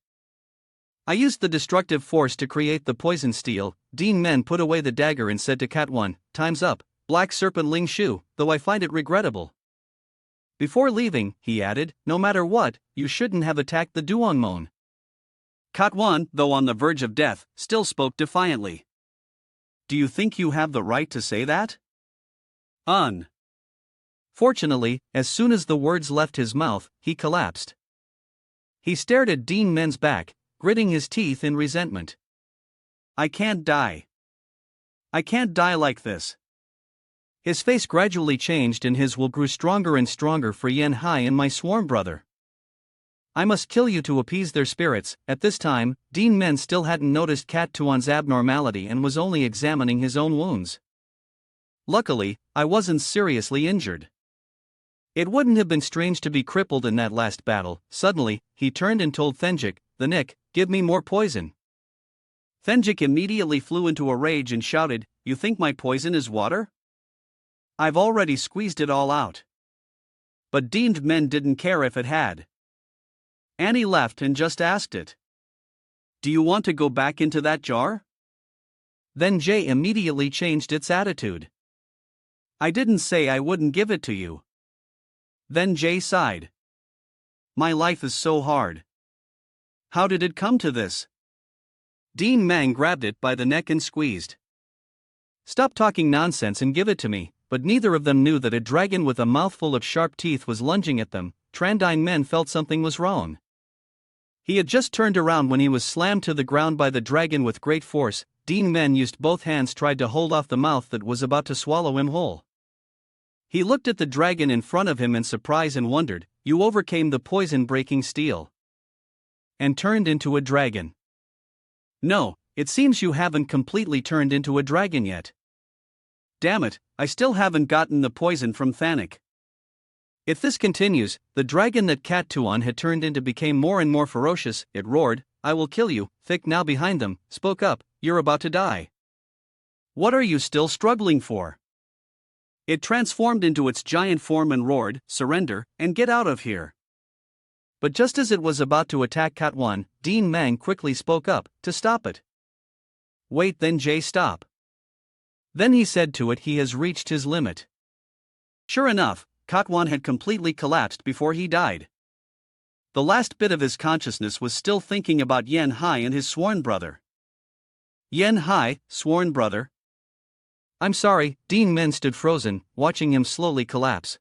I used the destructive force to create the poison steel." Duan Men put away the dagger and said to Katwan, "Time's up, Black Serpent Ling Shu, though I find it regrettable." Before leaving, he added, "No matter what, you shouldn't have attacked the Duan Men." Katwan, though on the verge of death, still spoke defiantly. "Do you think you have the right to say that?" Fortunately, as soon as the words left his mouth, he collapsed. He stared at Duan Men's back. gritting his teeth in resentment. I can't die. I can't die like this. His face gradually changed and his will grew stronger and stronger for Yen Hai and my sworn brother. I must kill you to appease their spirits. At this time, Duan Men still hadn't noticed Cat Tuan's abnormality and was only examining his own wounds. Luckily, I wasn't seriously injured. It wouldn't have been strange to be crippled in that last battle. Suddenly, he turned and told Thenjik, the Nick, give me more poison. Thenjik immediately flew into a rage and shouted, you think my poison is water? I've already squeezed it all out. But Duan Men didn't care if it had. Annie left and just asked it. Do you want to go back into that jar? Then Jay immediately changed its attitude. I didn't say I wouldn't give it to you. Then Jay sighed. My life is so hard. How did it come to this? Duan Men grabbed it by the neck and squeezed. Stop talking nonsense and give it to me. But neither of them knew that a dragon with a mouthful of sharp teeth was lunging at them. Duan Men felt something was wrong. He had just turned around when he was slammed to the ground by the dragon with great force. Duan Men used both hands tried to hold off the mouth that was about to swallow him whole. He looked at the dragon in front of him in surprise and wondered, you overcame the poison-breaking steel. And turned into a dragon. No, it seems you haven't completely turned into a dragon yet. Damn it, I still haven't gotten the poison from Thanik. If this continues, the dragon that Cat Tuan had turned into became more and more ferocious. It roared, I will kill you. Thick now behind them, spoke up, you're about to die. What are you still struggling for? It transformed into its giant form and roared, surrender, and get out of here. But just as it was about to attack Cat Tuan, Duan Men quickly spoke up, to stop it. Wait, then Jay, stop. Then he said to it he has reached his limit. Sure enough, Cat Tuan had completely collapsed before he died. The last bit of his consciousness was still thinking about Yen Hai and his sworn brother. Yen Hai, sworn brother? I'm sorry, Duan Men stood frozen, watching him slowly collapse.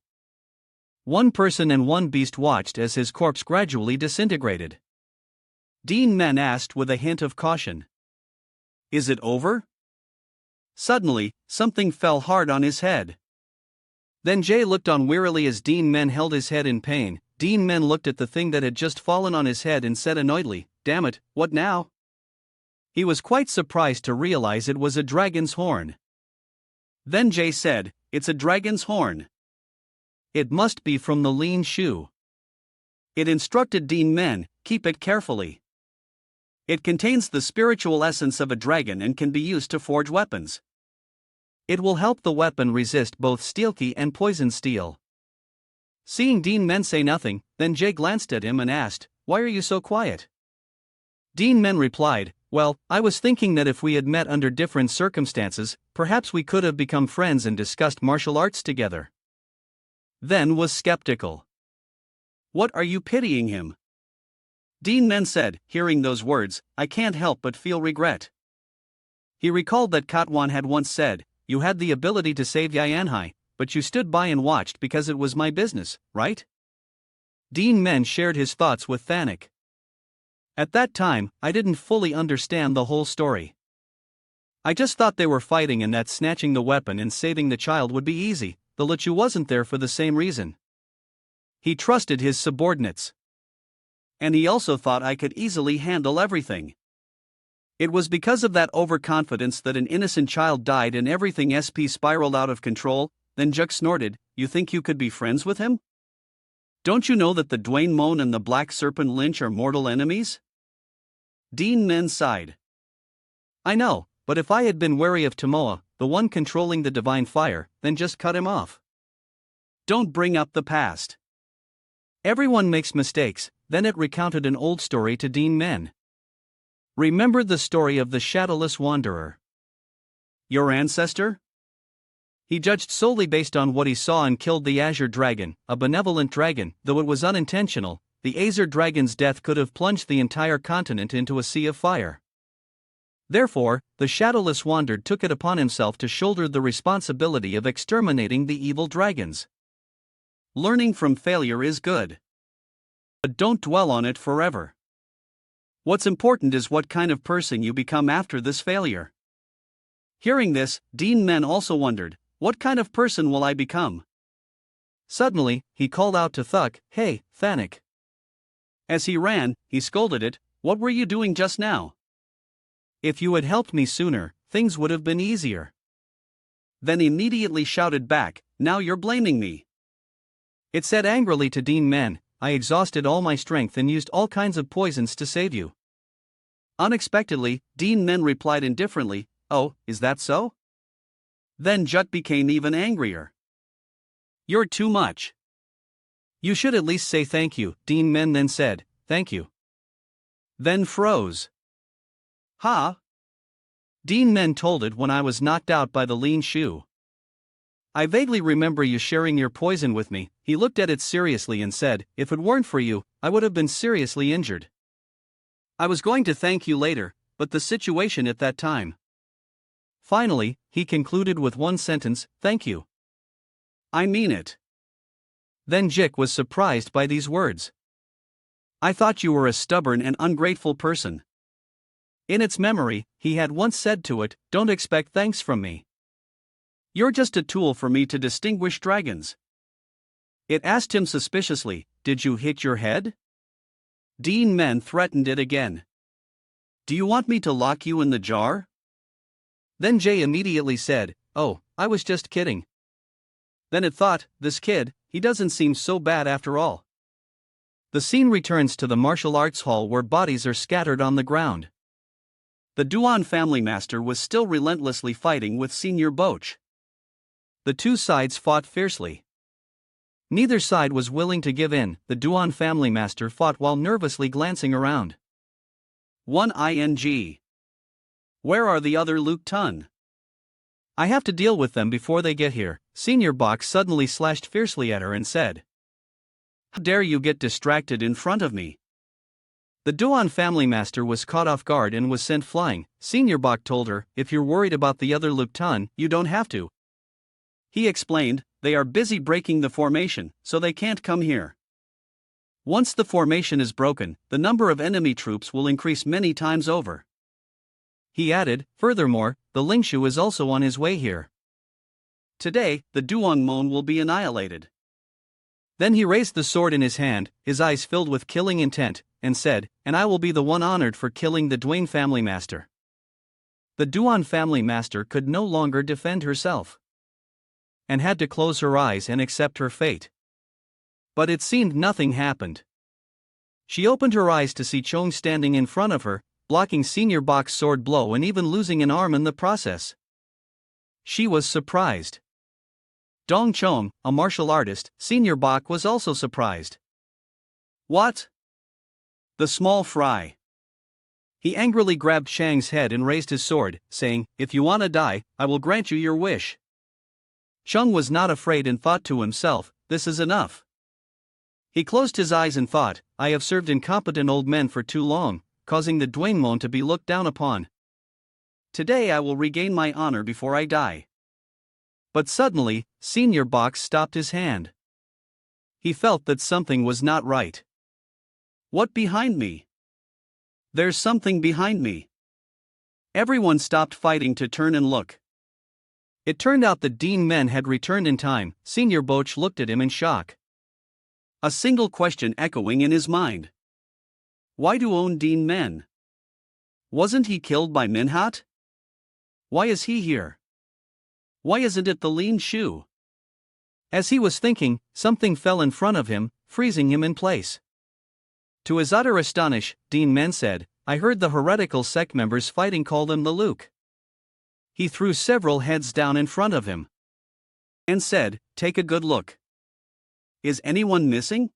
One person and one beast watched as his corpse gradually disintegrated. Duan Men asked with a hint of caution. Is it over? Suddenly, something fell hard on his head. Then Jay looked on wearily as Duan Men held his head in pain. Duan Men looked at the thing that had just fallen on his head and said annoyedly, damn it, what now? He was quite surprised to realize it was a dragon's horn. Then Jay said, it's a dragon's horn. It must be from the lean shoe. It instructed Duan Men, keep it carefully. It contains the spiritual essence of a dragon and can be used to forge weapons. It will help the weapon resist both steelkey and poison steel. Seeing Duan Men say nothing, then Jay glanced at him and asked, why are you so quiet? Duan Men replied, well, I was thinking that if we had met under different circumstances, perhaps we could have become friends and discussed martial arts together. Then was skeptical. What are you pitying him? Duan Men said, hearing those words, I can't help but feel regret. He recalled that Cat Tuan had once said, you had the ability to save Yen Hai, but you stood by and watched because it was my business, right? Duan Men shared his thoughts with Thanik. At that time, I didn't fully understand the whole story. I just thought they were fighting and that snatching the weapon and saving the child would be easy. The Lichu wasn't there for the same reason. He trusted his subordinates. And he also thought I could easily handle everything. It was because of that overconfidence that an innocent child died and everything SP spiraled out of control. Then Juk snorted, you think you could be friends with him? Don't you know that the Duan Men and the Black Serpent Lynch are mortal enemies? Duan Men sighed. I know, but if I had been wary of Tomoa, the one controlling the divine fire, then just cut him off. Don't bring up the past. Everyone makes mistakes. Then it recounted an old story to Duan Men. Remember the story of the shadowless wanderer? Your ancestor? He judged solely based on what he saw and killed the Azure Dragon, a benevolent dragon. Though it was unintentional, the Azure Dragon's death could have plunged the entire continent into a sea of fire. Therefore, the shadowless wanderer took it upon himself to shoulder the responsibility of exterminating the evil dragons. Learning from failure is good. But don't dwell on it forever. What's important is what kind of person you become after this failure. Hearing this, Duan Men also wondered, what kind of person will I become? Suddenly, he called out to Thuk, "Hey, Thanik." As he ran, he scolded it, "What were you doing just now? If you had helped me sooner, things would have been easier." Then immediately shouted back, "Now you're blaming me." It said angrily to Duan Men, "I exhausted all my strength and used all kinds of poisons to save you." Unexpectedly, Duan Men replied indifferently, "Oh, is that so?" Then Jut became even angrier. "You're too much. You should at least say thank you," Duan Men then said, "Thank you." Then froze. "Ha?" Duan Men told it when I was knocked out by the lean shoe. "I vaguely remember you sharing your poison with me." He looked at it seriously and said, "If it weren't for you, I would have been seriously injured. I was going to thank you later, but the situation at that time." Finally, he concluded with one sentence, "Thank you. I mean it." Then Jik was surprised by these words. "I thought you were a stubborn and ungrateful person." In its memory, he had once said to it, "Don't expect thanks from me. You're just a tool for me to distinguish dragons." It asked him suspiciously, "Did you hit your head?" Duan Men threatened it again. "Do you want me to lock you in the jar?" Then Jay immediately said, "Oh, I was just kidding." Then it thought, "This kid, he doesn't seem so bad after all." The scene returns to the martial arts hall where bodies are scattered on the ground. The Duan family master was still relentlessly fighting with Senior Boch. The two sides fought fiercely. Neither side was willing to give in. The Duan family master fought while nervously glancing around. 1ing. Where are the other Luke Tun? I have to deal with them before they get here. Senior Bach suddenly slashed fiercely at her and said, "How dare you get distracted in front of me?" The Duan family master was caught off guard and was sent flying. Senior Bach told her, "If you're worried about the other Luke Tun, you don't have to." He explained, "They are busy breaking the formation, so they can't come here. Once the formation is broken, the number of enemy troops will increase many times over." He added, "Furthermore, the Lingshu is also on his way here. Today, the Duong Mon will be annihilated." Then he raised the sword in his hand, his eyes filled with killing intent, and said, "And I will be the one honored for killing the Duan family master." The Duan family master could no longer defend herself, and had to close her eyes and accept her fate. But it seemed nothing happened. She opened her eyes to see Chong standing in front of her, blocking Senior Bach's sword blow and even losing an arm in the process. She was surprised. Dong Chong, a martial artist, Senior Bach was also surprised. "What?" "The small fry." He angrily grabbed Chang's head and raised his sword, saying, "If you wanna die, I will grant you your wish." Chung was not afraid and thought to himself, "This is enough." He closed his eyes and thought, "I have served incompetent old men for too long, causing the Duanmon to be looked down upon. Today I will regain my honor before I die." But suddenly, Senior Bach stopped his hand. He felt that something was not right. "What behind me? There's something behind me." Everyone stopped fighting to turn and look. It turned out that Duan Men had returned in time. Senior Boch looked at him in shock. A single question echoing in his mind. Why do own Duan Men? Wasn't he killed by Minhat? Why is he here? Why isn't it the lean shoe? As he was thinking, something fell in front of him, freezing him in place. To his utter astonish, Duan Men said, "I heard the heretical sect members fighting call them the Luke." He threw several heads down in front of him and said, "Take a good look. Is anyone missing?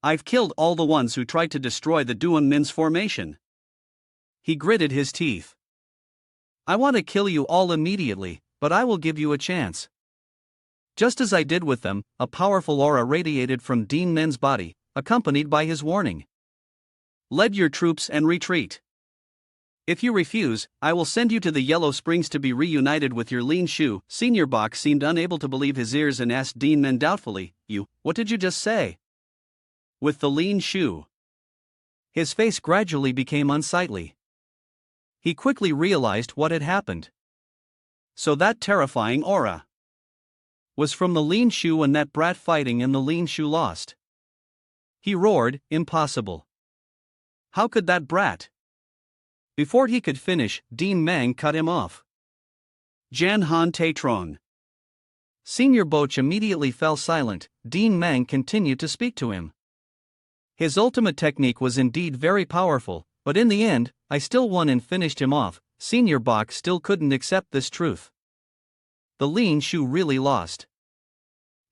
I've killed all the ones who tried to destroy the Duan Men's formation." He gritted his teeth. "I want to kill you all immediately, but I will give you a chance." Just as I did with them, a powerful aura radiated from Duan Men's body, accompanied by his warning. "Lead your troops and retreat. If you refuse, I will send you to the Yellow Springs to be reunited with your lean shoe." Senior Bach seemed unable to believe his ears and asked Duan Men doubtfully, What did you just say?" "With the lean shoe." His face gradually became unsightly. He quickly realized what had happened. So that terrifying aura was from the lean shoe and that brat fighting, and the lean shoe lost. He roared, "Impossible! How could that brat?" Before he could finish, Duan Men cut him off. Jan Han Tatron. Senior Boch immediately fell silent. Duan Men continued to speak to him. His ultimate technique was indeed very powerful, but in the end, I still won and finished him off. Senior Bach still couldn't accept this truth. The lean shoe really lost.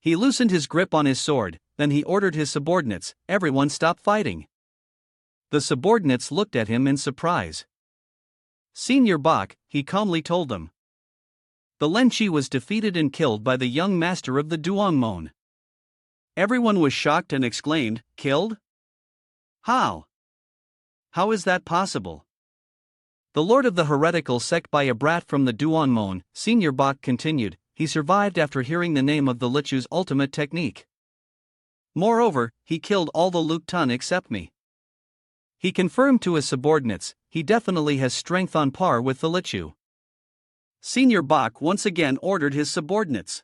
He loosened his grip on his sword, then he ordered his subordinates, "Everyone stop fighting." The subordinates looked at him in surprise. "Senior Bach," he calmly told them. The Lenchi was defeated and killed by the young master of the Duan Men. Everyone was shocked and exclaimed, "Killed? How? How is that possible?" "The lord of the heretical sect by a brat from the Duan Men," Senior Bach continued. "He survived after hearing the name of the Lichu's ultimate technique. Moreover, he killed all the Luke Tun except me." He confirmed to his subordinates, "He definitely has strength on par with the Lichu." Senior Bach once again ordered his subordinates.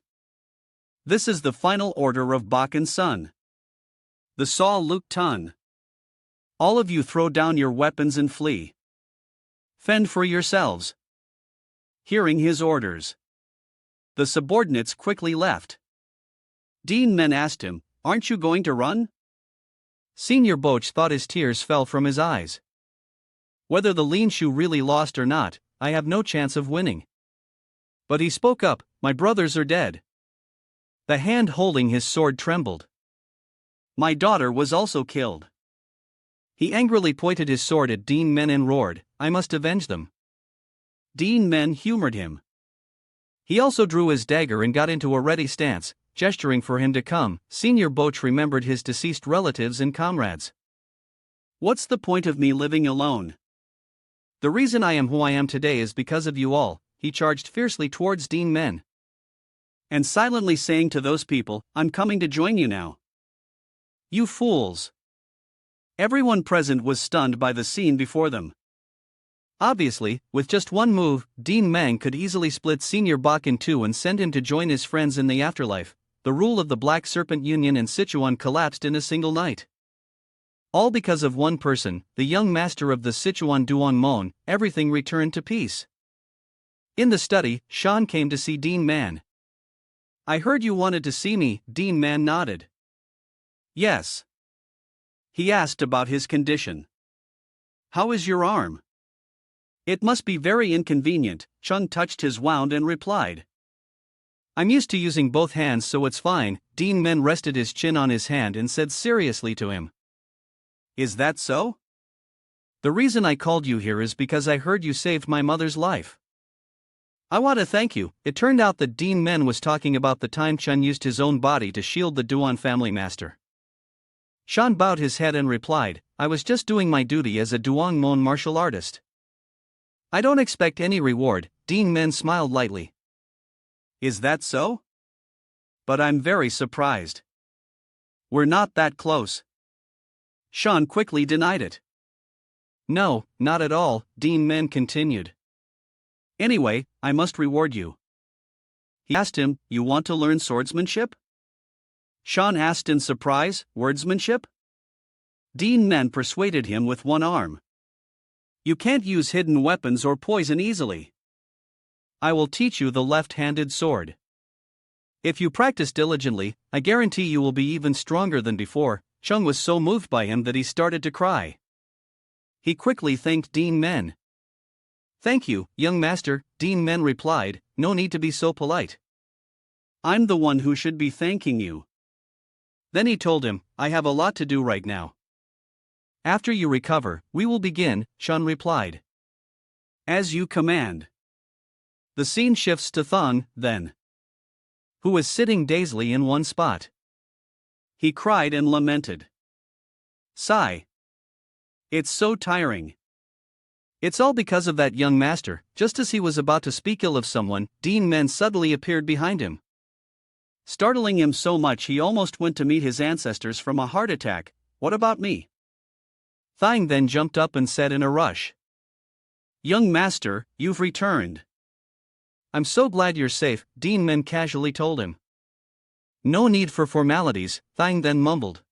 "This is the final order of Bach and Son. The Saw Luke Tun. All of you throw down your weapons and flee. Fend for yourselves." Hearing his orders, the subordinates quickly left. Duan Men asked him, "Aren't you going to run?" Senior Boch thought his tears fell from his eyes. "Whether the lean shoe really lost or not, I have no chance of winning." But he spoke up, "My brothers are dead." The hand holding his sword trembled. "My daughter was also killed." He angrily pointed his sword at Duan Men and roared, "I must avenge them." Duan Men humored him. He also drew his dagger and got into a ready stance, gesturing for him to come. Senior Boch remembered his deceased relatives and comrades. "What's the point of me living alone? The reason I am who I am today is because of you all." He charged fiercely towards Duan Men, and silently saying to those people, "I'm coming to join you now." "You fools!" Everyone present was stunned by the scene before them. Obviously, with just one move, Duan Men could easily split Senior Bach in two and send him to join his friends in the afterlife. The rule of the Black Serpent Union in Sichuan collapsed in a single night. All because of one person, the young master of the Sichuan Duan Men. Everything returned to peace. In the study, Shan came to see Duan Men. "I heard you wanted to see me." Duan Men nodded. "Yes." He asked about his condition. "How is your arm?" "It must be very inconvenient." Chung touched his wound and replied, "I'm used to using both hands, so it's fine." Duan Men rested his chin on his hand and said seriously to him, "Is that so? The reason I called you here is because I heard you saved my mother's life. I want to thank you." It turned out that Duan Men was talking about the time Chun used his own body to shield the Duan family master. Shan bowed his head and replied, "I was just doing my duty as a Duan Men martial artist. I don't expect any reward." Duan Men smiled lightly. "Is that so? But I'm very surprised. We're not that close." Shan quickly denied it. "No, not at all," Duan Men continued. "Anyway, I must reward you." He asked him, "You want to learn swordsmanship?" Shan asked in surprise, "Wordsmanship?" Duan Men persuaded him with one arm. "You can't use hidden weapons or poison easily. I will teach you the left-handed sword. If you practice diligently, I guarantee you will be even stronger than before." Chung was so moved by him that he started to cry. He quickly thanked Duan Men. "Thank you, young master," Duan Men replied, "no need to be so polite. I'm the one who should be thanking you." Then he told him, "I have a lot to do right now." "After you recover, we will begin," Chun replied. "As you command." The scene shifts to Thung, then, who was sitting dazedly in one spot. He cried and lamented. Sigh. "It's so tiring. It's all because of that young master." Just as he was about to speak ill of someone, Duan Men suddenly appeared behind him, startling him so much he almost went to meet his ancestors from a heart attack. "What about me?" Thang then jumped up and said in a rush. "Young master, you've returned." "I'm so glad you're safe," Duan Men casually told him. "No need for formalities," Thang then mumbled.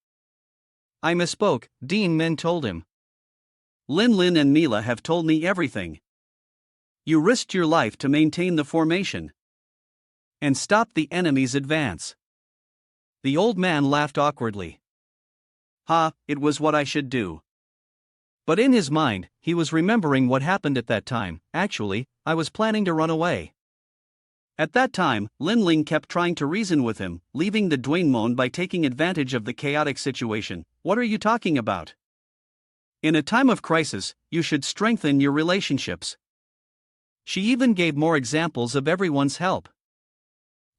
"I misspoke," Duan Men told him. "Lin and Mila have told me everything. You risked your life to maintain the formation and stop the enemy's advance." The old man laughed awkwardly. It was what I should do. But in his mind, he was remembering what happened at that time. "Actually, I was planning to run away." At that time, Lin kept trying to reason with him, leaving the Duan Men by taking advantage of the chaotic situation. "What are you talking about? In a time of crisis, you should strengthen your relationships." She even gave more examples of everyone's help.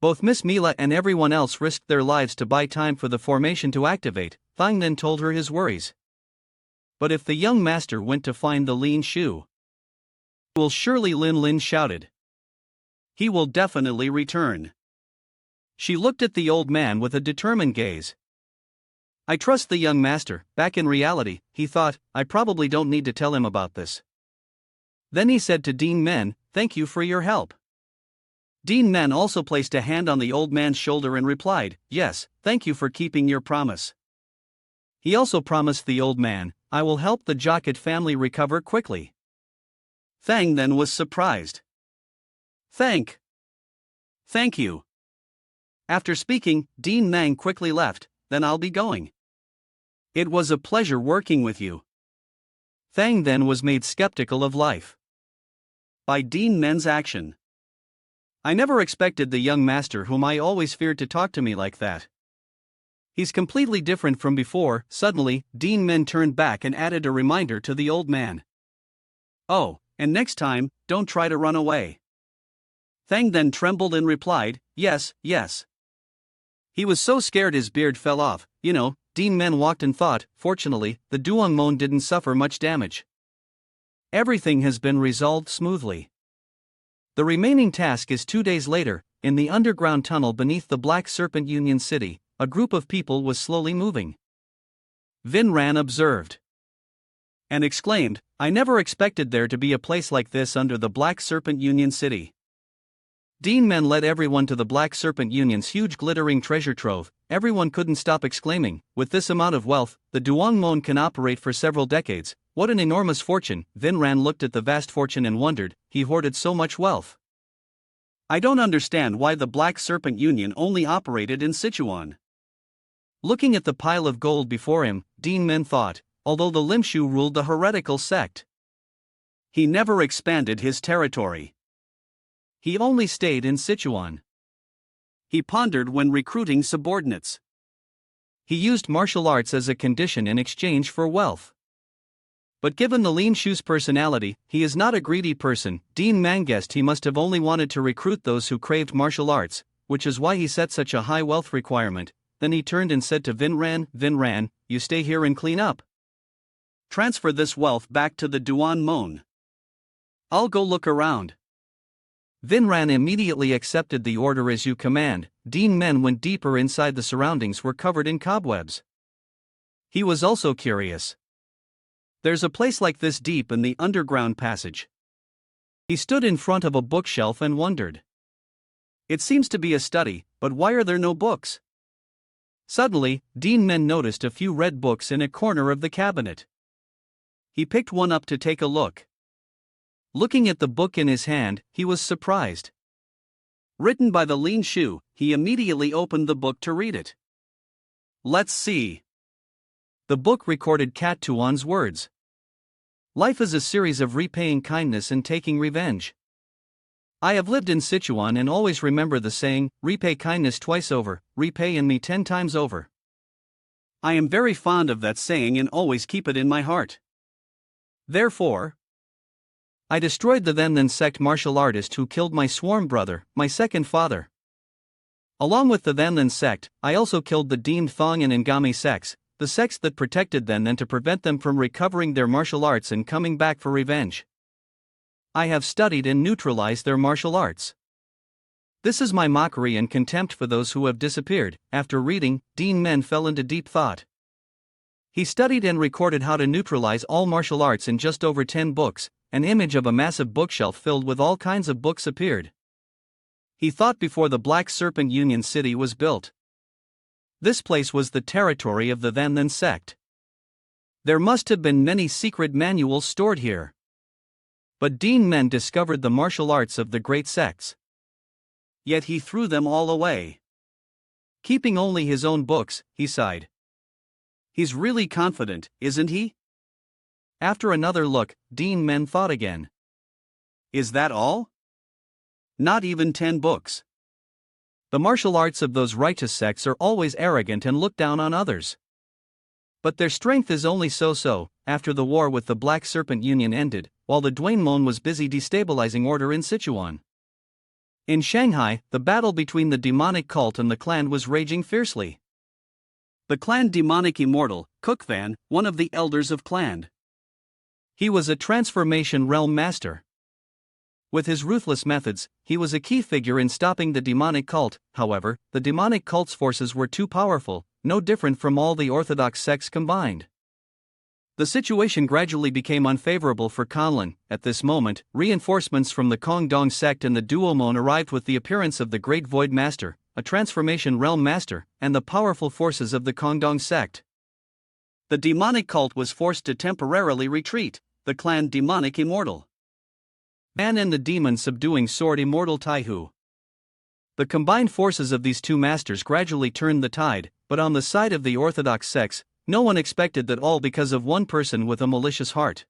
Both Miss Mila and everyone else risked their lives to buy time for the formation to activate. Thang then told her his worries. "But if the young master went to find the Lin Shu, will surely," Lin shouted. "He will definitely return." She looked at the old man with a determined gaze. "I trust the young master." Back in reality, he thought, "I probably don't need to tell him about this." Then he said to Duan Men, "Thank you for your help." Duan Men also placed a hand on the old man's shoulder and replied, "Yes, thank you for keeping your promise." He also promised the old man, "I will help the Jocket family recover quickly." Thang then was surprised. Thank you." After speaking, Duan Men quickly left. "Then I'll be going. It was a pleasure working with you." Thang then was made skeptical of life by Duan Men's action. "I never expected the young master whom I always feared to talk to me like that. He's completely different from before." Suddenly, Duan Men turned back and added a reminder to the old man. "Oh, and next time, don't try to run away." Thang then trembled and replied, Yes. He was so scared his beard fell off. Duan Men walked and thought. Fortunately, the Duan Men didn't suffer much damage. Everything has been resolved smoothly. The remaining task is 2 days later. In the underground tunnel beneath the Black Serpent Union City, a group of people was slowly moving. Vinran observed and exclaimed, "I never expected there to be a place like this under the Black Serpent Union City." Duan Men led everyone to the Black Serpent Union's huge glittering treasure trove. Everyone couldn't stop exclaiming, "With this amount of wealth, the Duan Men can operate for several decades. What an enormous fortune!" Vinran looked at the vast fortune and wondered, he hoarded so much wealth. "I don't understand why the Black Serpent Union only operated in Sichuan." Looking at the pile of gold before him, Duan Men thought, although the Limshu ruled the heretical sect, he never expanded his territory. He only stayed in Sichuan. He pondered when recruiting subordinates. He used martial arts as a condition in exchange for wealth. But given the Lin Shu's personality, he is not a greedy person. Duan Men guessed he must have only wanted to recruit those who craved martial arts, which is why he set such a high wealth requirement. Then he turned and said to Vinran, "You stay here and clean up. Transfer this wealth back to the Duan Men. I'll go look around." Vinran immediately accepted the order. "As you command." Duan Men went deeper inside. The surroundings were covered in cobwebs. He was also curious. There's a place like this deep in the underground passage. He stood in front of a bookshelf and wondered. It seems to be a study, but why are there no books? Suddenly, Duan Men noticed a few red books in a corner of the cabinet. He picked one up to take a look. Looking at the book in his hand, he was surprised. Written by the Lin Shu, he immediately opened the book to read it. Let's see. The book recorded Cat Tuan's words. Life is a series of repaying kindness and taking revenge. I have lived in Sichuan and always remember the saying, repay kindness twice over, repay in me 10 times over. I am very fond of that saying and always keep it in my heart. Therefore, I destroyed the Then sect martial artist who killed my sworn brother, my second father. Along with the Then sect, I also killed the deemed Thong and Ngami sects, the sects that protected Then to prevent them from recovering their martial arts and coming back for revenge. I have studied and neutralized their martial arts. This is my mockery and contempt for those who have disappeared. After reading, Duan Men fell into deep thought. He studied and recorded how to neutralize all martial arts in just over 10 books. An image of a massive bookshelf filled with all kinds of books appeared. He thought before the Black Serpent Union City was built. This place was the territory of the then sect. There must have been many secret manuals stored here. But Duan Men discovered the martial arts of the great sects. Yet he threw them all away. Keeping only his own books, he sighed. He's really confident, isn't he? After another look, Duan Men thought again. Is that all? Not even 10 books. The martial arts of those righteous sects are always arrogant and look down on others. But their strength is only so-so. After the war with the Black Serpent Union ended, while the Duan Men was busy destabilizing order in Sichuan. In Shanghai, the battle between the demonic cult and the clan was raging fiercely. The clan demonic immortal, Van, one of the elders of clan. He was a transformation realm master. With his ruthless methods, he was a key figure in stopping the demonic cult. However, the demonic cult's forces were too powerful, no different from all the orthodox sects combined. The situation gradually became unfavorable for Conlon. At this moment, reinforcements from the Kongdong sect and the Duomon arrived with the appearance of the Great Void Master, a transformation realm master, and the powerful forces of the Kongdong sect. The demonic cult was forced to temporarily retreat, the clan demonic immortal Man and the demon subduing sword immortal Taihu. The combined forces of these two masters gradually turned the tide, but on the side of the orthodox sects, no one expected that, all because of one person with a malicious heart.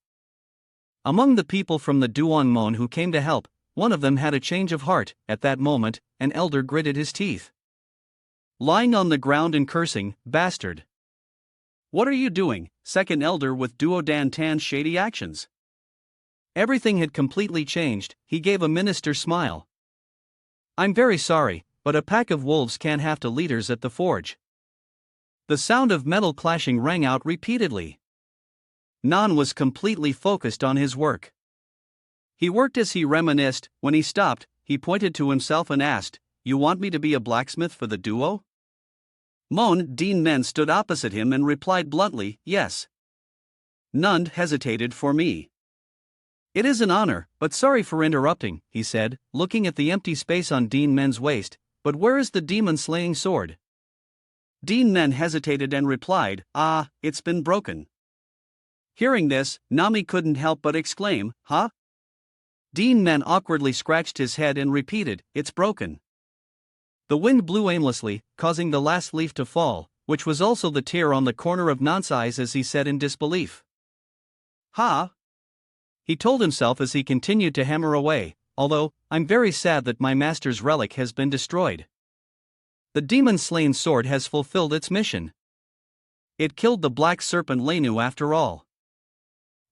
Among the people from the Duan Men who came to help, one of them had a change of heart. At that moment, an elder gritted his teeth. Lying on the ground and cursing, "Bastard! What are you doing?" Second elder with Duodan Tan's shady actions. Everything had completely changed. He gave a minister smile. "I'm very sorry, but a pack of wolves can't have to leaders at the forge." The sound of metal clashing rang out repeatedly. Nan was completely focused on his work. He worked as he reminisced. When he stopped, he pointed to himself and asked, "You want me to be a blacksmith for the duo?" Duan Men stood opposite him and replied bluntly, "Yes." Nund hesitated. "For me. It is an honor, but sorry for interrupting," he said, looking at the empty space on Duan Men's waist. "But where is the demon-slaying sword?" Duan Men hesitated and replied, "It's been broken." Hearing this, Nami couldn't help but exclaim, "Huh?" Duan Men awkwardly scratched his head and repeated, "It's broken." The wind blew aimlessly, causing the last leaf to fall, which was also the tear on the corner of Nan's eyes as he said in disbelief. "Huh?" He told himself as he continued to hammer away, "Although, I'm very sad that my master's relic has been destroyed. The demon-slain sword has fulfilled its mission. It killed the Black Serpent Lenu after all."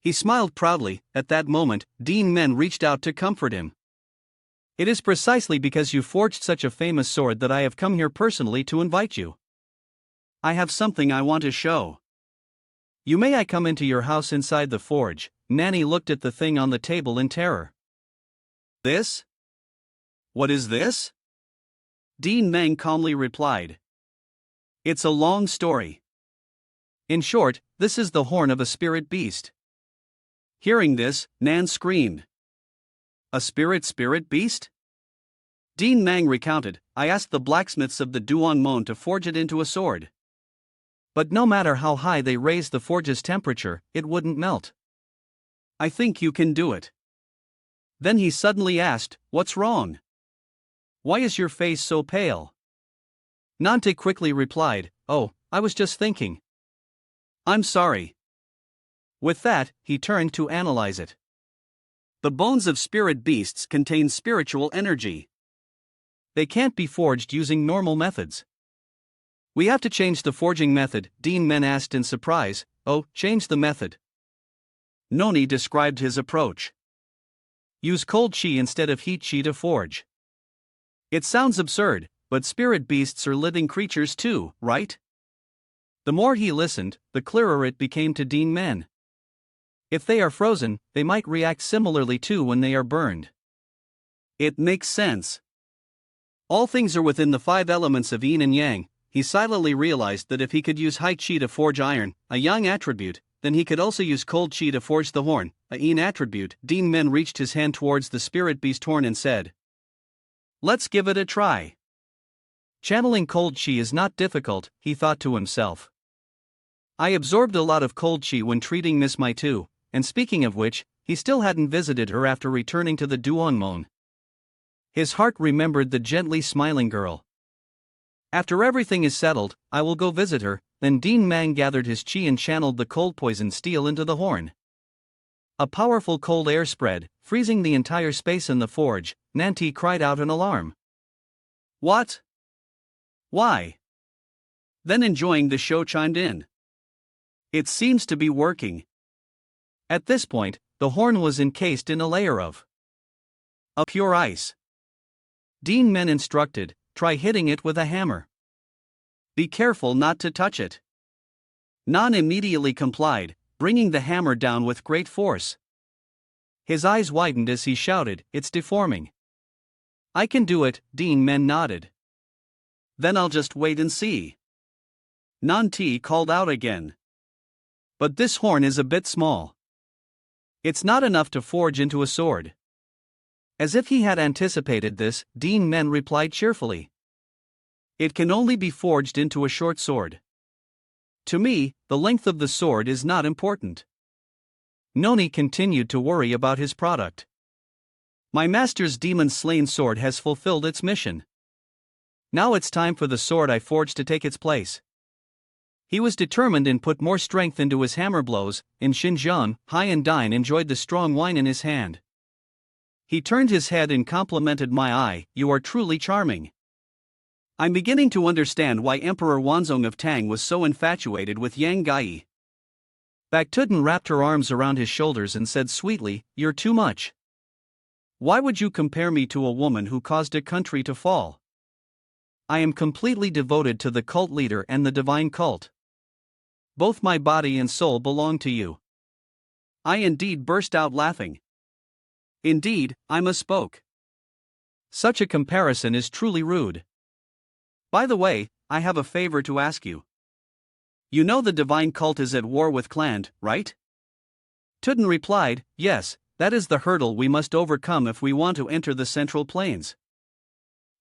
He smiled proudly. At that moment, Duan Men reached out to comfort him. "It is precisely because you forged such a famous sword that I have come here personally to invite you. I have something I want to show. You may I come into your house inside the forge?" Nanny looked at the thing on the table in terror. "This? What is this?" Duan Men calmly replied. "It's a long story. In short, this is the horn of a spirit beast." Hearing this, Nan screamed. "A spirit beast?" Duan Men recounted, "I asked the blacksmiths of the Duan Men to forge it into a sword. But no matter how high they raised the forge's temperature, it wouldn't melt. I think you can do it." Then he suddenly asked, "What's wrong? Why is your face so pale?" Nante quickly replied, "Oh, I was just thinking. I'm sorry." With that, he turned to analyze it. The bones of spirit beasts contain spiritual energy. They can't be forged using normal methods. "We have to change the forging method," Duan Men asked in surprise. "Oh, change the method?" Noni described his approach. "Use cold chi instead of heat chi to forge. It sounds absurd, but spirit beasts are living creatures too, right?" The more he listened, the clearer it became to Duan Men. If they are frozen, they might react similarly to when they are burned. It makes sense. All things are within the 5 elements of yin and yang, he silently realized that if he could use high chi to forge iron, a yang attribute, then he could also use cold chi to forge the horn, a yin attribute. Duan Men reached his hand towards the spirit beast horn and said, "Let's give it a try." Channeling cold chi is not difficult, he thought to himself. I absorbed a lot of cold chi when treating Miss Mai too, and speaking of which, he still hadn't visited her after returning to the Duan Men. His heart remembered the gently smiling girl. After everything is settled, I will go visit her. Then Duan Men gathered his chi and channeled the cold poison steel into the horn. A powerful cold air spread, freezing the entire space in the forge. Nanti cried out in alarm. What? Why? Then enjoying the show chimed in. It seems to be working. At this point, the horn was encased in a layer of pure ice. Duan Men instructed, try hitting it with a hammer. Be careful not to touch it. Nan immediately complied, bringing the hammer down with great force. His eyes widened as he shouted, "It's deforming." "I can do it," Duan Men nodded. "Then I'll just wait and see." Nanti called out again. "But this horn is a bit small. It's not enough to forge into a sword." As if he had anticipated this, Duan Men replied cheerfully. "It can only be forged into a short sword. To me, the length of the sword is not important." Noni continued to worry about his product. "My master's demon-slain sword has fulfilled its mission. Now it's time for the sword I forged to take its place." He was determined and put more strength into his hammer blows. In Xinjiang, Hai and Dine enjoyed the strong wine in his hand. He turned his head and complimented my eye, "You are truly charming." I'm beginning to understand why Emperor Wanzong of Tang was so infatuated with Yang Gai. Baktuden wrapped her arms around his shoulders and said sweetly, "You're too much. Why would you compare me to a woman who caused a country to fall? I am completely devoted to the cult leader and the divine cult. Both my body and soul belong to you." I indeed burst out laughing. Indeed, I misspoke. Such a comparison is truly rude. By the way, I have a favor to ask you. You know the divine cult is at war with clan, right? Tuden replied, "Yes, that is the hurdle we must overcome if we want to enter the Central Plains."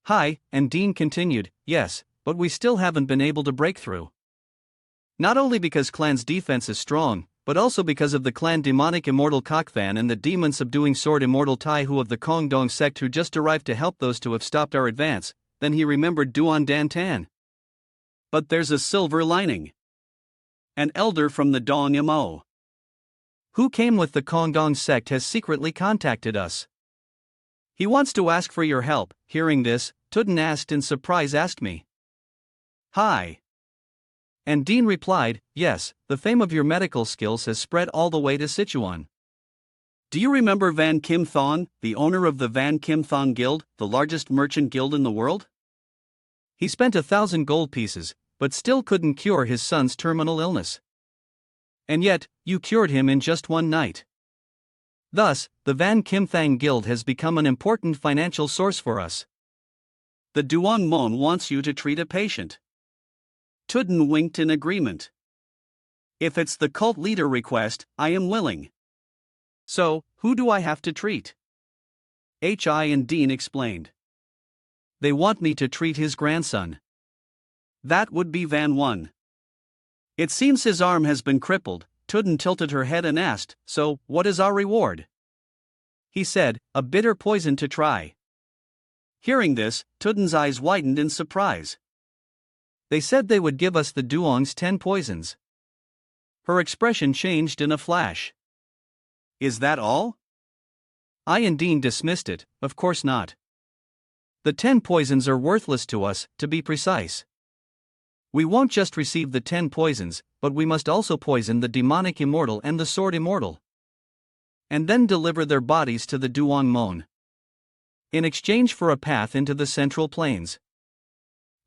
Hai and Dean continued, "Yes, but we still haven't been able to break through. Not only because clan's defense is strong, but also because of the clan demonic immortal Kokvan and the demon subduing sword immortal Tai Hu of the Kongdong sect who just arrived to help those to have stopped our advance." Then he remembered Duan Dan Tan. "But there's a silver lining. An elder from the Dong Yamo, who came with the Kongdong sect, has secretly contacted us. He wants to ask for your help." Hearing this, Tuden asked in surprise, "Asked me?" "Hi." And Dean replied, "Yes, the fame of your medical skills has spread all the way to Sichuan. Do you remember Van Kim Thong, the owner of the Van Kim Thong Guild, the largest merchant guild in the world? He spent 1,000 gold pieces, but still couldn't cure his son's terminal illness. And yet, you cured him in just one night. Thus, the Van Kim Thang Guild has become an important financial source for us. The Duan Men wants you to treat a patient." Tuden winked in agreement. "If it's the cult leader request, I am willing. So, who do I have to treat?" Hi and Dean explained. "They want me to treat his grandson. That would be Van One. It seems his arm has been crippled." Tuden tilted her head and asked, "So, what is our reward?" He said, "A bitter poison to try." Hearing this, Tuden's eyes widened in surprise. "They said they would give us the Duong's 10 poisons." Her expression changed in a flash. "Is that all?" I and Dean dismissed it, "Of course not. The 10 poisons are worthless to us, to be precise. We won't just receive the 10 poisons, but we must also poison the demonic immortal and the sword immortal. And then deliver their bodies to the Duan Men. In exchange for a path into the Central Plains."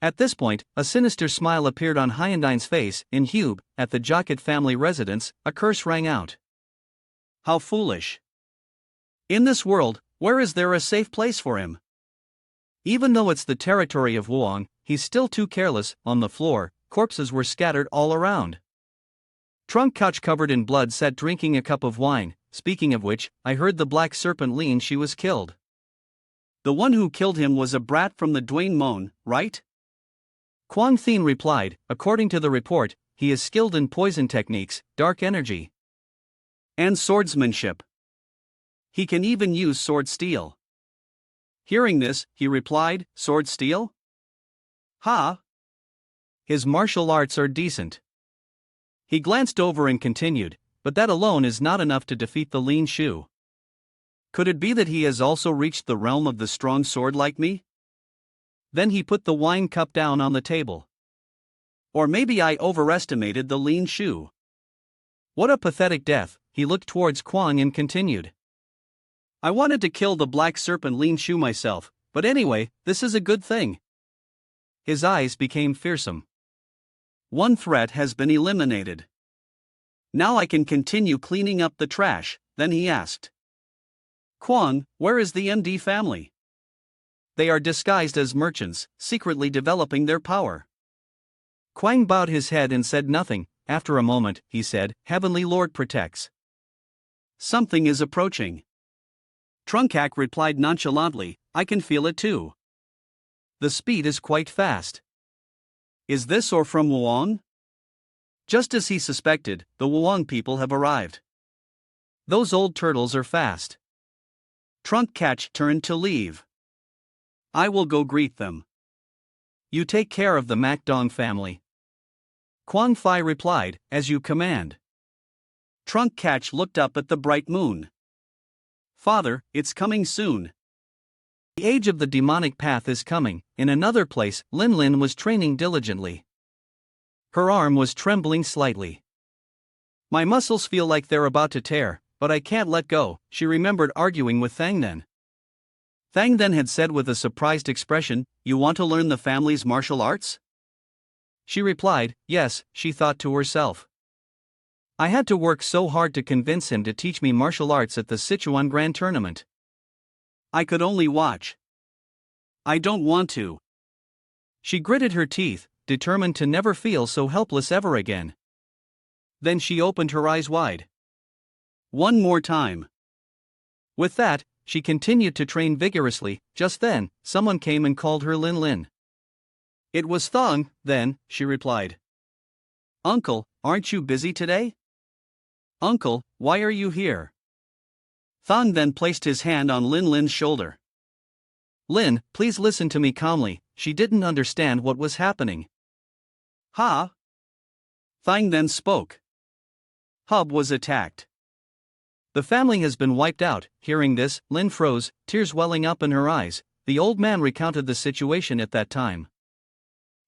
At this point, a sinister smile appeared on Hyundine's face. In Hube, at the Jocket family residence, a curse rang out. How foolish. In this world, where is there a safe place for him? Even though it's the territory of Wuong, he's still too careless. On the floor, corpses were scattered all around. Trunk couch covered in blood sat drinking a cup of wine. Speaking of which, I heard the black serpent lean she was killed. The one who killed him was a brat from the Duan Men, right? Quang Thien replied, according to the report, he is skilled in poison techniques, dark energy, and swordsmanship. He can even use sword steel. Hearing this, he replied, sword steel? Ha! His martial arts are decent. He glanced over and continued, but that alone is not enough to defeat the lean shoe. Could it be that he has also reached the realm of the strong sword like me? Then he put the wine cup down on the table. Or maybe I overestimated the lean shoe. What a pathetic death. He looked towards Quang and continued. I wanted to kill the black serpent lean shoe myself, but anyway, this is a good thing. His eyes became fearsome. One threat has been eliminated. Now I can continue cleaning up the trash. Then he asked, Quang, where is the MD family? They are disguised as merchants, secretly developing their power. Quang bowed his head and said nothing. After a moment, he said, Heavenly Lord protects. Something is approaching. Trunkak replied nonchalantly, I can feel it too. The speed is quite fast. Is this or from Wuong? Just as he suspected, the Wuong people have arrived. Those old turtles are fast. Trunk Catch turned to leave. I will go greet them. You take care of the Macdong family. Quang Fai replied, as you command. Trunk Catch looked up at the bright moon. Father, it's coming soon. The age of the demonic path is coming. In another place, Lin Lin was training diligently. Her arm was trembling slightly. My muscles feel like they're about to tear, but I can't let go, she remembered arguing with Thang Then. Thang Then had said with a surprised expression, You want to learn the family's martial arts? She replied, yes, she thought to herself. I had to work so hard to convince him to teach me martial arts at the Sichuan Grand Tournament. I could only watch. I don't want to. She gritted her teeth, determined to never feel so helpless ever again. Then she opened her eyes wide. One more time. With that, she continued to train vigorously. Just then, someone came and called her Lin Lin. It was Thong, then, she replied. Uncle, aren't you busy today? Uncle, why are you here? Thong then placed his hand on Lin Lin's shoulder. Lin, please listen to me calmly. She didn't understand what was happening. Ha! Thang then spoke. Hub was attacked. The family has been wiped out. Hearing this, Lin froze, tears welling up in her eyes. The old man recounted the situation at that time.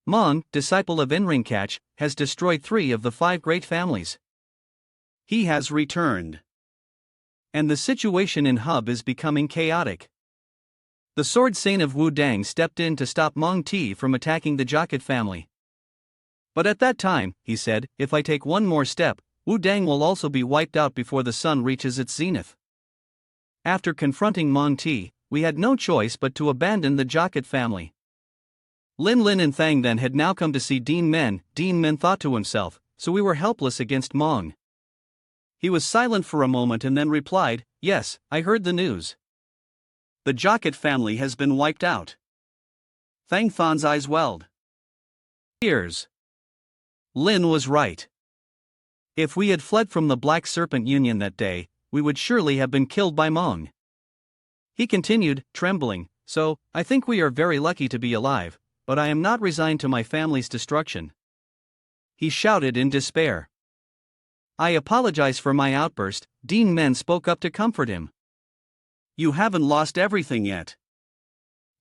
Mong, disciple of Reincarnation, has destroyed 3 of the 5 great families. He has returned. And the situation in Hub is becoming chaotic. The sword saint of Wu Dang stepped in to stop Mong Ti from attacking the Jocket family. But at that time, he said, if I take one more step, Wu Dang will also be wiped out before the sun reaches its zenith. After confronting Mong Ti, we had no choice but to abandon the Jocket family. Lin Lin and Thang then had now come to see Duan Men. Duan Men thought to himself, so we were helpless against Mong. He was silent for a moment and then replied, yes, I heard the news. The Jocket family has been wiped out. Thang Thon's eyes welled. Tears. Lin was right. If we had fled from the Black Serpent Union that day, we would surely have been killed by Mong. He continued, trembling, so, I think we are very lucky to be alive, but I am not resigned to my family's destruction. He shouted in despair. I apologize for my outburst. Duan Men spoke up to comfort him. You haven't lost everything yet.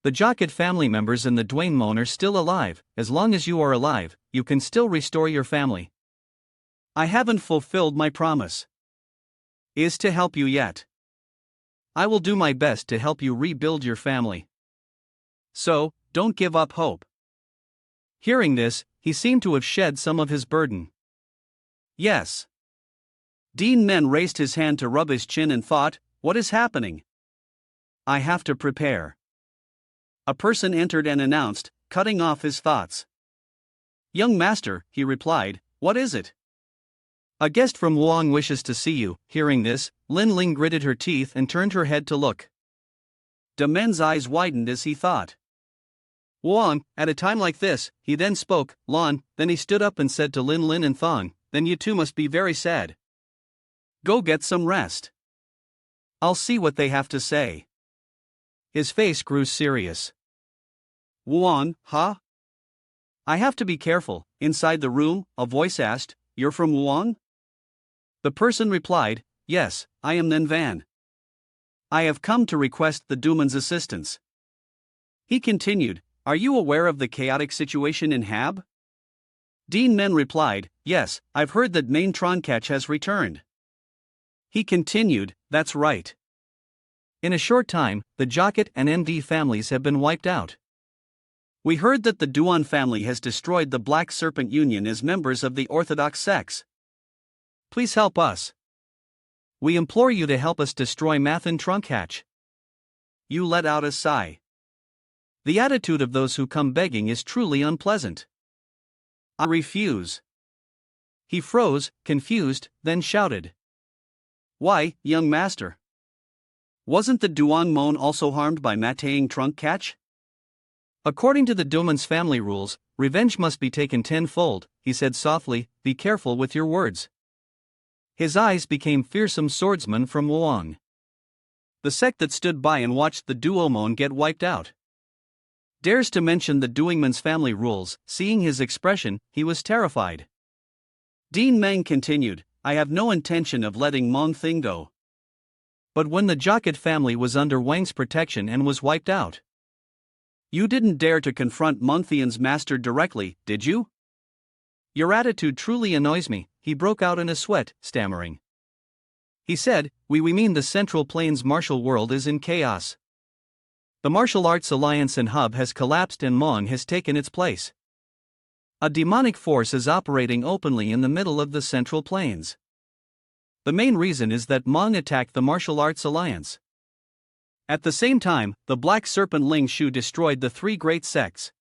The Jocket family members and the Duan Men are still alive. As long as you are alive, you can still restore your family. I haven't fulfilled my promise. Is to help you yet. I will do my best to help you rebuild your family. So, don't give up hope. Hearing this, he seemed to have shed some of his burden. Yes. Duan Men raised his hand to rub his chin and thought, what is happening? I have to prepare. A person entered and announced, cutting off his thoughts. "Young master," he replied, "what is it?" "A guest from Wuang wishes to see you." Hearing this, Lin Ling gritted her teeth and turned her head to look. De Men's eyes widened as he thought. "Wuang, at a time like this," he then spoke, "Lon." Then he stood up and said to Lin Lin and Thong, "Then you two must be very sad. Go get some rest. I'll see what they have to say." His face grew serious. "Wuang, huh?" "I have to be careful." Inside the room, a voice asked, "You're from Wuang?" The person replied, "Yes, I am Nen Van. I have come to request the Duman's assistance." He continued, "Are you aware of the chaotic situation in Hab?" Dean Men replied, "Yes, I've heard that main Tronkach has returned." He continued, "That's right. In a short time, the Jocket and MD families have been wiped out. We heard that the Duan family has destroyed the Black Serpent Union as members of the Orthodox sects. Please help us. We implore you to help us destroy Mathan Trunkhatch." You let out a sigh. The attitude of those who come begging is truly unpleasant. "I refuse." He froze, confused, then shouted, "Why, young master? Wasn't the Duan Mon also harmed by Matang Trunkhatch?" "According to the Duman's family rules, revenge must be taken tenfold," he said softly. "Be careful with your words." His eyes became fearsome swordsmen from Wuang. The sect that stood by and watched the Duomon get wiped out dares to mention the Duingman's family rules. Seeing his expression, he was terrified. Dean Meng continued, "I have no intention of letting Mong Thing go. But when the Jocket family was under Wang's protection and was wiped out, you didn't dare to confront Mongthian's master directly, did you? Your attitude truly annoys me." He broke out in a sweat, stammering. He said, We mean the Central Plains martial world is in chaos. The Martial Arts Alliance and Hub has collapsed and Mong has taken its place. A demonic force is operating openly in the middle of the Central Plains. The main reason is that Mong attacked the Martial Arts Alliance. At the same time, the Black Serpent Ling Shu destroyed the three great sects.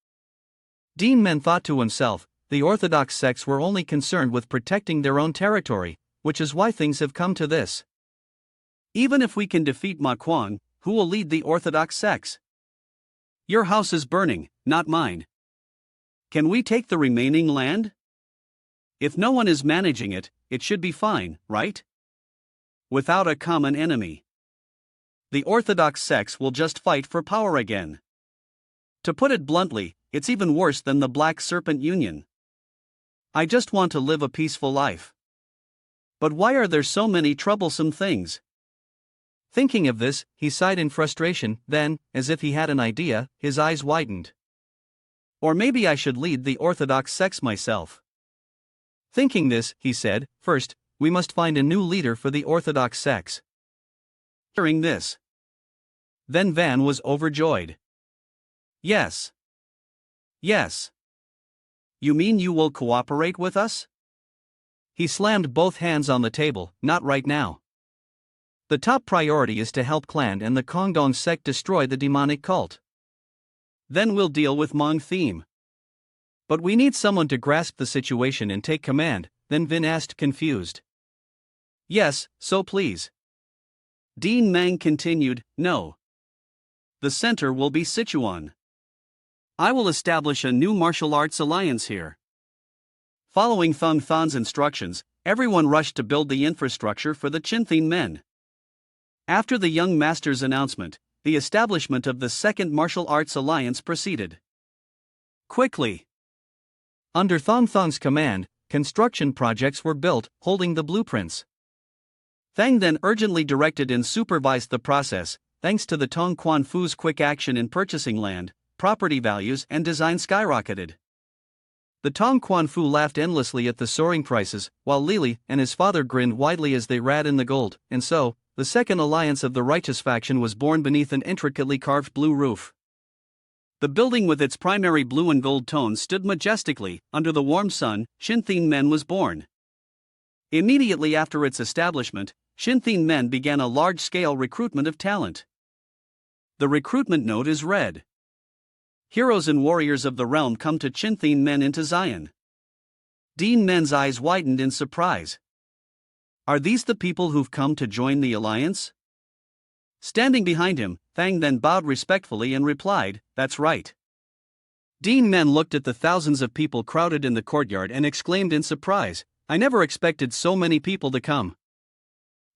Dean Men thought to himself, the Orthodox sects were only concerned with protecting their own territory, which is why things have come to this. Even if we can defeat Ma Kuang, who will lead the Orthodox sects? Your house is burning, not mine. Can we take the remaining land? If no one is managing it, it should be fine, right? Without a common enemy, the Orthodox sects will just fight for power again. To put it bluntly, it's even worse than the Black Serpent Union. I just want to live a peaceful life. But why are there so many troublesome things? Thinking of this, he sighed in frustration, then, as if he had an idea, his eyes widened. Or maybe I should lead the Orthodox sects myself. Thinking this, he said, First, we must find a new leader for the Orthodox sects. Hearing this, then Van was overjoyed. Yes. Yes. You mean you will cooperate with us? He slammed both hands on the table. Not right now. The top priority is to help Clan and the Kongdong sect destroy the demonic cult. Then we'll deal with Mong Theme. But we need someone to grasp the situation and take command, then Vin asked, confused. Yes, so please. Dean Mang continued, No. The center will be Sichuan. I will establish a new martial arts alliance here. Following Thung Than's instructions, everyone rushed to build the infrastructure for the Chinthin men. After the young master's announcement, the establishment of the Second Martial Arts Alliance proceeded quickly. Under Thong Thong's command, construction projects were built, holding the blueprints. Thang then urgently directed and supervised the process. Thanks to the Tong Quan Fu's quick action in purchasing land, property values and design skyrocketed. The Tong Quan Fu laughed endlessly at the soaring prices, while Lili and his father grinned widely as they rad in the gold, and so, the second alliance of the righteous faction was born beneath an intricately carved blue roof. The building with its primary blue and gold tones stood majestically. Under the warm sun, Chinthin Men was born. Immediately after its establishment, Chinthin Men began a large-scale recruitment of talent. The recruitment note is read heroes and warriors of the realm come to Duan Men into Zion. Duan Men's eyes widened in surprise. Are these the people who've come to join the alliance? Standing behind him, Tham then bowed respectfully and replied, "That's right." Duan Men looked at the thousands of people crowded in the courtyard and exclaimed in surprise, "I never expected so many people to come."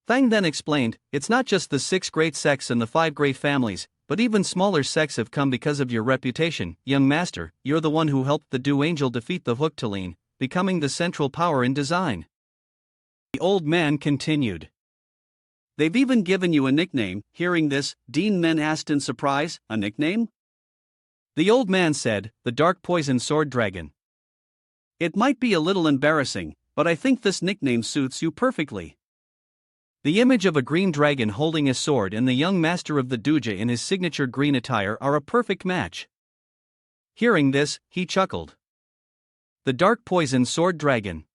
Tham then explained, "It's not just the 6 great sects and the 5 great families, but even smaller sects have come because of your reputation, young master. You're the one who helped the Du Angel defeat the Huktalin, becoming the central power in design." The old man continued. "They've even given you a nickname." Hearing this, Duan Men asked in surprise, "A nickname?" The old man said, "The Dark Poison Sword Dragon." "It might be a little embarrassing, but I think this nickname suits you perfectly." The image of a green dragon holding a sword and the young master of the Duja in his signature green attire are a perfect match. Hearing this, he chuckled. The Dark Poison Sword Dragon.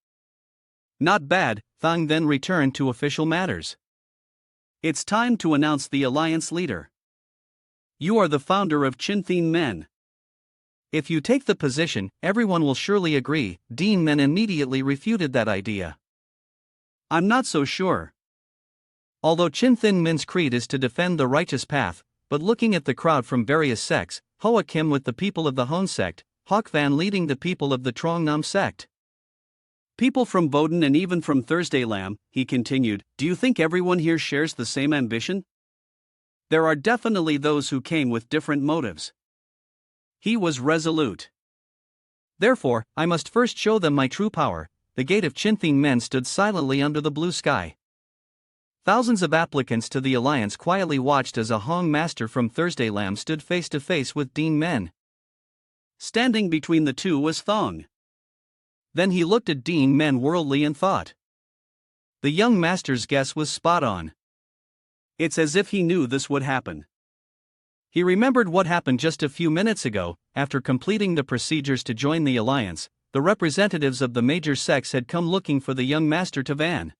Not bad. Tham then returned to official matters. "It's time to announce the alliance leader. You are the founder of Duan Men. If you take the position, everyone will surely agree." Duan Men immediately refuted that idea. "I'm not so sure. Although Duan Men's creed is to defend the righteous path, but looking at the crowd from various sects, Hoa Kim with the people of the Hon sect, Hoc Van leading the people of the Trong Nam sect, people from Boden and even from Thursday Lam," he continued, "do you think everyone here shares the same ambition? There are definitely those who came with different motives." He was resolute. "Therefore, I must first show them my true power." The gate of Duan Men stood silently under the blue sky. Thousands of applicants to the alliance quietly watched as a Hong master from Thursday Lam stood face to face with Duan Men. Standing between the two was Thong. Then he looked at Duan Men worldly and thought. The young master's guess was spot on. It's as if he knew this would happen. He remembered what happened just a few minutes ago. After completing the procedures to join the alliance, the representatives of the major sects had come looking for the young master to Van.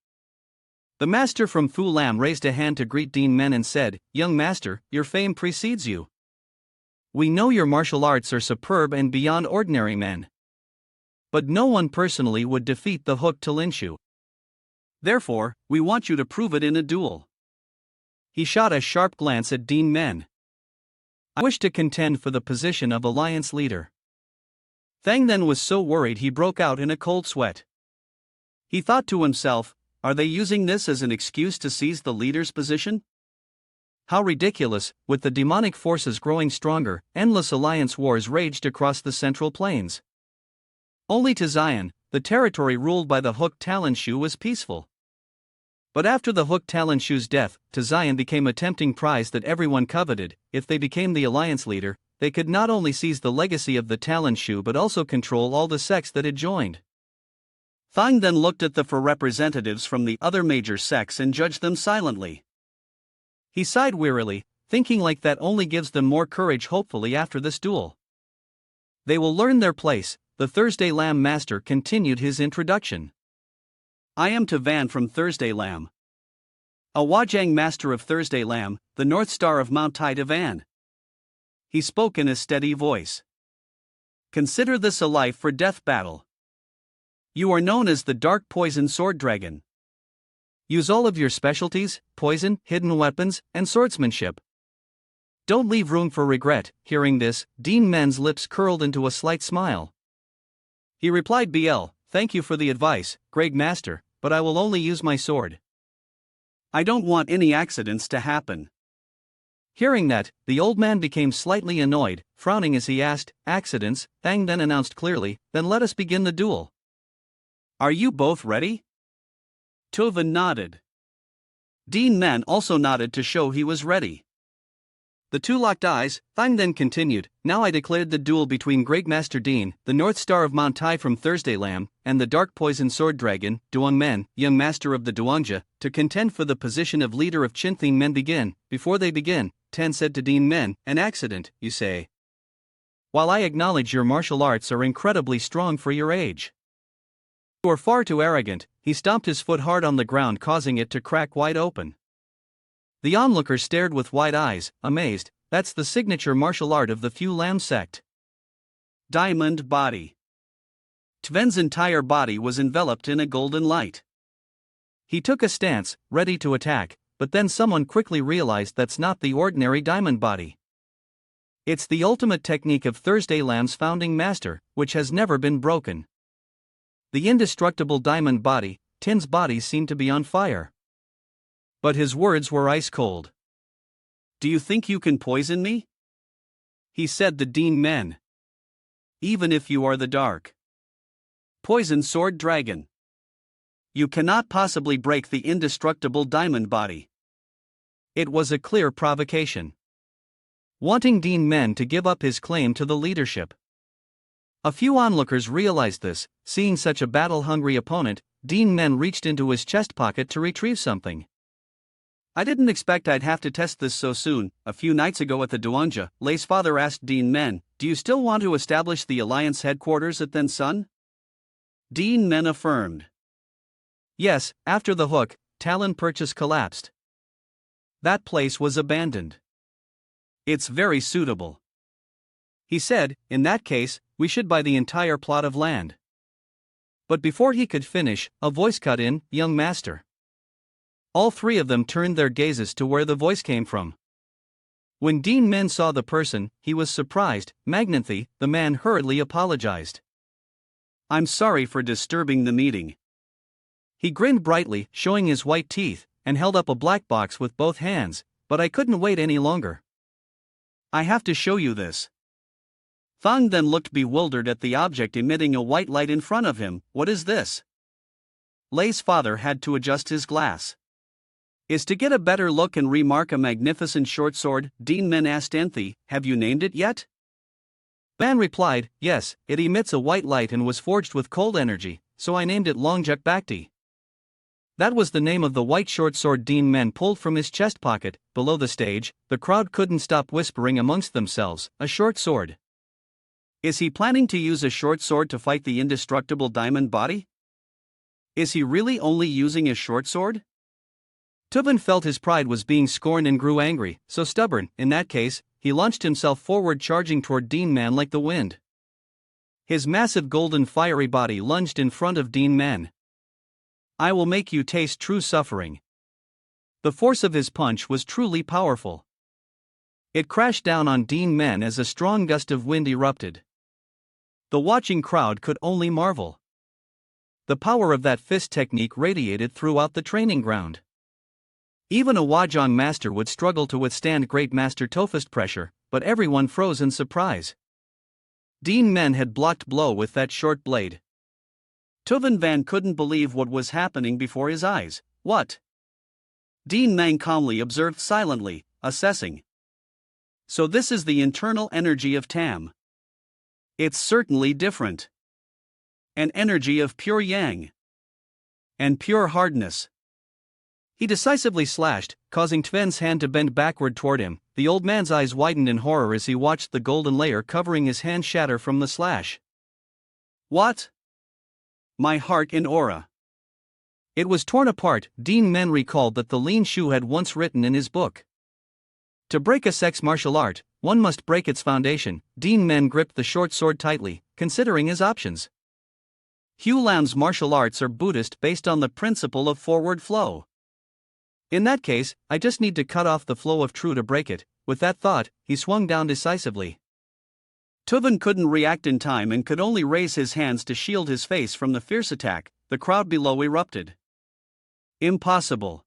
The master from Phu Lam raised a hand to greet Duan Men and said, "Young master, your fame precedes you. We know your martial arts are superb and beyond ordinary men. But no one personally would defeat the Hook Talinshu. Therefore, we want you to prove it in a duel." He shot a sharp glance at Duan Men. "I wish to contend for the position of alliance leader." Tham then was so worried he broke out in a cold sweat. He thought to himself, are they using this as an excuse to seize the leader's position? How ridiculous! With the demonic forces growing stronger, endless alliance wars raged across the Central Plains. Only to Zion, the territory ruled by the Hook Talinshu, was peaceful. But after the Hook Talinshu's death, to Zion became a tempting prize that everyone coveted. If they became the alliance leader, they could not only seize the legacy of the Talinshu but also control all the sects that had joined. Tham then looked at the 4 representatives from the other major sects and judged them silently. He sighed wearily, thinking like that only gives them more courage hopefully after this duel. They will learn their place. The Thursday Lam master continued his introduction. "I am to Van from Thursday Lam. A Wajang master of Thursday Lam, the North Star of Mount Tai to Van." He spoke in a steady voice. "Consider this a life or death battle. You are known as the Dark Poison Sword Dragon. Use all of your specialties, poison, hidden weapons, and swordsmanship. Don't leave room for regret." Hearing this, Duan Men's lips curled into a slight smile. He replied, "Thank you for the advice, great master, but I will only use my sword. I don't want any accidents to happen." Hearing that, the old man became slightly annoyed, frowning as he asked, "Accidents?" Tham then announced clearly, "Then let us begin the duel. Are you both ready?" Tova nodded. Duan Men also nodded to show he was ready. The two locked eyes. Tham then continued, "Now I declared the duel between Great Master Duan, the North Star of Mount Tai from Thursday Lam, and the Dark Poison Sword Dragon, Duan Men, young master of the Duangja, to contend for the position of leader of Duan Men. Begin." Before they begin, Tan said to Duan Men, "An accident, you say? While I acknowledge your martial arts are incredibly strong for your age, you are far too arrogant." He stomped his foot hard on the ground, causing it to crack wide open. The onlooker stared with wide eyes, amazed. That's the signature martial art of the Phu Lam sect. Diamond body. Tven's entire body was enveloped in a golden light. He took a stance, ready to attack, but then someone quickly realized that's not the ordinary diamond body. It's the ultimate technique of Thursday Lamb's founding master, which has never been broken. The indestructible diamond body, Tin's body seemed to be on fire. But his words were ice cold. "Do you think you can poison me?" he said the Duan Men. "Even if you are the dark poison sword dragon, you cannot possibly break the indestructible diamond body." It was a clear provocation, wanting Duan Men to give up his claim to the leadership. A few onlookers realized this. Seeing such a battle-hungry opponent, Duan Men reached into his chest pocket to retrieve something. "I didn't expect I'd have to test this so soon." A few nights ago at the Duanja, Lei's father asked Duan Men, "Do you still want to establish the Alliance headquarters at Then Sun?" Duan Men affirmed. Yes, after the Hook, Talon purchase collapsed. That place was abandoned. "It's very suitable," he said. "In that case, we should buy the entire plot of land." But before he could finish, a voice cut in, "Young master." All three of them turned their gazes to where the voice came from. When Duan Men saw the person, he was surprised. Magnanthy, the man hurriedly apologized. "I'm sorry for disturbing the meeting." He grinned brightly, showing his white teeth, and held up a black box with both hands, "But I couldn't wait any longer. I have to show you this." Thang then looked bewildered at the object emitting a white light in front of him. "What is this?" Lei's father had to adjust his glass. "Is to get a better look and remark a magnificent short sword," Duan Men asked Enthi. "Have you named it yet?" Ban replied, "Yes, it emits a white light and was forged with cold energy, so I named it Longjuk Bhakti." That was the name of the white short sword Duan Men pulled from his chest pocket. Below the stage, the crowd couldn't stop whispering amongst themselves, "A short sword. Is he planning to use a short sword to fight the indestructible diamond body? Is he really only using a short sword?" Tuvan felt his pride was being scorned and grew angry. So stubborn. In that case, he launched himself forward, charging toward Duan Men like the wind. His massive golden fiery body lunged in front of Duan Men. "I will make you taste true suffering." The force of his punch was truly powerful. It crashed down on Duan Men as a strong gust of wind erupted. The watching crowd could only marvel. The power of that fist technique radiated throughout the training ground. Even a Wajong master would struggle to withstand Great Master Tofist pressure, but everyone froze in surprise. Duan Men had blocked blow with that short blade. Tuvan Van couldn't believe what was happening before his eyes. "What?" Duan Men calmly observed, silently, assessing. "So this is the internal energy of Tham. It's certainly different. An energy of pure yang. And pure hardness." He decisively slashed, causing Tven's hand to bend backward toward him. The old man's eyes widened in horror as he watched the golden layer covering his hand shatter from the slash. "What?" "My heart in aura." It was torn apart. Duan Men recalled that the Lin Shu had once written in his book, "To break a sex martial art, one must break its foundation." Duan Men gripped the short sword tightly, considering his options. Hugh Lam's martial arts are Buddhist, based on the principle of forward flow. In that case, I just need to cut off the flow of true to break it. With that thought, he swung down decisively. Tuvan couldn't react in time and could only raise his hands to shield his face from the fierce attack. The crowd below erupted. "Impossible.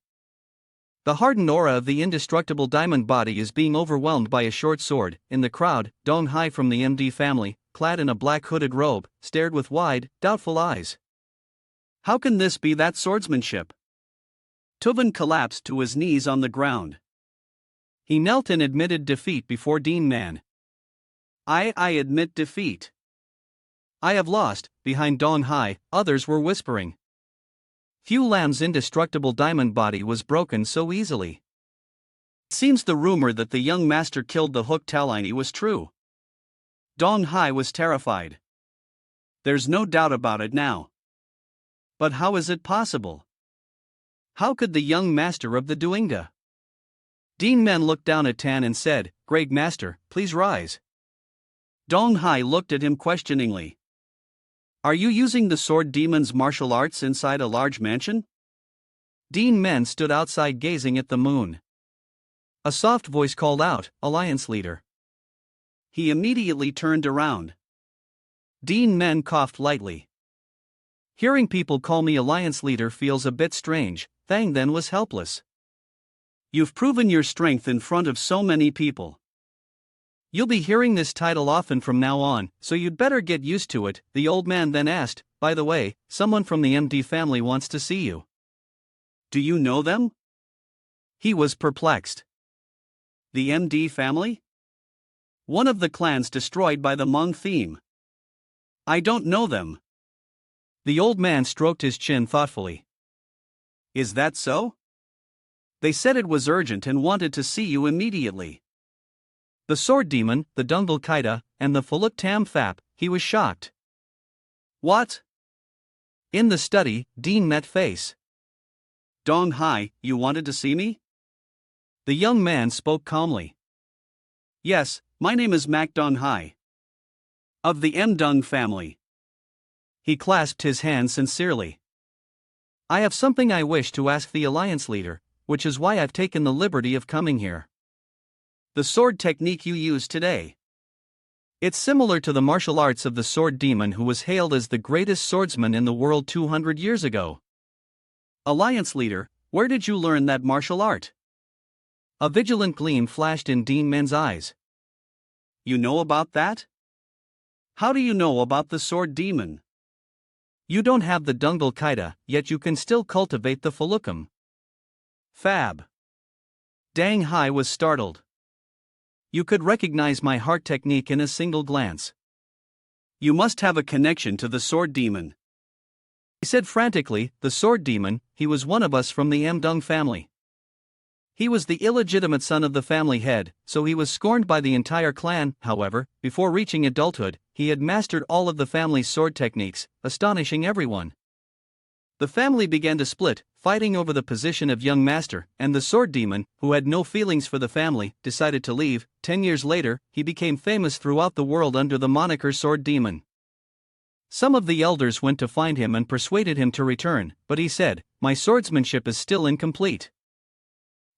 The hardened aura of the indestructible diamond body is being overwhelmed by a short sword." In the crowd, Dong Hai from the MD family, clad in a black hooded robe, stared with wide, doubtful eyes. "How can this be that swordsmanship?" Tuvan collapsed to his knees on the ground. He knelt and admitted defeat before Duan Men. I admit defeat. I have lost." Behind Dong Hai, others were whispering. Hugh Lam's indestructible diamond body was broken so easily. It seems the rumor that the young master killed the Hook Talini was true. Dong Hai was terrified. "There's no doubt about it now. But how is it possible? How could the young master of the Duingda?" Duan Men looked down at Tan and said, "Great Master, please rise." Dong Hai looked at him questioningly. Are you using the sword demon's martial arts inside a large mansion? Duan Men stood outside gazing at the moon. A soft voice called out, Alliance leader. He immediately turned around. Duan Men coughed lightly. Hearing people call me Alliance leader feels a bit strange. Thang then was helpless. You've proven your strength in front of so many people. You'll be hearing this title often from now on, so you'd better get used to it, the old man then asked. By the way, someone from the MD family wants to see you. Do you know them? He was perplexed. The MD family? One of the clans destroyed by the Hmong theme. I don't know them. The old man stroked his chin thoughtfully. Is that so? They said it was urgent and wanted to see you immediately. The sword demon, the Dungal Kaida, and the Fuluk Tam Thap, he was shocked. What? In the study, Dean met face. Dong Hai, you wanted to see me? The young man spoke calmly. Yes, my name is Mak Dong Hai. Of the Dung family. He clasped his hands sincerely. I have something I wish to ask the Alliance leader, which is why I've taken the liberty of coming here. The sword technique you use today. It's similar to the martial arts of the sword demon who was hailed as the greatest swordsman in the world 200 years ago. Alliance leader, where did you learn that martial art? A vigilant gleam flashed in Duan Men's eyes. You know about that? How do you know about the sword demon? You don't have the Dungal Kaida, yet you can still cultivate the Fulukam. Fab. Dang Hai was startled. You could recognize my heart technique in a single glance. You must have a connection to the sword demon. He said frantically, the sword demon, he was one of us from the Dung family. He was the illegitimate son of the family head, so he was scorned by the entire clan. However, before reaching adulthood, he had mastered all of the family's sword techniques, astonishing everyone. The family began to split, fighting over the position of young master, and the sword demon, who had no feelings for the family, decided to leave. 10 years later, he became famous throughout the world under the moniker Sword Demon. Some of the elders went to find him and persuaded him to return, but he said, my swordsmanship is still incomplete.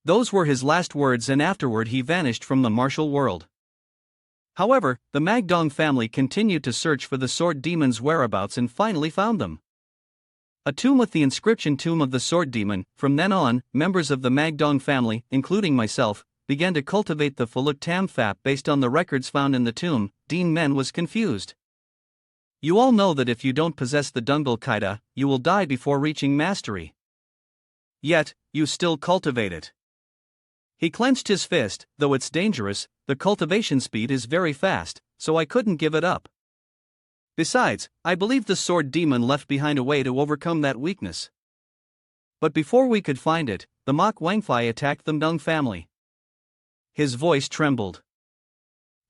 Those were his last words, and afterward he vanished from the martial world. However, the Magdong family continued to search for the sword demon's whereabouts and finally found them. A tomb with the inscription Tomb of the Sword Demon. From then on, members of the Magdong family, including myself, began to cultivate the Fuluk Tam Thap based on the records found in the tomb. Duan Men was confused. You all know that if you don't possess the Dungal Kaida, you will die before reaching mastery. Yet, you still cultivate it. He clenched his fist. Though it's dangerous, the cultivation speed is very fast, so I couldn't give it up. Besides, I believe the sword demon left behind a way to overcome that weakness. But before we could find it, the Mok Wangfei attacked the Dung family. His voice trembled.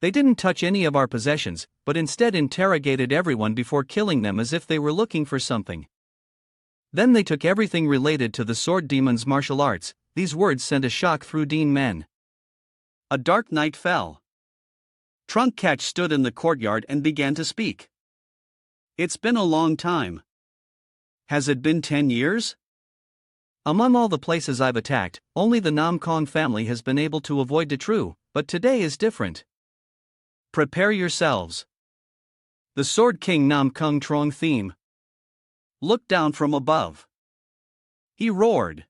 They didn't touch any of our possessions, but instead interrogated everyone before killing them as if they were looking for something. Then they took everything related to the sword demon's martial arts. These words sent a shock through Duan Men. A dark night fell. Trunk Catch stood in the courtyard and began to speak. It's been a long time. Has it been 10 years? Among all the places I've attacked, only the Nam Kong family has been able to avoid Detru, but today is different. Prepare yourselves. The Sword King Nam Kung Trong theme. Look down from above. He roared.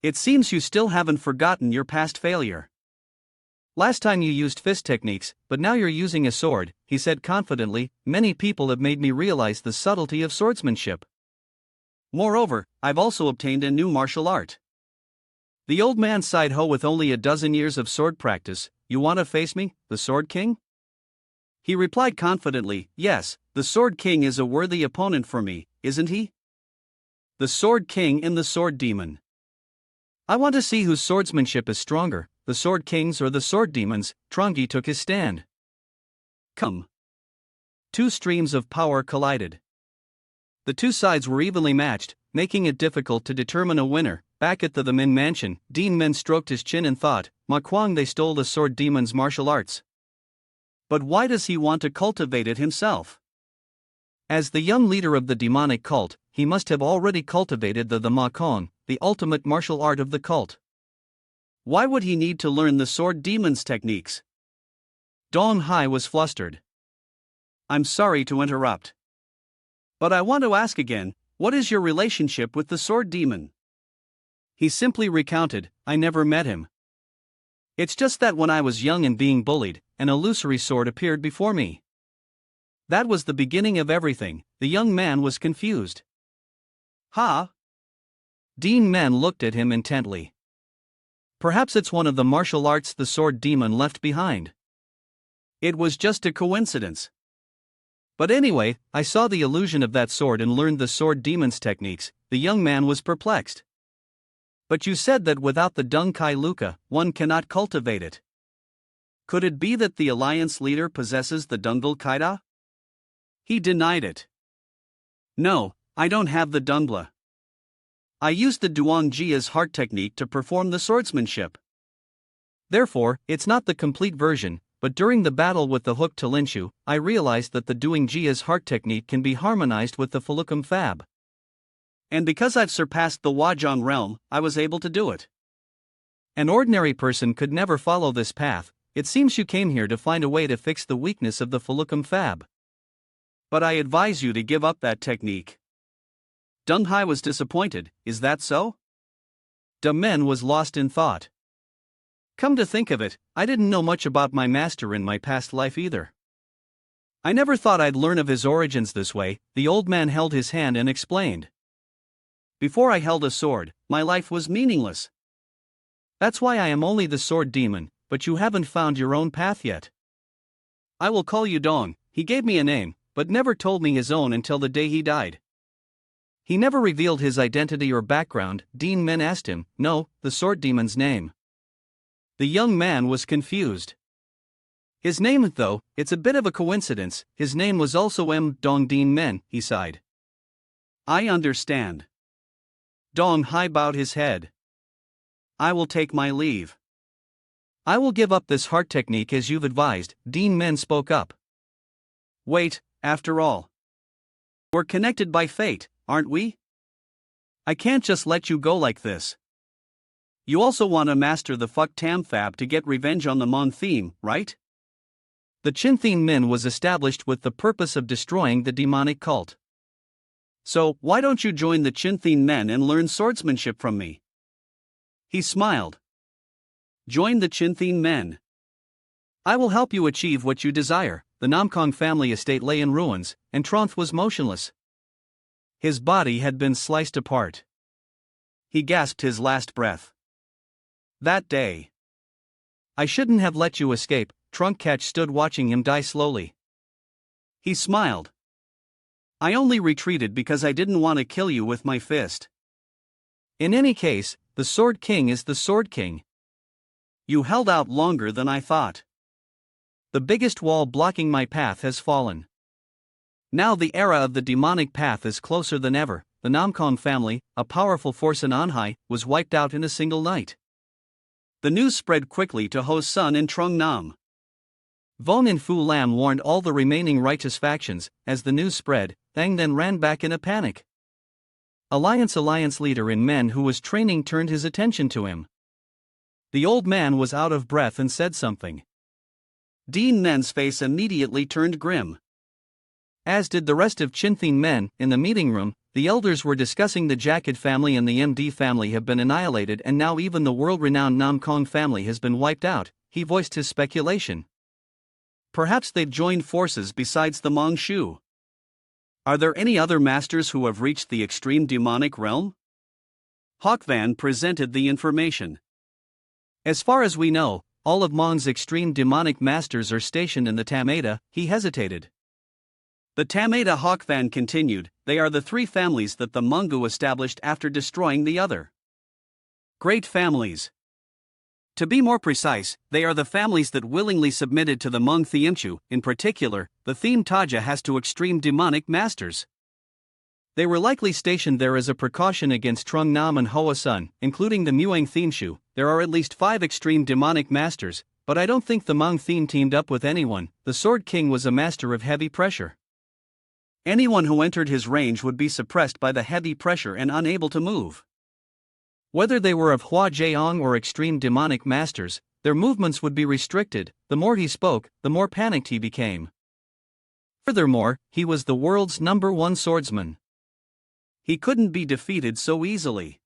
It seems you still haven't forgotten your past failure. Last time you used fist techniques, but now you're using a sword, he said confidently. Many people have made me realize the subtlety of swordsmanship. Moreover, I've also obtained a new martial art. The old man sighed. Ho, with only a dozen years of sword practice, you want to face me, the Sword King? He replied confidently, yes, the Sword King is a worthy opponent for me, isn't he? The Sword King and the Sword Demon. I want to see whose swordsmanship is stronger, the Sword King's or the Sword Demon's. Trongi took his stand. Come. Two streams of power collided. The two sides were evenly matched, making it difficult to determine a winner. Back at the Min mansion, Duan Men stroked his chin and thought, Ma Kuang, they stole the Sword Demon's martial arts. But why does he want to cultivate it himself? As the young leader of the demonic cult, he must have already cultivated the Ma Kong, the ultimate martial art of the cult. Why would he need to learn the sword demon's techniques? Dong Hai was flustered. I'm sorry to interrupt. But I want to ask again, what is your relationship with the sword demon? He simply recounted, I never met him. It's just that when I was young and being bullied, an illusory sword appeared before me. That was the beginning of everything. The young man was confused. Huh? Duan Men looked at him intently. Perhaps it's one of the martial arts the sword demon left behind. It was just a coincidence. But anyway, I saw the illusion of that sword and learned the sword demon's techniques. The young man was perplexed. But you said that without the Dung Kai Luka, one cannot cultivate it. Could it be that the alliance leader possesses the Dungul Kaida? He denied it. No, I don't have the Dungla. I used the Duang Jia's heart technique to perform the swordsmanship. Therefore, it's not the complete version, but during the battle with the hook Talinshu, I realized that the Duang Jia's heart technique can be harmonized with the Felucum Fab. And because I've surpassed the Wajong realm, I was able to do it. An ordinary person could never follow this path. It seems you came here to find a way to fix the weakness of the Felucum Fab. But I advise you to give up that technique. Dong Hai was disappointed, is that so? Duan Men was lost in thought. Come to think of it, I didn't know much about my master in my past life either. I never thought I'd learn of his origins this way. The old man held his hand and explained. Before I held a sword, my life was meaningless. That's why I am only the sword demon, but you haven't found your own path yet. I will call you Dong. He gave me a name, but never told me his own until the day he died. He never revealed his identity or background. Duan Men asked him, no, the sword demon's name. The young man was confused. His name, though, it's a bit of a coincidence, his name was also Dong Duan Men, he sighed. I understand. Dong Hai bowed his head. I will take my leave. I will give up this heart technique as you've advised. Duan Men spoke up. Wait, after all. We're connected by fate, aren't we? I can't just let you go like this. You also want to master the fuck Tham Fab to get revenge on the Hmong theme, right? The Duan Men was established with the purpose of destroying the demonic cult. So, why don't you join the Duan Men and learn swordsmanship from me? He smiled. Join the Duan Men. I will help you achieve what you desire. The Namkong family estate lay in ruins, and Tronth was motionless. His body had been sliced apart. He gasped his last breath. That day. I shouldn't have let you escape. Trunk Catch stood watching him die slowly. He smiled. I only retreated because I didn't want to kill you with my fist. In any case, the Sword King is the Sword King. You held out longer than I thought. The biggest wall blocking my path has fallen. Now the era of the demonic path is closer than ever. The Namkong family, a powerful force in Anhai, was wiped out in a single night. The news spread quickly to Ho's son in Trung Nam. Von and Fu Lam warned all the remaining righteous factions. As the news spread, Thang then ran back in a panic. Alliance leader in Men who was training turned his attention to him. The old man was out of breath and said something. Duan Men's face immediately turned grim. As did the rest of Duan Men. In the meeting room, the elders were discussing the Jacket family and the MD family have been annihilated and now even the world-renowned Namkong family has been wiped out. He voiced his speculation. Perhaps they've joined forces besides the Hmong Shu. Are there any other masters who have reached the extreme demonic realm? Hawkvan presented the information. As far as we know, all of Hmong's extreme demonic masters are stationed in the Tamada. He hesitated. The Tamada, Hawkvan continued, they are the three families that the Mungu established after destroying the other great families. To be more precise, they are the families that willingly submitted to the Hmong Thiemchu. In particular, the Thiem Taja has two extreme demonic masters. They were likely stationed there as a precaution against Trung Nam and Hoa Sun, including the Muang Thiemchu. There are at least 5 extreme demonic masters. But I don't think the Hmong theme teamed up with anyone. The Sword King was a master of heavy pressure. Anyone who entered his range would be suppressed by the heavy pressure and unable to move. Whether they were of Hua Jiang or extreme demonic masters, their movements would be restricted. The more he spoke, the more panicked he became. Furthermore, he was the world's #1 swordsman. He couldn't be defeated so easily.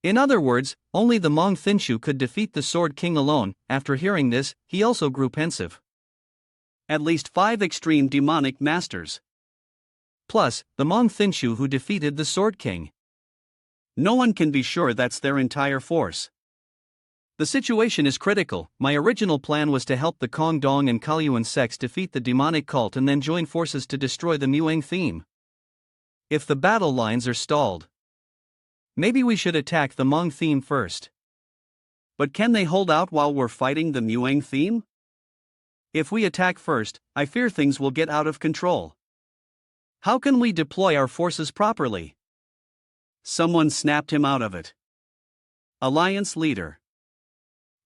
In other words, only the Hmong Thinshu could defeat the Sword King alone. After hearing this, he also grew pensive. At least 5 extreme demonic masters. Plus, the Hmong Thinshu who defeated the Sword King. No one can be sure that's their entire force. The situation is critical. My original plan was to help the Kongdong and Kalyuan sects defeat the demonic cult and then join forces to destroy the Muang theme. If the battle lines are stalled, maybe we should attack the Hmong theme first. But can they hold out while we're fighting the Muang theme? If we attack first, I fear things will get out of control. How can we deploy our forces properly? Someone snapped him out of it. Alliance leader.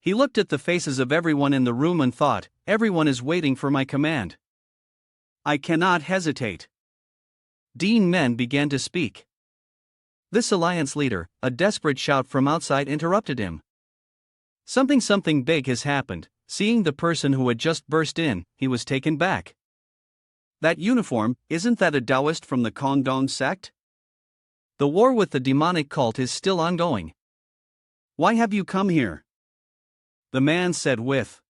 He looked at the faces of everyone in the room and thought, everyone is waiting for my command. I cannot hesitate. Duan Men began to speak. This alliance leader, a desperate shout from outside interrupted him. Something big has happened. Seeing the person who had just burst in, he was taken back. That uniform, isn't that a Taoist from the Kongdong sect? The war with the demonic cult is still ongoing. Why have you come here? The man said with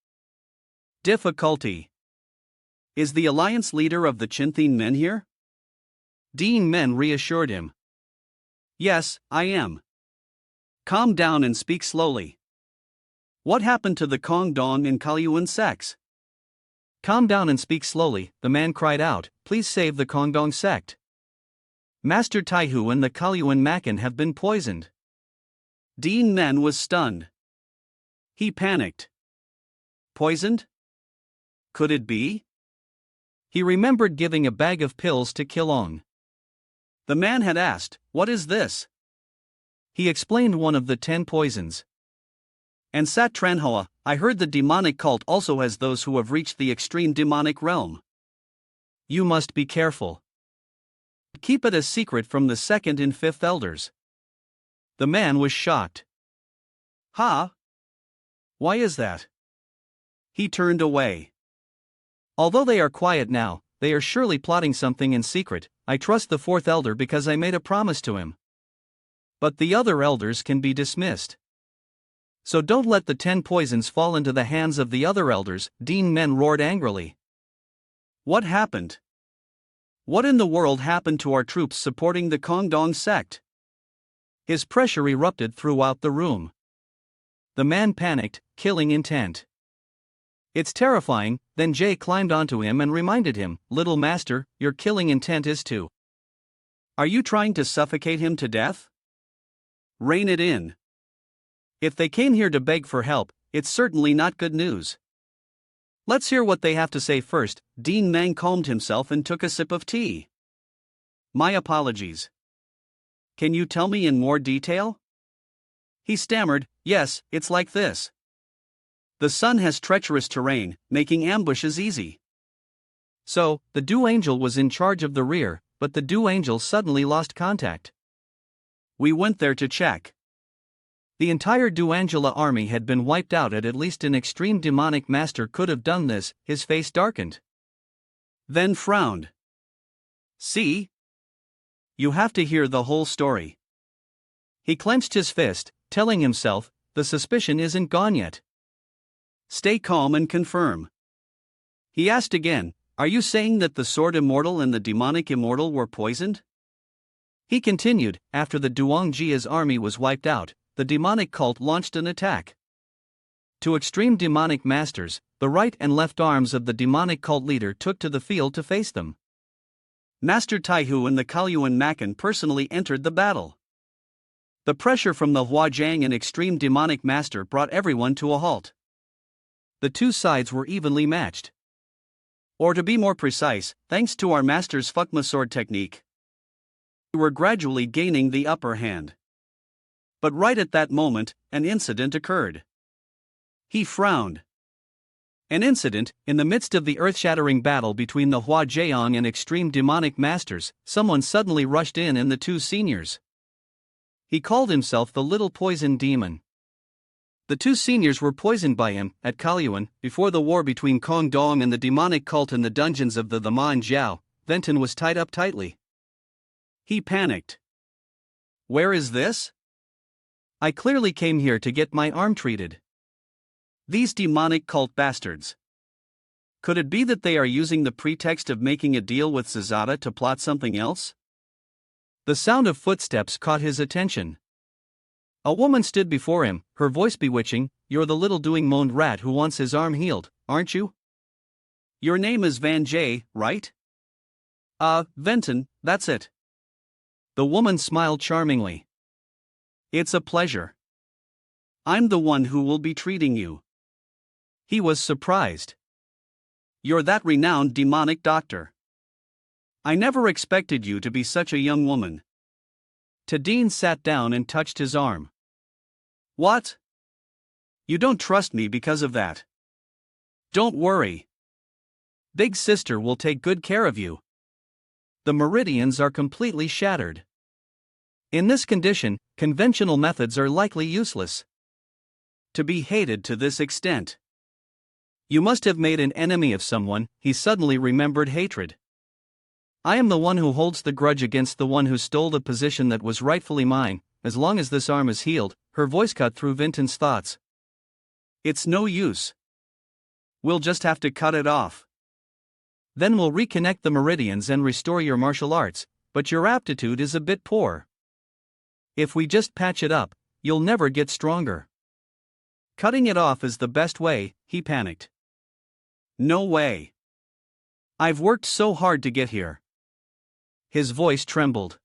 difficulty. Is the alliance leader of the Chinthin men here? Duan Men reassured him. Yes, I am. Calm down and speak slowly. What happened to the Kongdong and Kalyuan sects? Calm down and speak slowly, the man cried out. Please save the Kongdong sect. Master Taihu and the Kalyuan Makan have been poisoned. Duan Men was stunned. He panicked. Poisoned? Could it be? He remembered giving a bag of pills to Kilong. The man had asked, what is this? He explained one of the 10 poisons. And Sat Tranhoa, I heard the demonic cult also has those who have reached the extreme demonic realm. You must be careful. Keep it a secret from the 2nd and 5th elders. The man was shocked. Huh? Why is that? He turned away. Although they are quiet now, they are surely plotting something in secret. I trust the 4th elder because I made a promise to him. But the other elders can be dismissed. So don't let the 10 poisons fall into the hands of the other elders, Duan Men roared angrily. What happened? What in the world happened to our troops supporting the Kongdong sect? His pressure erupted throughout the room. The man panicked, killing intent. It's terrifying. Then Jay climbed onto him and reminded him, Little Master, your killing intent is to. Are you trying to suffocate him to death? Rein it in. If they came here to beg for help, it's certainly not good news. Let's hear what they have to say first. Duan Men calmed himself and took a sip of tea. My apologies. Can you tell me in more detail? He stammered, yes, it's like this. The sun has treacherous terrain, making ambushes easy. So, the Du Angel was in charge of the rear, but the Du Angel suddenly lost contact. We went there to check. The entire Du Angela army had been wiped out. At least an extreme demonic master could have done this. His face darkened. Then frowned. See? You have to hear the whole story. He clenched his fist, telling himself, the suspicion isn't gone yet. Stay calm and confirm. He asked again, are you saying that the sword immortal and the demonic immortal were poisoned? He continued, after the Duangjia's army was wiped out, the demonic cult launched an attack. Two extreme demonic masters, the right and left arms of the demonic cult leader, took to the field to face them. Master Taihu and the Kalyuan Makan personally entered the battle. The pressure from the Huajiang and extreme demonic master brought everyone to a halt. The two sides were evenly matched. Or to be more precise, thanks to our master's Fukma sword technique, we were gradually gaining the upper hand. But right at that moment, an incident occurred. He frowned. An incident: in the midst of the earth-shattering battle between the Hua Jiang and extreme demonic masters, someone suddenly rushed in and the two seniors. He called himself the Little Poison Demon. The two seniors were poisoned by him, at Kalyuan, before the war between Kong Dong and the demonic cult in the dungeons of the Man Jiao. Venton was tied up tightly. He panicked. Where is this? I clearly came here to get my arm treated. These demonic cult bastards. Could it be that they are using the pretext of making a deal with Suzuta to plot something else? The sound of footsteps caught his attention. A woman stood before him, her voice bewitching. You're the little doing-moaned rat who wants his arm healed, aren't you? Your name is Van J, right? Venton, that's it. The woman smiled charmingly. It's a pleasure. I'm the one who will be treating you. He was surprised. You're that renowned demonic doctor. I never expected you to be such a young woman. Tadine sat down and touched his arm. What? You don't trust me because of that. Don't worry. Big Sister will take good care of you. The meridians are completely shattered. In this condition, conventional methods are likely useless. To be hated to this extent. You must have made an enemy of someone. He suddenly remembered hatred. I am the one who holds the grudge against the one who stole the position that was rightfully mine. As long as this arm is healed, her voice cut through Vinton's thoughts. It's no use. We'll just have to cut it off. Then we'll reconnect the meridians and restore your martial arts, but your aptitude is a bit poor. If we just patch it up, you'll never get stronger. Cutting it off is the best way, he panicked. No way. I've worked so hard to get here. His voice trembled.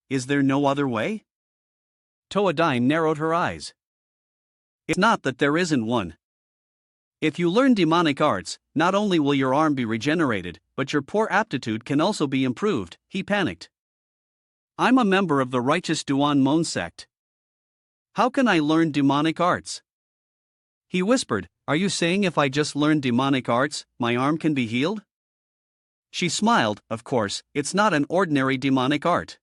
Is there no other way? Toadine narrowed her eyes. It's not that there isn't one. If you learn demonic arts, not only will your arm be regenerated, but your poor aptitude can also be improved, he panicked. I'm a member of the righteous Duan Men sect. How can I learn demonic arts? He whispered, Are you saying if I just learn demonic arts, my arm can be healed? She smiled. Of course, it's not an ordinary demonic art.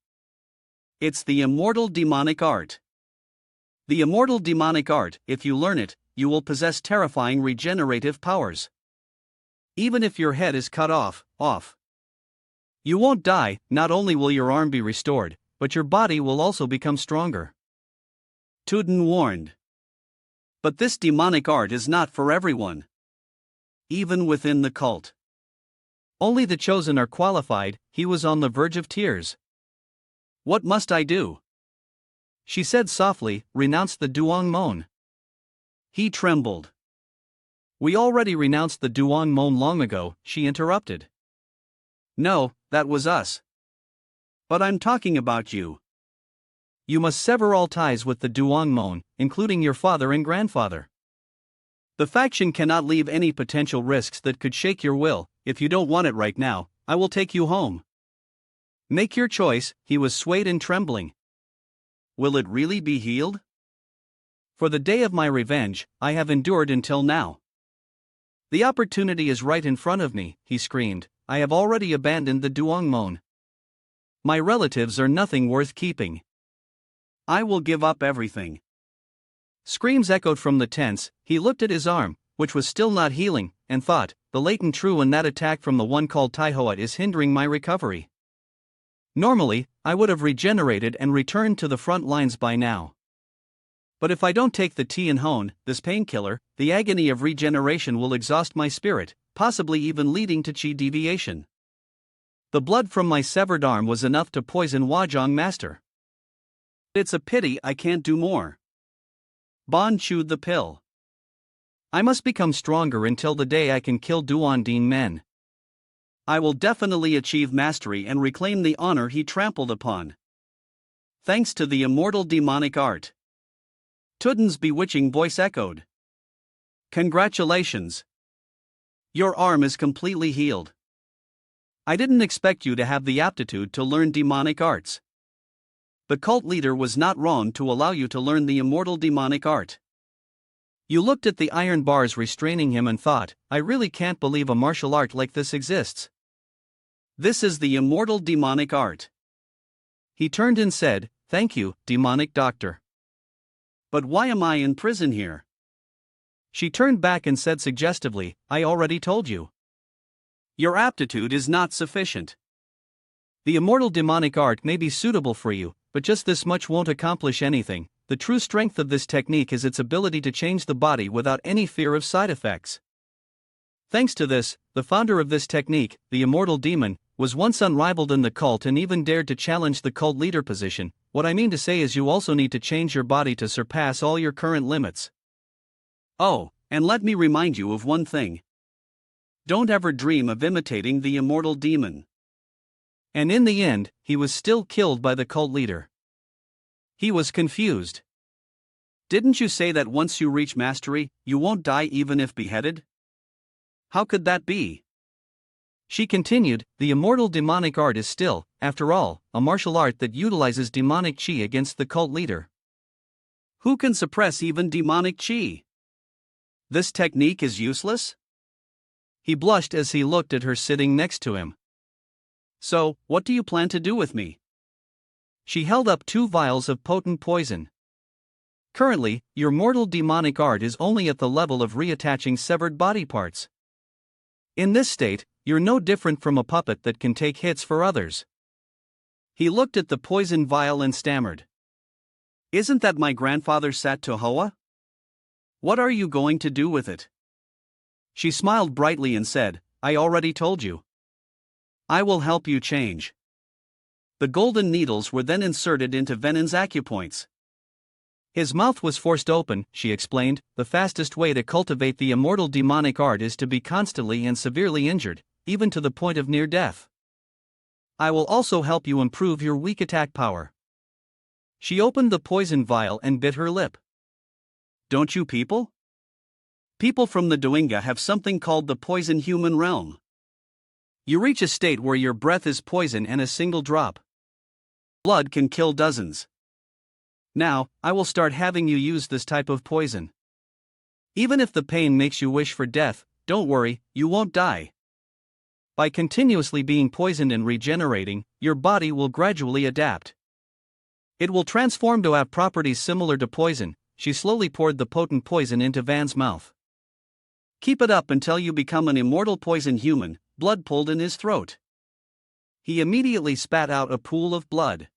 It's the immortal demonic art. The immortal demonic art, if you learn it, you will possess terrifying regenerative powers. Even if your head is cut off. You won't die. Not only will your arm be restored, but your body will also become stronger. Tudun warned. But this demonic art is not for everyone. Even within the cult. Only the chosen are qualified. He was on the verge of tears. What must I do? She said softly, Renounce the Duan Men. He trembled. We already renounced the Duan Men long ago, she interrupted. No, that was us. But I'm talking about you. You must sever all ties with the Duan Men, including your father and grandfather. The faction cannot leave any potential risks that could shake your will. If you don't want it right now, I will take you home. Make your choice. He was swayed and trembling. Will it really be healed? For the day of my revenge, I have endured until now. The opportunity is right in front of me, he screamed. I have already abandoned the Duan Men. My relatives are nothing worth keeping. I will give up everything. Screams echoed from the tents. He looked at his arm, which was still not healing, and thought, the latent true in that attack from the one called Taihoa is hindering my recovery. Normally, I would have regenerated and returned to the front lines by now. But if I don't take the Tian Hone, this painkiller, the agony of regeneration will exhaust my spirit, possibly even leading to chi deviation. The blood from my severed arm was enough to poison Huazhong Master. It's a pity I can't do more. Bon chewed the pill. I must become stronger until the day I can kill Duan Men. I will definitely achieve mastery and reclaim the honor he trampled upon. Thanks to the immortal demonic art. Tudun's bewitching voice echoed. Congratulations. Your arm is completely healed. I didn't expect you to have the aptitude to learn demonic arts. The cult leader was not wrong to allow you to learn the immortal demonic art. You looked at the iron bars restraining him and thought, I really can't believe a martial art like this exists. This is the immortal demonic art. He turned and said, Thank you, demonic doctor. But why am I in prison here? She turned back and said suggestively, I already told you. Your aptitude is not sufficient. The immortal demonic art may be suitable for you, but just this much won't accomplish anything. The true strength of this technique is its ability to change the body without any fear of side effects. Thanks to this, the founder of this technique, the immortal demon, was once unrivaled in the cult and even dared to challenge the cult leader position. What I mean to say is you also need to change your body to surpass all your current limits. Oh, and let me remind you of one thing. Don't ever dream of imitating the immortal demon. And in the end, he was still killed by the cult leader. He was confused. Didn't you say that once you reach mastery, you won't die even if beheaded? How could that be? She continued, the immortal demonic art is still, after all, a martial art that utilizes demonic chi against the cult leader. Who can suppress even demonic chi? This technique is useless? He blushed as he looked at her sitting next to him. So, what do you plan to do with me? She held up 2 vials of potent poison. Currently, your mortal demonic art is only at the level of reattaching severed body parts. In this state, you're no different from a puppet that can take hits for others. He looked at the poison vial and stammered. Isn't that my grandfather's Sat-to-Hoa? What are you going to do with it? She smiled brightly and said, I already told you. I will help you change. The golden needles were then inserted into Venon's acupoints. His mouth was forced open, she explained. The fastest way to cultivate the immortal demonic art is to be constantly and severely injured, even to the point of near death. I will also help you improve your weak attack power. She opened the poison vial and bit her lip. Don't you people? People from the Duinga have something called the poison human realm. You reach a state where your breath is poison and a single drop blood can kill dozens. Now, I will start having you use this type of poison. Even if the pain makes you wish for death, don't worry, you won't die. By continuously being poisoned and regenerating, your body will gradually adapt. It will transform to have properties similar to poison. She slowly poured the potent poison into Van's mouth. Keep it up until you become an immortal poison human. Blood pulled in his throat. He immediately spat out a pool of blood.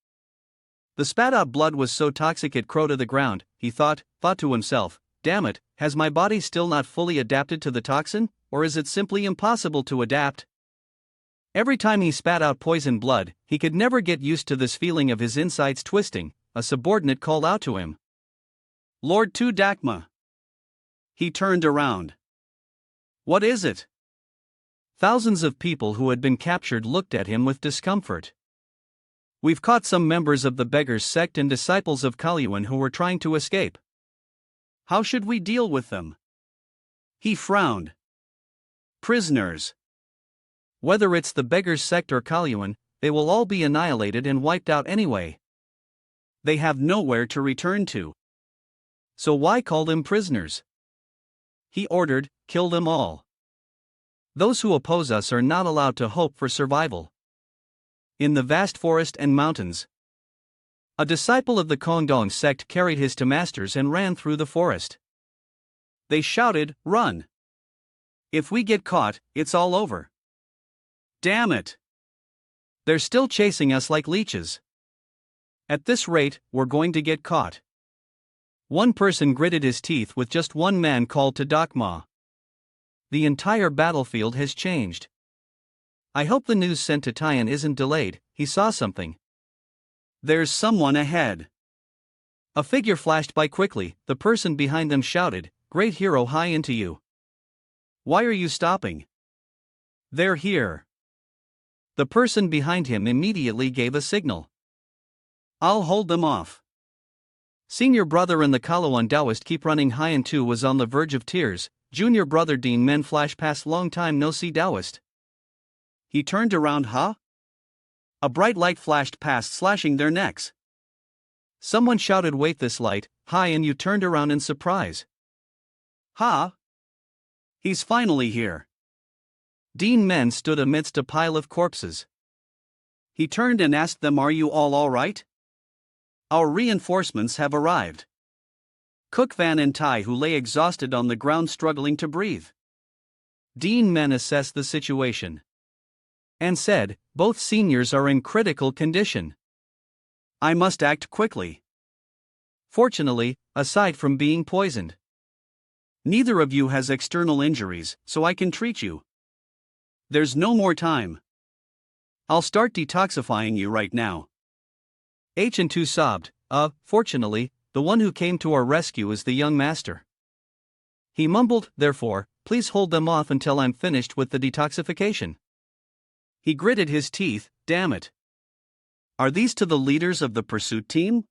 The spat out blood was so toxic it crowed to the ground. He thought to himself, damn it, has my body still not fully adapted to the toxin, or is it simply impossible to adapt? Every time he spat out poison blood, he could never get used to this feeling of his insides twisting. A subordinate called out to him. Lord Tu Dakma. He turned around. What is it? Thousands of people who had been captured looked at him with discomfort. We've caught some members of the beggars sect and disciples of Kalyuan who were trying to escape. How should we deal with them? He frowned. Prisoners. Whether it's the beggars sect or Kalyuan, they will all be annihilated and wiped out anyway. They have nowhere to return to. So why call them prisoners? He ordered, kill them all. Those who oppose us are not allowed to hope for survival. In the vast forest and mountains, a disciple of the Kongdong sect carried his to masters and ran through the forest. They shouted, run! If we get caught, it's all over. Damn it! They're still chasing us like leeches. At this rate, we're going to get caught. One person gritted his teeth with just one man called to Dakma. The entire battlefield has changed. I hope the news sent to Tian isn't delayed. He saw something. There's someone ahead. A figure flashed by quickly. The person behind them shouted, Great hero, high into you. Why are you stopping? They're here. The person behind him immediately gave a signal. I'll hold them off. Senior brother and the Kaluan Taoist keep running. High into was on the verge of tears. Junior brother Duan Men flash past. Long time no see Taoist. He turned around. Huh? A bright light flashed past, slashing their necks. Someone shouted, wait, this light, Hi, and you turned around in surprise. Ha! He's finally here. Duan Men stood amidst a pile of corpses. He turned and asked them, "Are you all right? Our reinforcements have arrived." Cook Van and Tai, who lay exhausted on the ground struggling to breathe. Duan Men assessed the situation and said, "Both seniors are in critical condition. I must act quickly. Fortunately, aside from being poisoned, neither of you has external injuries, so I can treat you. There's no more time. I'll start detoxifying you right now." H&2 sobbed, "Fortunately, the one who came to our rescue is the young master." He mumbled, "Therefore, please hold them off until I'm finished with the detoxification." He gritted his teeth, "Damn it. Are these to the leaders of the pursuit team?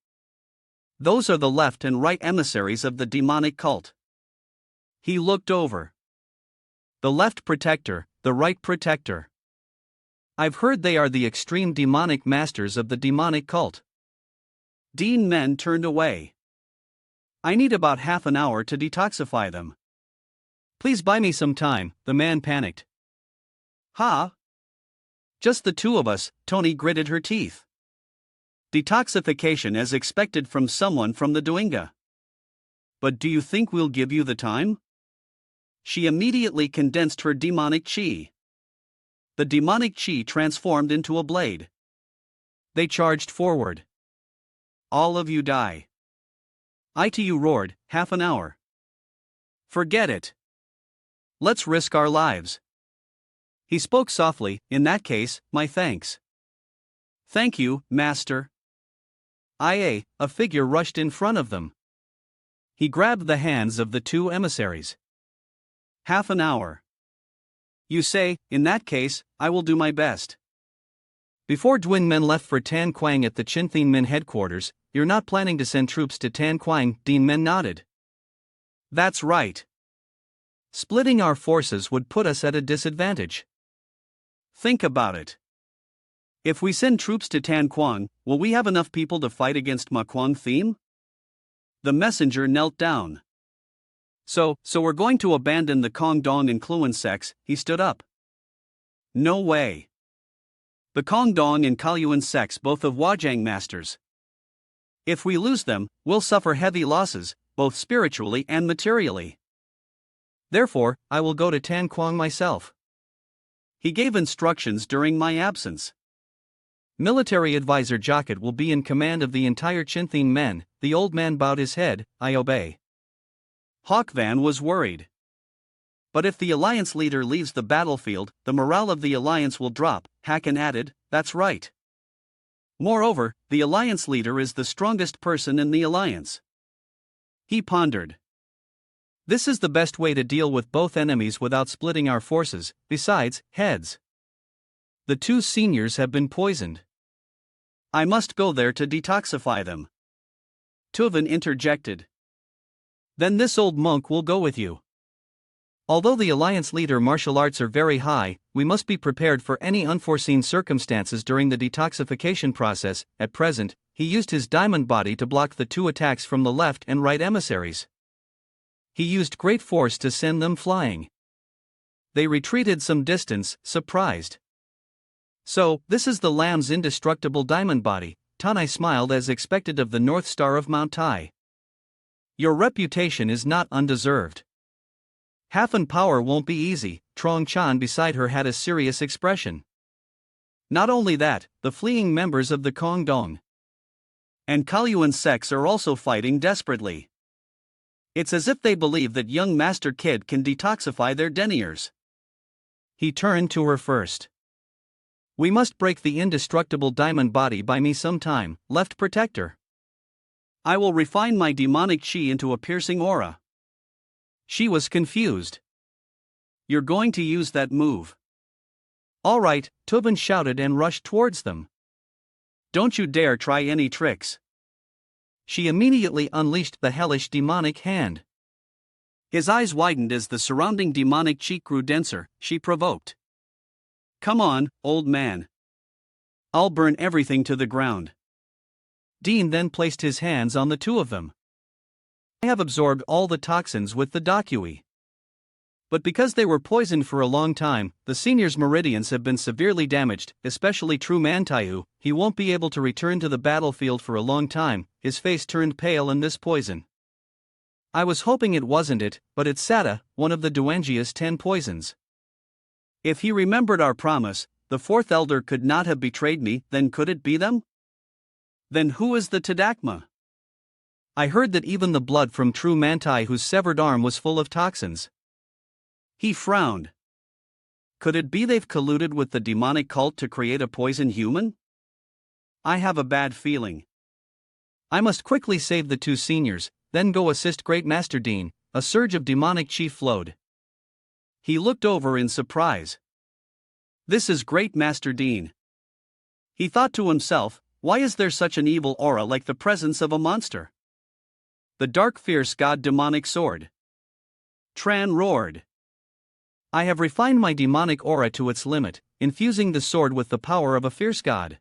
Those are the left and right emissaries of the demonic cult." He looked over. The left protector, the right protector. I've heard they are the extreme demonic masters of the demonic cult. Duan Men turned away. "I need about half an hour to detoxify them. Please buy me some time," the man panicked. "Ha! Just the two of us," Tony gritted her teeth. "Detoxification as expected from someone from the Duinga. But do you think we'll give you the time?" She immediately condensed her demonic chi. The demonic chi transformed into a blade. They charged forward. "All of you die." ITU roared, "Half an hour. Forget it. Let's risk our lives." He spoke softly, "In that case, my thanks." "Thank you, Master." A figure rushed in front of them. He grabbed the hands of the two emissaries. "Half an hour. You say, in that case, I will do my best." Before Duan Men left for Tan Quang at the Chinthin Min headquarters, "You're not planning to send troops to Tan Quang?" Duan Men nodded. "That's right. Splitting our forces would put us at a disadvantage. Think about it. If we send troops to Tan Quang, will we have enough people to fight against Ma Quang Theme?" The messenger knelt down. So we're going to abandon the Kong Dong and Kluan sects," he stood up. "No way. The Kong Dong and Kalyuan sects both of Wajang masters. If we lose them, we'll suffer heavy losses, both spiritually and materially. Therefore, I will go to Tan Quang myself. He gave instructions during my absence. Military advisor Jocket will be in command of the entire Chinthin Men." The old man bowed his head, "I obey." Hawk Van was worried. "But if the alliance leader leaves the battlefield, the morale of the alliance will drop," Hakan added. "That's right. Moreover, the alliance leader is the strongest person in the alliance." He pondered. "This is the best way to deal with both enemies without splitting our forces. Besides, heads. The two seniors have been poisoned. I must go there to detoxify them." Tuvan interjected. "Then this old monk will go with you. Although the alliance leader martial arts are very high, we must be prepared for any unforeseen circumstances during the detoxification process. At present, he used his diamond body to block the two attacks from the left and right emissaries. He used great force to send them flying. They retreated some distance, surprised. So, this is the Lamb's indestructible diamond body." Tanai smiled as expected of the North Star of Mount Tai. "Your reputation is not undeserved. Half an power won't be easy." Trong Chan beside her had a serious expression. "Not only that, the fleeing members of the Kong Dong and Kalyuan sects are also fighting desperately. It's as if they believe that young Master Kid can detoxify their deniers." He turned to her first. "We must break the indestructible diamond body by me sometime, left protector. I will refine my demonic chi into a piercing aura." She was confused. "You're going to use that move?" "All right," Tuban shouted and rushed towards them. "Don't you dare try any tricks." She immediately unleashed the hellish demonic hand. His eyes widened as the surrounding demonic chi grew denser. She provoked. "Come on, old man. I'll burn everything to the ground." Dean then placed his hands on the two of them. I have absorbed all the toxins with the Dokui. But because they were poisoned for a long time, the senior's meridians have been severely damaged, especially True Mantayu. He won't be able to return to the battlefield for a long time. His face turned pale in this poison. I was hoping it wasn't it, but it's Sata, one of the Duanjia's 10 poisons. If he remembered our promise, the fourth elder could not have betrayed me, then could it be them? Then who is the Tadakma? I heard that even the blood from True Mantai whose severed arm was full of toxins. He frowned. Could it be they've colluded with the demonic cult to create a poison human? I have a bad feeling. I must quickly save the 2 seniors, then go assist Great Master Dean. A surge of demonic chi flowed. He looked over in surprise. This is Great Master Dean. He thought to himself, why is there such an evil aura like the presence of a monster? The dark fierce god demonic sword. Tran roared. I have refined my demonic aura to its limit, infusing the sword with the power of a fierce god.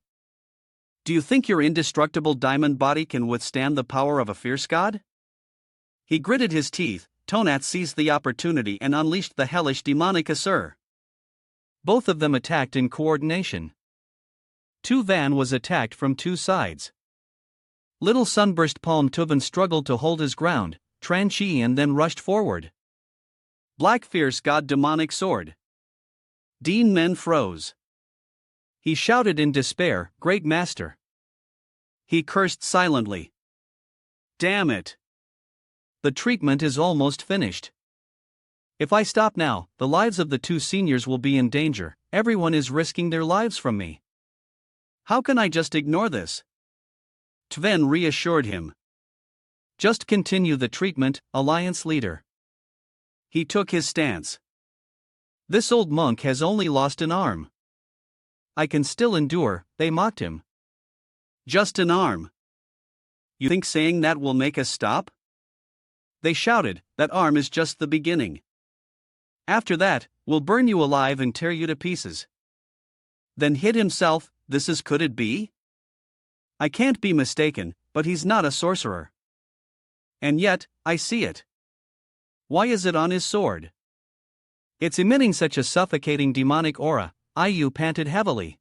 Do you think your indestructible diamond body can withstand the power of a fierce god? He gritted his teeth. Tonat seized the opportunity and unleashed the hellish demonic Asur. Both of them attacked in coordination. Tu Van was attacked from 2 sides. Little Sunburst Palm Tuvan struggled to hold his ground, Tran Chi and then rushed forward. Black fierce god demonic sword. Duan Men froze. He shouted in despair, Great Master. He cursed silently. Damn it. The treatment is almost finished. If I stop now, the lives of the 2 seniors will be in danger. Everyone is risking their lives from me. How can I just ignore this? Tven reassured him. Just continue the treatment, Alliance leader. He took his stance. This old monk has only lost an arm. I can still endure, they mocked him. Just an arm. You think saying that will make us stop? They shouted, that arm is just the beginning. After that, we'll burn you alive and tear you to pieces. Then hit himself, could it be? I can't be mistaken, but he's not a sorcerer. And yet, I see it. Why is it on his sword? It's emitting such a suffocating demonic aura. Ayu panted heavily.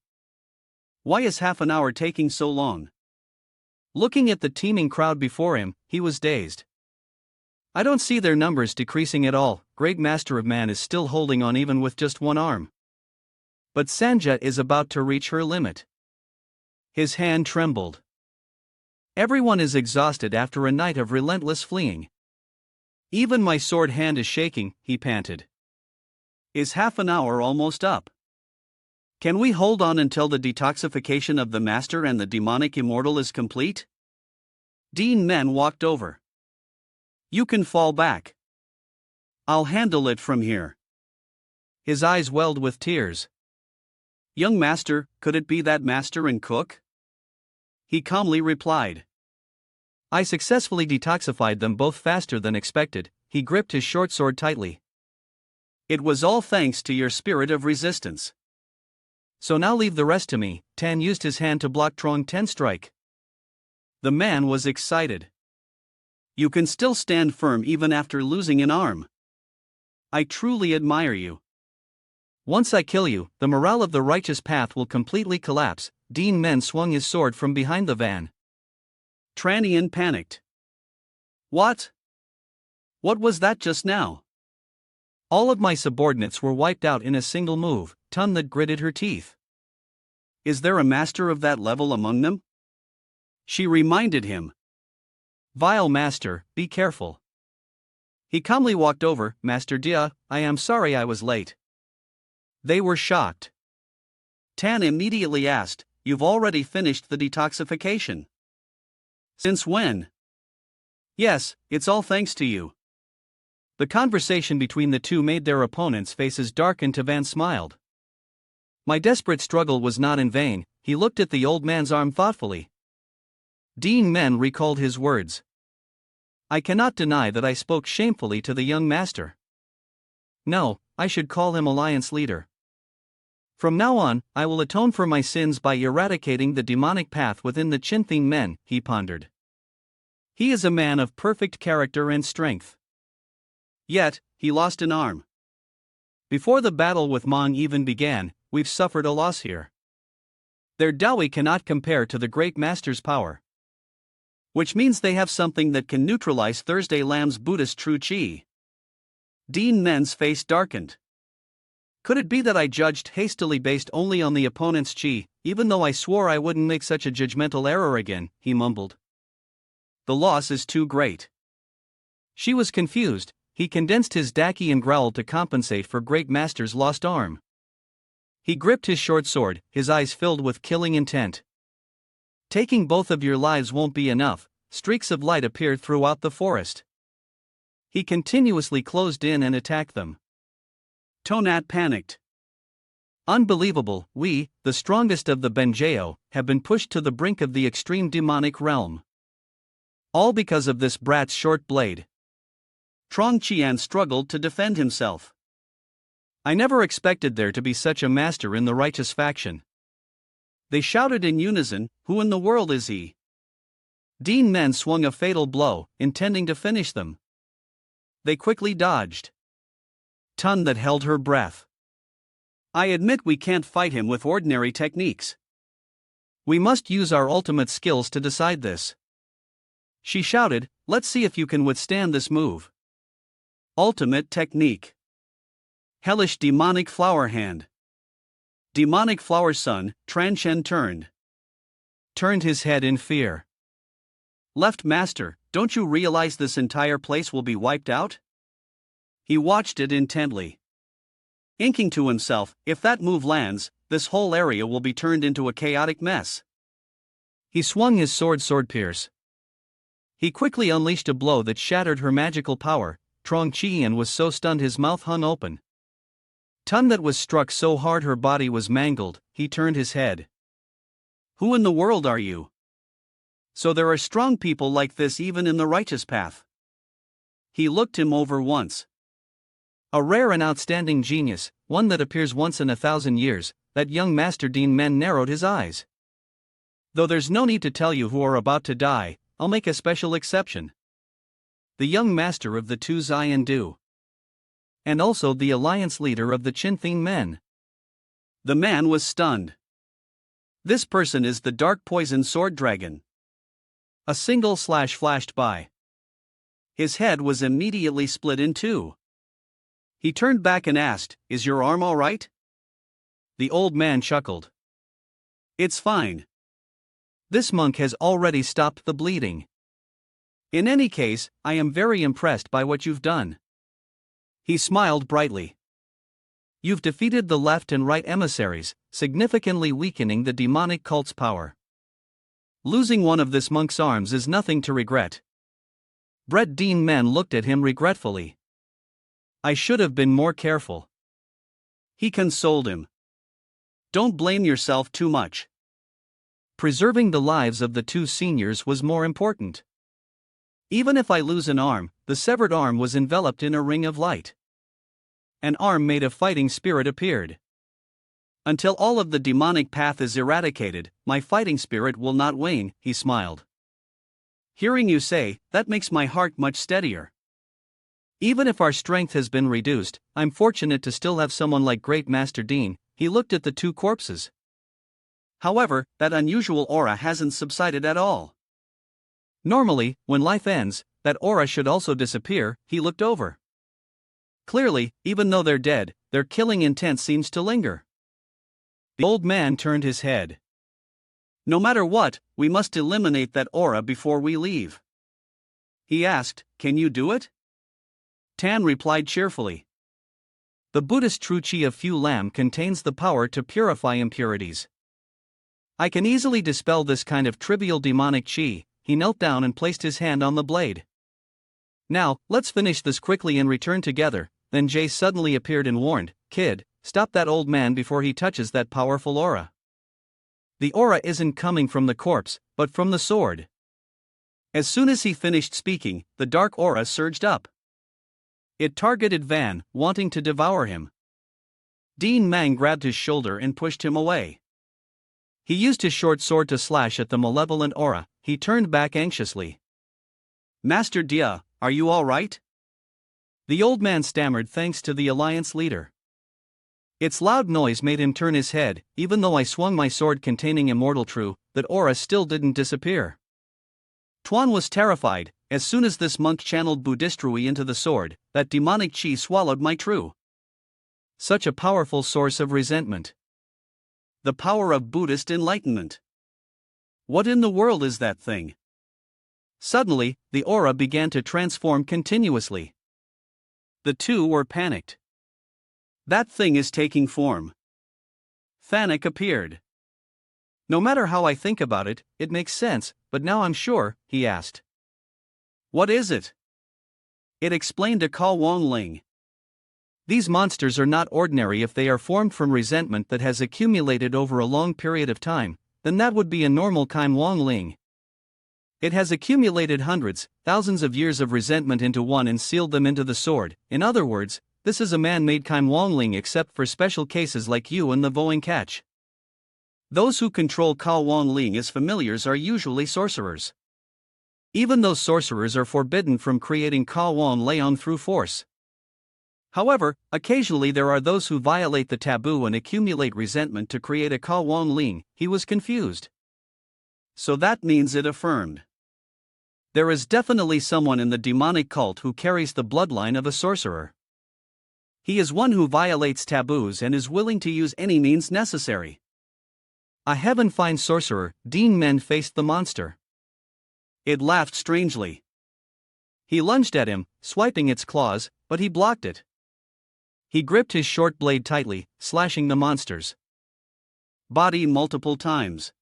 Why is half an hour taking so long? Looking at the teeming crowd before him, he was dazed. I don't see their numbers decreasing at all. Great Master of Man is still holding on even with just 1 arm. But Sanja is about to reach her limit. His hand trembled. Everyone is exhausted after a night of relentless fleeing. Even my sword hand is shaking, he panted. Is half an hour almost up? Can we hold on until the detoxification of the Master and the demonic immortal is complete? Duan Men walked over. You can fall back. I'll handle it from here. His eyes welled with tears. Young Master, could it be that Master and Cook? He calmly replied. I successfully detoxified them both faster than expected. He gripped his short sword tightly. It was all thanks to your spirit of resistance. So now leave the rest to me. Tan used his hand to block Trong Ten's strike. The man was excited. You can still stand firm even after losing an arm. I truly admire you. Once I kill you, the morale of the righteous path will completely collapse. Duan Men swung his sword from behind the van. Tranian panicked. What? What was that just now? All of my subordinates were wiped out in a single move. Tumnat gritted her teeth. Is there a master of that level among them? She reminded him. Vile master, be careful. He calmly walked over. Master Dia, I am sorry I was late. They were shocked. Tan immediately asked, You've already finished the detoxification. Since when? Yes, it's all thanks to you. The conversation between the two made their opponents' faces darken. Tavan smiled. My desperate struggle was not in vain. He looked at the old man's arm thoughtfully. Duan Men recalled his words. I cannot deny that I spoke shamefully to the young master. No, I should call him Alliance leader. From now on, I will atone for my sins by eradicating the demonic path within the Chinthin men, he pondered. He is a man of perfect character and strength. Yet, he lost an arm. Before the battle with Mang even began, we've suffered a loss here. Their Dawi cannot compare to the great master's power. Which means they have something that can neutralize Thursday Lamb's Buddhist true chi. Duan Men's face darkened. Could it be that I judged hastily based only on the opponent's chi, even though I swore I wouldn't make such a judgmental error again, he mumbled. The loss is too great. She was confused. He condensed his daki and growled to compensate for great master's lost arm. He gripped his short sword, his eyes filled with killing intent. Taking both of your lives won't be enough. Streaks of light appeared throughout the forest. He continuously closed in and attacked them. Tonat panicked. Unbelievable, we, the strongest of the Benjeo, have been pushed to the brink of the extreme demonic realm. All because of this brat's short blade. Trong Qian struggled to defend himself. I never expected there to be such a master in the righteous faction. They shouted in unison, who in the world is he? Duan Men swung a fatal blow, intending to finish them. They quickly dodged. Tun that held her breath. I admit we can't fight him with ordinary techniques. We must use our ultimate skills to decide this. She shouted, let's see if you can withstand this move. Ultimate technique. Hellish demonic flower hand. Demonic flower sun, Transhen turned his head in fear. Left master, don't you realize this entire place will be wiped out? He watched it intently. Inking to himself, if that move lands, this whole area will be turned into a chaotic mess. He swung his sword pierce. He quickly unleashed a blow that shattered her magical power. Trong Qian was so stunned his mouth hung open. Tun that was struck so hard her body was mangled, he turned his head. Who in the world are you? So there are strong people like this even in the righteous path. He looked him over once. A rare and outstanding genius, one that appears once in 1,000 years, that young master Duan Men narrowed his eyes. Though there's no need to tell you who are about to die, I'll make a special exception. The young master of the two Zion Du. And also the alliance leader of the Chinthing Men. The man was stunned. This person is the dark poison sword dragon. A single slash flashed by. His head was immediately split in two. He turned back and asked, is your arm all right? The old man chuckled. It's fine. This monk has already stopped the bleeding. In any case, I am very impressed by what you've done. He smiled brightly. You've defeated the left and right emissaries, significantly weakening the demonic cult's power. Losing one of this monk's arms is nothing to regret. Duan Men looked at him regretfully. I should have been more careful. He consoled him. Don't blame yourself too much. Preserving the lives of the two seniors was more important. Even if I lose an arm, the severed arm was enveloped in a ring of light. An arm made of fighting spirit appeared. Until all of the demonic path is eradicated, my fighting spirit will not wane, he smiled. Hearing you say, that makes my heart much steadier. Even if our strength has been reduced, I'm fortunate to still have someone like Great Master Duan. He looked at the two corpses. However, that unusual aura hasn't subsided at all. Normally, when life ends, that aura should also disappear, he looked over. Clearly, even though they're dead, their killing intent seems to linger. The old man turned his head. No matter what, we must eliminate that aura before we leave. He asked, can you do it? Tan replied cheerfully. The Buddhist true chi of Fu Lam contains the power to purify impurities. I can easily dispel this kind of trivial demonic chi. He knelt down and placed his hand on the blade. Now, let's finish this quickly and return together. Then Jay suddenly appeared and warned, kid, stop that old man before he touches that powerful aura. The aura isn't coming from the corpse, but from the sword. As soon as he finished speaking, the dark aura surged up. It targeted Van, wanting to devour him. Duan Men grabbed his shoulder and pushed him away. He used his short sword to slash at the malevolent aura. He turned back anxiously. Master Dia, are you all right? The old man stammered thanks to the alliance leader. Its loud noise made him turn his head. Even though I swung my sword containing immortal true, that aura still didn't disappear. Tuan was terrified. As soon as this monk channeled Buddhist Rui into the sword, that demonic chi swallowed my true. Such a powerful source of resentment. The power of Buddhist enlightenment. What in the world is that thing? Suddenly, the aura began to transform continuously. The two were panicked. That thing is taking form. Panic appeared. No matter how I think about it, it makes sense, but now I'm sure, he asked. What is it? It explained to Ka Wong Ling. These monsters are not ordinary. If they are formed from resentment that has accumulated over a long period of time, then that would be a normal Kai Wong Ling. It has accumulated hundreds, thousands of years of resentment into one and sealed them into the sword. In other words, this is a man-made Kai Wong Ling except for special cases like you and the Voing Catch. Those who control Ka Wong Ling as familiars are usually sorcerers. Even those sorcerers are forbidden from creating Ka Wong Leon through force. However, occasionally there are those who violate the taboo and accumulate resentment to create a Ka Wong Ling. He was confused. So that means it affirmed. There is definitely someone in the demonic cult who carries the bloodline of a sorcerer. He is one who violates taboos and is willing to use any means necessary. A heaven-fine sorcerer. Duan Men faced the monster. It laughed strangely. He lunged at him, swiping its claws, but he blocked it. He gripped his short blade tightly, slashing the monster's body multiple times.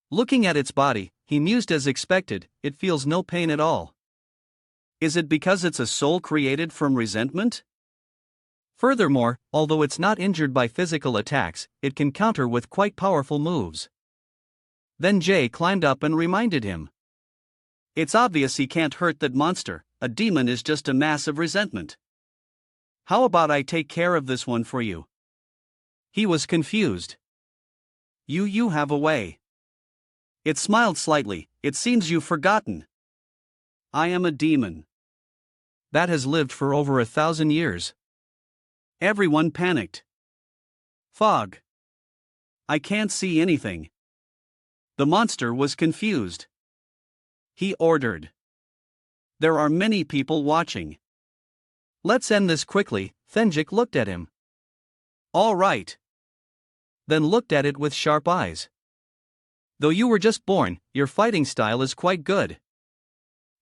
Looking at its body, he mused as expected, it feels no pain at all. Is it because it's a soul created from resentment? Furthermore, although it's not injured by physical attacks, it can counter with quite powerful moves. Then Jay climbed up and reminded him. It's obvious he can't hurt that monster. A demon is just a mass of resentment. How about I take care of this one for you? He was confused. You have a way. It smiled slightly. It seems you've forgotten. I am a demon. That has lived for over 1,000 years. Everyone panicked. Fog. I can't see anything. The monster was confused. He ordered. There are many people watching. Let's end this quickly. Thenjik looked at him. All right. Then looked at it with sharp eyes. Though you were just born, your fighting style is quite good.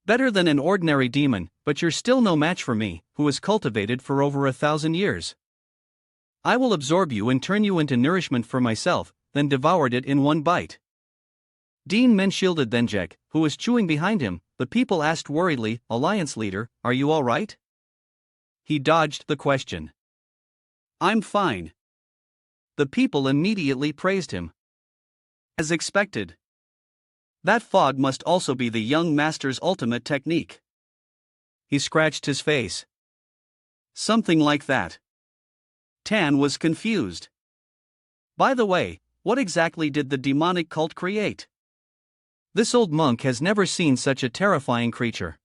Better than an ordinary demon, but you're still no match for me, who is cultivated for over 1,000 years. I will absorb you and turn you into nourishment for myself, then devoured it in one bite. Duan Men shielded Thenjik, who was chewing behind him. The people asked worriedly, Alliance leader, are you all right? He dodged the question. I'm fine. The people immediately praised him. As expected. That fog must also be the young master's ultimate technique. He scratched his face. Something like that. Tan was confused. By the way, what exactly did the demonic cult create? This old monk has never seen such a terrifying creature.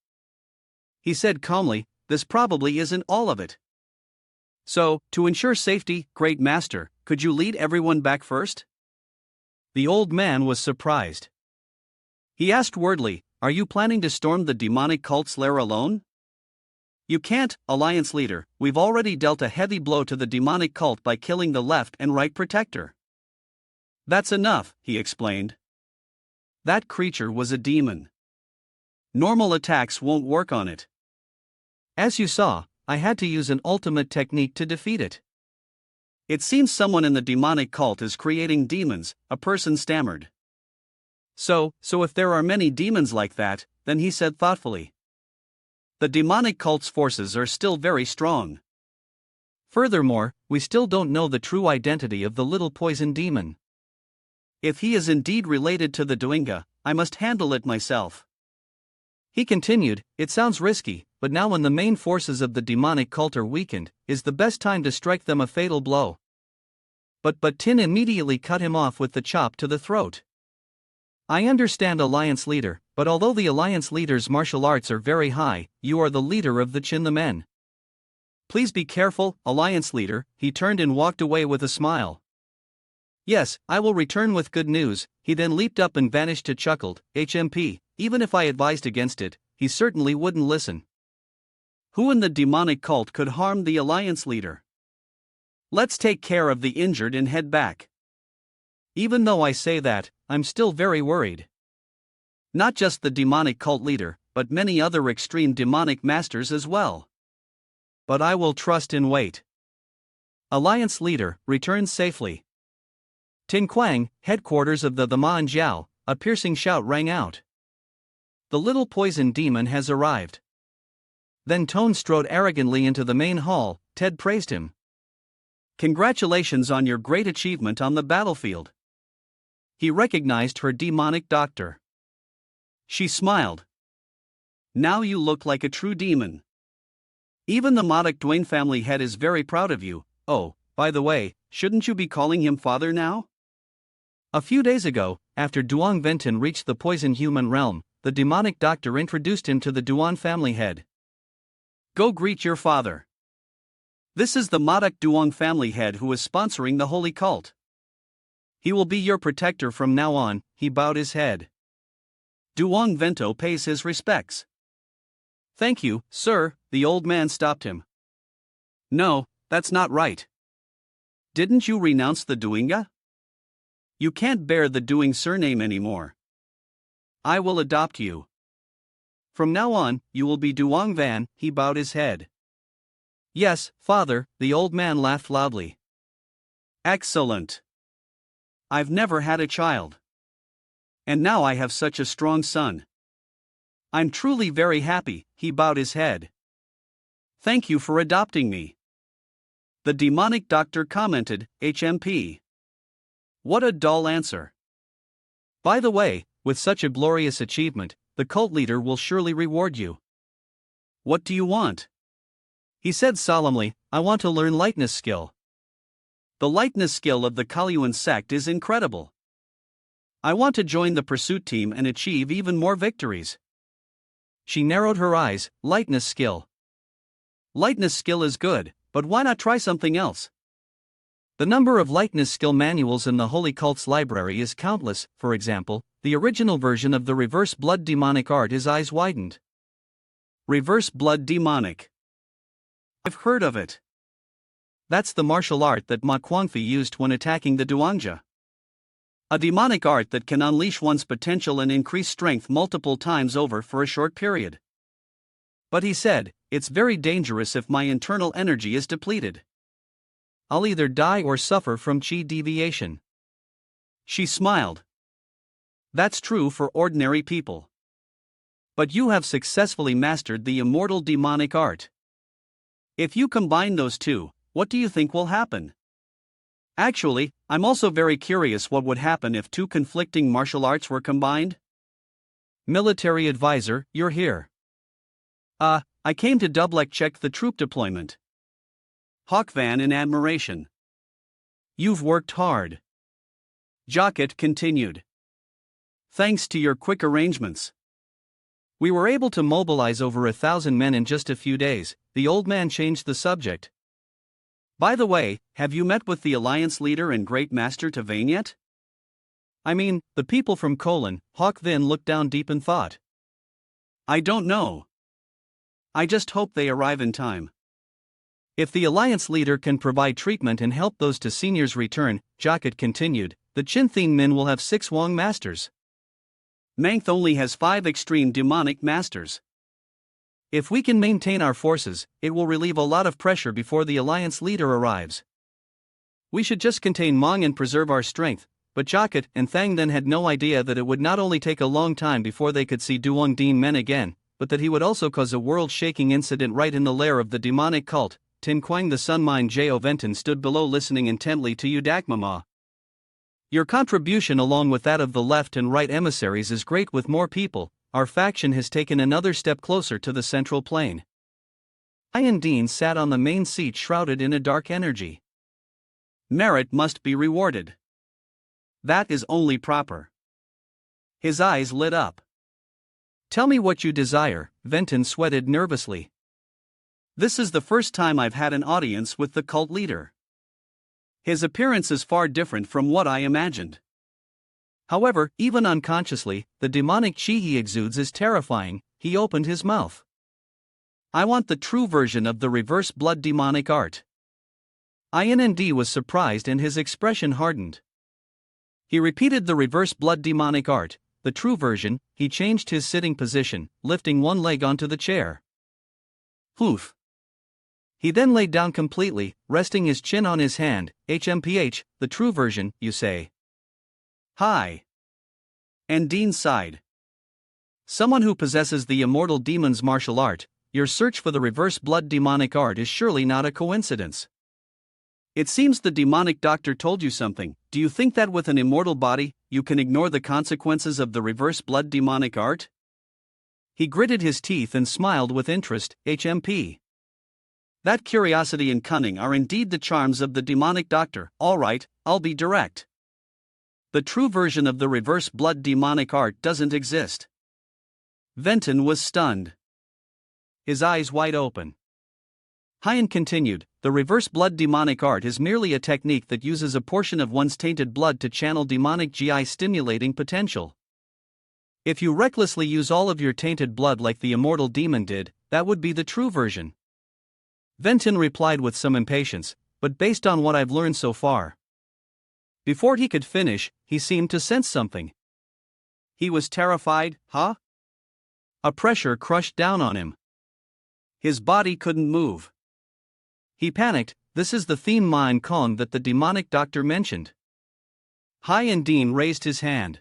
He said calmly, this probably isn't all of it. So, to ensure safety, great master, could you lead everyone back first? The old man was surprised. He asked wordly, are you planning to storm the demonic cult's lair alone? You can't, Alliance leader, we've already dealt a heavy blow to the demonic cult by killing the left and right protector. That's enough, he explained. That creature was a demon. Normal attacks won't work on it. As you saw, I had to use an ultimate technique to defeat it. It seems someone in the demonic cult is creating demons, a person stammered. So if there are many demons like that, then he said thoughtfully. The demonic cult's forces are still very strong. Furthermore, we still don't know the true identity of the little poison demon. If he is indeed related to the Duinga, I must handle it myself. He continued, it sounds risky, but now when the main forces of the demonic cult are weakened, is the best time to strike them a fatal blow. But Tin immediately cut him off with the chop to the throat. I understand, Alliance leader, But although the Alliance leader's martial arts are very high, you are the leader of the Men. Please be careful, Alliance leader. He turned and walked away with a smile. Yes, I will return with good news. He then leaped up and vanished to chuckled. HMP, even if I advised against it, he certainly wouldn't listen. Who in the demonic cult could harm the Alliance leader? Let's take care of the injured and head back. Even though I say that, I'm still very worried. Not just the demonic cult leader, but many other extreme demonic masters as well. But I will trust and wait. Alliance leader, returns safely. Tin Quang, headquarters of the Ma and Jiao, a piercing shout rang out. The little poison demon has arrived. Then Tone strode arrogantly into the main hall. Ted praised him. Congratulations on your great achievement on the battlefield. He recognized her demonic doctor. She smiled. Now you look like a true demon. Even the Modoc Duan family head is very proud of you. Oh, by the way, shouldn't you be calling him father now? A few days ago, after Duong Venton reached the poison human realm, the demonic doctor introduced him to the Duan family head. Go greet your father. This is the Modoc Duong family head who is sponsoring the holy cult. He will be your protector from now on. He bowed his head. Duong Vento pays his respects. Thank you, sir. The old man stopped him. No, that's not right. Didn't you renounce the Duinga? You can't bear the Duing surname anymore. I will adopt you. From now on, you will be Duong Van. He bowed his head. Yes, father, the old man laughed loudly. Excellent. I've never had a child. And now I have such a strong son. I'm truly very happy. He bowed his head. Thank you for adopting me. The demonic doctor commented, HMP. What a dull answer. By the way, with such a glorious achievement, the cult leader will surely reward you. What do you want? He said solemnly, I want to learn lightness skill. The lightness skill of the Kalyuan sect is incredible. I want to join the pursuit team and achieve even more victories. She narrowed her eyes. Lightness skill. Lightness skill is good, but why not try something else? The number of lightness skill manuals in the Holy Cult's library is countless. For example, the original version of the reverse blood demonic art is eyes widened. Reverse blood demonic. I've heard of it. That's the martial art that Ma Kuangfi used when attacking the Duangja. A demonic art that can unleash one's potential and increase strength multiple times over for a short period. But he said, it's very dangerous if my internal energy is depleted. I'll either die or suffer from chi deviation. She smiled. That's true for ordinary people. But you have successfully mastered the immortal demonic art. If you combine those two, what do you think will happen? Actually, I'm also very curious what would happen if two conflicting martial arts were combined. Military advisor, you're here. I came to double-check the troop deployment. Hawk Van in admiration. You've worked hard. Jocket continued. Thanks to your quick arrangements. We were able to mobilize over 1,000 men in just a few days. The old man changed the subject. By the way, have you met with the Alliance leader and Great Master Tavain yet? I mean, the people from Colon. Hawk Vin looked down deep in thought. I don't know. I just hope they arrive in time. If the Alliance leader can provide treatment and help those to seniors return, Jocket continued, the Chinthin Min will have 6 Wong masters. Mangth only has 5 extreme demonic masters. If we can maintain our forces, it will relieve a lot of pressure before the Alliance leader arrives. We should just contain Mong and preserve our strength, but Jocket and Thang then had no idea that it would not only take a long time before they could see Duong Din Men again, but that he would also cause a world-shaking incident right in the lair of the demonic cult. Tin Quang the Sun Mine J.O. Venton stood below listening intently to Udakmama. Your contribution along with that of the left and right emissaries is great. With more people, our faction has taken another step closer to the central plane. Ian Dean sat on the main seat shrouded in a dark energy. Merit must be rewarded. That is only proper. His eyes lit up. Tell me what you desire, Venton sweated nervously. This is the first time I've had an audience with the cult leader. His appearance is far different from what I imagined. However, even unconsciously, the demonic chi he exudes is terrifying. He opened his mouth. I want the true version of the reverse blood demonic art. IND was surprised and his expression hardened. He repeated the reverse blood demonic art, the true version. He changed his sitting position, lifting one leg onto the chair. Oof. He then laid down completely, resting his chin on his hand. HMPH, the true version, you say? Hi. And Dean sighed. Someone who possesses the immortal demon's martial art, your search for the reverse blood demonic art is surely not a coincidence. It seems the demonic doctor told you something. Do you think that with an immortal body, you can ignore the consequences of the reverse blood demonic art? He gritted his teeth and smiled with interest. HMP. That curiosity and cunning are indeed the charms of the demonic doctor. All right, I'll be direct. The true version of the reverse blood demonic art doesn't exist. Venton was stunned. His eyes wide open. Hyen continued, the reverse blood demonic art is merely a technique that uses a portion of one's tainted blood to channel demonic GI stimulating potential. If you recklessly use all of your tainted blood like the immortal demon did, that would be the true version. Venton replied with some impatience, but based on what I've learned so far. Before he could finish, he seemed to sense something. He was terrified, huh? A pressure crushed down on him. His body couldn't move. He panicked. This is the theme mind con that the demonic doctor mentioned. Hyen Dean raised his hand.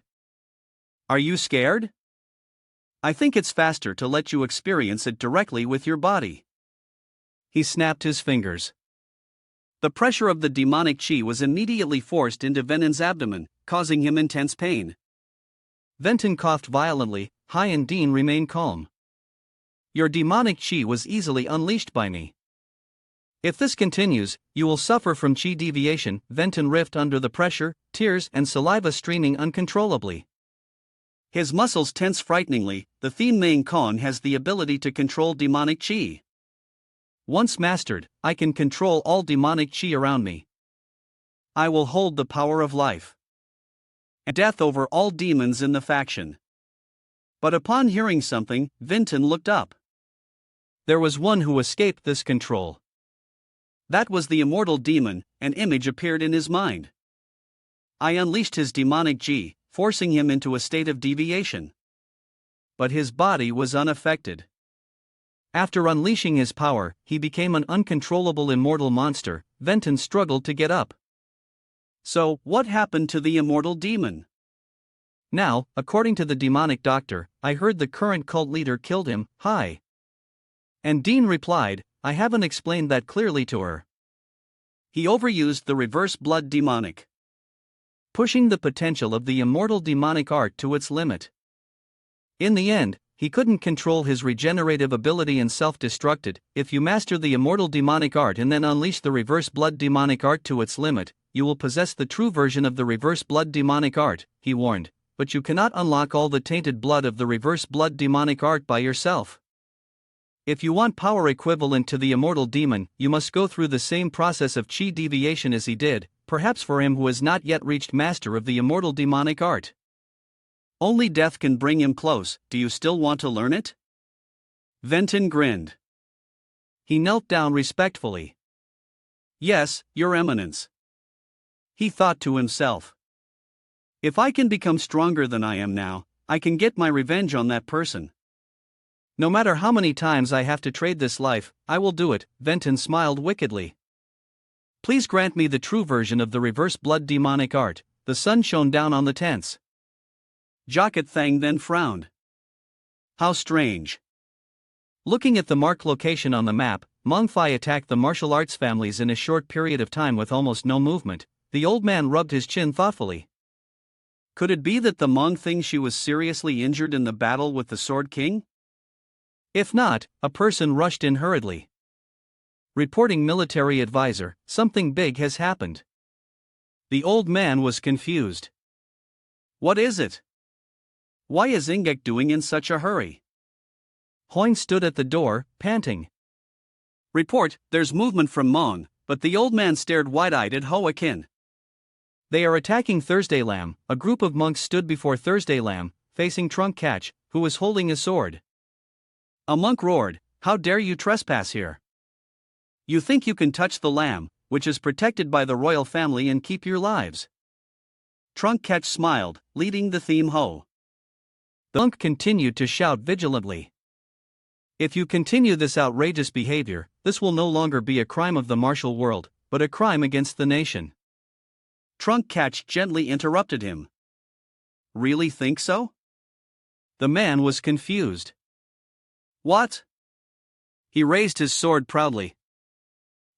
Are you scared? I think it's faster to let you experience it directly with your body. He snapped his fingers. The pressure of the demonic chi was immediately forced into Venton's abdomen, causing him intense pain. Venton coughed violently. Hyen Dean remained calm. Your demonic chi was easily unleashed by me. If this continues, you will suffer from chi deviation. Venton riffed under the pressure, tears and saliva streaming uncontrollably. His muscles tense frighteningly. The theme main con has the ability to control demonic chi. Once mastered, I can control all demonic chi around me. I will hold the power of life and death over all demons in the faction. But upon hearing something, Venton looked up. There was one who escaped this control. That was the immortal demon. An image appeared in his mind. I unleashed his demonic chi, forcing him into a state of deviation. But his body was unaffected. After unleashing his power, he became an uncontrollable immortal monster. Venton struggled to get up. So, what happened to the immortal demon? Now, according to the demonic doctor, I heard the current cult leader killed him. Hi. And Dean replied, I haven't explained that clearly to her. He overused the reverse blood demonic, pushing the potential of the immortal demonic art to its limit. In the end, he couldn't control his regenerative ability and self-destructed. If you master the immortal demonic art and then unleash the reverse blood demonic art to its limit, you will possess the true version of the reverse blood demonic art, he warned, but you cannot unlock all the tainted blood of the reverse blood demonic art by yourself. If you want power equivalent to the immortal demon, you must go through the same process of chi deviation as he did, perhaps for him who has not yet reached master of the immortal demonic art. Only death can bring him close. Do you still want to learn it? Venton grinned. He knelt down respectfully. Yes, Your Eminence. He thought to himself. If I can become stronger than I am now, I can get my revenge on that person. No matter how many times I have to trade this life, I will do it. Venton smiled wickedly. Please grant me the true version of the reverse blood demonic art. The sun shone down on the tents. Jocket Thang then frowned. How strange. Looking at the marked location on the map, Manhwa attacked the martial arts families in a short period of time with almost no movement. The old man rubbed his chin thoughtfully. Could it be that the Hmong thinks she was seriously injured in the battle with the Sword King? If not, a person rushed in hurriedly. Reporting military advisor, something big has happened. The old man was confused. What is it? Why is Ingek doing in such a hurry? Hoing stood at the door, panting. Report, there's movement from Mong, but the old man stared wide-eyed at Hoa Kin. They are attacking Thursday Lam. A group of monks stood before Thursday Lam, facing Trunk Catch, who was holding a sword. A monk roared, "How dare you trespass here? You think you can touch the lamb, which is protected by the royal family, and keep your lives?" Trunk Catch smiled, leading the theme Ho. The monk continued to shout vigilantly. If you continue this outrageous behavior, this will no longer be a crime of the martial world, but a crime against the nation. Trunk Catch gently interrupted him. Really think so? The man was confused. What? He raised his sword proudly.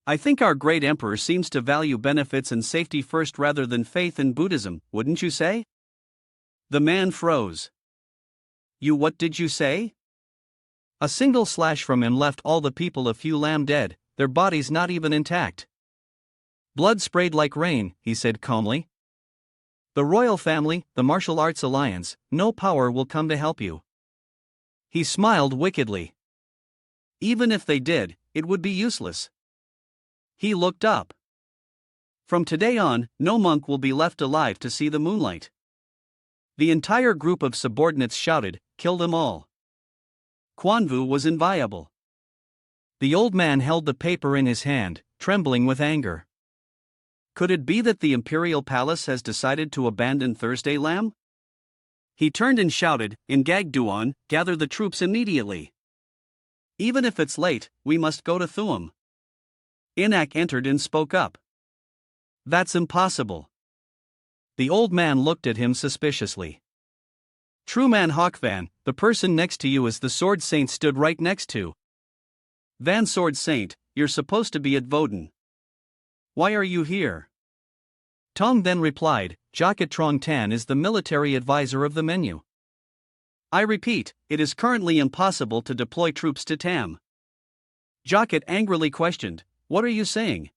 I think our great emperor seems to value benefits and safety first rather than faith in Buddhism, wouldn't you say? The man froze. What did you say? A single slash from him left all the people of Fu Lam dead, their bodies not even intact. Blood sprayed like rain, he said calmly. The royal family, the martial arts alliance, no power will come to help you. He smiled wickedly. Even if they did, it would be useless. He looked up. From today on, no monk will be left alive to see the moonlight. The entire group of subordinates shouted, "Kill them all." Quanvu was inviolable. The old man held the paper in his hand, trembling with anger. Could it be that the imperial palace has decided to abandon Thursday Lam? He turned and shouted, "In Gagduan, gather the troops immediately. Even if it's late, we must go to Thuam." Inak entered and spoke up. That's impossible. The old man looked at him suspiciously. Truman Hawkvan, the person next to you is the Sword Saint stood right next to. Van Sword Saint, you're supposed to be at Voden. Why are you here? Tong then replied, Jaket Trong Tan is the military advisor of the menu. I repeat, it is currently impossible to deploy troops to Tham. Jaket angrily questioned, what are you saying?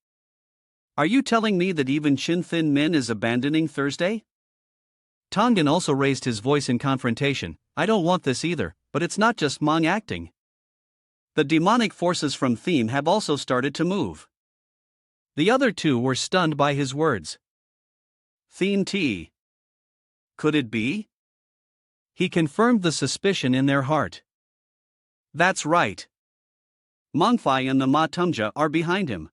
Are you telling me that even Shin Thin Min is abandoning Thursday? Tongan also raised his voice in confrontation, I don't want this either, but it's not just Hmong acting. The demonic forces from Theme have also started to move. The other two were stunned by his words. Theme T. Could it be? He confirmed the suspicion in their heart. That's right. Mongfai and the Ma Tumja are behind him.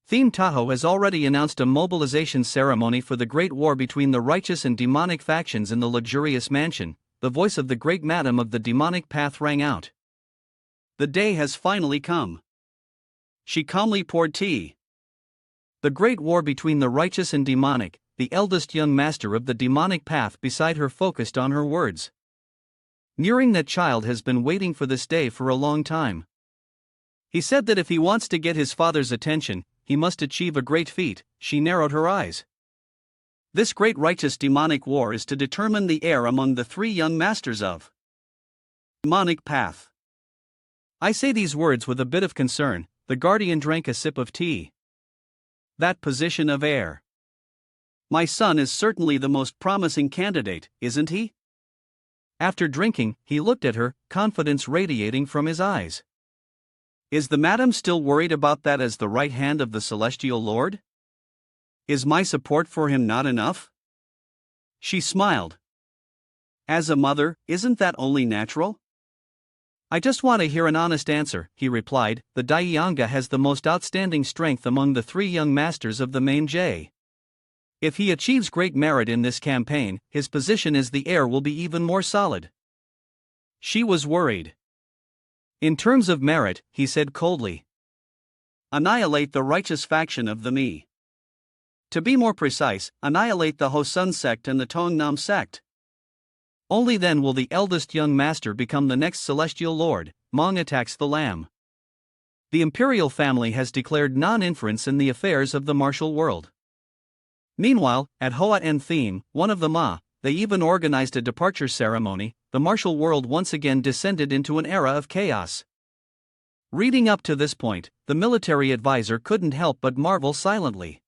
Theme Tahoe has already announced a mobilization ceremony for the great war between the righteous and demonic factions in the luxurious mansion. The voice of the great madam of the demonic path rang out. The day has finally come. She calmly poured tea. The great war between the righteous and demonic, the eldest young master of the demonic path beside her focused on her words. Nearing that child has been waiting for this day for a long time. He said that if he wants to get his father's attention, he must achieve a great feat. She narrowed her eyes. This great righteous demonic war is to determine the heir among the three young masters of demonic path. I say these words with a bit of concern. The guardian drank a sip of tea. That position of heir. My son is certainly the most promising candidate, isn't he? After drinking, he looked at her, confidence radiating from his eyes. Is the madam still worried about that as the right hand of the celestial lord? Is my support for him not enough? She smiled. As a mother, isn't that only natural? I just want to hear an honest answer, he replied. The Daiyanga has the most outstanding strength among the three young masters of the main J. If he achieves great merit in this campaign, his position as the heir will be even more solid. She was worried. In terms of merit, he said coldly. Annihilate the righteous faction of the Mi. To be more precise, annihilate the Hosun sect and the Tong Nam sect. Only then will the eldest young master become the next celestial lord. Mong attacks the lamb. The imperial family has declared non-inference in the affairs of the martial world. Meanwhile, at Hoa En Theme, one of the Ma, they even organized a departure ceremony. The martial world once again descended into an era of chaos. Reading up to this point, the military advisor couldn't help but marvel silently.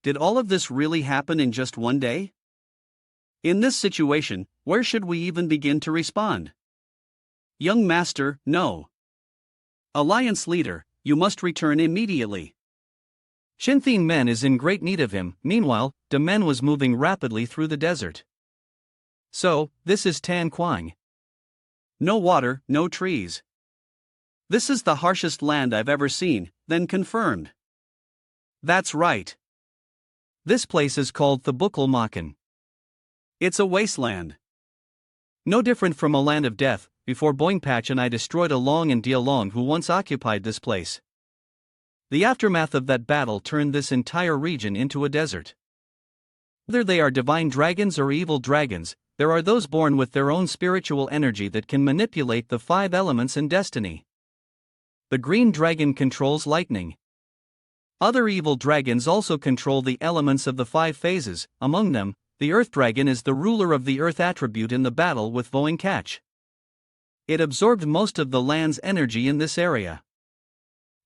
Did all of this really happen in just one day? In this situation, where should we even begin to respond? Young master, no. Alliance leader, you must return immediately. Duan Men is in great need of him. Meanwhile, Duan Men was moving rapidly through the desert. So, this is Tan Quang. No water, no trees. This is the harshest land I've ever seen, then confirmed. That's right. This place is called the Bukelmachen. It's a wasteland. No different from a land of death. Before Boing Patch and I destroyed Along and Dialong who once occupied this place. The aftermath of that battle turned this entire region into a desert. Whether they are divine dragons or evil dragons, there are those born with their own spiritual energy that can manipulate the 5 elements and destiny. The green dragon controls lightning. Other evil dragons also control the elements of the 5 phases. Among them, the earth dragon is the ruler of the earth attribute in the battle with Boing Patch. It absorbed most of the land's energy in this area.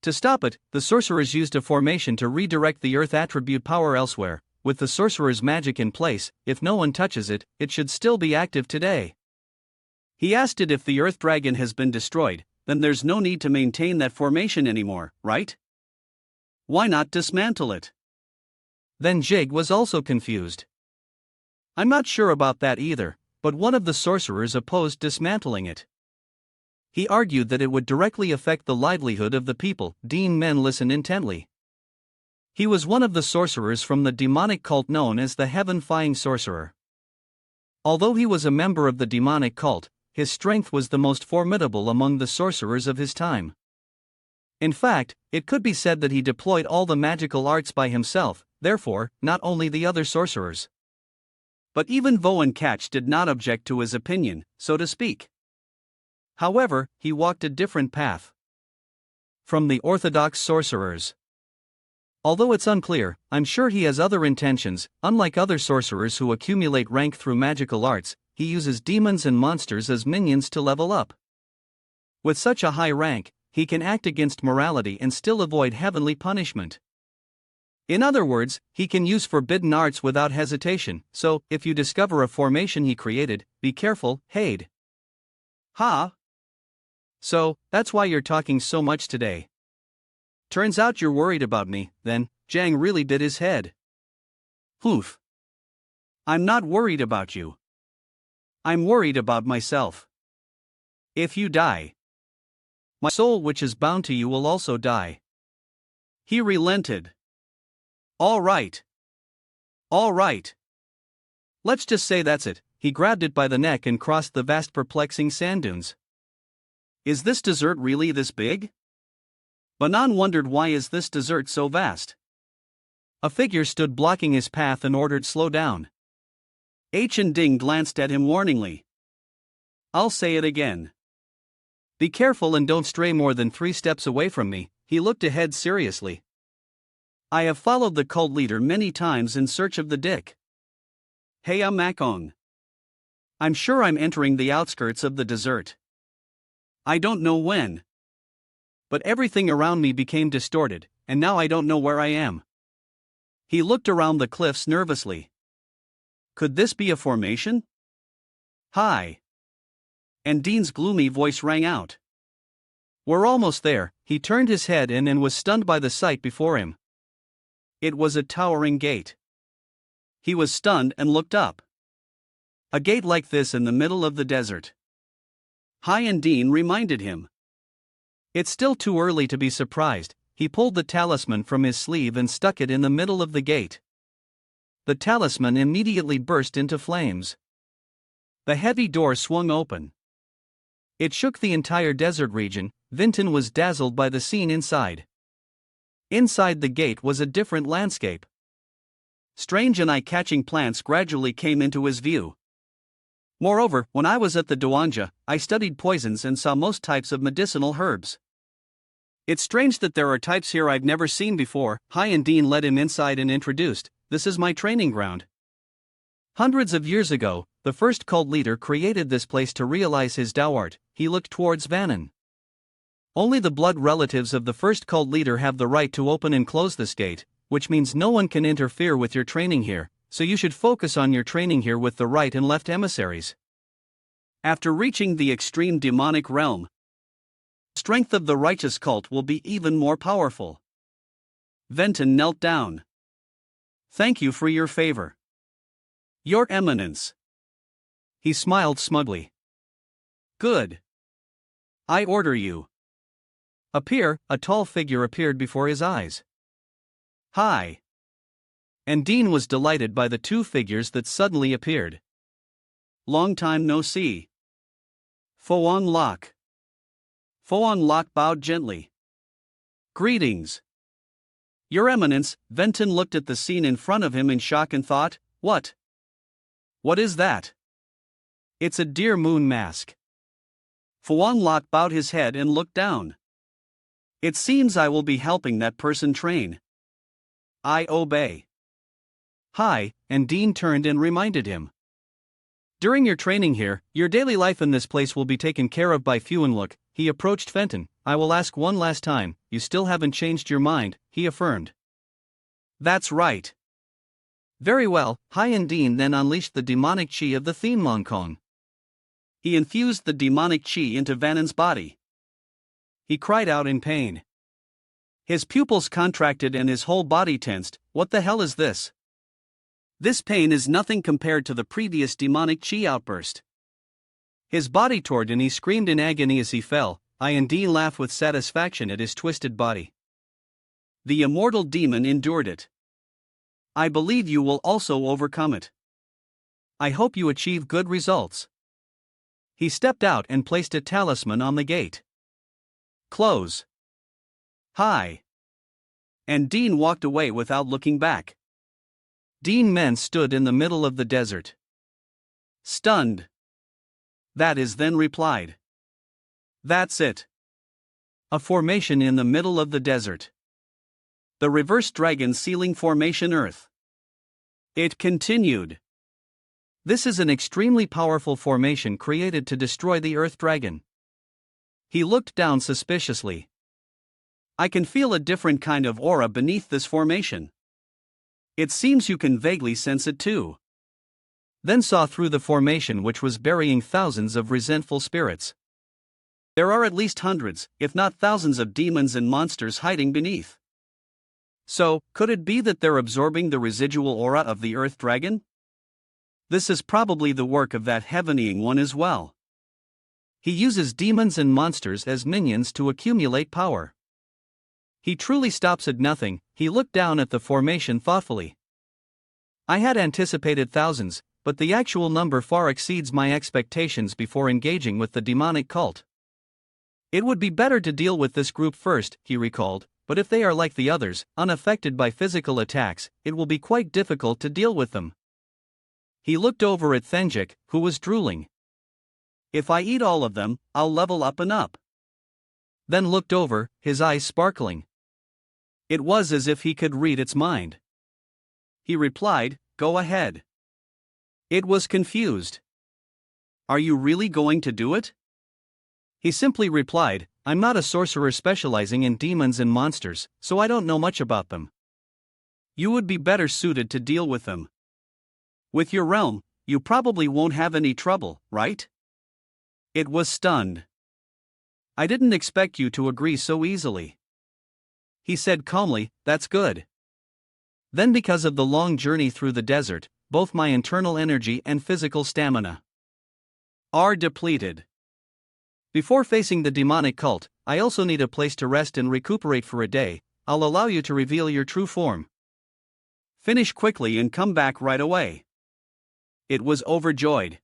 To stop it, the sorcerers used a formation to redirect the earth attribute power elsewhere. With the sorcerer's magic in place, if no one touches it, it should still be active today. He asked it if the earth dragon has been destroyed, then there's no need to maintain that formation anymore, right? Why not dismantle it? Then Jig was also confused. I'm not sure about that either, but one of the sorcerers opposed dismantling it. He argued that it would directly affect the livelihood of the people. Duan Men listened intently. He was one of the sorcerers from the demonic cult known as the Heaven-Fying Sorcerer. Although he was a member of the demonic cult, his strength was the most formidable among the sorcerers of his time. In fact, it could be said that he deployed all the magical arts by himself, therefore, not only the other sorcerers. But even Boing Patch did not object to his opinion, so to speak. However, he walked a different path from the orthodox sorcerers. Although it's unclear, I'm sure he has other intentions. Unlike other sorcerers who accumulate rank through magical arts, he uses demons and monsters as minions to level up. With such a high rank, he can act against morality and still avoid heavenly punishment. In other words, he can use forbidden arts without hesitation, so, if you discover a formation he created, be careful, Hade. Ha! So, that's why you're talking so much today. Turns out you're worried about me, then. Zhang really bit his head. Oof. I'm not worried about you. I'm worried about myself. If you die, my soul which is bound to you will also die. He relented. All right. All right. Let's just say that's it. He grabbed it by the neck and crossed the vast perplexing sand dunes. Is this desert really this big? Banan wondered, why is this desert so vast? A figure stood blocking his path and ordered slow down. H and Ding glanced at him warningly. I'll say it again. Be careful and don't stray more than 3 steps away from me. He looked ahead seriously. I have followed the cult leader many times in search of the Dick. Heya Makong. I'm sure I'm entering the outskirts of the desert. I don't know when. But everything around me became distorted, and now I don't know where I am. He looked around the cliffs nervously. Could this be a formation? Hi. And Dean's gloomy voice rang out. We're almost there. He turned his head in and was stunned by the sight before him. It was a towering gate. He was stunned and looked up. A gate like this in the middle of the desert. Hai and Dean reminded him. It's still too early to be surprised. He pulled the talisman from his sleeve and stuck it in the middle of the gate. The talisman immediately burst into flames. The heavy door swung open. It shook the entire desert region. Vinton was dazzled by the scene inside. Inside the gate was a different landscape. Strange and eye-catching plants gradually came into his view. Moreover, when I was at the Duanja, I studied poisons and saw most types of medicinal herbs. It's strange that there are types here I've never seen before. Hai and Dean led him inside and introduced, this is my training ground. Hundreds of years ago, the first cult leader created this place to realize his Tao art. He looked towards Vannon. Only the blood relatives of the first cult leader have the right to open and close this gate, which means no one can interfere with your training here, So you should focus on your training here with the right and left emissaries. After reaching the extreme demonic realm, the strength of the righteous cult will be even more powerful. Venton knelt down. Thank you for your favor. Your Eminence. He smiled smugly. Good. I order you. Appear. A tall figure appeared before his eyes. Hi. And Dean was delighted by the two figures that suddenly appeared. Long time no see. Foan Lok. Foan Lok bowed gently. Greetings. Your Eminence. Venton looked at the scene in front of him in shock and thought, what? What is that? It's a deer moon mask. Foan Lok bowed his head and looked down. It seems I will be helping that person train. I obey. Hi, and Dean turned and reminded him. During your training here, your daily life in this place will be taken care of by Look. He approached Fenton. I will ask one last time, you still haven't changed your mind, he affirmed. That's right. Very well. Hai and Dean then unleashed the demonic chi of the Thien Long Kong. He infused the demonic chi into Vannon's body. He cried out in pain. His pupils contracted and his whole body tensed. What the hell is this? This pain is nothing compared to the previous demonic chi outburst. His body tore and he screamed in agony as he fell. I and Dean laughed with satisfaction at his twisted body. The immortal demon endured it. I believe you will also overcome it. I hope you achieve good results. He stepped out and placed a talisman on the gate. Close. Hi. And Dean walked away without looking back. Duan Men stood in the middle of the desert. Stunned. That is then replied. That's it. A formation in the middle of the desert. The reverse dragon sealing formation Earth. It continued. This is an extremely powerful formation created to destroy the Earth Dragon. He looked down suspiciously. I can feel a different kind of aura beneath this formation. It seems you can vaguely sense it too. Then saw through the formation which was burying thousands of resentful spirits. There are at least hundreds, if not thousands of demons and monsters hiding beneath. So, could it be that they're absorbing the residual aura of the Earth Dragon? This is probably the work of that heavening one as well. He uses demons and monsters as minions to accumulate power. He truly stops at nothing. He looked down at the formation thoughtfully. I had anticipated thousands, but the actual number far exceeds my expectations before engaging with the demonic cult. It would be better to deal with this group first, he recalled, but if they are like the others, unaffected by physical attacks, it will be quite difficult to deal with them. He looked over at Thenjik, who was drooling. If I eat all of them, I'll level up and up. Then looked over, his eyes sparkling. It was as if he could read its mind. He replied, Go ahead. It was confused. Are you really going to do it? He simply replied, I'm not a sorcerer specializing in demons and monsters, so I don't know much about them. You would be better suited to deal with them. With your realm, you probably won't have any trouble, right? It was stunned. I didn't expect you to agree so easily. He said calmly, That's good. Then because of the long journey through the desert, both my internal energy and physical stamina are depleted. Before facing the demonic cult, I also need a place to rest and recuperate for a day. I'll allow you to reveal your true form. Finish quickly and come back right away. It was overjoyed.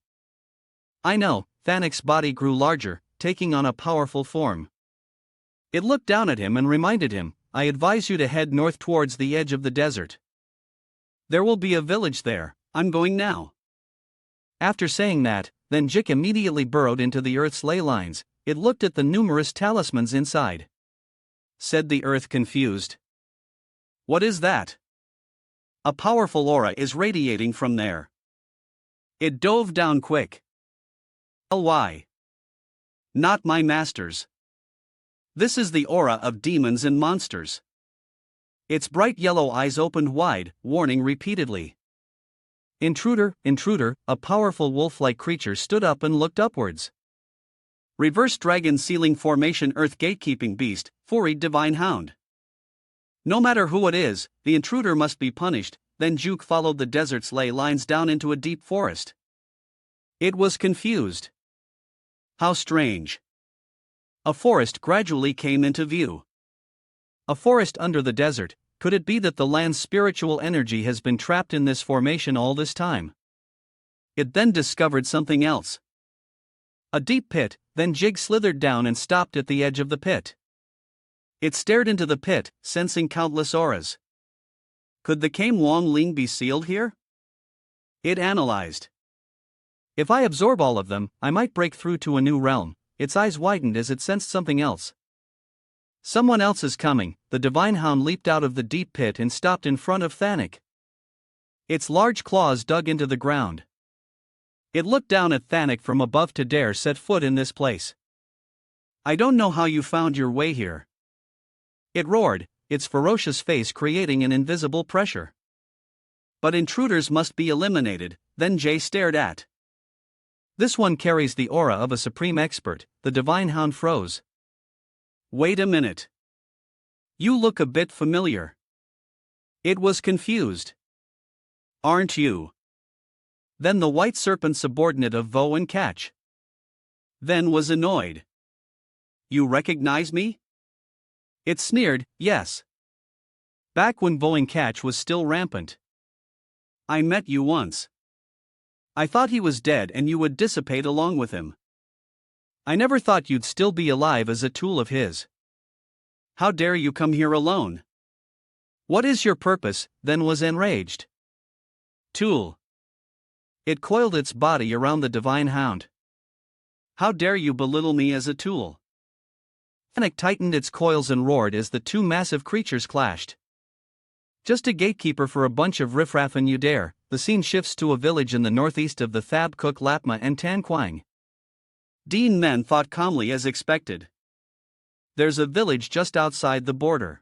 I know. Thanik's body grew larger, taking on a powerful form. It looked down at him and reminded him, I advise you to head north towards the edge of the desert. There will be a village there. I'm going now. After saying that, then Jik immediately burrowed into the Earth's ley lines. It looked at the numerous talismans inside. Said the Earth confused. What is that? A powerful aura is radiating from there. It dove down quick. Why? Not my masters. This is the aura of demons and monsters. Its bright yellow eyes opened wide, warning repeatedly. Intruder, intruder, a powerful wolf-like creature stood up and looked upwards. Reverse dragon sealing formation earth gatekeeping beast, furried divine hound. No matter who it is, the intruder must be punished. Then Juke followed the desert's ley lines down into a deep forest. It was confused. How strange. A forest gradually came into view. A forest under the desert. Could it be that the land's spiritual energy has been trapped in this formation all this time? It then discovered something else. A deep pit. Then Jig slithered down and stopped at the edge of the pit. It stared into the pit, sensing countless auras. Could the Kame Wong Ling be sealed here? It analyzed. If I absorb all of them, I might break through to a new realm. Its eyes widened as it sensed something else. Someone else is coming. The divine hound leaped out of the deep pit and stopped in front of Thanik. Its large claws dug into the ground. It looked down at Thanik from above to dare set foot in this place. I don't know how you found your way here. It roared, its ferocious face creating an invisible pressure. But intruders must be eliminated. Then Jay stared at. This one carries the aura of a supreme expert. The divine hound froze. Wait a minute. You look a bit familiar. It was confused. Aren't you? Then the white serpent subordinate of Vo and Catch. Then was annoyed. You recognize me? It sneered, yes. Back when Vo and Catch was still rampant. I met you once. I thought he was dead and you would dissipate along with him. I never thought you'd still be alive as a tool of his. How dare you come here alone? What is your purpose? Then was enraged. Tool. It coiled its body around the divine hound. How dare you belittle me as a tool? Thanik tightened its coils and roared as the two massive creatures clashed. Just a gatekeeper for a bunch of riffraff and you dare. The scene shifts to a village in the northeast of the Thab Kuk Lapma and Tan Quang. Duan Men thought calmly as expected. There's a village just outside the border.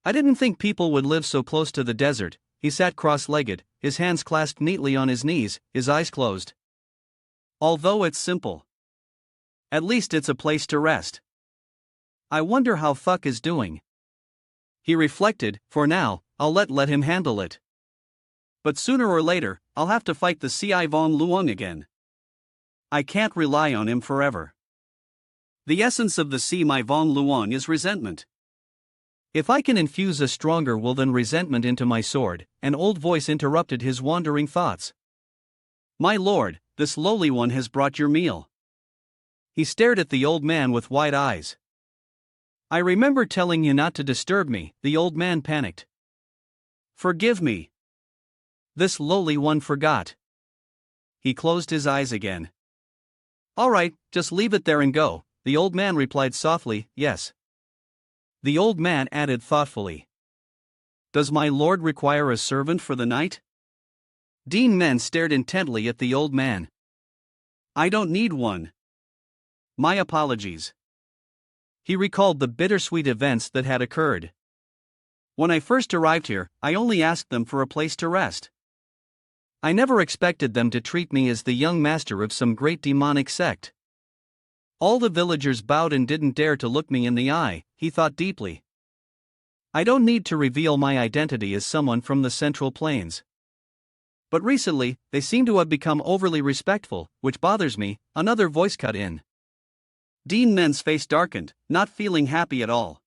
I didn't think people would live so close to the desert. He sat cross-legged, his hands clasped neatly on his knees, his eyes closed. Although it's simple. At least it's a place to rest. I wonder how Fuck is doing. He reflected, for now, I'll let him handle it. But sooner or later, I'll have to fight the Ci Vong Luong again. I can't rely on him forever. The essence of the Ci Vong Luong is resentment. If I can infuse a stronger will than resentment into my sword, an old voice interrupted his wandering thoughts. My lord, this lowly one has brought your meal. He stared at the old man with wide eyes. I remember telling you not to disturb me. The old man panicked. Forgive me. This lowly one forgot. He closed his eyes again. All right, just leave it there and go. The old man replied softly, yes. The old man added thoughtfully. Does my lord require a servant for the night? Duan Men stared intently at the old man. I don't need one. My apologies. He recalled the bittersweet events that had occurred. When I first arrived here, I only asked them for a place to rest. I never expected them to treat me as the young master of some great demonic sect. All the villagers bowed and didn't dare to look me in the eye, he thought deeply. I don't need to reveal my identity as someone from the Central Plains. But recently, they seem to have become overly respectful, which bothers me. Another voice cut in. Duan Men's face darkened, not feeling happy at all.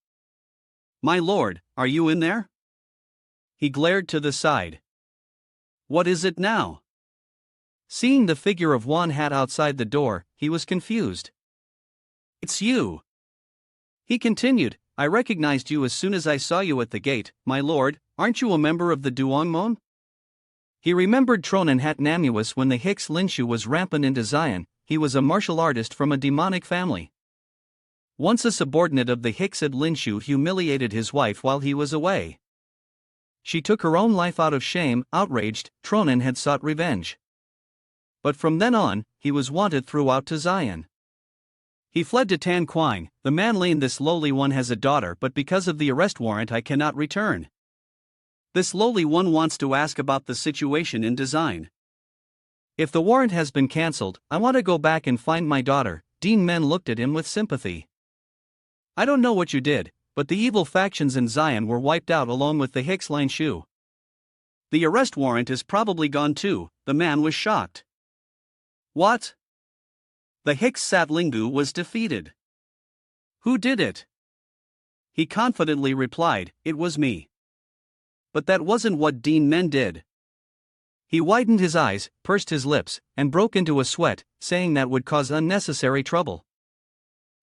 My lord, are you in there? He glared to the side. What is it now? Seeing the figure of Wan Hat outside the door, he was confused. It's you. He continued, I recognized you as soon as I saw you at the gate. My lord, aren't you a member of the Duongmon? He remembered Tronan Hat Namuus when the Hicks Linshu was rampant into Zion. He was a martial artist from a demonic family. Once a subordinate of the Hicksad Linshu humiliated his wife while he was away. She took her own life out of shame. Outraged, Tronan had sought revenge. But from then on, he was wanted throughout to Zion. He fled to Tan Quang. The man lane this lowly one has a daughter, but because of the arrest warrant I cannot return. This lowly one wants to ask about the situation in design. If the warrant has been cancelled, I want to go back and find my daughter. Duan Men looked at him with sympathy. I don't know what you did, but the evil factions in Zion were wiped out along with the Hicks Line Shu. The arrest warrant is probably gone too. The man was shocked. What? The Hicks Satlingu was defeated. Who did it? He confidently replied, it was me. But that wasn't what Duan Men did. He widened his eyes, pursed his lips, and broke into a sweat, saying that would cause unnecessary trouble.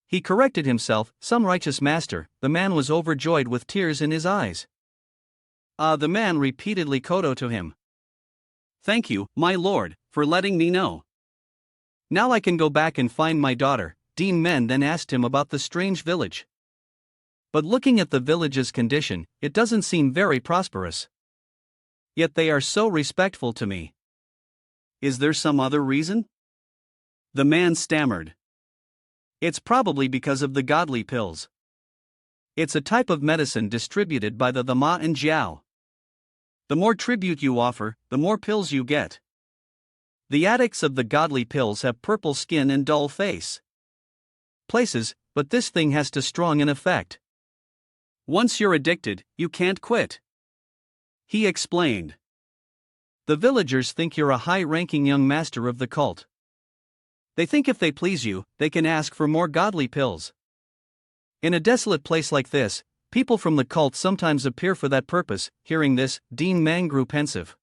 He corrected himself, some righteous master. The man was overjoyed with tears in his eyes. The man repeatedly kowtowed to him. Thank you, my lord, for letting me know. Now I can go back and find my daughter. Duan Men then asked him about the strange village. But looking at the village's condition, it doesn't seem very prosperous. Yet they are so respectful to me. Is there some other reason? The man stammered. It's probably because of the godly pills. It's a type of medicine distributed by the Ma and Jiao. The more tribute you offer, the more pills you get. The addicts of the godly pills have purple skin and dull face. Places, but this thing has too strong an effect. Once you're addicted, you can't quit. He explained. The villagers think you're a high-ranking young master of the cult. They think if they please you, they can ask for more godly pills. In a desolate place like this, people from the cult sometimes appear for that purpose. Hearing this, Duan Men grew pensive.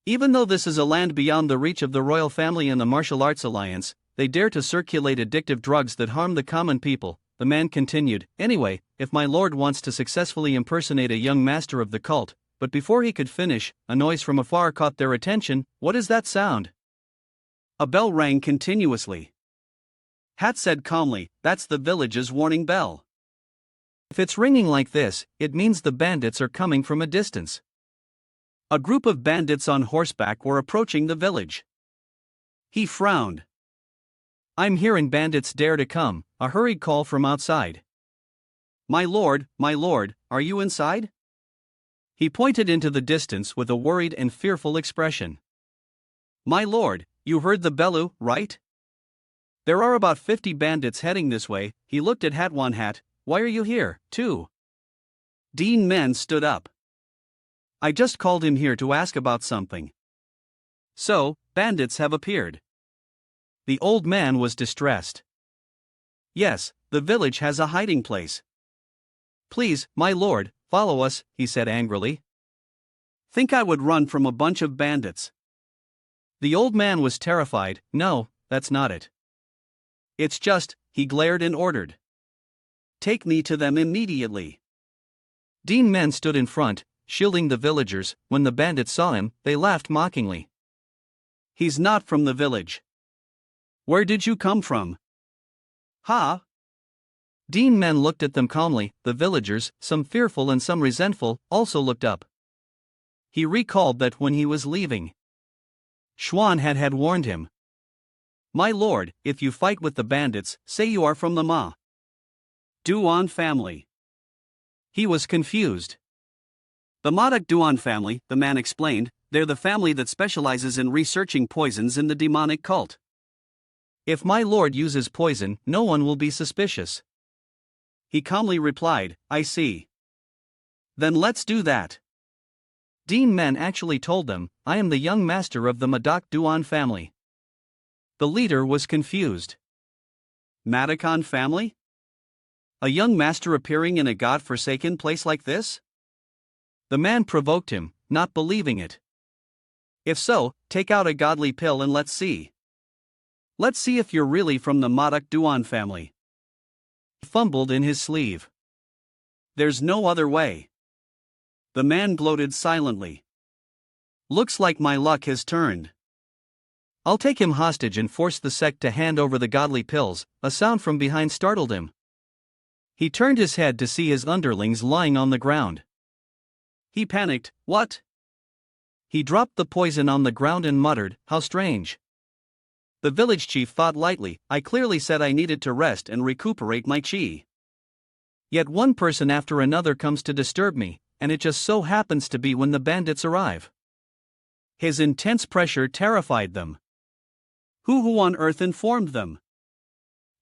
Even though this is a land beyond the reach of the royal family and the martial arts alliance, they dare to circulate addictive drugs that harm the common people. The man continued, anyway, if my lord wants to successfully impersonate a young master of the cult. But before he could finish, a noise from afar caught their attention. What is that sound? A bell rang continuously. Hat said calmly, that's the village's warning bell. If it's ringing like this, it means the bandits are coming from a distance. A group of bandits on horseback were approaching the village. He frowned. I'm hearing bandits dare to come, a hurried call from outside. My lord, are you inside? He pointed into the distance with a worried and fearful expression. My lord, you heard the bellew, right? There are about 50 bandits heading this way. He looked at Hatwan Hat. Why are you here, too? Duan Men stood up. I just called him here to ask about something. So, bandits have appeared. The old man was distressed. Yes, the village has a hiding place. Please, my lord, follow us, he said angrily. Think I would run from a bunch of bandits? The old man was terrified. No, that's not it. It's just, he glared and ordered. Take me to them immediately. Duan Men stood in front, shielding the villagers. When the bandits saw him, they laughed mockingly. He's not from the village. Where did you come from? Ha! Duan Men looked at them calmly. The villagers, some fearful and some resentful, also looked up. He recalled that when he was leaving, Sichuan had warned him. My lord, if you fight with the bandits, say you are from the Ma Duan family. He was confused. The Madak Duan family, the man explained, they're the family that specializes in researching poisons in the demonic cult. If my lord uses poison, no one will be suspicious. He calmly replied, I see. Then let's do that. Duan Men actually told them, I am the young master of the Madak Duan family. The leader was confused. Madakan family? A young master appearing in a god-forsaken place like this? The man provoked him, not believing it. If so, take out a godly pill and let's see. Let's see if you're really from the Madak Duan family. He fumbled in his sleeve. There's no other way. The man gloated silently. Looks like my luck has turned. I'll take him hostage and force the sect to hand over the godly pills. A sound from behind startled him. He turned his head to see his underlings lying on the ground. He panicked. What? He dropped the poison on the ground and muttered, how strange. The village chief thought lightly, I clearly said I needed to rest and recuperate my chi. Yet one person after another comes to disturb me. and it just so happens to be when the bandits arrive. His intense pressure terrified them. Who on earth informed them?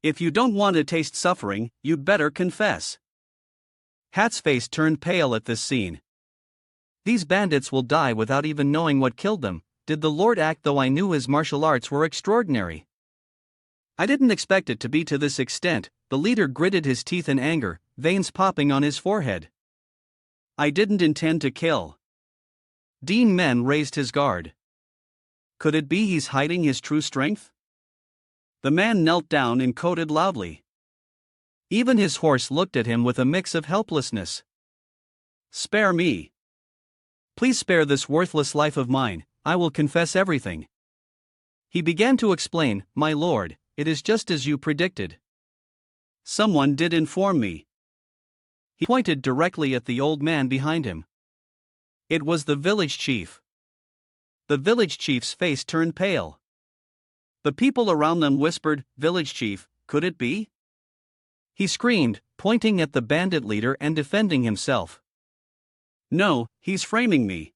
If you don't want to taste suffering, you'd better confess. Hat's face turned pale at this scene. These bandits will die without even knowing what killed them. Did the Lord act though I knew his martial arts were extraordinary? I didn't expect it to be to this extent. The leader gritted his teeth in anger, veins popping on his forehead. I didn't intend to kill. Duan Men raised his guard. Could it be he's hiding his true strength? The man knelt down and quoted loudly. Even his horse looked at him with a mix of helplessness. Spare me. Please spare this worthless life of mine, I will confess everything. He began to explain, my lord, it is just as you predicted. Someone did inform me. He pointed directly at the old man behind him. It was the village chief. The village chief's face turned pale. The people around them whispered, Village chief, could it be? He screamed, pointing at the bandit leader and defending himself. No, he's framing me.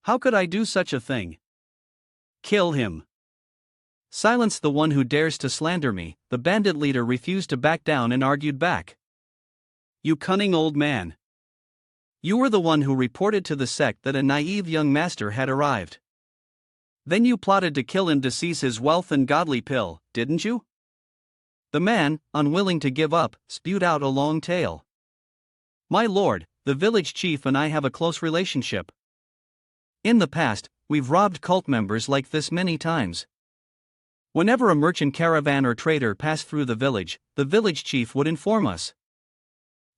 How could I do such a thing? Kill him. Silence the one who dares to slander me. The bandit leader refused to back down and argued back. You cunning old man. You were the one who reported to the sect that a naive young master had arrived. Then you plotted to kill him to seize his wealth and godly pill, didn't you? The man, unwilling to give up, spewed out a long tale. My lord, the village chief and I have a close relationship. In the past, we've robbed cult members like this many times. Whenever a merchant caravan or trader passed through the village chief would inform us.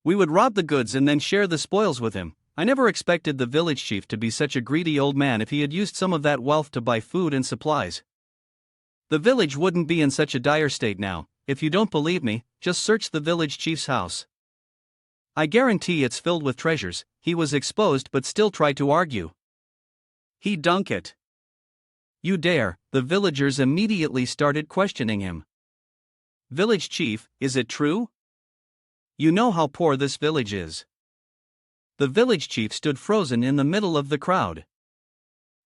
We would rob the goods and then share the spoils with him. I never expected the village chief to be such a greedy old man if he had used some of that wealth to buy food and supplies. The village wouldn't be in such a dire state now. If you don't believe me, just search the village chief's house. I guarantee it's filled with treasures. He was exposed but still tried to argue. He dunk it. You dare? The villagers immediately started questioning him. Village chief, is it true? You know how poor this village is. The village chief stood frozen in the middle of the crowd.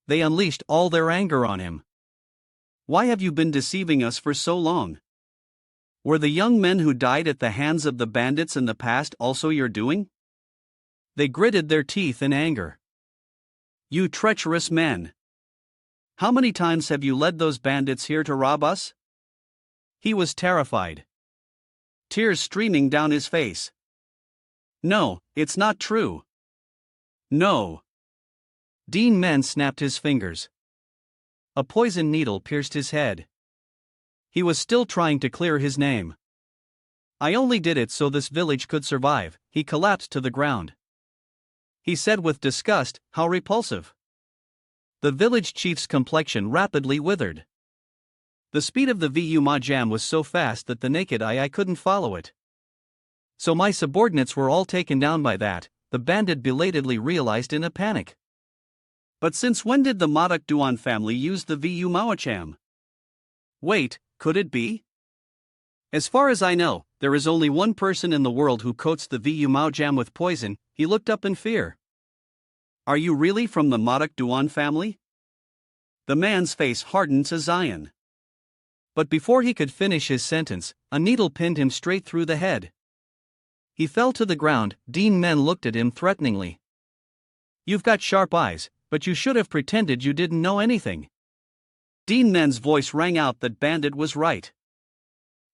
They unleashed all their anger on him. Why have you been deceiving us for so long? Were the young men who died at the hands of the bandits in the past also your doing? They gritted their teeth in anger. You treacherous men! How many times have you led those bandits here to rob us? He was terrified. Tears streaming down his face. No, it's not true. No. Duan Men snapped his fingers. A poison needle pierced his head. He was still trying to clear his name. I only did it so this village could survive. He collapsed to the ground. He said with disgust, how repulsive. The village chief's complexion rapidly withered. The speed of the Vu Ma jam was so fast that the naked eye couldn't follow it. So my subordinates were all taken down by that, the bandit belatedly realized in a panic. But since when did the Modoc Duan family use the Vu Ma jam? Wait, could it be? As far as I know, there is only one person in the world who coats the Vu Ma jam with poison. He looked up in fear. Are you really from the Modoc Duan family? The man's face hardened to Zion. But before he could finish his sentence, a needle pinned him straight through the head. He fell to the ground. Duan Men looked at him threateningly. You've got sharp eyes, but you should have pretended you didn't know anything. Duan Men's voice rang out that bandit was right.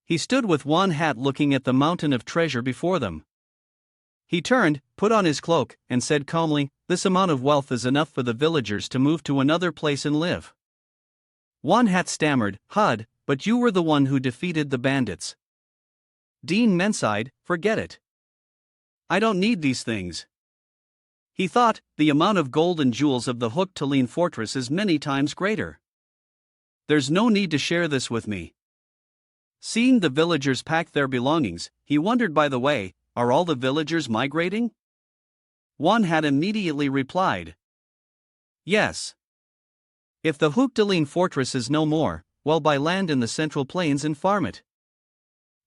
He stood with one hat looking at the mountain of treasure before them. He turned, put on his cloak, and said calmly, this amount of wealth is enough for the villagers to move to another place and live. One hat stammered, Hud, but you were the one who defeated the bandits. Duan Men sighed, forget it. I don't need these things. He thought, the amount of gold and jewels of the Hook Talin fortress is many times greater. There's no need to share this with me. Seeing the villagers pack their belongings, he wondered, by the way, are all the villagers migrating? One had immediately replied. Yes. If the Hook Talin fortress is no more, well, buy land in the Central Plains and farm it.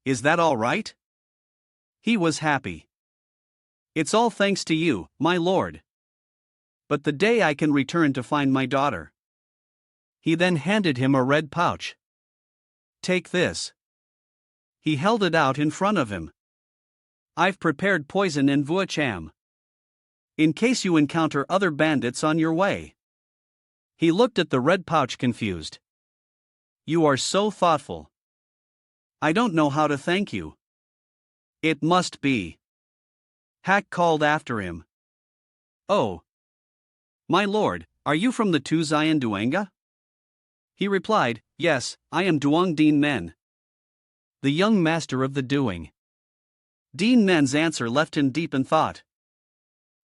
Is that all right? He was happy. It's all thanks to you, my lord. But the day I can return to find my daughter. He then handed him a red pouch. Take this. He held it out in front of him. I've prepared poison and vua cham. In case you encounter other bandits on your way. He looked at the red pouch confused. You are so thoughtful. I don't know how to thank you. It must be. Hack called after him. Oh. My lord, are you from the Tu Zion Duanga? He replied, yes, I am Duan Men. The young master of the doing. Dean Men's answer left him deep in thought.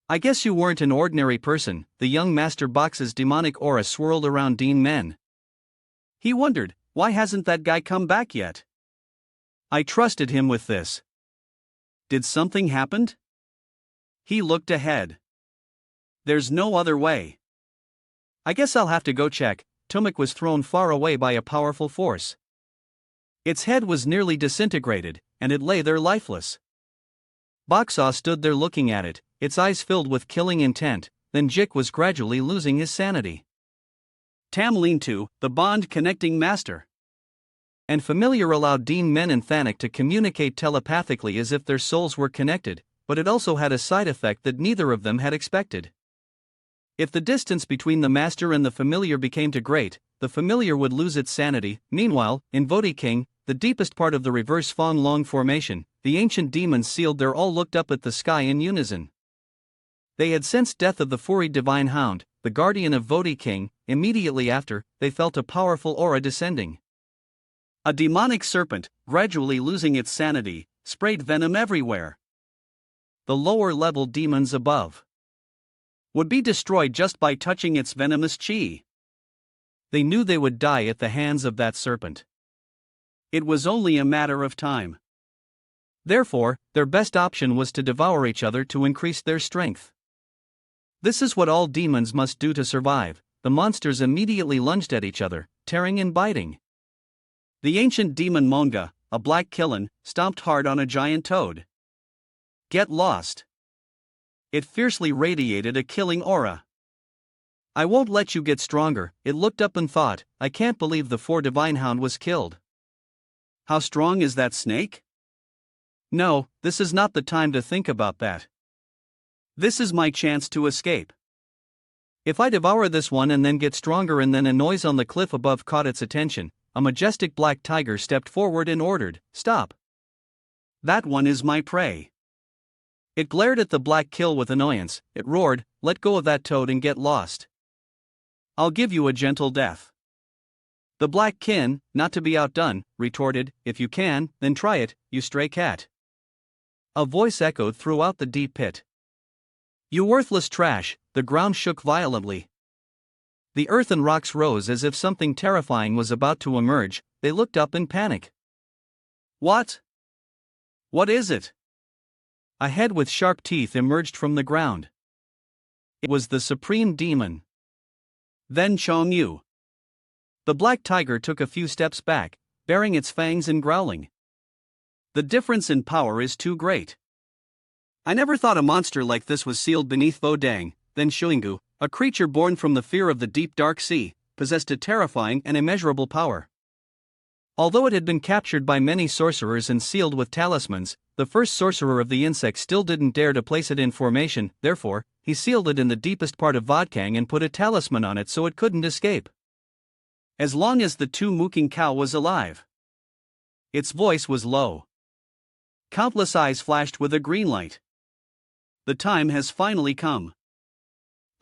I guess you weren't an ordinary person. The young master box's demonic aura swirled around Dean Men. He wondered, why hasn't that guy come back yet? I trusted him with this. Did something happen? He looked ahead. There's no other way. I guess I'll have to go check. Tumik was thrown far away by a powerful force. Its head was nearly disintegrated, and it lay there lifeless. Baksaw stood there looking at it, its eyes filled with killing intent. Then Jik was gradually losing his sanity. Tham leaned to the bond connecting master. And familiar allowed Dean Men and Thanik to communicate telepathically as if their souls were connected, but it also had a side effect that neither of them had expected. If the distance between the master and the familiar became too great, the familiar would lose its sanity. Meanwhile, in Voti King, the deepest part of the reverse Fong Long formation, the ancient demons sealed there all looked up at the sky in unison. They had sensed death of the Furi divine hound, the guardian of Voti King. Immediately after, they felt a powerful aura descending. A demonic serpent, gradually losing its sanity, sprayed venom everywhere. The lower-level demons above would be destroyed just by touching its venomous chi. They knew they would die at the hands of that serpent. It was only a matter of time. Therefore, their best option was to devour each other to increase their strength. This is what all demons must do to survive. The monsters immediately lunged at each other, tearing and biting. The ancient demon Monga, a black killen, stomped hard on a giant toad. Get lost. It fiercely radiated a killing aura. I won't let you get stronger. It looked up and thought, I can't believe the 4 divine hound was killed. How strong is that snake? No, this is not the time to think about that. This is my chance to escape. If I devour this one and then get stronger, and then a noise on the cliff above caught its attention, a majestic black tiger stepped forward and ordered, stop. That one is my prey. It glared at the black kill with annoyance. It roared, let go of that toad and get lost. I'll give you a gentle death. The black kin, not to be outdone, retorted, if you can, then try it, you stray cat. A voice echoed throughout the deep pit. You worthless trash. The ground shook violently. The earth and rocks rose as if something terrifying was about to emerge. They looked up in panic. What? What is it? A head with sharp teeth emerged from the ground. It was the supreme demon. Then Chong Yu. The black tiger took a few steps back, baring its fangs and growling. The difference in power is too great. I never thought a monster like this was sealed beneath Vodang. Then Shuingu, a creature born from the fear of the deep dark sea, possessed a terrifying and immeasurable power. Although it had been captured by many sorcerers and sealed with talismans, the first sorcerer of the insect still didn't dare to place it in formation. Therefore, he sealed it in the deepest part of Vodkang and put a talisman on it so it couldn't escape. As long as the 2 mooking cow was alive. Its voice was low. Countless eyes flashed with a green light. The time has finally come.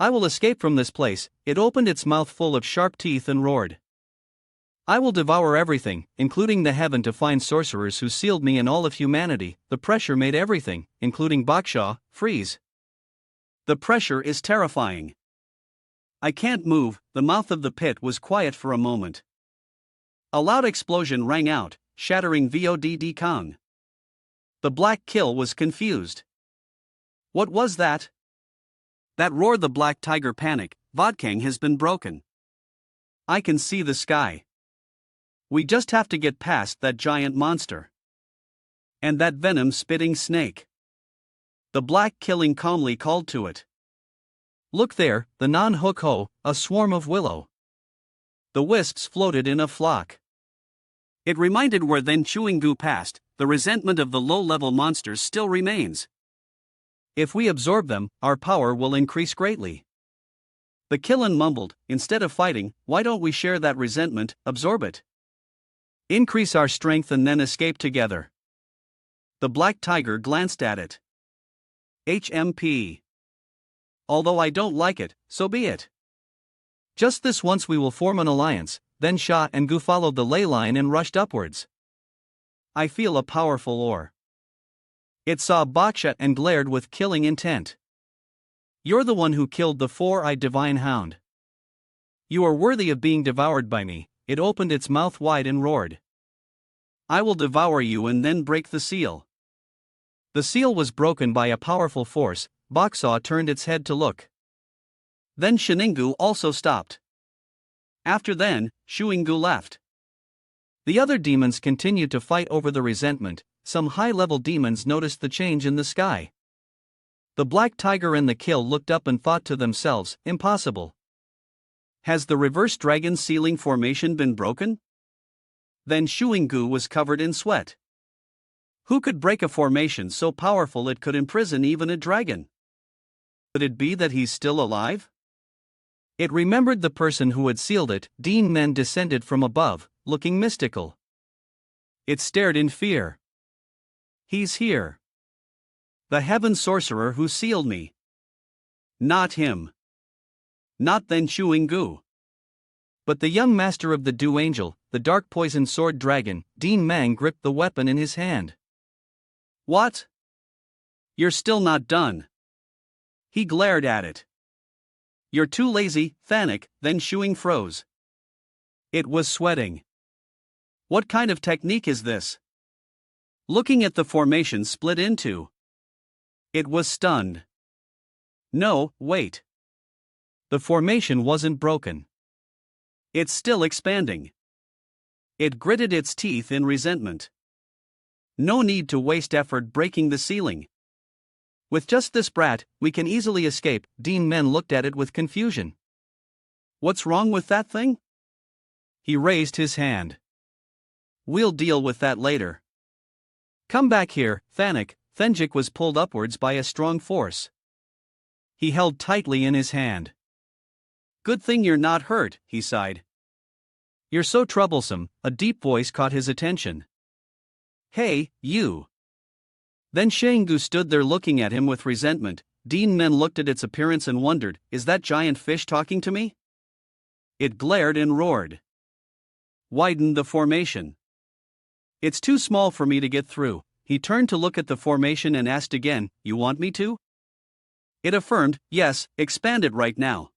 I will escape from this place. It opened its mouth full of sharp teeth and roared. I will devour everything, including the heaven, to find sorcerers who sealed me and all of humanity. The pressure made everything, including Bakshaw, freeze. The pressure is terrifying. I can't move. The mouth of the pit was quiet for a moment. A loud explosion rang out, shattering Vodd Kong. The black kill was confused. What was that? That roared the black tiger. Panic. Vodkang has been broken. I can see the sky. We just have to get past that giant monster. And that venom-spitting snake. The black killing calmly called to it. Look there, the non-hook-ho, a swarm of willow. The wisps floated in a flock. It reminded where then Chewing-gu passed, the resentment of the low-level monsters still remains. If we absorb them, our power will increase greatly. The Killen mumbled, instead of fighting, why don't we share that resentment, absorb it? Increase our strength and then escape together. The black tiger glanced at it. HMP. Although I don't like it, so be it. Just this once we will form an alliance. Then Sha and Gu followed the ley line and rushed upwards. I feel a powerful ore. It saw Baksha and glared with killing intent. You're the one who killed the four-eyed divine hound. You are worthy of being devoured by me. It opened its mouth wide and roared. I will devour you and then break the seal. The seal was broken by a powerful force. Baksa turned its head to look. Then Shiningu also stopped. After then, Shuinggu left. The other demons continued to fight over the resentment. Some high-level demons noticed the change in the sky. The black tiger and the kill looked up and thought to themselves, impossible. Has the reverse dragon sealing formation been broken? Then Shuinggu was covered in sweat. Who could break a formation so powerful it could imprison even a dragon? Could it be that he's still alive? It remembered the person who had sealed it. Duan Men descended from above, looking mystical. It stared in fear. He's here. The heaven sorcerer who sealed me. Not him. Not then Chewing-gu. But the young master of the Dew Angel, the dark poison sword dragon. Duan Men gripped the weapon in his hand. What? You're still not done. He glared at it. You're too lazy, Thanik. Then Shuing froze. It was sweating. What kind of technique is this? Looking at the formation split into. It was stunned. No, wait. The formation wasn't broken. It's still expanding. It gritted its teeth in resentment. No need to waste effort breaking the ceiling. With just this brat, we can easily escape. Duan Men looked at it with confusion. What's wrong with that thing? He raised his hand. We'll deal with that later. Come back here, Thanik. Thenjik was pulled upwards by a strong force. He held tightly in his hand. Good thing you're not hurt, he sighed. You're so troublesome. A deep voice caught his attention. Hey, you. Then Shengu stood there looking at him with resentment. Duan Men looked at its appearance and wondered, is that giant fish talking to me? It glared and roared. Widened the formation. It's too small for me to get through. He turned to look at the formation and asked again, you want me to? It affirmed, yes, expand it right now.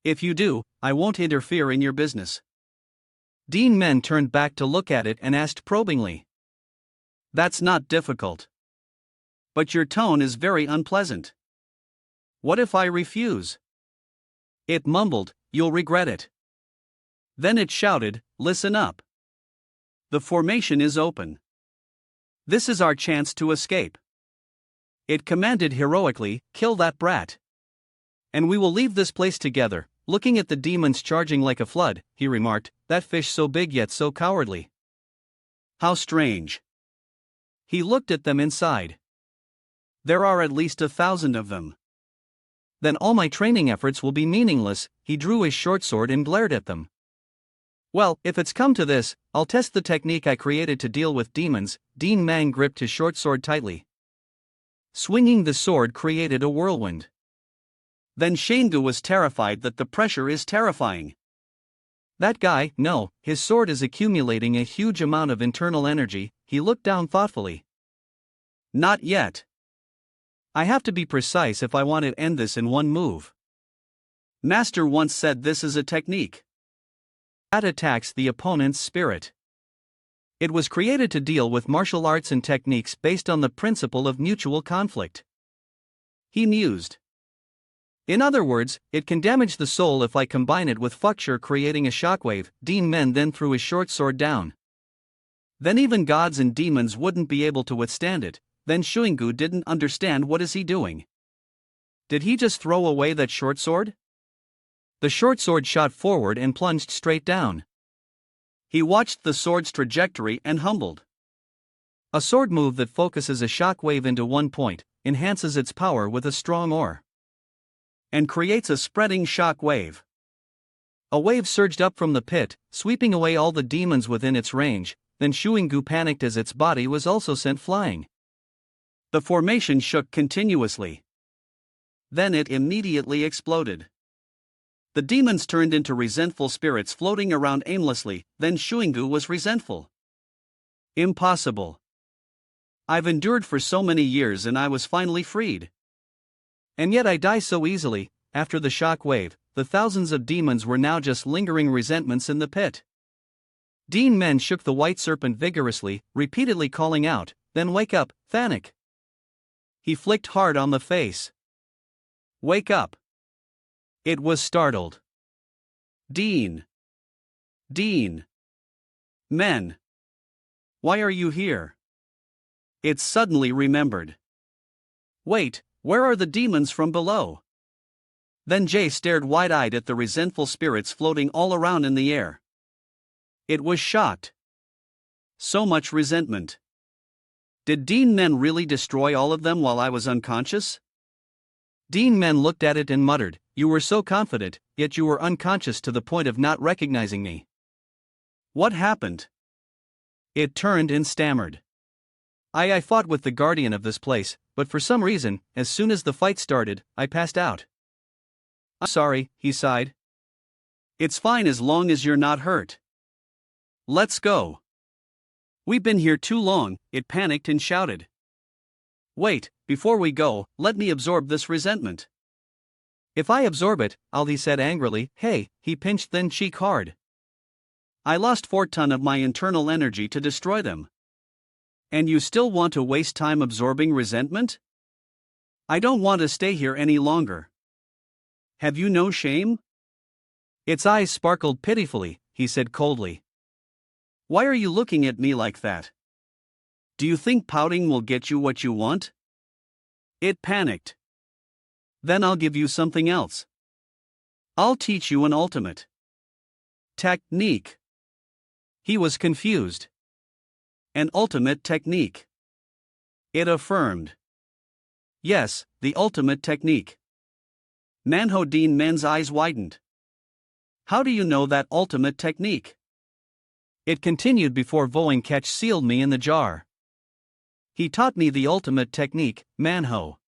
If you do, I won't interfere in your business. Duan Men turned back to look at it and asked probingly. That's not difficult. But your tone is very unpleasant. What if I refuse? It mumbled, you'll regret it. Then it shouted, listen up. The formation is open. This is our chance to escape. It commanded heroically, kill that brat. And we will leave this place together. Looking at the demons charging like a flood, he remarked, that fish so big yet so cowardly. How strange. He looked at them inside. There are at least 1,000 of them. Then all my training efforts will be meaningless. He drew his short sword and glared at them. Well, if it's come to this, I'll test the technique I created to deal with demons. Duan Men gripped his short sword tightly. Swinging the sword created a whirlwind. Then Shengu was terrified that the pressure is terrifying. That guy, no, his sword is accumulating a huge amount of internal energy. He looked down thoughtfully. Not yet. I have to be precise if I want to end this in one move. Master once said this is a technique that attacks the opponent's spirit. It was created to deal with martial arts and techniques based on the principle of mutual conflict. He mused. In other words, it can damage the soul if I combine it with factual, creating a shockwave. Duan Men then threw his short sword down. Then even gods and demons wouldn't be able to withstand it. then Shuinggu didn't understand what is he doing. Did he just throw away that short sword? The short sword shot forward and plunged straight down. He watched the sword's trajectory and humbled. A sword move that focuses a shock wave into one point, enhances its power with a strong ore, and creates a spreading shock wave. A wave surged up from the pit, sweeping away all the demons within its range, then Shuinggu panicked as its body was also sent flying. The formation shook continuously. Then it immediately exploded. The demons turned into resentful spirits floating around aimlessly, then Shuinggu was resentful. Impossible. I've endured for so many years and I was finally freed. And yet I die so easily. After the shock wave, the thousands of demons were now just lingering resentments in the pit. Duan Men shook the white serpent vigorously, repeatedly calling out, "Then wake up, Thanik." He flicked hard on the face. "Wake up." It was startled. Duan Men. Why are you here? It suddenly remembered. Wait, where are the demons from below? Then Jay stared wide-eyed at the resentful spirits floating all around in the air. It was shocked. So much resentment. Did Duan Men really destroy all of them while I was unconscious? Duan Men looked at it and muttered, "You were so confident, yet you were unconscious to the point of not recognizing me. What happened?" It turned and stammered. I fought with the guardian of this place, but for some reason, as soon as the fight started, I passed out." "I'm sorry," he sighed. "It's fine as long as you're not hurt. Let's go." "We've been here too long," it panicked and shouted. "Wait, before we go, let me absorb this resentment." "If I absorb it," Aldi said angrily. "Hey," he pinched thin cheek hard. "I lost 4 tons of my internal energy to destroy them. And you still want to waste time absorbing resentment? I don't want to stay here any longer. Have you no shame?" Its eyes sparkled pitifully, he said coldly. "Why are you looking at me like that? Do you think pouting will get you what you want?" It panicked. "Then I'll give you something else. I'll teach you an ultimate technique." He was confused. An ultimate technique. It affirmed. Yes, the ultimate technique. Manhwa Duan Men's eyes widened. "How do you know that ultimate technique?" It continued before Voing Ketch sealed me in the jar. "He taught me the ultimate technique, Manhwa."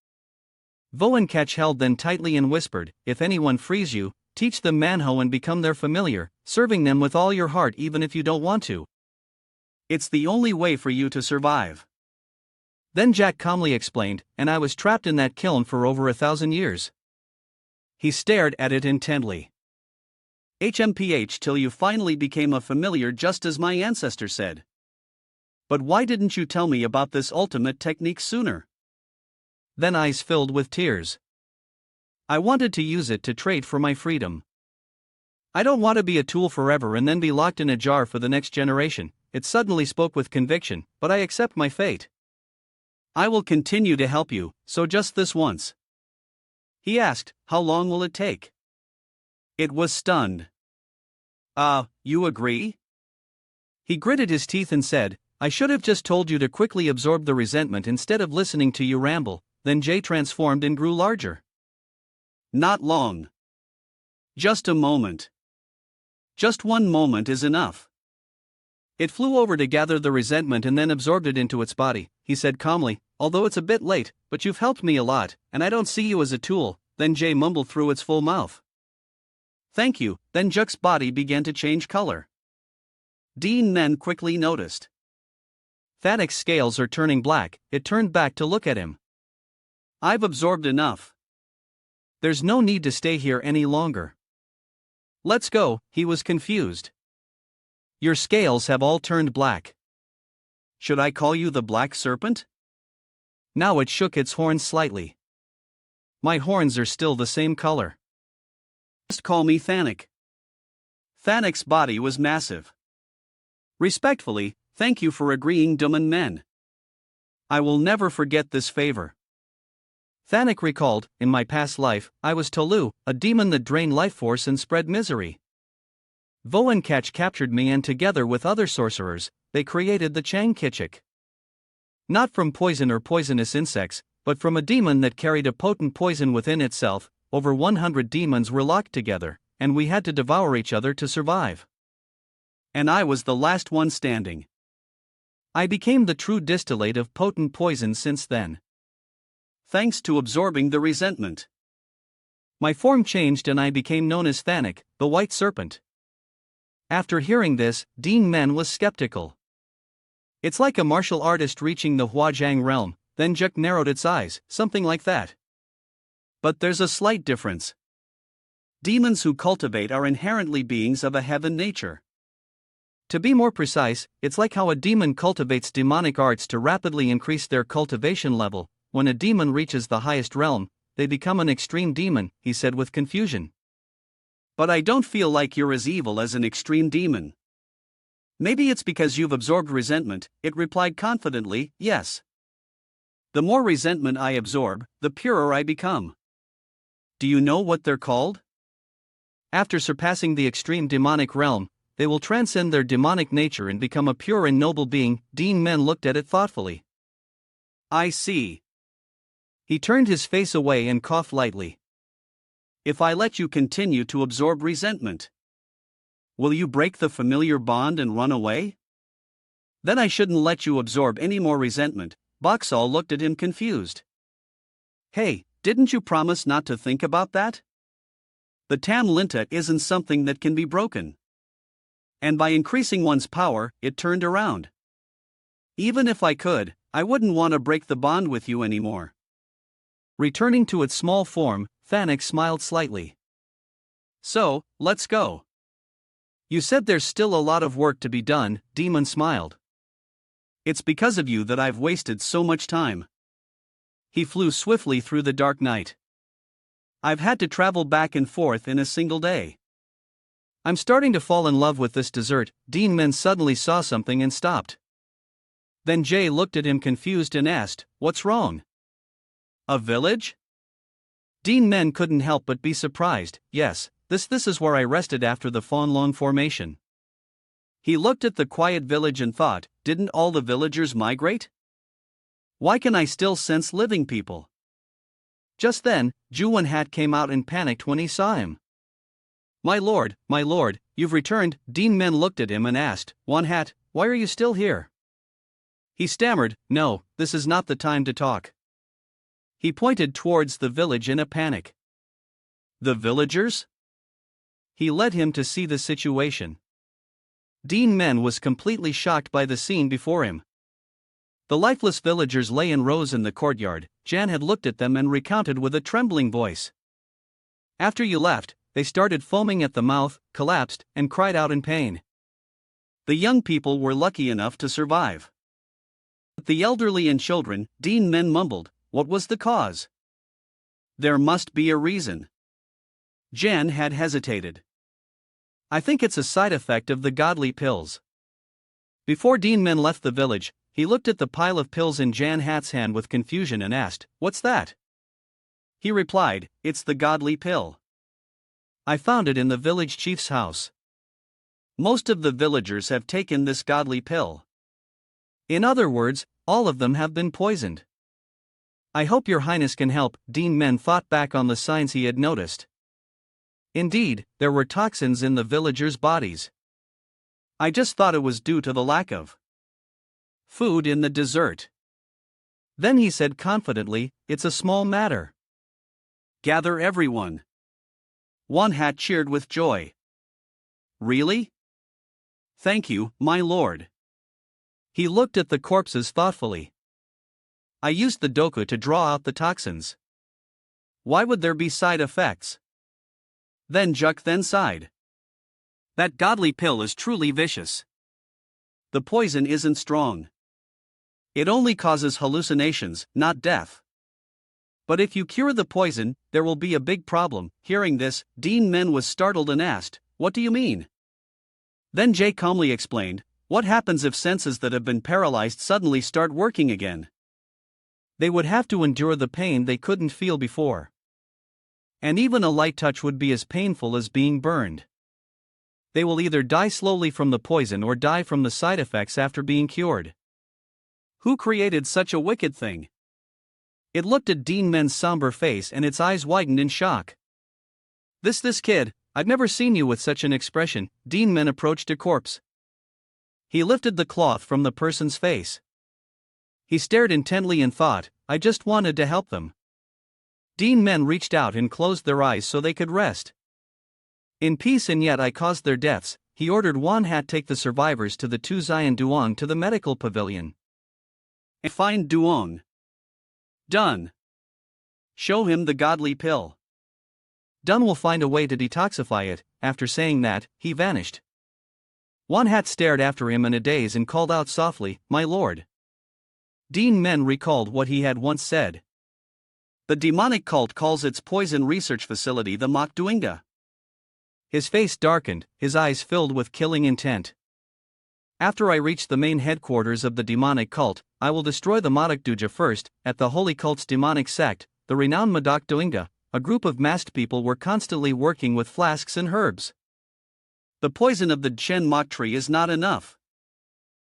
Voing Ketch held them tightly and whispered, "If anyone frees you, teach them Manhwa and become their familiar, serving them with all your heart even if you don't want to. It's the only way for you to survive." Then Jack calmly explained, "And I was trapped in that kiln for over 1,000 years. He stared at it intently. "HMPH till you finally became a familiar just as my ancestor said. But why didn't you tell me about this ultimate technique sooner?" Then eyes filled with tears. "I wanted to use it to trade for my freedom. I don't want to be a tool forever and then be locked in a jar for the next generation." It suddenly spoke with conviction, "But I accept my fate. I will continue to help you, so just this once." He asked, "How long will it take?" It was stunned. You agree?" He gritted his teeth and said, "I should have just told you to quickly absorb the resentment instead of listening to you ramble." Then Jay transformed and grew larger. "Not long. Just a moment. Just one moment is enough." It flew over to gather the resentment and then absorbed it into its body. He said calmly, "Although it's a bit late, but you've helped me a lot, and I don't see you as a tool." Then Jay mumbled through its full mouth, "Thank you." Then Juk's body began to change color. Duan Men quickly noticed. Thanik's scales are turning black. It turned back to look at him. "I've absorbed enough. There's no need to stay here any longer. Let's go." He was confused. "Your scales have all turned black. Should I call you the Black Serpent?" Now it shook its horns slightly. "My horns are still the same color. Just call me Thanik." Thanik's body was massive. "Respectfully, thank you for agreeing, Duan Men. I will never forget this favor. Thanik recalled, in my past life, I was Tolu, a demon that drained life force and spread misery. Voenkach captured me and together with other sorcerers, they created the Changkichik. Not from poison or poisonous insects, but from a demon that carried a potent poison within itself. Over 100 demons were locked together, and we had to devour each other to survive. And I was the last one standing. I became the true distillate of potent poison since then. Thanks to absorbing the resentment. My form changed and I became known as Thanik, the White Serpent. After hearing this, Duan Men was skeptical. It's like a martial artist reaching the Huajiang realm, then Juk narrowed its eyes, something like that. But there's a slight difference. Demons who cultivate are inherently beings of a heaven nature. To be more precise, it's like how a demon cultivates demonic arts to rapidly increase their cultivation level. When a demon reaches the highest realm, they become an extreme demon, he said with confusion. But I don't feel like you're as evil as an extreme demon. Maybe it's because you've absorbed resentment, it replied confidently, yes. The more resentment I absorb, the purer I become. Do you know what they're called? After surpassing the extreme demonic realm, they will transcend their demonic nature and become a pure and noble being. Duan Men looked at it thoughtfully. I see. He turned his face away and coughed lightly. If I let you continue to absorb resentment, will you break the familiar bond and run away? Then I shouldn't let you absorb any more resentment. Boxall looked at him confused. Hey, didn't you promise not to think about that? The Tham Linta isn't something that can be broken. And by increasing one's power, it turned around. Even if I could, I wouldn't want to break the bond with you anymore. Returning to its small form, Thanik smiled slightly. So, let's go. You said there's still a lot of work to be done, Demon smiled. It's because of you that I've wasted so much time. He flew swiftly through the dark night. I've had to travel back and forth in a single day. I'm starting to fall in love with this dessert. Duan Men suddenly saw something and stopped. Then Jay looked at him confused and asked, what's wrong? A village? Duan Men couldn't help but be surprised. Yes, this is where I rested after the Fanlong formation. He looked at the quiet village and thought, didn't all the villagers migrate? Why can I still sense living people? Just then, Juan Hat came out and panicked when he saw him. My lord, you've returned. Duan Men looked at him and asked, Juan Hat, why are you still here? He stammered, no, this is not the time to talk. He pointed towards the village in a panic. The villagers? He led him to see the situation. Duan Men was completely shocked by the scene before him. The lifeless villagers lay in rows in the courtyard. Jan had looked at them and recounted with a trembling voice. After you left, they started foaming at the mouth, collapsed, and cried out in pain. The young people were lucky enough to survive. But the elderly and children, Duan Men mumbled, what was the cause? There must be a reason. Jan had hesitated. I think it's a side effect of the godly pills. Before Duan Men left the village, he looked at the pile of pills in Jan Hat's hand with confusion and asked, what's that? He replied, it's the godly pill. I found it in the village chief's house. Most of the villagers have taken this godly pill. In other words, all of them have been poisoned. I hope your highness can help. Duan Men thought back on the signs he had noticed. Indeed, there were toxins in the villagers' bodies. I just thought it was due to the lack of food in the dessert. Then he said confidently, it's a small matter. Gather everyone. Juan Hat cheered with joy. Really? Thank you, my lord. He looked at the corpses thoughtfully. I used the doku to draw out the toxins. Why would there be side effects? Then Juk then sighed. That godly pill is truly vicious. The poison isn't strong. It only causes hallucinations, not death. But if you cure the poison, there will be a big problem. Hearing this, Duan Men was startled and asked, what do you mean? Then Jay calmly explained, what happens if senses that have been paralyzed suddenly start working again? They would have to endure the pain they couldn't feel before. And even a light touch would be as painful as being burned. They will either die slowly from the poison or die from the side effects after being cured. Who created such a wicked thing? It looked at Duan Men's somber face and its eyes widened in shock. This kid, I've never seen you with such an expression. Duan Men approached a corpse. He lifted the cloth from the person's face. He stared intently and thought, I just wanted to help them. Duan Men reached out and closed their eyes so they could rest. In peace, and yet I caused their deaths. He ordered Wan Hat take the survivors to the Tu Zion Duong to the medical pavilion. And find Duong. Done. Show him the godly pill. Dun will find a way to detoxify it. After saying that, he vanished. Wan Hat stared after him in a daze and called out softly, My lord. Duan Men recalled what he had once said. The demonic cult calls its poison research facility the Mok Duinga. His face darkened, his eyes filled with killing intent. After I reach the main headquarters of the demonic cult, I will destroy the Modak Duja first. At the holy cult's demonic sect, the renowned Modak Duinga, a group of masked people were constantly working with flasks and herbs. The poison of the Chen Mok tree is not enough.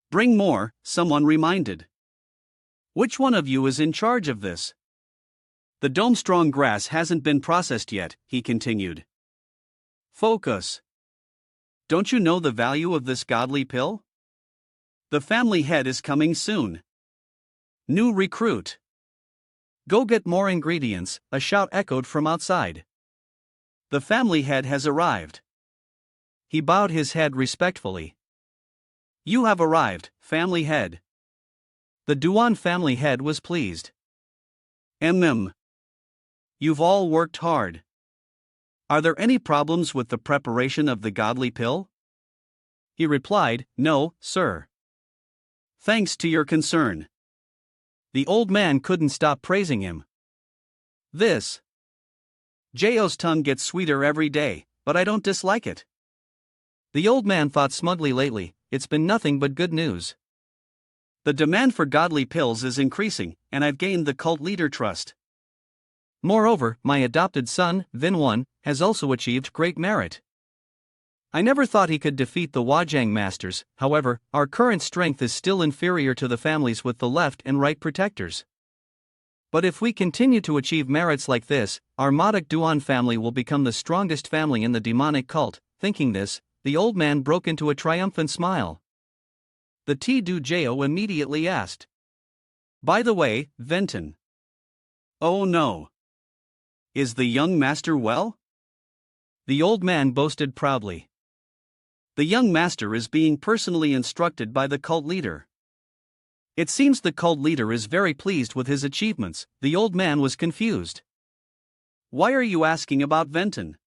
Bring more, someone reminded. Which one of you is in charge of this? The dome-strong grass hasn't been processed yet, he continued. Focus. Don't you know the value of this godly pill? The family head is coming soon. New recruit. Go get more ingredients, a shout echoed from outside. The family head has arrived. He bowed his head respectfully. You have arrived, family head. The Duan family head was pleased. You've all worked hard. Are there any problems with the preparation of the godly pill? He replied, No, sir. Thanks to your concern. The old man couldn't stop praising him. This Jo's tongue gets sweeter every day, but I don't dislike it. The old man thought smugly lately, it's been nothing but good news. The demand for godly pills is increasing, and I've gained the cult leader trust. Moreover, my adopted son, Viên, has also achieved great merit. I never thought he could defeat the Wajang masters. However, our current strength is still inferior to the families with the left and right protectors. But if we continue to achieve merits like this, our Modak Duan family will become the strongest family in the demonic cult. Thinking this, the old man broke into a triumphant smile. The T-Du Jo immediately asked. By the way, Venton. Oh no. Is the young master well? The old man boasted proudly. The young master is being personally instructed by the cult leader. It seems the cult leader is very pleased with his achievements. The old man was confused. Why are you asking about Venton?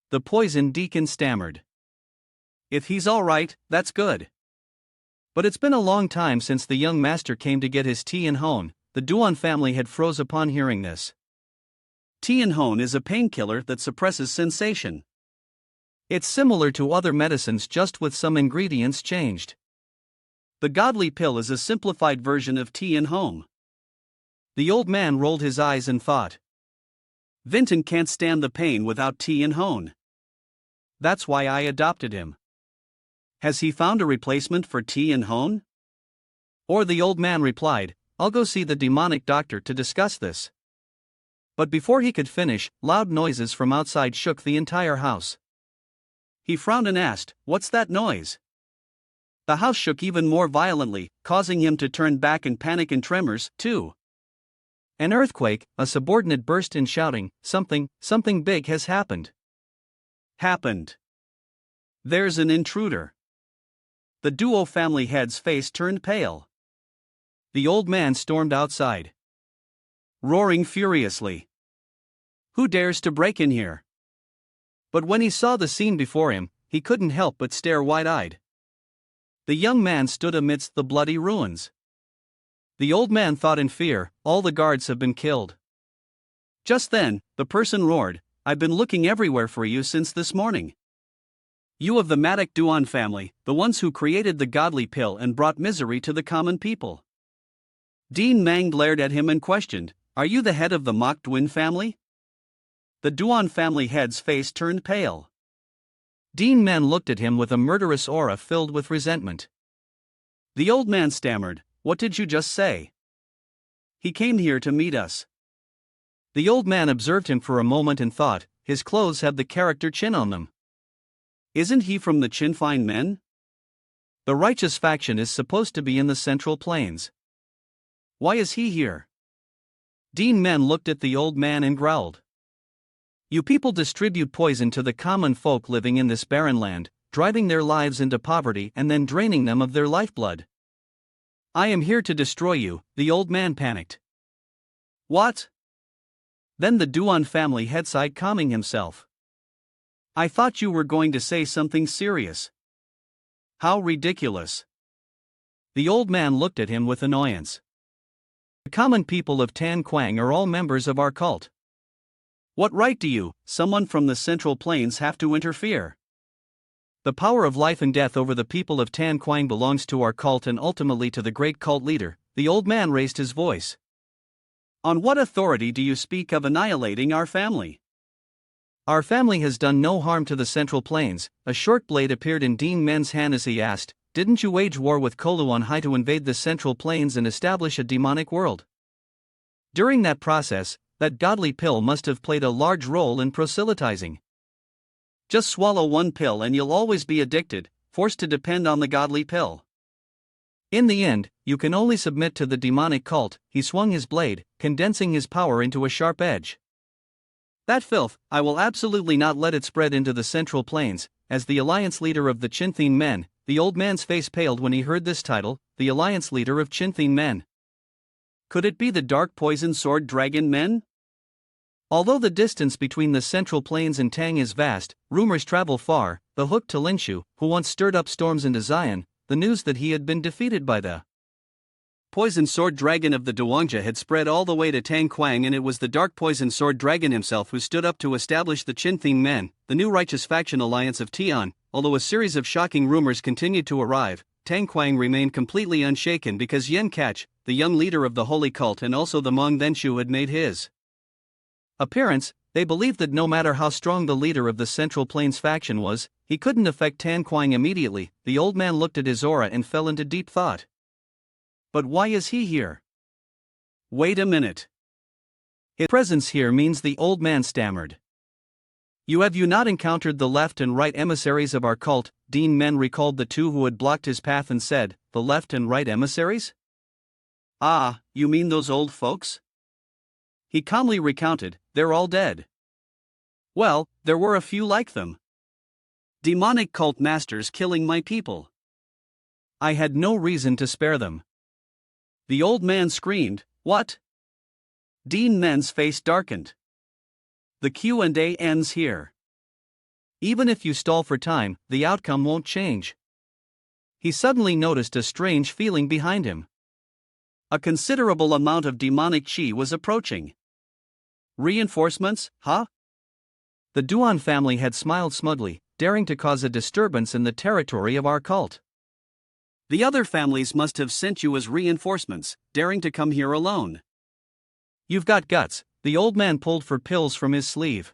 The poison deacon stammered. If he's all right, that's good. But it's been a long time since the young master came to get his tea and hone. The Duan family had froze upon hearing this. Tea and hone is a painkiller that suppresses sensation. It's similar to other medicines, just with some ingredients changed. The godly pill is a simplified version of tea and hone. The old man rolled his eyes and thought. Vinton can't stand the pain without tea and hone. That's why I adopted him. Has he found a replacement for tea and hone? Or the old man replied, I'll go see the demonic doctor to discuss this. But before he could finish, loud noises from outside shook the entire house. He frowned and asked, What's that noise? The house shook even more violently, causing him to turn back in panic and tremors, too. An earthquake, a subordinate burst in shouting, Something big has happened. Happened. There's an intruder. The Duo family head's face turned pale. The old man stormed outside, roaring furiously. Who dares to break in here? But when he saw the scene before him, he couldn't help but stare wide-eyed. The young man stood amidst the bloody ruins. The old man thought in fear, all the guards have been killed. Just then, the person roared, I've been looking everywhere for you since this morning. You of the Modak Duan family, the ones who created the godly pill and brought misery to the common people. Duan Men glared at him and questioned, "Are you the head of the mock Duan family?" The Duan family head's face turned pale. Duan Men looked at him with a murderous aura filled with resentment. The old man stammered, "What did you just say?" "He came here to meet us." The old man observed him for a moment and thought, his clothes have the character Chin on them. Isn't he from the Chinfine men? The righteous faction is supposed to be in the Central Plains. Why is he here? Duan Men looked at the old man and growled. You people distribute poison to the common folk living in this barren land, driving their lives into poverty and then draining them of their lifeblood. I am here to destroy you, the old man panicked. What? Then the Duan family head sighed, calming himself. I thought you were going to say something serious. How ridiculous. The old man looked at him with annoyance. The common people of Tan Quang are all members of our cult. What right do you, someone from the Central Plains, have to interfere? The power of life and death over the people of Tan Quang belongs to our cult and ultimately to the great cult leader. The old man raised his voice. On what authority do you speak of annihilating our family? Our family has done no harm to the Central Plains. A short blade appeared in Duan Men's hand as he asked, Didn't you wage war with Koluan Hai to invade the Central Plains and establish a demonic world? During that process, that godly pill must have played a large role in proselytizing. Just swallow one pill and you'll always be addicted, forced to depend on the godly pill. In the end, you can only submit to the demonic cult. He swung his blade, condensing his power into a sharp edge. That filth, I will absolutely not let it spread into the Central Plains. As the alliance leader of the Chinthine men, the old man's face paled when he heard this title, the alliance leader of Chinthine men. Could it be the dark poison sword dragon men? Although the distance between the Central Plains and Tang is vast, rumors travel far. The hook to Linshu, who once stirred up storms into Zion, the news that he had been defeated by the poison sword dragon of the Duangja had spread all the way to Tang Quang, and it was the dark poison sword dragon himself who stood up to establish the Chinthine men, the new righteous faction alliance of Tian. Although a series of shocking rumors continued to arrive, Tang Quang remained completely unshaken because Yen Kach, the young leader of the holy cult and also the Hmong Denshu, had made his appearance. They believed that no matter how strong the leader of the Central Plains faction was, he couldn't affect Tan Quang immediately. The old man looked at his aura and fell into deep thought. But why is he here? Wait a minute. His presence here means, the old man stammered. Have you not encountered the left and right emissaries of our cult? Duan Men recalled the two who had blocked his path and said, the left and right emissaries? Ah, you mean those old folks? He calmly recounted, they're all dead. Well, there were a few like them. Demonic cult masters killing my people. I had no reason to spare them. The old man screamed, what? Duan Men's face darkened. The Q&A ends here. Even if you stall for time, the outcome won't change. He suddenly noticed a strange feeling behind him. A considerable amount of demonic chi was approaching. Reinforcements, huh? The Duan family had smiled smugly, daring to cause a disturbance in the territory of our cult. The other families must have sent you as reinforcements, daring to come here alone. You've got guts. The old man pulled for pills from his sleeve.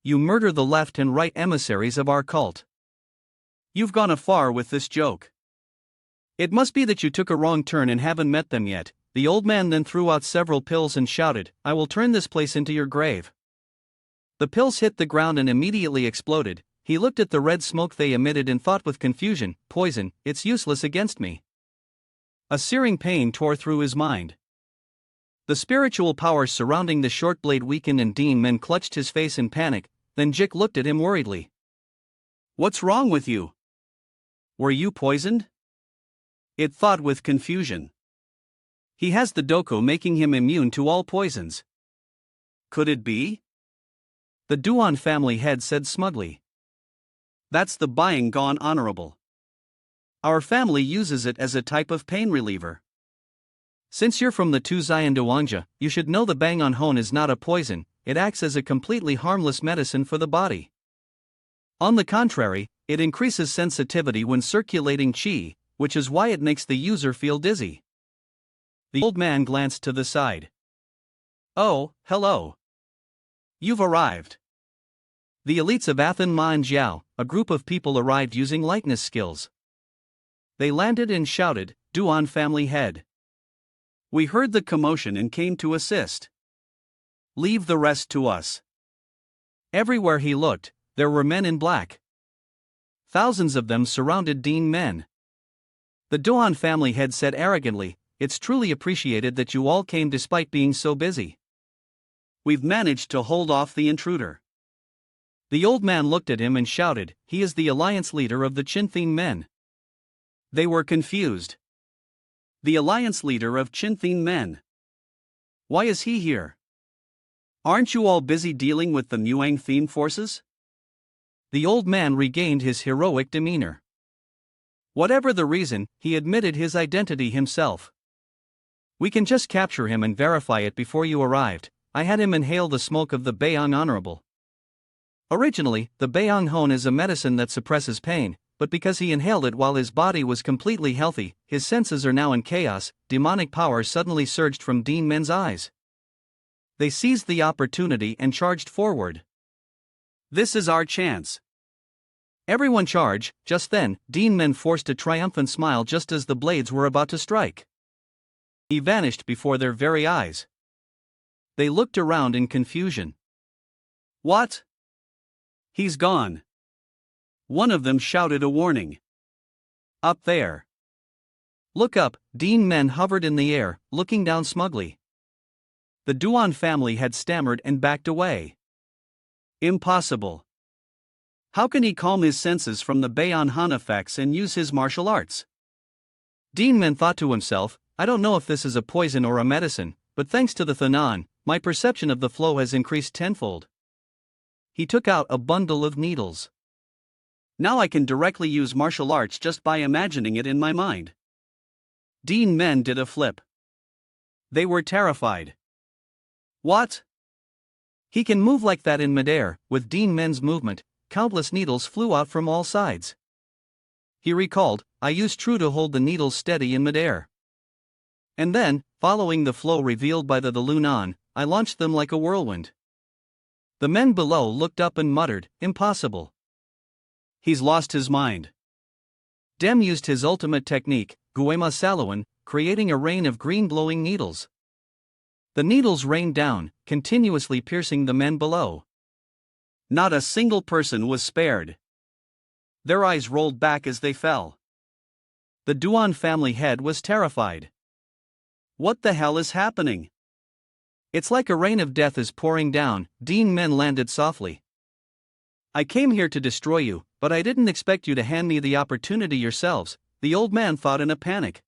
You murder the left and right emissaries of our cult. You've gone afar with this joke. It must be that you took a wrong turn and haven't met them yet. The old man then threw out several pills and shouted, I will turn this place into your grave. The pills hit the ground and immediately exploded. He looked at the red smoke they emitted and thought with confusion, poison, it's useless against me. A searing pain tore through his mind. The spiritual powers surrounding the short blade weakened and Duan Men clutched his face in panic. Then Jik looked at him worriedly. What's wrong with you? Were you poisoned? It thought with confusion. He has the doko making him immune to all poisons. Could it be? The Duan family head said smugly. That's the buying gone honorable. Our family uses it as a type of pain reliever. Since you're from the Tu Zion Duangja, you should know the Bang on Hon is not a poison. It acts as a completely harmless medicine for the body. On the contrary, it increases sensitivity when circulating qi, which is why it makes the user feel dizzy. The old man glanced to the side. Oh, hello. You've arrived. The elites of Athen Manhwa, a group of people arrived using likeness skills. They landed and shouted, Duan family head. We heard the commotion and came to assist. Leave the rest to us. Everywhere he looked, there were men in black. Thousands of them surrounded Duan Men. The Duan family head said arrogantly, It's truly appreciated that you all came despite being so busy. We've managed to hold off the intruder. The old man looked at him and shouted, He is the alliance leader of the Duan Men. They were confused. The alliance leader of Duan Men. Why is he here? Aren't you all busy dealing with the Muang theme forces? The old man regained his heroic demeanor. Whatever the reason, he admitted his identity himself. We can just capture him and verify it before you arrived. I had him inhale the smoke of the Bayang Honorable. Originally, the Bayang Hon is a medicine that suppresses pain, but because he inhaled it while his body was completely healthy, his senses are now in chaos. Demonic power suddenly surged from Duan Men's eyes. They seized the opportunity and charged forward. This is our chance. Everyone charge. Just then, Duan Men forced a triumphant smile just as the blades were about to strike. He vanished before their very eyes. They looked around in confusion. What? He's gone. One of them shouted a warning. Up there. Look up. Duan Men hovered in the air, looking down smugly. The Duan family had stammered and backed away. Impossible. How can he calm his senses from the Bayan Han effects and use his martial arts? Duan Men thought to himself, I don't know if this is a poison or a medicine, but thanks to the Thanan, my perception of the flow has increased tenfold. He took out a bundle of needles. Now I can directly use martial arts just by imagining it in my mind. Duan Men did a flip. They were terrified. What? He can move like that in midair. With Duan Men's movement, countless needles flew out from all sides. He recalled, I used True to hold the needles steady in midair. And then, following the flow revealed by the Lunan, I launched them like a whirlwind. The men below looked up and muttered, Impossible. He's lost his mind. Dem used his ultimate technique, Guema Saluan, creating a rain of green glowing needles. The needles rained down, continuously piercing the men below. Not a single person was spared. Their eyes rolled back as they fell. The Duan family head was terrified. What the hell is happening? It's like a rain of death is pouring down. Duan Men landed softly. I came here to destroy you, but I didn't expect you to hand me the opportunity yourselves, the old man thought in a panic.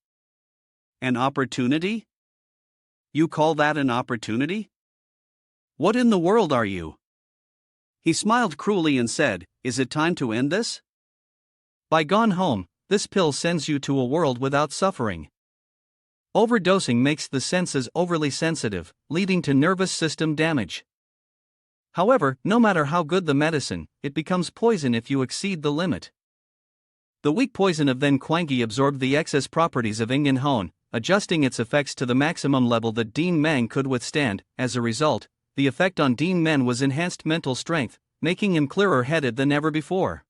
An opportunity? You call that an opportunity? What in the world are you? He smiled cruelly and said, Is it time to end this? By gone home, this pill sends you to a world without suffering. Overdosing makes the senses overly sensitive, leading to nervous system damage. However, no matter how good the medicine, it becomes poison if you exceed the limit. The weak poison of Then Quangi absorbed the excess properties of Ingen Hon, adjusting its effects to the maximum level that Duan Men could withstand. As a result, the effect on Duan Men was enhanced mental strength, making him clearer-headed than ever before.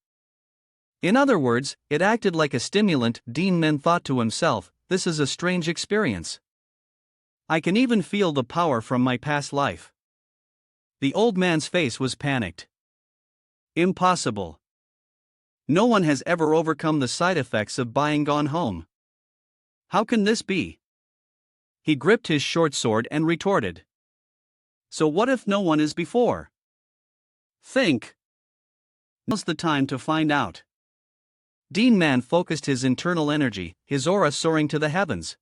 In other words, it acted like a stimulant. Duan Men thought to himself, this is a strange experience. I can even feel the power from my past life. The old man's face was panicked. Impossible. No one has ever overcome the side effects of buying gone home. How can this be? He gripped his short sword and retorted. So what if no one is before? Think. Now's the time to find out. Duan Men focused his internal energy, his aura soaring to the heavens.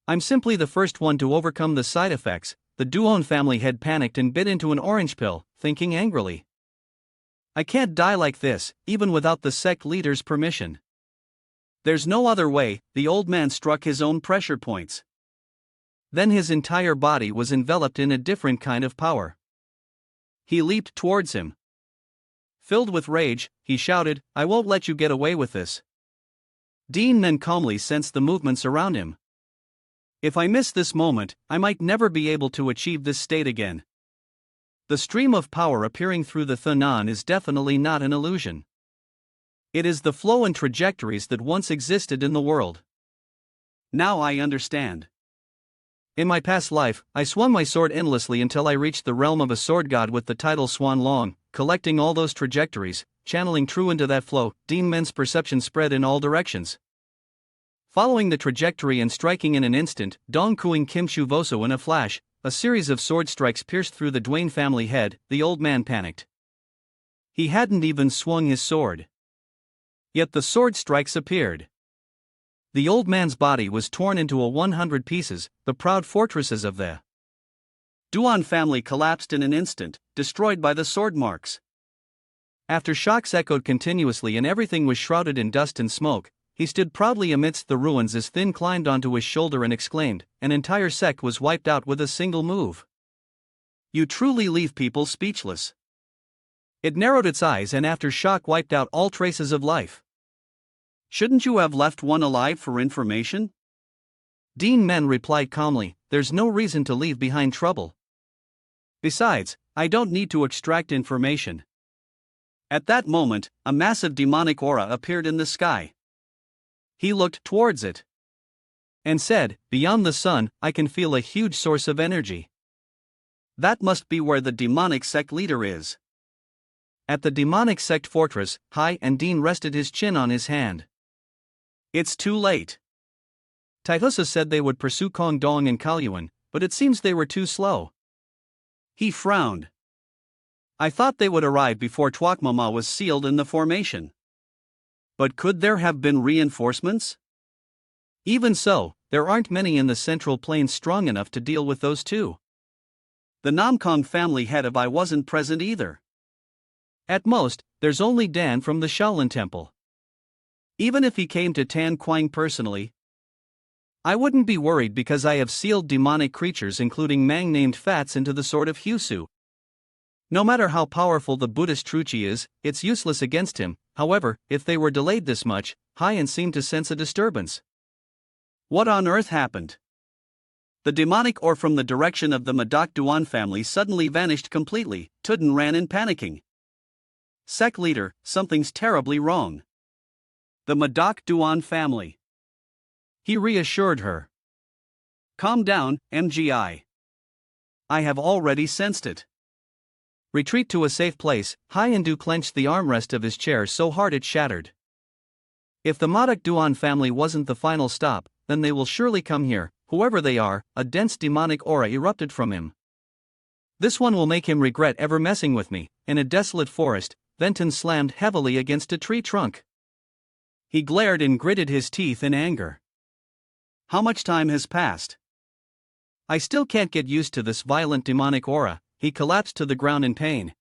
I'm simply the first one to overcome the side effects. The Duan family had panicked and bit into an orange pill, thinking angrily. I can't die like this, even without the sect leader's permission. There's no other way. The old man struck his own pressure points. Then his entire body was enveloped in a different kind of power. He leaped towards him. Filled with rage, he shouted, I won't let you get away with this. Duan Men calmly sensed the movements around him. If I miss this moment, I might never be able to achieve this state again. The stream of power appearing through the Thunan is definitely not an illusion. It is the flow and trajectories that once existed in the world. Now I understand. In my past life, I swung my sword endlessly until I reached the realm of a sword god with the title Swan Long, collecting all those trajectories, channeling true into that flow. Duan Men's perception spread in all directions. Following the trajectory and striking in an instant, Dong Kuing Kim Shu Voso in a flash, a series of sword strikes pierced through the Duan family head. The old man panicked. He hadn't even swung his sword. Yet the sword strikes appeared. The old man's body was torn into 100 pieces. The proud fortresses of the Duan family collapsed in an instant, destroyed by the sword marks. After shocks echoed continuously and everything was shrouded in dust and smoke, he stood proudly amidst the ruins as Thin climbed onto his shoulder and exclaimed, "An entire sect was wiped out with a single move. You truly leave people speechless." It narrowed its eyes and after shock wiped out all traces of life. "Shouldn't you have left one alive for information?" Duan Men replied calmly, "There's no reason to leave behind trouble. Besides, I don't need to extract information." At that moment, a massive demonic aura appeared in the sky. He looked towards it and said, "Beyond the sun, I can feel a huge source of energy. That must be where the demonic sect leader is." At the demonic sect fortress, Hai and Dean rested his chin on his hand. "It's too late." Taihusa said they would pursue Kong Dong and Kalyuan, but it seems they were too slow. He frowned. "I thought they would arrive before Tuakmama was sealed in the formation. But could there have been reinforcements? Even so, there aren't many in the Central Plains strong enough to deal with those two. The Namkong family head of I wasn't present either. At most, there's only Dan from the Shaolin Temple. Even if he came to Tan Quang personally, I wouldn't be worried because I have sealed demonic creatures including Mang named Fats into the sword of Husu. No matter how powerful the Buddhist Truchi is, it's useless against him. However, if they were delayed this much, Haiyan seemed to sense a disturbance. What on earth happened? The demonic aura from the direction of the Madak Duan family suddenly vanished completely. Tudun ran in panicking. "Sect leader, something's terribly wrong. The Madak Duan family." He reassured her. "Calm down, MGI. I have already sensed it." Retreat to a safe place. Haiyan clenched the armrest of his chair so hard it shattered. If the Madak Duan family wasn't the final stop, then they will surely come here, whoever they are. A dense demonic aura erupted from him. "This one will make him regret ever messing with me." In a desolate forest, Venton slammed heavily against a tree trunk. He glared and gritted his teeth in anger. "How much time has passed? I still can't get used to this violent demonic aura." He collapsed to the ground in pain.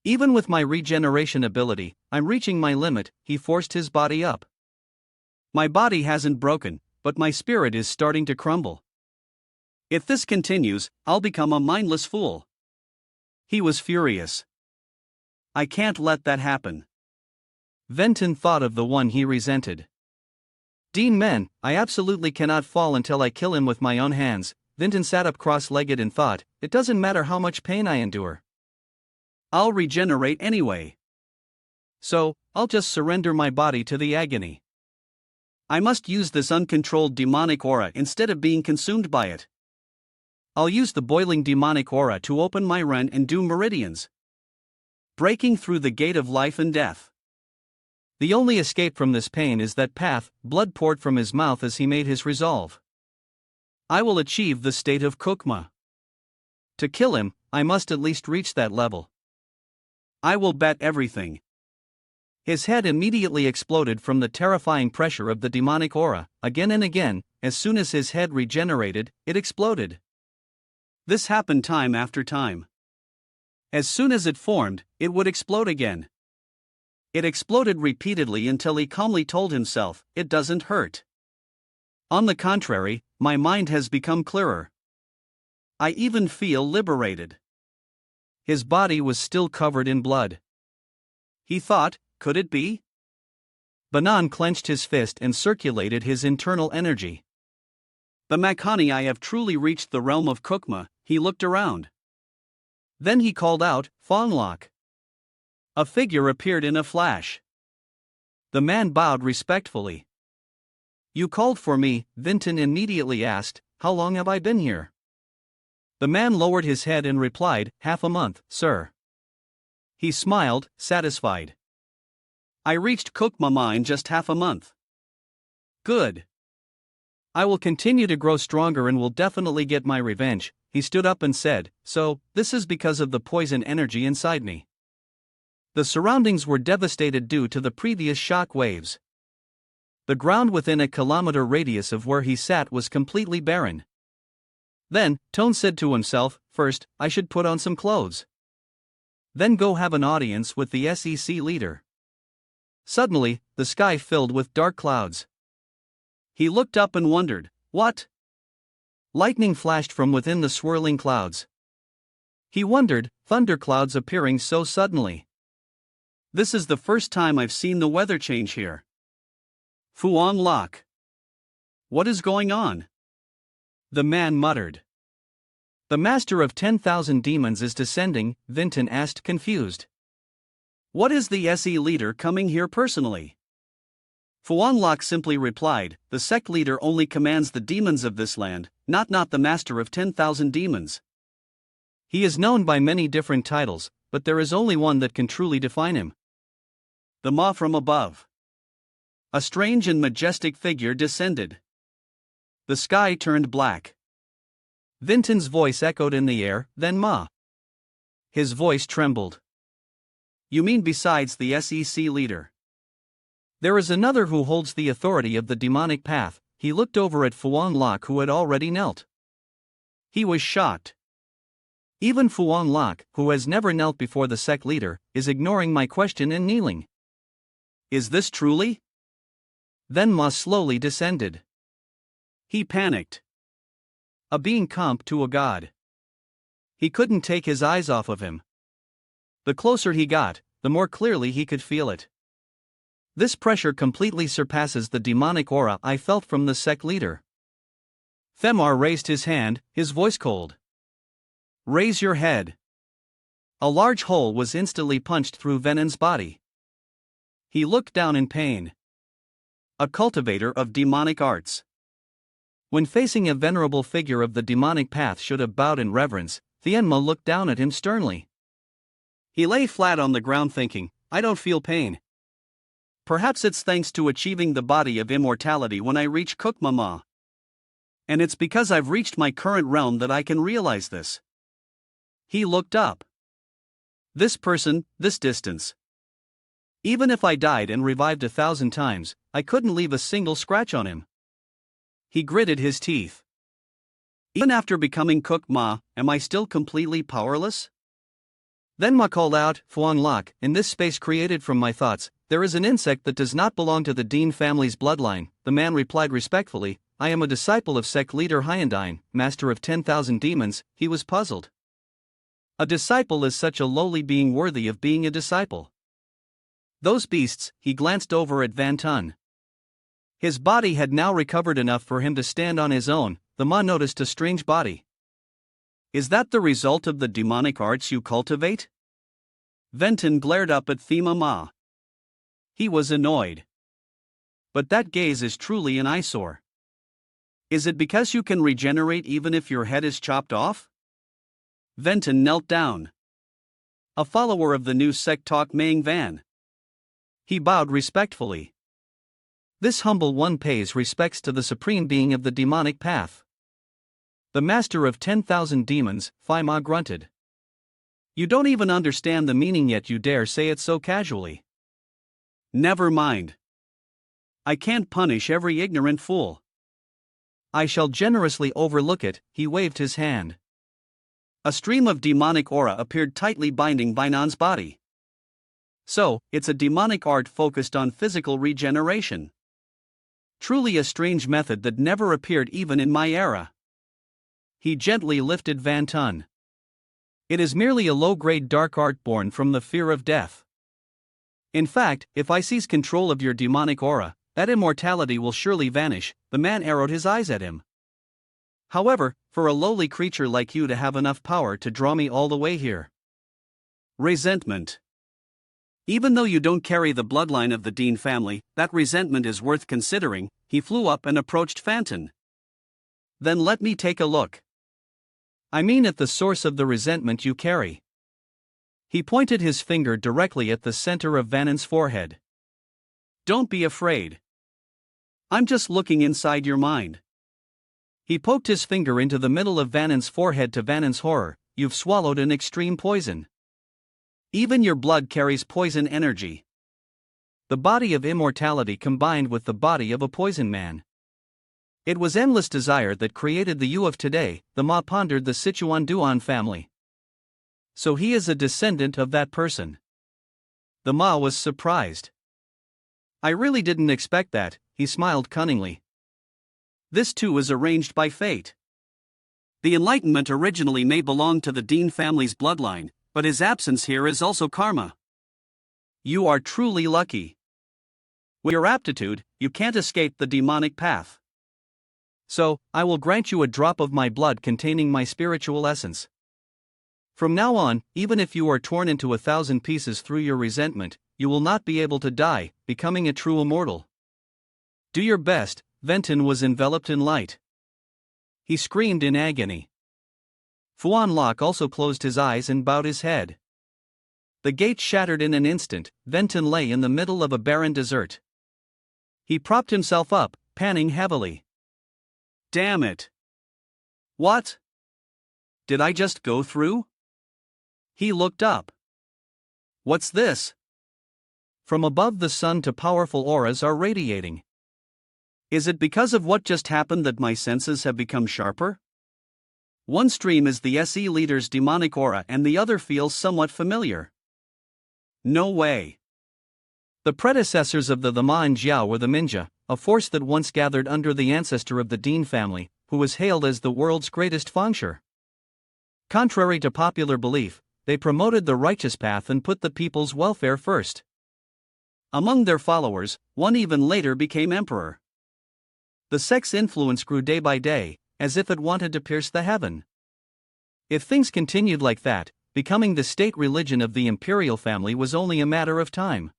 "Even with my regeneration ability, I'm reaching my limit." He forced his body up. "My body hasn't broken, but my spirit is starting to crumble. If this continues, I'll become a mindless fool." He was furious. "I can't let that happen." Venton thought of the one he resented. "Duan Men, I absolutely cannot fall until I kill him with my own hands." Vinton sat up cross-legged and thought, "It doesn't matter how much pain I endure. I'll regenerate anyway. So, I'll just surrender my body to the agony. I must use this uncontrolled demonic aura instead of being consumed by it. I'll use the boiling demonic aura to open my Ren and Du meridians, breaking through the gate of life and death. The only escape from this pain is that path." Blood poured from his mouth as he made his resolve. "I will achieve the state of Kukma. To kill him, I must at least reach that level. I will bet everything." His head immediately exploded from the terrifying pressure of the demonic aura. Again and again, as soon as his head regenerated, it exploded. This happened time after time. As soon as it formed, it would explode again. It exploded repeatedly until he calmly told himself, "It doesn't hurt. On the contrary, my mind has become clearer. I even feel liberated." His body was still covered in blood. He thought, could it be? Banan clenched his fist and circulated his internal energy. The Makani, I have truly reached the realm of Kukma. He looked around. Then he called out, Fonglok. A figure appeared in a flash. The man bowed respectfully. You called for me, Vinton immediately asked, how long have I been here? The man lowered his head and replied, half a month, sir. He smiled, satisfied. I reached Kukma in just half a month. Good. I will continue to grow stronger and will definitely get my revenge. He stood up and said, so, this is because of the poison energy inside me. The surroundings were devastated due to the previous shock waves. The ground within a kilometer radius of where he sat was completely barren. Then, Tone said to himself, first, I should put on some clothes. Then go have an audience with the SEC leader. Suddenly, the sky filled with dark clouds. He looked up and wondered, what? Lightning flashed from within the swirling clouds. He wondered, thunderclouds appearing so suddenly. This is the first time I've seen the weather change here. Fuang Lok. What is going on? The man muttered. The master of 10,000 demons is descending, Vinton asked, confused. What is the SE leader coming here personally? Fuang Lok simply replied, the sect leader only commands the demons of this land, not the master of 10,000 demons. He is known by many different titles, but there is only one that can truly define him. The Ma from above. A strange and majestic figure descended. The sky turned black. Vinton's voice echoed in the air, then Ma. His voice trembled. You mean besides the SEC leader? There is another who holds the authority of the demonic path. He looked over at Fuang Lok, who had already knelt. He was shocked. Even Fuang Lok, who has never knelt before the sect leader, is ignoring my question and kneeling. Is this truly? Then Ma slowly descended. He panicked. A being comp to a god. He couldn't take his eyes off of him. The closer he got, the more clearly he could feel it. This pressure completely surpasses the demonic aura I felt from the sect leader. Themar raised his hand, his voice cold. Raise your head. A large hole was instantly punched through Venon's body. He looked down in pain. A cultivator of demonic arts. When facing a venerable figure of the demonic path should have bowed in reverence, Thienma looked down at him sternly. He lay flat on the ground thinking, I don't feel pain. Perhaps it's thanks to achieving the body of immortality when I reach Kukma. And it's because I've reached my current realm that I can realize this. He looked up. This person, this distance. Even if I died and revived 1,000 times, I couldn't leave a single scratch on him. He gritted his teeth. Even after becoming Kukma, am I still completely powerless? Then Ma called out, Fuang Lok, in this space created from my thoughts, there is an insect that does not belong to the Dean family's bloodline. The man replied respectfully, I am a disciple of sect leader Hyundine, master of 10,000 demons. He was puzzled. A disciple is such a lowly being worthy of being a disciple. Those beasts, he glanced over at Van Tun. His body had now recovered enough for him to stand on his own. The Ma noticed a strange body. Is that the result of the demonic arts you cultivate? Venton glared up at Thema Ma. He was annoyed. But that gaze is truly an eyesore. Is it because you can regenerate even if your head is chopped off? Venton knelt down. A follower of the new sect talk Mang Van. He bowed respectfully. This humble one pays respects to the supreme being of the demonic path. The master of 10,000 demons, Phi Ma grunted. You don't even understand the meaning yet you dare say it so casually. Never mind. I can't punish every ignorant fool. I shall generously overlook it, he waved his hand. A stream of demonic aura appeared tightly binding Bainan's body. So, it's a demonic art focused on physical regeneration. Truly a strange method that never appeared even in my era. He gently lifted Van Tun. It is merely a low-grade dark art born from the fear of death. In fact, if I seize control of your demonic aura, that immortality will surely vanish. The man arrowed his eyes at him. However, for a lowly creature like you to have enough power to draw me all the way here. Resentment. Even though you don't carry the bloodline of the Dean family, that resentment is worth considering. He flew up and approached Phantom. Then let me take a look. I mean at the source of the resentment you carry. He pointed his finger directly at the center of Vanon's forehead. Don't be afraid. I'm just looking inside your mind. He poked his finger into the middle of Vanon's forehead. To Vanon's horror, you've swallowed an extreme poison. Even your blood carries poison energy. The body of immortality combined with the body of a poison man. It was endless desire that created the you of today, the Ma pondered the Sichuan Duan family. So he is a descendant of that person. The Ma was surprised. I really didn't expect that, he smiled cunningly. This too is arranged by fate. The Enlightenment originally may belong to the Dean family's bloodline, but his absence here is also karma. You are truly lucky. With your aptitude, you can't escape the demonic path. So, I will grant you a drop of my blood containing my spiritual essence. From now on, even if you are torn into 1,000 pieces through your resentment, you will not be able to die, becoming a true immortal. Do your best. Venton was enveloped in light. He screamed in agony. Fuan Lok also closed his eyes and bowed his head. The gate shattered in an instant. Venton lay in the middle of a barren desert. He propped himself up, panting heavily. Damn it! What? Did I just go through? He looked up. What's this? From above the sun to powerful auras are radiating. Is it because of what just happened that my senses have become sharper? One stream is the SE leader's demonic aura and the other feels somewhat familiar. No way. The predecessors of the Ma and Jiao were the Minja, a force that once gathered under the ancestor of the Dean family, who was hailed as the world's greatest Fengsher. Contrary to popular belief, they promoted the righteous path and put the people's welfare first. Among their followers, one even later became emperor. The sect's influence grew day by day, as if it wanted to pierce the heaven. If things continued like that, becoming the state religion of the imperial family was only a matter of time.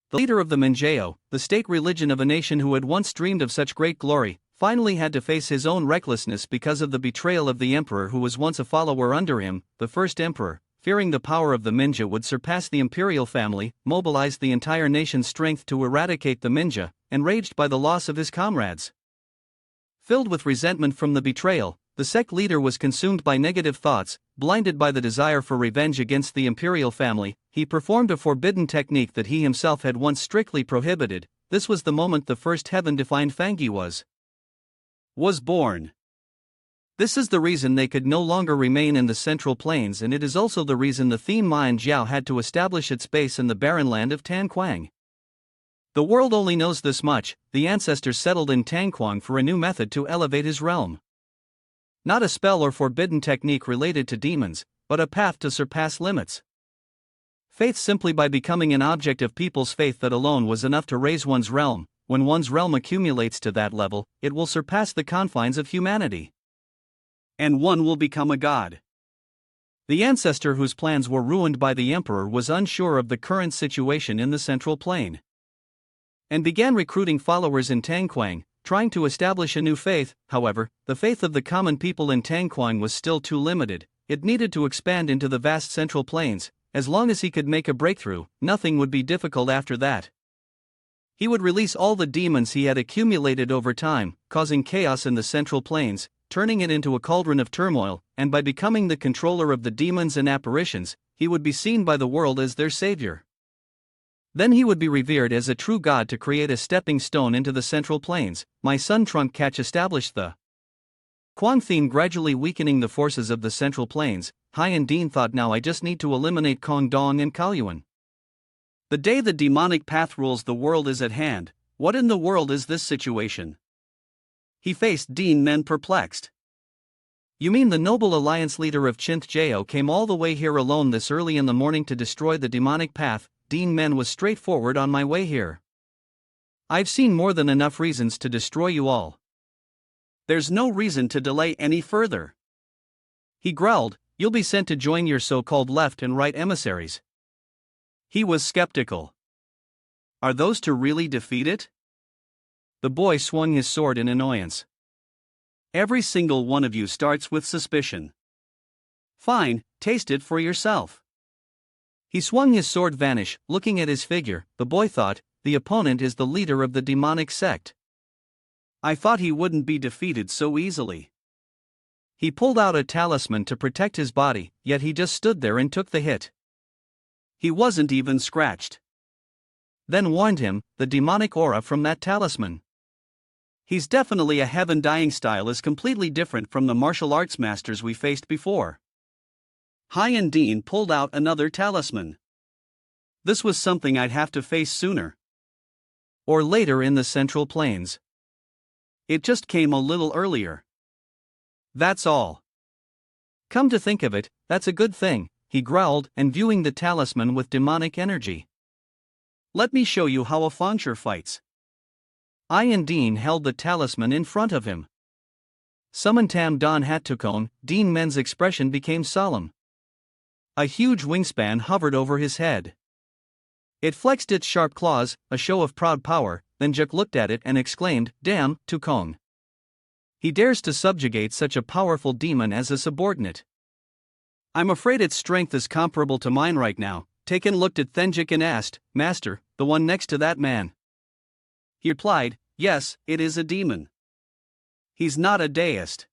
The leader of the Manjao, the state religion of a nation who had once dreamed of such great glory, finally had to face his own recklessness because of the betrayal of the emperor who was once a follower under him. The first emperor, fearing the power of the Minja would surpass the imperial family, mobilized the entire nation's strength to eradicate the Minja, enraged by the loss of his comrades. Filled with resentment from the betrayal, the sect leader was consumed by negative thoughts. Blinded by the desire for revenge against the imperial family, he performed a forbidden technique that he himself had once strictly prohibited. This was the moment the first heaven-defined Fangi was born. This is the reason they could no longer remain in the Central Plains, and it is also the reason the theme Ma and Jiao had to establish its base in the barren land of Tanquang. The world only knows this much: the ancestors settled in Tanquang for a new method to elevate his realm. Not a spell or forbidden technique related to demons, but a path to surpass limits. Faith simply by becoming an object of people's faith that alone was enough to raise one's realm. When one's realm accumulates to that level, it will surpass the confines of humanity. And one will become a god. The ancestor whose plans were ruined by the emperor was unsure of the current situation in the Central Plain, and began recruiting followers in Tanquang, trying to establish a new faith. However, the faith of the common people in Tanquang was still too limited. It needed to expand into the vast Central Plains. As long as he could make a breakthrough, nothing would be difficult after that. He would release all the demons he had accumulated over time, causing chaos in the Central Plains, turning it into a cauldron of turmoil, and by becoming the controller of the demons and apparitions, he would be seen by the world as their savior. Then he would be revered as a true god to create a stepping stone into the Central Plains. My son Trunk Catch established the Quang theme, gradually weakening the forces of the Central Plains. Hai and Dean thought, now I just need to eliminate Kong Dong and Kalyuan. The day the demonic path rules the world is at hand. What in the world is this situation? He faced Duan Men perplexed. You mean the noble alliance leader of Chinth Jao came all the way here alone this early in the morning to destroy the demonic path? Duan Men was straightforward. On my way here, I've seen more than enough reasons to destroy you all. There's no reason to delay any further. He growled, you'll be sent to join your so-called left and right emissaries. He was skeptical. Are those to really defeat it? The boy swung his sword in annoyance. Every single one of you starts with suspicion. Fine, taste it for yourself. He swung his sword vanish, looking at his figure. The boy thought, the opponent is the leader of the demonic sect. I thought he wouldn't be defeated so easily. He pulled out a talisman to protect his body, yet he just stood there and took the hit. He wasn't even scratched. Then warned him, the demonic aura from that talisman. He's definitely a heaven dying style is completely different from the martial arts masters we faced before. Hyan Dean pulled out another talisman. This was something I'd have to face sooner. Or later in the Central Plains. It just came a little earlier. That's all. Come to think of it, that's a good thing, he growled, and viewing the talisman with demonic energy. Let me show you how a Fangsher fights. Ian Dean held the talisman in front of him. Summon Tham Don Hatukon, Dean Men's expression became solemn. A huge wingspan hovered over his head. It flexed its sharp claws, a show of proud power, then Juk looked at it and exclaimed, damn, Tukong. He dares to subjugate such a powerful demon as a subordinate. I'm afraid its strength is comparable to mine right now. Taken looked at Thenjik and asked, Master, the one next to that man? He replied, yes, it is a demon. He's not a deist.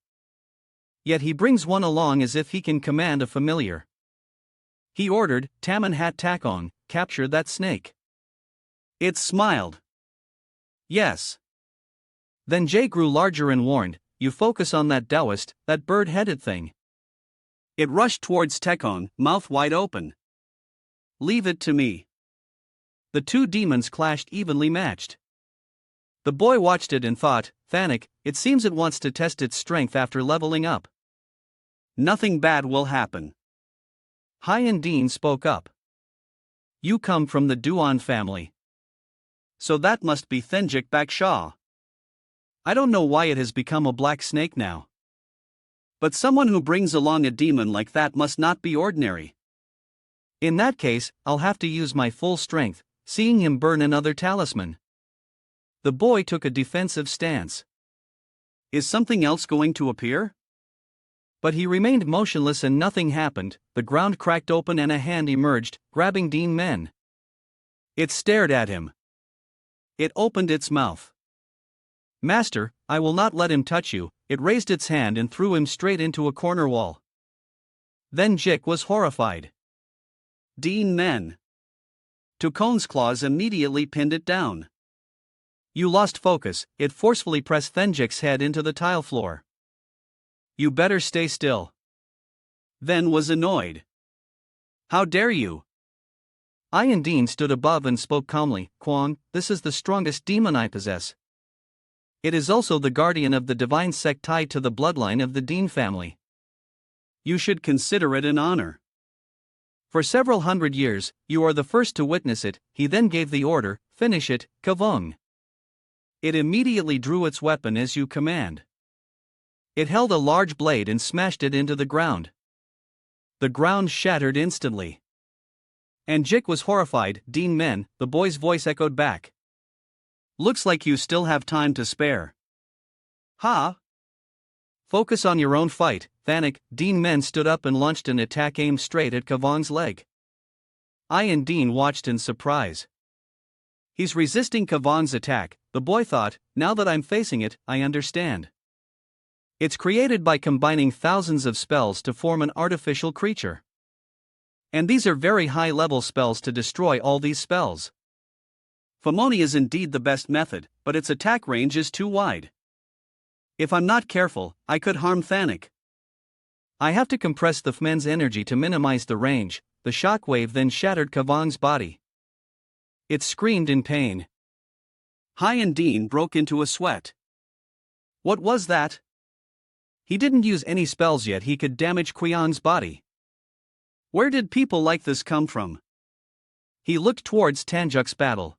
Yet he brings one along as if he can command a familiar. He ordered, Taman Hat Takong, capture that snake. It smiled. Yes. Then Jay grew larger and warned, you focus on that Taoist, that bird-headed thing. It rushed towards Tekong, mouth wide open. Leave it to me. The two demons clashed evenly matched. The boy watched it and thought, Thanik, it seems it wants to test its strength after leveling up. Nothing bad will happen. Hyan Dean spoke up. You come from the Duan family. So that must be Thenjik Bakshaw. I don't know why it has become a black snake now. But someone who brings along a demon like that must not be ordinary. In that case, I'll have to use my full strength, seeing him burn another talisman. The boy took a defensive stance. Is something else going to appear? But he remained motionless and nothing happened. The ground cracked open and a hand emerged, grabbing Duan Men. It stared at him. It opened its mouth. Master, I will not let him touch you. It raised its hand and threw him straight into a corner wall. Then Jik was horrified. Duan Men. Tukong's claws immediately pinned it down. You lost focus. It forcefully pressed Thenjik's head into the tile floor. You better stay still. Then was annoyed. How dare you? Ian Dean stood above and spoke calmly, Kwang, this is the strongest demon I possess. It is also the guardian of the divine sect tied to the bloodline of the Dean family. You should consider it an honor. For several hundred years, you are the first to witness it. He then gave the order, finish it, Kavung. It immediately drew its weapon as you command. It held a large blade and smashed it into the ground. The ground shattered instantly. And Jik was horrified. Duan Men, the boy's voice echoed back. Looks like you still have time to spare. Ha! Focus on your own fight, Thanik. Duan Men stood up and launched an attack aimed straight at Kavong's leg. Ian Dean watched in surprise. He's resisting Kavong's attack, the boy thought, now that I'm facing it, I understand. It's created by combining thousands of spells to form an artificial creature. And these are very high-level spells to destroy all these spells. Famoni is indeed the best method, but its attack range is too wide. If I'm not careful, I could harm Thanik. I have to compress the Fmen's energy to minimize the range. The shockwave then shattered Kavong's body. It screamed in pain. Hyan Dean broke into a sweat. What was that? He didn't use any spells yet he could damage Qian's body. Where did people like this come from? He looked towards Tanjuk's battle.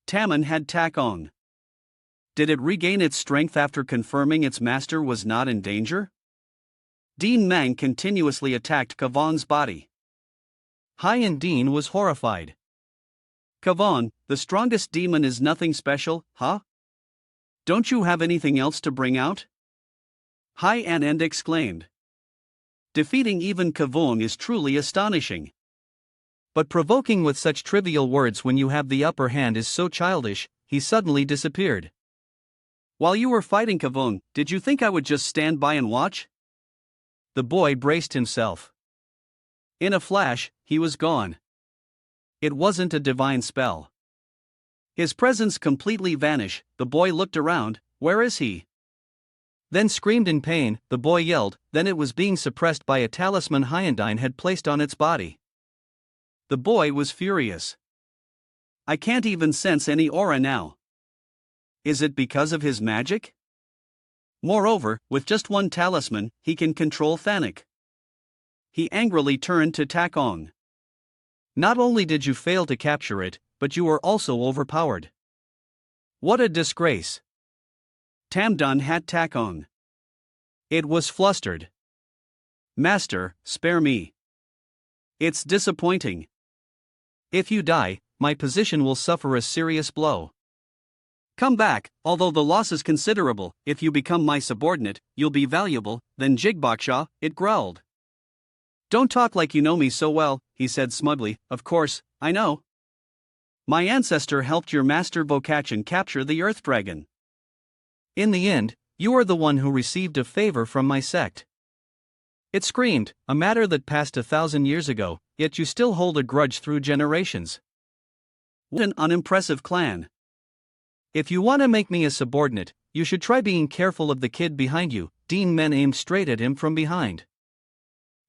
Taman had Takong. Did it regain its strength after confirming its master was not in danger? Duan Men continuously attacked Kavon's body. Hien Dean was horrified. Kavon, the strongest demon is nothing special, huh? Don't you have anything else to bring out? Hien End exclaimed. Defeating even Kavon is truly astonishing. But provoking with such trivial words when you have the upper hand is so childish, he suddenly disappeared. While you were fighting Kavon, did you think I would just stand by and watch? The boy braced himself. In a flash, he was gone. It wasn't a divine spell. His presence completely vanished. The boy looked around. Where is he? Then screamed in pain. The boy yelled, then it was being suppressed by a talisman Hyundine had placed on its body. The boy was furious. I can't even sense any aura now. Is it because of his magic? Moreover, with just one talisman, he can control Thanik. He angrily turned to Takong. Not only did you fail to capture it, but you were also overpowered. What a disgrace. Tamdun had Takong. It was flustered. Master, spare me. It's disappointing. If you die, my position will suffer a serious blow. Come back, although the loss is considerable. If you become my subordinate, you'll be valuable. Then Jigbaksha, it growled. Don't talk like you know me so well, he said smugly. Of course, I know. My ancestor helped your master Bokachin capture the Earth Dragon. In the end, you are the one who received a favor from my sect. It screamed, a matter that passed 1,000 years ago, yet you still hold a grudge through generations. What an unimpressive clan. If you want to make me a subordinate, you should try being careful of the kid behind you. Duan Men aimed straight at him from behind.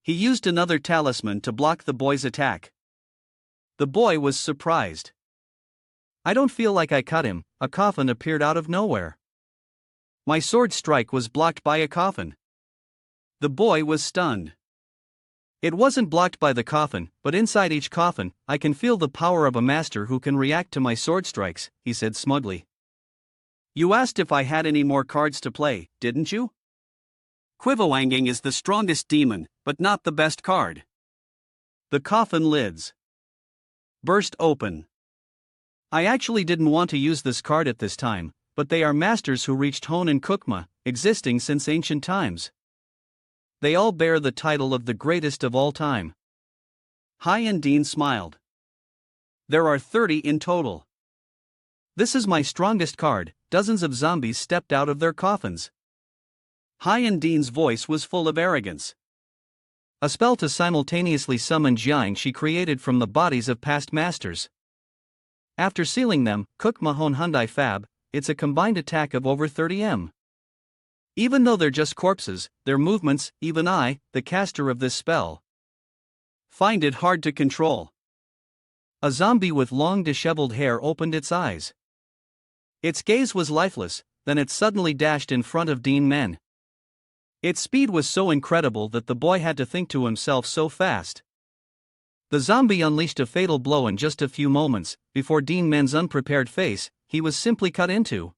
He used another talisman to block the boy's attack. The boy was surprised. I don't feel like I cut him. A coffin appeared out of nowhere. My sword strike was blocked by a coffin. The boy was stunned. It wasn't blocked by the coffin, but inside each coffin, I can feel the power of a master who can react to my sword strikes, he said smugly. You asked if I had any more cards to play, didn't you? Quivoanging is the strongest demon, but not the best card. The coffin lids burst open. I actually didn't want to use this card at this time, but they are masters who reached Hon and Kukma, existing since ancient times. They all bear the title of the greatest of all time. Hien Dean smiled. There are 30 in total. This is my strongest card. Dozens of zombies stepped out of their coffins. Hien Dean's voice was full of arrogance. A spell to simultaneously summon Jiang she created from the bodies of past masters. After sealing them, Kukma Hon Hyundai Fab, it's a combined attack of over 30 Even though they're just corpses, their movements, even I, the caster of this spell, find it hard to control. A zombie with long disheveled hair opened its eyes. Its gaze was lifeless, then it suddenly dashed in front of Duan Men. Its speed was so incredible that the boy had to think to himself so fast. The zombie unleashed a fatal blow in just a few moments. Before Duan Men's unprepared face, he was simply cut into.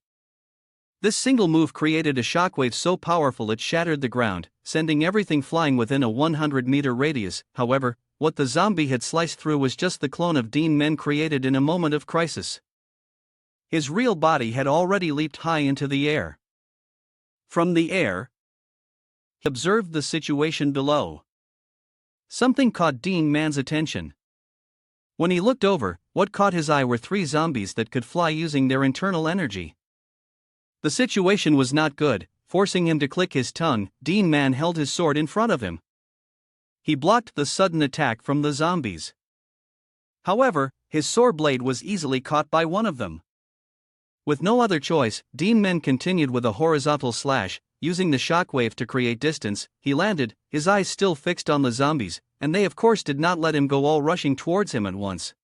This single move created a shockwave so powerful it shattered the ground, sending everything flying within a 100-meter radius. However, what the zombie had sliced through was just the clone of Duan Men created in a moment of crisis. His real body had already leaped high into the air. From the air, he observed the situation below. Something caught Duan Men's attention. When he looked over, what caught his eye were 3 zombies that could fly using their internal energy. The situation was not good. Forcing him to click his tongue, Duan Men held his sword in front of him. He blocked the sudden attack from the zombies. However, his sword blade was easily caught by one of them. With no other choice, Duan Men continued with a horizontal slash. Using the shockwave to create distance, he landed, his eyes still fixed on the zombies, and they of course did not let him go, all rushing towards him at once.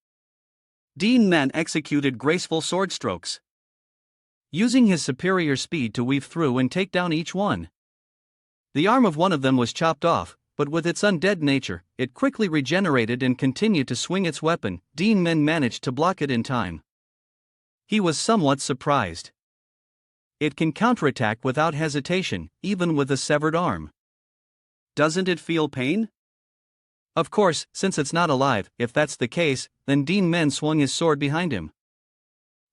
Duan Men executed graceful sword strokes, using his superior speed to weave through and take down each one. The arm of one of them was chopped off, but with its undead nature, it quickly regenerated and continued to swing its weapon. Duan Men managed to block it in time. He was somewhat surprised. It can counterattack without hesitation, even with a severed arm. Doesn't it feel pain? Of course, since it's not alive. If that's the case, then Duan Men swung his sword behind him.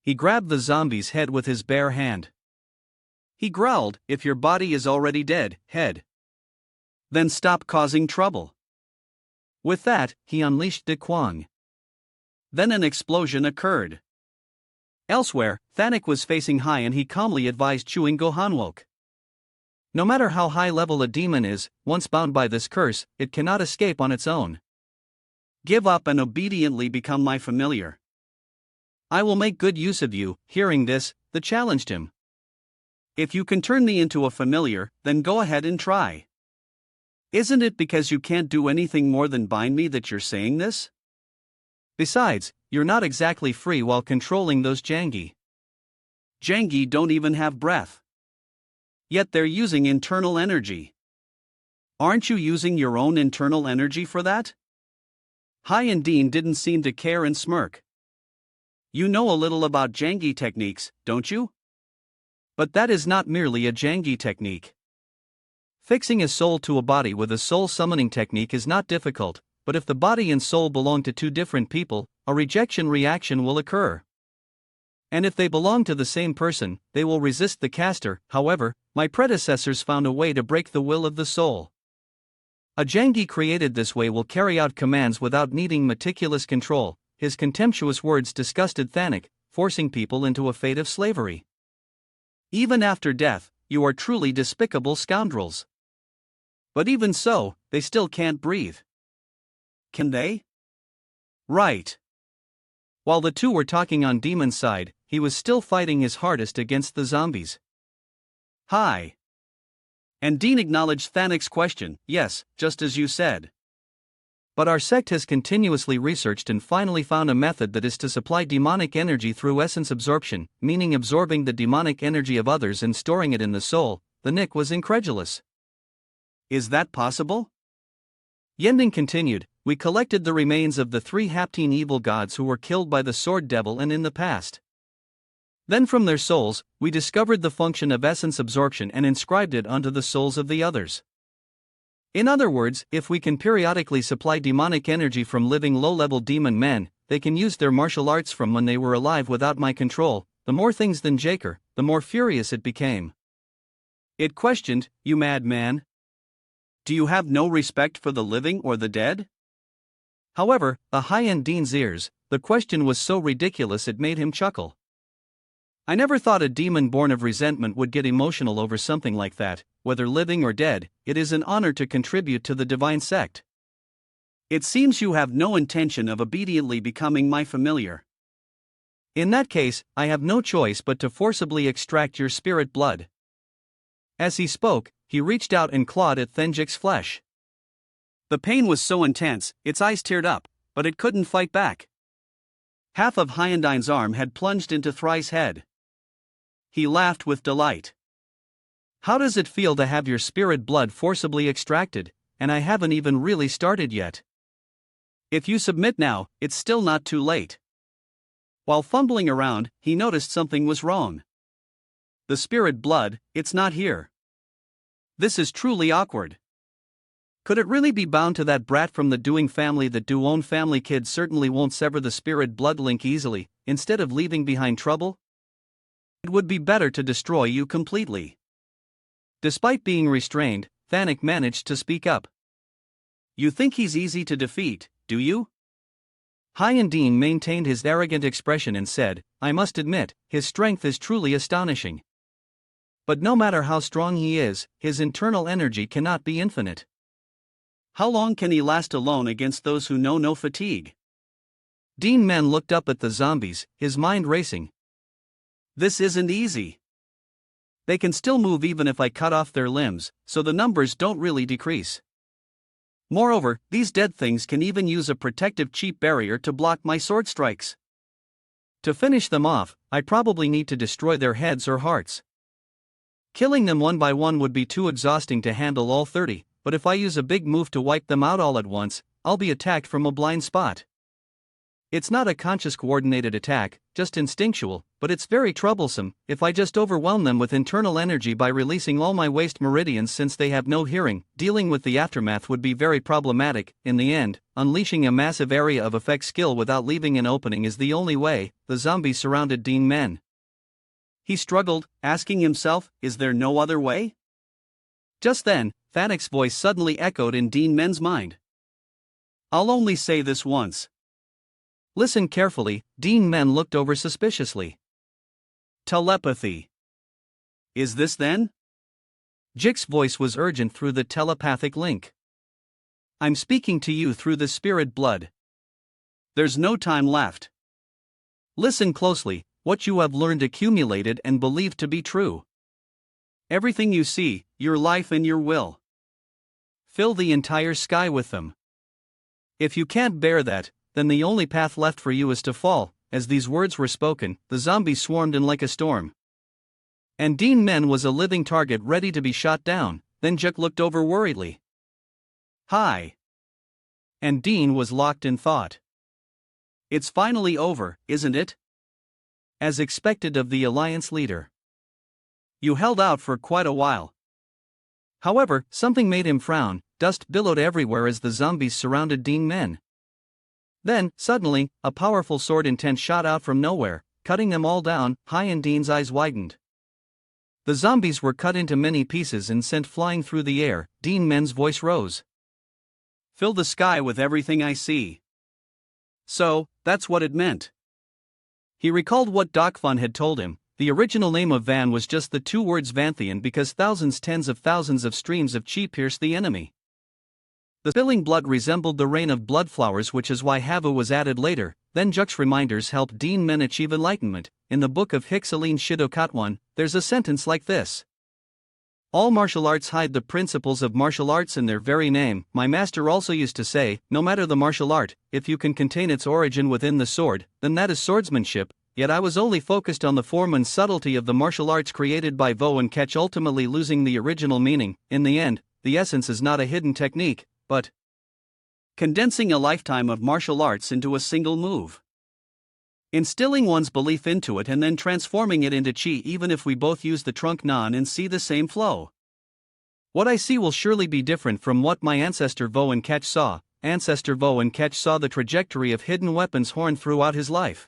He grabbed the zombie's head with his bare hand. He growled, "If your body is already dead, head, then stop causing trouble." With that, he unleashed De Kwang. Then an explosion occurred. Elsewhere, Thanik was facing high and he calmly advised Chewing Gohanwok. No matter how high level a demon is, once bound by this curse, it cannot escape on its own. Give up and obediently become my familiar. I will make good use of you. Hearing this, the challenged him. If you can turn me into a familiar, then go ahead and try. Isn't it because you can't do anything more than bind me that you're saying this? Besides, you're not exactly free while controlling those Jangi. Jangi don't even have breath. Yet they're using internal energy. Aren't you using your own internal energy for that? Hai and Dean didn't seem to care and smirk. You know a little about Jangi techniques, don't you? But that is not merely a Jangi technique. Fixing a soul to a body with a soul summoning technique is not difficult, but if the body and soul belong to two different people, a rejection reaction will occur. And if they belong to the same person, they will resist the caster. However, my predecessors found a way to break the will of the soul. A Jangi created this way will carry out commands without needing meticulous control. His contemptuous words disgusted Thanik, forcing people into a fate of slavery. Even after death, you are truly despicable scoundrels. But even so, they still can't breathe. Can they? Right. While the two were talking on Demon's side, he was still fighting his hardest against the zombies. Hi. And Dean acknowledged Thanik's question. Yes, just as you said. But our sect has continuously researched and finally found a method that is to supply demonic energy through essence absorption, meaning absorbing the demonic energy of others and storing it in the soul. The Nick was incredulous. Is that possible? Yending continued, we collected the remains of the 3 Haptine evil gods who were killed by the sword devil and in the past. Then from their souls, we discovered the function of essence absorption and inscribed it onto the souls of the others. In other words, if we can periodically supply demonic energy from living low-level demon men, they can use their martial arts from when they were alive without my control. The more things than Jaker, the more furious it became. It questioned, you madman? Do you have no respect for the living or the dead? However, the high-end Dean's ears, the question was so ridiculous it made him chuckle. I never thought a demon born of resentment would get emotional over something like that. Whether living or dead, it is an honor to contribute to the divine sect. It seems you have no intention of obediently becoming my familiar. In that case, I have no choice but to forcibly extract your spirit blood. As he spoke, he reached out and clawed at Thenjik's flesh. The pain was so intense, its eyes teared up, but it couldn't fight back. Half of Hyundine's arm had plunged into Thry's head. He laughed with delight. How does it feel to have your spirit blood forcibly extracted, and I haven't even really started yet? If you submit now, it's still not too late. While fumbling around, he noticed something was wrong. The spirit blood, it's not here. This is truly awkward. Could it really be bound to that brat from the Doing family? The Duan family kid certainly won't sever the spirit blood link easily, instead of leaving behind trouble. It would be better to destroy you completely. Despite being restrained, Thanik managed to speak up. You think he's easy to defeat, do you? Hyundine maintained his arrogant expression and said, I must admit, his strength is truly astonishing. But no matter how strong he is, his internal energy cannot be infinite. How long can he last alone against those who know no fatigue? Duan Men looked up at the zombies, his mind racing. This isn't easy. They can still move even if I cut off their limbs, so the numbers don't really decrease. Moreover, these dead things can even use a protective cheap barrier to block my sword strikes. To finish them off, I probably need to destroy their heads or hearts. Killing them one by one would be too exhausting to handle all 30, but if I use a big move to wipe them out all at once, I'll be attacked from a blind spot. It's not a conscious coordinated attack, just instinctual, but it's very troublesome if I just overwhelm them with internal energy by releasing all my waste meridians since they have no hearing. Dealing with the aftermath would be very problematic. In the end, unleashing a massive area of effect skill without leaving an opening is the only way. The zombies surrounded Duan Men. He struggled, asking himself, is there no other way? Just then, Thanic's voice suddenly echoed in Duan Men's mind. I'll only say this once. Listen carefully. Duan Men looked over suspiciously. Telepathy. Is this then? Jik's voice was urgent through the telepathic link. I'm speaking to you through the spirit blood. There's no time left. Listen closely. What you have learned, accumulated, and believed to be true. Everything you see, your life and your will. Fill the entire sky with them. If you can't bear that, then the only path left for you is to fall. As these words were spoken, the zombies swarmed in like a storm. And Duan Men was a living target ready to be shot down. Then Jik looked over worriedly. Hi. And Dean was locked in thought. It's finally over, isn't it? As expected of the Alliance leader. You held out for quite a while. However, something made him frown. Dust billowed everywhere as the zombies surrounded Duan Men. Then, suddenly, a powerful sword intent shot out from nowhere, cutting them all down. Hai and Dean's eyes widened. The zombies were cut into many pieces and sent flying through the air. Duan Men's voice rose. Fill the sky with everything I see. So, that's what it meant. He recalled what Doc Fun had told him. The original name of Van was just the two words Vanthian because tens of thousands of streams of chi pierced the enemy. The spilling blood resembled the rain of blood flowers, which is why Havu was added later. Then Juk's reminders helped Duan Men achieve enlightenment. In the book of Hixaline Shidokatwan, there's a sentence like this. All martial arts hide the principles of martial arts in their very name. My master also used to say, no matter the martial art, if you can contain its origin within the sword, then that is swordsmanship. Yet I was only focused on the form and subtlety of the martial arts created by Vo and Ketch, ultimately losing the original meaning. In the end, the essence is not a hidden technique, but condensing a lifetime of martial arts into a single move. Instilling one's belief into it and then transforming it into chi, even if we both use the trunk nan and see the same flow. What I see will surely be different from what my ancestor Vo and Ketch saw. Ancestor Vo and Ketch saw the trajectory of hidden weapons horn throughout his life.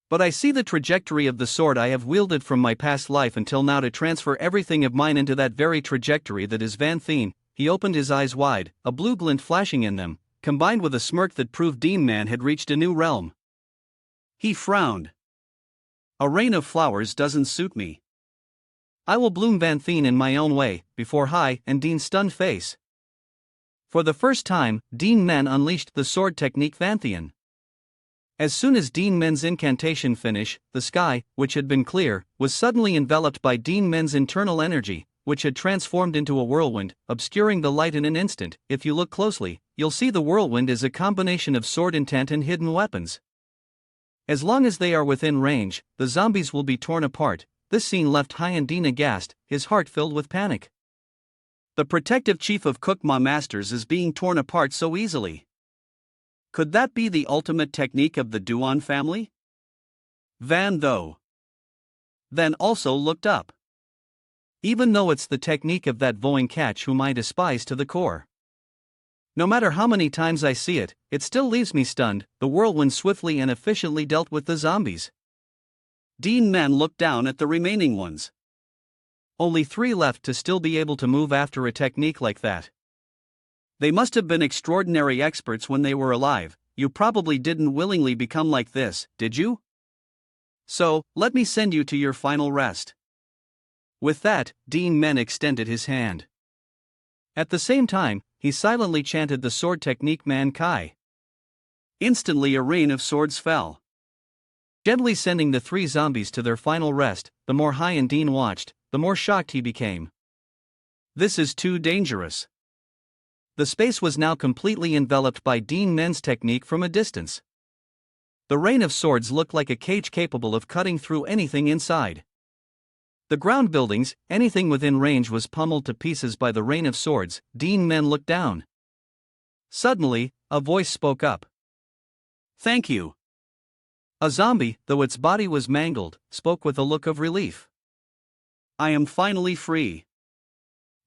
But I see the trajectory of the sword I have wielded from my past life until now to transfer everything of mine into that very trajectory that is Van Thien. He opened his eyes wide, a blue glint flashing in them, combined with a smirk that proved Duan Men had reached a new realm. He frowned. A rain of flowers doesn't suit me. I will bloom Van Thien in my own way. Before Hai and Dean's stunned face. For the first time, Duan Men unleashed the sword technique Van Thien. As soon as Duan Men's incantation finished, the sky, which had been clear, was suddenly enveloped by Duan Men's internal energy, which had transformed into a whirlwind, obscuring the light in an instant. If you look closely, you'll see the whirlwind is a combination of sword intent and hidden weapons. As long as they are within range, the zombies will be torn apart. This scene left Hai and Dean aghast, his heart filled with panic. The protective chief of Kukma Masters is being torn apart so easily. Could that be the ultimate technique of the Duan family? Van then also looked up. Even though it's the technique of that Voing catch whom I despise to the core. No matter how many times I see it, it still leaves me stunned. The whirlwind swiftly and efficiently dealt with the zombies. Duan Men looked down at the remaining ones. Only 3 left to still be able to move after a technique like that. They must have been extraordinary experts when they were alive. You probably didn't willingly become like this, did you? So, let me send you to your final rest. With that, Duan Men extended his hand. At the same time, he silently chanted the sword technique Man Kai. Instantly a rain of swords fell. Gently sending the 3 zombies to their final rest. The more Hai and Dean watched, the more shocked he became. This is too dangerous. The space was now completely enveloped by Duan Men's technique from a distance. The rain of swords looked like a cage capable of cutting through anything inside. The ground buildings, anything within range was pummeled to pieces by the rain of swords. Duan Men looked down. Suddenly, a voice spoke up. Thank you. A zombie, though its body was mangled, spoke with a look of relief. I am finally free.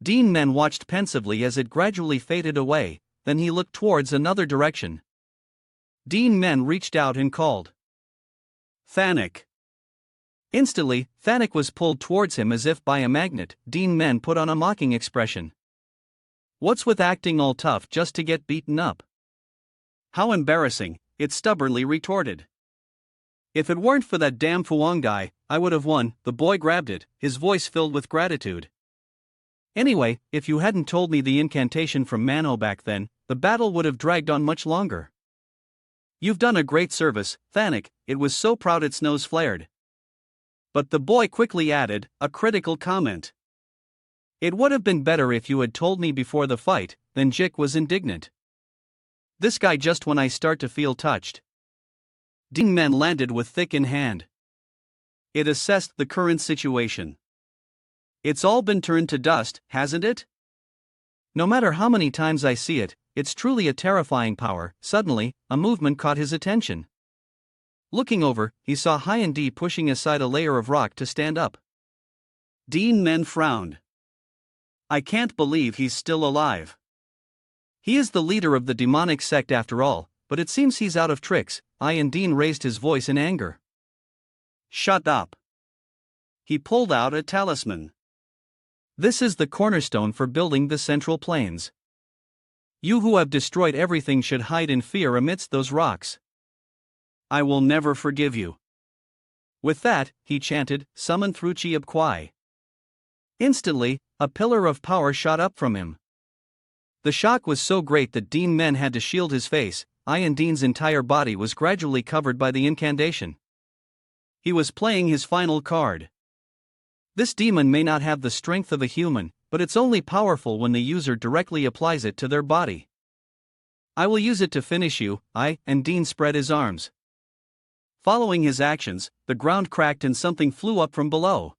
Duan Men watched pensively as it gradually faded away, then he looked towards another direction. Duan Men reached out and called. Thanik. Instantly, Thanik was pulled towards him as if by a magnet. Duan Men put on a mocking expression. What's with acting all tough just to get beaten up? How embarrassing, it stubbornly retorted. If it weren't for that damn Fuang guy, I would have won. The boy grabbed it, his voice filled with gratitude. Anyway, if you hadn't told me the incantation from Manhwa back then, the battle would have dragged on much longer. You've done a great service, Thanik. It was so proud its nose flared. But the boy quickly added a critical comment. It would have been better if you had told me before the fight. Then Jik was indignant. This guy just when I start to feel touched. Duan Men landed with thick in hand. It assessed the current situation. It's all been turned to dust, hasn't it? No matter how many times I see it, it's truly a terrifying power. Suddenly, a movement caught his attention. Looking over, he saw Hyun pushing aside a layer of rock to stand up. Duan Men frowned. I can't believe he's still alive. He is the leader of the demonic sect after all, but it seems he's out of tricks. Hyun raised his voice in anger. Shut up. He pulled out a talisman. This is the cornerstone for building the Central Plains. You who have destroyed everything should hide in fear amidst those rocks. I will never forgive you. With that, he chanted, summon through Chiab Kwai. Instantly, a pillar of power shot up from him. The shock was so great that Duan Men had to shield his face. Hyun's entire body was gradually covered by the incantation. He was playing his final card. This demon may not have the strength of a human, but it's only powerful when the user directly applies it to their body. I will use it to finish you. Duan spread his arms. Following his actions, the ground cracked and something flew up from below.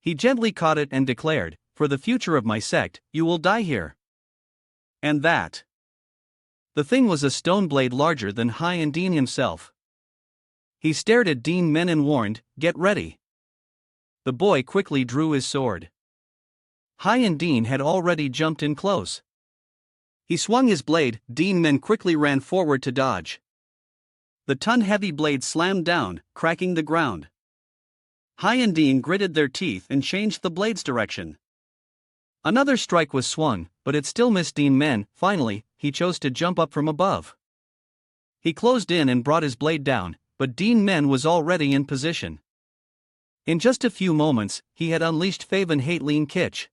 He gently caught it and declared, for the future of my sect, you will die here. And that. The thing was a stone blade larger than Hyun himself. He stared at Duan Men and warned, get ready. The boy quickly drew his sword. Hyun had already jumped in close. He swung his blade. Duan Men quickly ran forward to dodge. The ton-heavy blade slammed down, cracking the ground. Hyun gritted their teeth and changed the blade's direction. Another strike was swung, but it still missed Duan Men. Finally, he chose to jump up from above. He closed in and brought his blade down, but Duan Men was already in position. In just a few moments, he had unleashed Faven Hate Lean Kitch.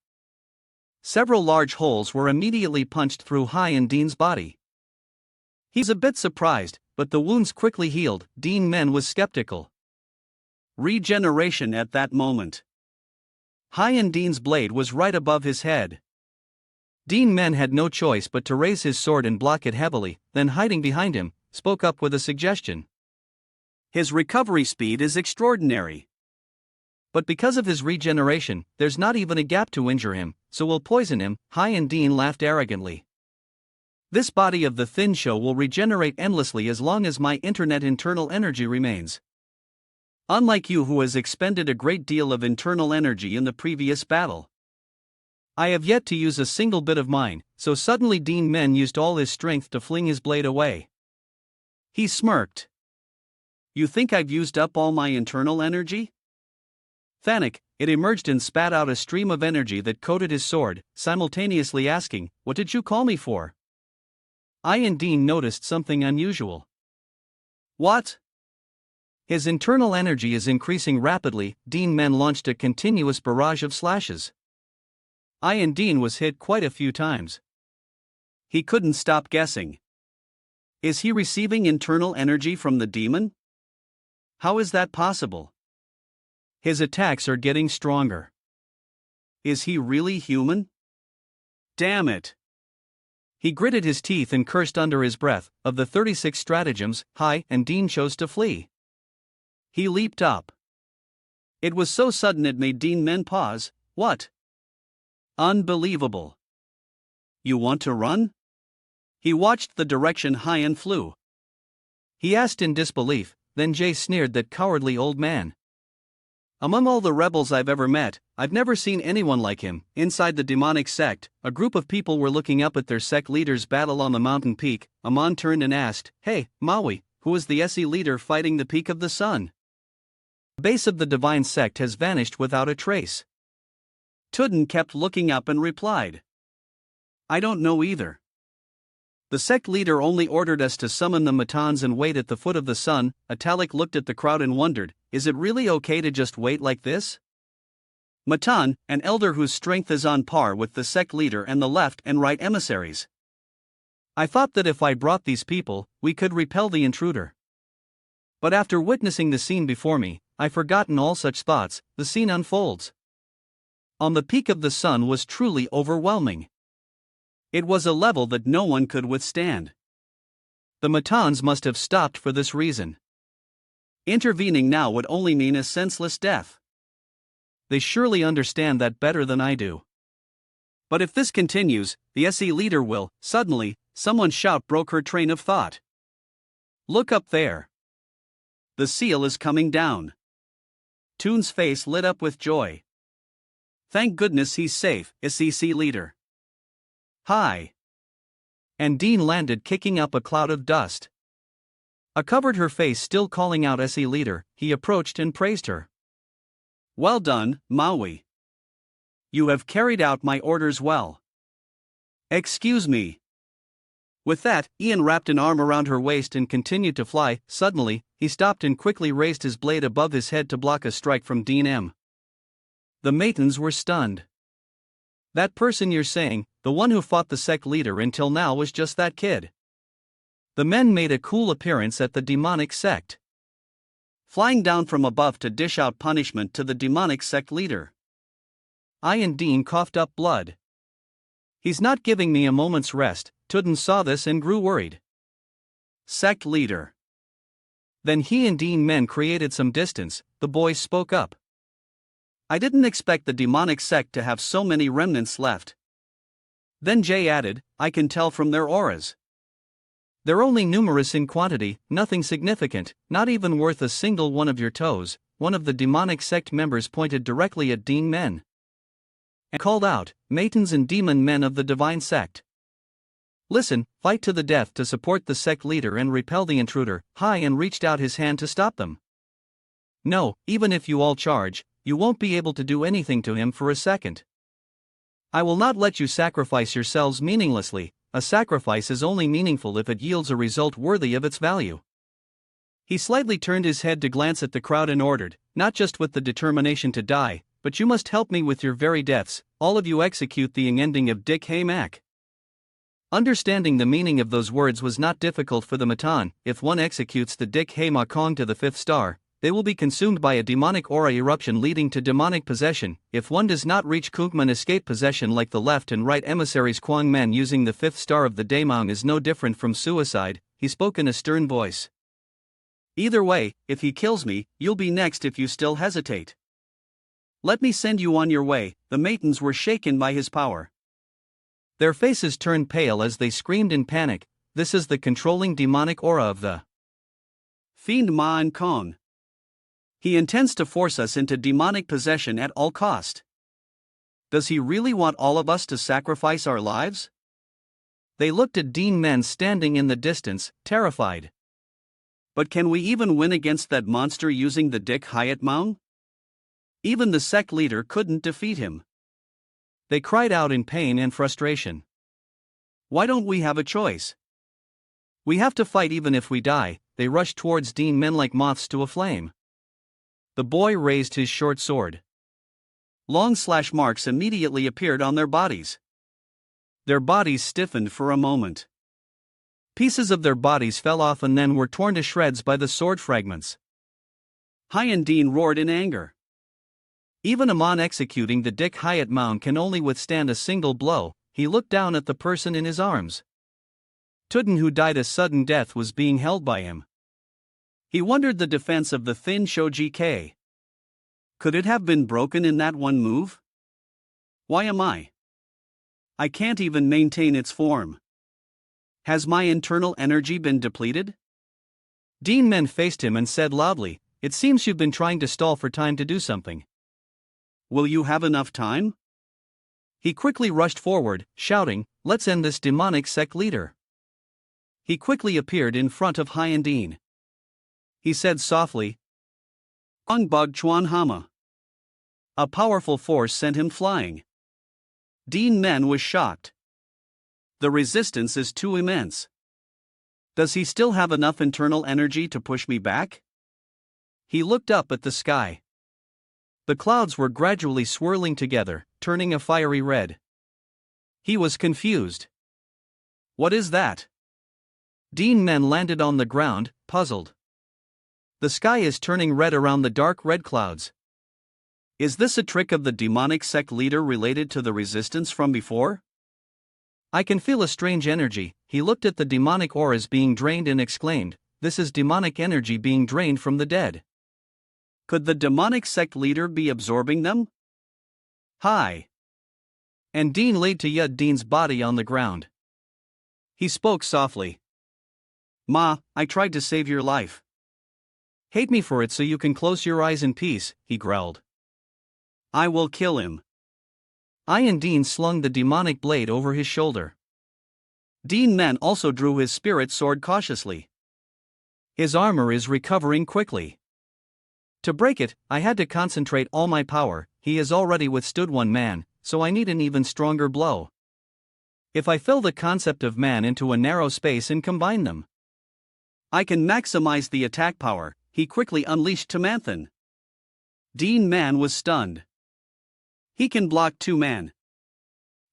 Several large holes were immediately punched through Hyun's body. He's a bit surprised, but the wounds quickly healed. Duan Men was skeptical. Regeneration at that moment. Hyun's blade was right above his head. Duan Men had no choice but to raise his sword and block it heavily, then hiding behind him, spoke up with a suggestion. His recovery speed is extraordinary. But because of his regeneration, there's not even a gap to injure him, so we'll poison him. Hyun laughed arrogantly. This body of the Thin Show will regenerate endlessly as long as my internet internal energy remains. Unlike you who has expended a great deal of internal energy in the previous battle. I have yet to use a single bit of mine, so suddenly Duan Men used all his strength to fling his blade away. He smirked. You think I've used up all my internal energy? Thanik, it emerged and spat out a stream of energy that coated his sword, simultaneously asking, what did you call me for? Duan noticed something unusual. What? His internal energy is increasing rapidly. Duan Men launched a continuous barrage of slashes. Duan was hit quite a few times. He couldn't stop guessing. Is he receiving internal energy from the demon? How is that possible? His attacks are getting stronger. Is he really human? Damn it. He gritted his teeth and cursed under his breath. Of the 36 stratagems, Duan chose to flee. He leaped up. It was so sudden it made Duan Men pause. What? Unbelievable. You want to run? He watched the direction Hyun flew. He asked in disbelief, then Jay sneered, "That cowardly old man. Among all the rebels I've ever met, I've never seen anyone like him." Inside the demonic sect, a group of people were looking up at their sect leaders battle on the mountain peak. Amon turned and asked, "Hey, Maui, who is the SE leader fighting the peak of the sun?" The base of the divine sect has vanished without a trace. Tudun kept looking up and replied, "I don't know either. The sect leader only ordered us to summon the matans and wait at the foot of the sun." Italic looked at the crowd and wondered, is it really okay to just wait like this? Matan, an elder whose strength is on par with the sect leader and the left and right emissaries. "I thought that if I brought these people, we could repel the intruder. But after witnessing the scene before me, I've forgotten all such thoughts." The scene unfolds. On the peak of the sun was truly overwhelming. It was a level that no one could withstand. The Matans must have stopped for this reason. Intervening now would only mean a senseless death. They surely understand that better than I do. But if this continues, the SE leader will. Suddenly, someone's shout broke her train of thought. "Look up there. The seal is coming down." Toon's face lit up with joy. "Thank goodness he's safe, SEC leader." "Hi." And Dean landed, kicking up a cloud of dust. Covered her face, still calling out SE leader. He approached and praised her. "Well done, Maui. You have carried out my orders well." "Excuse me." With that, Ian wrapped an arm around her waist and continued to fly. Suddenly, he stopped and quickly raised his blade above his head to block a strike from Dean M. The Matans were stunned. "That person you're saying, the one who fought the sect leader until now, was just that kid?" The men made a cool appearance at the demonic sect, flying down from above to dish out punishment to the demonic sect leader. Ian Dean coughed up blood. "He's not giving me a moment's rest." Tudun saw this and grew worried. "Sect leader." Then he and Dean Men created some distance. The boys spoke up. "I didn't expect the demonic sect to have so many remnants left." Then Jay added, "I can tell from their auras. They're only numerous in quantity, nothing significant, not even worth a single one of your toes." One of the demonic sect members pointed directly at Dean Men and called out, "Matans and demon men of the divine sect. Listen, fight to the death to support the sect leader and repel the intruder." Ian reached out his hand to stop them. "No, even if you all charge, you won't be able to do anything to him for a second. I will not let you sacrifice yourselves meaninglessly. A sacrifice is only meaningful if it yields a result worthy of its value." He slightly turned his head to glance at the crowd and ordered, "Not just with the determination to die, but you must help me with your very deaths. All of you execute the ending of Dick Haymack." Understanding the meaning of those words was not difficult for the Matan. If one executes the Dick Haymakong to the 5th star, they will be consumed by a demonic aura eruption leading to demonic possession. If one does not reach Kungman escape possession, like the left and right emissaries, Kwang Man using the 5th star of the Daemon is no different from suicide. He spoke in a stern voice. "Either way, if he kills me, you'll be next if you still hesitate. Let me send you on your way." The Matans were shaken by his power. Their faces turned pale as they screamed in panic. "This is the controlling demonic aura of the Fiend Maan Kong. He intends to force us into demonic possession at all cost. Does he really want all of us to sacrifice our lives?" They looked at Dean Men standing in the distance, terrified. "But can we even win against that monster using the Dick Hayatmaung? Even the sect leader couldn't defeat him." They cried out in pain and frustration. "Why don't we have a choice? We have to fight even if we die." They rushed towards Dean Men like moths to a flame. The boy raised his short sword. Long slash marks immediately appeared on their bodies. Their bodies stiffened for a moment. Pieces of their bodies fell off and then were torn to shreds by the sword fragments. Hyan Dean roared in anger. Even Amon executing the Dick Hayatmaung can only withstand a single blow. He looked down at the person in his arms. Tudun, who died a sudden death, was being held by him. He wondered the defense of the thin Shoji K. Could it have been broken in that one move? Why am I can't even maintain its form. Has my internal energy been depleted? Duan Men faced him and said loudly, "It seems you've been trying to stall for time to do something. Will you have enough time?" He quickly rushed forward, shouting, "Let's end this demonic sect leader." He quickly appeared in front of Hien Dean. He said softly, "Ong Bug Chuan Hama." A powerful force sent him flying. Duan Men was shocked. The resistance is too immense. Does he still have enough internal energy to push me back? He looked up at the sky. The clouds were gradually swirling together, turning a fiery red. He was confused. What is that? Duan Men landed on the ground, puzzled. The sky is turning red around the dark red clouds. Is this a trick of the demonic sect leader related to the resistance from before? I can feel a strange energy. He looked at the demonic auras being drained and exclaimed, "This is demonic energy being drained from the dead." Could the demonic sect leader be absorbing them? Hi. And Dean laid to Yud Dean's body on the ground. He spoke softly. "Ma, I tried to save your life. Hate me for it so you can close your eyes in peace," he growled. "I will kill him." Hien Dean slung the demonic blade over his shoulder. Duan Men also drew his spirit sword cautiously. His armor is recovering quickly. To break it, I had to concentrate all my power. He has already withstood one man, so I need an even stronger blow. If I fill the concept of man into a narrow space and combine them, I can maximize the attack power. He quickly unleashed Tamanthan. Duan Men was stunned. He can block 2 men.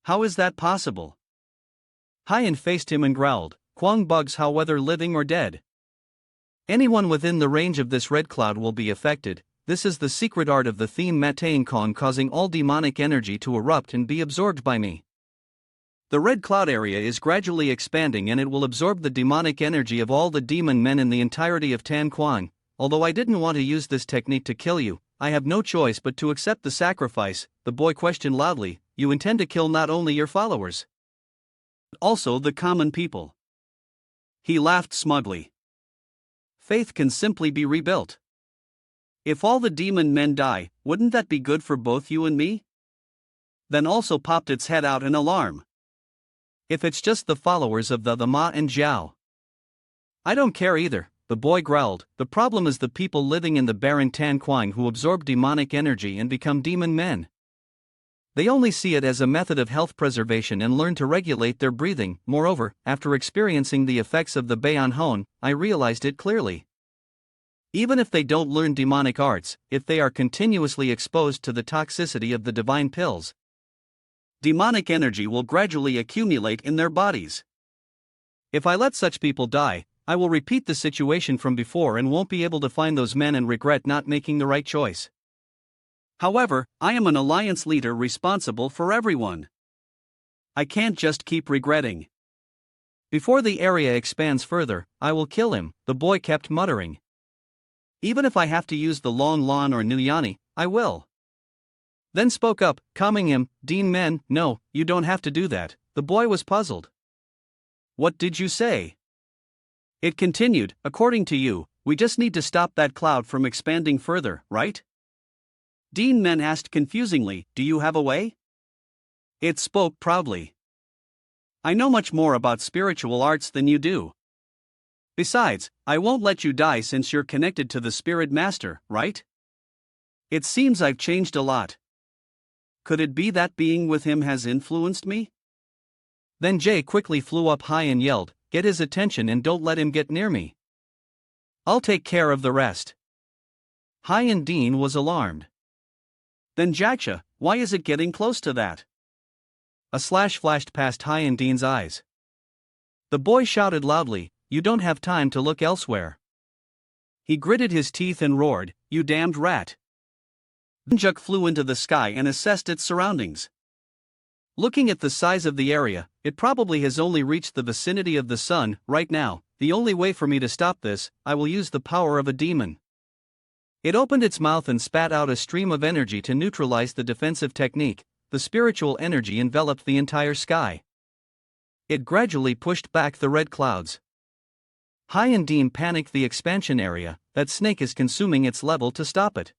How is that possible? Hien faced him and growled, "Quang bugs how whether living or dead. Anyone within the range of this red cloud will be affected. This is the secret art of the theme Matain Kong, causing all demonic energy to erupt and be absorbed by me. The red cloud area is gradually expanding and it will absorb the demonic energy of all the demon men in the entirety of Tan Quang. Although I didn't want to use this technique to kill you, I have no choice but to accept the sacrifice." The boy questioned loudly, "You intend to kill not only your followers, but also the common people?" He laughed smugly. "Faith can simply be rebuilt. If all the demon men die, wouldn't that be good for both you and me?" Then also popped its head out in alarm. "If it's just the followers of the Ma and Zhao, I don't care either," the boy growled. "The problem is the people living in the barren Tan Quang who absorb demonic energy and become demon men. They only see it as a method of health preservation and learn to regulate their breathing. Moreover, after experiencing the effects of the Bayan Hon, I realized it clearly. Even if they don't learn demonic arts, if they are continuously exposed to the toxicity of the divine pills, demonic energy will gradually accumulate in their bodies. If I let such people die, I will repeat the situation from before and won't be able to find those men and regret not making the right choice. However, I am an alliance leader responsible for everyone. I can't just keep regretting. Before the area expands further, I will kill him," the boy kept muttering. "Even if I have to use the Long Lawn or Nuyani, I will." Then spoke up, calming him, "Duan Men, no, you don't have to do that." The boy was puzzled. "What did you say?" It continued, "According to you, we just need to stop that cloud from expanding further, right?" Duan Men asked confusingly, "Do you have a way?" It spoke proudly. "I know much more about spiritual arts than you do. Besides, I won't let you die since you're connected to the spirit master, right? It seems I've changed a lot. Could it be that being with him has influenced me?" Then Jay quickly flew up high and yelled, "Get his attention and don't let him get near me. I'll take care of the rest." Hien Dean was alarmed. "Then Jaksha, why is it getting close to that?" A slash flashed past Hien Dean's eyes. The boy shouted loudly, "You don't have time to look elsewhere." He gritted his teeth and roared, "You damned rat." Juk flew into the sky and assessed its surroundings. Looking at the size of the area, it probably has only reached the vicinity of the sun. Right now, the only way for me to stop this, I will use the power of a demon. It opened its mouth and spat out a stream of energy to neutralize the defensive technique. The spiritual energy enveloped the entire sky. It gradually pushed back the red clouds. Hai and Dean panicked the expansion area. That snake is consuming its level to stop it.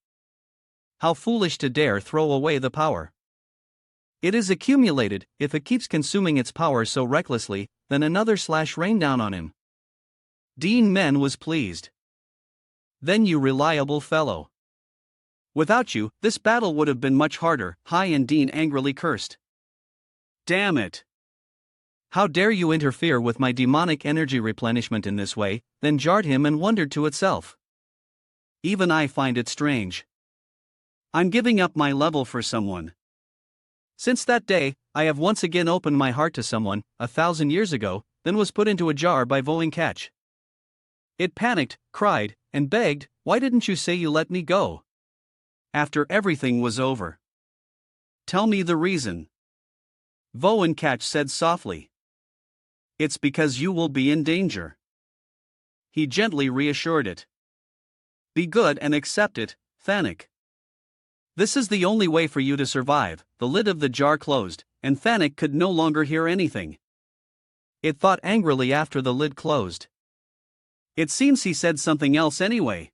How foolish to dare throw away the power. It is accumulated. If it keeps consuming its power so recklessly, then another slash rained down on him. Duan Men was pleased. Then you reliable fellow. Without you, this battle would have been much harder, Hai and Dean angrily cursed. Damn it. How dare you interfere with my demonic energy replenishment in this way, then jarred him and wondered to itself. Even I find it strange. I'm giving up my level for someone. Since that day, I have once again opened my heart to someone, 1,000 years ago, then was put into a jar by catch. It panicked, cried, and begged, why didn't you say you let me go? After everything was over. Tell me the reason. catch said softly. It's because you will be in danger. He gently reassured it. Be good and accept it, Thanik. This is the only way for you to survive. The lid of the jar closed, and Thanik could no longer hear anything. It thought angrily after the lid closed. It seems he said something else anyway.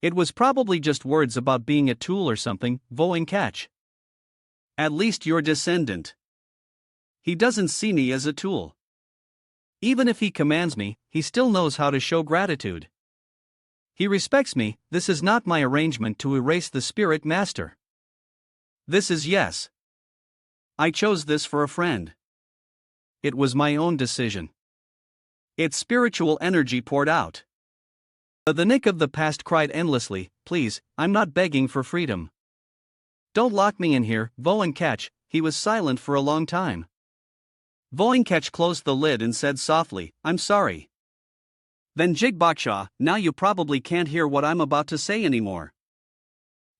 It was probably just words about being a tool or something, catch. At least your descendant. He doesn't see me as a tool. Even if he commands me, he still knows how to show gratitude. He respects me. This is not my arrangement to erase the spirit master. This is yes. I chose this for a friend. It was my own decision. Its spiritual energy poured out. The Nick of the past cried endlessly, please, I'm not begging for freedom. Don't lock me in here, catch. He was silent for a long time. catch closed the lid and said softly, I'm sorry. Then Jigbaksha, now you probably can't hear what I'm about to say anymore.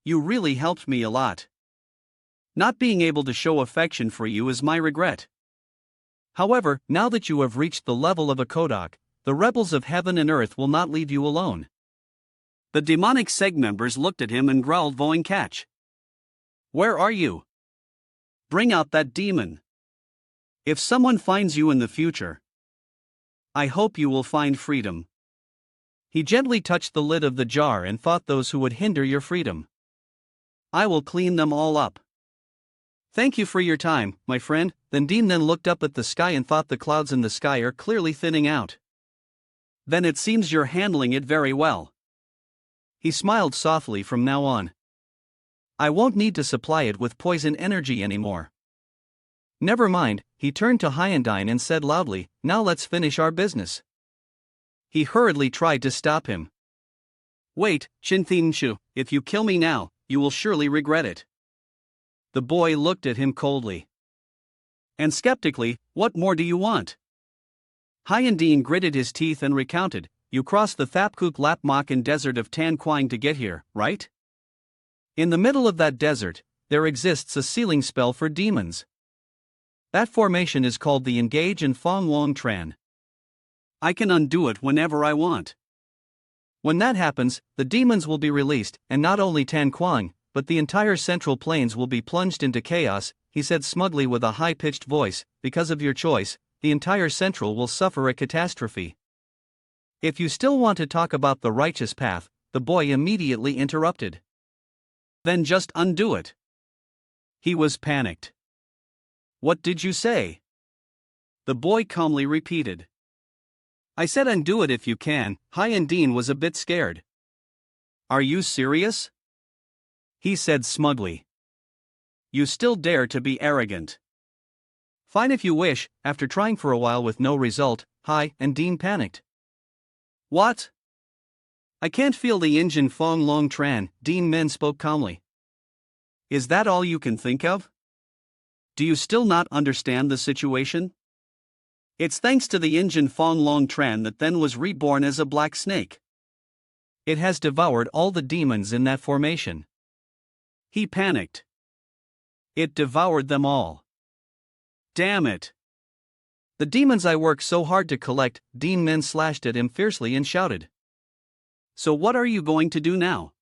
You really helped me a lot. Not being able to show affection for you is my regret. However, now that you have reached the level of a Kodak, the rebels of heaven and earth will not leave you alone. The demonic seg members looked at him and growled catch. Where are you? Bring out that demon. If someone finds you in the future, I hope you will find freedom. He gently touched the lid of the jar and thought those who would hinder your freedom. I will clean them all up. Thank you for your time, my friend. Then Dean looked up at the sky and thought the clouds in the sky are clearly thinning out. Then it seems you're handling it very well. He smiled softly from now on. I won't need to supply it with poison energy anymore. Never mind, he turned to Hyundine and said loudly, now let's finish our business. He hurriedly tried to stop him. Wait, Shintinshu, if you kill me now, you will surely regret it. The boy looked at him coldly and skeptically, what more do you want? Hyundine gritted his teeth and recounted, you crossed the Thapkuk Lapmakan desert of Tan Quang to get here, right? In the middle of that desert, there exists a sealing spell for demons. That formation is called the Engage and Fong Wong Tran. I can undo it whenever I want. When that happens, the demons will be released, and not only Tan Quang, but the entire Central Plains will be plunged into chaos, he said smugly with a high-pitched voice, because of your choice, the entire Central will suffer a catastrophe. If you still want to talk about the righteous path, the boy immediately interrupted. Then just undo it. He was panicked. What did you say? The boy calmly repeated. I said undo it if you can. Hyundine was a bit scared. Are you serious? He said smugly. You still dare to be arrogant. Fine if you wish. After trying for a while with no result, Hyundine panicked. What? I can't feel the engine Fong Long Tran, Duan Men spoke calmly. Is that all you can think of? Do you still not understand the situation? It's thanks to the engine Fong Long Tran that then was reborn as a black snake. It has devoured all the demons in that formation. He panicked. It devoured them all. Damn it. The demons I work so hard to collect, Duan Men slashed at him fiercely and shouted. So what are you going to do now?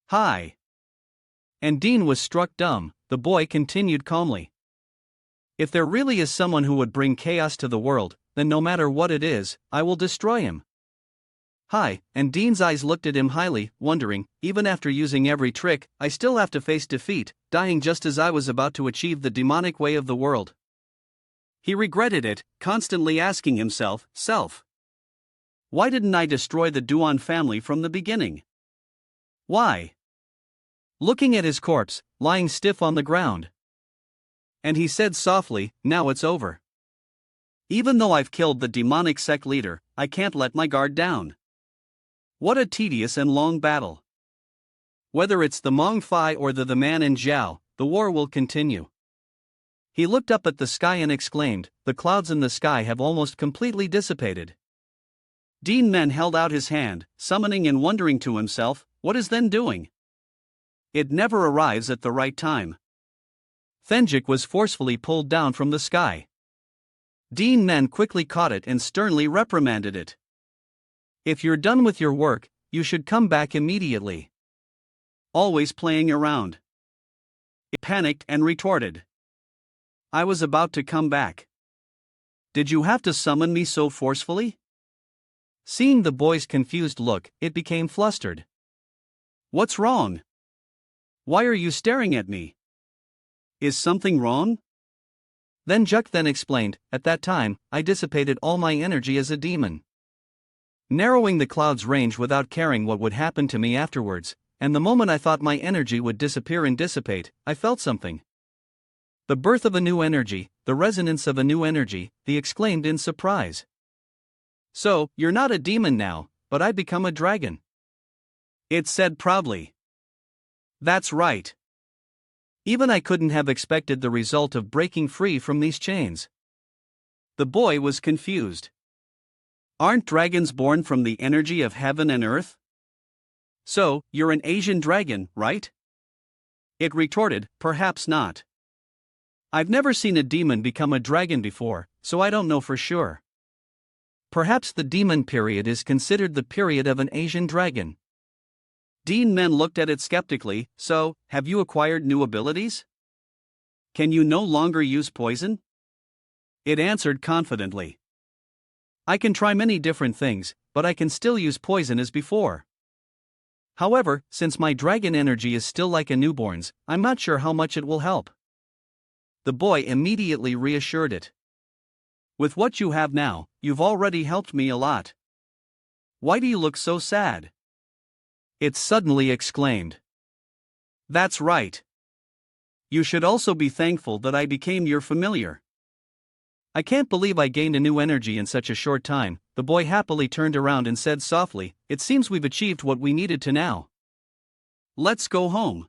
Hi. And Dean was struck dumb. The boy continued calmly. If there really is someone who would bring chaos to the world, then no matter what it is, I will destroy him. Hi, and Dean's eyes looked at him highly, wondering, even after using every trick, I still have to face defeat, dying just as I was about to achieve the demonic way of the world. He regretted it, constantly asking himself, why didn't I destroy the Duan family from the beginning? Why? Looking at his corpse, lying stiff on the ground. And he said softly, now it's over. Even though I've killed the demonic sect leader, I can't let my guard down. What a tedious and long battle. Whether it's the Mong Fai or the man in Zhao, the war will continue. He looked up at the sky and exclaimed, the clouds in the sky have almost completely dissipated. Duan Men held out his hand, summoning and wondering to himself, what is then doing? It never arrives at the right time. Thenjik was forcefully pulled down from the sky. Duan Men quickly caught it and sternly reprimanded it. If you're done with your work, you should come back immediately. Always playing around. It panicked and retorted. I was about to come back. Did you have to summon me so forcefully? Seeing the boy's confused look, it became flustered. What's wrong? Why are you staring at me? Is something wrong? Then Juk then explained, at that time, I dissipated all my energy as a demon. Narrowing the cloud's range without caring what would happen to me afterwards, and the moment I thought my energy would disappear and dissipate, I felt something. The birth of a new energy, the resonance of a new energy, he exclaimed in surprise. So, you're not a demon now, but I become a dragon. It said proudly. That's right. Even I couldn't have expected the result of breaking free from these chains. The boy was confused. Aren't dragons born from the energy of heaven and earth? So, you're an Asian dragon, right? It retorted, perhaps not. I've never seen a demon become a dragon before, so I don't know for sure. Perhaps the demon period is considered the period of an Asian dragon. Duan Men looked at it skeptically, so, have you acquired new abilities? Can you no longer use poison? It answered confidently. I can try many different things, but I can still use poison as before. However, since my dragon energy is still like a newborn's, I'm not sure how much it will help. The boy immediately reassured it. With what you have now, you've already helped me a lot. Why do you look so sad? It suddenly exclaimed. That's right. You should also be thankful that I became your familiar. I can't believe I gained a new energy in such a short time. The boy happily turned around and said softly, it seems we've achieved what we needed to now. Let's go home.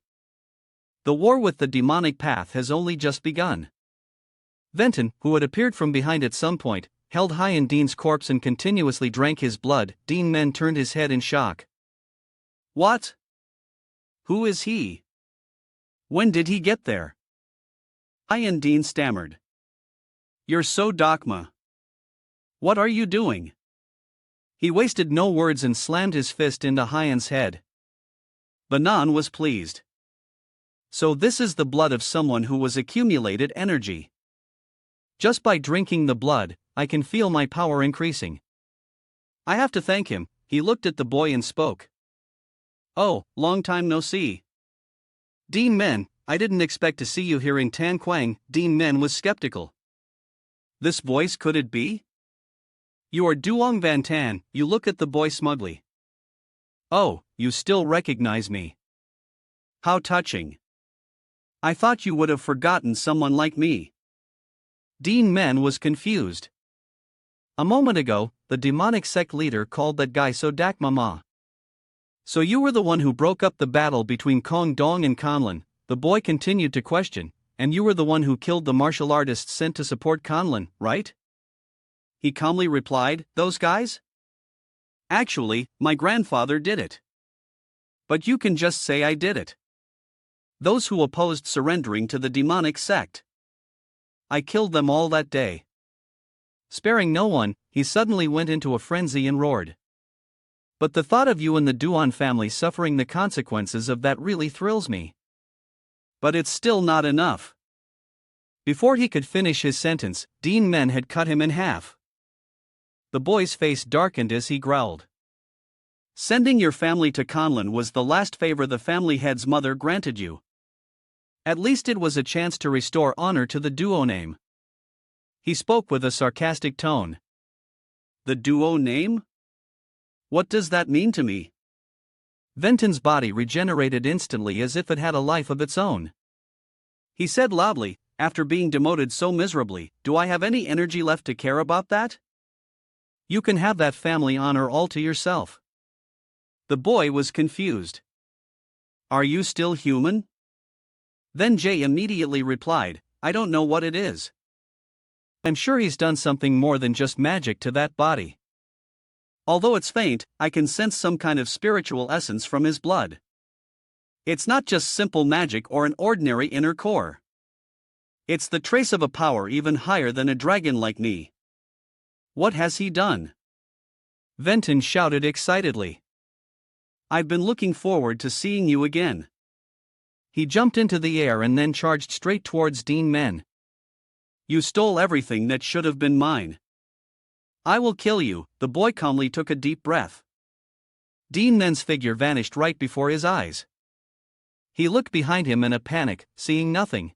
The war with the demonic path has only just begun. Venton, who had appeared from behind at some point, held high in Dean's corpse and continuously drank his blood. Duan Men turned his head in shock. What? Who is he? When did he get there? And Dean stammered. You're so dogma. What are you doing? He wasted no words and slammed his fist into Hyan's head. Banan was pleased. So this is the blood of someone who was accumulated energy. Just by drinking the blood, I can feel my power increasing. I have to thank him. He looked at the boy and spoke. Oh, long time no see. Duan Men, I didn't expect to see you hearing Tan Quang. Duan Men was skeptical. This voice, could it be? You are Duong Van Tan. You look at the boy smugly. Oh, you still recognize me. How touching. I thought you would have forgotten someone like me. Duan Men was confused. A moment ago, the demonic sect leader called that guy Sodak Mama. So you were the one who broke up the battle between Kong Dong and Conlin, the boy continued to question, and you were the one who killed the martial artists sent to support Conlin, right? He calmly replied, those guys? Actually, my grandfather did it. But you can just say I did it. Those who opposed surrendering to the demonic sect. I killed them all that day. Sparing no one, he suddenly went into a frenzy and roared. But the thought of you and the Duan family suffering the consequences of that really thrills me. But it's still not enough. Before he could finish his sentence, Duan Men had cut him in half. The boy's face darkened as he growled. Sending your family to Conlon was the last favor the family head's mother granted you. At least it was a chance to restore honor to the duo name. He spoke with a sarcastic tone. The duo name? What does that mean to me? Venton's body regenerated instantly as if it had a life of its own. He said loudly, after being demoted so miserably, do I have any energy left to care about that? You can have that family honor all to yourself. The boy was confused. Are you still human? Then Jay immediately replied, I don't know what it is. I'm sure he's done something more than just magic to that body. Although it's faint, I can sense some kind of spiritual essence from his blood. It's not just simple magic or an ordinary inner core. It's the trace of a power even higher than a dragon like me. What has he done? Venton shouted excitedly. I've been looking forward to seeing you again. He jumped into the air and then charged straight towards Duan Men. You stole everything that should have been mine. I will kill you. The boy calmly took a deep breath. Duan Men's figure vanished right before his eyes. He looked behind him in a panic, seeing nothing.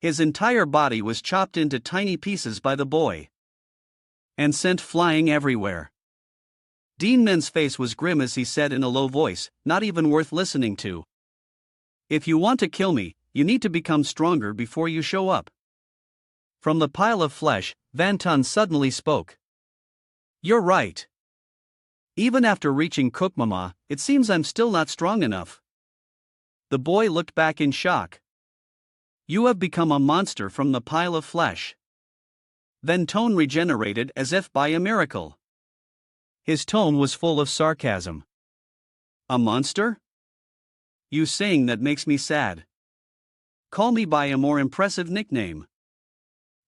His entire body was chopped into tiny pieces by the boy and sent flying everywhere. Duan Men's face was grim as he said in a low voice, not even worth listening to. If you want to kill me, you need to become stronger before you show up. From the pile of flesh, Vanton suddenly spoke. You're right. Even after reaching Cookmama, it seems I'm still not strong enough. The boy looked back in shock. You have become a monster from the pile of flesh. Then Tone regenerated as if by a miracle. His tone was full of sarcasm. A monster? You saying that makes me sad. Call me by a more impressive nickname.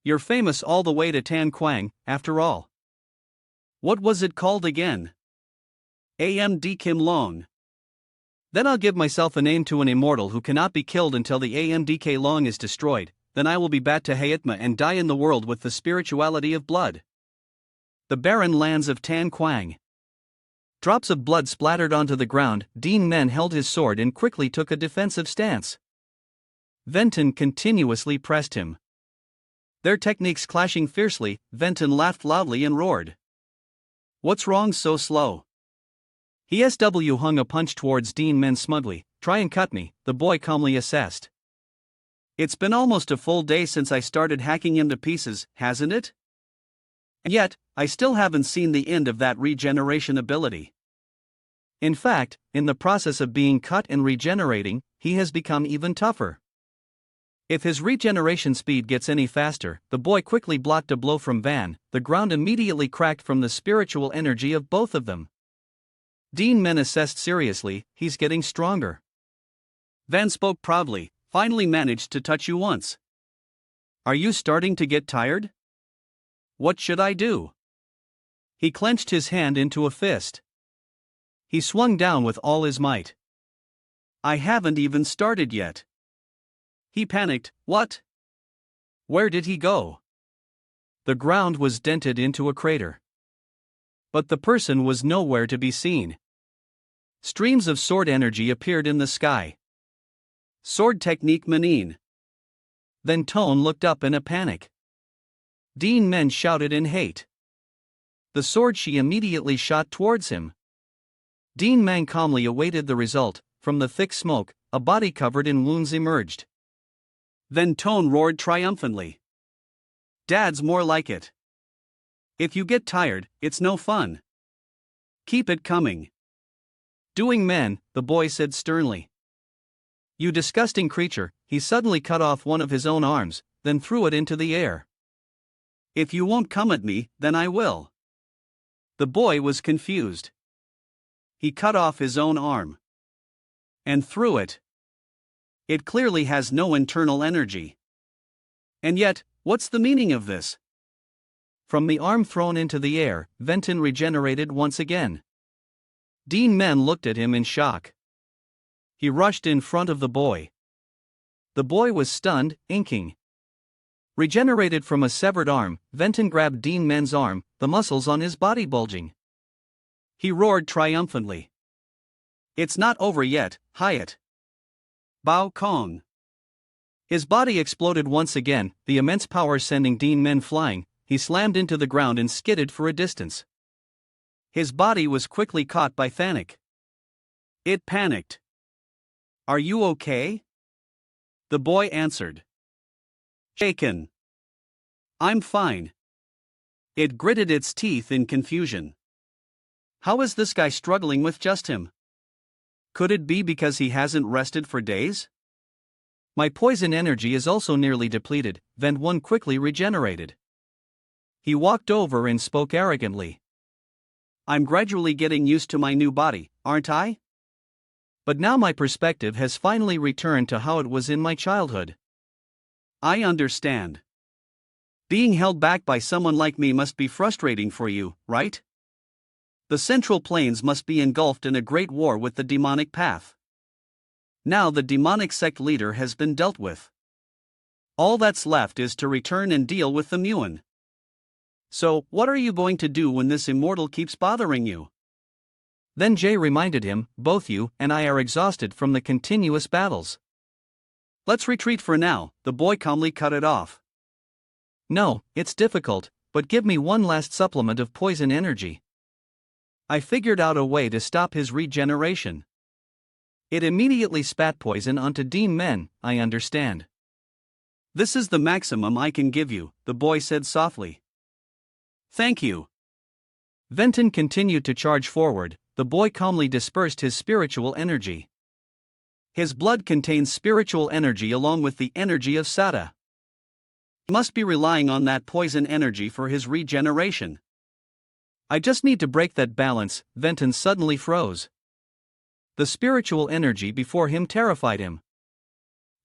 You're famous all the way to Tan Quang, after all. What was it called again? AMD Kim Long. Then I'll give myself a name to an immortal who cannot be killed until the AMDK Long is destroyed, then I will be Bat to Hayatma and die in the world with the spirituality of blood. The barren lands of Tan Quang. Drops of blood splattered onto the ground. Duan Men held his sword and quickly took a defensive stance. Venton continuously pressed him. Their techniques clashing fiercely, Venton laughed loudly and roared. What's wrong so slow? He hung a punch towards Duan Men smugly. Try and cut me, the boy calmly assessed. It's been almost a full day since I started hacking him to pieces, hasn't it? And yet, I still haven't seen the end of that regeneration ability. In fact, in the process of being cut and regenerating, he has become even tougher. If his regeneration speed gets any faster, the boy quickly blocked a blow from Van. The ground immediately cracked from the spiritual energy of both of them. Duan Men assessed seriously, he's getting stronger. Van spoke proudly, finally managed to touch you once. Are you starting to get tired? What should I do? He clenched his hand into a fist. He swung down with all his might. I haven't even started yet. He panicked, what? Where did he go? The ground was dented into a crater. But the person was nowhere to be seen. Streams of sword energy appeared in the sky. Sword technique Manin. Then Tone looked up in a panic. Duan Men shouted in hate. The sword she immediately shot towards him. Duan Men calmly awaited the result. From the thick smoke, a body covered in wounds emerged. Then Tone roared triumphantly. Dad's more like it. If you get tired, it's no fun. Keep it coming. Duan Men, the boy said sternly. You disgusting creature, he suddenly cut off one of his own arms, then threw it into the air. If you won't come at me, then I will. The boy was confused. He cut off his own arm. And threw it. It clearly has no internal energy. And yet, what's the meaning of this? From the arm thrown into the air, Venton regenerated once again. Duan Men looked at him in shock. He rushed in front of the boy. The boy was stunned, inking. Regenerated from a severed arm, Venton grabbed Duan Men's arm, the muscles on his body bulging. He roared triumphantly. "It's not over yet, Hyatt. Bao Kong." His body exploded once again, the immense power sending Duan Men flying. He slammed into the ground and skidded for a distance. His body was quickly caught by Thanik. It panicked. "Are you okay?" The boy answered. "Shaken. I'm fine." It gritted its teeth in confusion. How is this guy struggling with just him? Could it be because he hasn't rested for days? My poison energy is also nearly depleted, Vent 1 quickly regenerated. He walked over and spoke arrogantly. "I'm gradually getting used to my new body, aren't I? But now my perspective has finally returned to how it was in my childhood. I understand. Being held back by someone like me must be frustrating for you, right? The Central Plains must be engulfed in a great war with the demonic path. Now the demonic sect leader has been dealt with. All that's left is to return and deal with the Muon. So, what are you going to do when this immortal keeps bothering you?" Then Jay reminded him, "Both you and I are exhausted from the continuous battles. Let's retreat for now," the boy calmly cut it off. "No, it's difficult, but give me one last supplement of poison energy. I figured out a way to stop his regeneration." It immediately spat poison onto Duan Men. "I understand. This is the maximum I can give you," the boy said softly. "Thank you." Venton continued to charge forward. The boy calmly dispersed his spiritual energy. His blood contains spiritual energy along with the energy of Sada. He must be relying on that poison energy for his regeneration. "I just need to break that balance." Venton suddenly froze. The spiritual energy before him terrified him.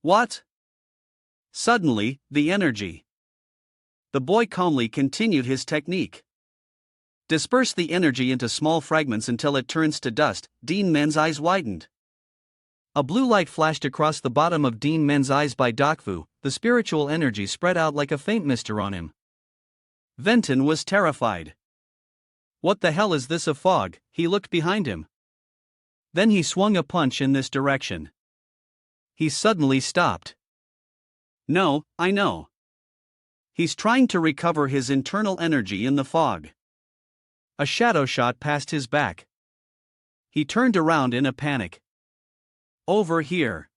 What? Suddenly, the energy. The boy calmly continued his technique. Disperse the energy into small fragments until it turns to dust. Duan Men's eyes widened. A blue light flashed across the bottom of Duan Men's eyes by Dokfu. The spiritual energy spread out like a faint mister on him. Venton was terrified. What the hell is this, a fog? He looked behind him. Then he swung a punch in this direction. He suddenly stopped. No, I know. He's trying to recover his internal energy in the fog. A shadow shot past his back. He turned around in a panic. Over here.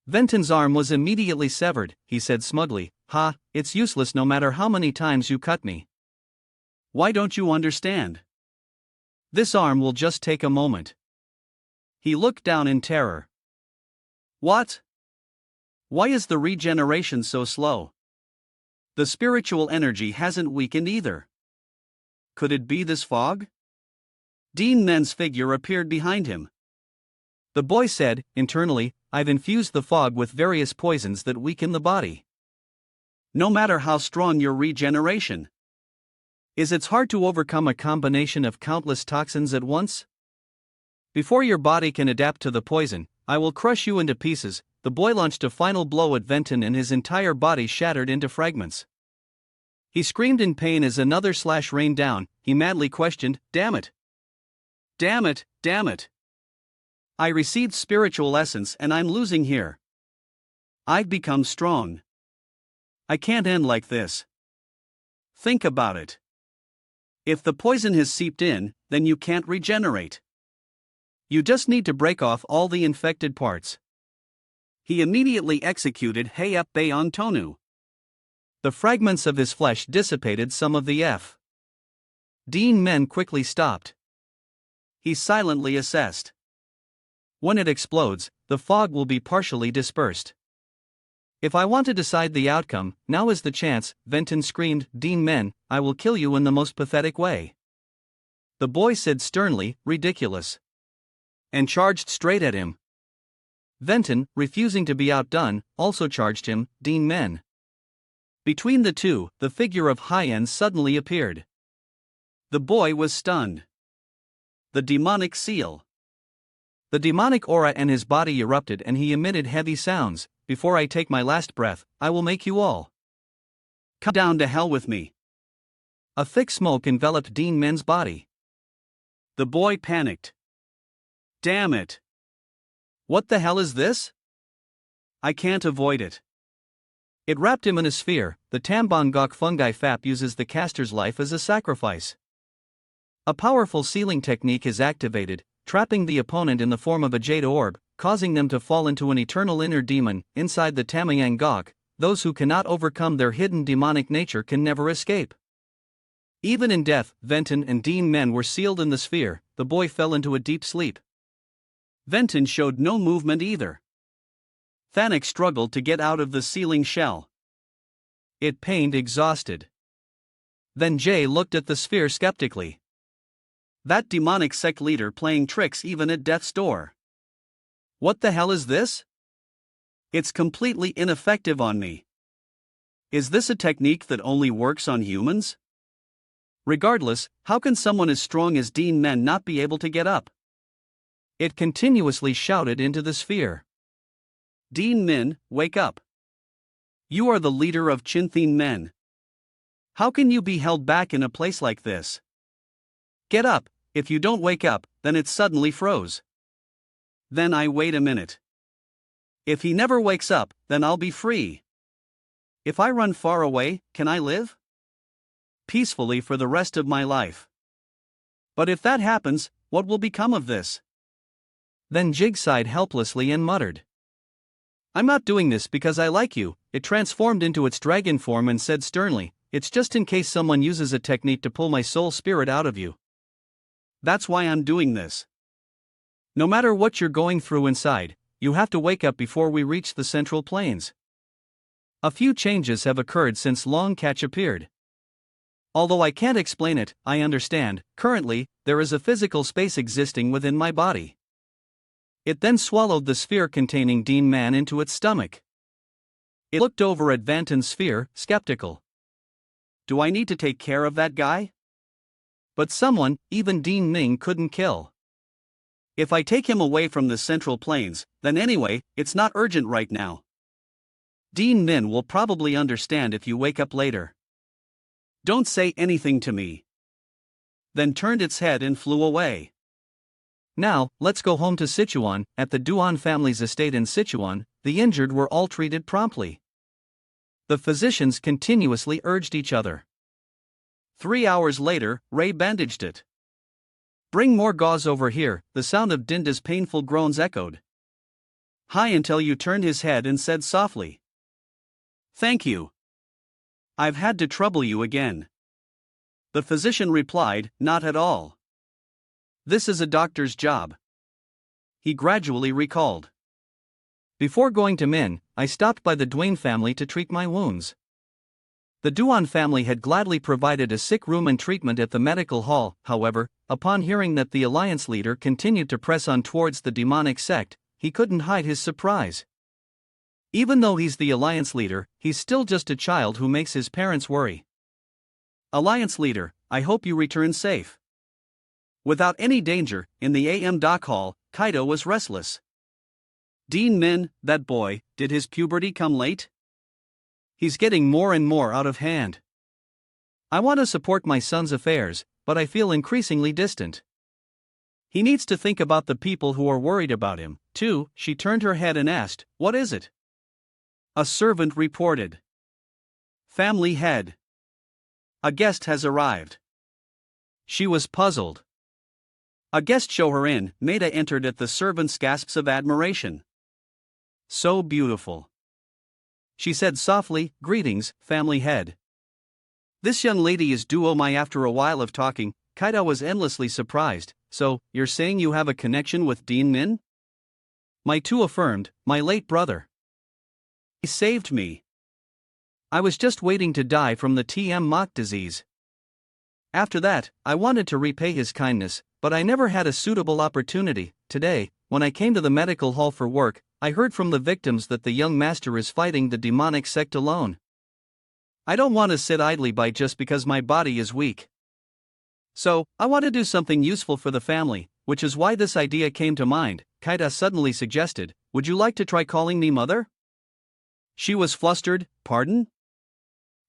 Venton's arm was immediately severed. He said smugly, "Ha, it's useless no matter how many times you cut me. Why don't you understand? This arm will just take a moment." He looked down in terror. What? Why is the regeneration so slow? The spiritual energy hasn't weakened either. Could it be this fog? Duan Men's figure appeared behind him. The boy said, internally, "I've infused the fog with various poisons that weaken the body. No matter how strong your regeneration is, it's hard to overcome a combination of countless toxins at once. Before your body can adapt to the poison, I will crush you into pieces." The boy launched a final blow at Venton and his entire body shattered into fragments. He screamed in pain as another slash rained down. He madly questioned, "Damn it! Damn it, damn it! I received spiritual essence and I'm losing here. I've become strong. I can't end like this. Think about it. If the poison has seeped in, then you can't regenerate. You just need to break off all the infected parts." He immediately executed Hayup Bayon Tonu. The fragments of his flesh dissipated some of the F. Duan Men quickly stopped. He silently assessed. When it explodes, the fog will be partially dispersed. If I want to decide the outcome, now is the chance, Venton screamed, "Duan Men, I will kill you in the most pathetic way." The boy said sternly, "Ridiculous," and charged straight at him. Venton, refusing to be outdone, also charged him, "Duan Men." Between the two, the figure of Hyen suddenly appeared. The boy was stunned. The demonic seal. The demonic aura and his body erupted and he emitted heavy sounds. "Before I take my last breath, I will make you all Come down to hell with me. A thick smoke enveloped Duan Men's body. The boy panicked. Damn it. What the hell is this? I can't avoid it. It wrapped him in a sphere. The Tambongok fungi FAP uses the caster's life as a sacrifice. A powerful sealing technique is activated, trapping the opponent in the form of a jade orb, causing them to fall into an eternal inner demon. Inside the Tambongok, those who cannot overcome their hidden demonic nature can never escape. Even in death, Venton and Duan Men were sealed in the sphere. The boy fell into a deep sleep. Venton showed no movement either. Thanik struggled to get out of the sealing shell. It pained exhausted. Then Jay looked at the sphere skeptically. That demonic sect leader playing tricks even at death's door. What the hell is this? It's completely ineffective on me. Is this a technique that only works on humans? Regardless, how can someone as strong as Duan Men not be able to get up? It continuously shouted into the sphere. Duan Men, wake up. You are the leader of Duan Men. How can you be held back in a place like this? Get up. If you don't wake up, then it suddenly froze. Then I wait a minute. If he never wakes up, then I'll be free. If I run far away, can I live? Peacefully for the rest of my life. But if that happens, what will become of this? Then Jig sighed helplessly and muttered. I'm not doing this because I like you. It transformed into its dragon form and said sternly, it's just in case someone uses a technique to pull my soul spirit out of you. That's why I'm doing this. No matter what you're going through inside, you have to wake up before we reach the central plains. A few changes have occurred since Long Catch appeared. Although I can't explain it, I understand. Currently, there is a physical space existing within my body. It then swallowed the sphere containing Duan Men into its stomach. It looked over at Vanton's sphere, skeptical. Do I need to take care of that guy? But someone, even Duan Men, couldn't kill. If I take him away from the central plains, then anyway, it's not urgent right now. Duan Men will probably understand if you wake up later. Don't say anything to me. Then turned its head and flew away. Now, let's go home to Sichuan. At the Duan family's estate in Sichuan, the injured were all treated promptly. The physicians continuously urged each other. 3 hours later, Ray bandaged it. Bring more gauze over here, the sound of Dinda's painful groans echoed. Hi until you turned his head and said softly. Thank you. I've had to trouble you again. The physician replied, not at all. This is a doctor's job. He gradually recalled. Before going to Min, I stopped by the Duan family to treat my wounds. The Duan family had gladly provided a sick room and treatment at the medical hall. However, upon hearing that the alliance leader continued to press on towards the demonic sect, he couldn't hide his surprise. Even though he's the alliance leader, he's still just a child who makes his parents worry. Alliance leader, I hope you return safe. Without any danger, in the AM dock hall, Kaido was restless. Duan Men, that boy, did his puberty come late? He's getting more and more out of hand. I want to support my son's affairs, but I feel increasingly distant. He needs to think about the people who are worried about him, too. She turned her head and asked, what is it? A servant reported. Family head. A guest has arrived. She was puzzled. A guest, show her in. Maida entered at the servant's gasps of admiration. So beautiful. She said softly, greetings, family head. This young lady is Duomai. After a while of talking, Kaido was endlessly surprised. So, you're saying you have a connection with Duan Men? My two affirmed, my late brother. He saved me. I was just waiting to die from the TM mock disease. After that, I wanted to repay his kindness, but I never had a suitable opportunity. Today, when I came to the medical hall for work, I heard from the victims that the young master is fighting the demonic sect alone. I don't want to sit idly by just because my body is weak. So, I want to do something useful for the family, which is why this idea came to mind. Kaida suddenly suggested, would you like to try calling me mother? She was flustered, pardon?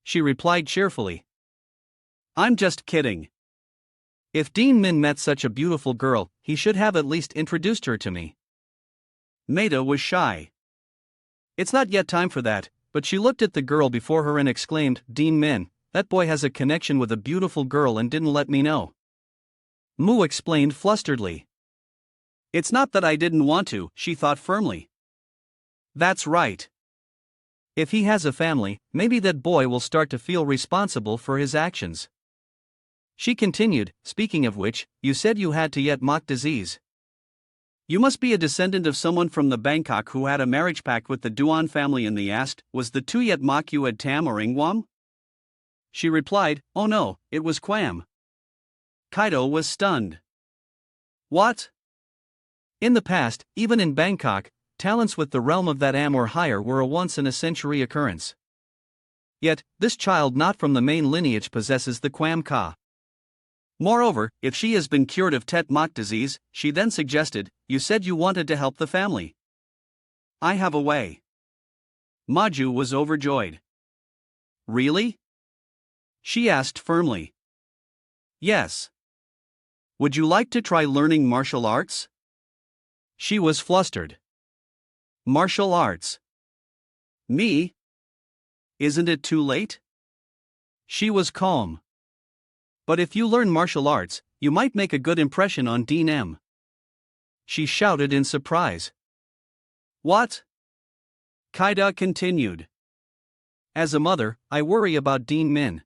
she replied cheerfully. I'm just kidding. If Dean Min met such a beautiful girl, he should have at least introduced her to me. Maida was shy. It's not yet time for that, but she looked at the girl before her and exclaimed, Dean Min, that boy has a connection with a beautiful girl and didn't let me know. Mu explained flusteredly. It's not that I didn't want to, she thought firmly. That's right. If he has a family, maybe that boy will start to feel responsible for his actions. She continued, speaking of which, you said you had to yet mock disease. You must be a descendant of someone from the Bangkok who had a marriage pact with the Duan family and they asked, was the tu yet mock you at Tham or Ingwam? She replied, oh no, it was Quam. Kaido was stunned. What? In the past, even in Bangkok, talents with the realm of that am or higher were a once-in-a-century occurrence. Yet, this child not from the main lineage possesses the Quam Ka. Moreover, if she has been cured of Tet Mok disease, she then suggested, you said you wanted to help the family. I have a way. Maju was overjoyed. Really? She asked firmly. Yes. Would you like to try learning martial arts? She was flustered. Martial arts. Me? Isn't it too late? She was calm. But if you learn martial arts, you might make a good impression on Dean M. She shouted in surprise. What? Kaida continued. As a mother, I worry about Dean Min.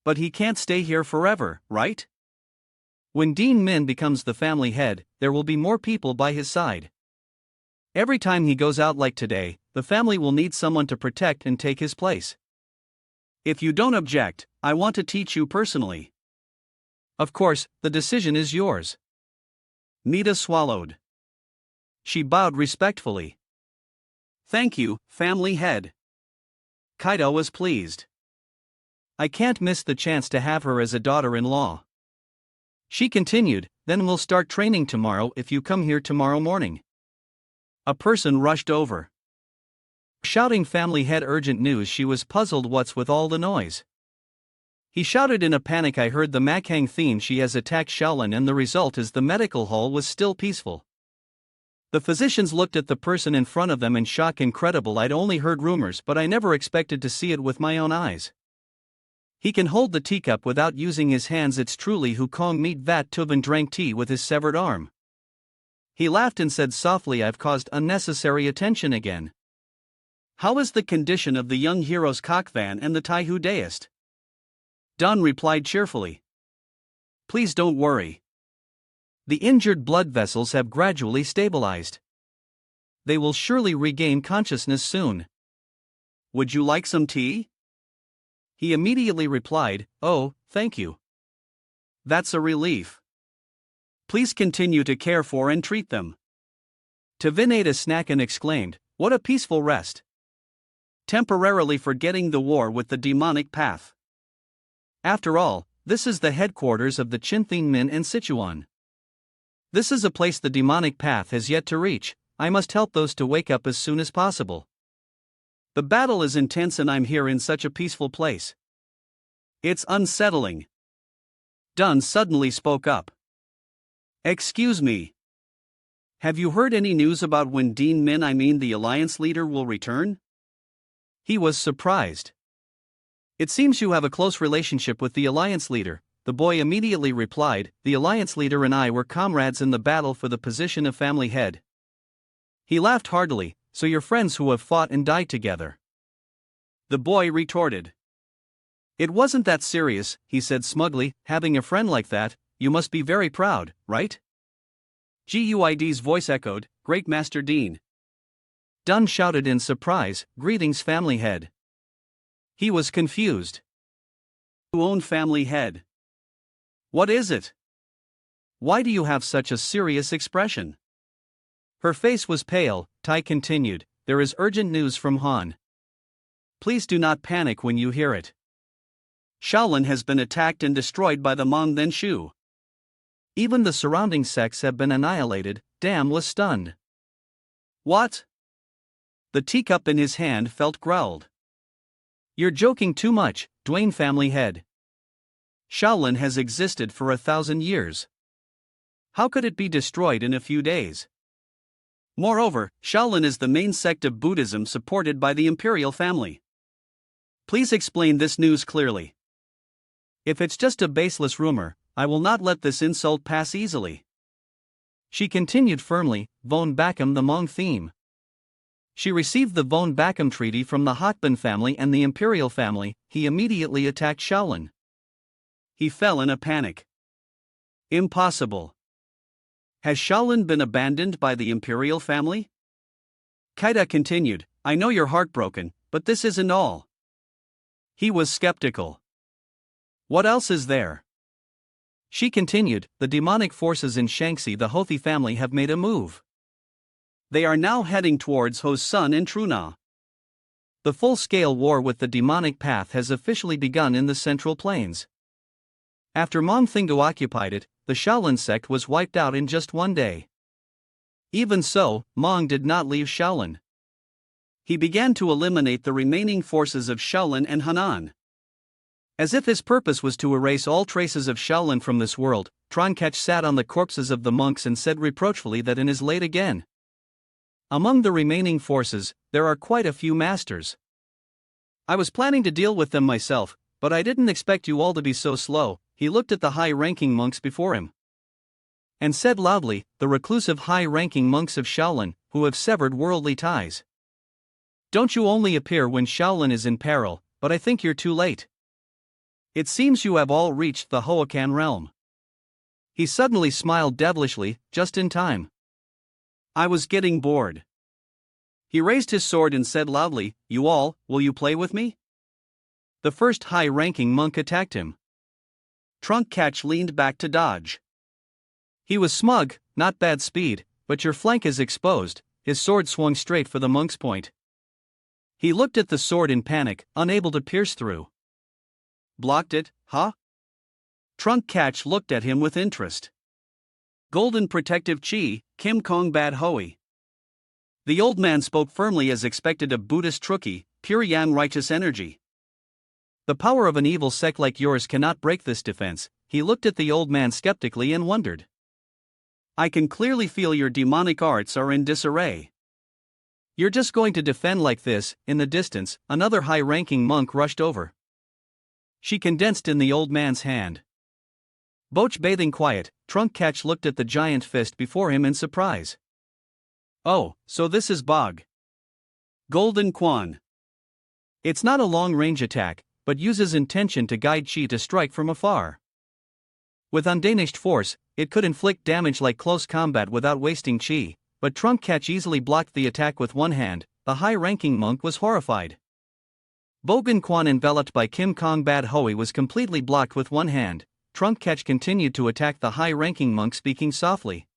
But he can't stay here forever, right? When Dean Min becomes the family head, there will be more people by his side. Every time he goes out like today, the family will need someone to protect and take his place. If you don't object, I want to teach you personally. Of course, the decision is yours. Nita swallowed. She bowed respectfully. Thank you, family head. Kaido was pleased. I can't miss the chance to have her as a daughter-in-law. She continued, then we'll start training tomorrow if you come here tomorrow morning. A person rushed over. Shouting family head urgent news. She was puzzled what's with all the noise. He shouted in a panic, I heard the Makang theme, she has attacked Shaolin and the result is the medical hall was still peaceful. The physicians looked at the person in front of them in shock. Incredible, I'd only heard rumors but I never expected to see it with my own eyes. He can hold the teacup without using his hands, it's truly who Kong meet vat tub and drank tea with his severed arm. He laughed and said softly, I've caused unnecessary attention again. How is the condition of the young heroes Kokvan and the Taihu deist? Dun replied cheerfully. Please don't worry. The injured blood vessels have gradually stabilized. They will surely regain consciousness soon. Would you like some tea? He immediately replied, oh, thank you. That's a relief. Please continue to care for and treat them. Tavin ate a snack and exclaimed, what a peaceful rest. Temporarily forgetting the war with the demonic path. After all, this is the headquarters of the Chinthin Min and Sichuan. This is a place the demonic path has yet to reach. I must help those to wake up as soon as possible. The battle is intense and I'm here in such a peaceful place. It's unsettling. Dun suddenly spoke up. Excuse me. Have you heard any news about when Dean Min, the alliance leader, will return? He was surprised. It seems you have a close relationship with the alliance leader, the boy immediately replied. The alliance leader and I were comrades in the battle for the position of family head. He laughed heartily, so you're friends who have fought and died together. The boy retorted. It wasn't that serious, he said smugly, having a friend like that, you must be very proud, right? Guid's voice echoed, Great Master Dean. Dun shouted in surprise, greetings family head. He was confused. Who owned family head? What is it? Why do you have such a serious expression? Her face was pale. Tai continued, there is urgent news from Han. Please do not panic when you hear it. Shaolin has been attacked and destroyed by the Mon Then Shu. Even the surrounding sects have been annihilated. Dam was stunned. What? The teacup in his hand felt growled. You're joking too much, Duan family head. Shaolin has existed for 1,000 years. How could it be destroyed in a few days? Moreover, Shaolin is the main sect of Buddhism supported by the imperial family. Please explain this news clearly. If it's just a baseless rumor, I will not let this insult pass easily. She continued firmly, von Backum the Hmong theme. She received the von Backum treaty from the Hotban family and the imperial family. He immediately attacked Shaolin. He fell in a panic. Impossible. Has Shaolin been abandoned by the imperial family? Kaida continued, I know you're heartbroken, but this isn't all. He was skeptical. What else is there? She continued, the demonic forces in Shaanxi, the Houthi family, have made a move. They are now heading towards Ho's son in Truna. The full-scale war with the demonic path has officially begun in the Central Plains. After Hmong Thingu occupied it, the Shaolin sect was wiped out in just one day. Even so, Hmong did not leave Shaolin. He began to eliminate the remaining forces of Shaolin and Henan. As if his purpose was to erase all traces of Shaolin from this world, Tronkech sat on the corpses of the monks and said reproachfully that it is late again. Among the remaining forces, there are quite a few masters. I was planning to deal with them myself, but I didn't expect you all to be so slow. He looked at the high-ranking monks before him and said loudly, the reclusive high-ranking monks of Shaolin, who have severed worldly ties. Don't you only appear when Shaolin is in peril, but I think you're too late. It seems you have all reached the Hoakan realm. He suddenly smiled devilishly, just in time. I was getting bored. He raised his sword and said loudly, you all, will you play with me? The first high-ranking monk attacked him. Tronkech leaned back to dodge. He was smug, not bad speed, but your flank is exposed. His sword swung straight for the monk's point. He looked at the sword in panic, unable to pierce through. Blocked it, huh? Tronkech looked at him with interest. Golden protective chi, Kim Kong Bad Hoi. The old man spoke firmly as expected of Buddhist Truki, pure yang righteous energy. The power of an evil sect like yours cannot break this defense. He looked at the old man skeptically and wondered. I can clearly feel your demonic arts are in disarray. You're just going to defend like this. In the distance, another high-ranking monk rushed over. She condensed in the old man's hand. Boch bathing quiet, Tronkech looked at the giant fist before him in surprise. Oh, so this is Bog. Golden Quan. It's not a long-range attack, but uses intention to guide chi to strike from afar. With undiminished force, it could inflict damage like close combat without wasting chi, but Tronkech easily blocked the attack with one hand. The high-ranking monk was horrified. Bogan Quan, enveloped by Kim Kong Bad Hoi, was completely blocked with one hand. Tronkech continued to attack the high-ranking monk, speaking softly.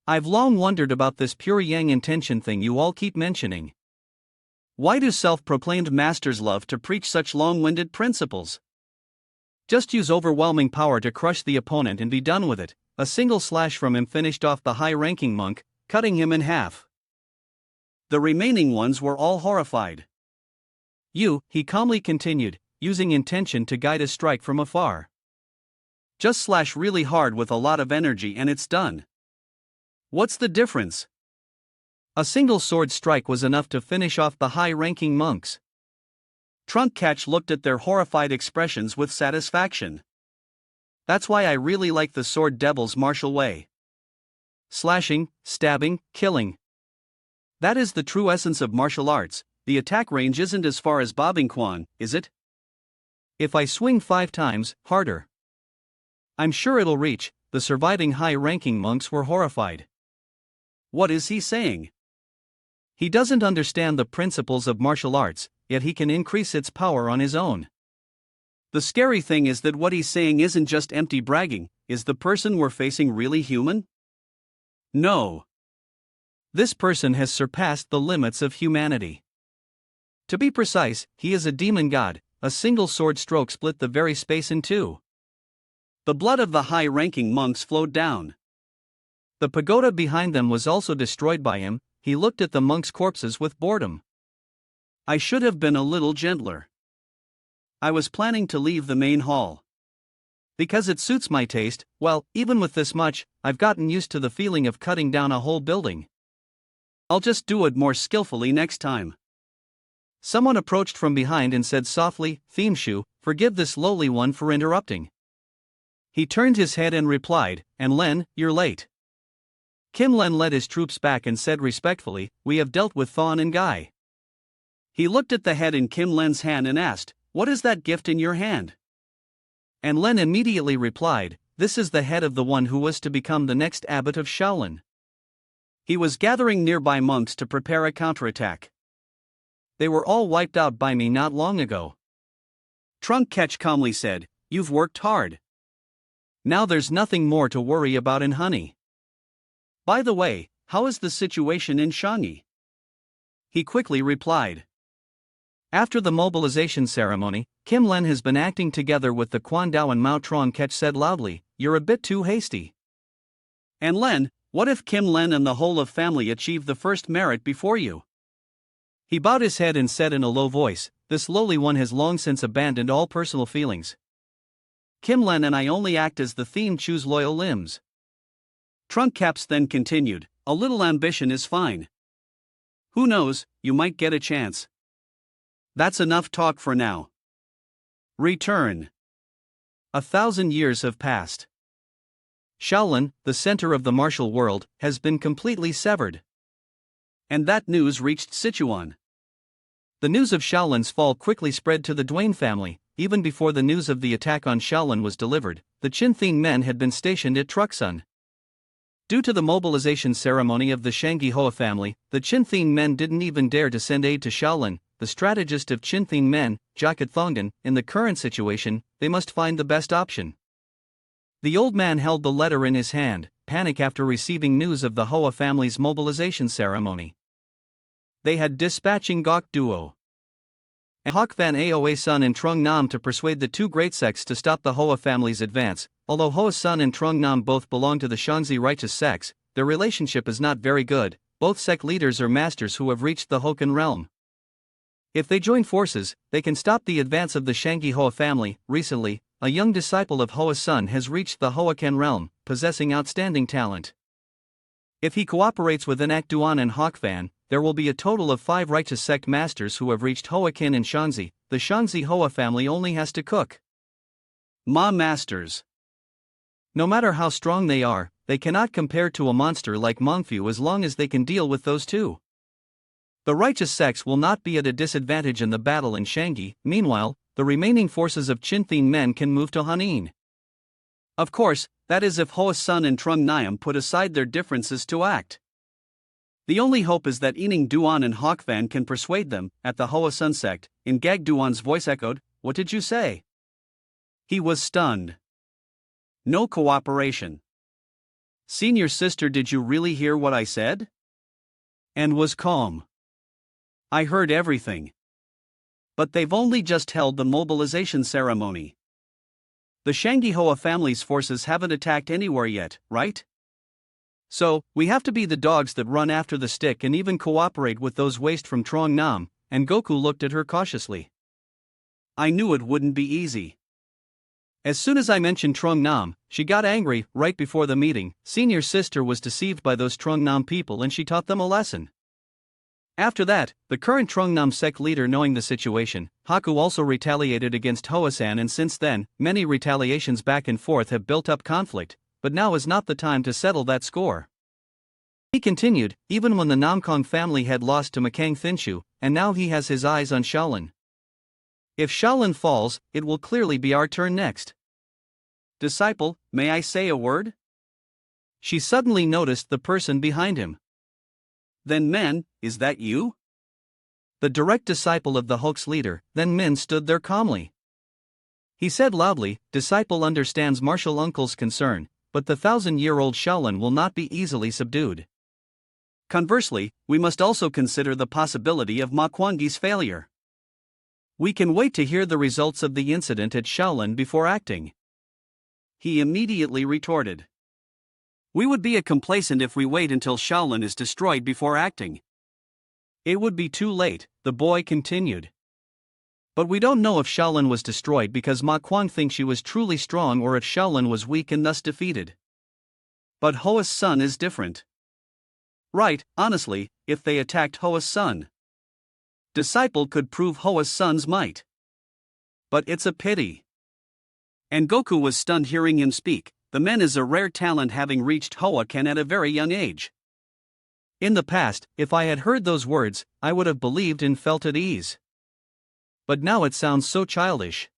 I've long wondered about this pure yang intention thing you all keep mentioning. Why do self-proclaimed masters love to preach such long-winded principles? Just use overwhelming power to crush the opponent and be done with it. A single slash from him finished off the high-ranking monk, cutting him in half. The remaining ones were all horrified. He calmly continued, using intention to guide a strike from afar. Just slash really hard with a lot of energy and it's done. What's the difference? A single sword strike was enough to finish off the high-ranking monks. Tronkech looked at their horrified expressions with satisfaction. That's why I really like the Sword Devil's martial way. Slashing, stabbing, killing. That is the true essence of martial arts. The attack range isn't as far as Bobbing Quan, is it? If I swing 5 times, harder. I'm sure it'll reach. The surviving high-ranking monks were horrified. What is he saying? He doesn't understand the principles of martial arts, yet he can increase its power on his own. The scary thing is that what he's saying isn't just empty bragging. Is the person we're facing really human? No. This person has surpassed the limits of humanity. To be precise, he is a demon god. A single sword stroke split the very space in two. The blood of the high-ranking monks flowed down. The pagoda behind them was also destroyed by him. He looked at the monks' corpses with boredom. I should have been a little gentler. I was planning to leave the main hall. Because it suits my taste, well, even with this much, I've gotten used to the feeling of cutting down a whole building. I'll just do it more skillfully next time. Someone approached from behind and said softly, Themshu, forgive this lowly one for interrupting. He turned his head and replied, and Len, you're late. Kim Len led his troops back and said respectfully, we have dealt with Thon and Guy. He looked at the head in Kim Len's hand and asked, what is that gift in your hand? And Len immediately replied, this is the head of the one who was to become the next abbot of Shaolin. He was gathering nearby monks to prepare a counterattack. They were all wiped out by me not long ago. Trunk Ketch calmly said, you've worked hard. Now there's nothing more to worry about in Honey. By the way, how is the situation in Shangi? He quickly replied. After the mobilization ceremony, Kim Len has been acting together with the Quan Dao and Mao Trong Ketch said loudly, you're a bit too hasty. And Len, what if Kim Len and the whole of family achieve the first merit before you? He bowed his head and said in a low voice, this lowly one has long since abandoned all personal feelings. Kim Len and I only act as the theme choose loyal limbs. Trunk Caps then continued, a little ambition is fine. Who knows, you might get a chance. That's enough talk for now. Return. 1,000 years have passed. Shaolin, the center of the martial world, has been completely severed. And that news reached Sichuan. The news of Shaolin's fall quickly spread to the Duan family. Even before the news of the attack on Shaolin was delivered, the Qinthing men had been stationed at Truxun. Due to the mobilization ceremony of the Shanghi Hoa family, the Qinthing men didn't even dare to send aid to Shaolin. The strategist of Qinthing men, Jakat Thongdan, in the current situation, they must find the best option. The old man held the letter in his hand, panic after receiving news of the Hoa family's mobilization ceremony. They had dispatching Gok Duo and Hok Van Aoa Sun and Trung Nam to persuade the two great sects to stop the Hoa family's advance. Although Hoa Sun and Trung Nam both belong to the Shanxi righteous sects, their relationship is not very good. Both sect leaders are masters who have reached the Hokan realm. If they join forces, they can stop the advance of the Shanghi Hoa family. Recently, a young disciple of Hoa Sun has reached the Hoakan realm, possessing outstanding talent. If he cooperates with Anak Duan and Hokfan, there will be a total of 5 righteous sect masters who have reached Hoakan and Shanxi. The Shanxi Hoa family only has to cook. Ma masters. No matter how strong they are, they cannot compare to a monster like Mongfu as long as they can deal with those two. The righteous sects will not be at a disadvantage in the battle in Shangi. Meanwhile, the remaining forces of Qinthing men can move to Hanin. Of course, that is if Hoa Sun and Trung Niam put aside their differences to act. The only hope is that Ening Duan and Hokfan can persuade them. At the Hoa Sun sect, in Gag Duan's voice echoed, what did you say? He was stunned. No cooperation. Senior sister, did you really hear what I said? And was calm. I heard everything. But they've only just held the mobilization ceremony. The Shanghi Hoa family's forces haven't attacked anywhere yet, right? So, we have to be the dogs that run after the stick and even cooperate with those waste from Trong Nam, and Goku looked at her cautiously. I knew it wouldn't be easy. As soon as I mentioned Trong Nam, she got angry. Right before the meeting, senior sister was deceived by those Trong Nam people and she taught them a lesson. After that, the current Trong Nam sect leader, knowing the situation, Haku also retaliated against Hoasan, and since then, many retaliations back and forth have built up conflict, but now is not the time to settle that score. He continued, even when the Namkong family had lost to Makang Thinshu, and now he has his eyes on Shaolin. If Shaolin falls, it will clearly be our turn next. Disciple, may I say a word? She suddenly noticed the person behind him. Then Men, is that you? The direct disciple of the Hoax leader, Then Min, stood there calmly. He said loudly, disciple understands martial uncle's concern, but the 1,000-year-old Shaolin will not be easily subdued. Conversely, we must also consider the possibility of Ma Kuangi's failure. We can wait to hear the results of the incident at Shaolin before acting. He immediately retorted. We would be complacent if we wait until Shaolin is destroyed before acting. It would be too late, the boy continued. But we don't know if Shaolin was destroyed because Ma Kuang thinks she was truly strong or if Shaolin was weak and thus defeated. But Hoa's son is different. Right, honestly, if they attacked Hoa's son, disciple could prove Hoa's son's might. But it's a pity. And Goku was stunned hearing him speak. The men is a rare talent having reached Hoa Ken at a very young age. In the past, if I had heard those words, I would have believed and felt at ease. But now it sounds so childish.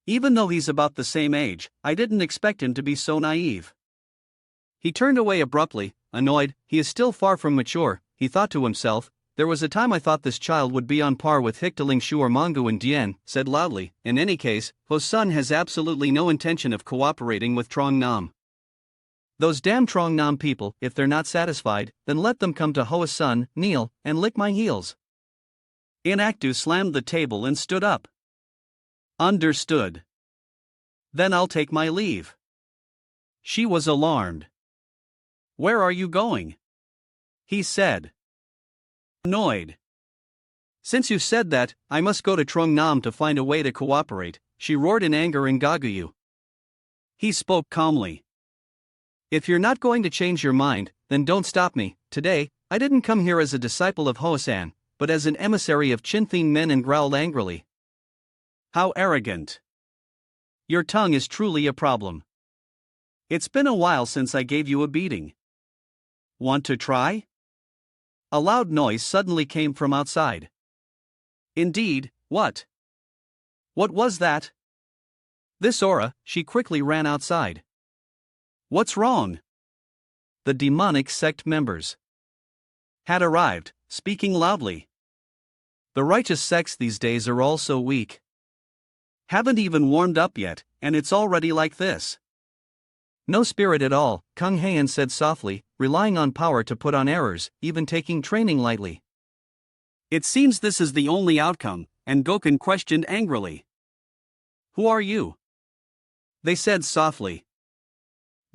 Even though he's about the same age, I didn't expect him to be so naive. He turned away abruptly, annoyed. He is still far from mature, he thought to himself. There was a time I thought this child would be on par with Hictaling Shu or Mongu and Dian, said loudly. In any case, Ho's son has absolutely no intention of cooperating with Trong Nam. Those damn Trong Nam people, if they're not satisfied, then let them come to Hoa's son, kneel, and lick my heels. Inactu slammed the table and stood up. Understood. Then I'll take my leave. She was alarmed. Where are you going? He said. Annoyed. Since you said that, I must go to Trong Nam to find a way to cooperate, she roared in anger in Gaguyu. He spoke calmly. If you're not going to change your mind, then don't stop me. Today, I didn't come here as a disciple of Ho-san, but as an emissary of Chinthine men, and growled angrily. How arrogant. Your tongue is truly a problem. It's been a while since I gave you a beating. Want to try? A loud noise suddenly came from outside. Indeed, what? What was that? This aura, she quickly ran outside. What's wrong? The demonic sect members had arrived, speaking loudly. The righteous sects these days are all so weak. Haven't even warmed up yet, and it's already like this. No spirit at all, Kung Heian said softly, relying on power to put on errors, even taking training lightly. It seems this is the only outcome, and Gokun questioned angrily. Who are you? They said softly.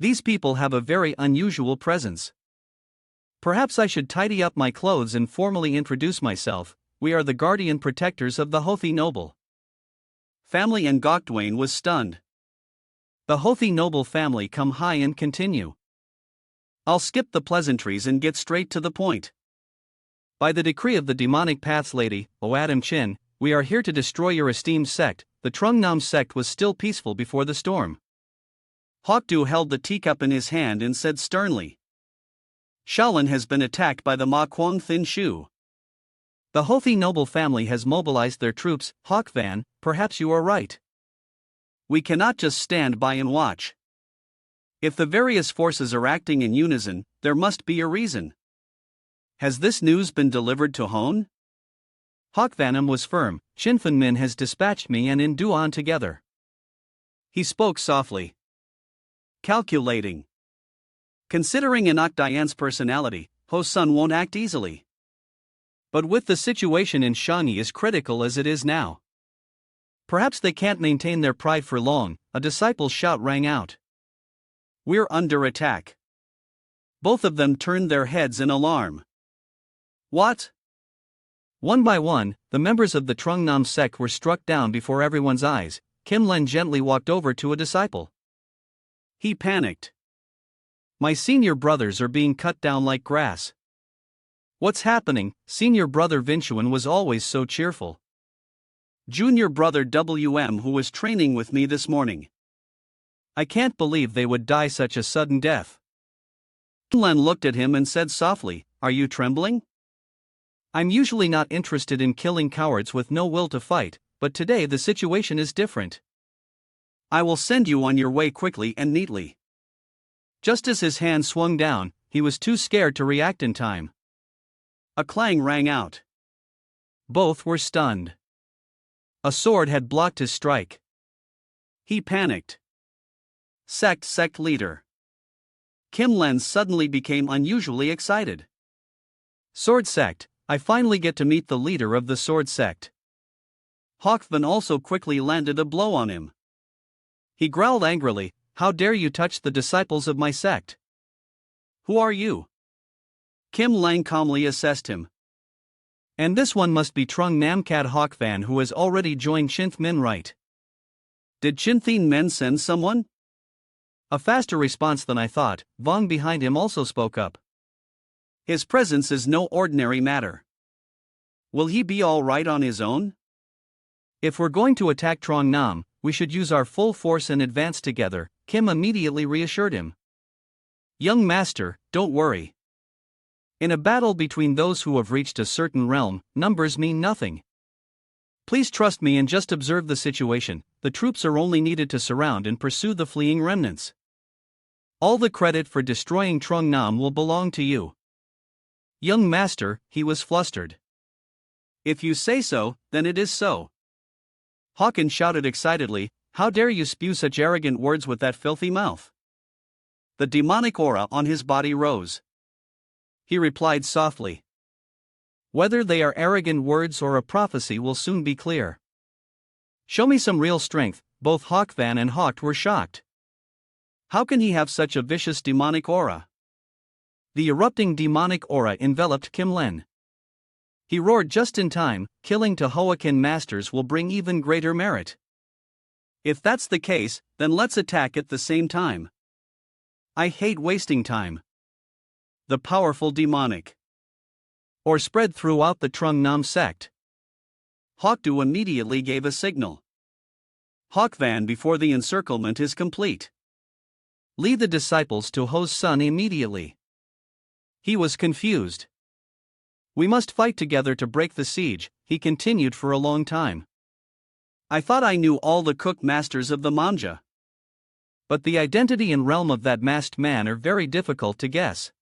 These people have a very unusual presence. Perhaps I should tidy up my clothes and formally introduce myself. We are the guardian protectors of the Hothi noble family, and Gokdwayne was stunned. The Hothi noble family come high and continue. I'll skip the pleasantries and get straight to the point. By the decree of the demonic paths lady, O Adam Chin, we are here to destroy your esteemed sect. The Trong Nam sect was still peaceful before the storm. Hokdu held the teacup in his hand and said sternly. Shaolin has been attacked by the Ma Kuang Thin Shu. The Hothi noble family has mobilized their troops. Hawk Van, perhaps you are right. We cannot just stand by and watch. If the various forces are acting in unison, there must be a reason. Has this news been delivered to Hon? Hawk Vanham was firm. Chinfan Min has dispatched me and in Duan together. He spoke softly. Calculating. Considering Anak Diane's personality, Ho's son won't act easily. But with the situation in Shangi as critical as it is now, perhaps they can't maintain their pride for long. A disciple's shout rang out. We're under attack. Both of them turned their heads in alarm. What? One by one, the members of the Trong Nam sect were struck down before everyone's eyes. Kim Len gently walked over to a disciple. He panicked. My senior brothers are being cut down like grass. What's happening? Senior brother Vinchuan was always so cheerful. Junior brother WM, who was training with me this morning. I can't believe they would die such a sudden death. Len looked at him and said softly, Are you trembling? I'm usually not interested in killing cowards with no will to fight, but today the situation is different. I will send you on your way quickly and neatly. Just as his hand swung down, he was too scared to react in time. A clang rang out. Both were stunned. A sword had blocked his strike. He panicked. Sect leader. Kim Len suddenly became unusually excited. Sword sect, I finally get to meet the leader of the sword sect. Hawkvan also quickly landed a blow on him. He growled angrily, How dare you touch the disciples of my sect? Who are you? Kim Lang calmly assessed him. And this one must be Trung Nam Kat Hok Van, who has already joined Chinth Min, right? Did Chinthin Men send someone? A faster response than I thought. Vong behind him also spoke up. His presence is no ordinary matter. Will he be all right on his own? If we're going to attack Trong Nam, we should use our full force and advance together, Kim immediately reassured him. Young master, don't worry. In a battle between those who have reached a certain realm, numbers mean nothing. Please trust me and just observe the situation. The troops are only needed to surround and pursue the fleeing remnants. All the credit for destroying Trong Nam will belong to you. Young master, he was flustered. If you say so, then it is so. Hawkins shouted excitedly, how dare you spew such arrogant words with that filthy mouth? The demonic aura on his body rose. He replied softly. Whether they are arrogant words or a prophecy will soon be clear. Show me some real strength. Both Hawk Van and Hawk were shocked. How can he have such a vicious demonic aura? The erupting demonic aura enveloped Kim Len. He roared just in time, killing Tehoacan masters will bring even greater merit. If that's the case, then let's attack at the same time. I hate wasting time. The powerful demonic or spread throughout the Trung Nam sect. Hawkdu immediately gave a signal. Hawk Van before the encirclement is complete. Lead the disciples to Ho's son immediately. He was confused. We must fight together to break the siege, he continued for a long time. I thought I knew all the cook masters of the manga. But the identity and realm of that masked man are very difficult to guess.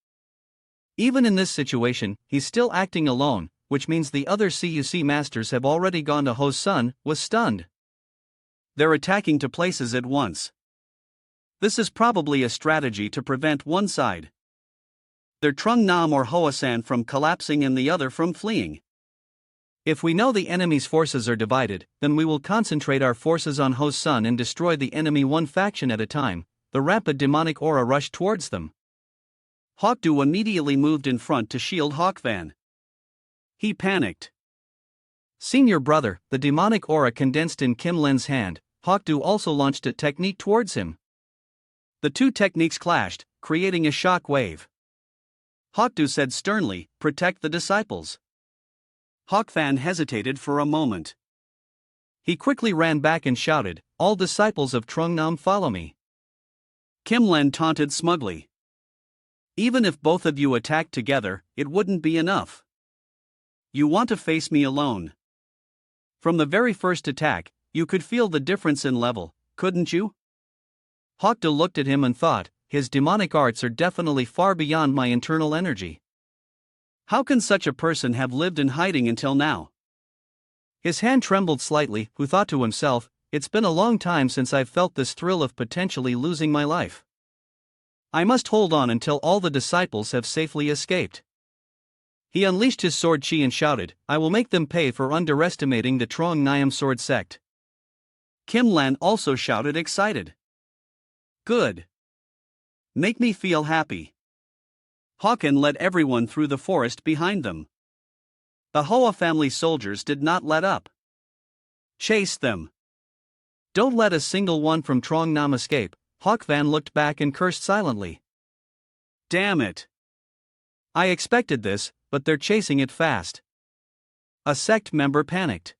Even in this situation, he's still acting alone, which means the other CUC masters have already gone to Ho's son, was stunned. They're attacking two places at once. This is probably a strategy to prevent one side. Their Trung Nam or Hoasan from collapsing and the other from fleeing. If we know the enemy's forces are divided, then we will concentrate our forces on Ho's son and destroy the enemy one faction at a time. The rapid demonic aura rushed towards them. Hawkdu immediately moved in front to shield Hawk Van. He panicked. Senior brother, the demonic aura condensed in Kim Len's hand. Hawkdu also launched a technique towards him. The two techniques clashed, creating a shock wave. Hawkdu said sternly, protect the disciples. Hawk Van hesitated for a moment. He quickly ran back and shouted, all disciples of Trung Nam follow me. Kim Len taunted smugly. Even if both of you attacked together, it wouldn't be enough. You want to face me alone. From the very first attack, you could feel the difference in level, couldn't you? Hawkdu looked at him and thought, his demonic arts are definitely far beyond my internal energy. How can such a person have lived in hiding until now? His hand trembled slightly, who thought to himself, it's been a long time since I've felt this thrill of potentially losing my life. I must hold on until all the disciples have safely escaped. He unleashed his sword chi and shouted, I will make them pay for underestimating the Trong Nyam sword sect. Kim Len also shouted excited. Good. Make me feel happy. Hawken led everyone through the forest behind them. The Hoa family soldiers did not let up. Chase them. Don't let a single one from Trong Nam escape. Hawk Van looked back and cursed silently. Damn it. I expected this, but they're chasing it fast. A sect member panicked.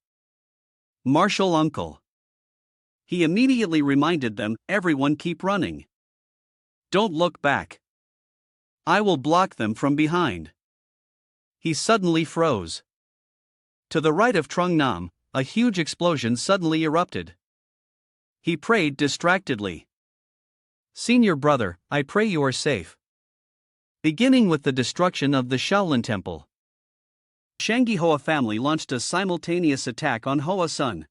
Martial uncle. He immediately reminded them, everyone keep running. Don't look back. I will block them from behind. He suddenly froze. To the right of Trung Nam, a huge explosion suddenly erupted. He prayed distractedly. Senior brother, I pray you are safe. Beginning with the destruction of the Shaolin Temple. Shangi Hoa family launched a simultaneous attack on Hoa Sun.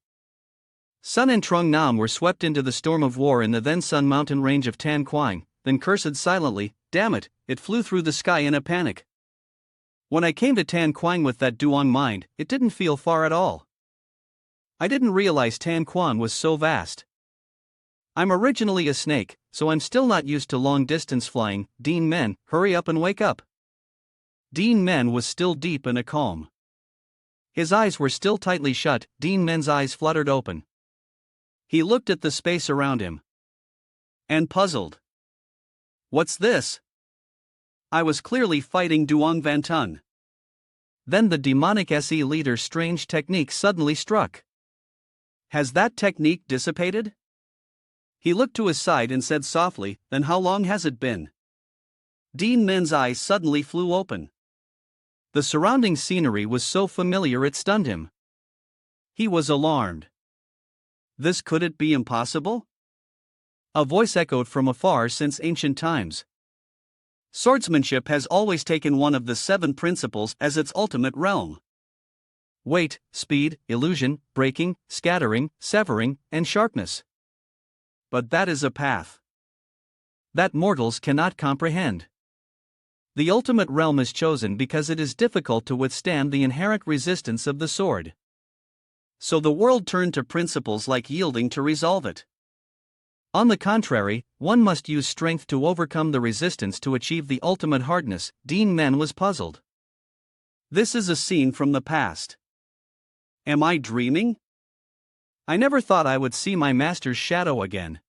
Sun and Trung Nam were swept into the storm of war in the then Sun mountain range of Tan Quang, then cursed silently, damn it, it flew through the sky in a panic. When I came to Tan Quang with that Duong mind, it didn't feel far at all. I didn't realize Tan Quang was so vast. I'm originally a snake, so I'm still not used to long distance flying. Duan Men, hurry up and wake up. Duan Men was still deep in a calm. His eyes were still tightly shut. Duan Men's eyes fluttered open. He looked at the space around him. And puzzled. What's this? I was clearly fighting Duong Vantun. Then the demonic SE leader's strange technique suddenly struck. Has that technique dissipated? He looked to his side and said softly, then how long has it been? Duan Men's eyes suddenly flew open. The surrounding scenery was so familiar it stunned him. He was alarmed. Could it be impossible? A voice echoed from afar since ancient times. Swordsmanship has always taken one of the 7 principles as its ultimate realm. Weight, speed, illusion, breaking, scattering, severing, and sharpness. But that is a path that mortals cannot comprehend. The ultimate realm is chosen because it is difficult to withstand the inherent resistance of the sword. So the world turned to principles like yielding to resolve it. On the contrary, one must use strength to overcome the resistance to achieve the ultimate hardness. Duan Men was puzzled. This is a scene from the past. Am I dreaming? I never thought I would see my master's shadow again.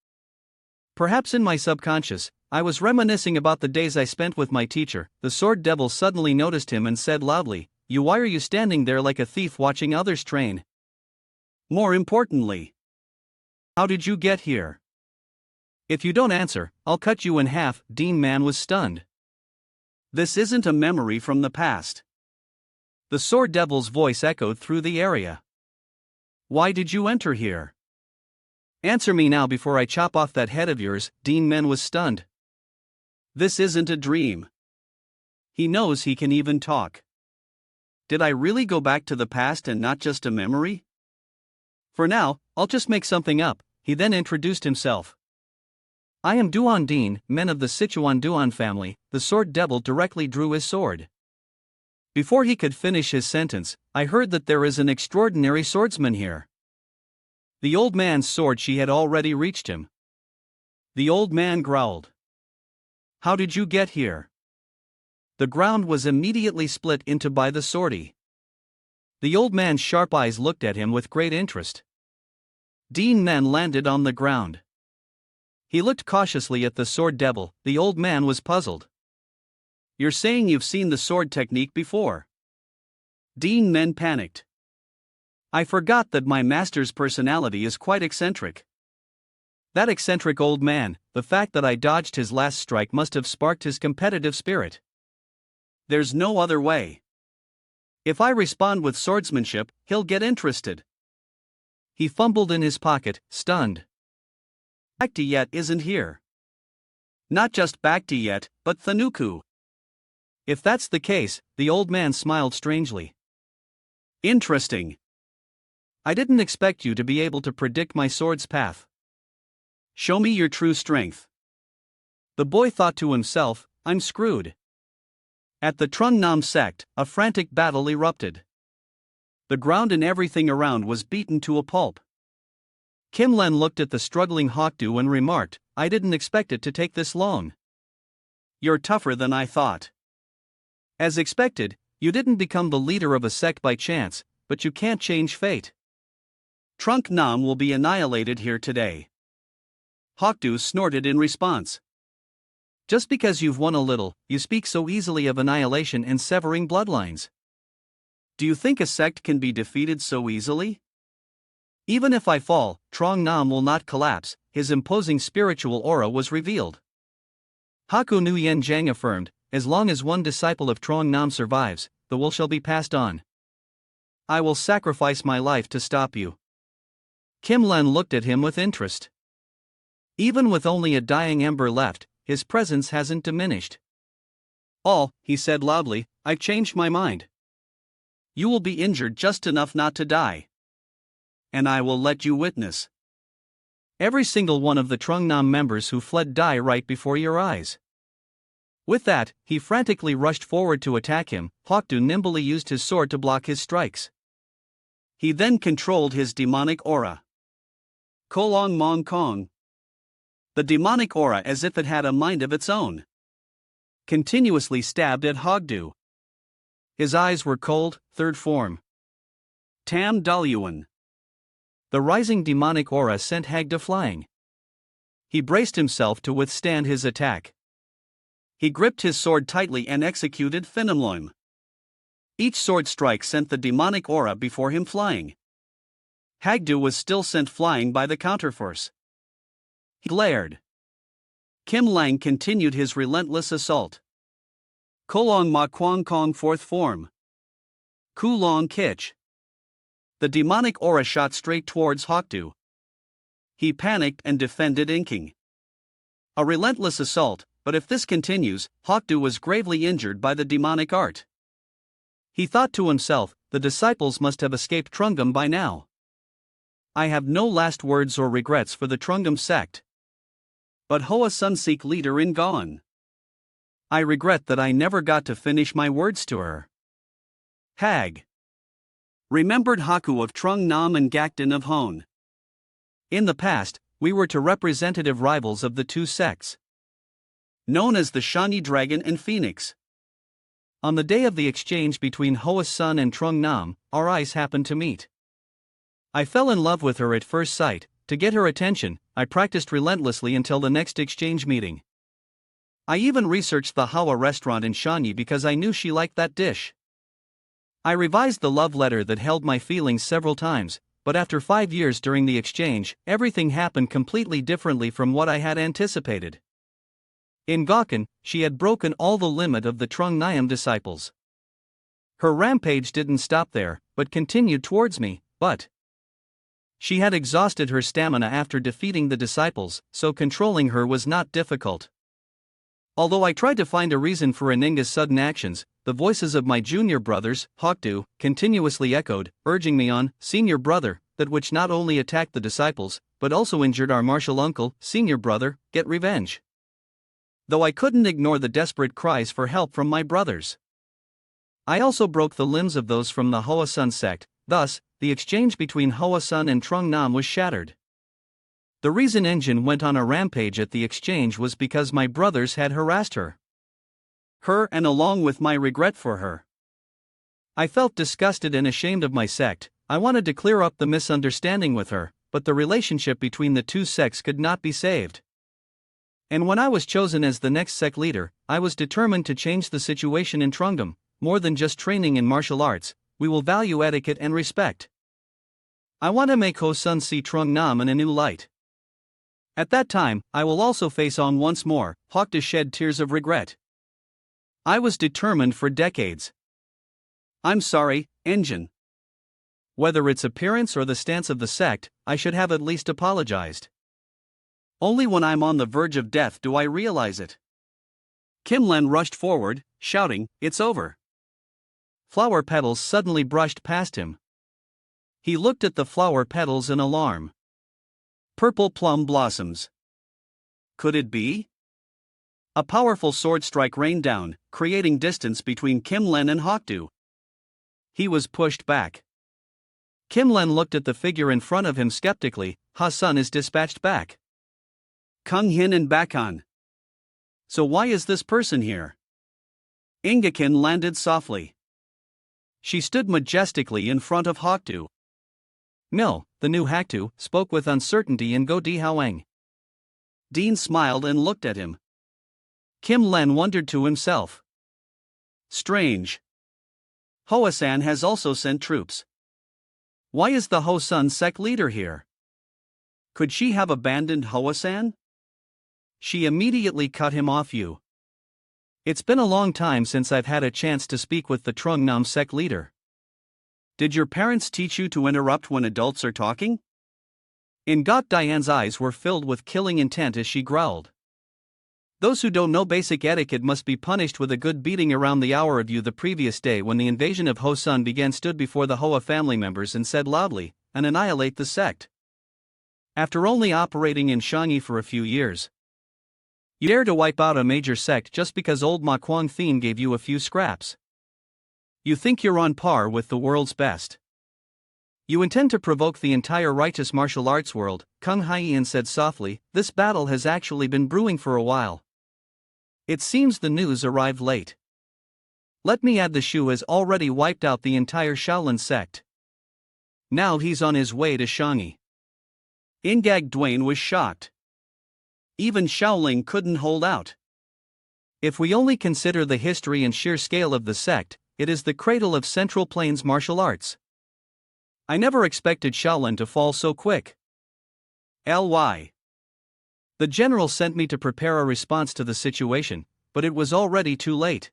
Perhaps in my subconscious, I was reminiscing about the days I spent with my teacher. The sword devil suddenly noticed him and said loudly, Why are you standing there like a thief watching others train? More importantly, how did you get here? If you don't answer, I'll cut you in half. Duan Men was stunned. This isn't a memory from the past. The sword devil's voice echoed through the area. Why did you enter here? Answer me now before I chop off that head of yours. Duan Men was stunned. This isn't a dream. He knows he can even talk. Did I really go back to the past and not just a memory? For now, I'll just make something up. He then introduced himself. I am Duan Men of the Sichuan Duan family. The sword devil directly drew his sword. Before he could finish his sentence, I heard that there is an extraordinary swordsman here. The old man's sword she had already reached him. The old man growled. How did you get here? The ground was immediately split into by the swordie. The old man's sharp eyes looked at him with great interest. Duan Men landed on the ground. He looked cautiously at the sword devil. The old man was puzzled. You're saying you've seen the sword technique before? Duan Men panicked. I forgot that my master's personality is quite eccentric. That eccentric old man, the fact that I dodged his last strike must have sparked his competitive spirit. There's no other way. If I respond with swordsmanship, he'll get interested. He fumbled in his pocket, stunned. Bhakti yet isn't here. Not just Bhakti yet, but Thanuku. If that's the case, the old man smiled strangely. Interesting. I didn't expect you to be able to predict my sword's path. Show me your true strength. The boy thought to himself, I'm screwed. At the Trung Nam sect, a frantic battle erupted. The ground and everything around was beaten to a pulp. Kim Len looked at the struggling Hokdu and remarked, I didn't expect it to take this long. You're tougher than I thought. As expected, you didn't become the leader of a sect by chance, but you can't change fate. Trunk Nam will be annihilated here today. Hokdu snorted in response. Just because you've won a little, you speak so easily of annihilation and severing bloodlines. Do you think a sect can be defeated so easily? Even if I fall, Trong Nam will not collapse. His imposing spiritual aura was revealed. Haku Nu Yen Zhang affirmed, as long as one disciple of Trong Nam survives, the will shall be passed on. I will sacrifice my life to stop you. Kim Len looked at him with interest. Even with only a dying ember left, his presence hasn't diminished. He said loudly, I've changed my mind. You will be injured just enough not to die. And I will let you witness every single one of the Trung Nam members who fled die right before your eyes. With that, he frantically rushed forward to attack him. Hokdu nimbly used his sword to block his strikes. He then controlled his demonic aura. Kolong Mong Kong. The demonic aura, as if it had a mind of its own, continuously stabbed at Hokdu. His eyes were cold, third form. Tham. The rising demonic aura sent Hagda flying. He braced himself to withstand his attack. He gripped his sword tightly and executed fictional. Each sword strike sent the demonic aura before him flying. Hagda was still sent flying by the counterforce. He glared. Kim Lang continued his relentless assault. Kolong Ma Kwang Kong fourth form. Kulong Kich. The demonic aura shot straight towards Hokdu. He panicked and defended inking. A relentless assault, but if this continues, Hokdu was gravely injured by the demonic art. He thought to himself, the disciples must have escaped Trungam by now. I have no last words or regrets for the Trungam sect. But Hoa Sun Sikh leader in gone. I regret that I never got to finish my words to her. Hag. Remembered Haku of Trung Nam and Gakden of Hon. In the past, we were two representative rivals of the two sects, known as the Shani Dragon and Phoenix. On the day of the exchange between Hoa Sun and Trung Nam, our eyes happened to meet. I fell in love with her at first sight. To get her attention, I practiced relentlessly until the next exchange meeting. I even researched the Hawa restaurant in Shanyi because I knew she liked that dish. I revised the love letter that held my feelings several times, but after 5 years during the exchange, everything happened completely differently from what I had anticipated. In Gokhan, she had broken all the limit of the Trung Nyam disciples. Her rampage didn't stop there, but continued towards me, but she had exhausted her stamina after defeating the disciples, so controlling her was not difficult. Although I tried to find a reason for Aninga's sudden actions, the voices of my junior brothers, Hokdu, continuously echoed, urging me on, senior brother, that which not only attacked the disciples, but also injured our martial uncle, senior brother, get revenge. Though I couldn't ignore the desperate cries for help from my brothers. I also broke the limbs of those from the Hoa Sun sect, thus, the exchange between Hoa Sun and Trung Nam was shattered. The reason Engine went on a rampage at the exchange was because my brothers had harassed her. Her and along with my regret for her. I felt disgusted and ashamed of my sect. I wanted to clear up the misunderstanding with her, but the relationship between the two sects could not be saved. And when I was chosen as the next sect leader, I was determined to change the situation in Trungam. More than just training in martial arts, we will value etiquette and respect. I want to make Ho Sun see Trung Nam in a new light. At that time, I will also face on once more, Hawk to shed tears of regret. I was determined for decades. I'm sorry, Engine. Whether its appearance or the stance of the sect, I should have at least apologized. Only when I'm on the verge of death do I realize it. Kim Len rushed forward, shouting, "It's over." Flower petals suddenly brushed past him. He looked at the flower petals in alarm. Purple plum blossoms. Could it be? A powerful sword strike rained down, creating distance between Kim Len and Hokdu. He was pushed back. Kim Len looked at the figure in front of him skeptically. Ha Sun is dispatched back. Kung Hin and Bakan. So why is this person here? Ingakin landed softly. She stood majestically in front of Hokdu. Mil, the new Haktu, spoke with uncertainty in Go Di Hawang. Dean smiled and looked at him. Kim Len wondered to himself. Strange. Hoa-san has also sent troops. Why is the Ho Sun sect leader here? Could she have abandoned Hoa-san? She immediately cut him off. It's been a long time since I've had a chance to speak with the Trung Nam sect leader. Did your parents teach you to interrupt when adults are talking? Ngot Diane's eyes were filled with killing intent as she growled. Those who don't know basic etiquette must be punished with a good beating. Around the hour of the previous day when the invasion of Ho Sun began, stood before the Hoa family members and said loudly, "And annihilate the sect." After only operating in Shanyi for a few years, you dare to wipe out a major sect just because old Ma Kuang Thien gave you a few scraps. You think you're on par with the world's best. You intend to provoke the entire righteous martial arts world, Kung Haiyan said softly. This battle has actually been brewing for a while. It seems the news arrived late. Let me add, the Shu has already wiped out the entire Shaolin sect. Now he's on his way to Shanghai. Ingag Duan was shocked. Even Shaolin couldn't hold out. If we only consider the history and sheer scale of the sect, it is the cradle of Central Plains martial arts. I never expected Shaolin to fall so quick. Ly. The general sent me to prepare a response to the situation, but it was already too late.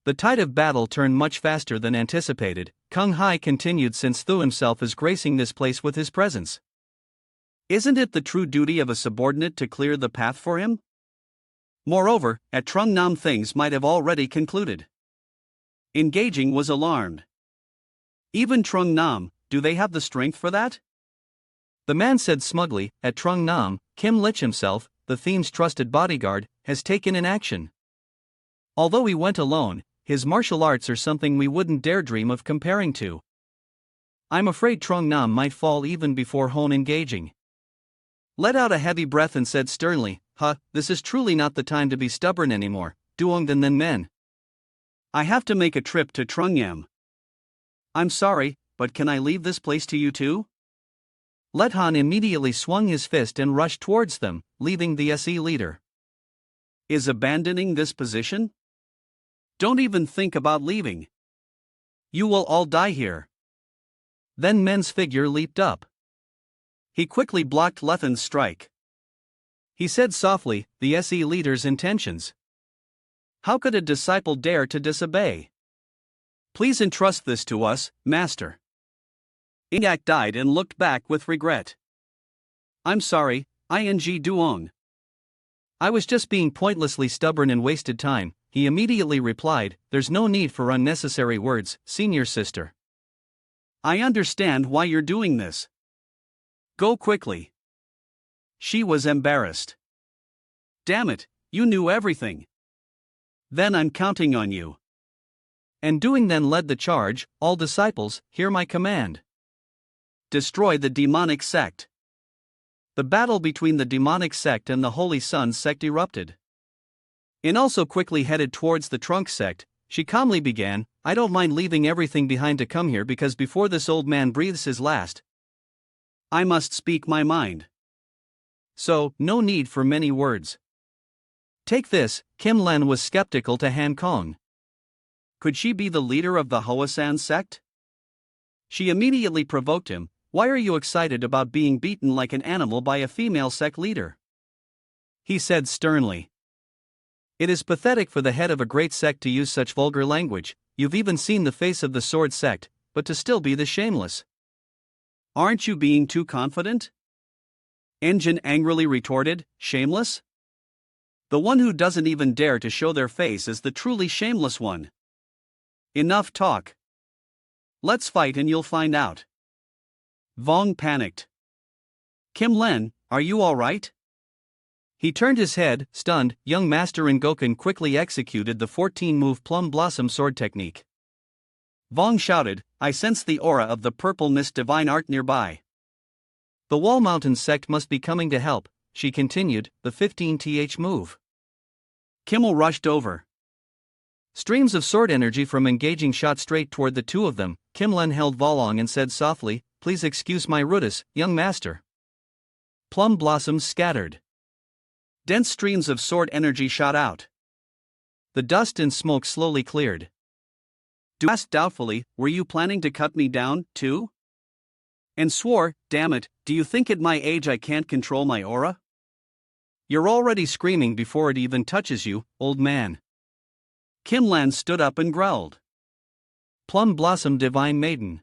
The tide of battle turned much faster than anticipated. Kung Hai continued, since Thu himself is gracing this place with his presence. Isn't it the true duty of a subordinate to clear the path for him? Moreover, at Trung Nam things might have already concluded. Engaging was alarmed. Even Trung Nam, do they have the strength for that? The man said smugly, at Trung Nam, Kim Lich himself, the Theme's trusted bodyguard, has taken in action. Although he went alone, his martial arts are something we wouldn't dare dream of comparing to. I'm afraid Trung Nam might fall even before Hon engaging. Let out a heavy breath and said sternly, this is truly not the time to be stubborn anymore, Duan Men. I have to make a trip to Trungyam. I'm sorry, but can I leave this place to you too? Let Han immediately swung his fist and rushed towards them, leaving the SE leader. Is abandoning this position? Don't even think about leaving. You will all die here. Then Men's figure leaped up. He quickly blocked Lethan's strike. He said softly, the SE leader's intentions. How could a disciple dare to disobey? Please entrust this to us, Master. Ingak died and looked back with regret. I'm sorry, Ing Duong. I was just being pointlessly stubborn and wasted time, he immediately replied. There's no need for unnecessary words, senior sister. I understand why you're doing this. Go quickly. She was embarrassed. Damn it, you knew everything. Then I'm counting on you. And Duing then led the charge. All disciples, hear my command. Destroy the demonic sect. The battle between the demonic sect and the Holy Sun sect erupted. In also quickly headed towards the Trunk sect. She calmly began, I don't mind leaving everything behind to come here, because before this old man breathes his last, I must speak my mind. So, no need for many words. Take this. Kim Len was skeptical to Han Kong. Could she be the leader of the Hoasan sect? She immediately provoked him. Why are you excited about being beaten like an animal by a female sect leader? He said sternly. It is pathetic for the head of a great sect to use such vulgar language. You've even seen the face of the sword sect, but to still be the shameless. Aren't you being too confident? Engine angrily retorted, shameless? The one who doesn't even dare to show their face is the truly shameless one. Enough talk. Let's fight and you'll find out. Vong panicked. Kim Len, are you all right? He turned his head, stunned. Young Master Ngoken quickly executed the 14-move Plum Blossom sword technique. Vong shouted, I sense the aura of the purple mist divine art nearby. The Wall Mountain sect must be coming to help, she continued, the 15th move. Kimmel rushed over. Streams of sword energy from engaging shot straight toward the two of them. Kim Len held Volong and said softly, please excuse my rudeness, young master. Plum blossoms scattered. Dense streams of sword energy shot out. The dust and smoke slowly cleared. Du asked doubtfully, were you planning to cut me down, too? And swore, damn it, do you think at my age I can't control my aura? You're already screaming before it even touches you, old man. Kim Lan stood up and growled. Plum Blossom Divine Maiden.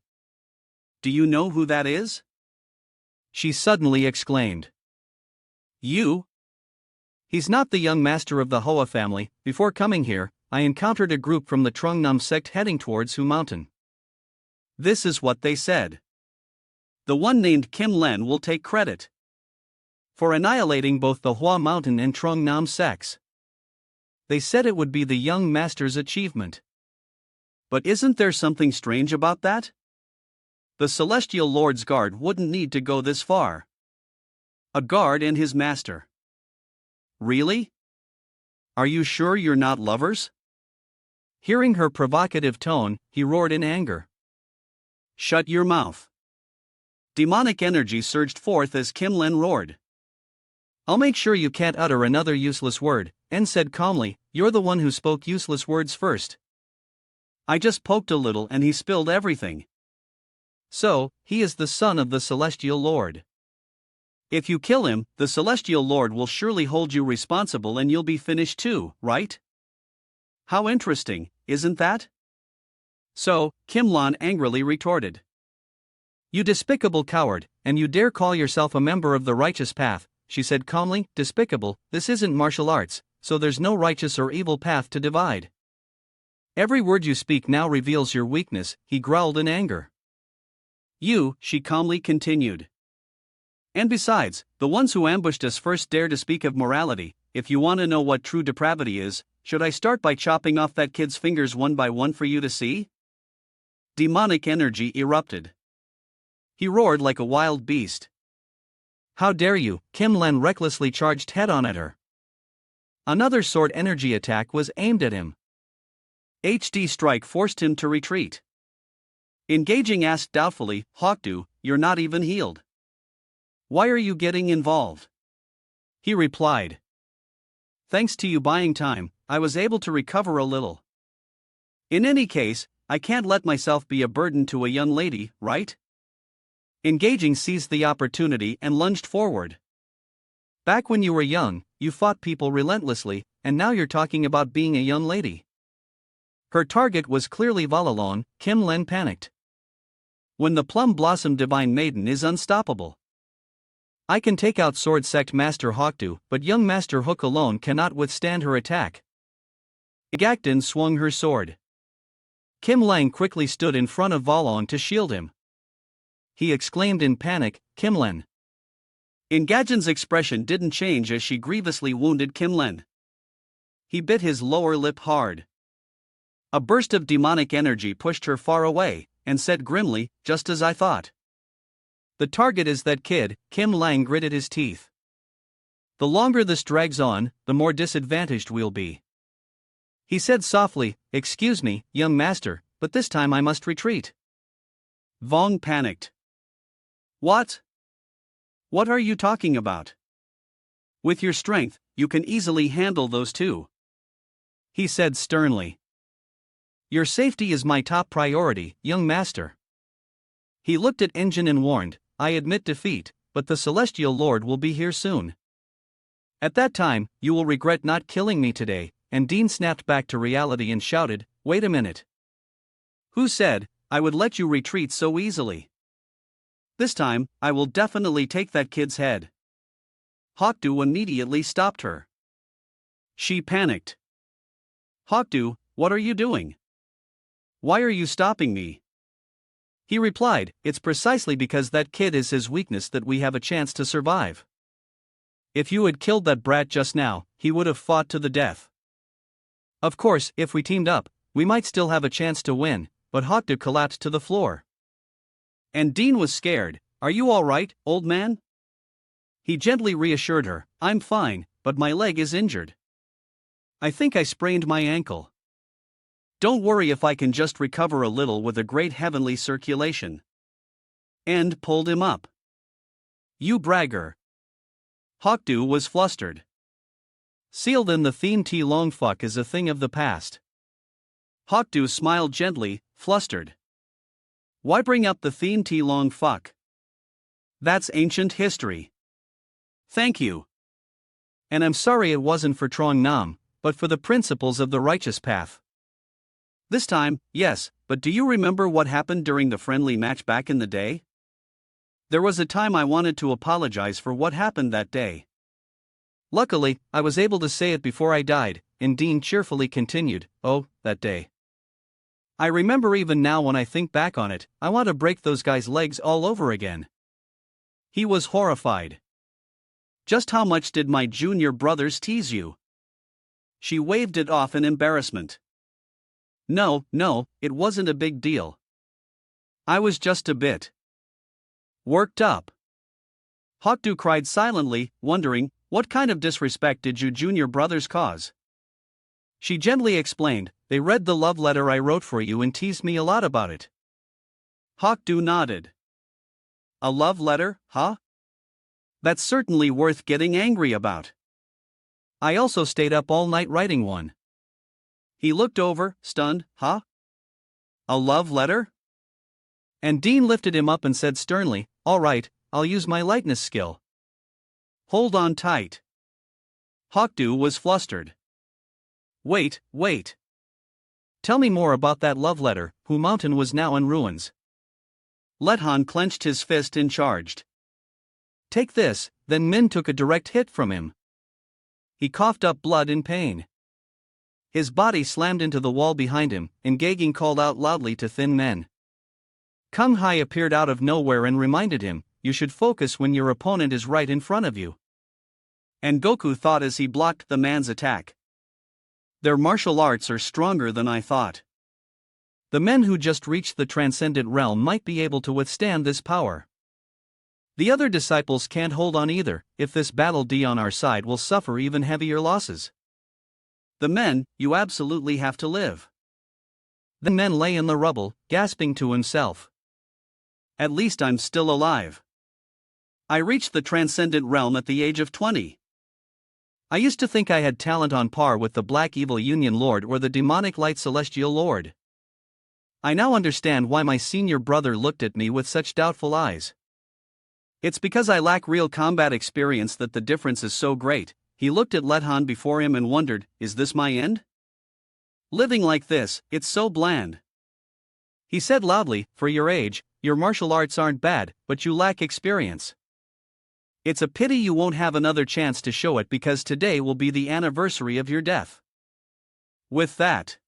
Do you know who that is? She suddenly exclaimed. You? He's not the young master of the Hoa family. Before coming here, I encountered a group from the Trungnam sect heading towards Hu Mountain. This is what they said. The one named Kim Len will take credit for annihilating both the Hua Mountain and Trungnam sects. They said it would be the young master's achievement. But isn't there something strange about that? The Celestial Lord's guard wouldn't need to go this far. A guard and his master. Really? Are you sure you're not lovers? Hearing her provocative tone, he roared in anger. Shut your mouth. Demonic energy surged forth as Kim Len roared. I'll make sure you can't utter another useless word, En said calmly. You're the one who spoke useless words first. I just poked a little and he spilled everything. So, he is the son of the Celestial Lord. If you kill him, the Celestial Lord will surely hold you responsible and you'll be finished too, right? How interesting, isn't that? So, Kim Lan angrily retorted. You despicable coward, and you dare call yourself a member of the righteous path, she said calmly. Despicable, this isn't martial arts, so there's no righteous or evil path to divide. Every word you speak now reveals your weakness, he growled in anger. You, she calmly continued. And besides, the ones who ambushed us first dare to speak of morality. If you want to know what true depravity is, should I start by chopping off that kid's fingers one by one for you to see? Demonic energy erupted. He roared like a wild beast. How dare you? Kim Len recklessly charged head-on at her. Another sword energy attack was aimed at him. HD strike forced him to retreat. Engaging asked doubtfully, Hawkdew, you're not even healed. Why are you getting involved? He replied. Thanks to you buying time, I was able to recover a little. In any case, I can't let myself be a burden to a young lady, right? Engaging seized the opportunity and lunged forward. Back when you were young, you fought people relentlessly, and now you're talking about being a young lady. Her target was clearly Valalon. Kim Len panicked. When the Plum Blossom Divine Maiden is unstoppable. I can take out Sword Sect Master Hawkdew, but young Master Hook alone cannot withstand her attack. Gakden swung her sword. Kim Lang quickly stood in front of Valon to shield him. He exclaimed in panic, Kim Len. Engadgen's expression didn't change as she grievously wounded Kim Len. He bit his lower lip hard. A burst of demonic energy pushed her far away, and said grimly, just as I thought. The target is that kid. Kim Lang gritted his teeth. The longer this drags on, the more disadvantaged we'll be. He said softly, excuse me, young master, but this time I must retreat. Vong panicked. What? What are you talking about? With your strength, you can easily handle those two. He said sternly. Your safety is my top priority, young master. He looked at Engine and warned, I admit defeat, but the Celestial Lord will be here soon. At that time, you will regret not killing me today, and Dean snapped back to reality and shouted, wait a minute. Who said, I would let you retreat so easily? This time, I will definitely take that kid's head. Hawkdew immediately stopped her. She panicked. Hawkdew, what are you doing? Why are you stopping me? He replied, it's precisely because that kid is his weakness that we have a chance to survive. If you had killed that brat just now, he would have fought to the death. Of course, if we teamed up, we might still have a chance to win, but Hawkdew collapsed to the floor. And Dean was scared. Are you all right, old man? He gently reassured her, I'm fine, but my leg is injured. I think I sprained my ankle. Don't worry if I can just recover a little with a great heavenly circulation. And pulled him up. You bragger. Hawkdew was flustered. Sealed in the theme T long fuck is a thing of the past. Hawkdew smiled gently, flustered. Why bring up the theme T long fuck? That's ancient history. Thank you. And I'm sorry it wasn't for Trong Nam, but for the principles of the righteous path. This time, yes, but do you remember what happened during the friendly match back in the day? There was a time I wanted to apologize for what happened that day. Luckily, I was able to say it before I died, and Dean cheerfully continued, oh, that day. I remember even now when I think back on it, I want to break those guys' legs all over again. He was horrified. Just how much did my junior brothers tease you? She waved it off in embarrassment. No, it wasn't a big deal. I was just a bit worked up. Hawkdew cried silently, wondering, what kind of disrespect did you junior brothers cause? She gently explained, they read the love letter I wrote for you and teased me a lot about it. Hawkdew nodded. A love letter, huh? That's certainly worth getting angry about. I also stayed up all night writing one. He looked over, stunned. Huh? A love letter? And Dean lifted him up and said sternly, all right, I'll use my lightness skill. Hold on tight. Hawkdew was flustered. Wait. Tell me more about that love letter. Hu Mountain was now in ruins. Lethan clenched his fist and charged. Take this. Then Min took a direct hit from him. He coughed up blood in pain. His body slammed into the wall behind him, and Gaging called out loudly to Thin Men. Kung Hai appeared out of nowhere and reminded him, you should focus when your opponent is right in front of you. And Goku thought as he blocked the man's attack. Their martial arts are stronger than I thought. The men who just reached the transcendent realm might be able to withstand this power. The other disciples can't hold on either. If this battle D on our side will suffer even heavier losses. The men, you absolutely have to live. The men lay in the rubble, gasping to himself. At least I'm still alive. I reached the transcendent realm at the age of 20. I used to think I had talent on par with the Black Evil Union Lord or the Demonic Light Celestial Lord. I now understand why my senior brother looked at me with such doubtful eyes. It's because I lack real combat experience that the difference is so great. He looked at Lethan before him and wondered, is this my end? Living like this, it's so bland. He said loudly, for your age, your martial arts aren't bad, but you lack experience. It's a pity you won't have another chance to show it because today will be the anniversary of your death. With that,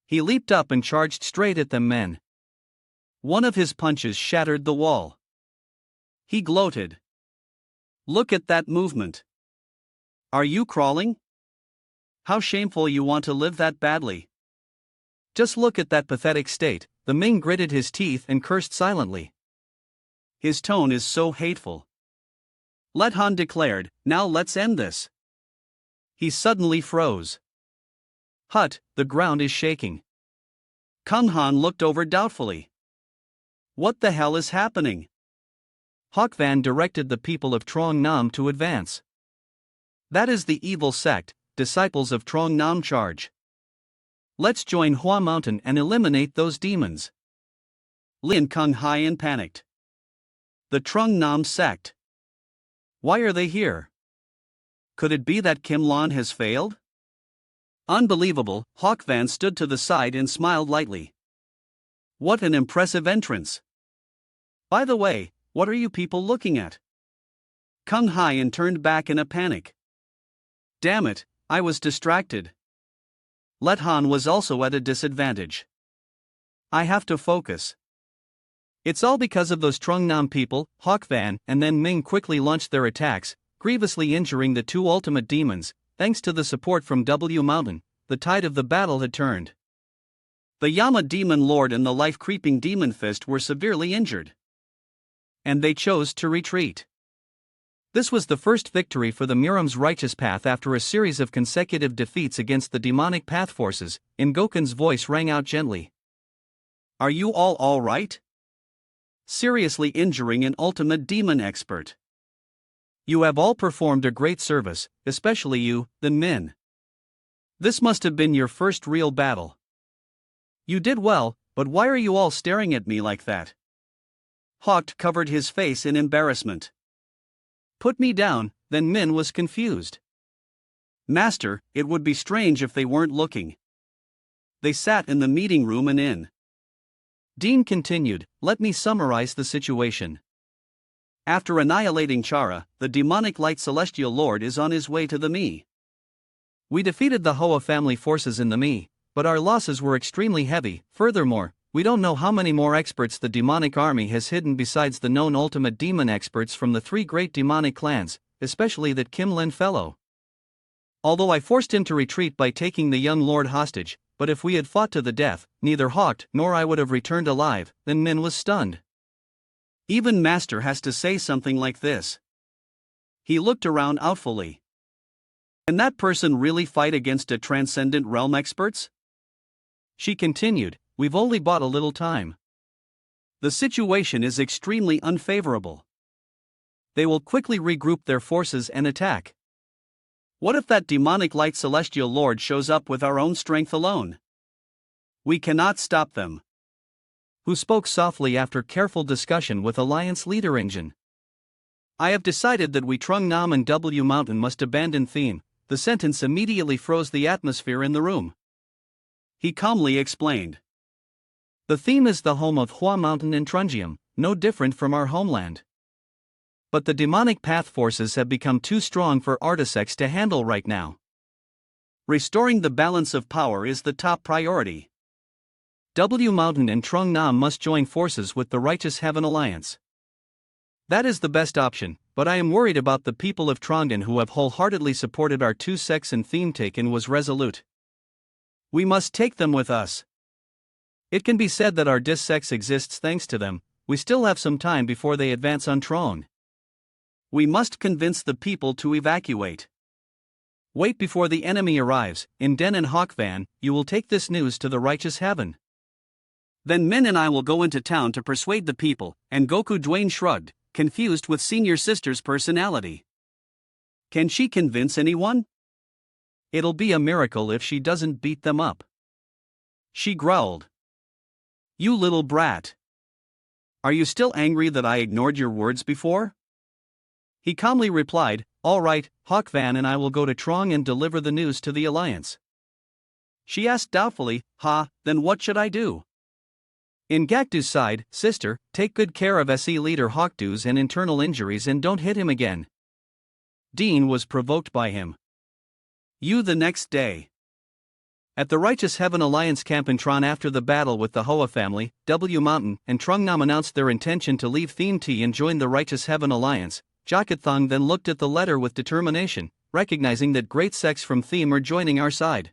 he leaped up and charged straight at them men. One of his punches shattered the wall. He gloated. Look at that movement. Are you crawling? How shameful you want to live that badly. Just look at that pathetic state. The Ming gritted his teeth and cursed silently. His tone is so hateful. Lethan declared, now let's end this. He suddenly froze. Hut, the ground is shaking. Kung Han looked over doubtfully. What the hell is happening? Hawkvan directed the people of Trong Nam to advance. That is the evil sect, disciples of Trong Nam charge. Let's join Hua Mountain and eliminate those demons. Lin Kung Hai panicked. The Trong Nam sect. Why are they here? Could it be that Kim Lan has failed? Unbelievable. Hawkvan stood to the side and smiled lightly. What an impressive entrance. By the way, what are you people looking at? Kung Hai turned back in a panic. Damn it, I was distracted. Lethan was also at a disadvantage. I have to focus. It's all because of those Trong Nam people. Hawkvan and then Ming quickly launched their attacks, grievously injuring the two ultimate demons. Thanks to the support from W Mountain, the tide of the battle had turned. The Yama Demon Lord and the life-creeping Demon Fist were severely injured. And they chose to retreat. This was the first victory for the Miram's righteous path after a series of consecutive defeats against the demonic path forces. Goken's voice rang out gently. Are you all right? Seriously injuring an ultimate demon expert. You have all performed a great service, especially you, the Min. This must have been your first real battle. You did well, but why are you all staring at me like that? Hawk covered his face in embarrassment. Put me down. Then Min was confused. Master, it would be strange if they weren't looking. They sat in the meeting room and in. Dean continued, let me summarize the situation. After annihilating Chara, the demonic light celestial lord is on his way to the Mi. We defeated the Hoa family forces in the Mi, but our losses were extremely heavy. Furthermore, we don't know how many more experts the demonic army has hidden besides the known ultimate demon experts from the three great demonic clans, especially that Kim Lin fellow. Although I forced him to retreat by taking the young lord hostage, but if we had fought to the death, neither Hawk nor I would have returned alive. Then Min was stunned. Even Master has to say something like this. He looked around doubtfully. Can that person really fight against a transcendent realm experts? She continued, we've only bought a little time. The situation is extremely unfavorable. They will quickly regroup their forces and attack. What if that demonic light celestial lord shows up with our own strength alone? We cannot stop them. Who spoke softly after careful discussion with Alliance leader Injin. I have decided that we Trung Nam and W Mountain must abandon theme. The sentence immediately froze the atmosphere in the room. He calmly explained. The theme is the home of Hua Mountain and Trungium, no different from our homeland. But the demonic path forces have become too strong for artisans to handle right now. Restoring the balance of power is the top priority. W Mountain and Trung Nam must join forces with the Righteous Heaven Alliance. That is the best option, but I am worried about the people of Trongdan who have wholeheartedly supported our two sects, and theme taken was resolute. We must take them with us. It can be said that our dis-sex exists thanks to them. We still have some time before they advance on Trong. We must convince the people to evacuate. Wait before the enemy arrives. In Den and Hawkvan, you will take this news to the Righteous Heaven. Then Min and I will go into town to persuade the people, and Goku Dwayne shrugged, confused with senior sister's personality. Can she convince anyone? It'll be a miracle if she doesn't beat them up. She growled. You little brat. Are you still angry that I ignored your words before? He calmly replied, all right, Hawkvan and I will go to Trong and deliver the news to the Alliance. She asked doubtfully, then what should I do? In Gakdu's side, sister, take good care of SE leader Hawkdu's and internal injuries and don't hit him again. Dean was provoked by him. You the next day. At the Righteous Heaven Alliance camp in Tron after the battle with the Hoa family, W Mountain and Trung Nam announced their intention to leave Theme T and join the Righteous Heaven Alliance. Jakathong then looked at the letter with determination, recognizing that great sects from Theme are joining our side.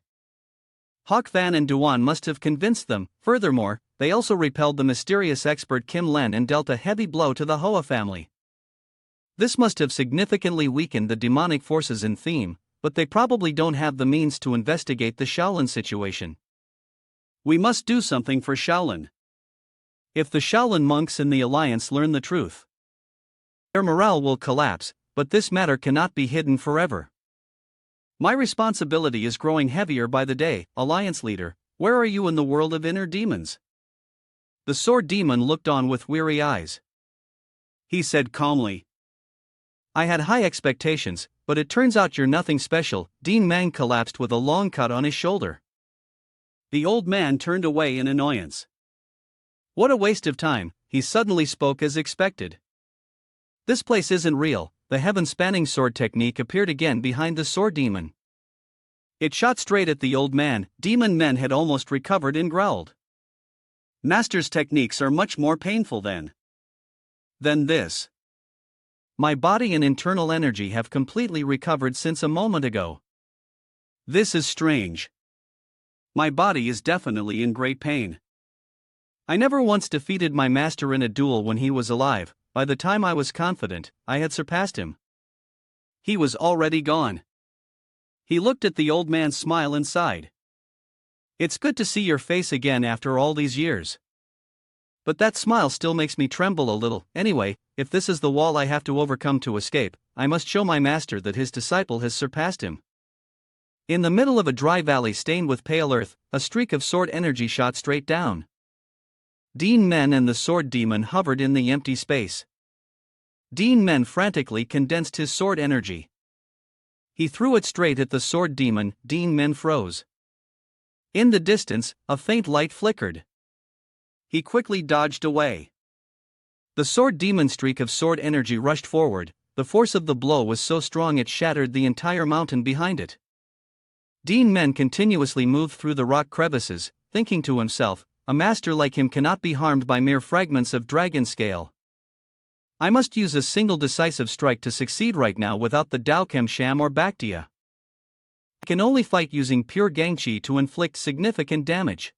Hawkvan and Duan must have convinced them. Furthermore, they also repelled the mysterious expert Kim Len and dealt a heavy blow to the Hoa family. This must have significantly weakened the demonic forces in Theme, but they probably don't have the means to investigate the Shaolin situation. We must do something for Shaolin. If the Shaolin monks in the Alliance learn the truth, their morale will collapse, but this matter cannot be hidden forever. My responsibility is growing heavier by the day. Alliance leader, where are you in the world of inner demons? The sword demon looked on with weary eyes. He said calmly, I had high expectations, but it turns out you're nothing special. Dean Mang collapsed with a long cut on his shoulder. The old man turned away in annoyance. What a waste of time, he suddenly spoke as expected. This place isn't real. The heaven-spanning sword technique appeared again behind the sword demon. It shot straight at the old man. Demon men had almost recovered and growled. Master's techniques are much more painful than this. My body and internal energy have completely recovered since a moment ago. This is strange. My body is definitely in great pain. I never once defeated my master in a duel when he was alive. By the time I was confident, I had surpassed him. He was already gone. He looked at the old man's smile and sighed. It's good to see your face again after all these years. But that smile still makes me tremble a little. Anyway, if this is the wall I have to overcome to escape, I must show my master that his disciple has surpassed him. In the middle of a dry valley stained with pale earth, a streak of sword energy shot straight down. Dean Men and the sword demon hovered in the empty space. Dean Men frantically condensed his sword energy. He threw it straight at the sword demon. Dean Men froze. In the distance, a faint light flickered. He quickly dodged away. The sword demon streak of sword energy rushed forward. The force of the blow was so strong it shattered the entire mountain behind it. Dean Men continuously moved through the rock crevices, thinking to himself, a master like him cannot be harmed by mere fragments of dragon scale. I must use a single decisive strike to succeed right now without the Daokem Sham or Bactia. I can only fight using pure Gangchi to inflict significant damage.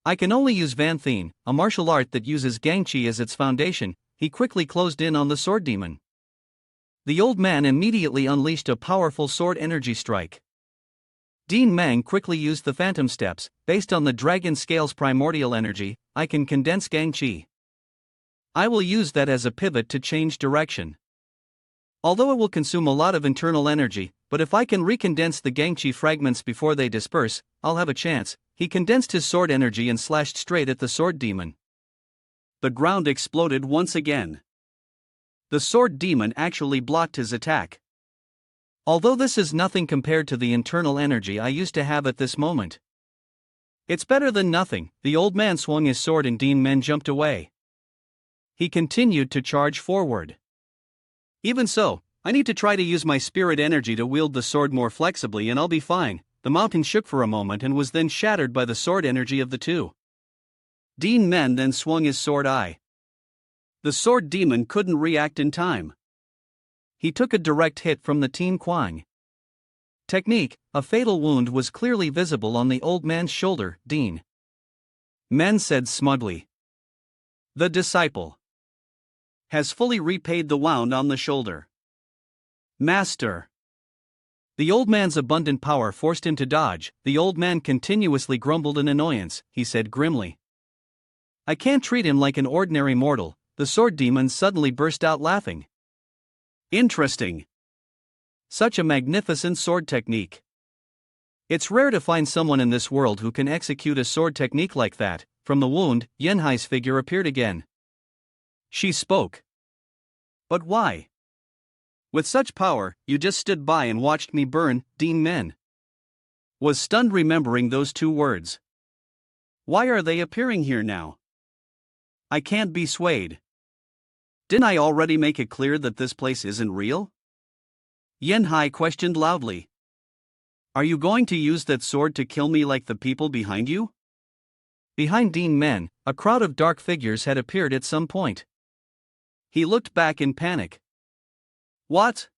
I can only use Van Thien, a martial art that uses Gangchi as its foundation. He quickly closed in on the sword demon. The old man immediately unleashed a powerful sword energy strike. Dean Mang quickly used the phantom steps. Based on the dragon scale's primordial energy, I can condense Gangchi. I will use that as a pivot to change direction. Although it will consume a lot of internal energy, but if I can recondense the Gangchi fragments before they disperse, I'll have a chance. He condensed his sword energy and slashed straight at the sword demon. The ground exploded once again. The sword demon actually blocked his attack. Although this is nothing compared to the internal energy I used to have at this moment. It's better than nothing. The old man swung his sword and Duan Men jumped away. He continued to charge forward. Even so, I need to try to use my spirit energy to wield the sword more flexibly and I'll be fine. The mountain shook for a moment and was then shattered by the sword energy of the two. Duan Men then swung his sword. The sword demon couldn't react in time. He took a direct hit from the Tin Quang. Technique, a fatal wound was clearly visible on the old man's shoulder. Duan Men said smugly. The disciple has fully repaid the wound on the shoulder. Master. The old man's abundant power forced him to dodge. The old man continuously grumbled in annoyance. He said grimly, I can't treat him like an ordinary mortal. The sword demon suddenly burst out laughing. Interesting. Such a magnificent sword technique. It's rare to find someone in this world who can execute a sword technique like that. From the wound, Yanhai's figure appeared again. She spoke. But why? With such power, you just stood by and watched me burn. Duan Men was stunned remembering those two words. Why are they appearing here now? I can't be swayed. Didn't I already make it clear that this place isn't real? Yanhai questioned loudly. Are you going to use that sword to kill me like the people behind you? Behind Duan Men, a crowd of dark figures had appeared at some point. He looked back in panic. What?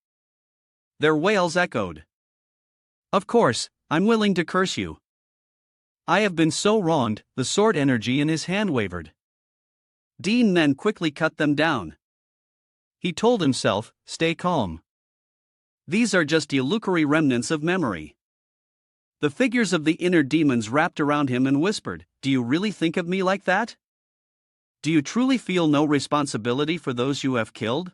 Their wails echoed. Of course, I'm willing to curse you. I have been so wronged. The sword energy in his hand wavered. Duan Men quickly cut them down. He told himself, stay calm. These are just illusory remnants of memory. The figures of the inner demons wrapped around him and whispered, do you really think of me like that? Do you truly feel no responsibility for those you have killed?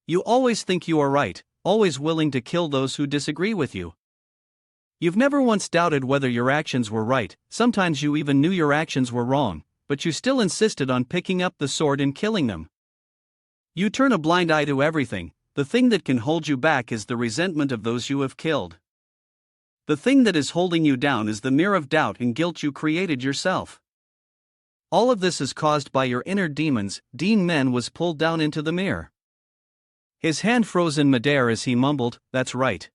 You always think you are right, always willing to kill those who disagree with you. You've never once doubted whether your actions were right, sometimes you even knew your actions were wrong, but you still insisted on picking up the sword and killing them. You turn a blind eye to everything. The thing that can hold you back is the resentment of those you have killed. The thing that is holding you down is the mirror of doubt and guilt you created yourself. All of this is caused by your inner demons. Duan Men was pulled down into the mirror. His hand froze in midair as he mumbled, that's right.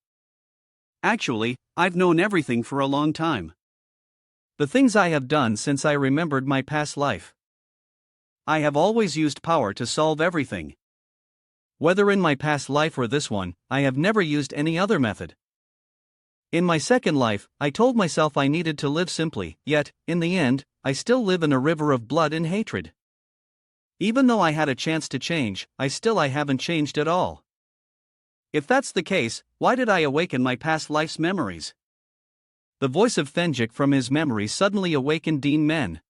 Actually, I've known everything for a long time. The things I have done since I remembered my past life. I have always used power to solve everything. Whether in my past life or this one, I have never used any other method. In my second life, I told myself I needed to live simply, yet, in the end, I still live in a river of blood and hatred. Even though I had a chance to change, I haven't changed at all. If that's the case, why did I awaken my past life's memories? The voice of Fenjik from his memory suddenly awakened Duan Men.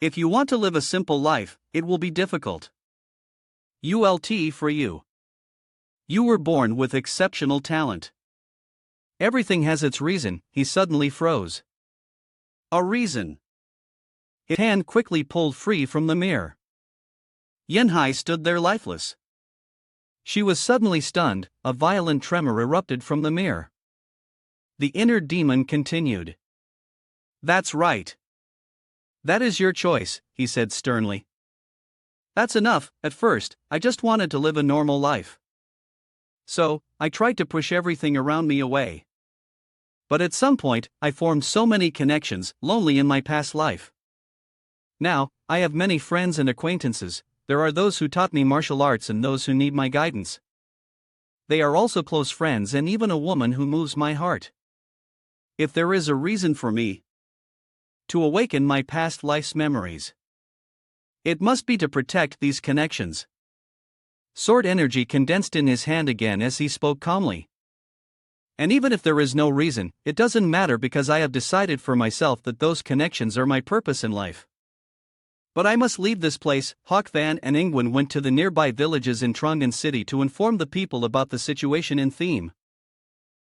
If you want to live a simple life, it will be difficult. ULT for you. You were born with exceptional talent. Everything has its reason. He suddenly froze. A reason. His hand quickly pulled free from the mirror. Yanhai stood there lifeless. She was suddenly stunned. A violent tremor erupted from the mirror. The inner demon continued. That's right. That is your choice, he said sternly. That's enough. At first, I just wanted to live a normal life. So, I tried to push everything around me away. But at some point, I formed so many connections, lonely in my past life. Now, I have many friends and acquaintances. There are those who taught me martial arts and those who need my guidance. They are also close friends and even a woman who moves my heart. If there is a reason for me to awaken my past life's memories, it must be to protect these connections. Sword energy condensed in his hand again as he spoke calmly. And even if there is no reason, it doesn't matter because I have decided for myself that those connections are my purpose in life. But I must leave this place. Hawk Van and Ingwen went to the nearby villages in Trondheim City to inform the people about the situation in Theme.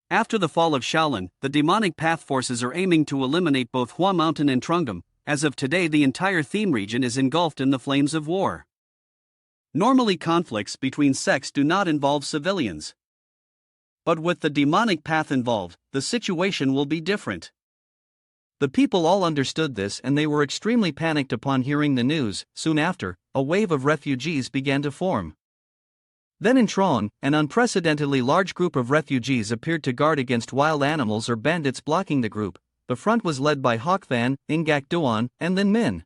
After the fall of Shaolin, the demonic path forces are aiming to eliminate both Hua Mountain and Trondheim. As of today, the entire Theme region is engulfed in the flames of war. Normally, conflicts between sects do not involve civilians. But with the demonic path involved, the situation will be different. The people all understood this and they were extremely panicked upon hearing the news. Soon after, a wave of refugees began to form. Then in Tron, an unprecedentedly large group of refugees appeared to guard against wild animals or bandits blocking the group. The front was led by Hawk Van, Ingak Duan, and Duan Men.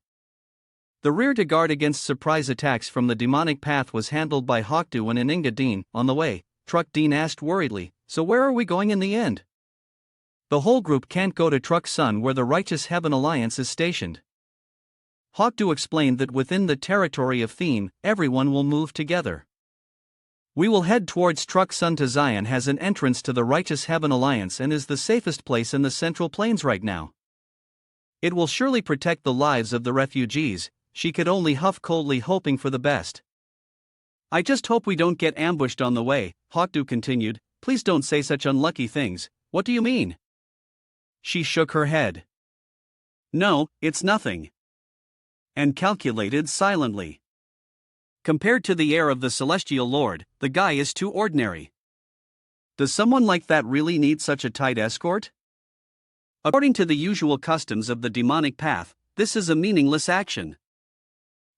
The rear to guard against surprise attacks from the demonic path was handled by Hawk Duan and Inga Dean. On the way, Truck Dean asked worriedly, "So where are we going in the end?" "The whole group can't go to Truck Sun where the Righteous Heaven Alliance is stationed." Hawk Du explained that within the territory of Theme, everyone will move together. "We will head towards Truck Sun to Zion has an entrance to the Righteous Heaven Alliance and is the safest place in the Central Plains right now. It will surely protect the lives of the refugees." She could only huff coldly, hoping for the best. "I just hope we don't get ambushed on the way," Hawk Du continued. "Please don't say such unlucky things." "What do you mean?" She shook her head. "No, it's nothing." And calculated silently. Compared to the heir of the Celestial Lord, the guy is too ordinary. Does someone like that really need such a tight escort? According to the usual customs of the demonic path, this is a meaningless action.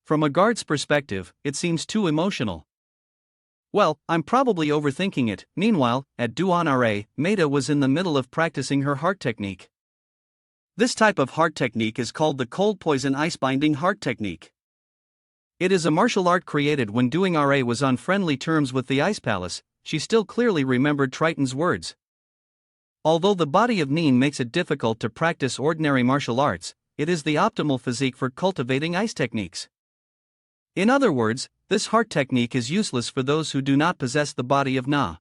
From a guard's perspective, it seems too emotional. Well, I'm probably overthinking it. Meanwhile, at Duan Ra, Maida was in the middle of practicing her heart technique. This type of heart technique is called the cold poison ice binding heart technique. It is a martial art created when Duan Ra was on friendly terms with the Ice Palace. She still clearly remembered Triton's words. Although the body of Neen makes it difficult to practice ordinary martial arts, it is the optimal physique for cultivating ice techniques. In other words, this heart technique is useless for those who do not possess the body of Na.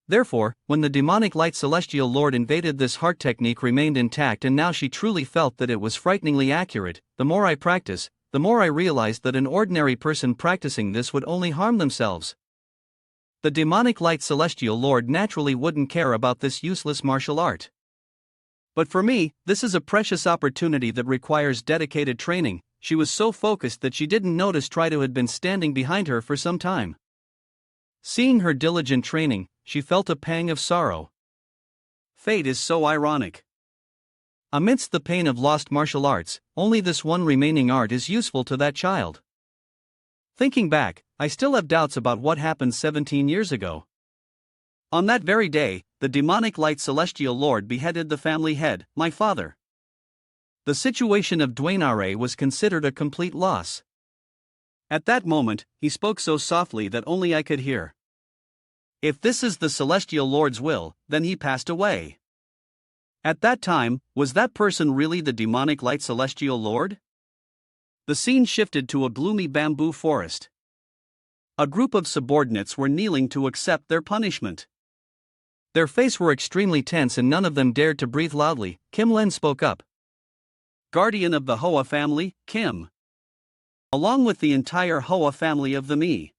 Therefore, when the demonic light celestial lord invaded, this heart technique remained intact, and now she truly felt that it was frighteningly accurate. The more I practice, the more I realized that an ordinary person practicing this would only harm themselves. The demonic light celestial lord naturally wouldn't care about this useless martial art. But for me, this is a precious opportunity that requires dedicated training. She was so focused that she didn't notice Trito had been standing behind her for some time. Seeing her diligent training, she felt a pang of sorrow. Fate is so ironic. Amidst the pain of lost martial arts, only this one remaining art is useful to that child. Thinking back, I still have doubts about what happened 17 years ago. On that very day, the demonic light celestial lord beheaded the family head, my father. The situation of Duan Ra was considered a complete loss. At that moment, he spoke so softly that only I could hear. If this is the celestial lord's will, then he passed away. At that time, was that person really the demonic light celestial lord? The scene shifted to a gloomy bamboo forest. A group of subordinates were kneeling to accept their punishment. Their faces were extremely tense and none of them dared to breathe loudly. Kim Len spoke up. Guardian of the Hoa family, Kim. Along with the entire Hoa family of the Mi.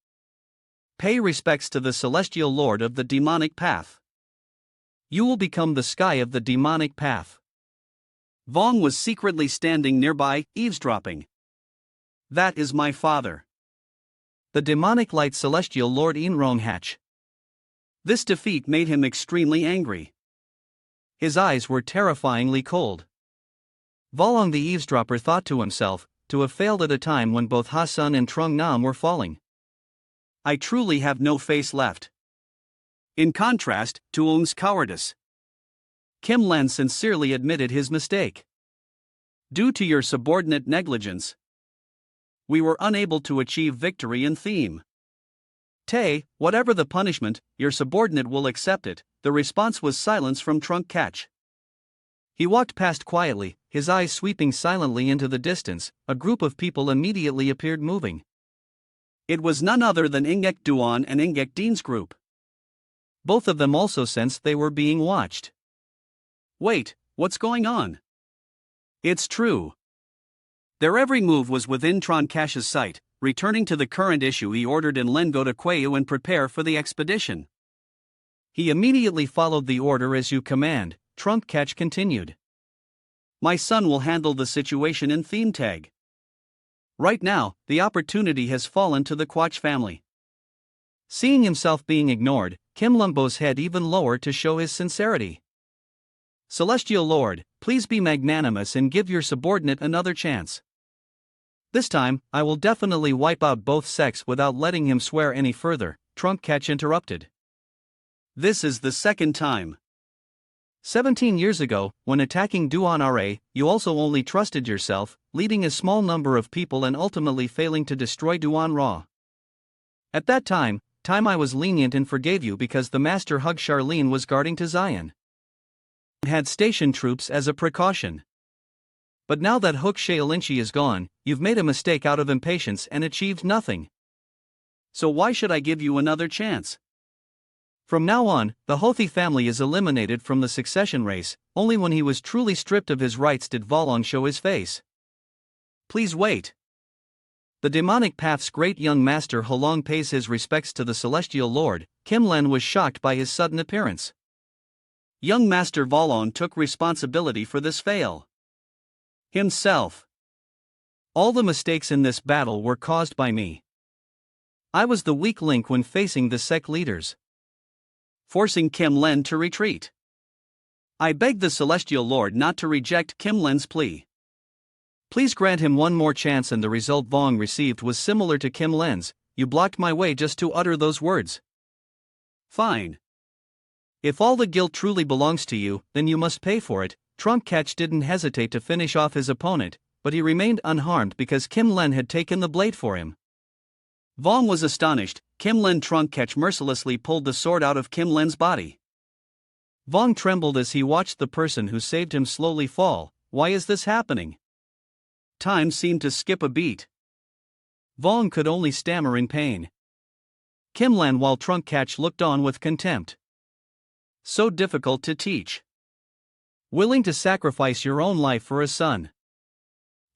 Pay respects to the celestial lord of the demonic path. You will become the sky of the demonic path. Vong was secretly standing nearby, eavesdropping. That is my father. The demonic light celestial lord Inrong Hatch. This defeat made him extremely angry. His eyes were terrifyingly cold. Volong the eavesdropper thought to himself, to have failed at a time when both Hassan and Trung Nam were falling. I truly have no face left. In contrast to Ung's cowardice. Kim Len sincerely admitted his mistake. Due to your subordinate negligence, we were unable to achieve victory in Theme. Tay, whatever the punishment, your subordinate will accept it. The response was silence from Trunk Catch. He walked past quietly, his eyes sweeping silently into the distance. A group of people immediately appeared moving. It was none other than Ingek Duan and Ingek Dean's group. Both of them also sensed they were being watched. Wait, what's going on? It's true. Their every move was within Tron Cash's sight. Returning to the current issue, he ordered Len go to Quayu and prepare for the expedition. He immediately followed the order as you command, Trump Catch continued. My son will handle the situation in theme tag. Right now, the opportunity has fallen to the Quach family. Seeing himself being ignored, Kim Lumbo's head even lower to show his sincerity. Celestial Lord, please be magnanimous and give your subordinate another chance. This time, I will definitely wipe out both sects without letting him swear any further, Trump Catch interrupted. This is the second time. 17 years ago, when attacking Duan Men, you also only trusted yourself, leading a small number of people and ultimately failing to destroy Duan Ra. At that time I was lenient and forgave you because the Master Hug Charlene was guarding to Zion. Had stationed troops as a precaution. But now that Hook Shaolinchi is gone, you've made a mistake out of impatience and achieved nothing. So why should I give you another chance? From now on, the Hothi family is eliminated from the succession race. Only when he was truly stripped of his rights did Volong show his face. Please wait. The demonic path's great young master Halong pays his respects to the celestial lord. Kim Len was shocked by his sudden appearance. Young master Volong took responsibility for this fail. Himself. All the mistakes in this battle were caused by me. I was the weak link when facing the sect leaders, forcing Kim Len to retreat. I beg the Celestial Lord not to reject Kim Len's plea. Please grant him one more chance, and the result Vong received was similar to Kim Len's. You blocked my way just to utter those words. Fine. If all the guilt truly belongs to you, then you must pay for it. Trump Catch didn't hesitate to finish off his opponent, but he remained unharmed because Kim Len had taken the blade for him. Vong was astonished. Kim Len Trunk Catch mercilessly pulled the sword out of Kim Len's body. Vong trembled as he watched the person who saved him slowly fall. Why is this happening? Time seemed to skip a beat. Vong could only stammer in pain. Kim Len while Trunk Catch looked on with contempt. So difficult to teach. Willing to sacrifice your own life for a son.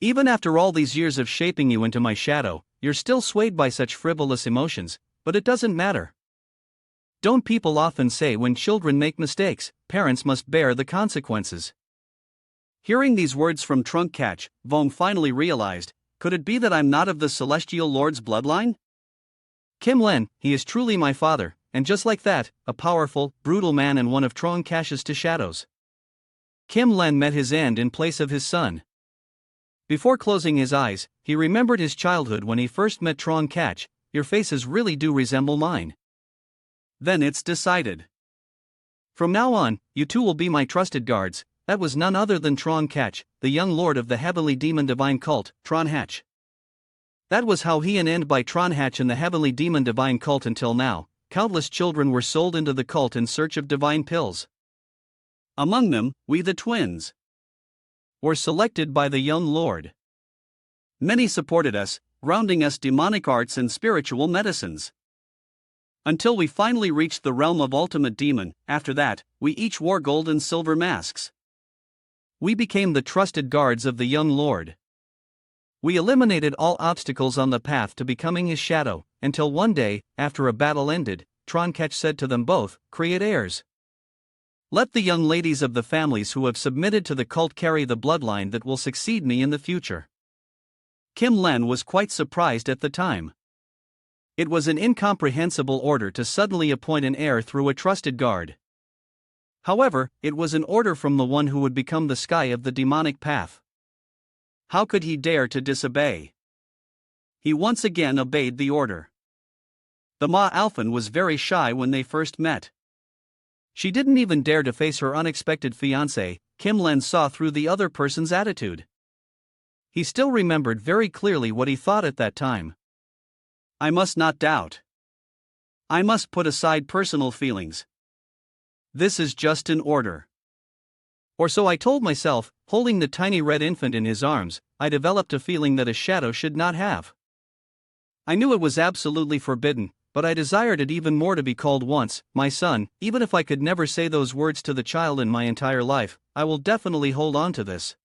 Even after all these years of shaping you into my shadow, you're still swayed by such frivolous emotions, but it doesn't matter. Don't people often say when children make mistakes, parents must bear the consequences? Hearing these words from Trunk Catch, Vong finally realized, could it be that I'm not of the Celestial Lord's bloodline? Kim Len, he is truly my father, and just like that, a powerful, brutal man and one of Trunk Catch's two shadows. Kim Len met his end in place of his son. Before closing his eyes, he remembered his childhood when he first met Trunk Catch. Your faces really do resemble mine. Then it's decided. From now on, you two will be my trusted guards. That was none other than Trunk Catch, the young lord of the heavenly demon divine cult, Tron Hatch. That was how he and end by Tron Hatch and the heavenly demon divine cult until now. Countless children were sold into the cult in search of divine pills. Among them, we the twins were selected by the young lord. Many supported us, grounding us demonic arts and spiritual medicines. Until we finally reached the realm of ultimate demon. After that, we each wore gold and silver masks. We became the trusted guards of the young lord. We eliminated all obstacles on the path to becoming his shadow, until one day, after a battle ended, Tron Catch said to them both, create heirs. Let the young ladies of the families who have submitted to the cult carry the bloodline that will succeed me in the future. Kim Len was quite surprised at the time. It was an incomprehensible order to suddenly appoint an heir through a trusted guard. However, it was an order from the one who would become the sky of the demonic path. How could he dare to disobey? He once again obeyed the order. The Ma Alphan was very shy when they first met. She didn't even dare to face her unexpected fiancé. Kim Len saw through the other person's attitude. He still remembered very clearly what he thought at that time. I must not doubt. I must put aside personal feelings. This is just an order. Or so I told myself, holding the tiny red infant in his arms. I developed a feeling that a shadow should not have. I knew it was absolutely forbidden, but I desired it even more to be called once, my son. Even if I could never say those words to the child in my entire life, I will definitely hold on to this.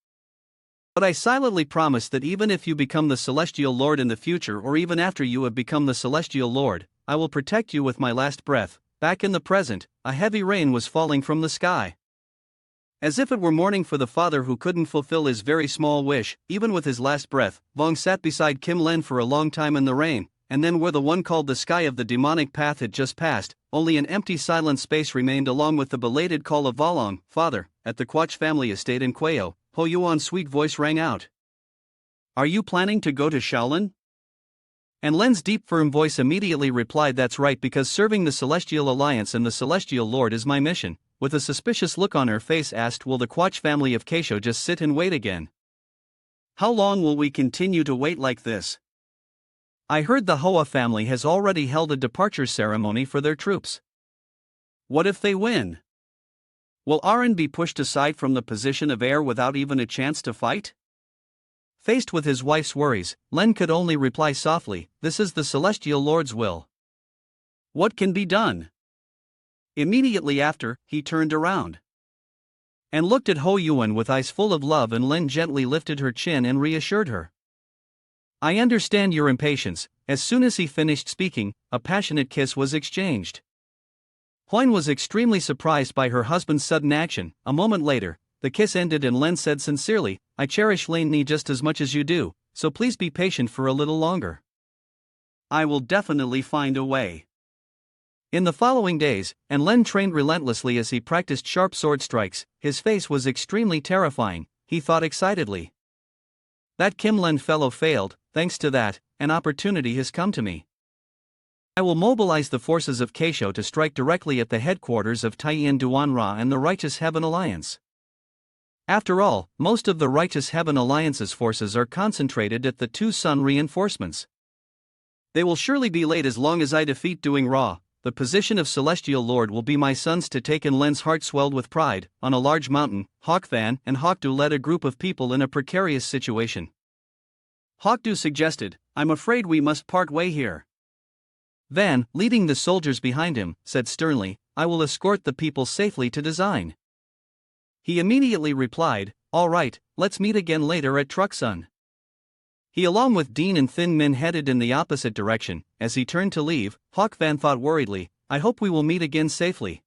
But I silently promise that even if you become the Celestial Lord in the future, or even after you have become the Celestial Lord, I will protect you with my last breath." Back in the present, a heavy rain was falling from the sky. As if it were mourning for the father who couldn't fulfill his very small wish, even with his last breath. Vong sat beside Kim Len for a long time in the rain, and then where the one called the sky of the demonic path had just passed, only an empty silent space remained, along with the belated call of Volong, "Father," at the Quach family estate in Quayo. Ho Yuan's sweet voice rang out. "Are you planning to go to Shaolin?" And Len's deep firm voice immediately replied, "That's right, because serving the Celestial Alliance and the Celestial Lord is my mission." With a suspicious look on her face asked, "Will the Quach family of Keisho just sit and wait again? How long will we continue to wait like this? I heard the Hoa family has already held a departure ceremony for their troops. What if they win? Will Aran be pushed aside from the position of heir without even a chance to fight?" Faced with his wife's worries, Len could only reply softly, "This is the Celestial Lord's will. What can be done?" Immediately after, he turned around and looked at Ho Yuan with eyes full of love, and Len gently lifted her chin and reassured her. "I understand your impatience." As soon as he finished speaking, a passionate kiss was exchanged. Huan was extremely surprised by her husband's sudden action. A moment later, the kiss ended and Len said sincerely, "I cherish Lane Ni just as much as you do, so please be patient for a little longer. I will definitely find a way." In the following days, and Len trained relentlessly as he practiced sharp sword strikes. His face was extremely terrifying. He thought excitedly, "That Kim Len fellow failed. Thanks to that, an opportunity has come to me. I will mobilize the forces of Keisho to strike directly at the headquarters of Taiyin Duanra and the Righteous Heaven Alliance. After all, most of the Righteous Heaven Alliance's forces are concentrated at the Two Sun reinforcements. They will surely be late as long as I defeat Doing Ra. The position of Celestial Lord will be my son's to take." And Len's heart swelled with pride. On a large mountain, Hawkvan and Hawkdu led a group of people in a precarious situation. Hawkdu suggested, "I'm afraid we must part way here." Van, leading the soldiers behind him, said sternly, "I will escort the people safely to Design." He immediately replied, "All right, let's meet again later at Truxun." He along with Dean and Thin Min headed in the opposite direction. As he turned to leave, Hawk Van thought worriedly, "I hope we will meet again safely."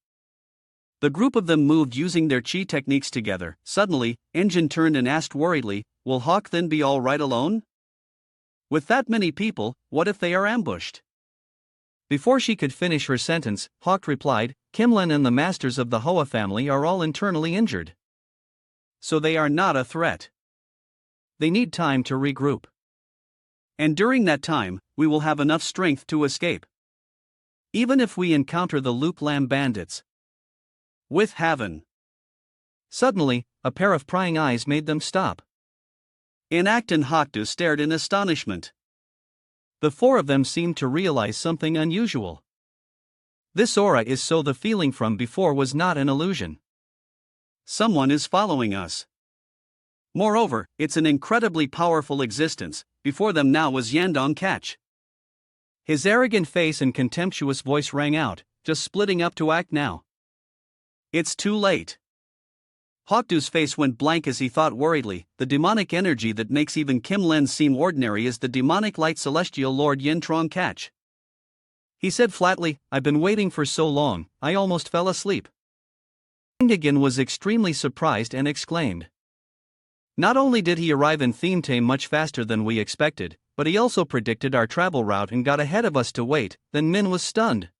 The group of them moved using their chi techniques together. Suddenly, Engine turned and asked worriedly, "Will Hawk then be all right alone? With that many people, what if they are ambushed?" Before she could finish her sentence, Hawk replied, "Kimlen and the masters of the Hoa family are all internally injured. So they are not a threat. They need time to regroup. And during that time, we will have enough strength to escape. Even if we encounter the Luke Lam bandits. With Haven." Suddenly, a pair of prying eyes made them stop. Enact and Hawkdu stared in astonishment. The four of them seemed to realize something unusual. This aura is so the feeling from before was not an illusion. Someone is following us. Moreover, it's an incredibly powerful existence. Before them now was Yandong Catch. His arrogant face and contemptuous voice rang out, "Just splitting up to act now. It's too late." Hawkdu's face went blank as he thought worriedly, "The demonic energy that makes even Kim Len seem ordinary is the demonic light Celestial Lord Yin Trong Catch." He said flatly, "I've been waiting for so long, I almost fell asleep." Ingagan was extremely surprised and exclaimed, "Not only did he arrive in Themtame much faster than we expected, but he also predicted our travel route and got ahead of us to wait." Then Min was stunned.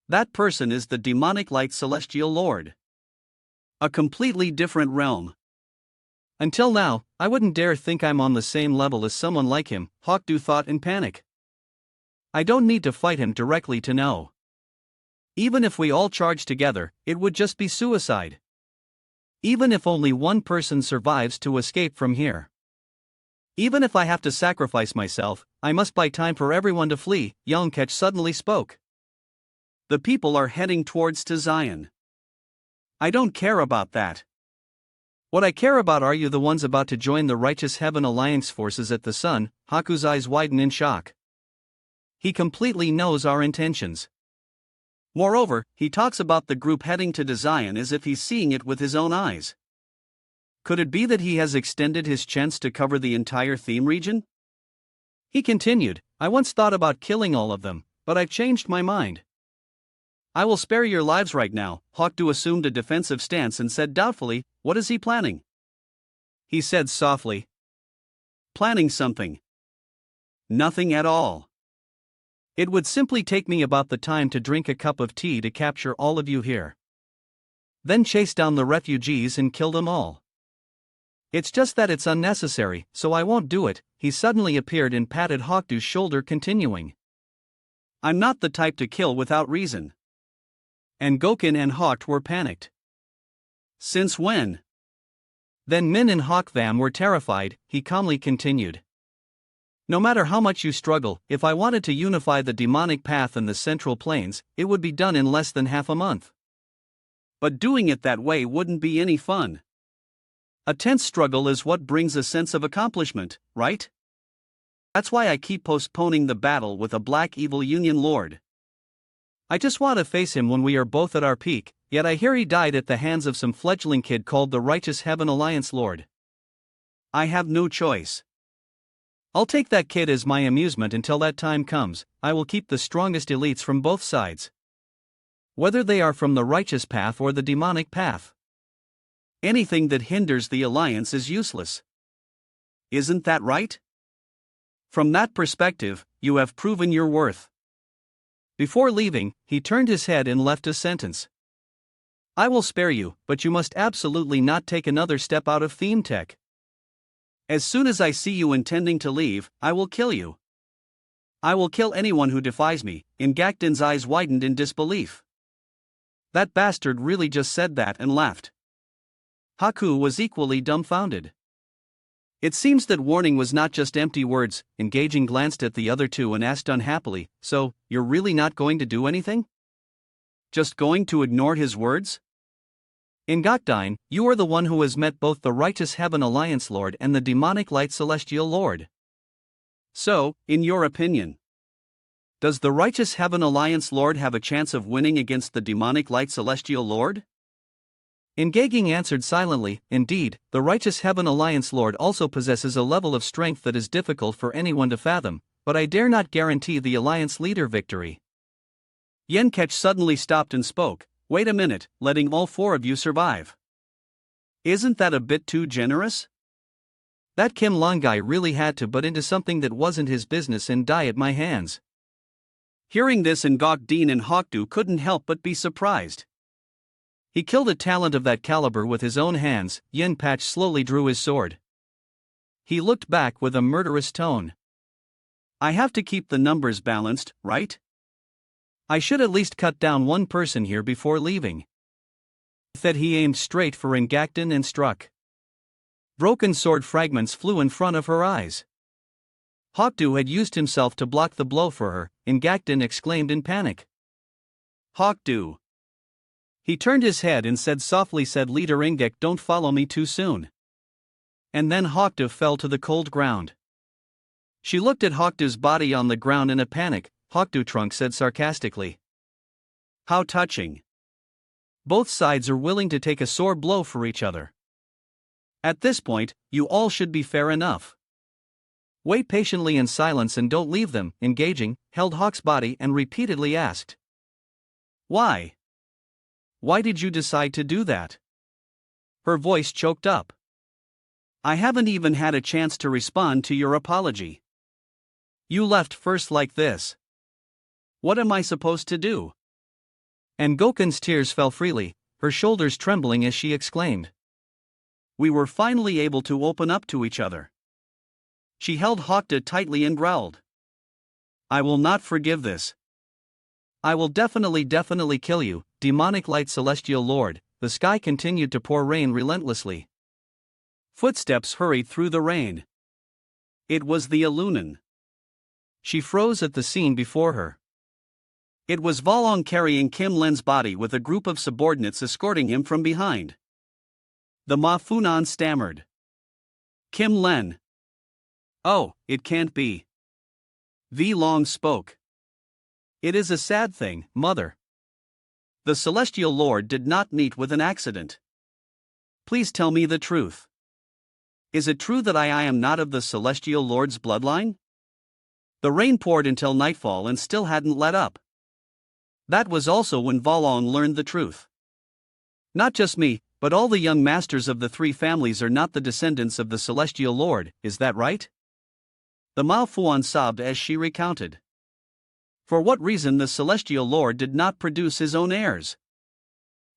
"That person is the demonic light Celestial Lord. A completely different realm. Until now, I wouldn't dare think I'm on the same level as someone like him," Hawkdu thought in panic. "I don't need to fight him directly to know. Even if we all charge together, it would just be suicide. Even if only one person survives to escape from here. Even if I have to sacrifice myself, I must buy time for everyone to flee." Yongkech suddenly spoke. "The people are heading towards to Zion. I don't care about that. What I care about are you the ones about to join the Righteous Heaven Alliance forces at the Sun." Haku's eyes widen in shock. "He completely knows our intentions. Moreover, he talks about the group heading to Zion as if he's seeing it with his own eyes. Could it be that he has extended his chance to cover the entire theme region? He continued, I once thought about killing all of them, but I've changed my mind. I will spare your lives right now. Hawkdew assumed a defensive stance and said doubtfully, what is he planning? He said softly, planning something. Nothing at all. It would simply take me about the time to drink a cup of tea to capture all of you here. Then chase down the refugees and kill them all. It's just that it's unnecessary, so I won't do it. He suddenly appeared and patted Hawkdew's shoulder, continuing, I'm not the type to kill without reason. And Gokin and Hawk were panicked. Since when? Then Min and Hawkvam were terrified. He calmly continued. No matter how much you struggle, if I wanted to unify the demonic path and the central planes, it would be done in less than half a month. But doing it that way wouldn't be any fun. A tense struggle is what brings a sense of accomplishment, right? That's why I keep postponing the battle with a black evil Union Lord. I just want to face him when we are both at our peak, yet I hear he died at the hands of some fledgling kid called the Righteous Heaven Alliance Lord. I have no choice. I'll take that kid as my amusement until that time comes. I will keep the strongest elites from both sides, whether they are from the righteous path or the demonic path. Anything that hinders the alliance is useless. Isn't that right? From that perspective, you have proven your worth. Before leaving, he turned his head and left a sentence. I will spare you, but you must absolutely not take another step out of theme tech. As soon as I see you intending to leave, I will kill you. I will kill anyone who defies me. Ingakdin's eyes widened in disbelief. That bastard really just said that and laughed. Haku was equally dumbfounded. It seems that warning was not just empty words. Engaging glanced at the other two and asked unhappily, so, you're really not going to do anything? Just going to ignore his words? Ingakdine, you are the one who has met both the Righteous Heaven Alliance Lord and the Demonic Light Celestial Lord. So, in your opinion, does the Righteous Heaven Alliance Lord have a chance of winning against the Demonic Light Celestial Lord? Ingaging answered silently, indeed, the Righteous Heaven Alliance Lord also possesses a level of strength that is difficult for anyone to fathom, but I dare not guarantee the Alliance leader victory. Yenkech suddenly stopped and spoke, wait a minute, letting all four of you survive. Isn't that a bit too generous? That Kim Long guy really had to butt into something that wasn't his business and die at my hands. Hearing this, Ngakdin and Hawkdew couldn't help but be surprised. He killed a talent of that caliber with his own hands. Yen Patch slowly drew his sword. He looked back with a murderous tone. I have to keep the numbers balanced, right? I should at least cut down one person here before leaving. With that he aimed straight for Ingakdin and struck. Broken sword fragments flew in front of her eyes. Hawkdew had used himself to block the blow for her. Ingakdin exclaimed in panic. Hawkdew. He turned his head and said softly, said Leader Ingek, don't follow me too soon. And then Hawkdew fell to the cold ground. She looked at Hawkdew's body on the ground in a panic. Hawkdew Trunk said sarcastically. How touching. Both sides are willing to take a sore blow for each other. At this point, you all should be fair enough. Wait patiently in silence and don't leave them. Engaging, held Hawk's body and repeatedly asked. Why? Why did you decide to do that? Her voice choked up. I haven't even had a chance to respond to your apology. You left first like this. What am I supposed to do? And Goken's tears fell freely, her shoulders trembling as she exclaimed. We were finally able to open up to each other. She held Hawkdew tightly and growled. I will not forgive this. I will definitely kill you, Demonic Light Celestial Lord. The sky continued to pour rain relentlessly. Footsteps hurried through the rain. It was the Alunan. She froze at the scene before her. It was Volong carrying Kim Len's body with a group of subordinates escorting him from behind. The Ma Funan stammered. Kim Len. Oh, it can't be. V Long spoke. It is a sad thing, Mother. The Celestial Lord did not meet with an accident. Please tell me the truth. Is it true that I am not of the celestial lord's bloodline? The rain poured until nightfall and still hadn't let up. That was also when Volong learned the truth. Not just me, but all the young masters of the three families are not the descendants of the celestial lord, is that right? The Mao Fuan sobbed as she recounted. For what reason the celestial lord did not produce his own heirs?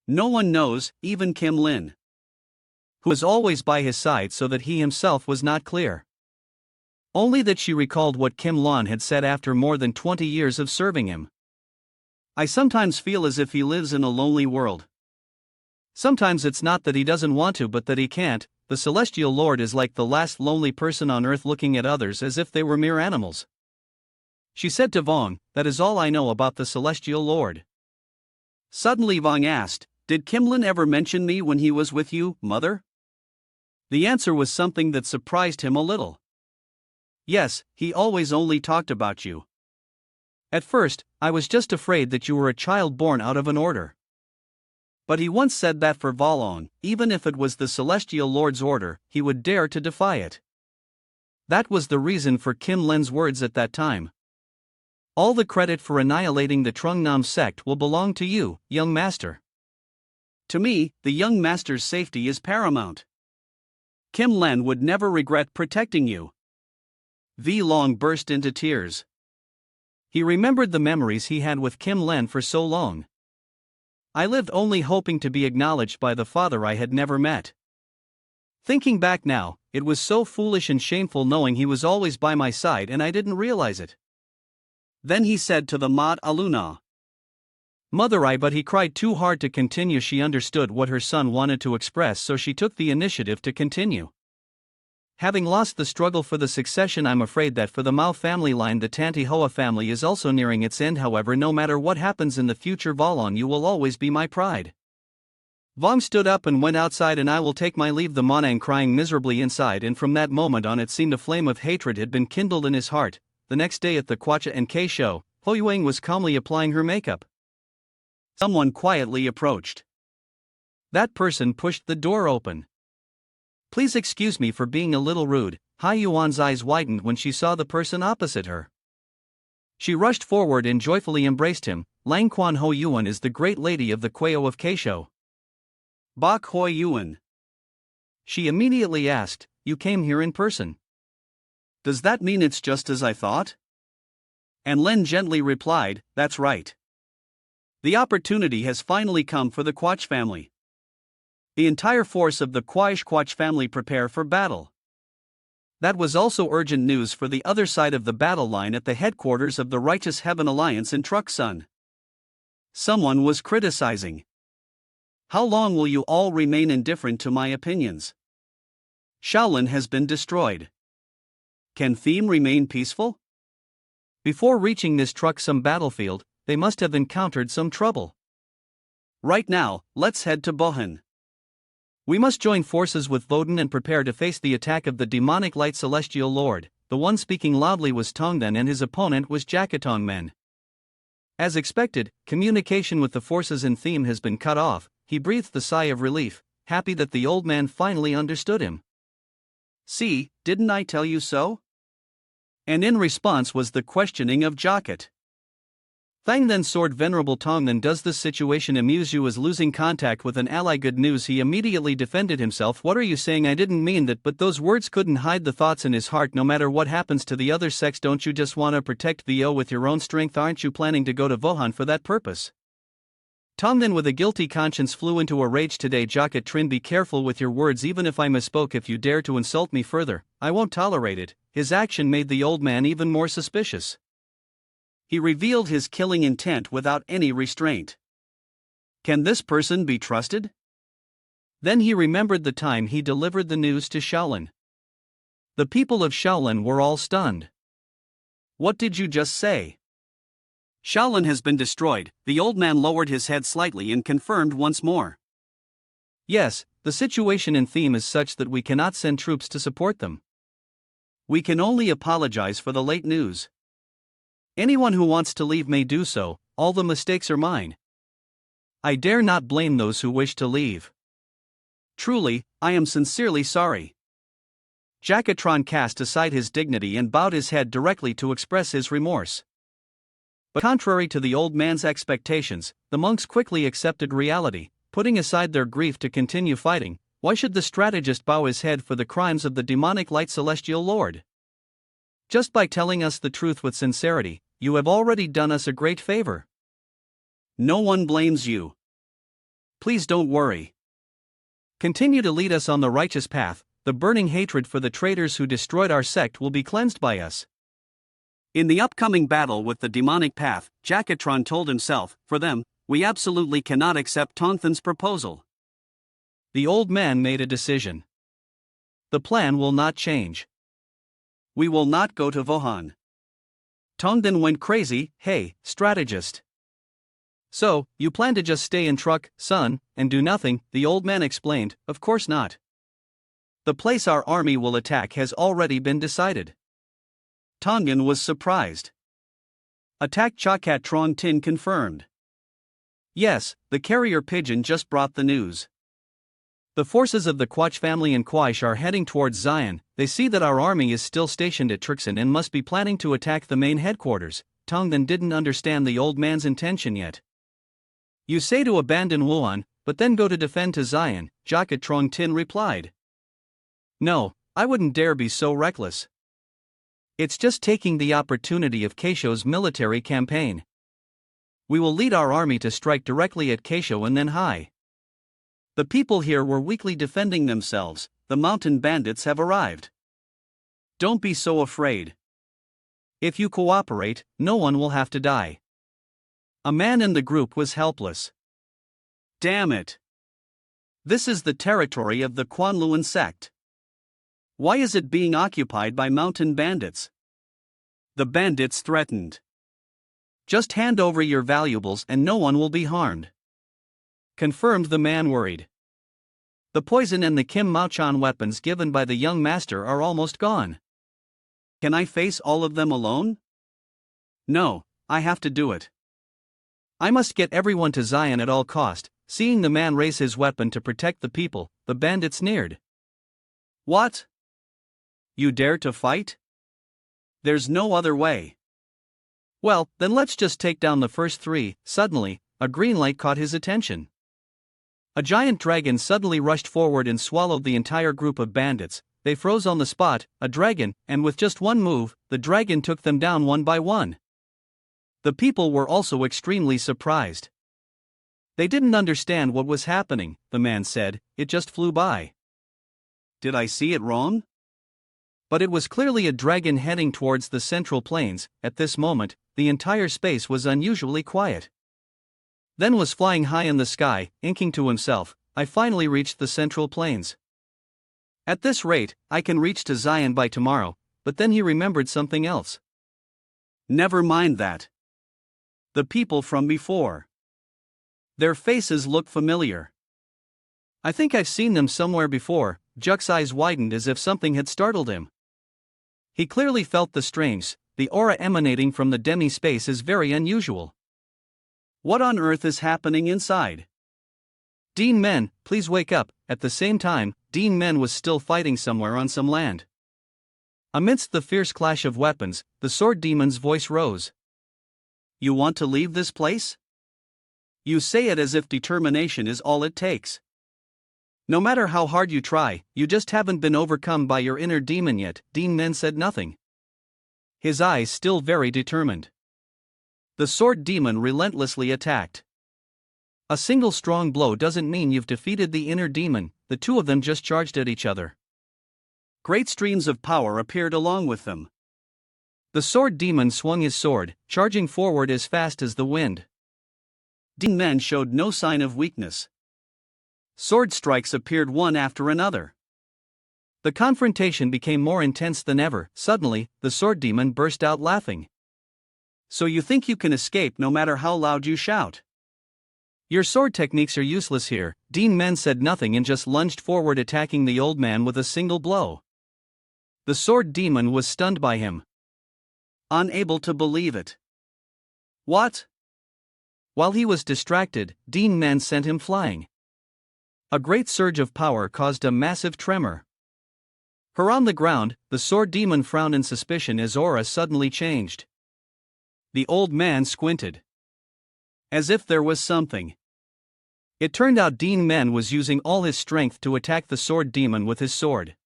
No one knows, even Kim Lin, who was always by his side so that he himself was not clear. Only that she recalled what Kim Lon had said after more than 20 years of serving him. I sometimes feel as if he lives in a lonely world. Sometimes it's not that he doesn't want to but that he can't. The celestial lord is like the last lonely person on earth looking at others as if they were mere animals. She said to Vong, that is all I know about the celestial lord. Suddenly Vong asked, did Kimlin ever mention me when he was with you, mother? The answer was something that surprised him a little. Yes, he always only talked about you. At first, I was just afraid that you were a child born out of an order. But he once said that for Volong, even if it was the celestial lord's order, he would dare to defy it. That was the reason for Kim Len's words at that time. All the credit for annihilating the Trungnam sect will belong to you, young master. To me, the young master's safety is paramount. Kim Len would never regret protecting you. V Long burst into tears. He remembered the memories he had with Kim Len for so long. I lived only hoping to be acknowledged by the father I had never met. Thinking back now, it was so foolish and shameful knowing he was always by my side and I didn't realize it. Then he said to the Maud Aluna, Mother, but he cried too hard to continue. She understood what her son wanted to express, so she took the initiative to continue. Having lost the struggle for the succession, I'm afraid that for the Mao family line the Tanti Hoa family is also nearing its end. However, no matter what happens in the future, Volong, you will always be my pride. Vong stood up and went outside, and I will take my leave. The Monang crying miserably inside, and from that moment on it seemed a flame of hatred had been kindled in his heart. The next day at the Kwacha and K show, Ho Yuang was calmly applying her makeup. Someone quietly approached. That person pushed the door open. Please excuse me for being a little rude. Hai Yuan's eyes widened when she saw the person opposite her. She rushed forward and joyfully embraced him. Lang Quan Ho Yuan is the great lady of the Kweo of Keisho. Bok Hoi Yuan. She immediately asked, you came here in person. Does that mean it's just as I thought? And Len gently replied, that's right. The opportunity has finally come for the Quach family. The entire force of the Quach family prepare for battle. That was also urgent news for the other side of the battle line at the headquarters of the Righteous Heaven Alliance in Truxun. Someone was criticizing. How long will you all remain indifferent to my opinions? Shaolin has been destroyed. Can Theme remain peaceful? Before reaching this Truxun battlefield, they must have encountered some trouble. Right now, let's head to Bohan. We must join forces with Voden and prepare to face the attack of the demonic light celestial lord. The one speaking loudly was Tongden and his opponent was Jakatong Men. As expected, communication with the forces in Theme has been cut off. He breathed a sigh of relief, happy that the old man finally understood him. See, didn't I tell you so? And in response was the questioning of Jakat. Thang then soared. Venerable Tongnan, does this situation amuse you? As losing contact with an ally good news? He immediately defended himself. What are you saying? I didn't mean that, but those words couldn't hide the thoughts in his heart. No matter what happens to the other sex, don't you just want to protect VO with your own strength? Aren't you planning to go to Vohan for that purpose? Tongnan with a guilty conscience flew into a rage. Today Jakat Trin, be careful with your words. Even if I misspoke, if you dare to insult me further, I won't tolerate it. His action made the old man even more suspicious. He revealed his killing intent without any restraint. Can this person be trusted? Then he remembered the time he delivered the news to Shaolin. The people of Shaolin were all stunned. What did you just say? Shaolin has been destroyed. The old man lowered his head slightly and confirmed once more. Yes, the situation in Theme is such that we cannot send troops to support them. We can only apologize for the late news. Anyone who wants to leave may do so. All the mistakes are mine. I dare not blame those who wish to leave. Truly, I am sincerely sorry. Jacatron cast aside his dignity and bowed his head directly to express his remorse. But contrary to the old man's expectations, the monks quickly accepted reality, putting aside their grief to continue fighting. Why should the strategist bow his head for the crimes of the demonic light celestial lord? Just by telling us the truth with sincerity, you have already done us a great favor. No one blames you. Please don't worry. Continue to lead us on the righteous path. The burning hatred for the traitors who destroyed our sect will be cleansed by us. In the upcoming battle with the demonic path, Jacatron told himself, for them, we absolutely cannot accept Tongthan's proposal. The old man made a decision. The plan will not change. We will not go to Wuhan. Tongthan went crazy. Hey, strategist. So, you plan to just stay in truck, son, and do nothing? The old man explained. Of course not. The place our army will attack has already been decided. Tongthan was surprised. Attack Chakatron Tin confirmed. Yes, the carrier pigeon just brought the news. The forces of the Quach family and Quaish are heading towards Zion. They see that our army is still stationed at Trixen and must be planning to attack the main headquarters. Tongthan didn't understand the old man's intention yet. You say to abandon Wuhan, but then go to defend to Zion, Jacatron Tin replied. No, I wouldn't dare be so reckless. It's just taking the opportunity of Keisho's military campaign. We will lead our army to strike directly at Keisho and then Hai. The people here were weakly defending themselves. The mountain bandits have arrived. Don't be so afraid. If you cooperate, no one will have to die. A man in the group was helpless. Damn it. This is the territory of the Quanluan sect. Why is it being occupied by mountain bandits? The bandits threatened. Just hand over your valuables and no one will be harmed. Confirmed, the man worried. The poison and the Kim Maochan weapons given by the young master are almost gone. Can I face all of them alone? No, I have to do it. I must get everyone to Zion at all cost. Seeing the man raise his weapon to protect the people, the bandits sneered. What? You dare to fight? There's no other way. Well, then let's just take down the first three. Suddenly, a green light caught his attention. A giant dragon suddenly rushed forward and swallowed the entire group of bandits. They froze on the spot. A dragon, and with just one move, the dragon took them down one by one. The people were also extremely surprised. They didn't understand what was happening, the man said, it just flew by. Did I see it wrong? But it was clearly a dragon heading towards the central plains. At this moment, the entire space was unusually quiet. Then was flying high in the sky, inking to himself, I finally reached the central plains. At this rate, I can reach to Zion by tomorrow. But then he remembered something else. Never mind that. The people from before. Their faces look familiar. I think I've seen them somewhere before. Juck's eyes widened as if something had startled him. He clearly felt the strange. The aura emanating from the demi-space is very unusual. What on earth is happening inside? Duan Men, please wake up. At the same time, Duan Men was still fighting somewhere on some land. Amidst the fierce clash of weapons, the sword demon's voice rose. You want to leave this place? You say it as if determination is all it takes. No matter how hard you try, you just haven't been overcome by your inner demon yet. Duan Men said nothing. His eyes still very determined. The sword demon relentlessly attacked. A single strong blow doesn't mean you've defeated the inner demon. The two of them just charged at each other. Great streams of power appeared along with them. The sword demon swung his sword, charging forward as fast as the wind. Duan Men showed no sign of weakness. Sword strikes appeared one after another. The confrontation became more intense than ever. Suddenly, the sword demon burst out laughing. So you think you can escape no matter how loud you shout? Your sword techniques are useless here. Duan Men said nothing and just lunged forward, attacking the old man with a single blow. The sword demon was stunned by him. Unable to believe it. What? While he was distracted, Duan Men sent him flying. A great surge of power caused a massive tremor. Her on the ground, the sword demon frowned in suspicion as aura suddenly changed. The old man squinted. As if there was something. It turned out Duan Men was using all his strength to attack the sword demon with his sword.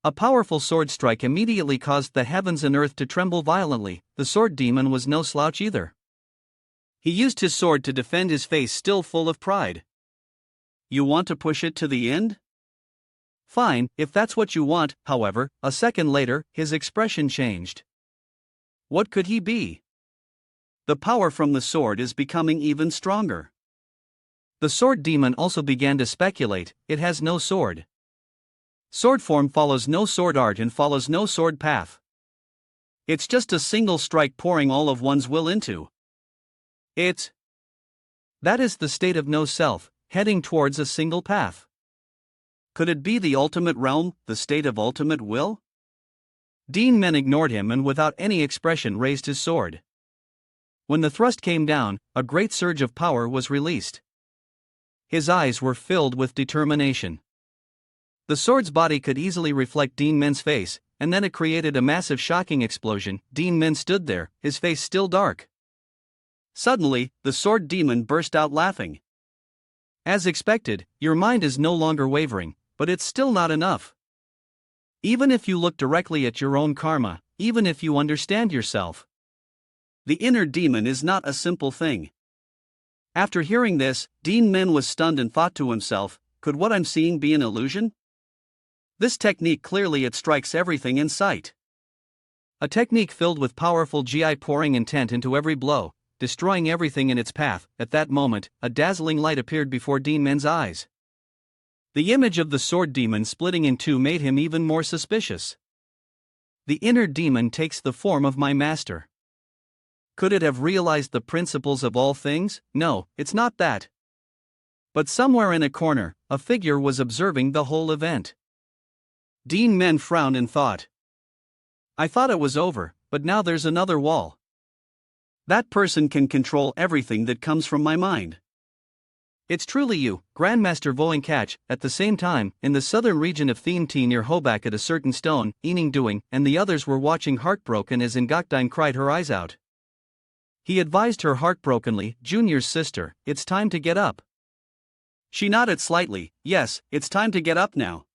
A powerful sword strike immediately caused the heavens and earth to tremble violently. The sword demon was no slouch either. He used his sword to defend his face, still full of pride. You want to push it to the end? Fine, if that's what you want. However, a second later, his expression changed. What could he be? The power from the sword is becoming even stronger. The sword demon also began to speculate. It has no sword. Sword form follows no sword art and follows no sword path. It's just a single strike pouring all of one's will into. That is the state of no self, heading towards a single path. Could it be the ultimate realm, the state of ultimate will? Duan Men ignored him and without any expression raised his sword. When the thrust came down, a great surge of power was released. His eyes were filled with determination. The sword's body could easily reflect Duan Men's face, and then it created a massive shocking explosion. Duan Men stood there, his face still dark. Suddenly, the sword demon burst out laughing. As expected, your mind is no longer wavering, but it's still not enough. Even if you look directly at your own karma, even if you understand yourself. The inner demon is not a simple thing. After hearing this, Duan Men was stunned and thought to himself, could what I'm seeing be an illusion? This technique clearly it strikes everything in sight. A technique filled with powerful GI pouring intent into every blow, destroying everything in its path. At that moment, a dazzling light appeared before Duan Men's eyes. The image of the sword demon splitting in two made him even more suspicious. The inner demon takes the form of my master. Could it have realized the principles of all things? No, it's not that. But somewhere in a corner, a figure was observing the whole event. Duan Men frowned and thought. I thought it was over, but now there's another wall. That person can control everything that comes from my mind. It's truly you, Grandmaster Voinkach. At the same time, in the southern region of Tham near Hobak at a certain stone, Ening doing, and the others were watching heartbroken as Ngakdine cried her eyes out. He advised her heartbrokenly, Junior's sister, it's time to get up. She nodded slightly, yes, it's time to get up now.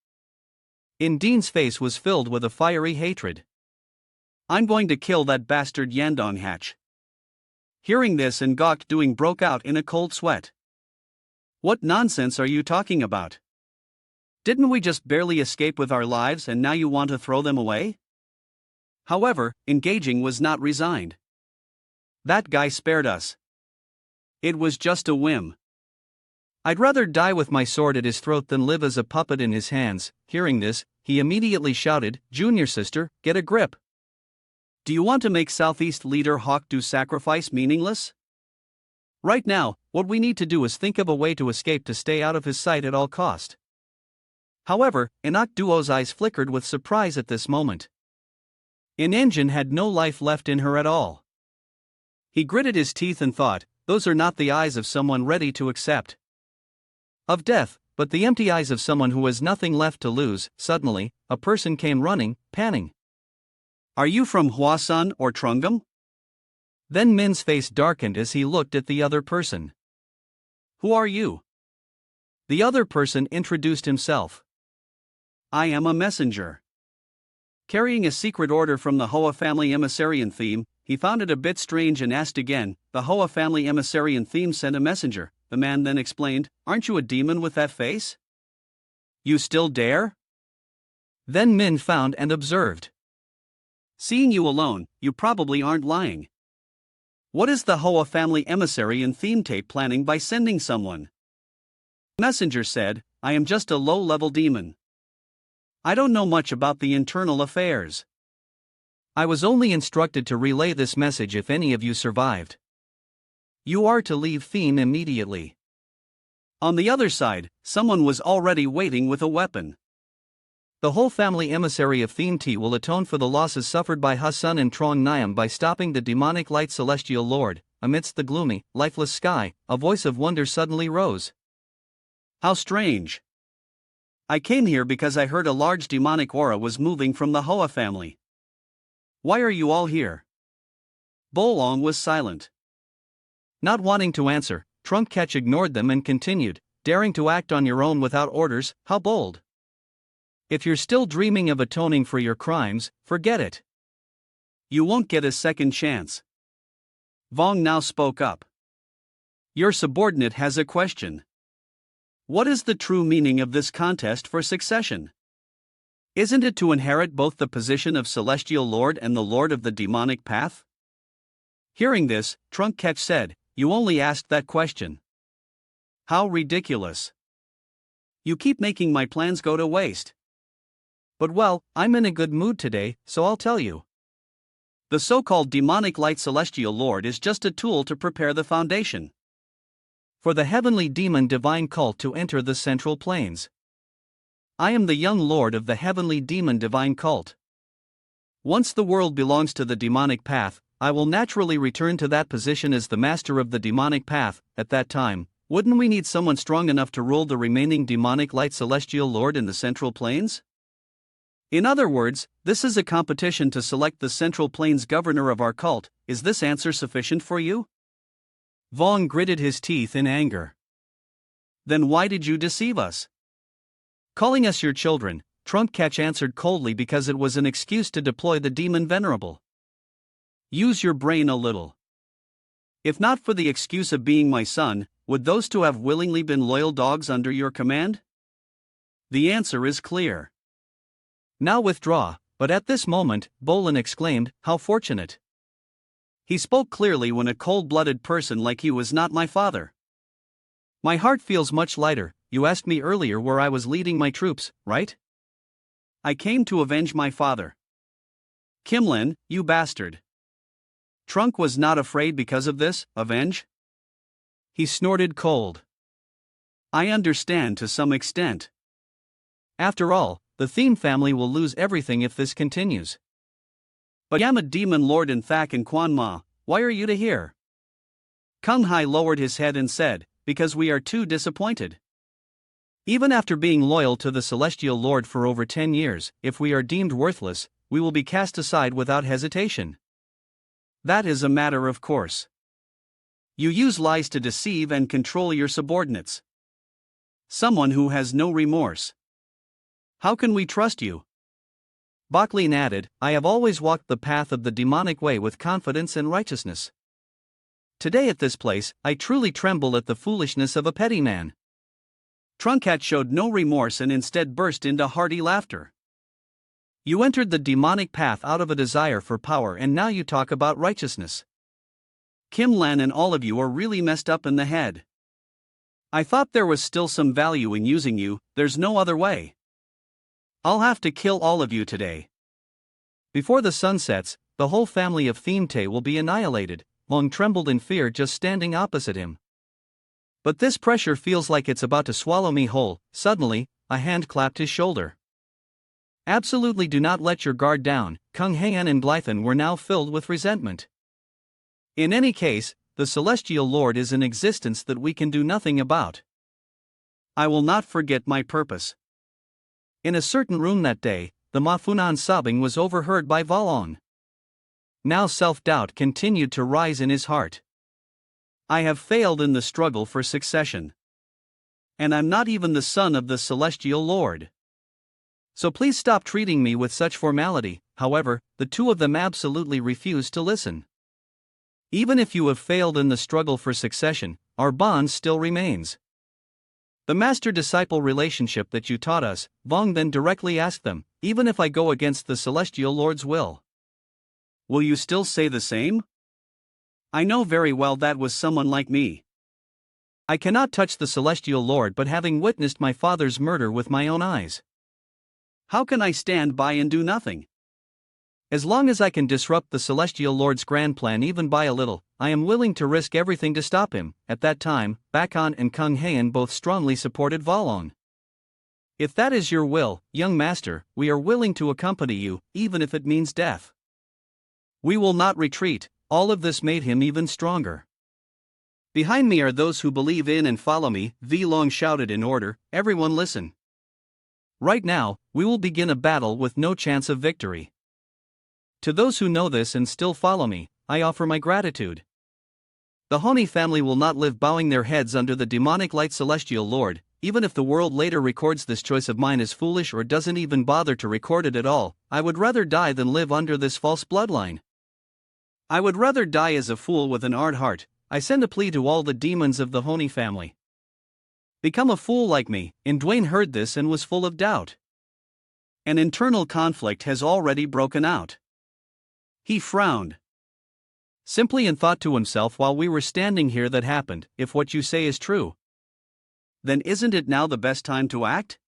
Duan's face was filled with a fiery hatred. I'm going to kill that bastard Yandonghatch. Hearing this, Ngakdine broke out in a cold sweat. What nonsense are you talking about? Didn't we just barely escape with our lives and now you want to throw them away? However, Engaging was not resigned. That guy spared us. It was just a whim. I'd rather die with my sword at his throat than live as a puppet in his hands. Hearing this, he immediately shouted, Junior sister, get a grip. Do you want to make Southeast leader Hawk do sacrifice meaningless? Right now, what we need to do is think of a way to escape to stay out of his sight at all cost. However, Duo's eyes flickered with surprise at this moment. Engine had no life left in her at all. He gritted his teeth and thought, those are not the eyes of someone ready to accept of death, but the empty eyes of someone who has nothing left to lose. Suddenly, a person came running, panting. Are you from Hwasun or Trungam? Then Min's face darkened as he looked at the other person. Who are you? The other person introduced himself. I am a messenger. Carrying a secret order from the Hoa family emissary in Theme, he found it a bit strange and asked again. The Hoa family emissary in Theme sent a messenger. The man then explained, aren't you a demon with that face? You still dare? Then Min found and observed. Seeing you alone, you probably aren't lying. What is the Hoa family emissary in Theme tape planning by sending someone? Messenger said, I am just a low-level demon. I don't know much about the internal affairs. I was only instructed to relay this message if any of you survived. You are to leave Theme immediately. On the other side, someone was already waiting with a weapon. The whole family emissary of Theme T will atone for the losses suffered by Hasun and Trong Nyam by stopping the demonic light celestial lord. Amidst the gloomy, lifeless sky, a voice of wonder suddenly rose. How strange. I came here because I heard a large demonic aura was moving from the Hoa family. Why are you all here? Bolong was silent. Not wanting to answer, Trunk Ketch ignored them and continued, daring to act on your own without orders, how bold. If you're still dreaming of atoning for your crimes, forget it. You won't get a second chance. Vong now spoke up. Your subordinate has a question. What is the true meaning of this contest for succession? Isn't it to inherit both the position of Celestial Lord and the Lord of the Demonic Path? Hearing this, Trunk Ketch said, You only asked that question. How ridiculous. You keep making my plans go to waste. But well, I'm in a good mood today, so I'll tell you. The so-called demonic light Celestial Lord is just a tool to prepare the foundation for the heavenly demon divine cult to enter the central planes. I am the young lord of the heavenly demon divine cult. Once the world belongs to the demonic path, I will naturally return to that position as the master of the demonic path. At that time, wouldn't we need someone strong enough to rule the remaining demonic light Celestial Lord in the central planes? In other words, this is a competition to select the central planes governor of our cult. Is this answer sufficient for you? Vong gritted his teeth in anger. Then why did you deceive us? Calling us your children, Trunk Ketch answered coldly, because it was an excuse to deploy the demon venerable. Use your brain a little. If not for the excuse of being my son, would those two have willingly been loyal dogs under your command? The answer is clear. Now withdraw, but at this moment, Bolin exclaimed, How fortunate. He spoke clearly when a cold-blooded person like you was not my father. My heart feels much lighter. You asked me earlier where I was leading my troops, right? I came to avenge my father. Kimlin, you bastard. Trunk was not afraid because of this, avenge? He snorted cold. I understand to some extent. After all, the Theme family will lose everything if this continues. But I am a demon lord in Thak and Quan Ma, why are you to hear? Kung Hai lowered his head and said, Because we are too disappointed. Even after being loyal to the Celestial Lord for over 10 years, if we are deemed worthless, we will be cast aside without hesitation. That is a matter of course. You use lies to deceive and control your subordinates. Someone who has no remorse. How can we trust you? Baklin added, I have always walked the path of the demonic way with confidence and righteousness. Today at this place, I truly tremble at the foolishness of a petty man. Trunk Ketch showed no remorse and instead burst into hearty laughter. You entered the demonic path out of a desire for power, and now you talk about righteousness. Kim Lan and all of you are really messed up in the head. I thought there was still some value in using you, there's no other way. I'll have to kill all of you today. Before the sun sets, the whole family of Themte will be annihilated. Long trembled in fear just standing opposite him. But this pressure feels like it's about to swallow me whole. Suddenly, a hand clapped his shoulder. Absolutely do not let your guard down. Kung Heian and Blythen were now filled with resentment. In any case, the Celestial Lord is an existence that we can do nothing about. I will not forget my purpose. In a certain room that day, the Mafunan sobbing was overheard by Valong. Now self-doubt continued to rise in his heart. I have failed in the struggle for succession. And I'm not even the son of the Celestial Lord. So please stop treating me with such formality. However, the two of them absolutely refused to listen. Even if you have failed in the struggle for succession, our bond still remains. The master-disciple relationship that you taught us, Vong then directly asked them, even if I go against the Celestial Lord's will, will you still say the same? I know very well that was someone like me. I cannot touch the Celestial Lord but having witnessed my father's murder with my own eyes. How can I stand by and do nothing? As long as I can disrupt the Celestial Lord's grand plan even by a little, I am willing to risk everything to stop him. At that time, Bakon and Kung Heian both strongly supported Valong. If that is your will, young master, we are willing to accompany you, even if it means death. We will not retreat. All of this made him even stronger. Behind me are those who believe in and follow me, V Long shouted in order, everyone listen. Right now, we will begin a battle with no chance of victory. To those who know this and still follow me, I offer my gratitude. The Honi family will not live bowing their heads under the demonic light celestial lord, even if the world later records this choice of mine as foolish or doesn't even bother to record it at all. I would rather die than live under this false bloodline. I would rather die as a fool with an hard heart. I send a plea to all the demons of the Honi family. Become a fool like me. And Duan heard this and was full of doubt. An internal conflict has already broken out. He frowned. Simply and thought to himself while we were standing here that happened, if what you say is true. Then isn't it now the best time to act?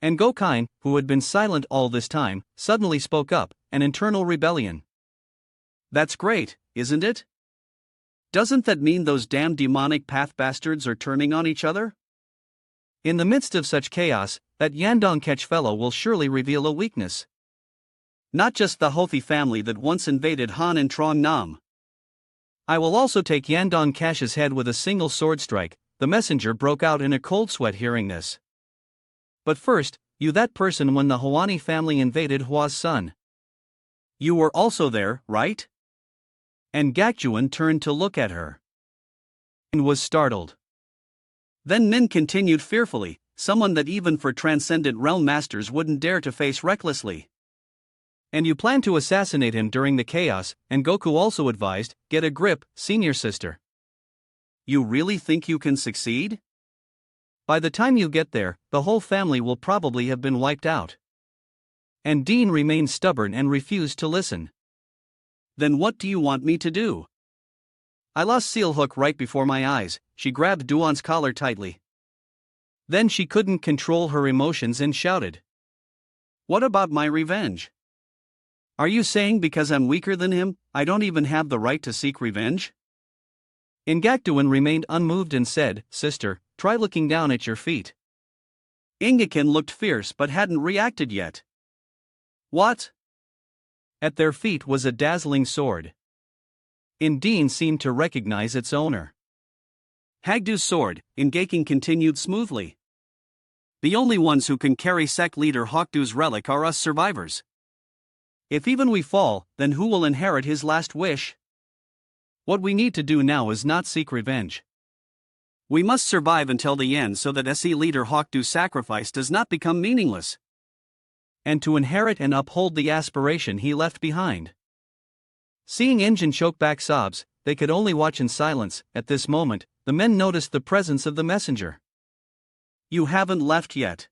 And Gokine, who had been silent all this time, suddenly spoke up, an internal rebellion. That's great, isn't it? Doesn't that mean those damn demonic path bastards are turning on each other? In the midst of such chaos, that Yandong Ketch fellow will surely reveal a weakness. Not just the Hothi family that once invaded Han and Trong Nam. I will also take Yandong Kash's head with a single sword strike. The messenger broke out in a cold sweat hearing this. But first, you that person when the Hwani family invaded Hua's son. You were also there, right? And Gakjuan turned to look at her. And was startled. Then Min continued fearfully, someone that even for transcendent realm masters wouldn't dare to face recklessly. And you plan to assassinate him during the chaos, and Goku also advised, get a grip, senior sister. You really think you can succeed? By the time you get there, the whole family will probably have been wiped out. And Dean remained stubborn and refused to listen. Then what do you want me to do? I lost Sealhook right before my eyes. She grabbed Duan's collar tightly. Then she couldn't control her emotions and shouted. What about my revenge? Are you saying because I'm weaker than him, I don't even have the right to seek revenge? Ingakduan remained unmoved and said, Sister, try looking down at your feet. Ingakin looked fierce but hadn't reacted yet. What? At their feet was a dazzling sword. Indine seemed to recognize its owner. Hagdu's sword, Ingakin continued smoothly. The only ones who can carry sect leader Hokdu's relic are us survivors. If even we fall, then who will inherit his last wish? What we need to do now is not seek revenge. We must survive until the end so that SE leader Hokdu's sacrifice does not become meaningless. And to inherit and uphold the aspiration he left behind. Seeing Injin choke back sobs, they could only watch in silence. At this moment, the men noticed the presence of the messenger. You haven't left yet.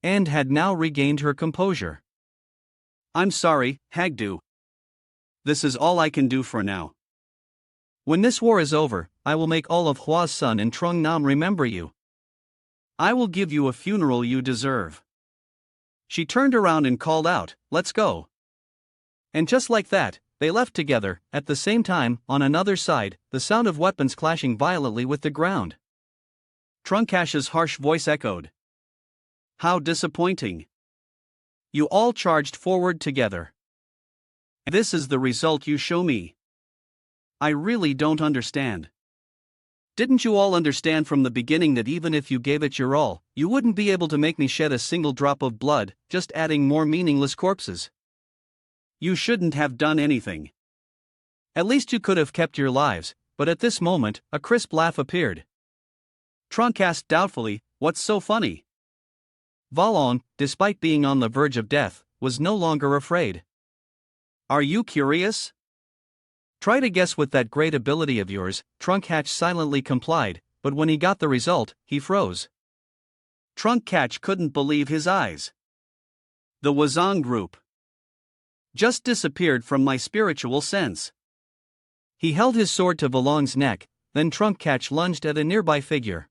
And had now regained her composure. I'm sorry, Hagdu. This is all I can do for now. When this war is over, I will make all of Hua's son and Trong Nam remember you. I will give you a funeral you deserve. She turned around and called out, let's go. And just like that, they left together. At the same time, on another side, the sound of weapons clashing violently with the ground. Trunkash's harsh voice echoed. How disappointing. You all charged forward together. This is the result you show me. I really don't understand. Didn't you all understand from the beginning that even if you gave it your all, you wouldn't be able to make me shed a single drop of blood, just adding more meaningless corpses? You shouldn't have done anything. At least you could have kept your lives, but at this moment, a crisp laugh appeared. Trunk asked doubtfully, what's so funny? Valon, despite being on the verge of death, was no longer afraid. Are you curious? Try to guess with that great ability of yours. Trunk Hatch silently complied, but when he got the result, he froze. Trunk Catch couldn't believe his eyes. The Wazong group just disappeared from my spiritual sense. He held his sword to Valong's neck, then Trunk Catch lunged at a nearby figure.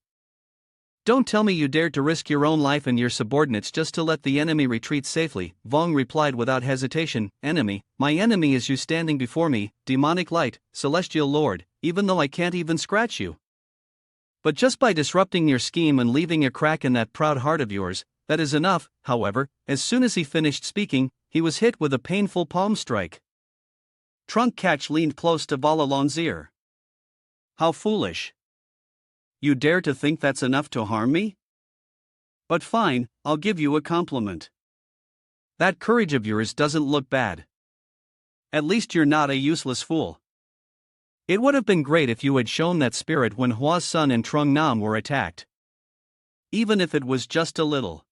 Don't tell me you dared to risk your own life and your subordinates just to let the enemy retreat safely, Vong replied without hesitation. Enemy, my enemy is you standing before me, demonic light, celestial lord, even though I can't even scratch you. But just by disrupting your scheme and leaving a crack in that proud heart of yours, that is enough. However, as soon as he finished speaking, he was hit with a painful palm strike. Trunk Catch leaned close to Valalon's ear. How foolish. You dare to think that's enough to harm me? But fine, I'll give you a compliment. That courage of yours doesn't look bad. At least you're not a useless fool. It would have been great if you had shown that spirit when Hua's son and Trung Nam were attacked. Even if it was just a little.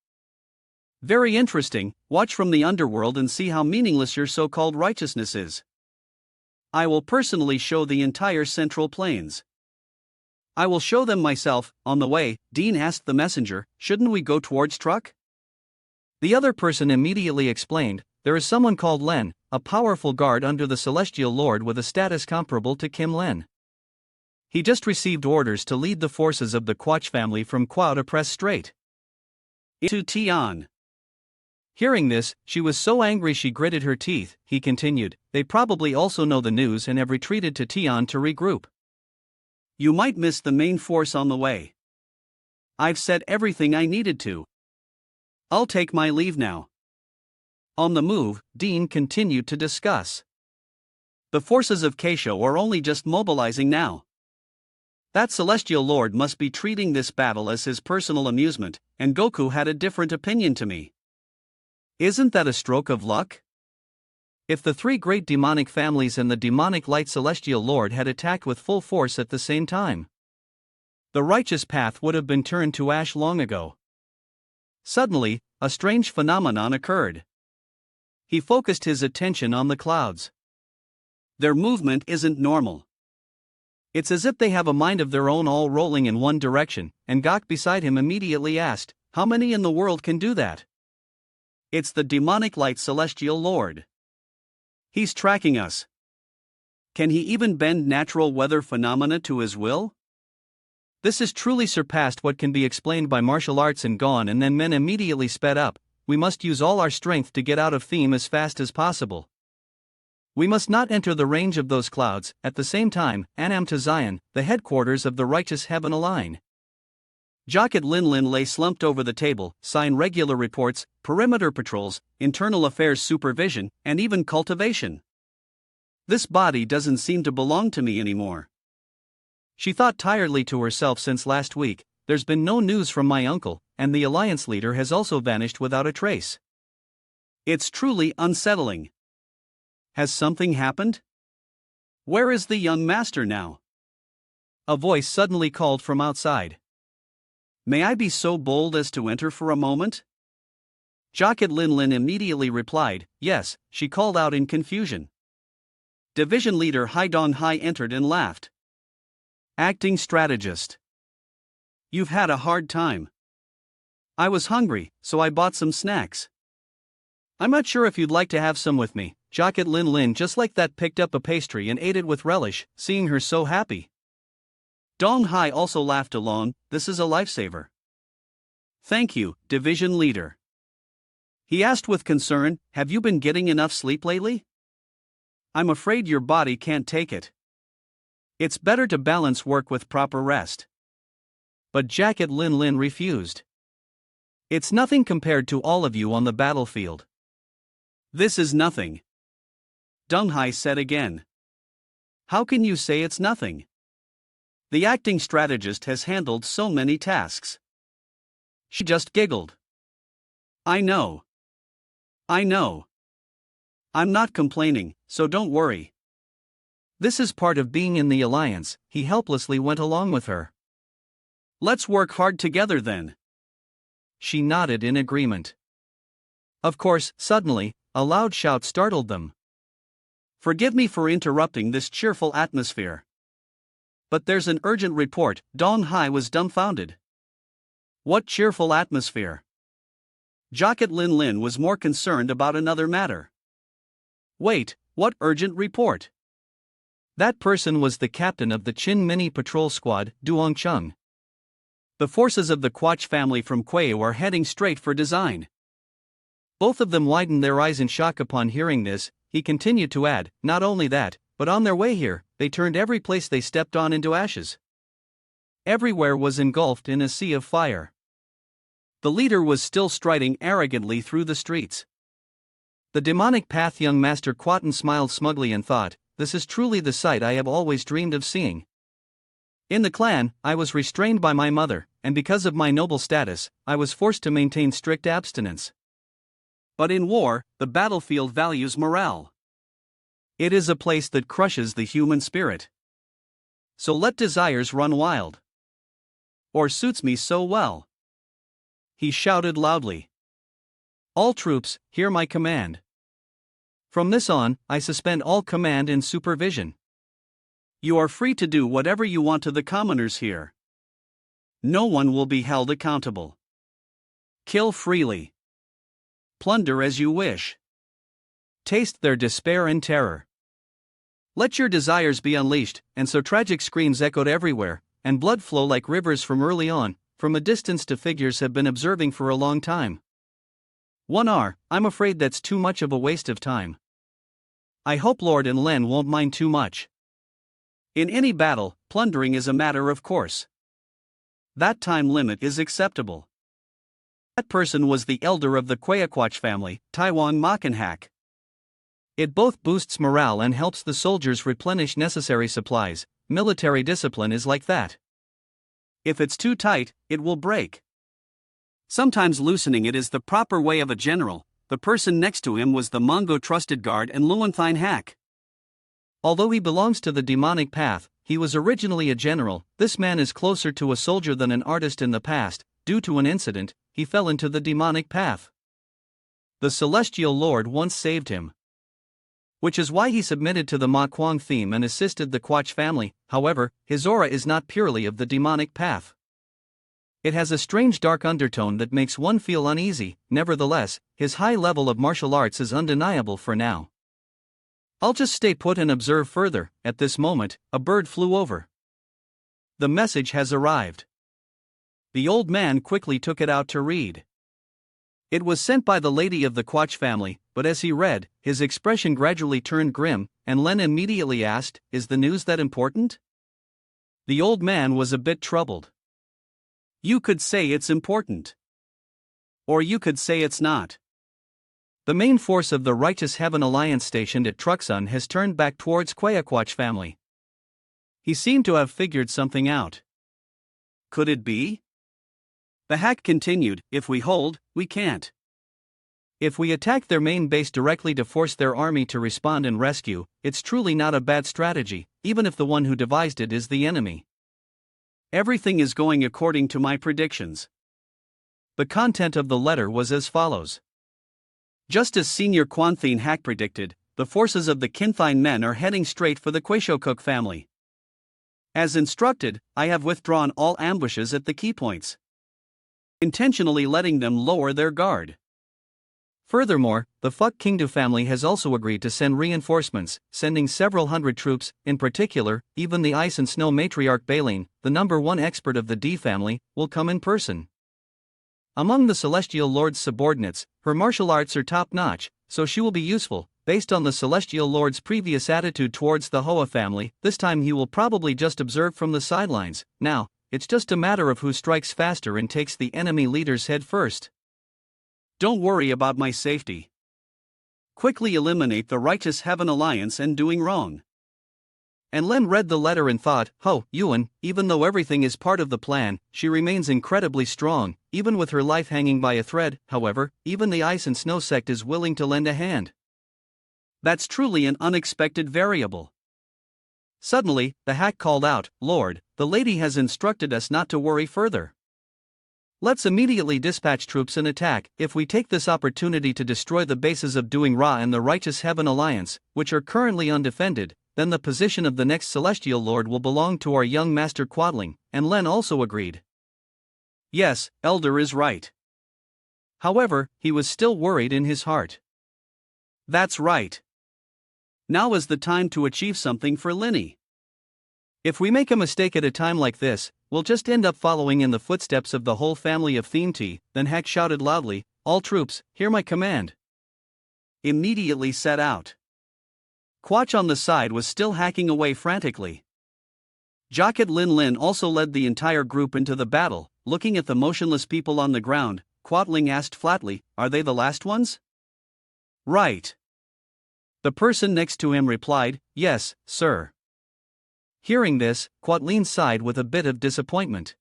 Very interesting. Watch from the underworld and see how meaningless your so-called righteousness is. I will personally show the entire Central Plains. I will show them myself. On the way, Dean asked the messenger, shouldn't we go towards Truck? The other person immediately explained, there is someone called Len, a powerful guard under the Celestial Lord with a status comparable to Kim Len. He just received orders to lead the forces of the Quach family from Quao to press straight into Tian. Hearing this, she was so angry she gritted her teeth. He continued, they probably also know the news and have retreated to Tian to regroup. You might miss the main force on the way. I've said everything I needed to. I'll take my leave now. On the move, Dean continued to discuss. The forces of Keisho are only just mobilizing now. That Celestial Lord must be treating this battle as his personal amusement, and Goku had a different opinion to me. Isn't that a stroke of luck? If the three great demonic families and the demonic light Celestial Lord had attacked with full force at the same time, the righteous path would have been turned to ash long ago. Suddenly, a strange phenomenon occurred. He focused his attention on the clouds. Their movement isn't normal. It's as if they have a mind of their own, all rolling in one direction, and Gok beside him immediately asked, how many in the world can do that? It's the demonic light Celestial Lord. He's tracking us. Can he even bend natural weather phenomena to his will? This has truly surpassed what can be explained by martial arts and gone. And then men immediately sped up. We must use all our strength to get out of Theme as fast as possible. We must not enter the range of those clouds. At the same time, Annam to Zion, the headquarters of the righteous heaven align. Jocket Lin lay slumped over the table, sign regular reports, perimeter patrols, internal affairs supervision, and even cultivation. This body doesn't seem to belong to me anymore. She thought tiredly to herself, since last week, there's been no news from my uncle, and the alliance leader has also vanished without a trace. It's truly unsettling. Has something happened? Where is the young master now? A voice suddenly called from outside. May I be so bold as to enter for a moment? Jocket Lin immediately replied, yes. She called out in confusion. Division leader Hai Dong Hai entered and laughed. Acting strategist. You've had a hard time. I was hungry, so I bought some snacks. I'm not sure if you'd like to have some with me. Jocket Lin just like that picked up a pastry and ate it with relish, seeing her so happy. Dong Hai also laughed along. This is a lifesaver. Thank you, division leader. He asked with concern, have you been getting enough sleep lately? I'm afraid your body can't take it. It's better to balance work with proper rest. But Jocket Lin refused. It's nothing compared to all of you on the battlefield. This is nothing. Dong Hai said again. How can you say it's nothing? The acting strategist has handled so many tasks. She just giggled. I know. I'm not complaining, so don't worry. This is part of being in the alliance. He helplessly went along with her. Let's work hard together then. She nodded in agreement. Of course, suddenly, a loud shout startled them. Forgive me for interrupting this cheerful atmosphere. But there's an urgent report. Dong Hai was dumbfounded. What cheerful atmosphere? Jocket Lin was more concerned about another matter. Wait, what urgent report? That person was the captain of the Chin Mini Patrol Squad, Duong Chung. The forces of the Quach family from Quao are heading straight for Design. Both of them widened their eyes in shock upon hearing this. He continued to add, not only that, but on their way here, they turned every place they stepped on into ashes. Everywhere was engulfed in a sea of fire. The leader was still striding arrogantly through the streets. The demonic path young Master Quatin smiled smugly and thought, this is truly the sight I have always dreamed of seeing. In the clan, I was restrained by my mother, and because of my noble status, I was forced to maintain strict abstinence. But in war, the battlefield values morale. It is a place that crushes the human spirit. So let desires run wild. Or suits me so well. He shouted loudly. All troops, hear my command. From this on, I suspend all command and supervision. You are free to do whatever you want to the commoners here. No one will be held accountable. Kill freely. Plunder as you wish. Taste their despair and terror. Let your desires be unleashed, and so tragic screams echoed everywhere, and blood flow like rivers from early on, from a distance to figures have been observing for a long time. 1R, I'm afraid that's too much of a waste of time. I hope Lord and Len won't mind too much. In any battle, plundering is a matter of course. That time limit is acceptable. That person was the elder of the Quayaquach family, Taiwan Makanhak. It both boosts morale and helps the soldiers replenish necessary supplies. Military discipline is like that. If it's too tight, it will break. Sometimes loosening it is the proper way of a general. The person next to him was the Mongo trusted guard and Luanthine Hack. Although he belongs to the demonic path, he was originally a general. This man is closer to a soldier than an artist in the past. Due to an incident, he fell into the demonic path. The celestial lord once saved him. Which is why he submitted to the Ma Kuang theme and assisted the Quach family. However, his aura is not purely of the demonic path. It has a strange dark undertone that makes one feel uneasy. Nevertheless, his high level of martial arts is undeniable for now. I'll just stay put and observe further. At this moment, a bird flew over. The message has arrived. The old man quickly took it out to read. It was sent by the lady of the Quach family, but as he read, his expression gradually turned grim, and Len immediately asked, "Is the news that important?" The old man was a bit troubled. You could say it's important. Or you could say it's not. The main force of the Righteous Heaven Alliance stationed at Truxun has turned back towards Quayaquach family. He seemed to have figured something out. Could it be? The hack continued, if we hold, we can't. If we attack their main base directly to force their army to respond and rescue, it's truly not a bad strategy, even if the one who devised it is the enemy. Everything is going according to my predictions. The content of the letter was as follows. Just as Senior Quanthine Hack predicted, the forces of the Kinthine men are heading straight for the Quashokuk family. As instructed, I have withdrawn all ambushes at the key points, intentionally letting them lower their guard. Furthermore, the Fuck Kingdu family has also agreed to send reinforcements, sending several hundred troops. In particular, even the Ice and Snow matriarch Baleen, the #1 expert of the D family, will come in person. Among the Celestial Lord's subordinates, her martial arts are top-notch, so she will be useful. Based on the Celestial Lord's previous attitude towards the Hoa family, this time he will probably just observe from the sidelines. Now, it's just a matter of who strikes faster and takes the enemy leader's head first. Don't worry about my safety. Quickly eliminate the Righteous Heaven Alliance and doing wrong. And Len read the letter and thought, Ho, Yuan, even though everything is part of the plan, she remains incredibly strong, even with her life hanging by a thread. However, even the Ice and Snow sect is willing to lend a hand. That's truly an unexpected variable. Suddenly, the hack called out, Lord, the lady has instructed us not to worry further. Let's immediately dispatch troops and attack. If we take this opportunity to destroy the bases of Doing Ra and the Righteous Heaven Alliance, which are currently undefended, then the position of the next Celestial Lord will belong to our young Master Quadling, and Len also agreed. Yes, Elder is right. However, he was still worried in his heart. That's right. Now is the time to achieve something for Linny. If we make a mistake at a time like this, we'll just end up following in the footsteps of the whole family of Theme Tea. Then Hack shouted loudly, All troops, hear my command. Immediately set out. Quach on the side was still hacking away frantically. Jocket Lin Lin also led the entire group into the battle. Looking at the motionless people on the ground, Quatling asked flatly, Are they the last ones? Right. The person next to him replied, Yes, sir. Hearing this, Quatlin sighed with a bit of disappointment.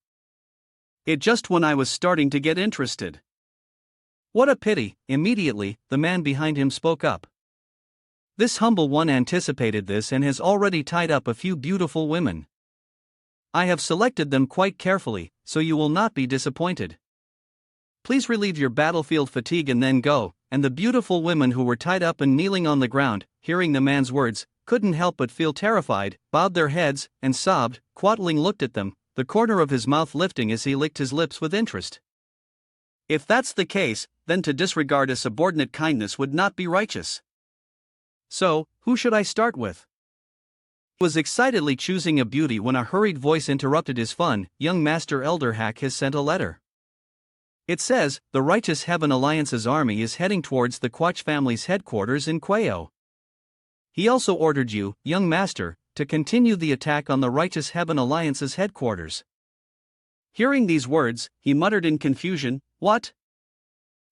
It just when I was starting to get interested. What a pity, immediately, the man behind him spoke up. This humble one anticipated this and has already tied up a few beautiful women. I have selected them quite carefully, so you will not be disappointed. Please relieve your battlefield fatigue and then go. And the beautiful women who were tied up and kneeling on the ground, hearing the man's words, couldn't help but feel terrified, bowed their heads, and sobbed. Quatling looked at them, the corner of his mouth lifting as he licked his lips with interest. If that's the case, then to disregard a subordinate kindness would not be righteous. So, who should I start with? He was excitedly choosing a beauty when a hurried voice interrupted his fun. Young Master Elderhack has sent a letter. It says, the Righteous Heaven Alliance's army is heading towards the Quach family's headquarters in Quayo. He also ordered you, young master, to continue the attack on the Righteous Heaven Alliance's headquarters. Hearing these words, he muttered in confusion, What?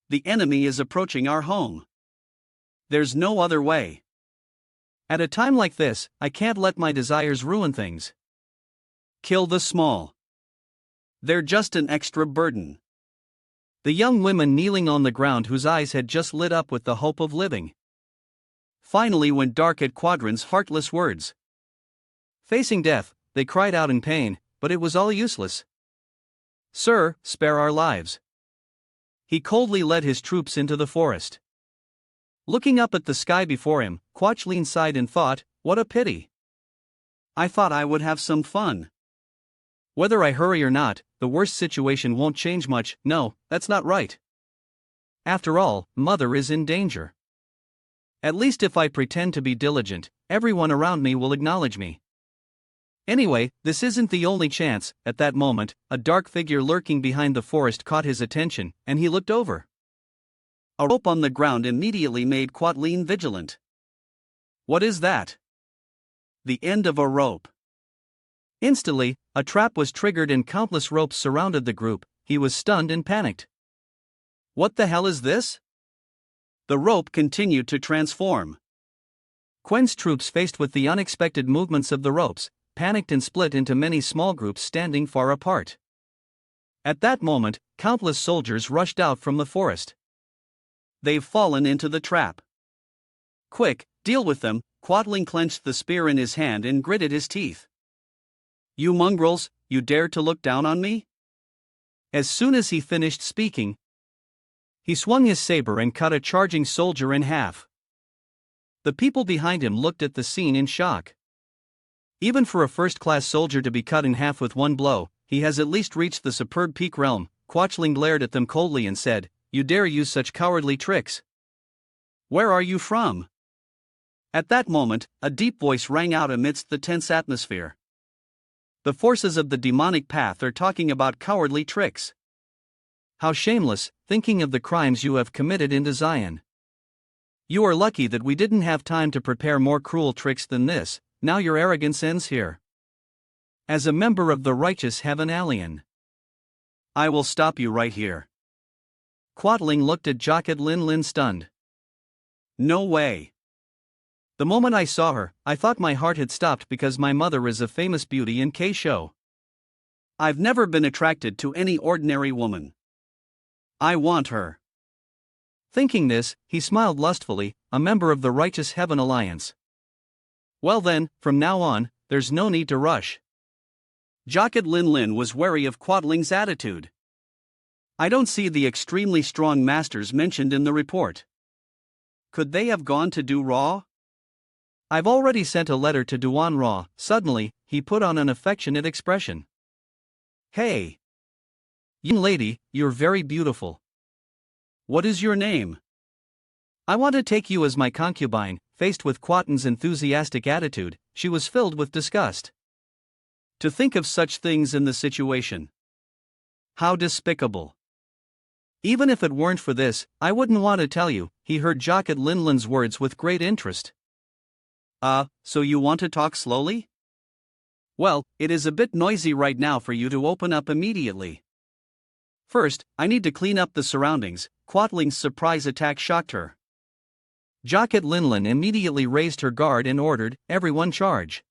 The enemy is approaching our home. There's no other way. At a time like this, I can't let my desires ruin things. Kill the small. They're just an extra burden. The young women kneeling on the ground whose eyes had just lit up with the hope of living finally went dark at Quadrin's heartless words. Facing death, they cried out in pain, but it was all useless. Sir, spare our lives. He coldly led his troops into the forest. Looking up at the sky before him, Quachlin sighed and thought, what a pity. I thought I would have some fun. Whether I hurry or not, the worst situation won't change much. No, that's not right. After all, Mother is in danger. At least if I pretend to be diligent, everyone around me will acknowledge me. Anyway, this isn't the only chance. At that moment, a dark figure lurking behind the forest caught his attention, and he looked over. A rope on the ground immediately made Quatlin vigilant. What is that? The end of a rope. Instantly, a trap was triggered and countless ropes surrounded the group. He was stunned and panicked. What the hell is this? The rope continued to transform. Quen's troops, faced with the unexpected movements of the ropes, panicked and split into many small groups standing far apart. At that moment, countless soldiers rushed out from the forest. They've fallen into the trap. Quick, deal with them. Quatlin clenched the spear in his hand and gritted his teeth. You mongrels, you dare to look down on me? As soon as he finished speaking, he swung his saber and cut a charging soldier in half. The people behind him looked at the scene in shock. Even for a first-class soldier to be cut in half with one blow, he has at least reached the superb peak realm. Quachling glared at them coldly and said, You dare use such cowardly tricks? Where are you from? At that moment, a deep voice rang out amidst the tense atmosphere. The forces of the demonic path are talking about cowardly tricks. How shameless, thinking of the crimes you have committed into Zion. You are lucky that we didn't have time to prepare more cruel tricks than this. Now your arrogance ends here. As a member of the Righteous Heaven Alliance, I will stop you right here. Quatling looked at Jacquet Lin Lin stunned. No way. The moment I saw her, I thought my heart had stopped because my mother is a famous beauty in K-show. I've never been attracted to any ordinary woman. I want her. Thinking this, he smiled lustfully, a member of the Righteous Heaven Alliance. Well then, from now on, there's no need to rush. Jacquet Lin Lin was wary of Quatling's attitude. I don't see the extremely strong masters mentioned in the report. Could they have gone to Du Ra? I've already sent a letter to Duan Ra. Suddenly, he put on an affectionate expression. Hey! Young lady, you're very beautiful. What is your name? I want to take you as my concubine. Faced with Quatin's enthusiastic attitude, she was filled with disgust. To think of such things in the situation. How despicable. Even if it weren't for this, I wouldn't want to tell you. He heard Jacquet Lin Lin's words with great interest. So you want to talk slowly? Well, it is a bit noisy right now for you to open up immediately. First, I need to clean up the surroundings. Quatling's surprise attack shocked her. Jacquet Lin Lin immediately raised her guard and ordered, everyone charge.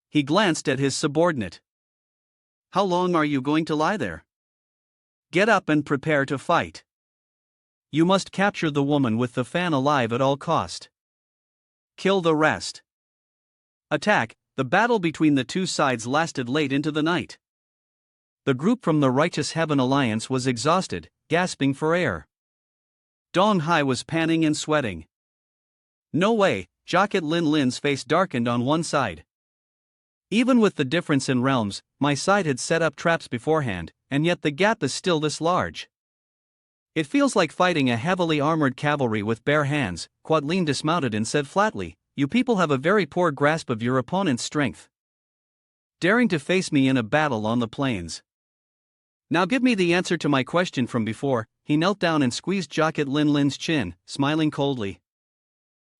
He glanced at his subordinate. How long are you going to lie there? Get up and prepare to fight. You must capture the woman with the fan alive at all cost. Kill the rest. Attack. The battle between the two sides lasted late into the night. The group from the Righteous Heaven Alliance was exhausted, gasping for air. Dong Hai was panting and sweating. No way, Jocket Lin Lin's face darkened on one side. Even with the difference in realms, my side had set up traps beforehand, and yet the gap is still this large. It feels like fighting a heavily armored cavalry with bare hands. Quad Lin dismounted and said flatly, you people have a very poor grasp of your opponent's strength. Daring to face me in a battle on the plains. Now give me the answer to my question from before. He knelt down and squeezed Jocket Lin Lin's chin, smiling coldly.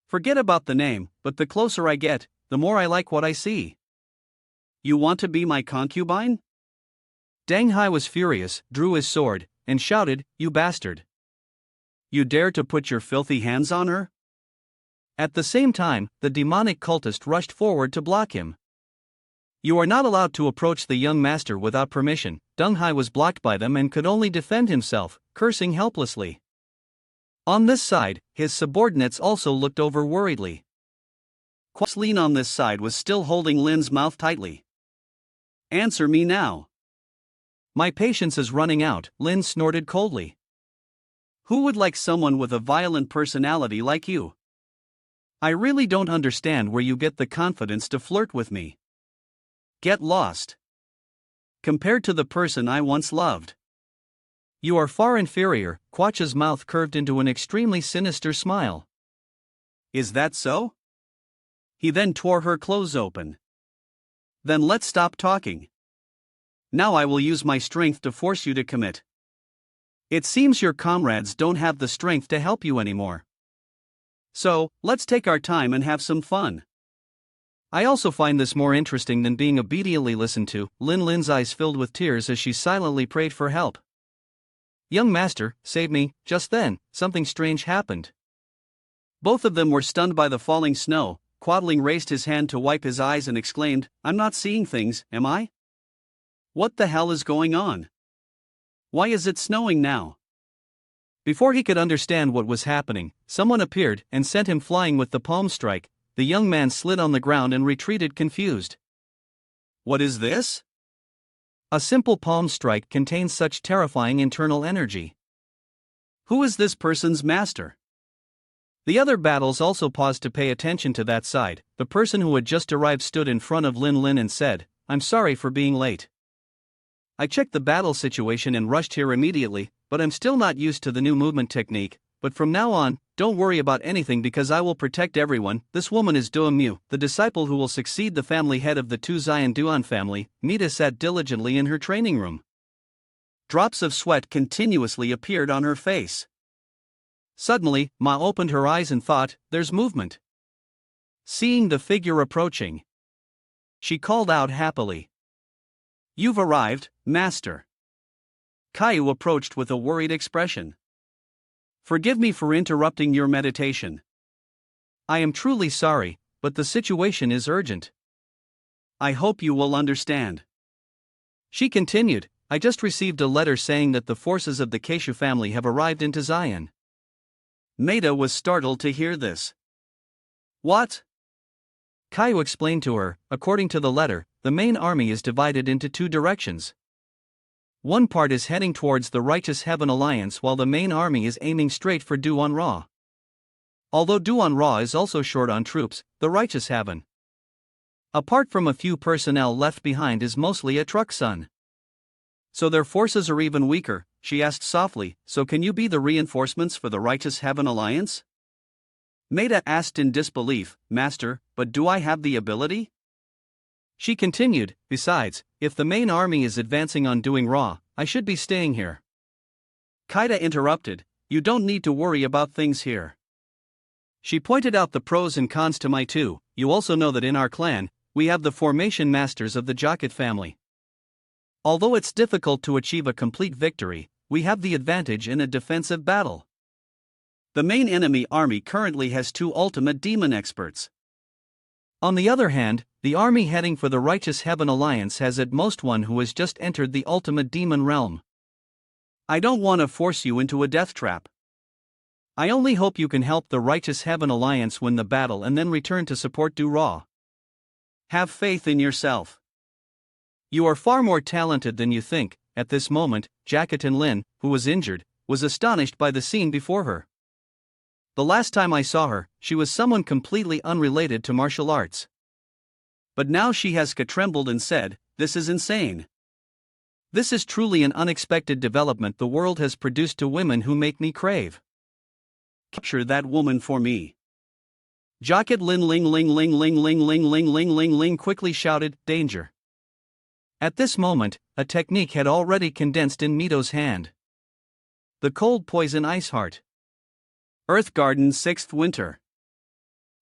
Forget about the name, but the closer I get, the more I like what I see. You want to be my concubine? Dang Hai was furious, drew his sword, and shouted, you bastard. You dare to put your filthy hands on her? At the same time, the demonic cultist rushed forward to block him. You are not allowed to approach the young master without permission. Dong Hai was blocked by them and could only defend himself, cursing helplessly. On this side, his subordinates also looked over worriedly. Quas Lin on this side was still holding Lin's mouth tightly. Answer me now. My patience is running out, Lin snorted coldly. Who would like someone with a violent personality like you? I really don't understand where you get the confidence to flirt with me. Get lost. Compared to the person I once loved. You are far inferior. Quach's mouth curved into an extremely sinister smile. Is that so? He then tore her clothes open. Then let's stop talking. Now I will use my strength to force you to commit. It seems your comrades don't have the strength to help you anymore. So, let's take our time and have some fun. I also find this more interesting than being obediently listened to. Lin Lin's eyes filled with tears as she silently prayed for help. Young master, save me. Just then, something strange happened. Both of them were stunned by the falling snow. Quadling raised his hand to wipe his eyes and exclaimed, I'm not seeing things, am I? What the hell is going on? Why is it snowing now? Before he could understand what was happening, someone appeared and sent him flying with the palm strike. The young man slid on the ground and retreated confused. What is this? A simple palm strike contains such terrifying internal energy. Who is this person's master? The other battles also paused to pay attention to that side. The person who had just arrived stood in front of Lin Lin and said, I'm sorry for being late. I checked the battle situation and rushed here immediately, but I'm still not used to the new movement technique. But from now on, don't worry about anything because I will protect everyone. This woman is Duan Men, the disciple who will succeed the family head of the two Xian Duan family. Mita sat diligently in her training room. Drops of sweat continuously appeared on her face. Suddenly, Ma opened her eyes and thought, there's movement. Seeing the figure approaching, she called out happily. You've arrived, master. Caillou approached with a worried expression. Forgive me for interrupting your meditation. I am truly sorry, but the situation is urgent. I hope you will understand. She continued, I just received a letter saying that the forces of the Keishu family have arrived into Xian. Maida was startled to hear this. What? Caillou explained to her, according to the letter, the main army is divided into two directions. One part is heading towards the Righteous Heaven Alliance while the main army is aiming straight for Duan Ra. Although Duan Ra is also short on troops, the Righteous Heaven, apart from a few personnel left behind, is mostly a truck son. So their forces are even weaker, she asked softly, so can you be the reinforcements for the Righteous Heaven Alliance? Maida asked in disbelief, Master, but do I have the ability? She continued, besides, if the main army is advancing on Duan Ra, I should be staying here. Kaida interrupted, you don't need to worry about things here. She pointed out the pros and cons to my two. You also know that in our clan, we have the formation masters of the Jocket family. Although it's difficult to achieve a complete victory, we have the advantage in a defensive battle. The main enemy army currently has two ultimate demon experts. On the other hand, the army heading for the Righteous Heaven Alliance has at most one who has just entered the ultimate demon realm. I don't want to force you into a death trap. I only hope you can help the Righteous Heaven Alliance win the battle and then return to support Du. Have faith in yourself. You are far more talented than you think. At this moment, Jacqueline Lin, who was injured, was astonished by the scene before her. The last time I saw her, she was someone completely unrelated to martial arts. But now she has trembled and said, "This is insane. This is truly an unexpected development the world has produced to women who make me crave. Capture that woman for me." Jacqueline Ling quickly shouted, "Danger." At this moment, a technique had already condensed in Mito's hand. The cold poison ice heart. Earth Garden 6th Winter.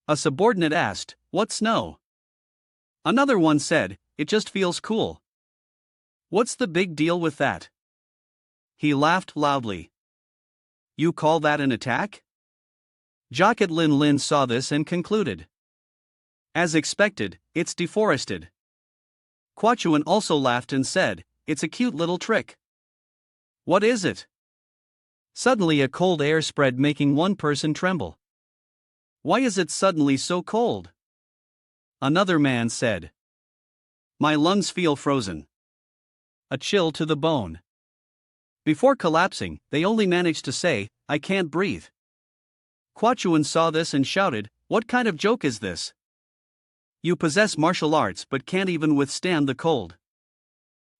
A subordinate asked, "What snow?" Another one said, "It just feels cool." "What's the big deal with that?" He laughed loudly. "You call that an attack?" Jacqueline Lin saw this and concluded, "As expected, it's deforested." Quachuan also laughed and said, "It's a cute little trick." "What is it?" Suddenly a cold air spread, making one person tremble. "Why is it suddenly so cold?" Another man said, "My lungs feel frozen. A chill to the bone." Before collapsing, they only managed to say, "I can't breathe." Quachuan saw this and shouted, "What kind of joke is this? You possess martial arts but can't even withstand the cold.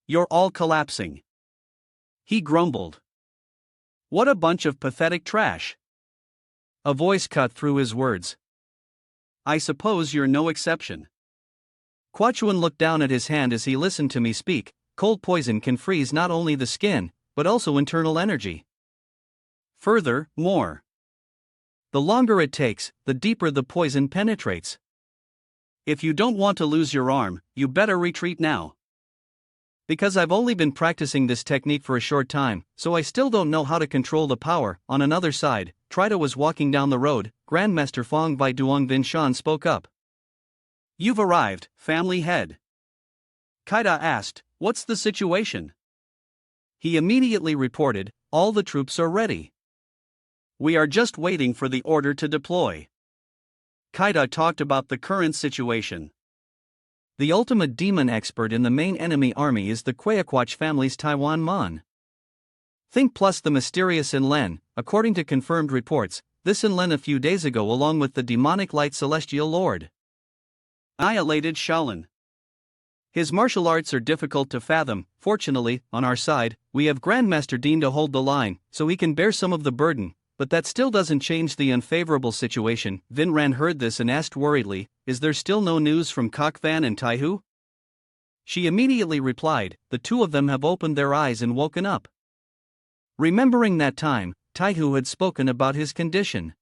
You're all collapsing." He grumbled, "What a bunch of pathetic trash." A voice cut through his words, "I suppose you're no exception." Quachuan looked down at his hand as he listened to me speak. Cold poison can freeze not only the skin, but also internal energy. Furthermore, the longer it takes, the deeper the poison penetrates. If you don't want to lose your arm, you better retreat now. Because I've only been practicing this technique for a short time, so I still don't know how to control the power. On another side, Trita was walking down the road. Grandmaster Fong by Duan Vinshan spoke up. "You've arrived, family head." Kaida asked, "What's the situation?" He immediately reported, "All the troops are ready. We are just waiting for the order to deploy." Kaida talked about the current situation. The ultimate demon expert in the main enemy army is the Quayaquach family's Taiwan Mon. Think plus the mysterious Inlen. According to confirmed reports, this Inlen a few days ago along with the demonic light celestial lord annihilated Shaolin. His martial arts are difficult to fathom. Fortunately, on our side, we have Grandmaster Dean to hold the line, so he can bear some of the burden, but that still doesn't change the unfavorable situation. Vinran heard this and asked worriedly, "Is there still no news from Kok Van and Taihu?" She immediately replied, "The two of them have opened their eyes and woken up." Remembering that time, Taihu had spoken about his condition.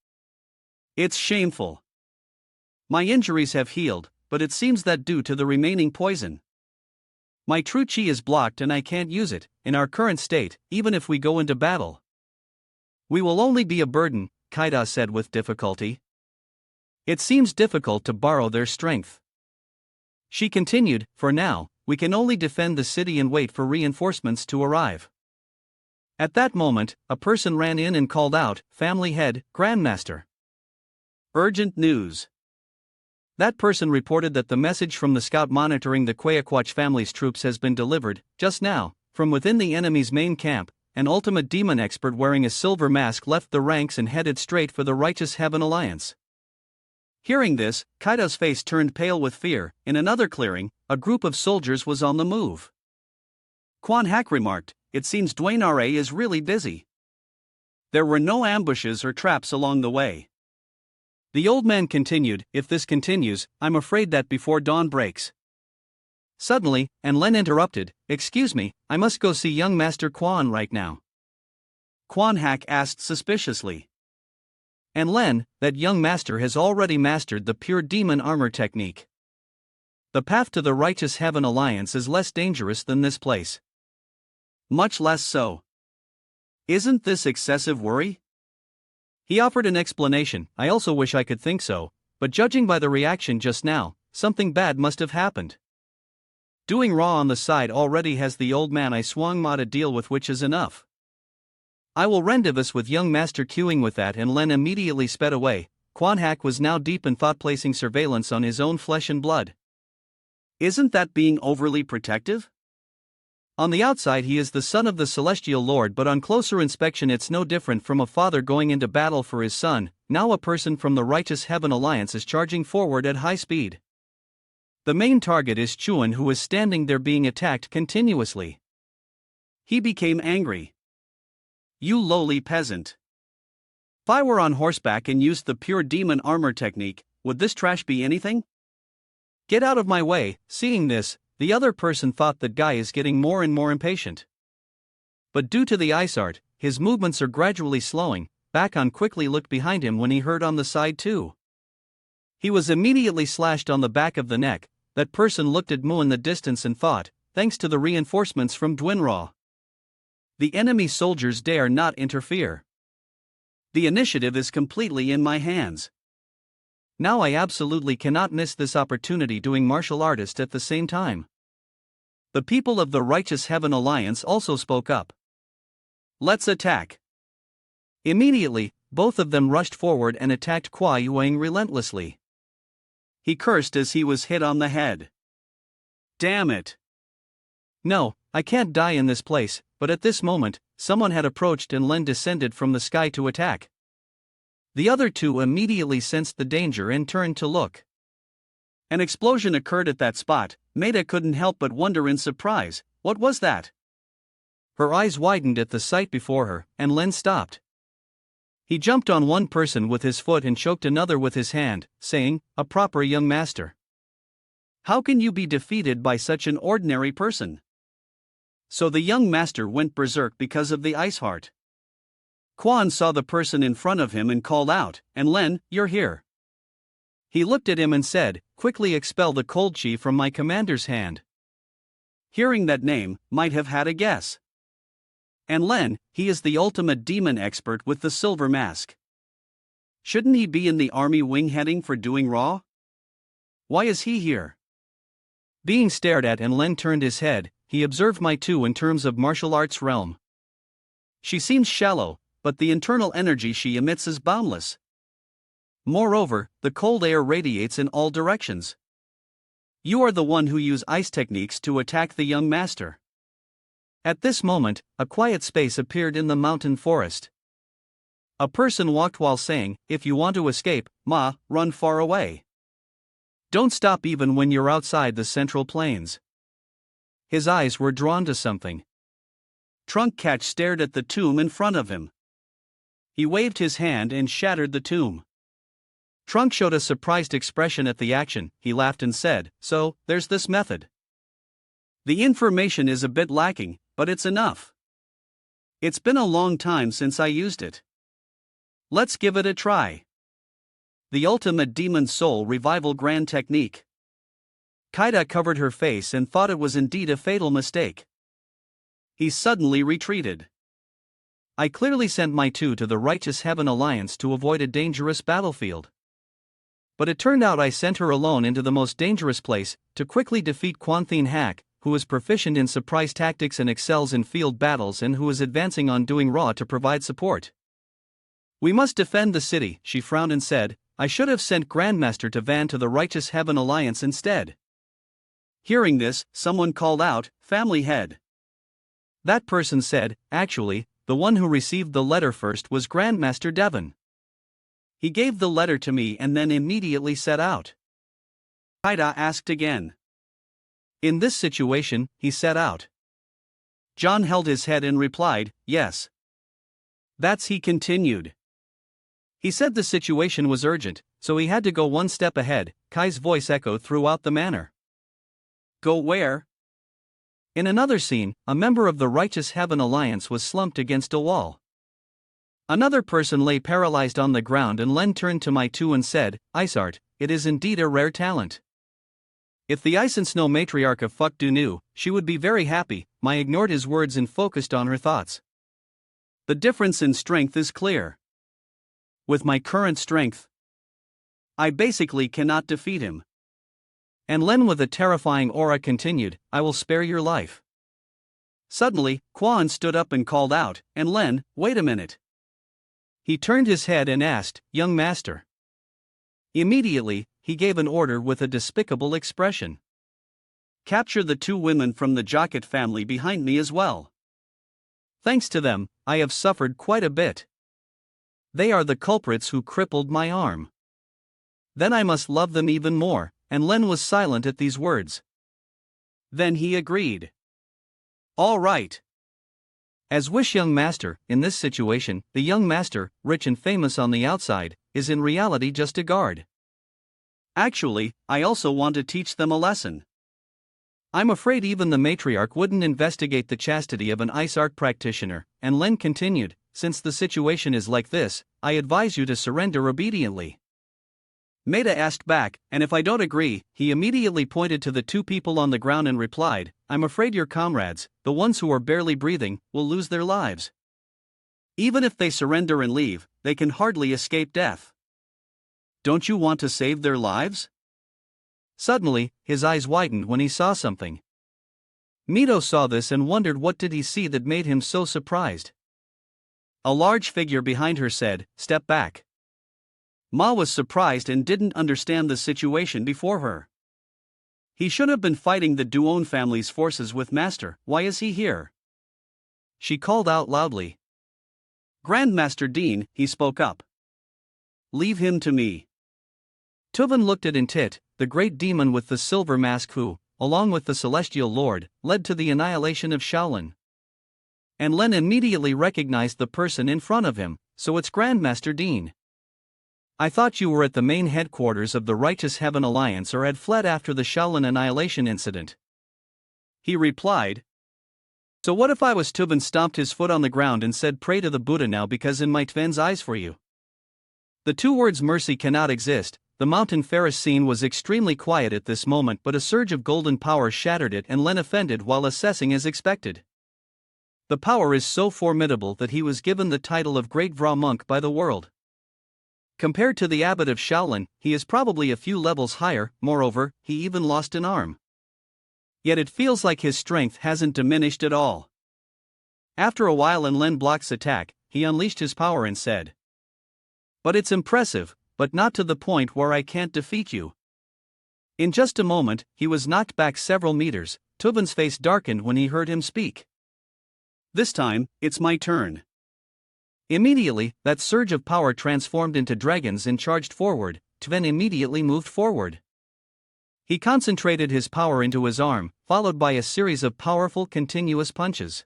"It's shameful. My injuries have healed, but it seems that due to the remaining poison, my true chi is blocked and I can't use it. In our current state, even if we go into battle, we will only be a burden," Kaida said with difficulty. "It seems difficult to borrow their strength." She continued, "For now, we can only defend the city and wait for reinforcements to arrive." At that moment, a person ran in and called out, "Family head, Grandmaster. Urgent news." That person reported that the message from the scout monitoring the Quayaquach family's troops has been delivered. Just now, from within the enemy's main camp, an ultimate demon expert wearing a silver mask left the ranks and headed straight for the Righteous Heaven Alliance. Hearing this, Kaida's face turned pale with fear. In another clearing, a group of soldiers was on the move. Quan Hak remarked, "It seems Duan Men is really busy. There were no ambushes or traps along the way." The old man continued, "If this continues, I'm afraid that before dawn breaks." Suddenly, Len interrupted, "Excuse me, I must go see young Master Quan right now." Quan Hak asked suspiciously. Len, that young master has already mastered the pure demon armor technique. The path to the Righteous Heaven Alliance is less dangerous than this place. Much less so. Isn't this excessive worry? He offered an explanation. I also wish I could think so, but judging by the reaction just now, something bad must have happened. Doing raw on the side already has the old man I swung ma to deal with, which is enough. I will rendezvous with young master queuing with that, and Len immediately sped away. Quan Hak was now deep in thought, placing surveillance on his own flesh and blood. Isn't that being overly protective? On the outside he is the son of the celestial lord, but on closer inspection it's no different from a father going into battle for his son. Now a person from the Righteous Heaven Alliance is charging forward at high speed. The main target is Sichuan, who is standing there being attacked continuously. He became angry. You lowly peasant. If I were on horseback and used the pure demon armor technique, would this trash be anything? Get out of my way. Seeing this, the other person thought that guy is getting more and more impatient. But due to the ice art, his movements are gradually slowing. Back on quickly looked behind him when he heard on the side too. He was immediately slashed on the back of the neck. That person looked at Mu in the distance and thought, thanks to the reinforcements from Dwinraw, the enemy soldiers dare not interfere. The initiative is completely in my hands. Now I absolutely cannot miss this opportunity doing martial artist at the same time. The people of the Righteous Heaven Alliance also spoke up. Let's attack. Immediately, both of them rushed forward and attacked Kwa Yuang relentlessly. He cursed as he was hit on the head. Damn it. No, I can't die in this place, but at this moment, someone had approached and Len descended from the sky to attack. The other two immediately sensed the danger and turned to look. An explosion occurred at that spot. Maida couldn't help but wonder in surprise, what was that? Her eyes widened at the sight before her, and Len stopped. He jumped on one person with his foot and choked another with his hand, saying, "A proper young master. How can you be defeated by such an ordinary person?" So the young master went berserk because of the ice heart. Quan saw the person in front of him and called out, "And Len, you're here." He looked at him and said, "Quickly expel the cold chi from my commander's hand." Hearing that name, might have had a guess. And Len, he is the ultimate demon expert with the silver mask. Shouldn't he be in the army wing heading for doing raw? Why is he here? Being stared at, and Len turned his head, he observed Mai Tu in terms of martial arts realm. She seems shallow, but the internal energy she emits is boundless. Moreover, the cold air radiates in all directions. You are the one who use ice techniques to attack the young master. At this moment, a quiet space appeared in the mountain forest. A person walked while saying, "If you want to escape, Ma, run far away. Don't stop even when you're outside the central plains." His eyes were drawn to something. Trunk Catch stared at the tomb in front of him. He waved his hand and shattered the tomb. Trunk showed a surprised expression at the action. He laughed and said, "So, there's this method. The information is a bit lacking, but it's enough. It's been a long time since I used it. Let's give it a try. The ultimate demon soul revival grand technique." Kaida covered her face and thought it was indeed a fatal mistake. He suddenly retreated. I clearly sent Mai Tu to the Righteous Heaven Alliance to avoid a dangerous battlefield. But it turned out I sent her alone into the most dangerous place, to quickly defeat Confronting, who is proficient in surprise tactics and excels in field battles, and who is advancing on doing raw to provide support. We must defend the city, she frowned and said. I should have sent Grandmaster Tavan to the Righteous Heaven Alliance instead. Hearing this, someone called out, "Family head." That person said, "Actually, the one who received the letter first was Grandmaster Devon. He gave the letter to me and then immediately set out." Kaida asked again. In this situation, he set out. John held his head and replied, "Yes." That's he continued. He said the situation was urgent, so he had to go one step ahead. Kai's voice echoed throughout the manor. Go where? In another scene, a member of the Righteous Heaven Alliance was slumped against a wall. Another person lay paralyzed on the ground, and Len turned to Mai Tu and said, "Ice art, it is indeed a rare talent. If the Ice and Snow matriarch of Fuck knew, she would be very happy." Mai ignored his words and focused on her thoughts. The difference in strength is clear. With my current strength, I basically cannot defeat him. And Len with a terrifying aura continued, I will spare your life. Suddenly, Quan stood up and called out, and Len, wait a minute. He turned his head and asked, young master. Immediately, he gave an order with a despicable expression. Capture the 2 women from the Jocket family behind me as well. Thanks to them, I have suffered quite a bit. They are the culprits who crippled my arm. Then I must love them even more, and Len was silent at these words. Then he agreed. All right. As wish young master, in this situation, the young master, rich and famous on the outside, is in reality just a guard. Actually, I also want to teach them a lesson. I'm afraid even the matriarch wouldn't investigate the chastity of an ice art practitioner, and Len continued, since the situation is like this, I advise you to surrender obediently. Maida asked back, and if I don't agree, he immediately pointed to the 2 people on the ground and replied, I'm afraid your comrades, the ones who are barely breathing, will lose their lives. Even if they surrender and leave, they can hardly escape death. Don't you want to save their lives? Suddenly, his eyes widened when he saw something. Mito saw this and wondered what did he see that made him so surprised. A large figure behind her said, step back. Ma was surprised and didn't understand the situation before her. He should have been fighting the Duan family's forces with Master, why is he here? She called out loudly. Grandmaster Dean, he spoke up. Leave him to me. Tuvan looked at Intit, the great demon with the silver mask who, along with the celestial lord, led to the annihilation of Shaolin. And Len immediately recognized the person in front of him, so it's Grandmaster Dean. I thought you were at the main headquarters of the Righteous Heaven Alliance or had fled after the Shaolin annihilation incident. He replied. So what if I was Tuvan stomped his foot on the ground and said pray to the Buddha now because in my Tven's eyes for you. The 2 words mercy cannot exist. The mountain Ferris scene was extremely quiet at this moment but a surge of golden power shattered it and Len offended while assessing as expected. The power is so formidable that he was given the title of Great Vra Monk by the world. Compared to the abbot of Shaolin, he is probably a few levels higher, moreover, he even lost an arm. Yet it feels like his strength hasn't diminished at all. After a while and Len Block's attack, he unleashed his power and said. But it's impressive, but not to the point where I can't defeat you. In just a moment, he was knocked back several meters. Tuvan's face darkened when he heard him speak. This time, it's my turn. Immediately, that surge of power transformed into dragons and charged forward. Tven immediately moved forward. He concentrated his power into his arm, followed by a series of powerful continuous punches.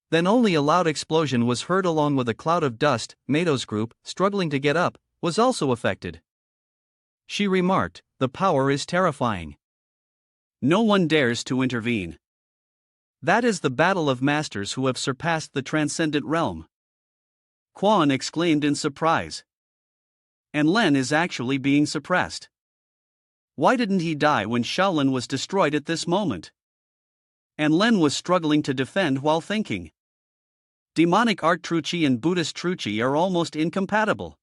Then only a loud explosion was heard along with a cloud of dust. Mato's group, struggling to get up, was also affected. She remarked, the power is terrifying. No one dares to intervene. That is the battle of masters who have surpassed the transcendent realm. Quan exclaimed in surprise. And Len is actually being suppressed. Why didn't he die when Shaolin was destroyed at this moment? And Len was struggling to defend while thinking. Demonic art true chi and Buddhist true chi are almost incompatible.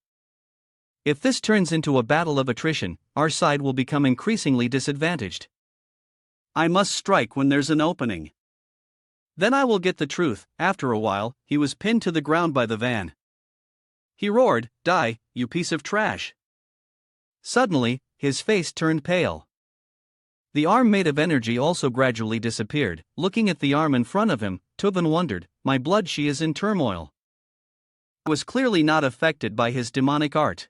If this turns into a battle of attrition, our side will become increasingly disadvantaged. I must strike when there's an opening. Then I will get the truth. After a while, he was pinned to the ground by the van. He roared, die, you piece of trash. Suddenly, his face turned pale. The arm made of energy also gradually disappeared. Looking at the arm in front of him, Tuvan wondered, my blood she is in turmoil. He was clearly not affected by his demonic art.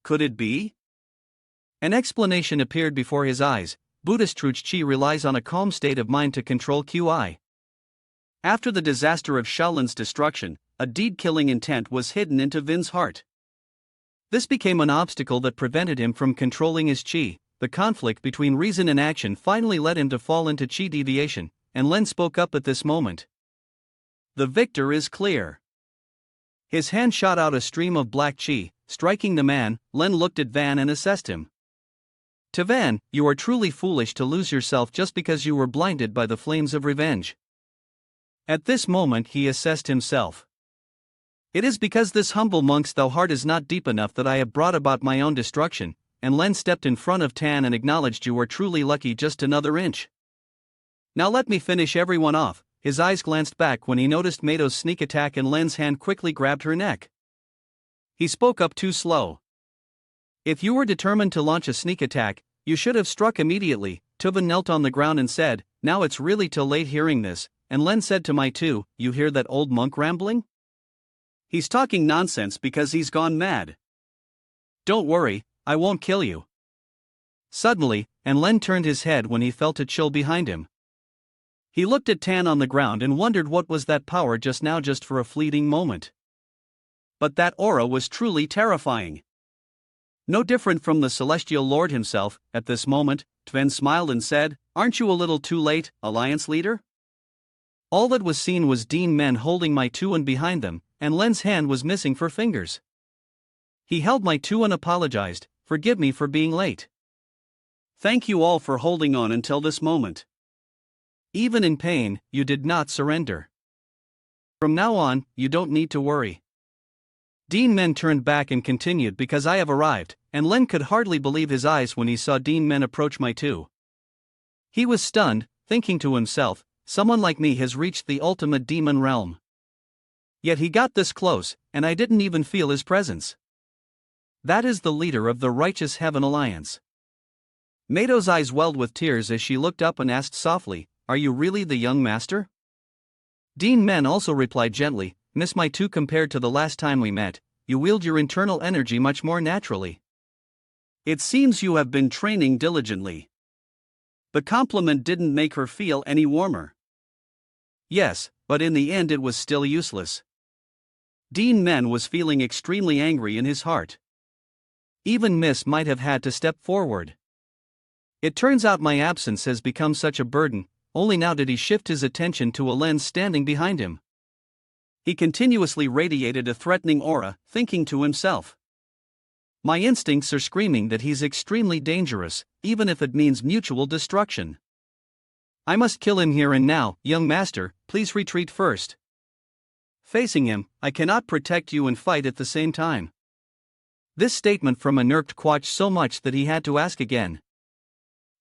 Could it be? An explanation appeared before his eyes. Buddhist true chi relies on a calm state of mind to control QI. After the disaster of Shaolin's destruction, a deed-killing intent was hidden into Vin's heart. This became an obstacle that prevented him from controlling his chi. The conflict between reason and action finally led him to fall into chi deviation, and Len spoke up at this moment. The victor is clear. His hand shot out a stream of black chi, striking the man. Len looked at Van and assessed him. To Van, you are truly foolish to lose yourself just because you were blinded by the flames of revenge. At this moment he assessed himself. It is because this humble monk's thou heart is not deep enough that I have brought about my own destruction. and Len stepped in front of Tan and acknowledged you were truly lucky just another inch. Now let me finish everyone off. His eyes glanced back when he noticed Mato's sneak attack and Len's hand quickly grabbed her neck. He spoke up too slow. If you were determined to launch a sneak attack, you should have struck immediately. Tuvan knelt on the ground and said, now it's really too late. Hearing this, and Len said to Maitu, you hear that old monk rambling? He's talking nonsense because he's gone mad. Don't worry, I won't kill you. Suddenly, and Len turned his head when he felt a chill behind him. He looked at Tan on the ground and wondered what was that power just now, just for a fleeting moment. But that aura was truly terrifying. No different from the celestial lord himself. At this moment, Tven smiled and said, aren't you a little too late, Alliance leader? All that was seen was Duan Men holding Maitu behind them, and Len's hand was missing for fingers. He held Maitu and apologized, forgive me for being late. Thank you all for holding on until this moment. Even in pain, you did not surrender. From now on, you don't need to worry. Duan Men turned back and continued, because I have arrived, and Len could hardly believe his eyes when he saw Duan Men approach Maitu. He was stunned, thinking to himself, someone like me has reached the ultimate demon realm. Yet he got this close, and I didn't even feel his presence. That is the leader of the Righteous Heaven Alliance. Mato's eyes welled with tears as she looked up and asked softly, are you really the young master? Duan Men also replied gently, Miss Maitu, compared to the last time we met, you wield your internal energy much more naturally. It seems you have been training diligently. The compliment didn't make her feel any warmer. Yes, but in the end it was still useless. Duan Men was feeling extremely angry in his heart. Even Miss might have had to step forward. It turns out my absence has become such a burden. Only now did he shift his attention to a lens standing behind him. He continuously radiated a threatening aura, thinking to himself, my instincts are screaming that he's extremely dangerous, even if it means mutual destruction. I must kill him here and now. Young master, please retreat first. Facing him, I cannot protect you and fight at the same time. This statement from Anurkt quashed so much that he had to ask again.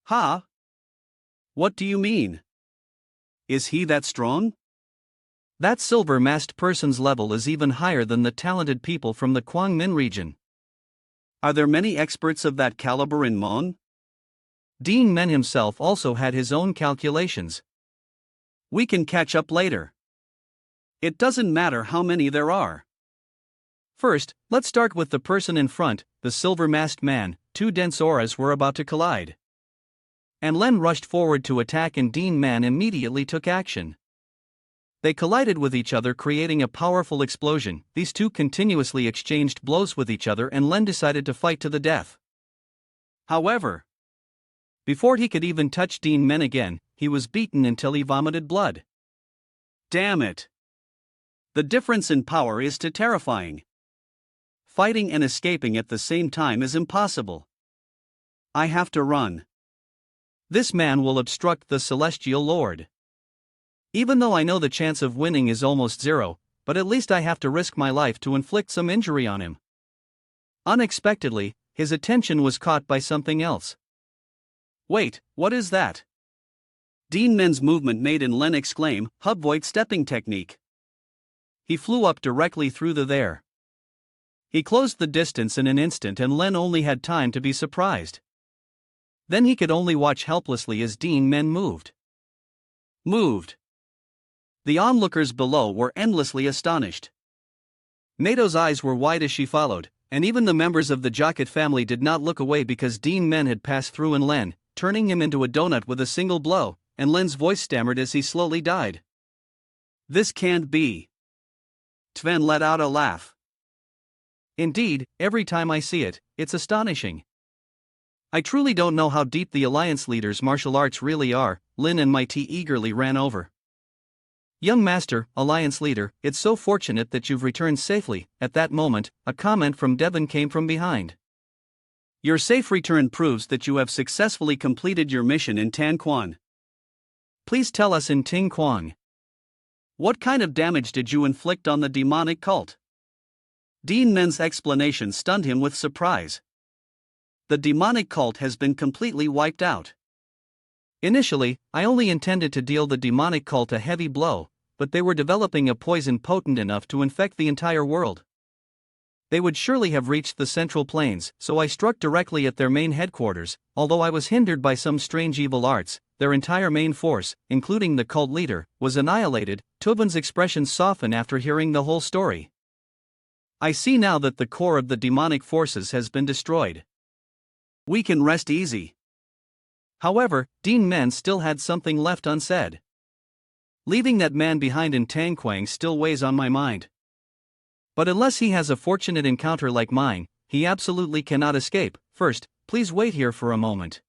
Ha? What do you mean? Is he that strong? That silver-masked person's level is even higher than the talented people from the Quang Minh region. Are there many experts of that caliber in Mon? Duan Men himself also had his own calculations. We can catch up later. It doesn't matter how many there are. First, let's start with the person in front, the silver-masked man. Two dense auras were about to collide. And Len rushed forward to attack, and Duan Men immediately took action. They collided with each other, creating a powerful explosion. These two continuously exchanged blows with each other, and Len decided to fight to the death. However, before he could even touch Duan Men again, he was beaten until he vomited blood. Damn it! The difference in power is too terrifying. Fighting and escaping at the same time is impossible. I have to run. This man will obstruct the Celestial Lord. Even though I know the chance of winning is almost zero, but at least I have to risk my life to inflict some injury on him. Unexpectedly, his attention was caught by something else. Wait, what is that? Duan Men's movement made in Len exclaim, Hubvoit stepping technique. He flew up directly through the there. He closed the distance in an instant, and Len only had time to be surprised. Then he could only watch helplessly as Duan Men moved. The onlookers below were endlessly astonished. Mato's eyes were wide as she followed, and even the members of the Jocket family did not look away, because Duan Men had passed through and Len, turning him into a donut with a single blow, and Len's voice stammered as he slowly died. This can't be. Tven let out a laugh. Indeed, every time I see it, it's astonishing. I truly don't know how deep the Alliance leaders' martial arts really are. Lin and Mai Ti eagerly ran over. Young master, Alliance leader, it's so fortunate that you've returned safely. At that moment, a comment from Devon came from behind. Your safe return proves that you have successfully completed your mission in Tan Quan. Please tell us in Ting Quang. What kind of damage did you inflict on the demonic cult? Duan Men's explanation stunned him with surprise. The demonic cult has been completely wiped out. Initially, I only intended to deal the demonic cult a heavy blow, but they were developing a poison potent enough to infect the entire world. They would surely have reached the Central Plains, so I struck directly at their main headquarters. Although I was hindered by some strange evil arts, their entire main force, including the cult leader, was annihilated. Tuban's expression softened after hearing the whole story. I see now that the core of the demonic forces has been destroyed. We can rest easy. However, Duan Men still had something left unsaid. Leaving that man behind in Tangquang still weighs on my mind. But unless he has a fortunate encounter like mine, he absolutely cannot escape. First, please wait here for a moment.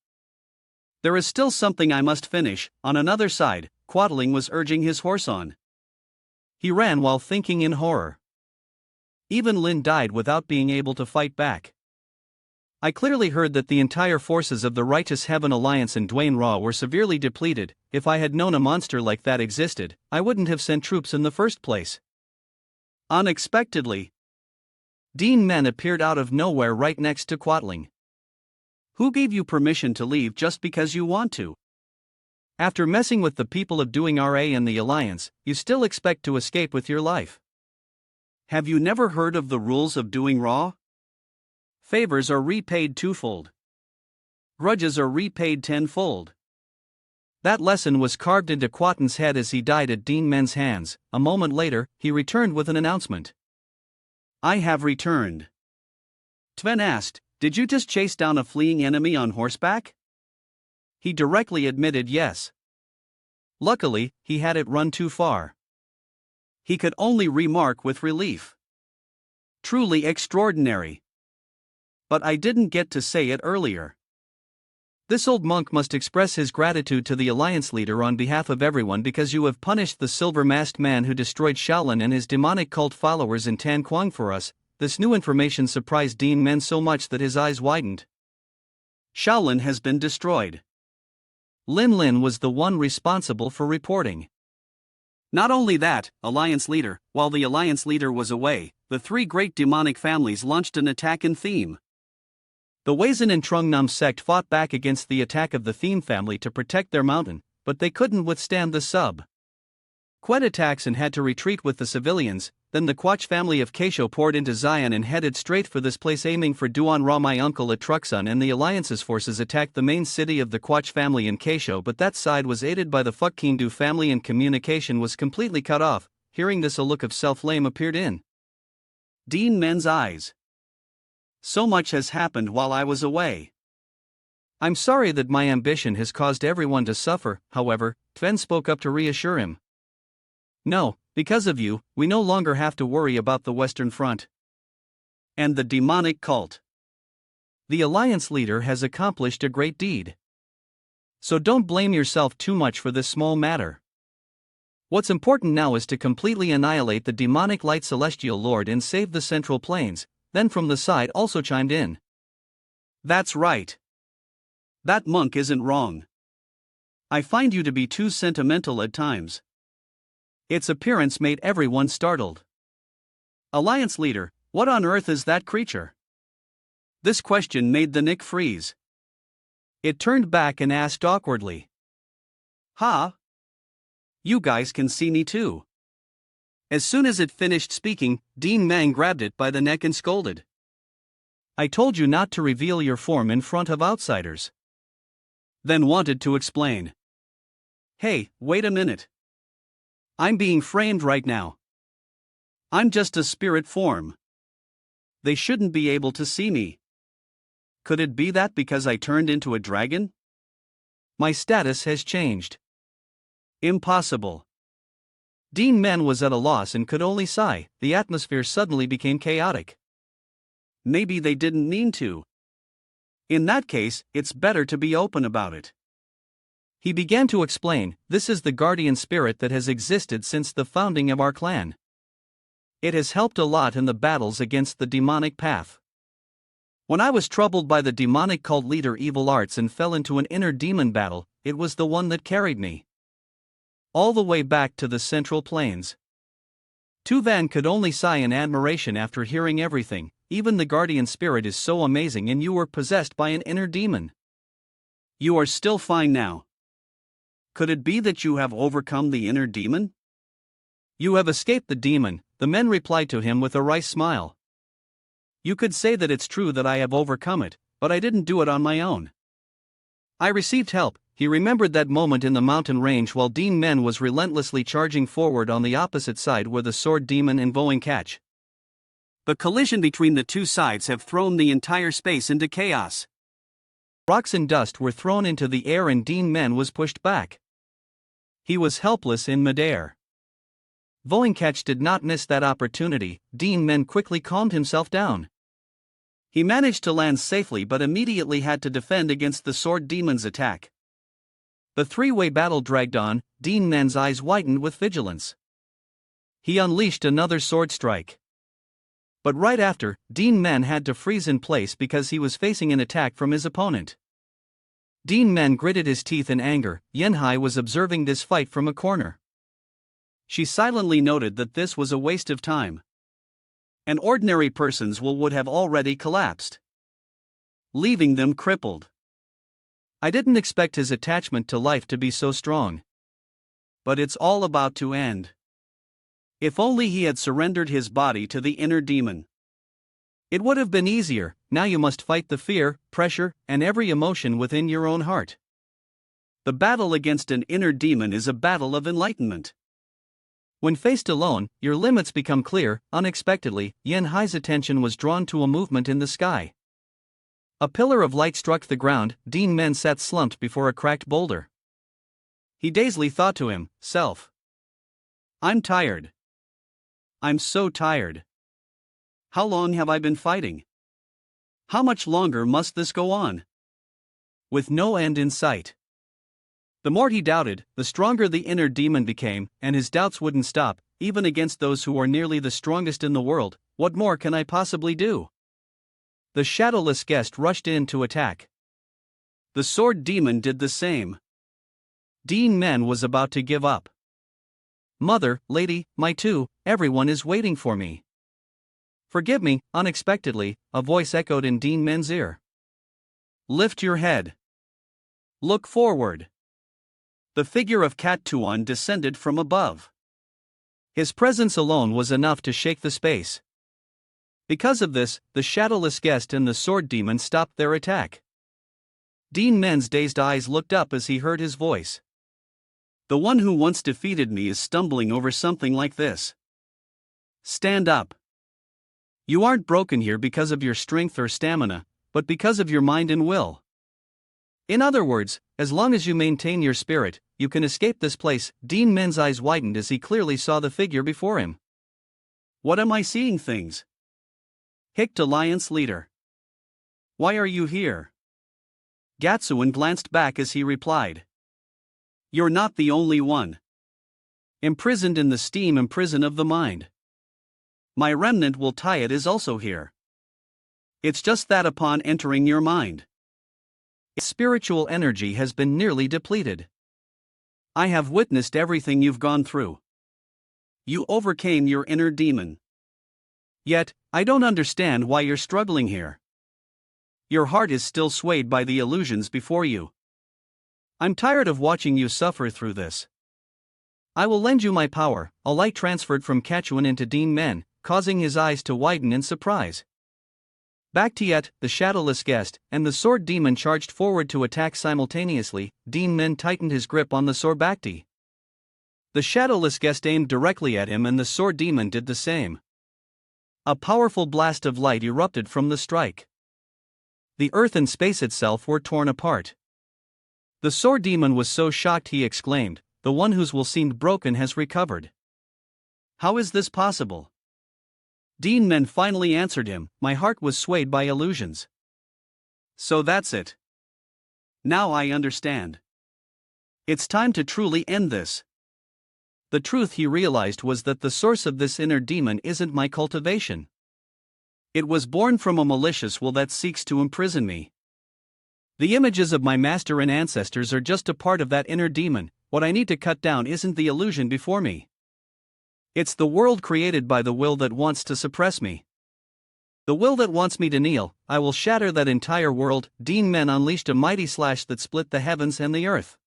There is still something I must finish. On another side, Quadling was urging his horse on. He ran while thinking in horror. Even Lin died without being able to fight back. I clearly heard that the entire forces of the Righteous Heaven Alliance in Duan Ra were severely depleted. If I had known a monster like that existed, I wouldn't have sent troops in the first place. Unexpectedly, Duan Men appeared out of nowhere right next to Quadling. Who gave you permission to leave just because you want to? After messing with the people of Doing Ra and the Alliance, you still expect to escape with your life. Have you never heard of the rules of Doing Ra? Favors are repaid twofold. Grudges are repaid tenfold. That lesson was carved into Quatin's head as he died at Duan Men's hands. A moment later, he returned with an announcement. I have returned. Tven asked, did you just chase down a fleeing enemy on horseback? He directly admitted yes. Luckily, he had it run too far. He could only remark with relief. Truly extraordinary. But I didn't get to say it earlier. This old monk must express his gratitude to the Alliance leader on behalf of everyone because you have punished the silver-masked man who destroyed Shaolin and his demonic cult followers in Tangquang for us. This new information surprised Duan Men so much that his eyes widened. Shaolin has been destroyed. Lin was the one responsible for reporting. Not only that, Alliance leader, while the Alliance leader was away, the three great demonic families launched an attack in Theme. The Weizan and Trungnam sect fought back against the attack of the Theme family to protect their mountain, but they couldn't withstand the Quet attacks and had to retreat with the civilians. Then the Quach family of Keisho poured into Zion and headed straight for this place aiming for Duan Ra. My uncle at Truxun and the Alliance's forces attacked the main city of the Quach family in Keisho, but that side was aided by the Fukindu family and communication was completely cut off. Hearing this, a look of self-blame appeared in Duan Men's eyes. So much has happened while I was away. I'm sorry that my ambition has caused everyone to suffer. However, Tven spoke up to reassure him. No, because of you, we no longer have to worry about the Western Front and the demonic cult. The Alliance leader has accomplished a great deed. So don't blame yourself too much for this small matter. What's important now is to completely annihilate the demonic light celestial lord and save the Central Plains. Then from the side also chimed in. That's right. That monk isn't wrong. I find you to be too sentimental at times. Its appearance made everyone startled. Alliance leader, what on earth is that creature? This question made the Nick freeze. It turned back and asked awkwardly. Ha? You guys can see me too. As soon as it finished speaking, Duan Men grabbed it by the neck and scolded. I told you not to reveal your form in front of outsiders. Then wanted to explain. Hey, wait a minute. I'm being framed right now. I'm just a spirit form. They shouldn't be able to see me. Could it be that because I turned into a dragon? My status has changed. Impossible. Duan Men was at a loss and could only sigh. The atmosphere suddenly became chaotic. Maybe they didn't mean to. In that case, it's better to be open about it. He began to explain, this is the guardian spirit that has existed since the founding of our clan. It has helped a lot in the battles against the demonic path. When I was troubled by the demonic cult leader evil arts and fell into an inner demon battle, it was the one that carried me all the way back to the Central Plains. Tu Van could only sigh in admiration after hearing everything. even the guardian spirit is so amazing and you were possessed by an inner demon. You are still fine now. Could it be that you have overcome the inner demon? You have escaped the demon, the men replied to him with a wry smile. You could say that it's true that I have overcome it, but I didn't do it on my own. I received help. He remembered that moment in the mountain range while Duan Men was relentlessly charging forward on the opposite side where the sword demon and bowing catch. The collision between the two sides have thrown the entire space into chaos. Rocks and dust were thrown into the air and Duan Men was pushed back. He was helpless in midair. Bowing catch did not miss that opportunity. Duan Men quickly calmed himself down. He managed to land safely but immediately had to defend against the sword demon's attack. The three-way battle dragged on. Duan Men's eyes widened with vigilance. He unleashed another sword strike. But right after, Duan Men had to freeze in place because he was facing an attack from his opponent. Duan Men gritted his teeth in anger. Yanhai was observing this fight from a corner. She silently noted that this was a waste of time. An ordinary person's will would have already collapsed, leaving them crippled. I didn't expect his attachment to life to be so strong. But it's all about to end. If only he had surrendered his body to the inner demon. It would have been easier. Now you must fight the fear, pressure, and every emotion within your own heart. The battle against an inner demon is a battle of enlightenment. When faced alone, your limits become clear. Unexpectedly, Yanhai's attention was drawn to a movement in the sky. A pillar of light struck the ground. Duan Men sat slumped before a cracked boulder. He dazedly thought to himself, I'm tired. I'm so tired. How long have I been fighting? How much longer must this go on? With no end in sight. The more he doubted, the stronger the inner demon became, and his doubts wouldn't stop, even against those who are nearly the strongest in the world. What more can I possibly do? The shadowless guest rushed in to attack. The sword demon did the same. Duan Men was about to give up. Mother, lady, my two, everyone is waiting for me. Forgive me. Unexpectedly, a voice echoed in Duan Men's ear. Lift your head. Look forward. The figure of Cat Tuan descended from above. His presence alone was enough to shake the space. Because of this, the shadowless guest and the sword demon stopped their attack. Duan Men's dazed eyes looked up as he heard his voice. The one who once defeated me is stumbling over something like this. Stand up. You aren't broken here because of your strength or stamina, but because of your mind and will. In other words, as long as you maintain your spirit, you can escape this place. Duan Men's eyes widened as he clearly saw the figure before him. What am I seeing things? Hicked Alliance leader. Why are you here? Gatsuan glanced back as he replied. You're not the only one. Imprisoned in the steam prison of the mind. My remnant will tie it is also here. It's just that upon entering your mind, its spiritual energy has been nearly depleted. I have witnessed everything you've gone through. You overcame your inner demon. Yet, I don't understand why you're struggling here. Your heart is still swayed by the illusions before you. I'm tired of watching you suffer through this. I will lend you my power. A light transferred from Kachuan into Duan Men, causing his eyes to widen in surprise. Baktiet, the shadowless guest, and the sword demon charged forward to attack simultaneously. Duan Men tightened his grip on the sword Bakti. The shadowless guest aimed directly at him and the sword demon did the same. A powerful blast of light erupted from the strike. The earth and space itself were torn apart. The sword demon was so shocked he exclaimed, the one whose will seemed broken has recovered. How is this possible? Duan Men finally answered him, my heart was swayed by illusions. So that's it. Now I understand. It's time to truly end this. The truth he realized was that the source of this inner demon isn't my cultivation. It was born from a malicious will that seeks to imprison me. The images of my master and ancestors are just a part of that inner demon. What I need to cut down isn't the illusion before me. It's the world created by the will that wants to suppress me. The will that wants me to kneel, I will shatter that entire world. Duan Men unleashed a mighty slash that split the heavens and the earth.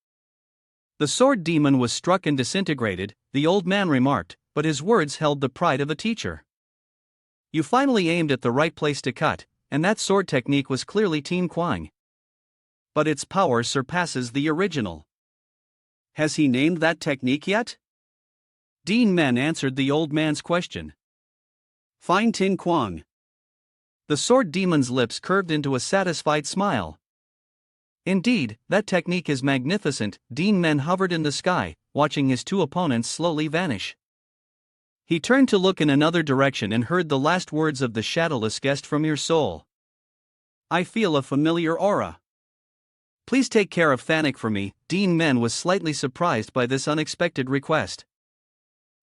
The sword demon was struck and disintegrated, the old man remarked, but his words held the pride of a teacher. You finally aimed at the right place to cut, and that sword technique was clearly Tin Kwang. But its power surpasses the original. Has he named that technique yet? Duan Men answered the old man's question. Fine Tin Kwang. The sword demon's lips curved into a satisfied smile. Indeed, that technique is magnificent. Duan Men hovered in the sky, watching his two opponents slowly vanish. He turned to look in another direction and heard the last words of the shadowless guest from your soul. I feel a familiar aura. Please take care of Thanik for me. Duan Men was slightly surprised by this unexpected request.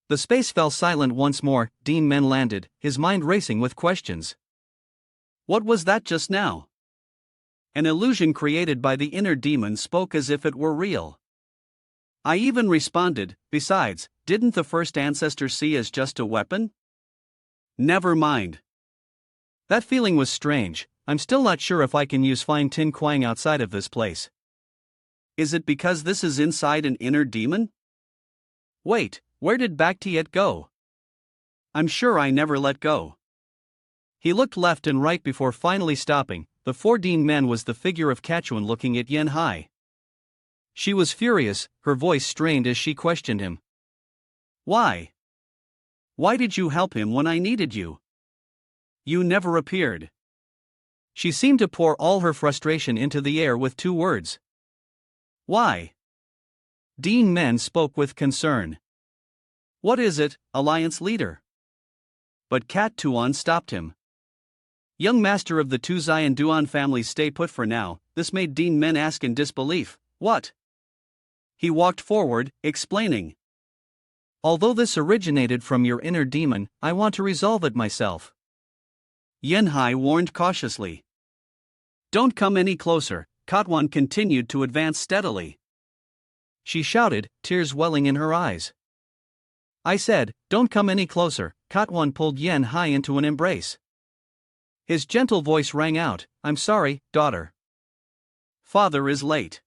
The space fell silent once more. Duan Men landed, his mind racing with questions. What was that just now? An illusion created by the inner demon spoke as if it were real. I even responded, besides, didn't the first ancestor see as just a weapon? Never mind. That feeling was strange. I'm still not sure if I can use fine Tin Kwang outside of this place. Is it because this is inside an inner demon? Wait, where did Bactiet go? I'm sure I never let go. He looked left and right before finally stopping. The four Duan Men was the figure of Sichuan looking at Yen Hai. She was furious, her voice strained as she questioned him. Why? Why did you help him when I needed you? You never appeared. She seemed to pour all her frustration into the air with two words. Why? Duan Men spoke with concern. What is it, Alliance Leader? But Kat Tuan stopped him. Young master of the two Zion Duan families, stay put for now. This made Duan Men ask in disbelief, what? He walked forward, explaining. Although this originated from your inner demon, I want to resolve it myself. Yen Hai warned cautiously. Don't come any closer. Katwan continued to advance steadily. She shouted, tears welling in her eyes. I said, don't come any closer. Katwan pulled Yen Hai into an embrace. His gentle voice rang out, I'm sorry, daughter. Father is late.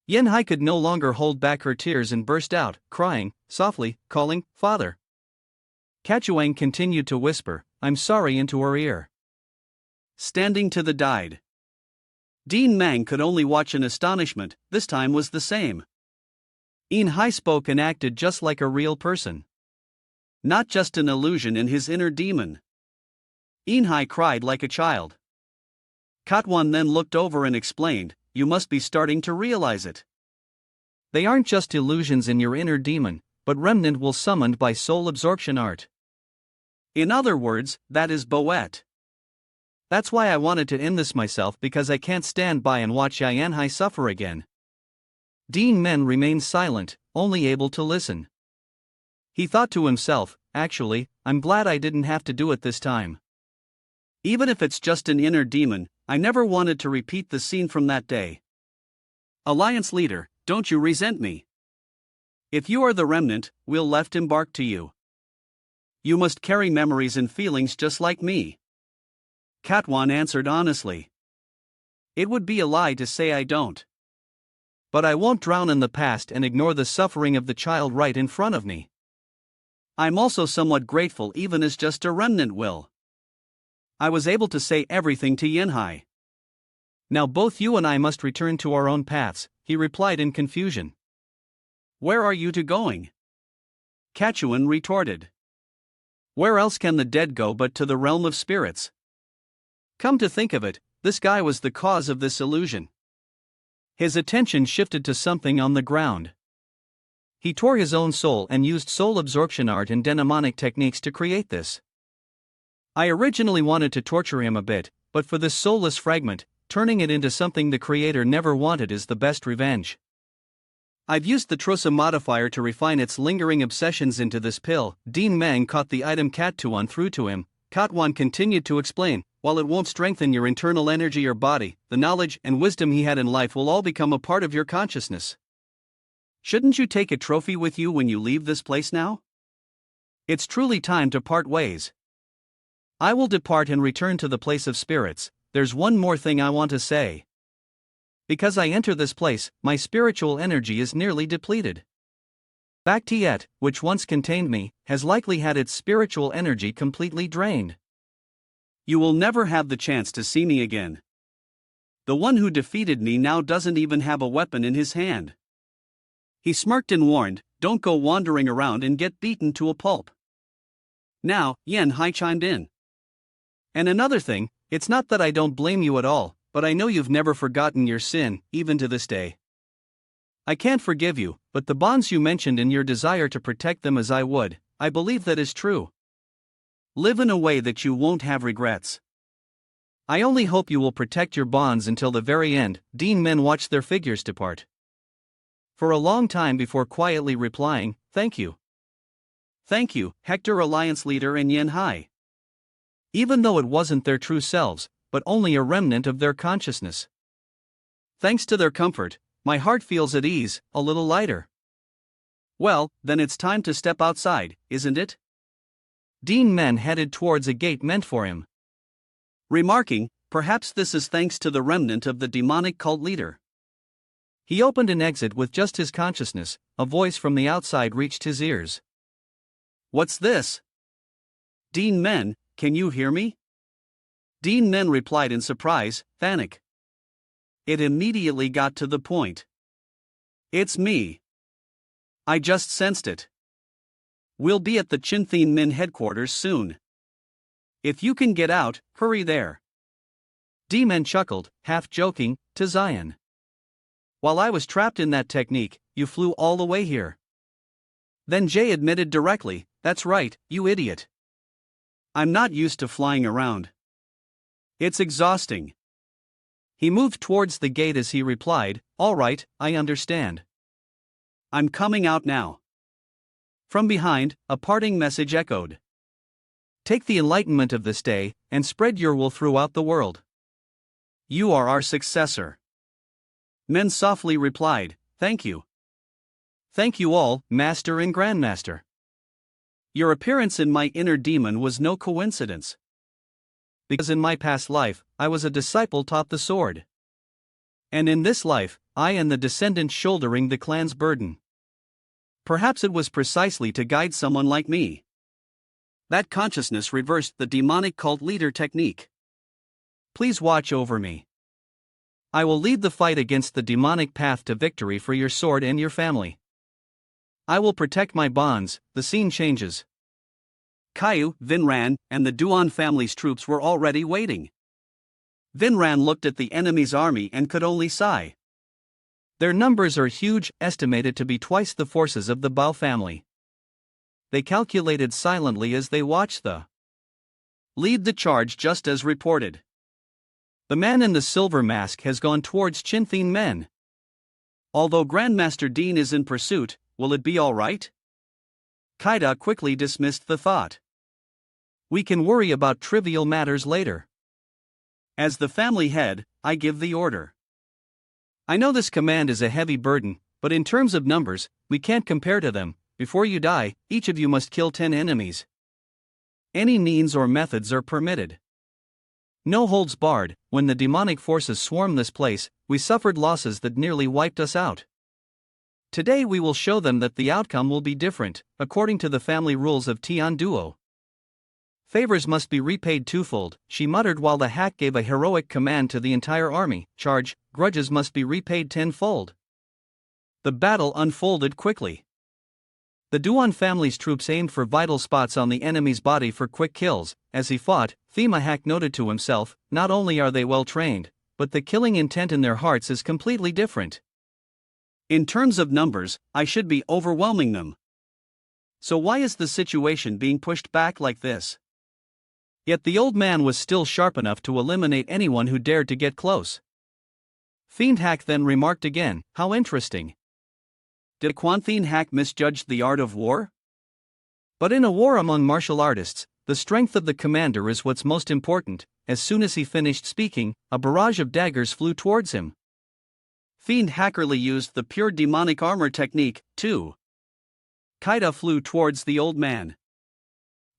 Yen Hai could no longer hold back her tears and burst out, crying, softly, calling, Father. Kachuang continued to whisper, I'm sorry, into her ear. Standing to the died. Duan Men could only watch in astonishment. This time was the same. Yen Hai spoke and acted just like a real person. Not just an illusion in his inner demon. Yen Hai cried like a child. Katwan then looked over and explained, you must be starting to realize it. They aren't just illusions in your inner demon, but remnant will summoned by soul absorption art. In other words, that is Boet. That's why I wanted to end this myself, because I can't stand by and watch Yen Hai suffer again. Duan Men remained silent, only able to listen. He thought to himself, actually, I'm glad I didn't have to do it this time. Even if it's just an inner demon, I never wanted to repeat the scene from that day. Alliance Leader, don't you resent me? If you are the remnant, we'll left embark to you. You must carry memories and feelings just like me. Katwan answered honestly. It would be a lie to say I don't. But I won't drown in the past and ignore the suffering of the child right in front of me. I'm also somewhat grateful, even as just a remnant will. I was able to say everything to Yen Hai. Now both you and I must return to our own paths, he replied in confusion. Where are you two going? Kachuan retorted. Where else can the dead go but to the realm of spirits? Come to think of it, this guy was the cause of this illusion. His attention shifted to something on the ground. He tore his own soul and used soul absorption art and demonic techniques to create this. I originally wanted to torture him a bit, but for this soulless fragment, turning it into something the creator never wanted is the best revenge. I've used the Trosa modifier to refine its lingering obsessions into this pill. Duan Men caught the item Katwan threw to him. Katwan continued to explain, while it won't strengthen your internal energy or body, the knowledge and wisdom he had in life will all become a part of your consciousness. Shouldn't you take a trophy with you when you leave this place now? It's truly time to part ways. I will depart and return to the place of spirits. There's one more thing I want to say. Because I enter this place, my spiritual energy is nearly depleted. Bactiet, which once contained me, has likely had its spiritual energy completely drained. You will never have the chance to see me again. The one who defeated me now doesn't even have a weapon in his hand. He smirked and warned, don't go wandering around and get beaten to a pulp. Now, Yen Hai chimed in. And another thing, it's not that I don't blame you at all, but I know you've never forgotten your sin, even to this day. I can't forgive you, but the bonds you mentioned in your desire to protect them as I would, I believe that is true. Live in a way that you won't have regrets. I only hope you will protect your bonds until the very end. Duan Men watched their figures depart for a long time before quietly replying, thank you. Thank you, Hector Alliance Leader and Yen Hai. Even though it wasn't their true selves, but only a remnant of their consciousness. Thanks to their comfort, my heart feels at ease, a little lighter. Well, then it's time to step outside, isn't it? Duan Men headed towards a gate meant for him, remarking, perhaps this is thanks to the remnant of the demonic cult leader. He opened an exit with just his consciousness. A voice from the outside reached his ears. What's this? Duan Men, can you hear me? Duan Men replied in surprise, Thanik. It immediately got to the point. It's me. I just sensed it. We'll be at the Chinthin Min headquarters soon. If you can get out, hurry there. Duan Men chuckled, half joking, to Zion. While I was trapped in that technique, you flew all the way here. Then Jay admitted directly, that's right, you idiot. I'm not used to flying around. It's exhausting. He moved towards the gate as he replied, all right, I understand. I'm coming out now. From behind, a parting message echoed. Take the enlightenment of this day, and spread your will throughout the world. You are our successor. Men softly replied, thank you. Thank you all, Master and Grandmaster. Your appearance in my inner demon was no coincidence. Because in my past life, I was a disciple taught the sword. And in this life, I am the descendant shouldering the clan's burden. Perhaps it was precisely to guide someone like me. That consciousness reversed the demonic cult leader technique. Please watch over me. I will lead the fight against the demonic path to victory for your sword and your family. I will protect my bonds. The scene changes. Caillou, Vinran, and the Duan family's troops were already waiting. Vinran looked at the enemy's army and could only sigh. Their numbers are huge, estimated to be twice the forces of the Bao family. They calculated silently as they watched the lead the charge just as reported. The man in the silver mask has gone towards Chinthin Men. Although Grandmaster Duan is in pursuit, will it be all right? Kaida quickly dismissed the thought. We can worry about trivial matters later. As the family head, I give the order. I know this command is a heavy burden, but in terms of numbers, we can't compare to them. Before you die, each of you must kill 10 enemies. Any means or methods are permitted. No holds barred. When the demonic forces swarmed this place, we suffered losses that nearly wiped us out. Today we will show them that the outcome will be different, according to the family rules of Tian Duo. Favors must be repaid twofold, she muttered while the hack gave a heroic command to the entire army, charge, grudges must be repaid tenfold. The battle unfolded quickly. The Duan family's troops aimed for vital spots on the enemy's body for quick kills. As he fought, Thema Hack noted to himself, not only are they well trained, but the killing intent in their hearts is completely different. In terms of numbers, I should be overwhelming them. So why is the situation being pushed back like this? Yet the old man was still sharp enough to eliminate anyone who dared to get close. Fiend Hack then remarked again, how interesting. Did Quanthin Hack misjudge the art of war? But in a war among martial artists, the strength of the commander is what's most important. As soon as he finished speaking, a barrage of daggers flew towards him. Fiend Hackerly used the pure demonic armor technique, too. Kaida flew towards the old man.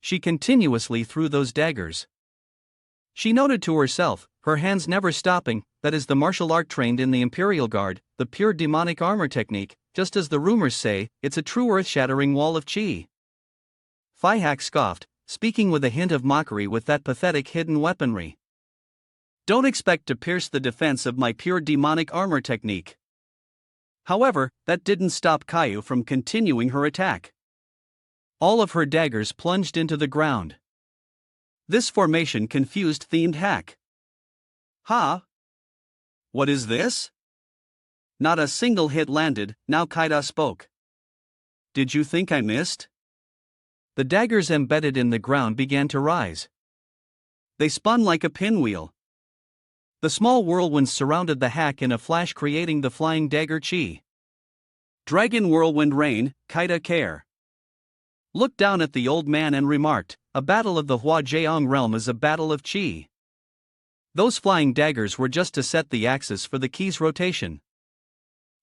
She continuously threw those daggers. She noted to herself, her hands never stopping, that is the martial art trained in the Imperial Guard, the pure demonic armor technique, just as the rumors say, it's a true earth-shattering wall of chi. Fihak scoffed, speaking with a hint of mockery with that pathetic hidden weaponry. Don't expect to pierce the defense of my pure demonic armor technique. However, that didn't stop Caillou from continuing her attack. All of her daggers plunged into the ground. This formation confused themed hack. Ha! What is this? Not a single hit landed. Now Kaida spoke. Did you think I missed? The daggers embedded in the ground began to rise. They spun like a pinwheel. The small whirlwinds surrounded the hack in a flash, creating the flying dagger chi. Dragon whirlwind rain, Kaida care. Looked down at the old man and remarked, a battle of the Huajiang realm is a battle of chi. Those flying daggers were just to set the axis for the key's rotation.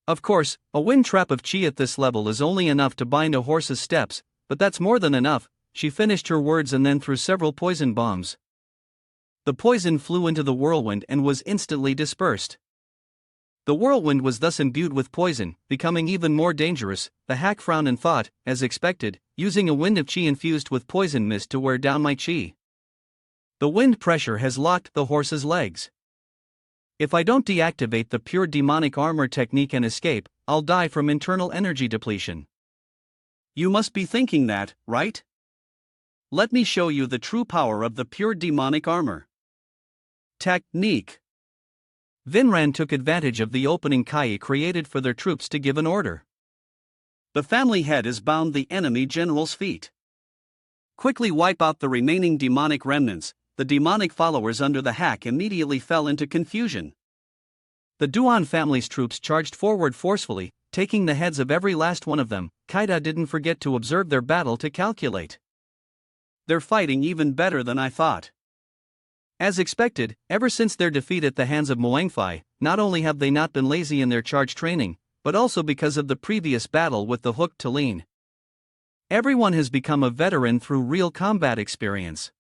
Of course, a wind trap of chi at this level is only enough to bind a horse's steps, but that's more than enough. She finished her words and then threw several poison bombs. The poison flew into the whirlwind and was instantly dispersed. The whirlwind was thus imbued with poison, becoming even more dangerous. The hack frowned and thought, as expected, using a wind of chi infused with poison mist to wear down my chi. The wind pressure has locked the horse's legs. If I don't deactivate the pure demonic armor technique and escape, I'll die from internal energy depletion. You must be thinking that, right? Let me show you the true power of the pure demonic armor. Technique. Vinran took advantage of the opening Kai created for their troops to give an order. The family head is bound the enemy general's feet. Quickly wipe out the remaining demonic remnants. The demonic followers under the hack immediately fell into confusion. The Duan family's troops charged forward forcefully, taking the heads of every last one of them. Kaida didn't forget to observe their battle to calculate. They're fighting even better than I thought. As expected, ever since their defeat at the hands of Muangfei, not only have they not been lazy in their charge training, but also because of the previous battle with the hooked Talene. Everyone has become a veteran through real combat experience.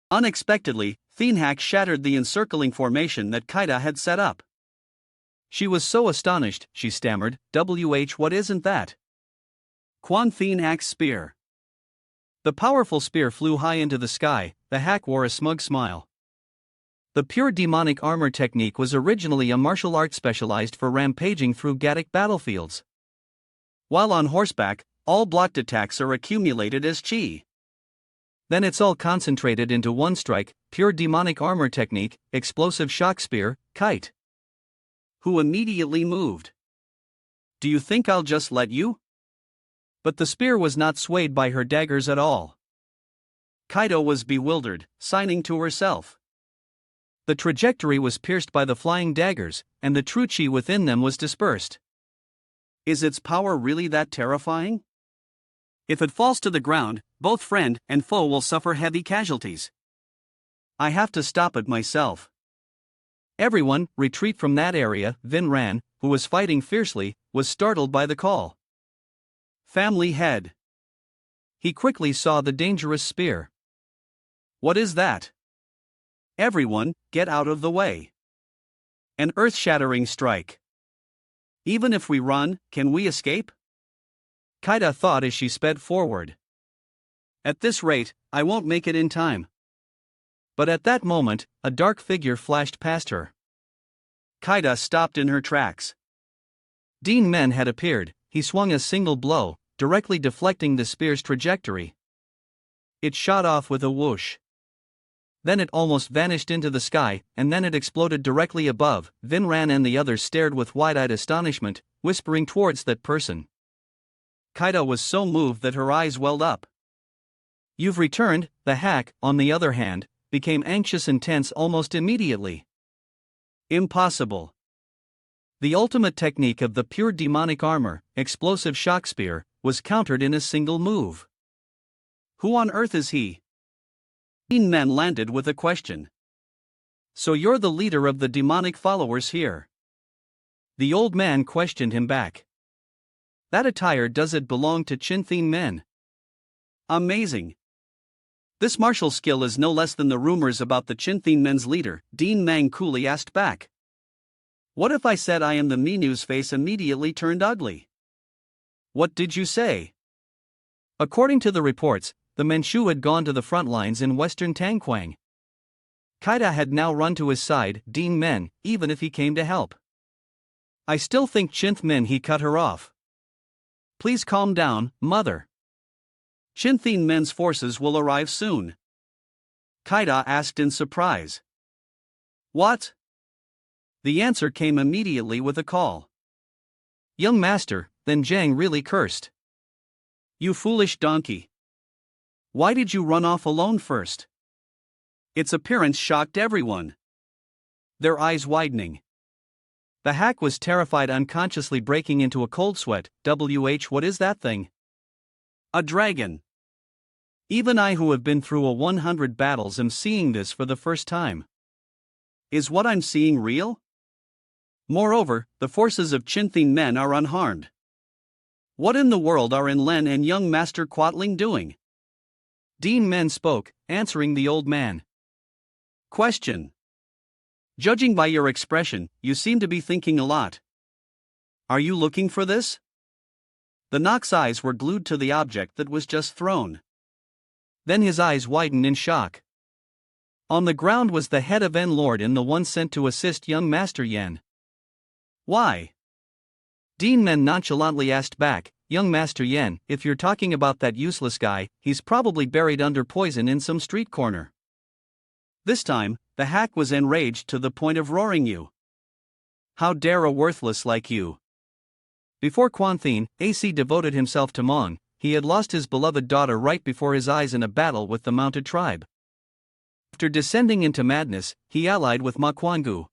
Unexpectedly, Thinhak shattered the encircling formation that Kaida had set up. She was so astonished, she stammered, what isn't that? Quan Thinhak's spear. The powerful spear flew high into the sky. The hack wore a smug smile. The pure demonic armor technique was originally a martial art specialized for rampaging through Gaddic battlefields. While on horseback, all blocked attacks are accumulated as chi. Then it's all concentrated into one strike, pure demonic armor technique, explosive shock spear, kite. Who immediately moved. Do you think I'll just let you? But the spear was not swayed by her daggers at all. Kaido was bewildered, signing to herself. The trajectory was pierced by the flying daggers, and the true chi within them was dispersed. Is its power really that terrifying? If it falls to the ground, both friend and foe will suffer heavy casualties. I have to stop it myself. Everyone, retreat from that area. Vinran, who was fighting fiercely, was startled by the call. Family head. He quickly saw the dangerous spear. What is that? Everyone, get out of the way. An earth-shattering strike. Even if we run, can we escape? Kaida thought as she sped forward. At this rate, I won't make it in time. But at that moment, a dark figure flashed past her. Kaida stopped in her tracks. Duan Men had appeared. He swung a single blow, directly deflecting the spear's trajectory. It shot off with a whoosh. Then it almost vanished into the sky, and then it exploded directly above. Vinran and the others stared with wide-eyed astonishment, whispering towards that person. Kaida was so moved that her eyes welled up. You've returned. The hack, on the other hand, became anxious and tense almost immediately. Impossible. The ultimate technique of the pure demonic armor, explosive shock spear, was countered in a single move. Who on earth is he? Duan Men landed with a question. So you're the leader of the demonic followers here? The old man questioned him back. That attire, does it belong to Duan Men? Amazing. This martial skill is no less than the rumors about the Chinthine men's leader, Duan Men coolly asked back. What if I said I am the Minu's face immediately turned ugly? What did you say? According to the reports, the Manchu had gone to the front lines in western Tangquang. Kaida had now run to his side, Duan Men, even if he came to help. I still think Chinth Men, he cut her off. Please calm down, mother. Chinthine men's forces will arrive soon. Kaida asked in surprise. What? The answer came immediately with a call. Young master, then Zhang really cursed. You foolish donkey. Why did you run off alone first? Its appearance shocked everyone. Their eyes widening. The hack was terrified, unconsciously breaking into a cold sweat. What is that thing? A dragon. Even I, who have been through 100 battles, am seeing this for the first time. Is what I'm seeing real? Moreover, the forces of Chinthine men are unharmed. What in the world are Len and young Master Quatling doing? Duan Men spoke, answering the old man. Question. Judging by your expression, you seem to be thinking a lot. Are you looking for this? The Nok's eyes were glued to the object that was just thrown. Then his eyes widened in shock. On the ground was the head of N Lord and the one sent to assist young Master Yen. Why? Duan Men nonchalantly asked back, Young Master Yen, if you're talking about that useless guy, he's probably buried under poison in some street corner. This time, the hack was enraged to the point of roaring, you. How dare a worthless like you? Before Confronting, AC devoted himself to Mong. He had lost his beloved daughter right before his eyes in a battle with the mounted tribe. After descending into madness, he allied with Ma Quangu.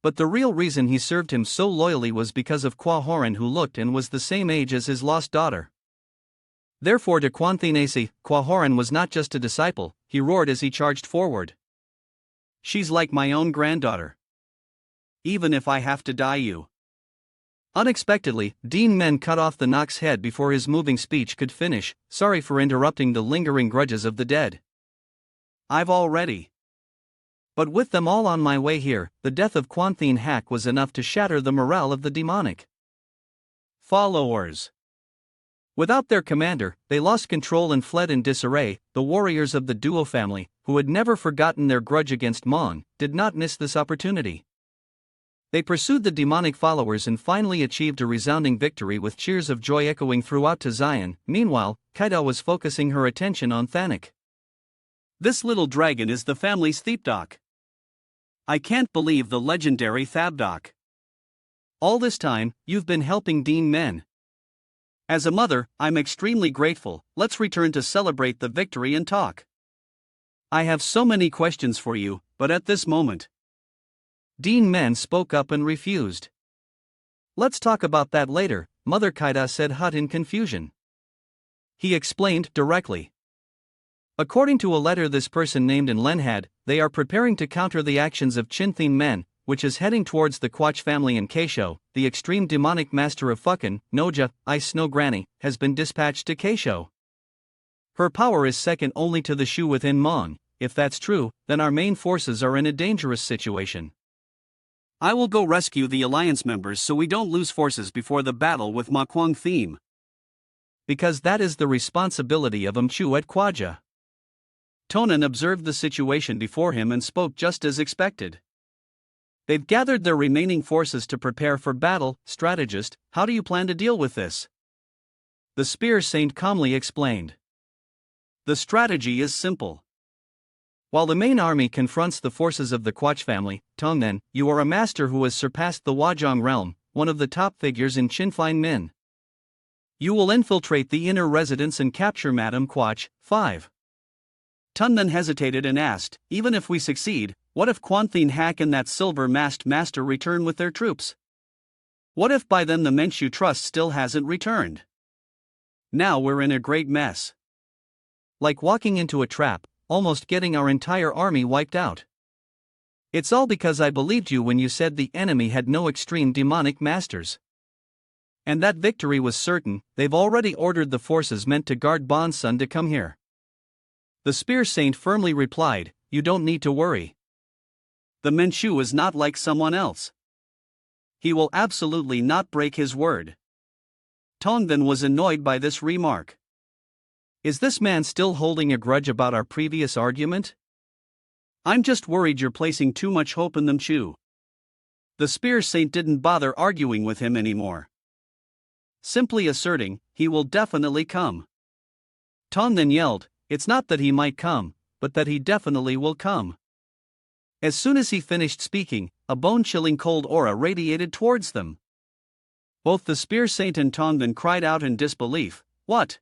But the real reason he served him so loyally was because of Kwa Horan, who looked and was the same age as his lost daughter. Therefore to Confronting AC, Kwa Horan was not just a disciple, he roared as he charged forward. She's like my own granddaughter. Even if I have to die, you. Unexpectedly, Duan Men cut off the Nok's head before his moving speech could finish. Sorry for interrupting the lingering grudges of the dead. I've already. But with them all on my way here, the death of Confronting hack was enough to shatter the morale of the demonic followers. Without their commander, they lost control and fled in disarray. The warriors of the Duo family, who had never forgotten their grudge against Mong, did not miss this opportunity. They pursued the demonic followers and finally achieved a resounding victory with cheers of joy echoing throughout to Zion. Meanwhile, Kaida was focusing her attention on Thanik. This little dragon is the family's Thepdok. I can't believe the legendary Thabdok. All this time, you've been helping Duan Men. As a mother, I'm extremely grateful. Let's return to celebrate the victory and talk. I have so many questions for you, but at this moment. Duan Men spoke up and refused. Let's talk about that later, Mother Kaida said Hut in confusion. He explained directly. According to a letter this person named in Len had, they are preparing to counter the actions of Chinthine Men, which is heading towards the Quach family in Keisho. The extreme demonic master of Fucking, Noja, Ice Snow Granny, has been dispatched to Keisho. Her power is second only to the Shu within Mong. If that's true, then our main forces are in a dangerous situation. I will go rescue the alliance members so we don't lose forces before the battle with Ma Quang theme. Because that is the responsibility of Mchu at Kwaja. Tonan observed the situation before him and spoke just as expected. They've gathered their remaining forces to prepare for battle. Strategist, how do you plan to deal with this? The Spear Saint calmly explained. The strategy is simple. While the main army confronts the forces of the Quach family, Tongnen, you are a master who has surpassed the Wajong realm, one of the top figures in Chinfine Min. You will infiltrate the inner residence and capture Madame Quach. 5. Tongnen hesitated and asked, even if we succeed, what if Confronting hack and that silver-masked master return with their troops? What if by then the Manchu trust still hasn't returned? Now we're in a great mess. Like walking into a trap, almost getting our entire army wiped out. It's all because I believed you when you said the enemy had no extreme demonic masters. And that victory was certain. They've already ordered the forces meant to guard Bonsun to come here. The spear saint firmly replied, "You don't need to worry. The Manchu is not like someone else. He will absolutely not break his word." Tongden was annoyed by this remark. Is this man still holding a grudge about our previous argument? I'm just worried you're placing too much hope in the Manchu. The spear saint didn't bother arguing with him anymore, simply asserting, "He will definitely come." Tongden yelled, "It's not that he might come, but that he definitely will come." As soon as he finished speaking, a bone-chilling cold aura radiated towards them. Both the spear saint and Tongden cried out in disbelief, "What?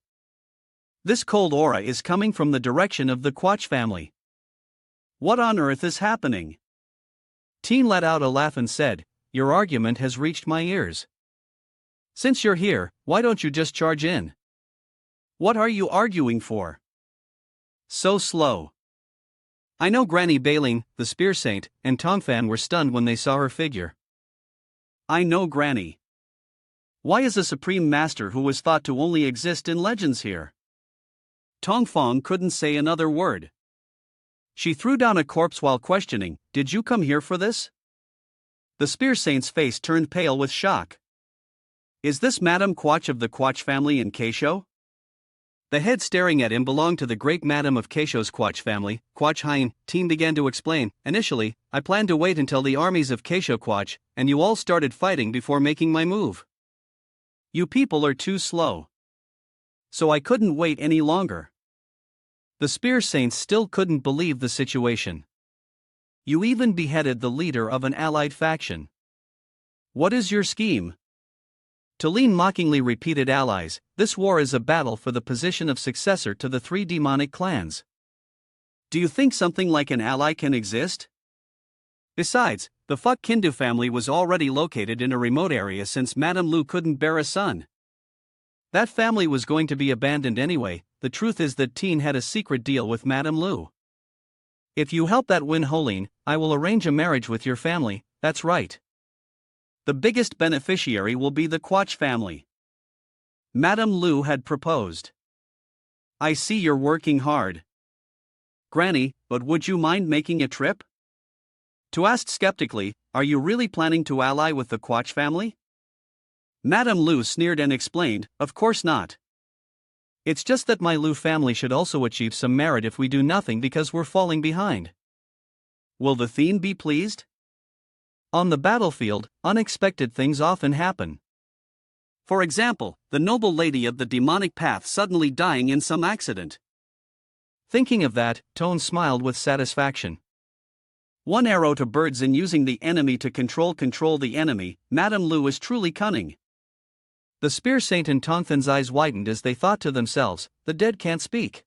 This cold aura is coming from the direction of the Quach family. What on earth is happening?" Teen let out a laugh and said, "Your argument has reached my ears. Since you're here, why don't you just charge in? What are you arguing for? So slow." I know Granny Bailing, the spear saint, and Tongfan were stunned when they saw her figure. I know Granny. Why is a supreme master who was thought to only exist in legends here? Tongfang couldn't say another word. She threw down a corpse while questioning, "Did you come here for this?" The spear saint's face turned pale with shock. Is this Madame Quach of the Quach family in Keisho? The head staring at him belonged to the great madam of Keisho's Quach family, Quach Hein. Teen began to explain, "Initially, I planned to wait until the armies of Keisho Quach and you all started fighting before making my move. You people are too slow. So I couldn't wait any longer." The spear saints still couldn't believe the situation. You even beheaded the leader of an allied faction. What is your scheme? Tulin mockingly repeated, "Allies, this war is a battle for the position of successor to the 3 demonic clans. Do you think something like an ally can exist? Besides, the Fuck Kindu family was already located in a remote area since Madame Lu couldn't bear a son. That family was going to be abandoned anyway. The truth is that Teen had a secret deal with Madame Lu. If you help that win Holin, I will arrange a marriage with your family, that's right. The biggest beneficiary will be the Quach family. Madame Lu had proposed. I see you're working hard. Granny, but would you mind making a trip?" To ask skeptically, "Are you really planning to ally with the Quach family?" Madame Lu sneered and explained, "Of course not. It's just that my Lu family should also achieve some merit if we do nothing because we're falling behind." Will the Thien be pleased? On the battlefield, unexpected things often happen. For example, the noble lady of the demonic path suddenly dying in some accident. Thinking of that, Tone smiled with satisfaction. One arrow to birds in using the enemy to control the enemy. Madame Lu is truly cunning. The spear saint and Tongthan's eyes widened as they thought to themselves, "The dead can't speak.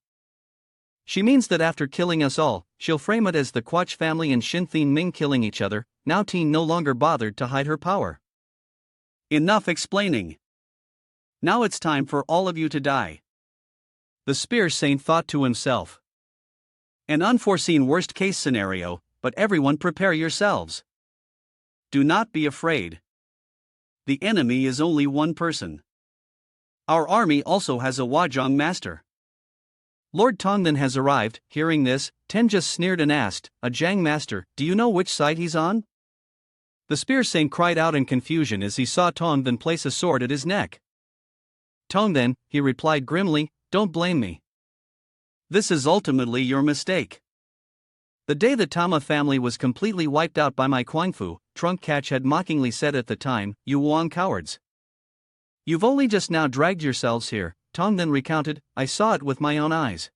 She means that after killing us all, she'll frame it as the Quach family and Shin Thien Ming killing each other." Now Teen no longer bothered to hide her power. Enough explaining. Now it's time for all of you to die. The spear saint thought to himself. An unforeseen worst-case scenario, but everyone prepare yourselves. Do not be afraid. The enemy is only one person. Our army also has a Wajong master. Lord Tongden has arrived. Hearing this, Ten just sneered and asked, "A Jiang master, do you know which side he's on?" The spear saint cried out in confusion as he saw Tongden place a sword at his neck. "Tongden," he replied grimly, "don't blame me. This is ultimately your mistake. The day the Tama family was completely wiped out by my Quangfu, Trunk Catch had mockingly said at the time, 'You Wong cowards. You've only just now dragged yourselves here,' Tongden recounted, 'I saw it with my own eyes.'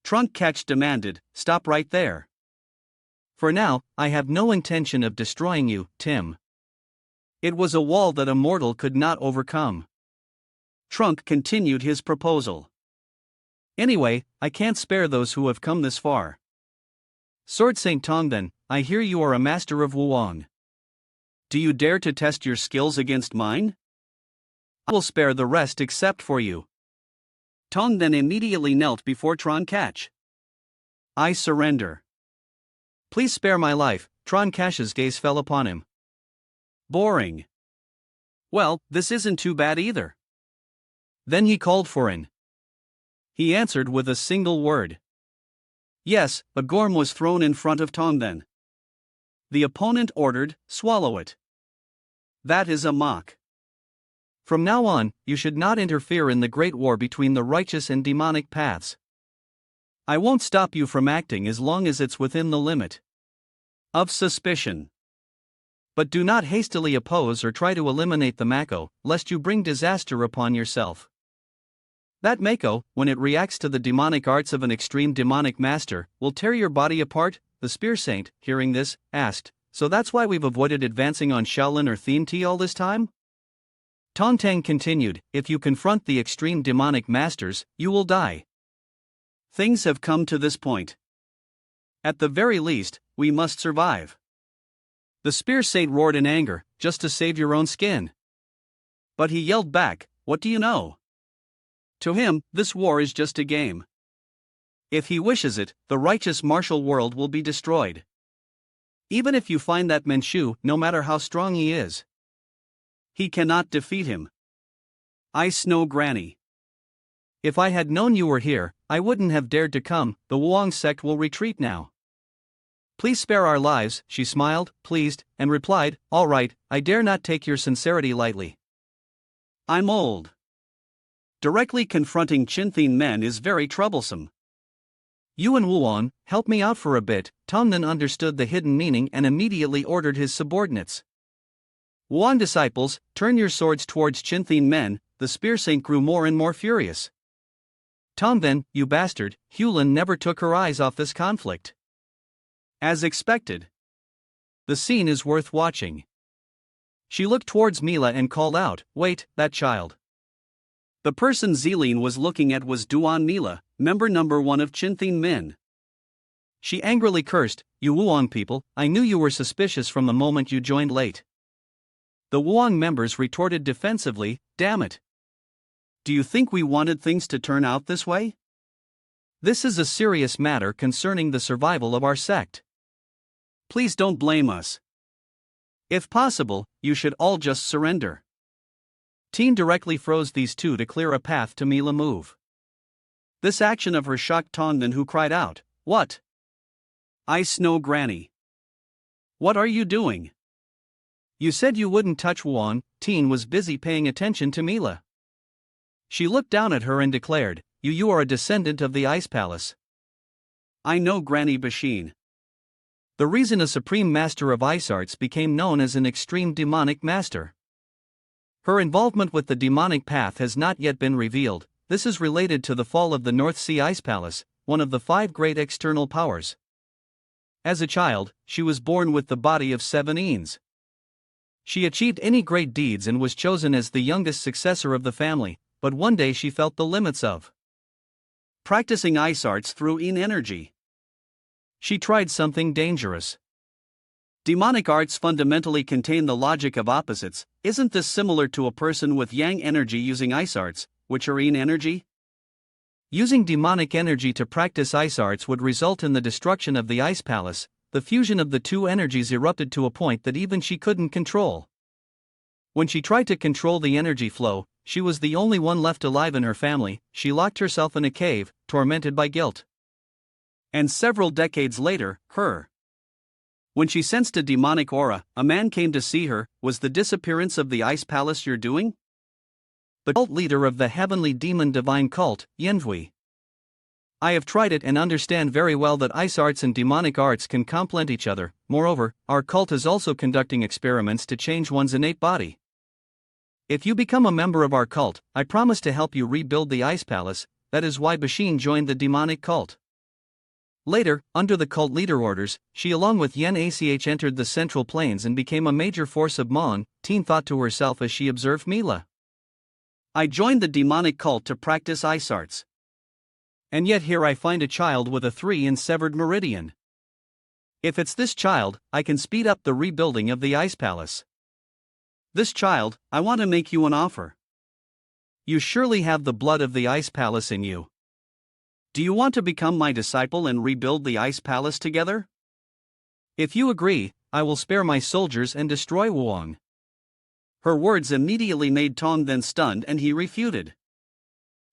Trunk Catch demanded, 'Stop right there. For now, I have no intention of destroying you, Tim. It was a wall that a mortal could not overcome.' Trunk continued his proposal. 'Anyway, I can't spare those who have come this far. Sword Saint Tongden, I hear you are a master of Wuong. Do you dare to test your skills against mine? I will spare the rest except for you.' Tongden immediately knelt before Tron Catch. 'I surrender. Please spare my life.' Tron Catch's gaze fell upon him. 'Boring. Well, this isn't too bad either.' Then he called for In. He answered with a single word. Yes, a gorm was thrown in front of Tham then. The opponent ordered, swallow it. That is a mock. From now on, you should not interfere in the great war between the righteous and demonic paths. I won't stop you from acting as long as it's within the limit of suspicion. But do not hastily oppose or try to eliminate the mako, lest you bring disaster upon yourself. That mako, when it reacts to the demonic arts of an extreme demonic master, will tear your body apart. The spear saint, hearing this, asked, so that's why we've avoided advancing on Shaolin or Thien Ti all this time? Tong continued, if you confront the extreme demonic masters, you will die. Things have come to this point. At the very least, we must survive. The spear saint roared in anger, just to save your own skin. But he yelled back, what do you know? To him, this war is just a game. If he wishes it, the righteous martial world will be destroyed. Even if you find that Manchu, no matter how strong he is, he cannot defeat him. Ice Snow Granny. If I had known you were here, I wouldn't have dared to come. The Wuong sect will retreat now. Please spare our lives, she smiled, pleased, and replied, all right, I dare not take your sincerity lightly. I'm old. Directly confronting Chinthine men is very troublesome. You and Wuon, help me out for a bit. Tongnan understood the hidden meaning and immediately ordered his subordinates. Wuon disciples, turn your swords towards Chinthine men. The spear saint grew more and more furious. Tongnan, you bastard, Hulin never took her eyes off this conflict. As expected. The scene is worth watching. She looked towards Mila and called out, wait, that child. The person Zelene was looking at was Duan Mila, member number 1 of Chinthine men. She angrily cursed, you Wuong people, I knew you were suspicious from the moment you joined late. The Wuong members retorted defensively, damn it. Do you think we wanted things to turn out this way? This is a serious matter concerning the survival of our sect. Please don't blame us. If possible, you should all just surrender. Teen directly froze these two to clear a path to Mila move. This action of her shocked Tongnan, who cried out, what? Ice Snow Granny. What are you doing? You said you wouldn't touch Wuong. Teen was busy paying attention to Mila. She looked down at her and declared, you are a descendant of the Ice Palace. I know Granny Bashin. The reason a supreme master of ice arts became known as an extreme demonic master. Her involvement with the demonic path has not yet been revealed. This is related to the fall of the North Sea Ice Palace, one of the 5 great external powers. As a child, she was born with the body of 7 Eans. She achieved any great deeds and was chosen as the youngest successor of the family, but one day she felt the limits of practicing ice arts through Een energy. She tried something dangerous. Demonic arts fundamentally contain the logic of opposites. Isn't this similar to a person with yang energy using ice arts, which are Een energy? Using demonic energy to practice ice arts would result in the destruction of the Ice Palace. The fusion of the two energies erupted to a point that even she couldn't control. When she tried to control the energy flow, she was the only one left alive in her family. She locked herself in a cave, tormented by guilt. And several decades later, when she sensed a demonic aura, a man came to see her. Was the disappearance of the Ice Palace your doing? The cult leader of the heavenly demon divine cult, Yenhui. I have tried it and understand very well that ice arts and demonic arts can complement each other. Moreover, our cult is also conducting experiments to change one's innate body. If you become a member of our cult, I promise to help you rebuild the Ice Palace. That is why Bashin joined the demonic cult. Later, under the cult leader orders, she along with Yen Ach entered the Central Plains and became a major force of Mon. Teen thought to herself as she observed Mila. I joined the demonic cult to practice ice arts. And yet here I find a child with a 3 in severed meridian. If it's this child, I can speed up the rebuilding of the Ice Palace. This child, I want to make you an offer. You surely have the blood of the Ice Palace in you. Do you want to become my disciple and rebuild the Ice Palace together? If you agree, I will spare my soldiers and destroy Wuong. Her words immediately made Tong then stunned and he refuted.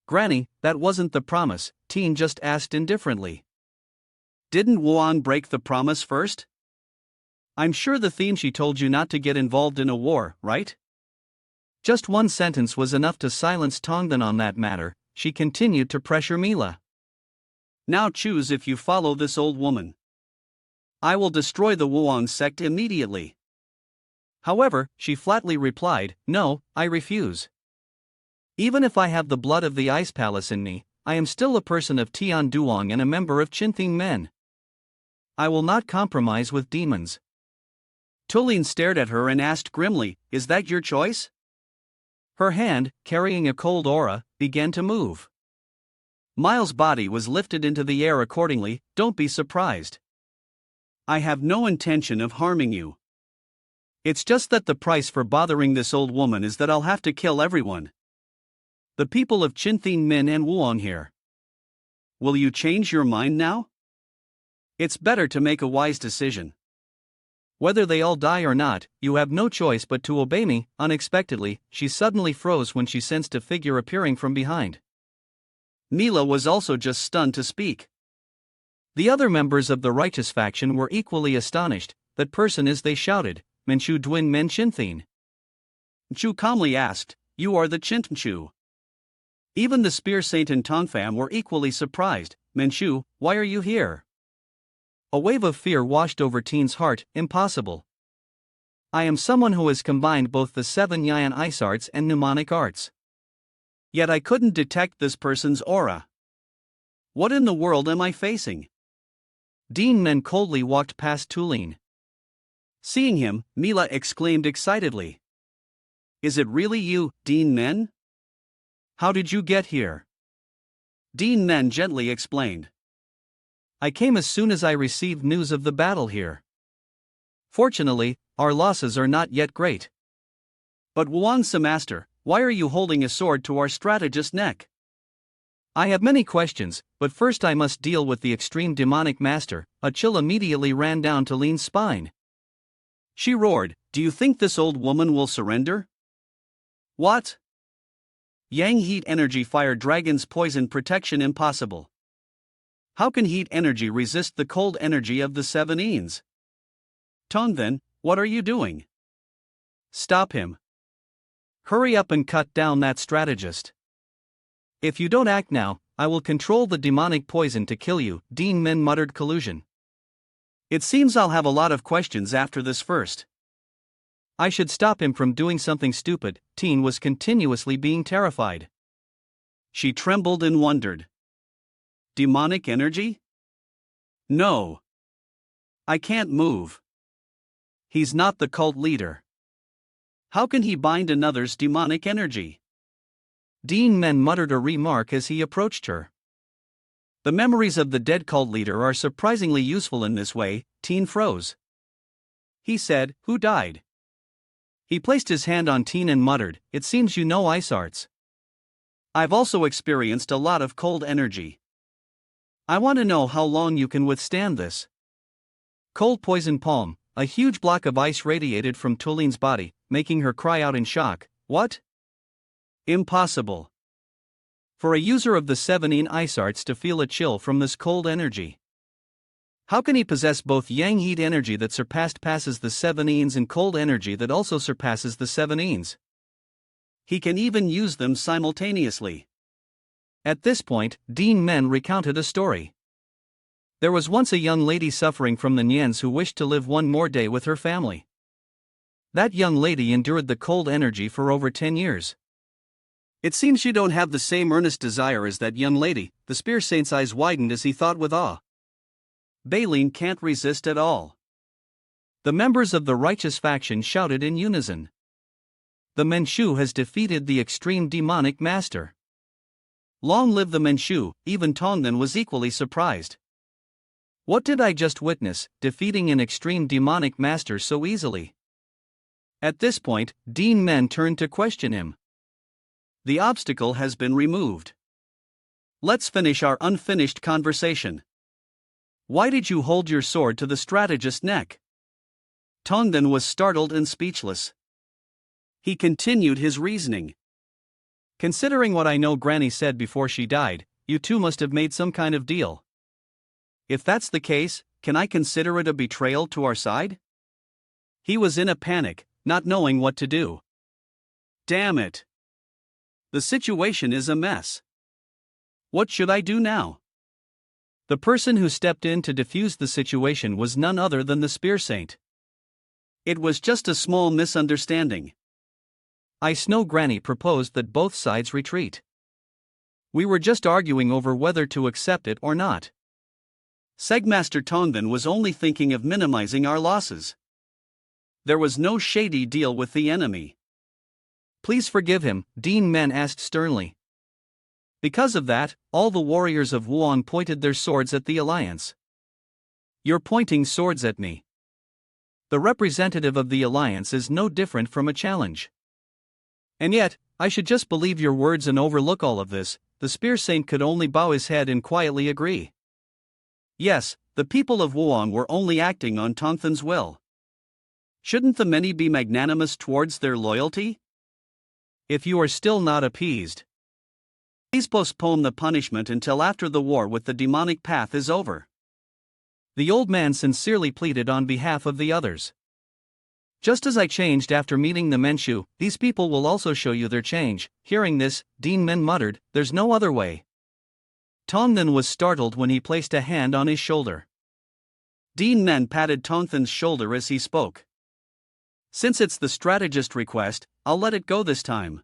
Granny, that wasn't the promise, Teen just asked indifferently. Didn't Wuan break the promise first? I'm sure the theme she told you not to get involved in a war, right? Just one sentence was enough to silence Tongdan on that matter. She continued to pressure Mila. Now choose if you follow this old woman. I will destroy the Wuang sect immediately. However, she flatly replied, no, I refuse. Even if I have the blood of the Ice Palace in me, I am still a person of Tian Duong and a member of Qinting Men. I will not compromise with demons. Tulin stared at her and asked grimly, is that your choice? Her hand, carrying a cold aura, began to move. Miles' body was lifted into the air accordingly. Don't be surprised. I have no intention of harming you. It's just that the price for bothering this old woman is that I'll have to kill everyone. The people of Qinting Min and Wuong here. Will you change your mind now? It's better to make a wise decision. Whether they all die or not, you have no choice but to obey me. Unexpectedly, she suddenly froze when she sensed a figure appearing from behind. Mila was also just stunned to speak. The other members of the righteous faction were equally astonished. That person is, they shouted, Menchu Duan Men Qinthin. Chu calmly asked, you are the Qintchu. Even the Spear Saint and Tongfam were equally surprised. Menchu, why are you here? A wave of fear washed over Teen's heart. Impossible. I am someone who has combined both the 7 Yan ice arts and mnemonic arts. Yet I couldn't detect this person's aura. What in the world am I facing? Dean Men coldly walked past Tulin. Seeing him, Mila exclaimed excitedly. Is it really you, Dean Men? How did you get here? Dean Men gently explained. I came as soon as I received news of the battle here. Fortunately, our losses are not yet great. But Wuan Master, why are you holding a sword to our strategist's neck? I have many questions, but first I must deal with the extreme demonic master. A chill immediately ran down Tulin's spine. She roared, do you think this old woman will surrender? What? Yang heat energy fire dragon's poison protection impossible. How can heat energy resist the cold energy of the 7 Eans? Tongdan, what are you doing? Stop him. Hurry up and cut down that strategist. If you don't act now, I will control the demonic poison to kill you, Dean Men muttered collusion. It seems I'll have a lot of questions after this first. I should stop him from doing something stupid. Teen was continuously being terrified. She trembled and wondered. Demonic energy? No. I can't move. He's not the cult leader. How can he bind another's demonic energy? Dean Men muttered a remark as he approached her. The memories of the dead cult leader are surprisingly useful in this way. Teen froze. He said, who died? He placed his hand on Teen and muttered, it seems you know ice arts. I've also experienced a lot of cold energy. I want to know how long you can withstand this. Cold poison palm, a huge block of ice radiated from Tulin's body, making her cry out in shock. What? Impossible. For a user of the 7 ice arts to feel a chill from this cold energy. How can he possess both yang heat energy that passes the 7 and cold energy that also surpasses the 7? He can even use them simultaneously. At this point, Dean Men recounted a story. There was once a young lady suffering from the Nyans who wished to live one more day with her family. That young lady endured the cold energy for over 10 years. It seems you don't have the same earnest desire as that young lady. The Spear Saint's eyes widened as he thought with awe. Baleen can't resist at all. The members of the righteous faction shouted in unison. The Menchu has defeated the extreme demonic master. Long live the Menchu. Even Tongdan was equally surprised. What did I just witness, defeating an extreme demonic master so easily? At this point, Dean Men turned to question him. The obstacle has been removed. Let's finish our unfinished conversation. Why did you hold your sword to the strategist's neck? Tongdan was startled and speechless. He continued his reasoning. Considering what I know Granny said before she died, you two must have made some kind of deal. If that's the case, can I consider it a betrayal to our side? He was in a panic, not knowing what to do. Damn it! The situation is a mess. What should I do now? The person who stepped in to defuse the situation was none other than the Spear Saint. It was just a small misunderstanding. Snow Granny proposed that both sides retreat. We were just arguing over whether to accept it or not. Segmaster Tongvan was only thinking of minimizing our losses. There was no shady deal with the enemy. Please forgive him, Duan Men asked sternly. Because of that, all the warriors of Wuan pointed their swords at the alliance. You're pointing swords at me. The representative of the alliance is no different from a challenge. And yet, I should just believe your words and overlook all of this. The Spear Saint could only bow his head and quietly agree. Yes, the people of Wuan were only acting on Tongvan's will. Shouldn't the many be magnanimous towards their loyalty? If you are still not appeased, please postpone the punishment until after the war with the demonic path is over. The old man sincerely pleaded on behalf of the others. Just as I changed after meeting the Menshu, these people will also show you their change. Hearing this, Duan Men muttered, there's no other way. Tongvan was startled when he placed a hand on his shoulder. Duan Men patted Tongvan's shoulder as he spoke. Since it's the strategist request, I'll let it go this time.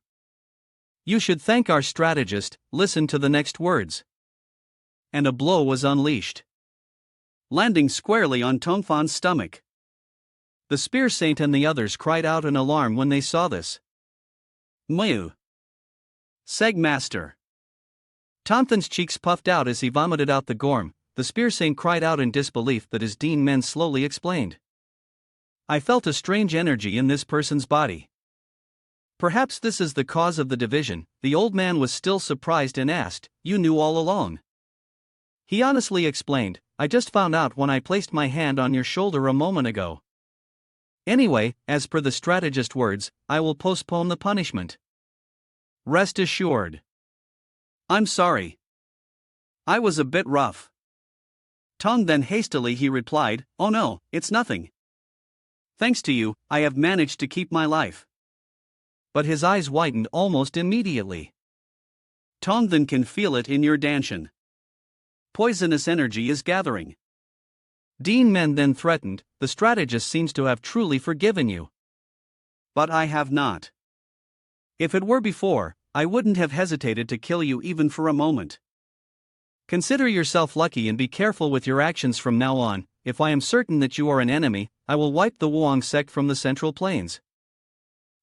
You should thank our strategist, listen to the next words. And a blow was unleashed, landing squarely on Tongvan's stomach. The Spear Saint and the others cried out in alarm when they saw this. Mew! Segmaster! Tongvan's cheeks puffed out as he vomited out the gorm. The Spear Saint cried out in disbelief, but as Duan Men slowly explained. I felt a strange energy in this person's body. Perhaps this is the cause of the division. The old man was still surprised and asked, you knew all along? He honestly explained, I just found out when I placed my hand on your shoulder a moment ago. Anyway, as per the strategist's words, I will postpone the punishment. Rest assured. I'm sorry. I was a bit rough. Then hastily he replied, oh no, it's nothing. Thanks to you, I have managed to keep my life. But his eyes widened almost immediately. Tongvan can feel it in your danshan. Poisonous energy is gathering. Duan Men then threatened, the strategist seems to have truly forgiven you. But I have not. If it were before, I wouldn't have hesitated to kill you even for a moment. Consider yourself lucky and be careful with your actions from now on. If I am certain that you are an enemy, I will wipe the Wuang sect from the Central Plains.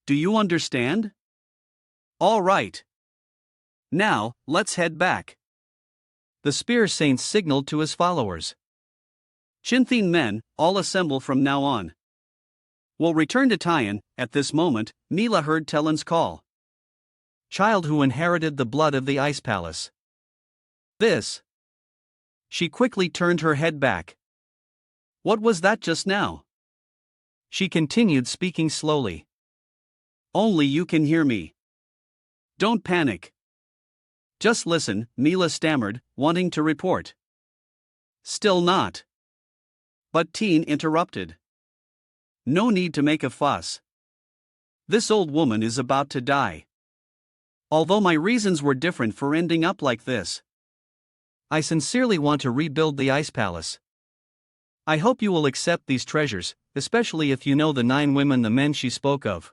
Do you understand? All right. Now, let's head back. The Spear Saint signaled to his followers. Chinthin men, all assemble from now on. We'll return to Tian. At this moment, Mila heard Tellen's call. Child who inherited the blood of the Ice Palace. This. She quickly turned her head back. What was that just now? She continued speaking slowly. Only you can hear me. Don't panic. Just listen, Mila stammered, wanting to report. Still not. But Teen interrupted. No need to make a fuss. This old woman is about to die. Although my reasons were different for ending up like this, I sincerely want to rebuild the Ice Palace. I hope you will accept these treasures, especially if you know the 9 women the men she spoke of.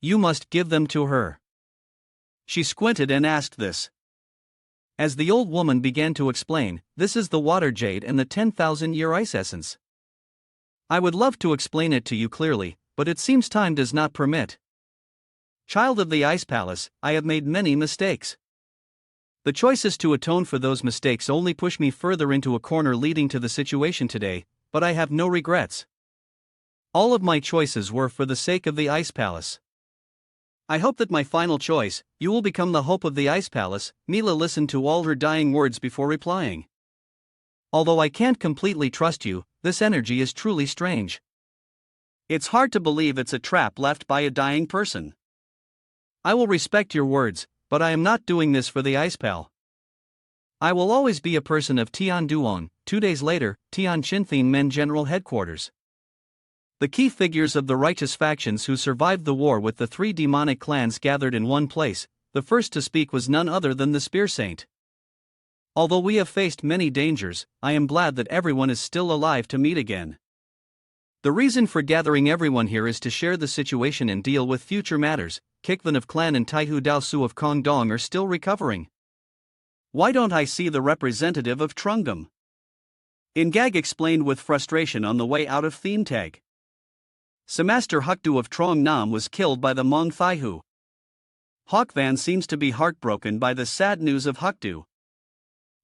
You must give them to her. She squinted and asked this. As the old woman began to explain, this is the water jade and the 10,000-year ice essence. I would love to explain it to you clearly, but it seems time does not permit. Child of the Ice Palace, I have made many mistakes. The choices to atone for those mistakes only push me further into a corner leading to the situation today, but I have no regrets. All of my choices were for the sake of the Ice Palace. I hope that my final choice, you will become the hope of the Ice Palace. Mila listened to all her dying words before replying. Although I can't completely trust you, this energy is truly strange. It's hard to believe it's a trap left by a dying person. I will respect your words, but I am not doing this for the Ice Pal. I will always be a person of Tian Duan, 2 days later, Tianjin Men General Headquarters. The key figures of the righteous factions who survived the war with the 3 demonic clans gathered in one place. The first to speak was none other than the Spear Saint. Although we have faced many dangers, I am glad that everyone is still alive to meet again. The reason for gathering everyone here is to share the situation and deal with future matters. Kikvan of Clan and Taihu Daosu of Kongdong are still recovering. Why don't I see the representative of Trungam? Ingag explained with frustration on the way out of theme tag. Semaster Hukdu of Trong Nam was killed by the Hmong Thaihu. Hawkvan seems to be heartbroken by the sad news of Hukdu.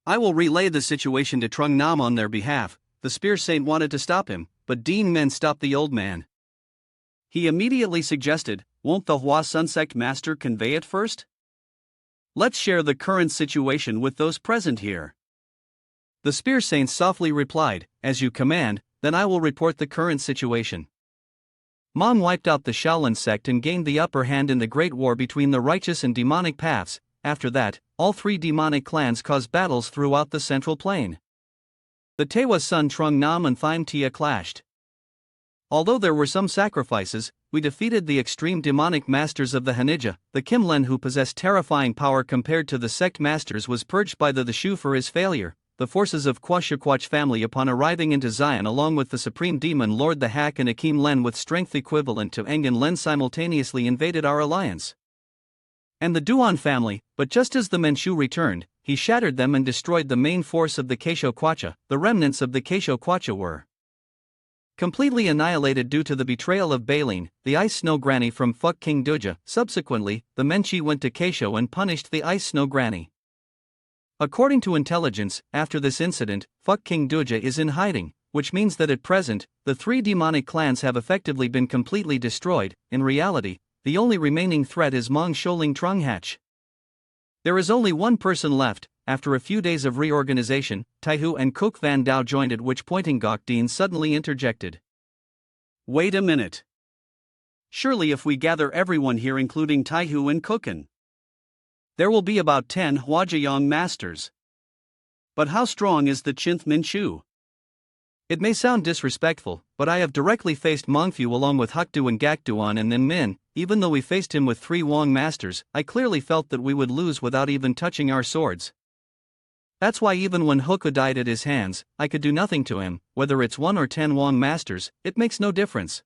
I will relay the situation to Trung Nam on their behalf. The Spear Saint wanted to stop him, but Duan Men stopped the old man. He immediately suggested, won't the Hua Sun Sect master convey it first? Let's share the current situation with those present here. The Spear Saint softly replied, as you command, then I will report the current situation. Hmong wiped out the Shaolin sect and gained the upper hand in the Great War between the righteous and demonic paths. After that, all 3 demonic clans caused battles throughout the central plain. The Tewa Sun Trung Nam and Tham Tia clashed. Although there were some sacrifices, we defeated the extreme demonic masters of the Hanija. The Kimlen, who possessed terrifying power compared to the sect masters, was purged by the Shu for his failure. The forces of Kwashikwach family upon arriving into Zion along with the supreme demon Lord the Hak and Akim Len with strength equivalent to Engan Len simultaneously invaded our alliance. And the Duan family, but just as the Manchu returned, he shattered them and destroyed the main force of the Keisho Kwacha. The remnants of the Keisho Kwacha were completely annihilated due to the betrayal of Baleen, the Ice Snow Granny from Fuck King Duja. Subsequently, the Menchi went to Keisho and punished the Ice Snow Granny. According to intelligence, after this incident, Fuck King Duja is in hiding, which means that at present, the 3 demonic clans have effectively been completely destroyed. In reality, the only remaining threat is Hmong Sholing Trunghatch. There is only one person left. After a few days of reorganization, Taihu and Cook Van Dao joined, at which point Ngok suddenly interjected. Wait a minute. Surely if we gather everyone here including Taihu and Cookin, there will be about 10 Huajiyang masters. But how strong is the Chinth Minchu? It may sound disrespectful, but I have directly faced Mongfu along with Hukdu and Gakduan and then Min. Even though we faced him with 3 Wong masters, I clearly felt that we would lose without even touching our swords. That's why even when Hoku died at his hands, I could do nothing to him. Whether it's 1 or 10 Wong masters, it makes no difference.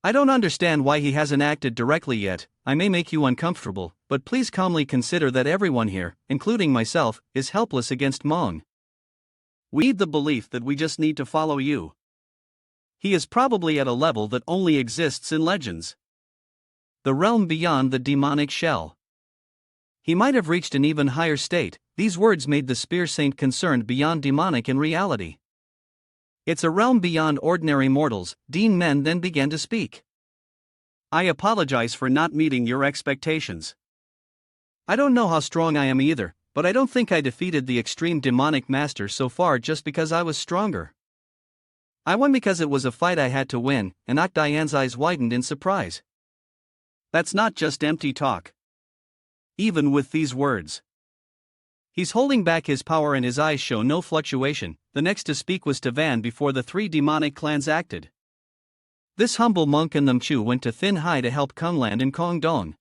I don't understand why he hasn't acted directly yet. I may make you uncomfortable, but please calmly consider that everyone here, including myself, is helpless against Hmong. We need the belief that we just need to follow you. He is probably at a level that only exists in legends. The realm beyond the demonic shell. He might have reached an even higher state. These words made the Spear Saint concerned beyond demonic in reality. It's a realm beyond ordinary mortals. Duan Men then began to speak. I apologize for not meeting your expectations. I don't know how strong I am either, but I don't think I defeated the extreme demonic master so far just because I was stronger. I won because it was a fight I had to win, and Okdian's eyes widened in surprise. That's not just empty talk. Even with these words, he's holding back his power and his eyes show no fluctuation. The next to speak was Tavan before the 3 demonic clans acted. This humble monk and Namchu went to Thin Hai to help Kungland and Kongdong.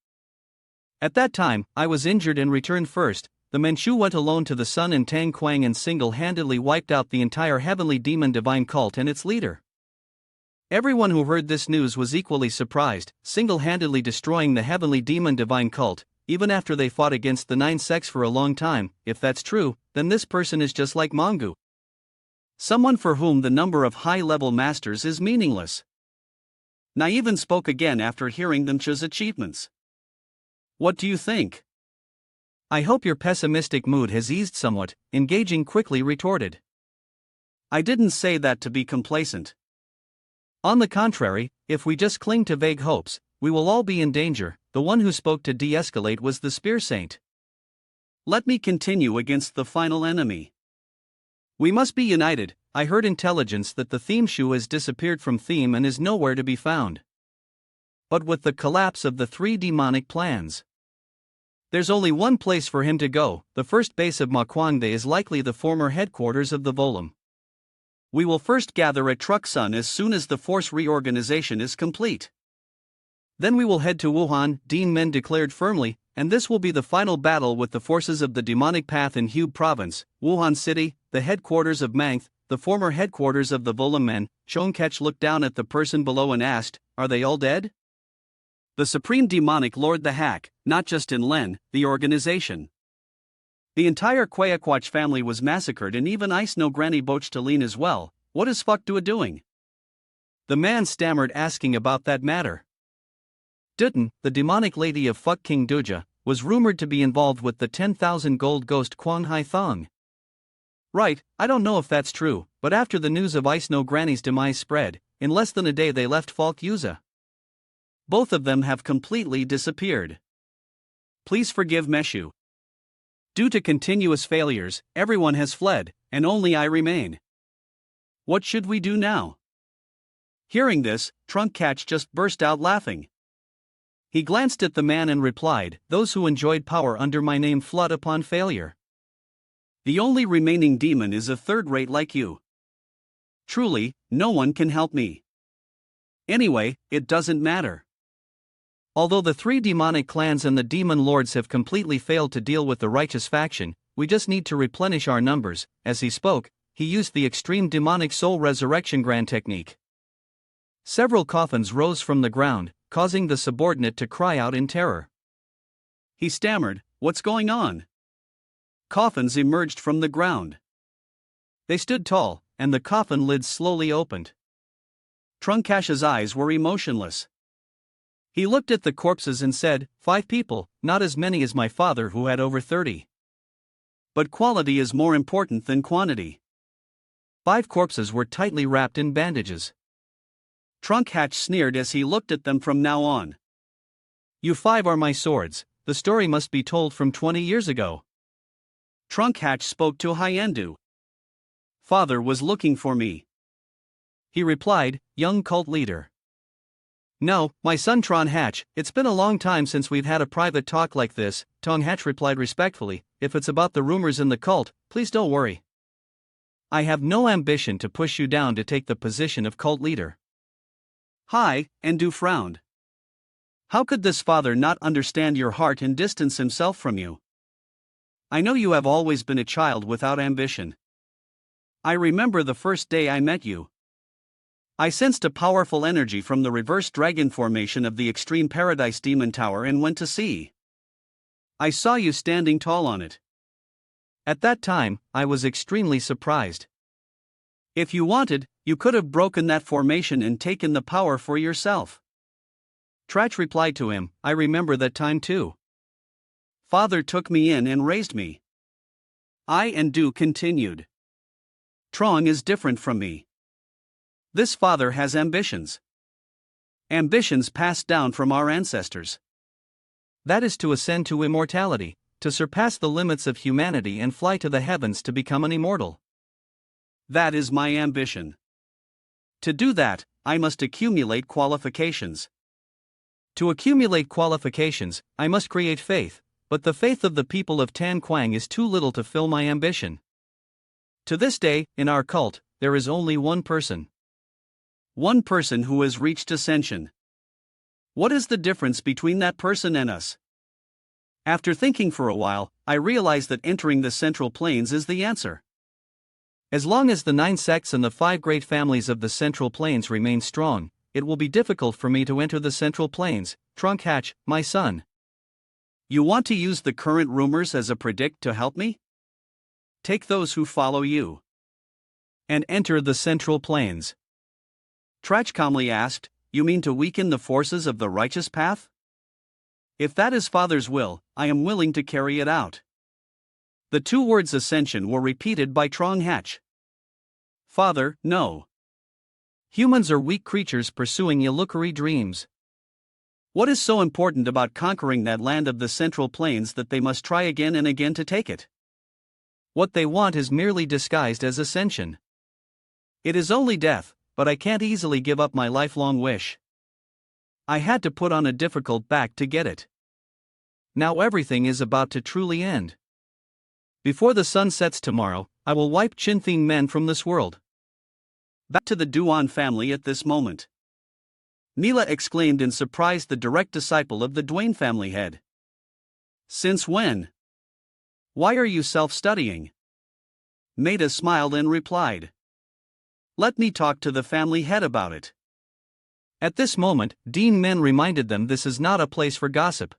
At that time, I was injured and returned first. The Manchu went alone to the Sun and Tang Quang and single-handedly wiped out the entire heavenly demon divine cult and its leader. Everyone who heard this news was equally surprised, single-handedly destroying the heavenly demon divine cult, even after they fought against the 9 sects for a long time. If that's true, then this person is just like Mongu. Someone for whom the number of high-level masters is meaningless. Naivan spoke again after hearing Namcha's achievements. What do you think? I hope your pessimistic mood has eased somewhat, Engaging quickly retorted. I didn't say that to be complacent. On the contrary, if we just cling to vague hopes, we will all be in danger. The one who spoke to de-escalate was the Spear Saint. Let me continue against the final enemy. We must be united. I heard intelligence that the Theme Shu has disappeared from Theme and is nowhere to be found. But with the collapse of the 3 demonic plans, There's only one place for him to go. The first base of Makwangde is likely the former headquarters of the Volum. We will first gather at Truxun as soon as the force reorganization is complete. Then we will head to Wuhan, Duan Men declared firmly, and this will be the final battle with the forces of the demonic path in Hube province, Wuhan City, the headquarters of Mangth, the former headquarters of the Volum men. Chongkech looked down at the person below and asked, "Are they all dead?" The supreme demonic lord the hack, not just in Len, the organization. The entire Kwayakwach family was massacred and even Ice no Granny Bochtalin as well. What is Faktua doing? The man stammered, asking about that matter. Dutton, the demonic lady of Fuck King Duja, was rumored to be involved with the 10,000 gold ghost Kwang Hai Thong. Right, I don't know if that's true, but after the news of Ice no Granny's demise spread, in less than a day they left Falk Yuza. Both of them have completely disappeared. Please forgive Meshu. Due to continuous failures, everyone has fled, and only I remain. What should we do now? Hearing this, Trunkcatch just burst out laughing. He glanced at the man and replied, "Those who enjoyed power under my name flood upon failure. The only remaining demon is a third-rate like you. Truly, no one can help me. Anyway, it doesn't matter. Although the three demonic clans and the demon lords have completely failed to deal with the righteous faction, we just need to replenish our numbers." As he spoke, he used the extreme demonic soul resurrection grand technique. Several coffins rose from the ground, causing the subordinate to cry out in terror. He stammered, "What's going on?" Coffins emerged from the ground. They stood tall, and the coffin lids slowly opened. Trunkash's eyes were emotionless. He looked at the corpses and said, 5 people, not as many as my father who had over 30. But quality is more important than quantity. 5 corpses were tightly wrapped in bandages. Trunkhatch sneered as he looked at them. "From now on, you 5 are my swords. The story must be told from 20 years ago." Trunkhatch spoke to Hyendu. "Father was looking for me," he replied, "young cult leader." "No, my son Tron Hatch, it's been a long time since we've had a private talk like this," Tong Hatch replied respectfully. "If it's about the rumors in the cult, please don't worry. I have no ambition to push you down to take the position of cult leader." Hi, Endu frowned. How could this father not understand your heart and distance himself from you? I know you have always been a child without ambition. I remember the first day I met you. I sensed a powerful energy from the reverse dragon formation of the extreme paradise demon tower and went to see. I saw you standing tall on it. At that time, I was extremely surprised. If you wanted, you could have broken that formation and taken the power for yourself. Trach replied to him, "I remember that time too. Father took me in and raised me." I and Du continued. "Trong is different from me. This father has ambitions. Ambitions passed down from our ancestors. That is to ascend to immortality, to surpass the limits of humanity and fly to the heavens to become an immortal. That is my ambition. To do that, I must accumulate qualifications. To accumulate qualifications, I must create faith, but the faith of the people of Tan Quang is too little to fill my ambition. To this day, in our cult, there is only one person. One person who has reached ascension. What is the difference between that person and us?" After thinking for a while, I realized that entering the Central Plains is the answer. As long as the 9 sects and the 5 great families of the Central Plains remain strong, it will be difficult for me to enter the Central Plains. Trunk Hatch, my son. You want to use the current rumors as a predict to help me? Take those who follow you and enter the Central Plains. Trach calmly asked, "You mean to weaken the forces of the righteous path?" "If that is Father's will, I am willing to carry it out." The 2 words ascension were repeated by Trong Hatch. "Father, no. Humans are weak creatures pursuing illusory dreams. What is so important about conquering that land of the Central Plains that they must try again and again to take it? What they want is merely disguised as ascension. It is only death, but I can't easily give up my lifelong wish. I had to put on a difficult back to get it. now everything is about to truly end. Before the sun sets tomorrow, I will wipe Chinthing men from this world. Back to the Duan family at this moment. Mila exclaimed in surprise, the direct disciple of the Duan family head. Since when? Why are you self-studying? Maida smiled and replied. Let me talk to the family head about it. At this moment, Duan Men reminded them this is not a place for gossip.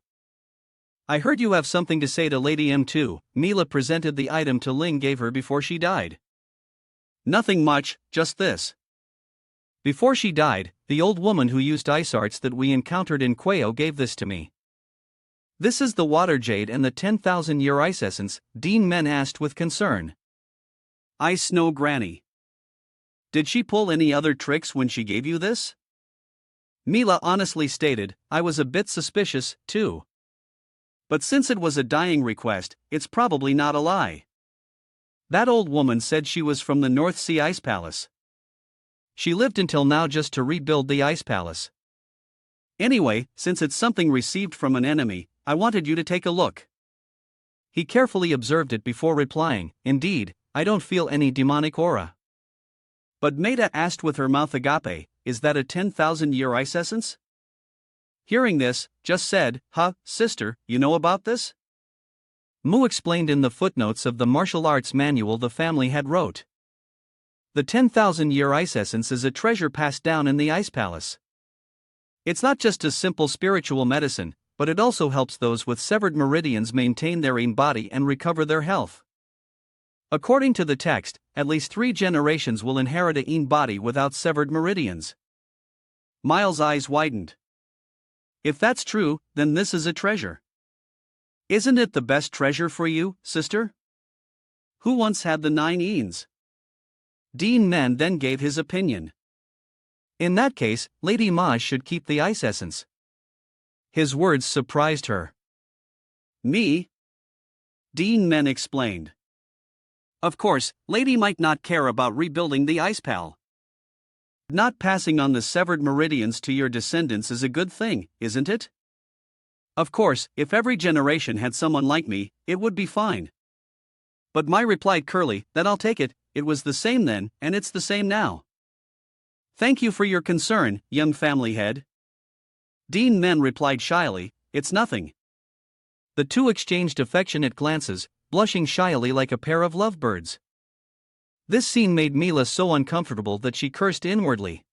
I heard you have something to say to Lady M2, Mila presented the item to Ling gave her before she died. Nothing much, just this. Before she died, the old woman who used ice arts that we encountered in Quayo gave this to me. This is the water jade and the 10,000-year ice essence, Duan Men asked with concern. Ice Snow Granny. Did she pull any other tricks when she gave you this? Mila honestly stated, I was a bit suspicious, too. But since it was a dying request, it's probably not a lie. That old woman said she was from the North Sea Ice Palace. She lived until now just to rebuild the Ice Palace. Anyway, since it's something received from an enemy, I wanted you to take a look. He carefully observed it before replying, indeed, I don't feel any demonic aura. But Maida asked with her mouth agape, is that a 10,000-year ice essence? Hearing this, just said, sister, you know about this? Mu explained in the footnotes of the martial arts manual the family had wrote. The 10,000-year ice essence is a treasure passed down in the Ice Palace. It's not just a simple spiritual medicine, but it also helps those with severed meridians maintain their own body and recover their health. According to the text, at least 3 generations will inherit a own body without severed meridians. Miles' eyes widened. If that's true, then this is a treasure. Isn't it the best treasure for you, sister? Who once had the 9 eans? Duan Men then gave his opinion. In that case, Lady Maj should keep the ice essence. His words surprised her. Me? Duan Men explained. Of course, Lady might not care about rebuilding the Ice Pal. Not passing on the severed meridians to your descendants is a good thing, isn't it? Of course, if every generation had someone like me, it would be fine. But Mai replied curly, that I'll take it, it was the same then, and it's the same now. Thank you for your concern, young family head. Duan Men replied shyly, it's nothing. The two exchanged affectionate glances, blushing shyly like a pair of lovebirds. This scene made Mila so uncomfortable that she cursed inwardly.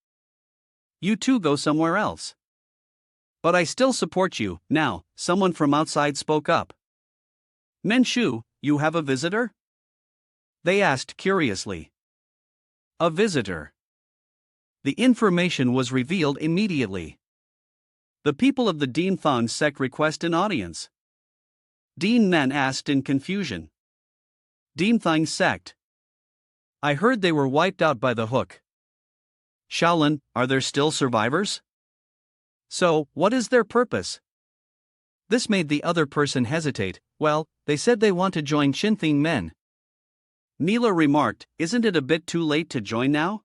You two go somewhere else. But I still support you. Now, someone from outside spoke up. Menshu, you have a visitor? They asked curiously. A visitor. The information was revealed immediately. The people of the Duan Thong sect request an audience. Duan Men asked in confusion. Duan Thong sect. I heard they were wiped out by the hook. Shaolin, are there still survivors? So, what is their purpose? This made the other person hesitate. Well, they said they want to join Chinthing Men. Mila remarked, isn't it a bit too late to join now?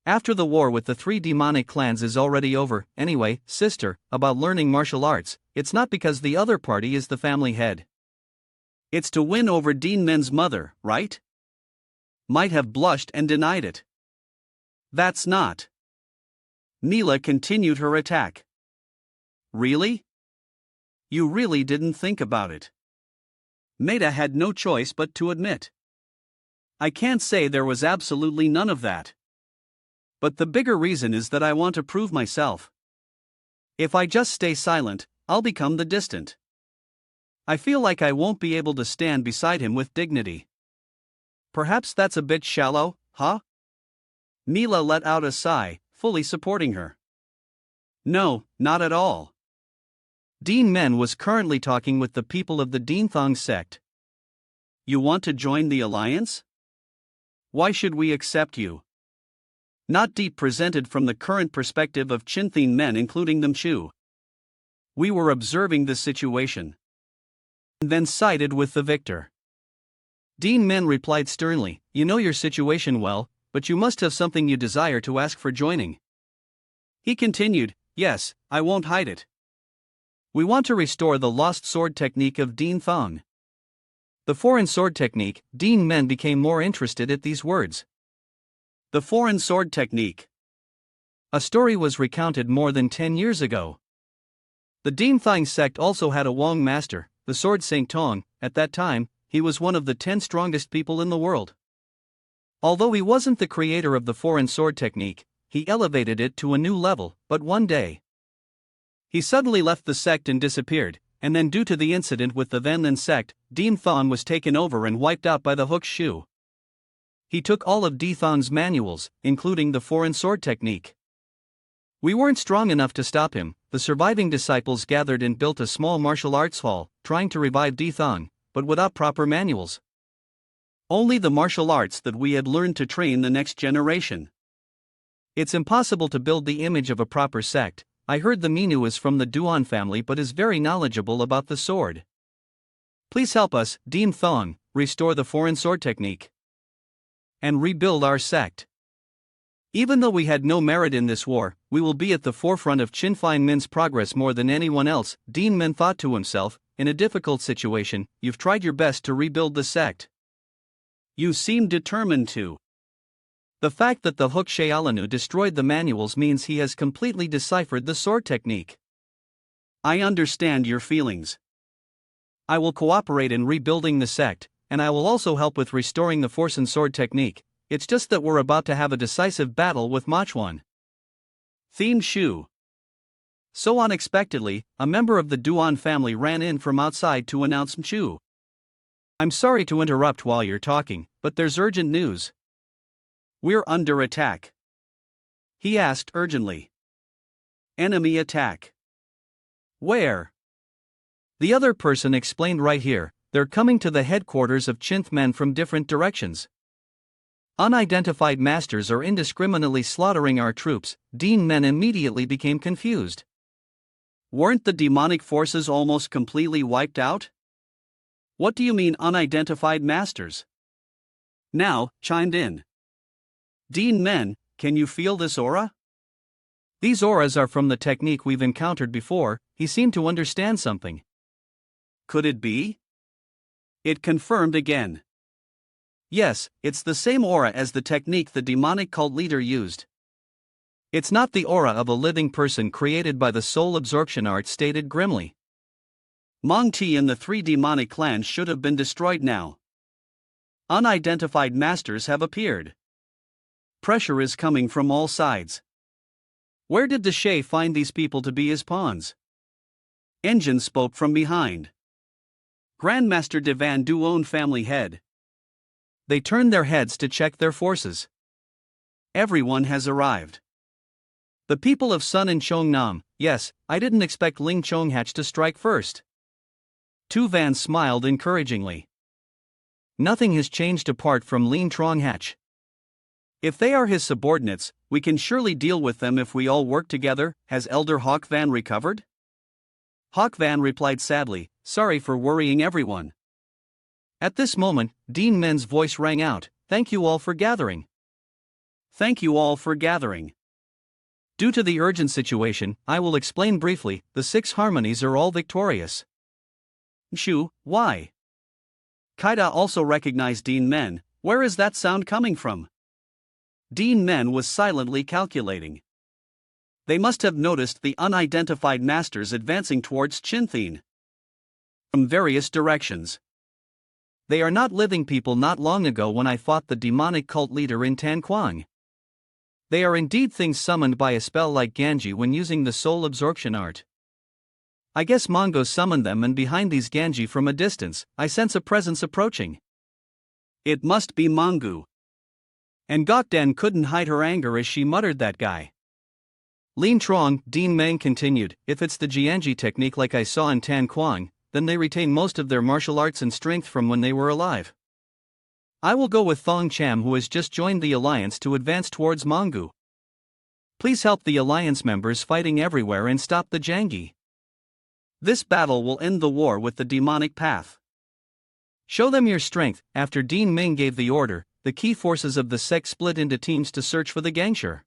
After the war with the 3 demonic clans is already over, anyway, sister, about learning martial arts, it's not because the other party is the family head. It's to win over Duan Men's mother, right? Might have blushed and denied it. That's not. Mila continued her attack. Really? You really didn't think about it. Maida had no choice but to admit. I can't say there was absolutely none of that. But the bigger reason is that I want to prove myself. If I just stay silent, I'll become the distant. I feel like I won't be able to stand beside him with dignity. Perhaps that's a bit shallow, huh? Mila let out a sigh, fully supporting her. No, not at all. Duan Men was currently talking with the people of the Duan Thong sect. You want to join the alliance? Why should we accept you? Not deep presented from the current perspective of Chinthing Men including them Chu. We were observing the situation. And then sided with the victor. Duan Men replied sternly, you know your situation well, but you must have something you desire to ask for joining. He continued, yes, I won't hide it. We want to restore the lost sword technique of Dean Thong. The foreign sword technique. Duan Men became more interested at these words. The foreign sword technique. A story was recounted more than 10 years ago. The Dean Thong sect also had a Wong master, the sword Saint Tong. At that time, he was one of the 10 strongest people in the world. Although he wasn't the creator of the foreign sword technique, he elevated it to a new level, but one day he suddenly left the sect and disappeared, and then due to the incident with the Duan Men sect, Dean Thong was taken over and wiped out by the hook shoe. He took all of Dean Thong's manuals, including the foreign sword technique. We weren't strong enough to stop him. The surviving disciples gathered and built a small martial arts hall, trying to revive Dean Thong, but without proper manuals. Only the martial arts that we had learned to train the next generation. It's impossible to build the image of a proper sect. I heard the Minu is from the Duan family but is very knowledgeable about the sword. Please help us, Dean Thong, restore the foreign sword technique and rebuild our sect. Even though we had no merit in this war, we will be at the forefront of Qinfine Min's progress more than anyone else. Duan Men thought to himself, in a difficult situation, you've tried your best to rebuild the sect. You seem determined to. The fact that the Hook Shaolinu destroyed the manuals means he has completely deciphered the sword technique. I understand your feelings. I will cooperate in rebuilding the sect, and I will also help with restoring the foreign sword technique. It's just that we're about to have a decisive battle with Machuan. Theme Shu. So unexpectedly, a member of the Duan family ran in from outside to announce Mchu. I'm sorry to interrupt while you're talking, but there's urgent news. We're under attack. He asked urgently. Enemy attack. Where? The other person explained right here, they're coming to the headquarters of Qinth Men from different directions. Unidentified masters are indiscriminately slaughtering our troops. Duan Men immediately became confused. Weren't the demonic forces almost completely wiped out? What do you mean unidentified masters? Now, chimed in. Duan Men, can you feel this aura? These auras are from the technique we've encountered before. He seemed to understand something. Could it be? It confirmed again. Yes, it's the same aura as the technique the demonic cult leader used. It's not the aura of a living person created by the soul absorption art, stated grimly. Mong Ti and the 3 demonic clans should have been destroyed now. Unidentified masters have appeared. Pressure is coming from all sides. Where did the Shay find these people to be his pawns? Engine spoke from behind. Grandmaster Divan Duon family head. They turned their heads to check their forces. Everyone has arrived. The people of Sun and Chongnam. Yes, I didn't expect Ling Chonghatch to strike first. Tu Van smiled encouragingly. Nothing has changed apart from Ling Chonghatch. If they are his subordinates, we can surely deal with them if we all work together. Has Elder Hawk Van recovered? Hawk Van replied sadly, sorry for worrying everyone. At this moment, Duan Men's voice rang out, thank you all for gathering. Thank you all for gathering. Due to the urgent situation, I will explain briefly. The 6 harmonies are all victorious. Shu, why? Kaida also recognized Duan Men. Where is that sound coming from? Duan Men was silently calculating. They must have noticed the unidentified masters advancing towards Qinthine from various directions. They are not living people. Not long ago when I fought the demonic cult leader in Tanquang. They are indeed things summoned by a spell like Ganji when using the soul absorption art. I guess Mongo summoned them, and behind these Ganji from a distance, I sense a presence approaching. It must be Mongu. And Gokden couldn't hide her anger as she muttered, that guy. Lin Trong, Duan Men continued, if it's the Jianji technique like I saw in Tanquang, then they retain most of their martial arts and strength from when they were alive. I will go with Thong Cham, who has just joined the alliance, to advance towards Mongu. Please help the alliance members fighting everywhere and stop the Jangi. This battle will end the war with the demonic path. Show them your strength. After Duan Men gave the order, the key forces of the sect split into teams to search for the Gangshur.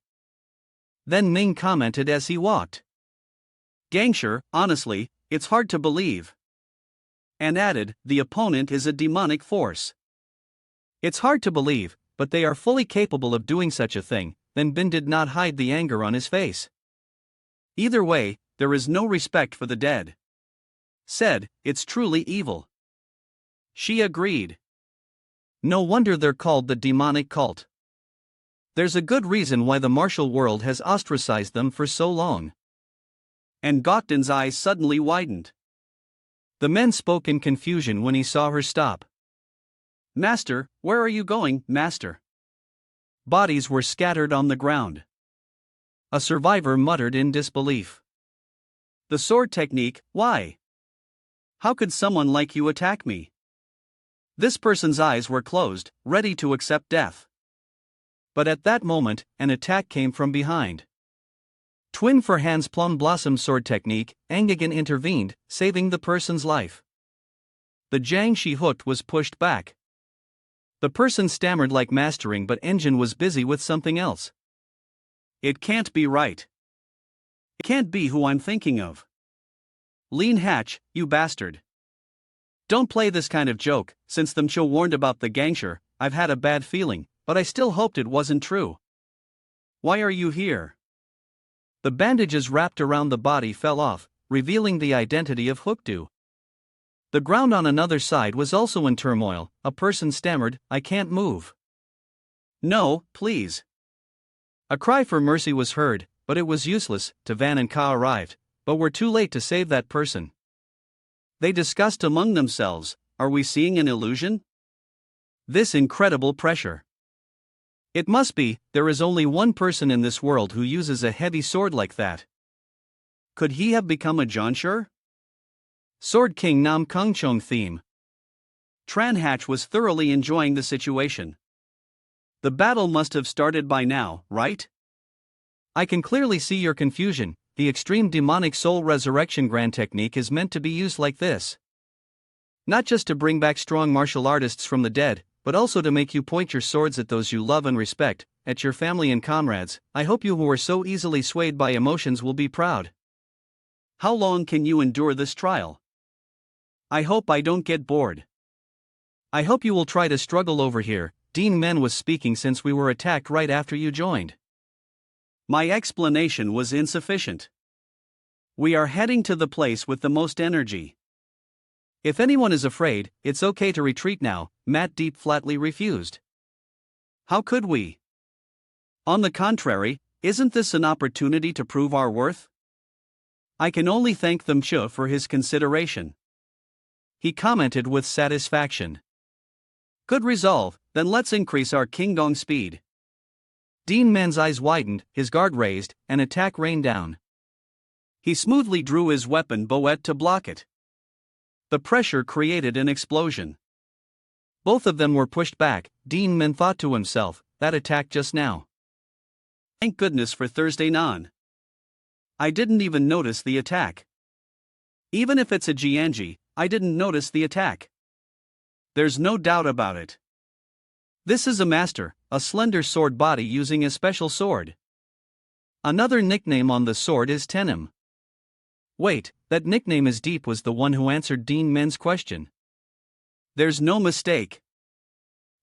Then Ming commented as he walked. Gangshur, honestly, it's hard to believe. And added, the opponent is a demonic force. It's hard to believe, but they are fully capable of doing such a thing. Then Bin did not hide the anger on his face. Either way, there is no respect for the dead. Said, it's truly evil. She agreed. No wonder they're called the demonic cult. There's a good reason why the martial world has ostracized them for so long. And Gokden's eyes suddenly widened. The men spoke in confusion when he saw her stop. Master, where are you going, master? Bodies were scattered on the ground. A survivor muttered in disbelief. The sword technique, why? How could someone like you attack me? This person's eyes were closed, ready to accept death. But at that moment, an attack came from behind. Twin for Han's plum blossom sword technique, Angagan intervened, saving the person's life. The Jiang she hooked was pushed back. The person stammered like mastering, but Engine was busy with something else. It can't be right. It can't be who I'm thinking of. Lean Hatch, you bastard. Don't play this kind of joke. Since them Cho warned about the gangsher, I've had a bad feeling, but I still hoped it wasn't true. Why are you here? The bandages wrapped around the body fell off, revealing the identity of Hookdu. The ground on another side was also in turmoil. A person stammered, I can't move. No, please. A cry for mercy was heard, but it was useless. Tavan and Ka arrived, but were too late to save that person. They discussed among themselves, are we seeing an illusion? This incredible pressure. It must be, there is only one person in this world who uses a heavy sword like that. Could he have become a Janshur? Sword King Nam Kungchong theme. Tran Hatch was thoroughly enjoying the situation. The battle must have started by now, right? I can clearly see your confusion. The extreme demonic soul resurrection grand technique is meant to be used like this. Not just to bring back strong martial artists from the dead, but also to make you point your swords at those you love and respect, at your family and comrades. I hope you who are so easily swayed by emotions will be proud. How long can you endure this trial? I hope I don't get bored. I hope you will try to struggle over here. Duan Men was speaking since we were attacked right after you joined. My explanation was insufficient. We are heading to the place with the most energy. If anyone is afraid, it's okay to retreat now, Matt Deep flatly refused. How could we? On the contrary, isn't this an opportunity to prove our worth? I can only thank Tham Chu for his consideration. He commented with satisfaction. Good resolve, then let's increase our Kingdong speed. Duan Men's eyes widened, his guard raised, and attack rained down. He smoothly drew his weapon Boet to block it. The pressure created an explosion. Both of them were pushed back. Duan Men thought to himself, that attack just now. Thank goodness for Thursday Nan. I didn't even notice the attack. Even if it's a Jianji, I didn't notice the attack. There's no doubt about it. This is a master, a slender sword body using a special sword. Another nickname on the sword is Tenim. Wait, that nickname is Deep was the one who answered Duan Men's question. There's no mistake.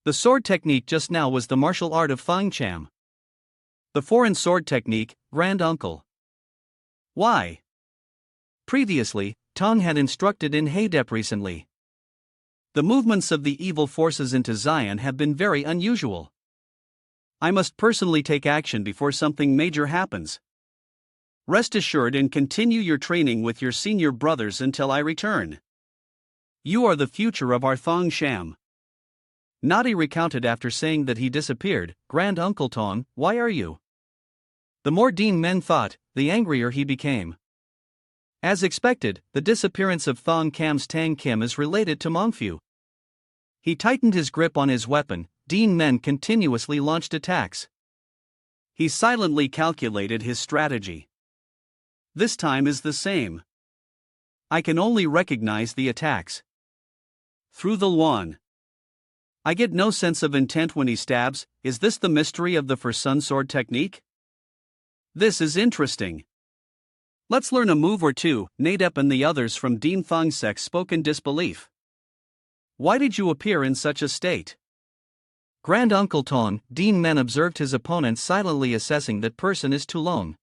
The sword technique just now was the martial art of Thang Cham. The foreign sword technique, Grand Uncle. Why? Previously, Tong had instructed in Haydep recently. The movements of the evil forces into Zion have been very unusual. I must personally take action before something major happens. Rest assured and continue your training with your senior brothers until I return. You are the future of our Thong Sham. Nadi recounted after saying that he disappeared. Grand Uncle Tong, why are you? The more Duan Men thought, the angrier he became. As expected, the disappearance of Thong Cam's Tang Kim is related to Mongfu. He tightened his grip on his weapon. Duan Men continuously launched attacks. He silently calculated his strategy. This time is the same. I can only recognize the attacks. Through the Luan. I get no sense of intent when he stabs. Is this the mystery of the For Sun sword technique? This is interesting. Let's learn a move or two. Nadep and the others from Dean Thong's sect spoke in disbelief. Why did you appear in such a state? Grand Uncle Tong, Dean Men observed his opponent silently assessing that person is too long.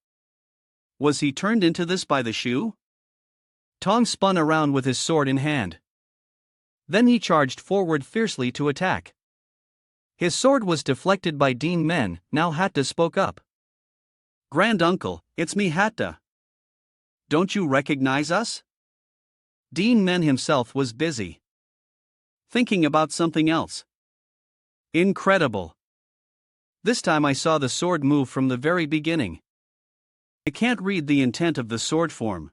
Was he turned into this by the shoe? Tong spun around with his sword in hand. Then he charged forward fiercely to attack. His sword was deflected by Dean Men. Now Hatta spoke up. Grand Uncle, it's me Hatta. Don't you recognize us? Dean Men himself was busy thinking about something else. Incredible. This time I saw the sword move from the very beginning. I can't read the intent of the sword form.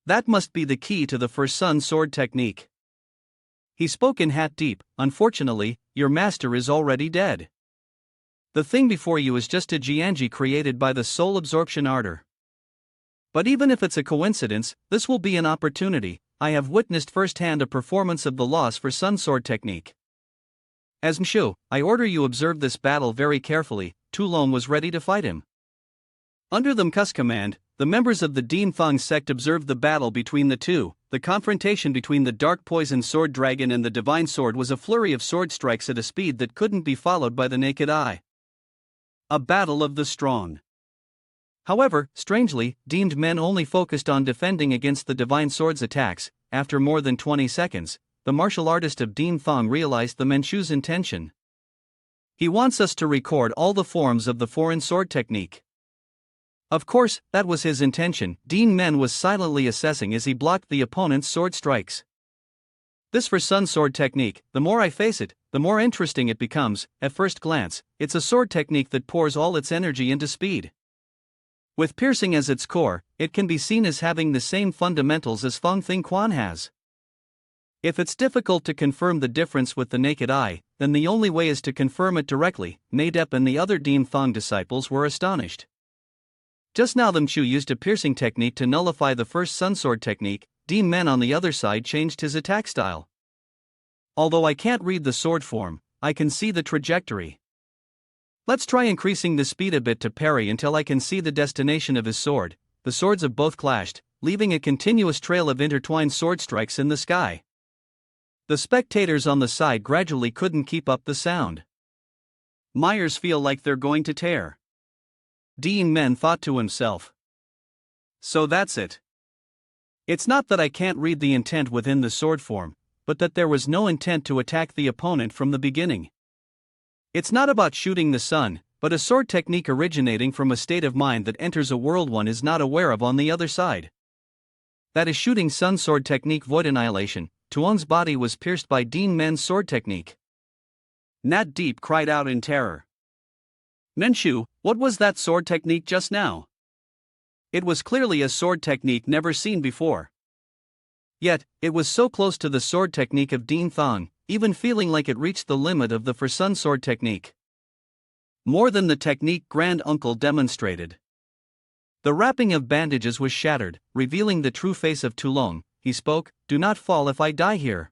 That must be the key to the first sun sword technique. He spoke in hat deep. Unfortunately, your master is already dead. The thing before you is just a Jianji created by the soul absorption ardor. But even if it's a coincidence, this will be an opportunity. I have witnessed firsthand a performance of the loss for sun sword technique. As Mshu, I order you observe this battle very carefully. Tu Long was ready to fight him. Under the Mku's command, the members of the Dean Thong sect observed the battle between the two. The confrontation between the dark poison sword dragon and the divine sword was a flurry of sword strikes at a speed that couldn't be followed by the naked eye. A battle of the strong. However, strangely, Deemed Men only focused on defending against the divine sword's attacks. After more than 20 seconds, the martial artist of Dean Thong realized the Manchu's intention. He wants us to record all the forms of the foreign sword technique. Of course, that was his intention. Dean Men was silently assessing as he blocked the opponent's sword strikes. This for sun sword technique, the more I face it, the more interesting it becomes. At first glance, it's a sword technique that pours all its energy into speed. With piercing as its core, it can be seen as having the same fundamentals as Feng Thing Quan has. If it's difficult to confirm the difference with the naked eye, then the only way is to confirm it directly. Nadep and the other Dean Thong disciples were astonished. Just now the Mchu used a piercing technique to nullify the first sun sword technique. Dean Men on the other side changed his attack style. Although I can't read the sword form, I can see the trajectory. Let's try increasing the speed a bit to parry until I can see the destination of his sword. The swords of both clashed, leaving a continuous trail of intertwined sword strikes in the sky. The spectators on the side gradually couldn't keep up the sound. Myers feel like they're going to tear. Dean Men thought to himself. So that's it. It's not that I can't read the intent within the sword form, but that there was no intent to attack the opponent from the beginning. It's not about shooting the sun, but a sword technique originating from a state of mind that enters a world one is not aware of on the other side. That is shooting sun sword technique void annihilation. Tuong's body was pierced by Dean Men's sword technique. Nat Deep cried out in terror. Menshu, what was that sword technique just now? It was clearly a sword technique never seen before. Yet, it was so close to the sword technique of Dean Thong, even feeling like it reached the limit of the for sun sword technique. More than the technique Grand Uncle demonstrated. The wrapping of bandages was shattered, revealing the true face of Tulong. He spoke, "Do not fall if I die here."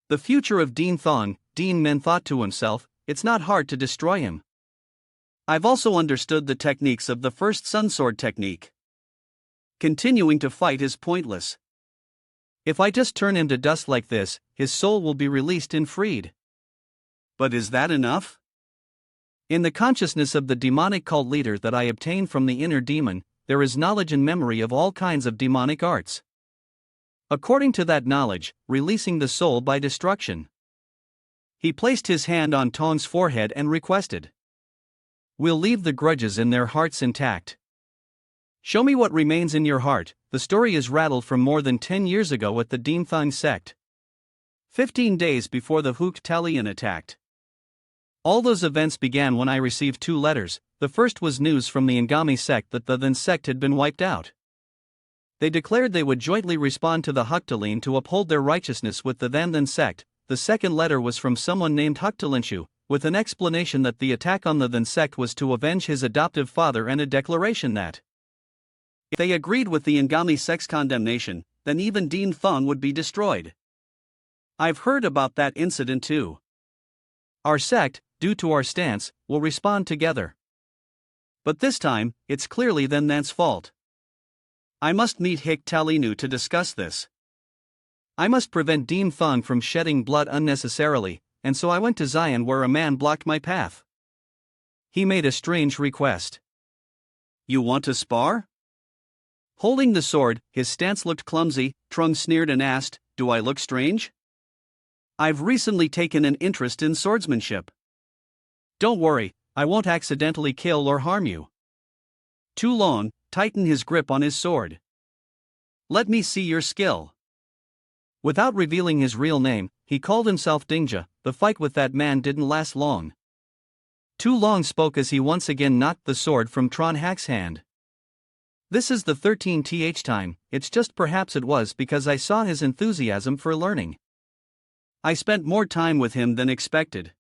The future of Dean Thong, Dean Men thought to himself, it's not hard to destroy him. I've also understood the techniques of the first sun sword technique. Continuing to fight is pointless. If I just turn him to dust like this, his soul will be released and freed. But is that enough? In the consciousness of the demonic cult leader that I obtained from the inner demon, there is knowledge and memory of all kinds of demonic arts. According to that knowledge, releasing the soul by destruction. He placed his hand on Tong's forehead and requested. We'll leave the grudges in their hearts intact. Show me what remains in your heart. The story is rattled from more than 10 years ago at the Dean Thong sect. 15 days before the Hook Talion attacked. All those events began when I received 2 letters. The first was news from the Ngami sect that the then sect had been wiped out. They declared they would jointly respond to the Huktalin to uphold their righteousness with the then sect. The second letter was from someone named Huktalinshu, with an explanation that the attack on the then sect was to avenge his adoptive father and a declaration that if they agreed with the Ngami sect's condemnation, then even Dean Thong would be destroyed. I've heard about that incident too. Our sect, due to our stance, will respond together. But this time, it's clearly then that's fault. I must meet Hick Talinu to discuss this. I must prevent Dean Thong from shedding blood unnecessarily, and so I went to Zion where a man blocked my path. He made a strange request. You want to spar? Holding the sword, his stance looked clumsy. Trung sneered and asked, Do I look strange? I've recently taken an interest in swordsmanship. Don't worry, I won't accidentally kill or harm you. Tu Long tightened his grip on his sword. Let me see your skill. Without revealing his real name, he called himself Dingja. The fight with that man didn't last long. Tu Long spoke as he once again knocked the sword from Tron Hack's hand. This is the 13th time, it's just perhaps it was because I saw his enthusiasm for learning. I spent more time with him than expected.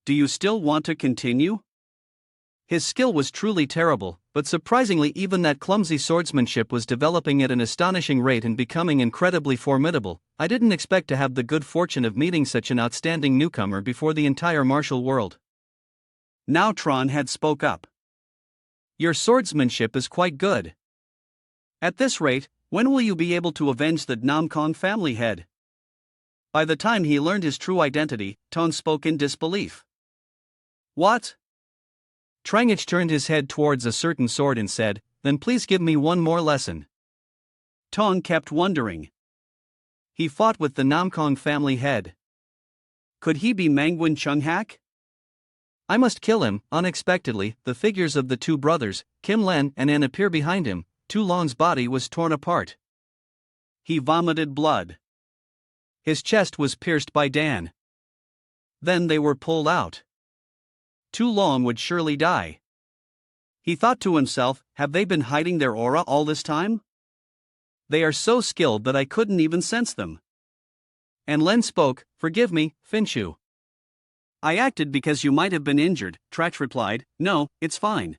Do you still want to continue? His skill was truly terrible, but surprisingly even that clumsy swordsmanship was developing at an astonishing rate and becoming incredibly formidable. I didn't expect to have the good fortune of meeting such an outstanding newcomer before the entire martial world. Now Tron had spoke up. Your swordsmanship is quite good. At this rate, when will you be able to avenge the Nam Kong family head? By the time he learned his true identity, Ton spoke in disbelief. What? Trangich turned his head towards a certain sword and said, Then please give me one more lesson. Tong kept wondering. He fought with the Namkong family head. Could he be Mangwin Chunghak? I must kill him. Unexpectedly, the figures of the two brothers, Kim Len and An, appear behind him. Tu Long's body was torn apart. He vomited blood. His chest was pierced by Dan. Then they were pulled out. Tu Long would surely die. He thought to himself, have they been hiding their aura all this time? They are so skilled that I couldn't even sense them. And Len spoke, Forgive me, Finchu. I acted because you might have been injured, Trach replied, No, it's fine.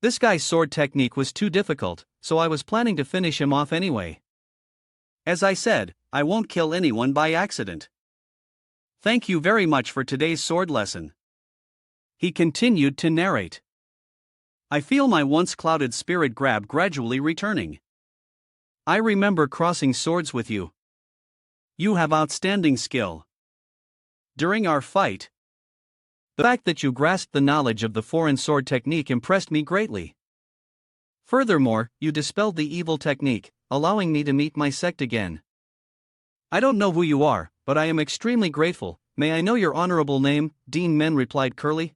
This guy's sword technique was too difficult, so I was planning to finish him off anyway. As I said, I won't kill anyone by accident. Thank you very much for today's sword lesson. He continued to narrate. I feel my once clouded spirit grab gradually returning. I remember crossing swords with you. You have outstanding skill. During our fight, the fact that you grasped the knowledge of the foreign sword technique impressed me greatly. Furthermore, you dispelled the evil technique, allowing me to meet my sect again. I don't know who you are, but I am extremely grateful. May I know your honorable name? Dean Men replied curtly.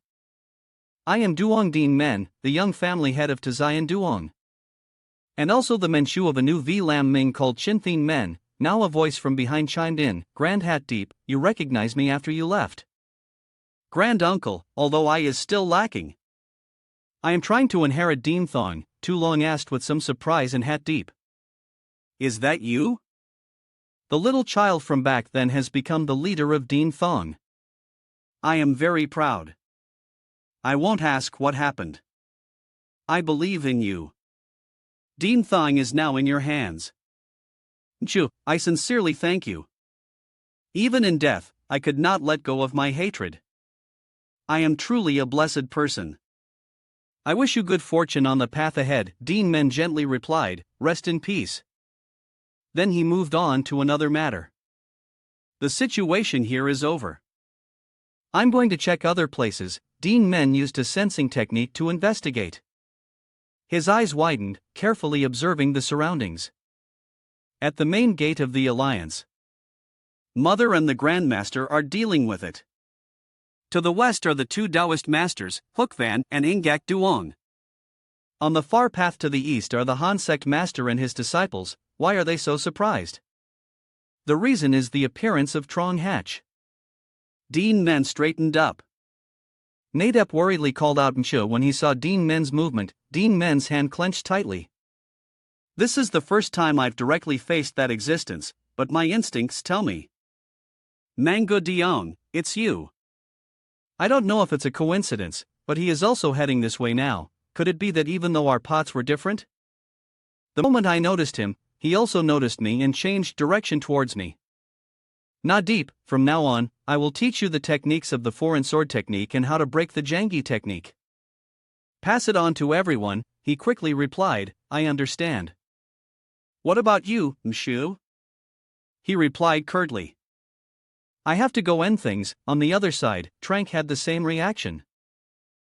I am Duong Dean Men, the young family head of Tazayan Duong. And also the Menchu of a new V Lam Ming called Chinthin Men. Now a voice from behind chimed in, Grand Hat Deep, you recognize me after you left. Grand Uncle, although I is still lacking. I am trying to inherit Dean Thong, Tu Long asked with some surprise and Hat Deep. Is that you? The little child from back then has become the leader of Dean Thong. I am very proud. I won't ask what happened. I believe in you. Dean Thong is now in your hands. Chu, I sincerely thank you. Even in death, I could not let go of my hatred. I am truly a blessed person. I wish you good fortune on the path ahead, Dean Men gently replied, Rest in peace. Then he moved on to another matter. The situation here is over. I'm going to check other places. Dean Men used a sensing technique to investigate. His eyes widened, carefully observing the surroundings. At the main gate of the Alliance, Mother and the Grandmaster are dealing with it. To the west are the two Taoist masters, Hookvan and Ingak Duong. On the far path to the east are the Han sect master and his disciples. Why are they so surprised? The reason is the appearance of Trong Hatch. Dean Men straightened up. Nadep worriedly called out Mchu when he saw Dean Men's movement. Dean Men's hand clenched tightly. This is the first time I've directly faced that existence, but my instincts tell me. Manga Dion, it's you. I don't know if it's a coincidence, but he is also heading this way now. Could it be that even though our paths were different? The moment I noticed him, he also noticed me and changed direction towards me. Nadeep, from now on, I will teach you the techniques of the foreign sword technique and how to break the Jangi technique. Pass it on to everyone, he quickly replied. I understand. What about you, Mshu? He replied curtly. I have to go end things. On the other side, Trank had the same reaction.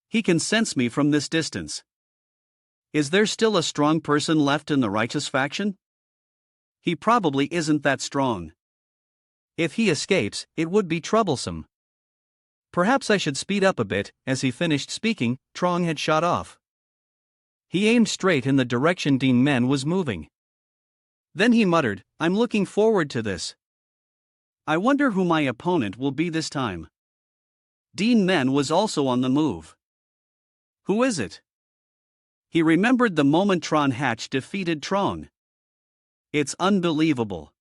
He can sense me from this distance. Is there still a strong person left in the righteous faction? He probably isn't that strong. If he escapes, it would be troublesome. Perhaps I should speed up a bit. As he finished speaking, Trong had shot off. He aimed straight in the direction Duan Men was moving. Then he muttered, I'm looking forward to this. I wonder who my opponent will be this time. Duan Men was also on the move. Who is it? He remembered the moment Tron Hatch defeated Trong. It's unbelievable.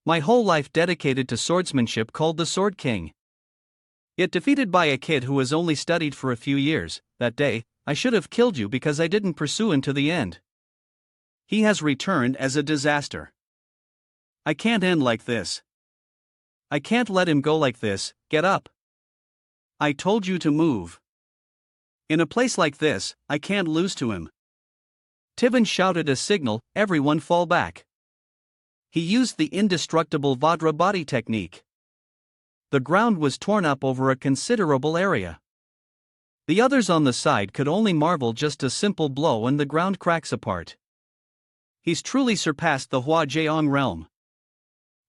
My whole life dedicated to swordsmanship called the Sword King. Yet defeated by a kid who has only studied for a few years. That day, I should have killed you because I didn't pursue him to the end. He has returned as a disaster. I can't end like this. I can't let him go like this. Get up. I told you to move. In a place like this, I can't lose to him. Tivan shouted a signal, everyone fall back. He used the indestructible Vajra body technique. The ground was torn up over a considerable area. The others on the side could only marvel, just a simple blow and the ground cracks apart. He's truly surpassed the Hua Jeong realm.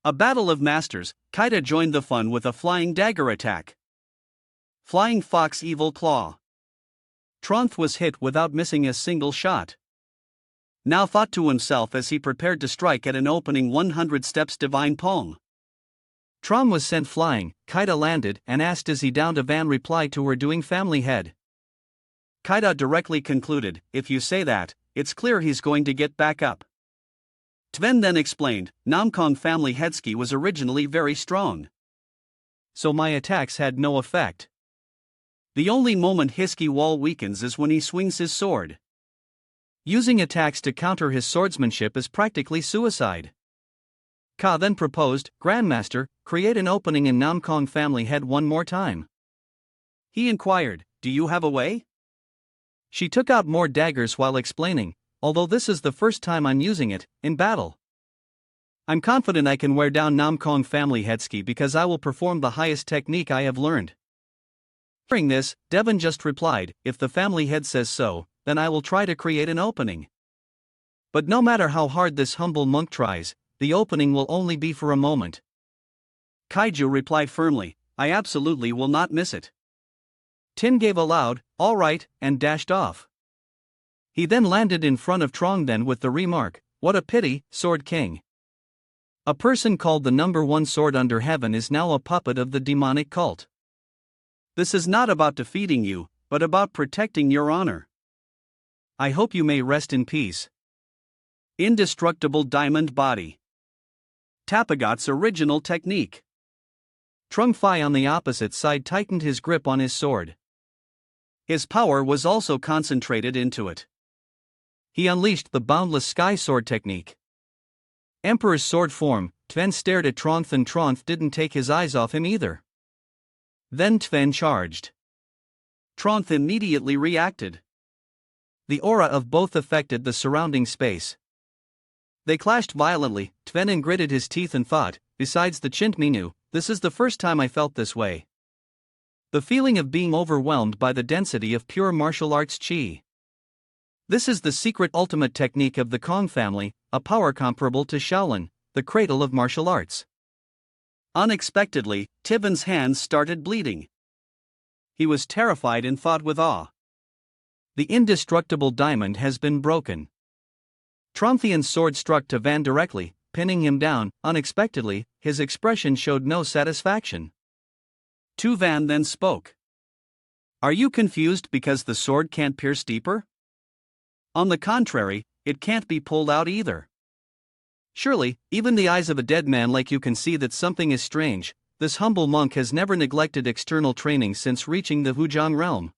A battle of masters. Kaida joined the fun with a flying dagger attack. Flying Fox Evil Claw. Tronth was hit without missing a single shot. Now thought to himself as he prepared to strike at an opening 100 steps divine palm. Trom was sent flying. Kaida landed and asked, is he down to Van reply to her doing family head. Kaida directly concluded, if you say that, it's clear he's going to get back up. Tven then explained, Namkong family headski was originally very strong. So my attacks had no effect. The only moment Hiski wall weakens is when he swings his sword. Using attacks to counter his swordsmanship is practically suicide. Ka then proposed, Grandmaster, create an opening in Namkong family head one more time. He inquired, do you have a way? She took out more daggers while explaining, although this is the first time I'm using it, in battle. I'm confident I can wear down Namkong family headski because I will perform the highest technique I have learned. Hearing this, Devon just replied, if the family head says so, then I will try to create an opening. But no matter how hard this humble monk tries, the opening will only be for a moment. Kaiju replied firmly, I absolutely will not miss it. Tin gave a loud, all right, and dashed off. He then landed in front of Trongden with the remark, what a pity, Sword King. A person called the number one sword under heaven is now a puppet of the demonic cult. This is not about defeating you, but about protecting your honor. I hope you may rest in peace. Indestructible diamond body. Tapagot's original technique. Trung Fai on the opposite side tightened his grip on his sword. His power was also concentrated into it. He unleashed the boundless sky sword technique. Emperor's sword form. Tven stared at Tronth and Tronth didn't take his eyes off him either. Then Tven charged. Tronth immediately reacted. The aura of both affected the surrounding space. They clashed violently. Tvenin gritted his teeth and thought, besides the Chint Minu, this is the first time I felt this way. The feeling of being overwhelmed by the density of pure martial arts chi. This is the secret ultimate technique of the Kong family, a power comparable to Shaolin, the cradle of martial arts. Unexpectedly, Tiven's hands started bleeding. He was terrified and thought with awe. The indestructible diamond has been broken. Tronthian's sword struck to Van directly, pinning him down. Unexpectedly, his expression showed no satisfaction. Tu Van then spoke. Are you confused because the sword can't pierce deeper? On the contrary, it can't be pulled out either. Surely, even the eyes of a dead man like you can see that something is strange. This humble monk has never neglected external training since reaching the Hujiang realm.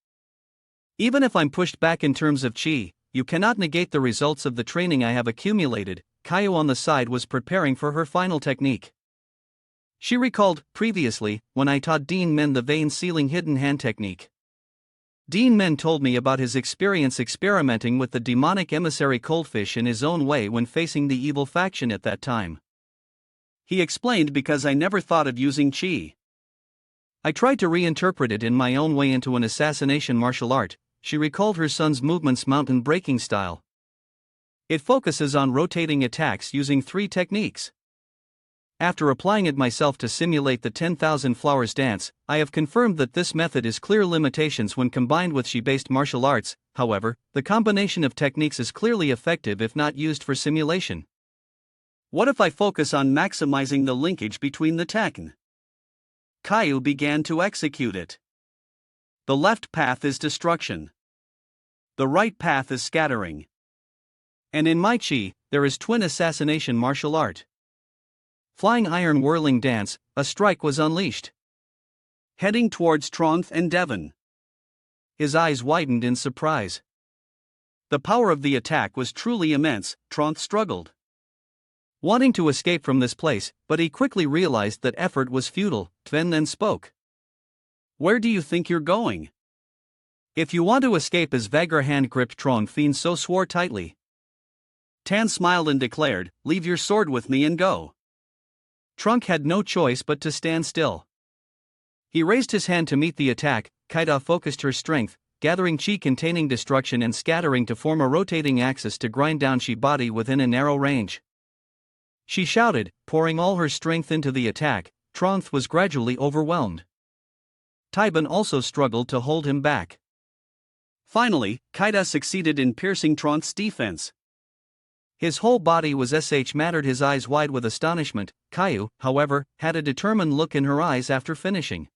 Even if I'm pushed back in terms of chi, you cannot negate the results of the training I have accumulated. Kaio on the side was preparing for her final technique. She recalled, previously, when I taught Duan Men the vein sealing hidden hand technique. Duan Men told me about his experience experimenting with the demonic emissary Coldfish in his own way when facing the evil faction at that time. He explained, because I never thought of using chi. I tried to reinterpret it in my own way into an assassination martial art. She recalled her son's movements mountain breaking style. It focuses on rotating attacks using 3 techniques. After applying it myself to simulate the 10,000 flowers dance, I have confirmed that this method has clear limitations when combined with chi-based martial arts. However, the combination of techniques is clearly effective if not used for simulation. What if I focus on maximizing the linkage between the techn? Caillou began to execute it. The left path is destruction. The right path is scattering. And in my chi, there is twin assassination martial art. Flying iron whirling dance, a strike was unleashed. Heading towards Tronth and Devon. His eyes widened in surprise. The power of the attack was truly immense. Tronth struggled, wanting to escape from this place, but he quickly realized that effort was futile. Tven then spoke. Where do you think you're going? If you want to escape, as Vagar hand gripped Tron Fiend so swore tightly. Tan smiled and declared, leave your sword with me and go. Trunk had no choice but to stand still. He raised his hand to meet the attack. Kaida focused her strength, gathering chi containing destruction and scattering to form a rotating axis to grind down chi body within a narrow range. She shouted, pouring all her strength into the attack. Tronth was gradually overwhelmed. Taiban also struggled to hold him back. Finally, Kaida succeeded in piercing Tronth's defense. His whole body was mattered, his eyes wide with astonishment. Caillou, however, had a determined look in her eyes after finishing.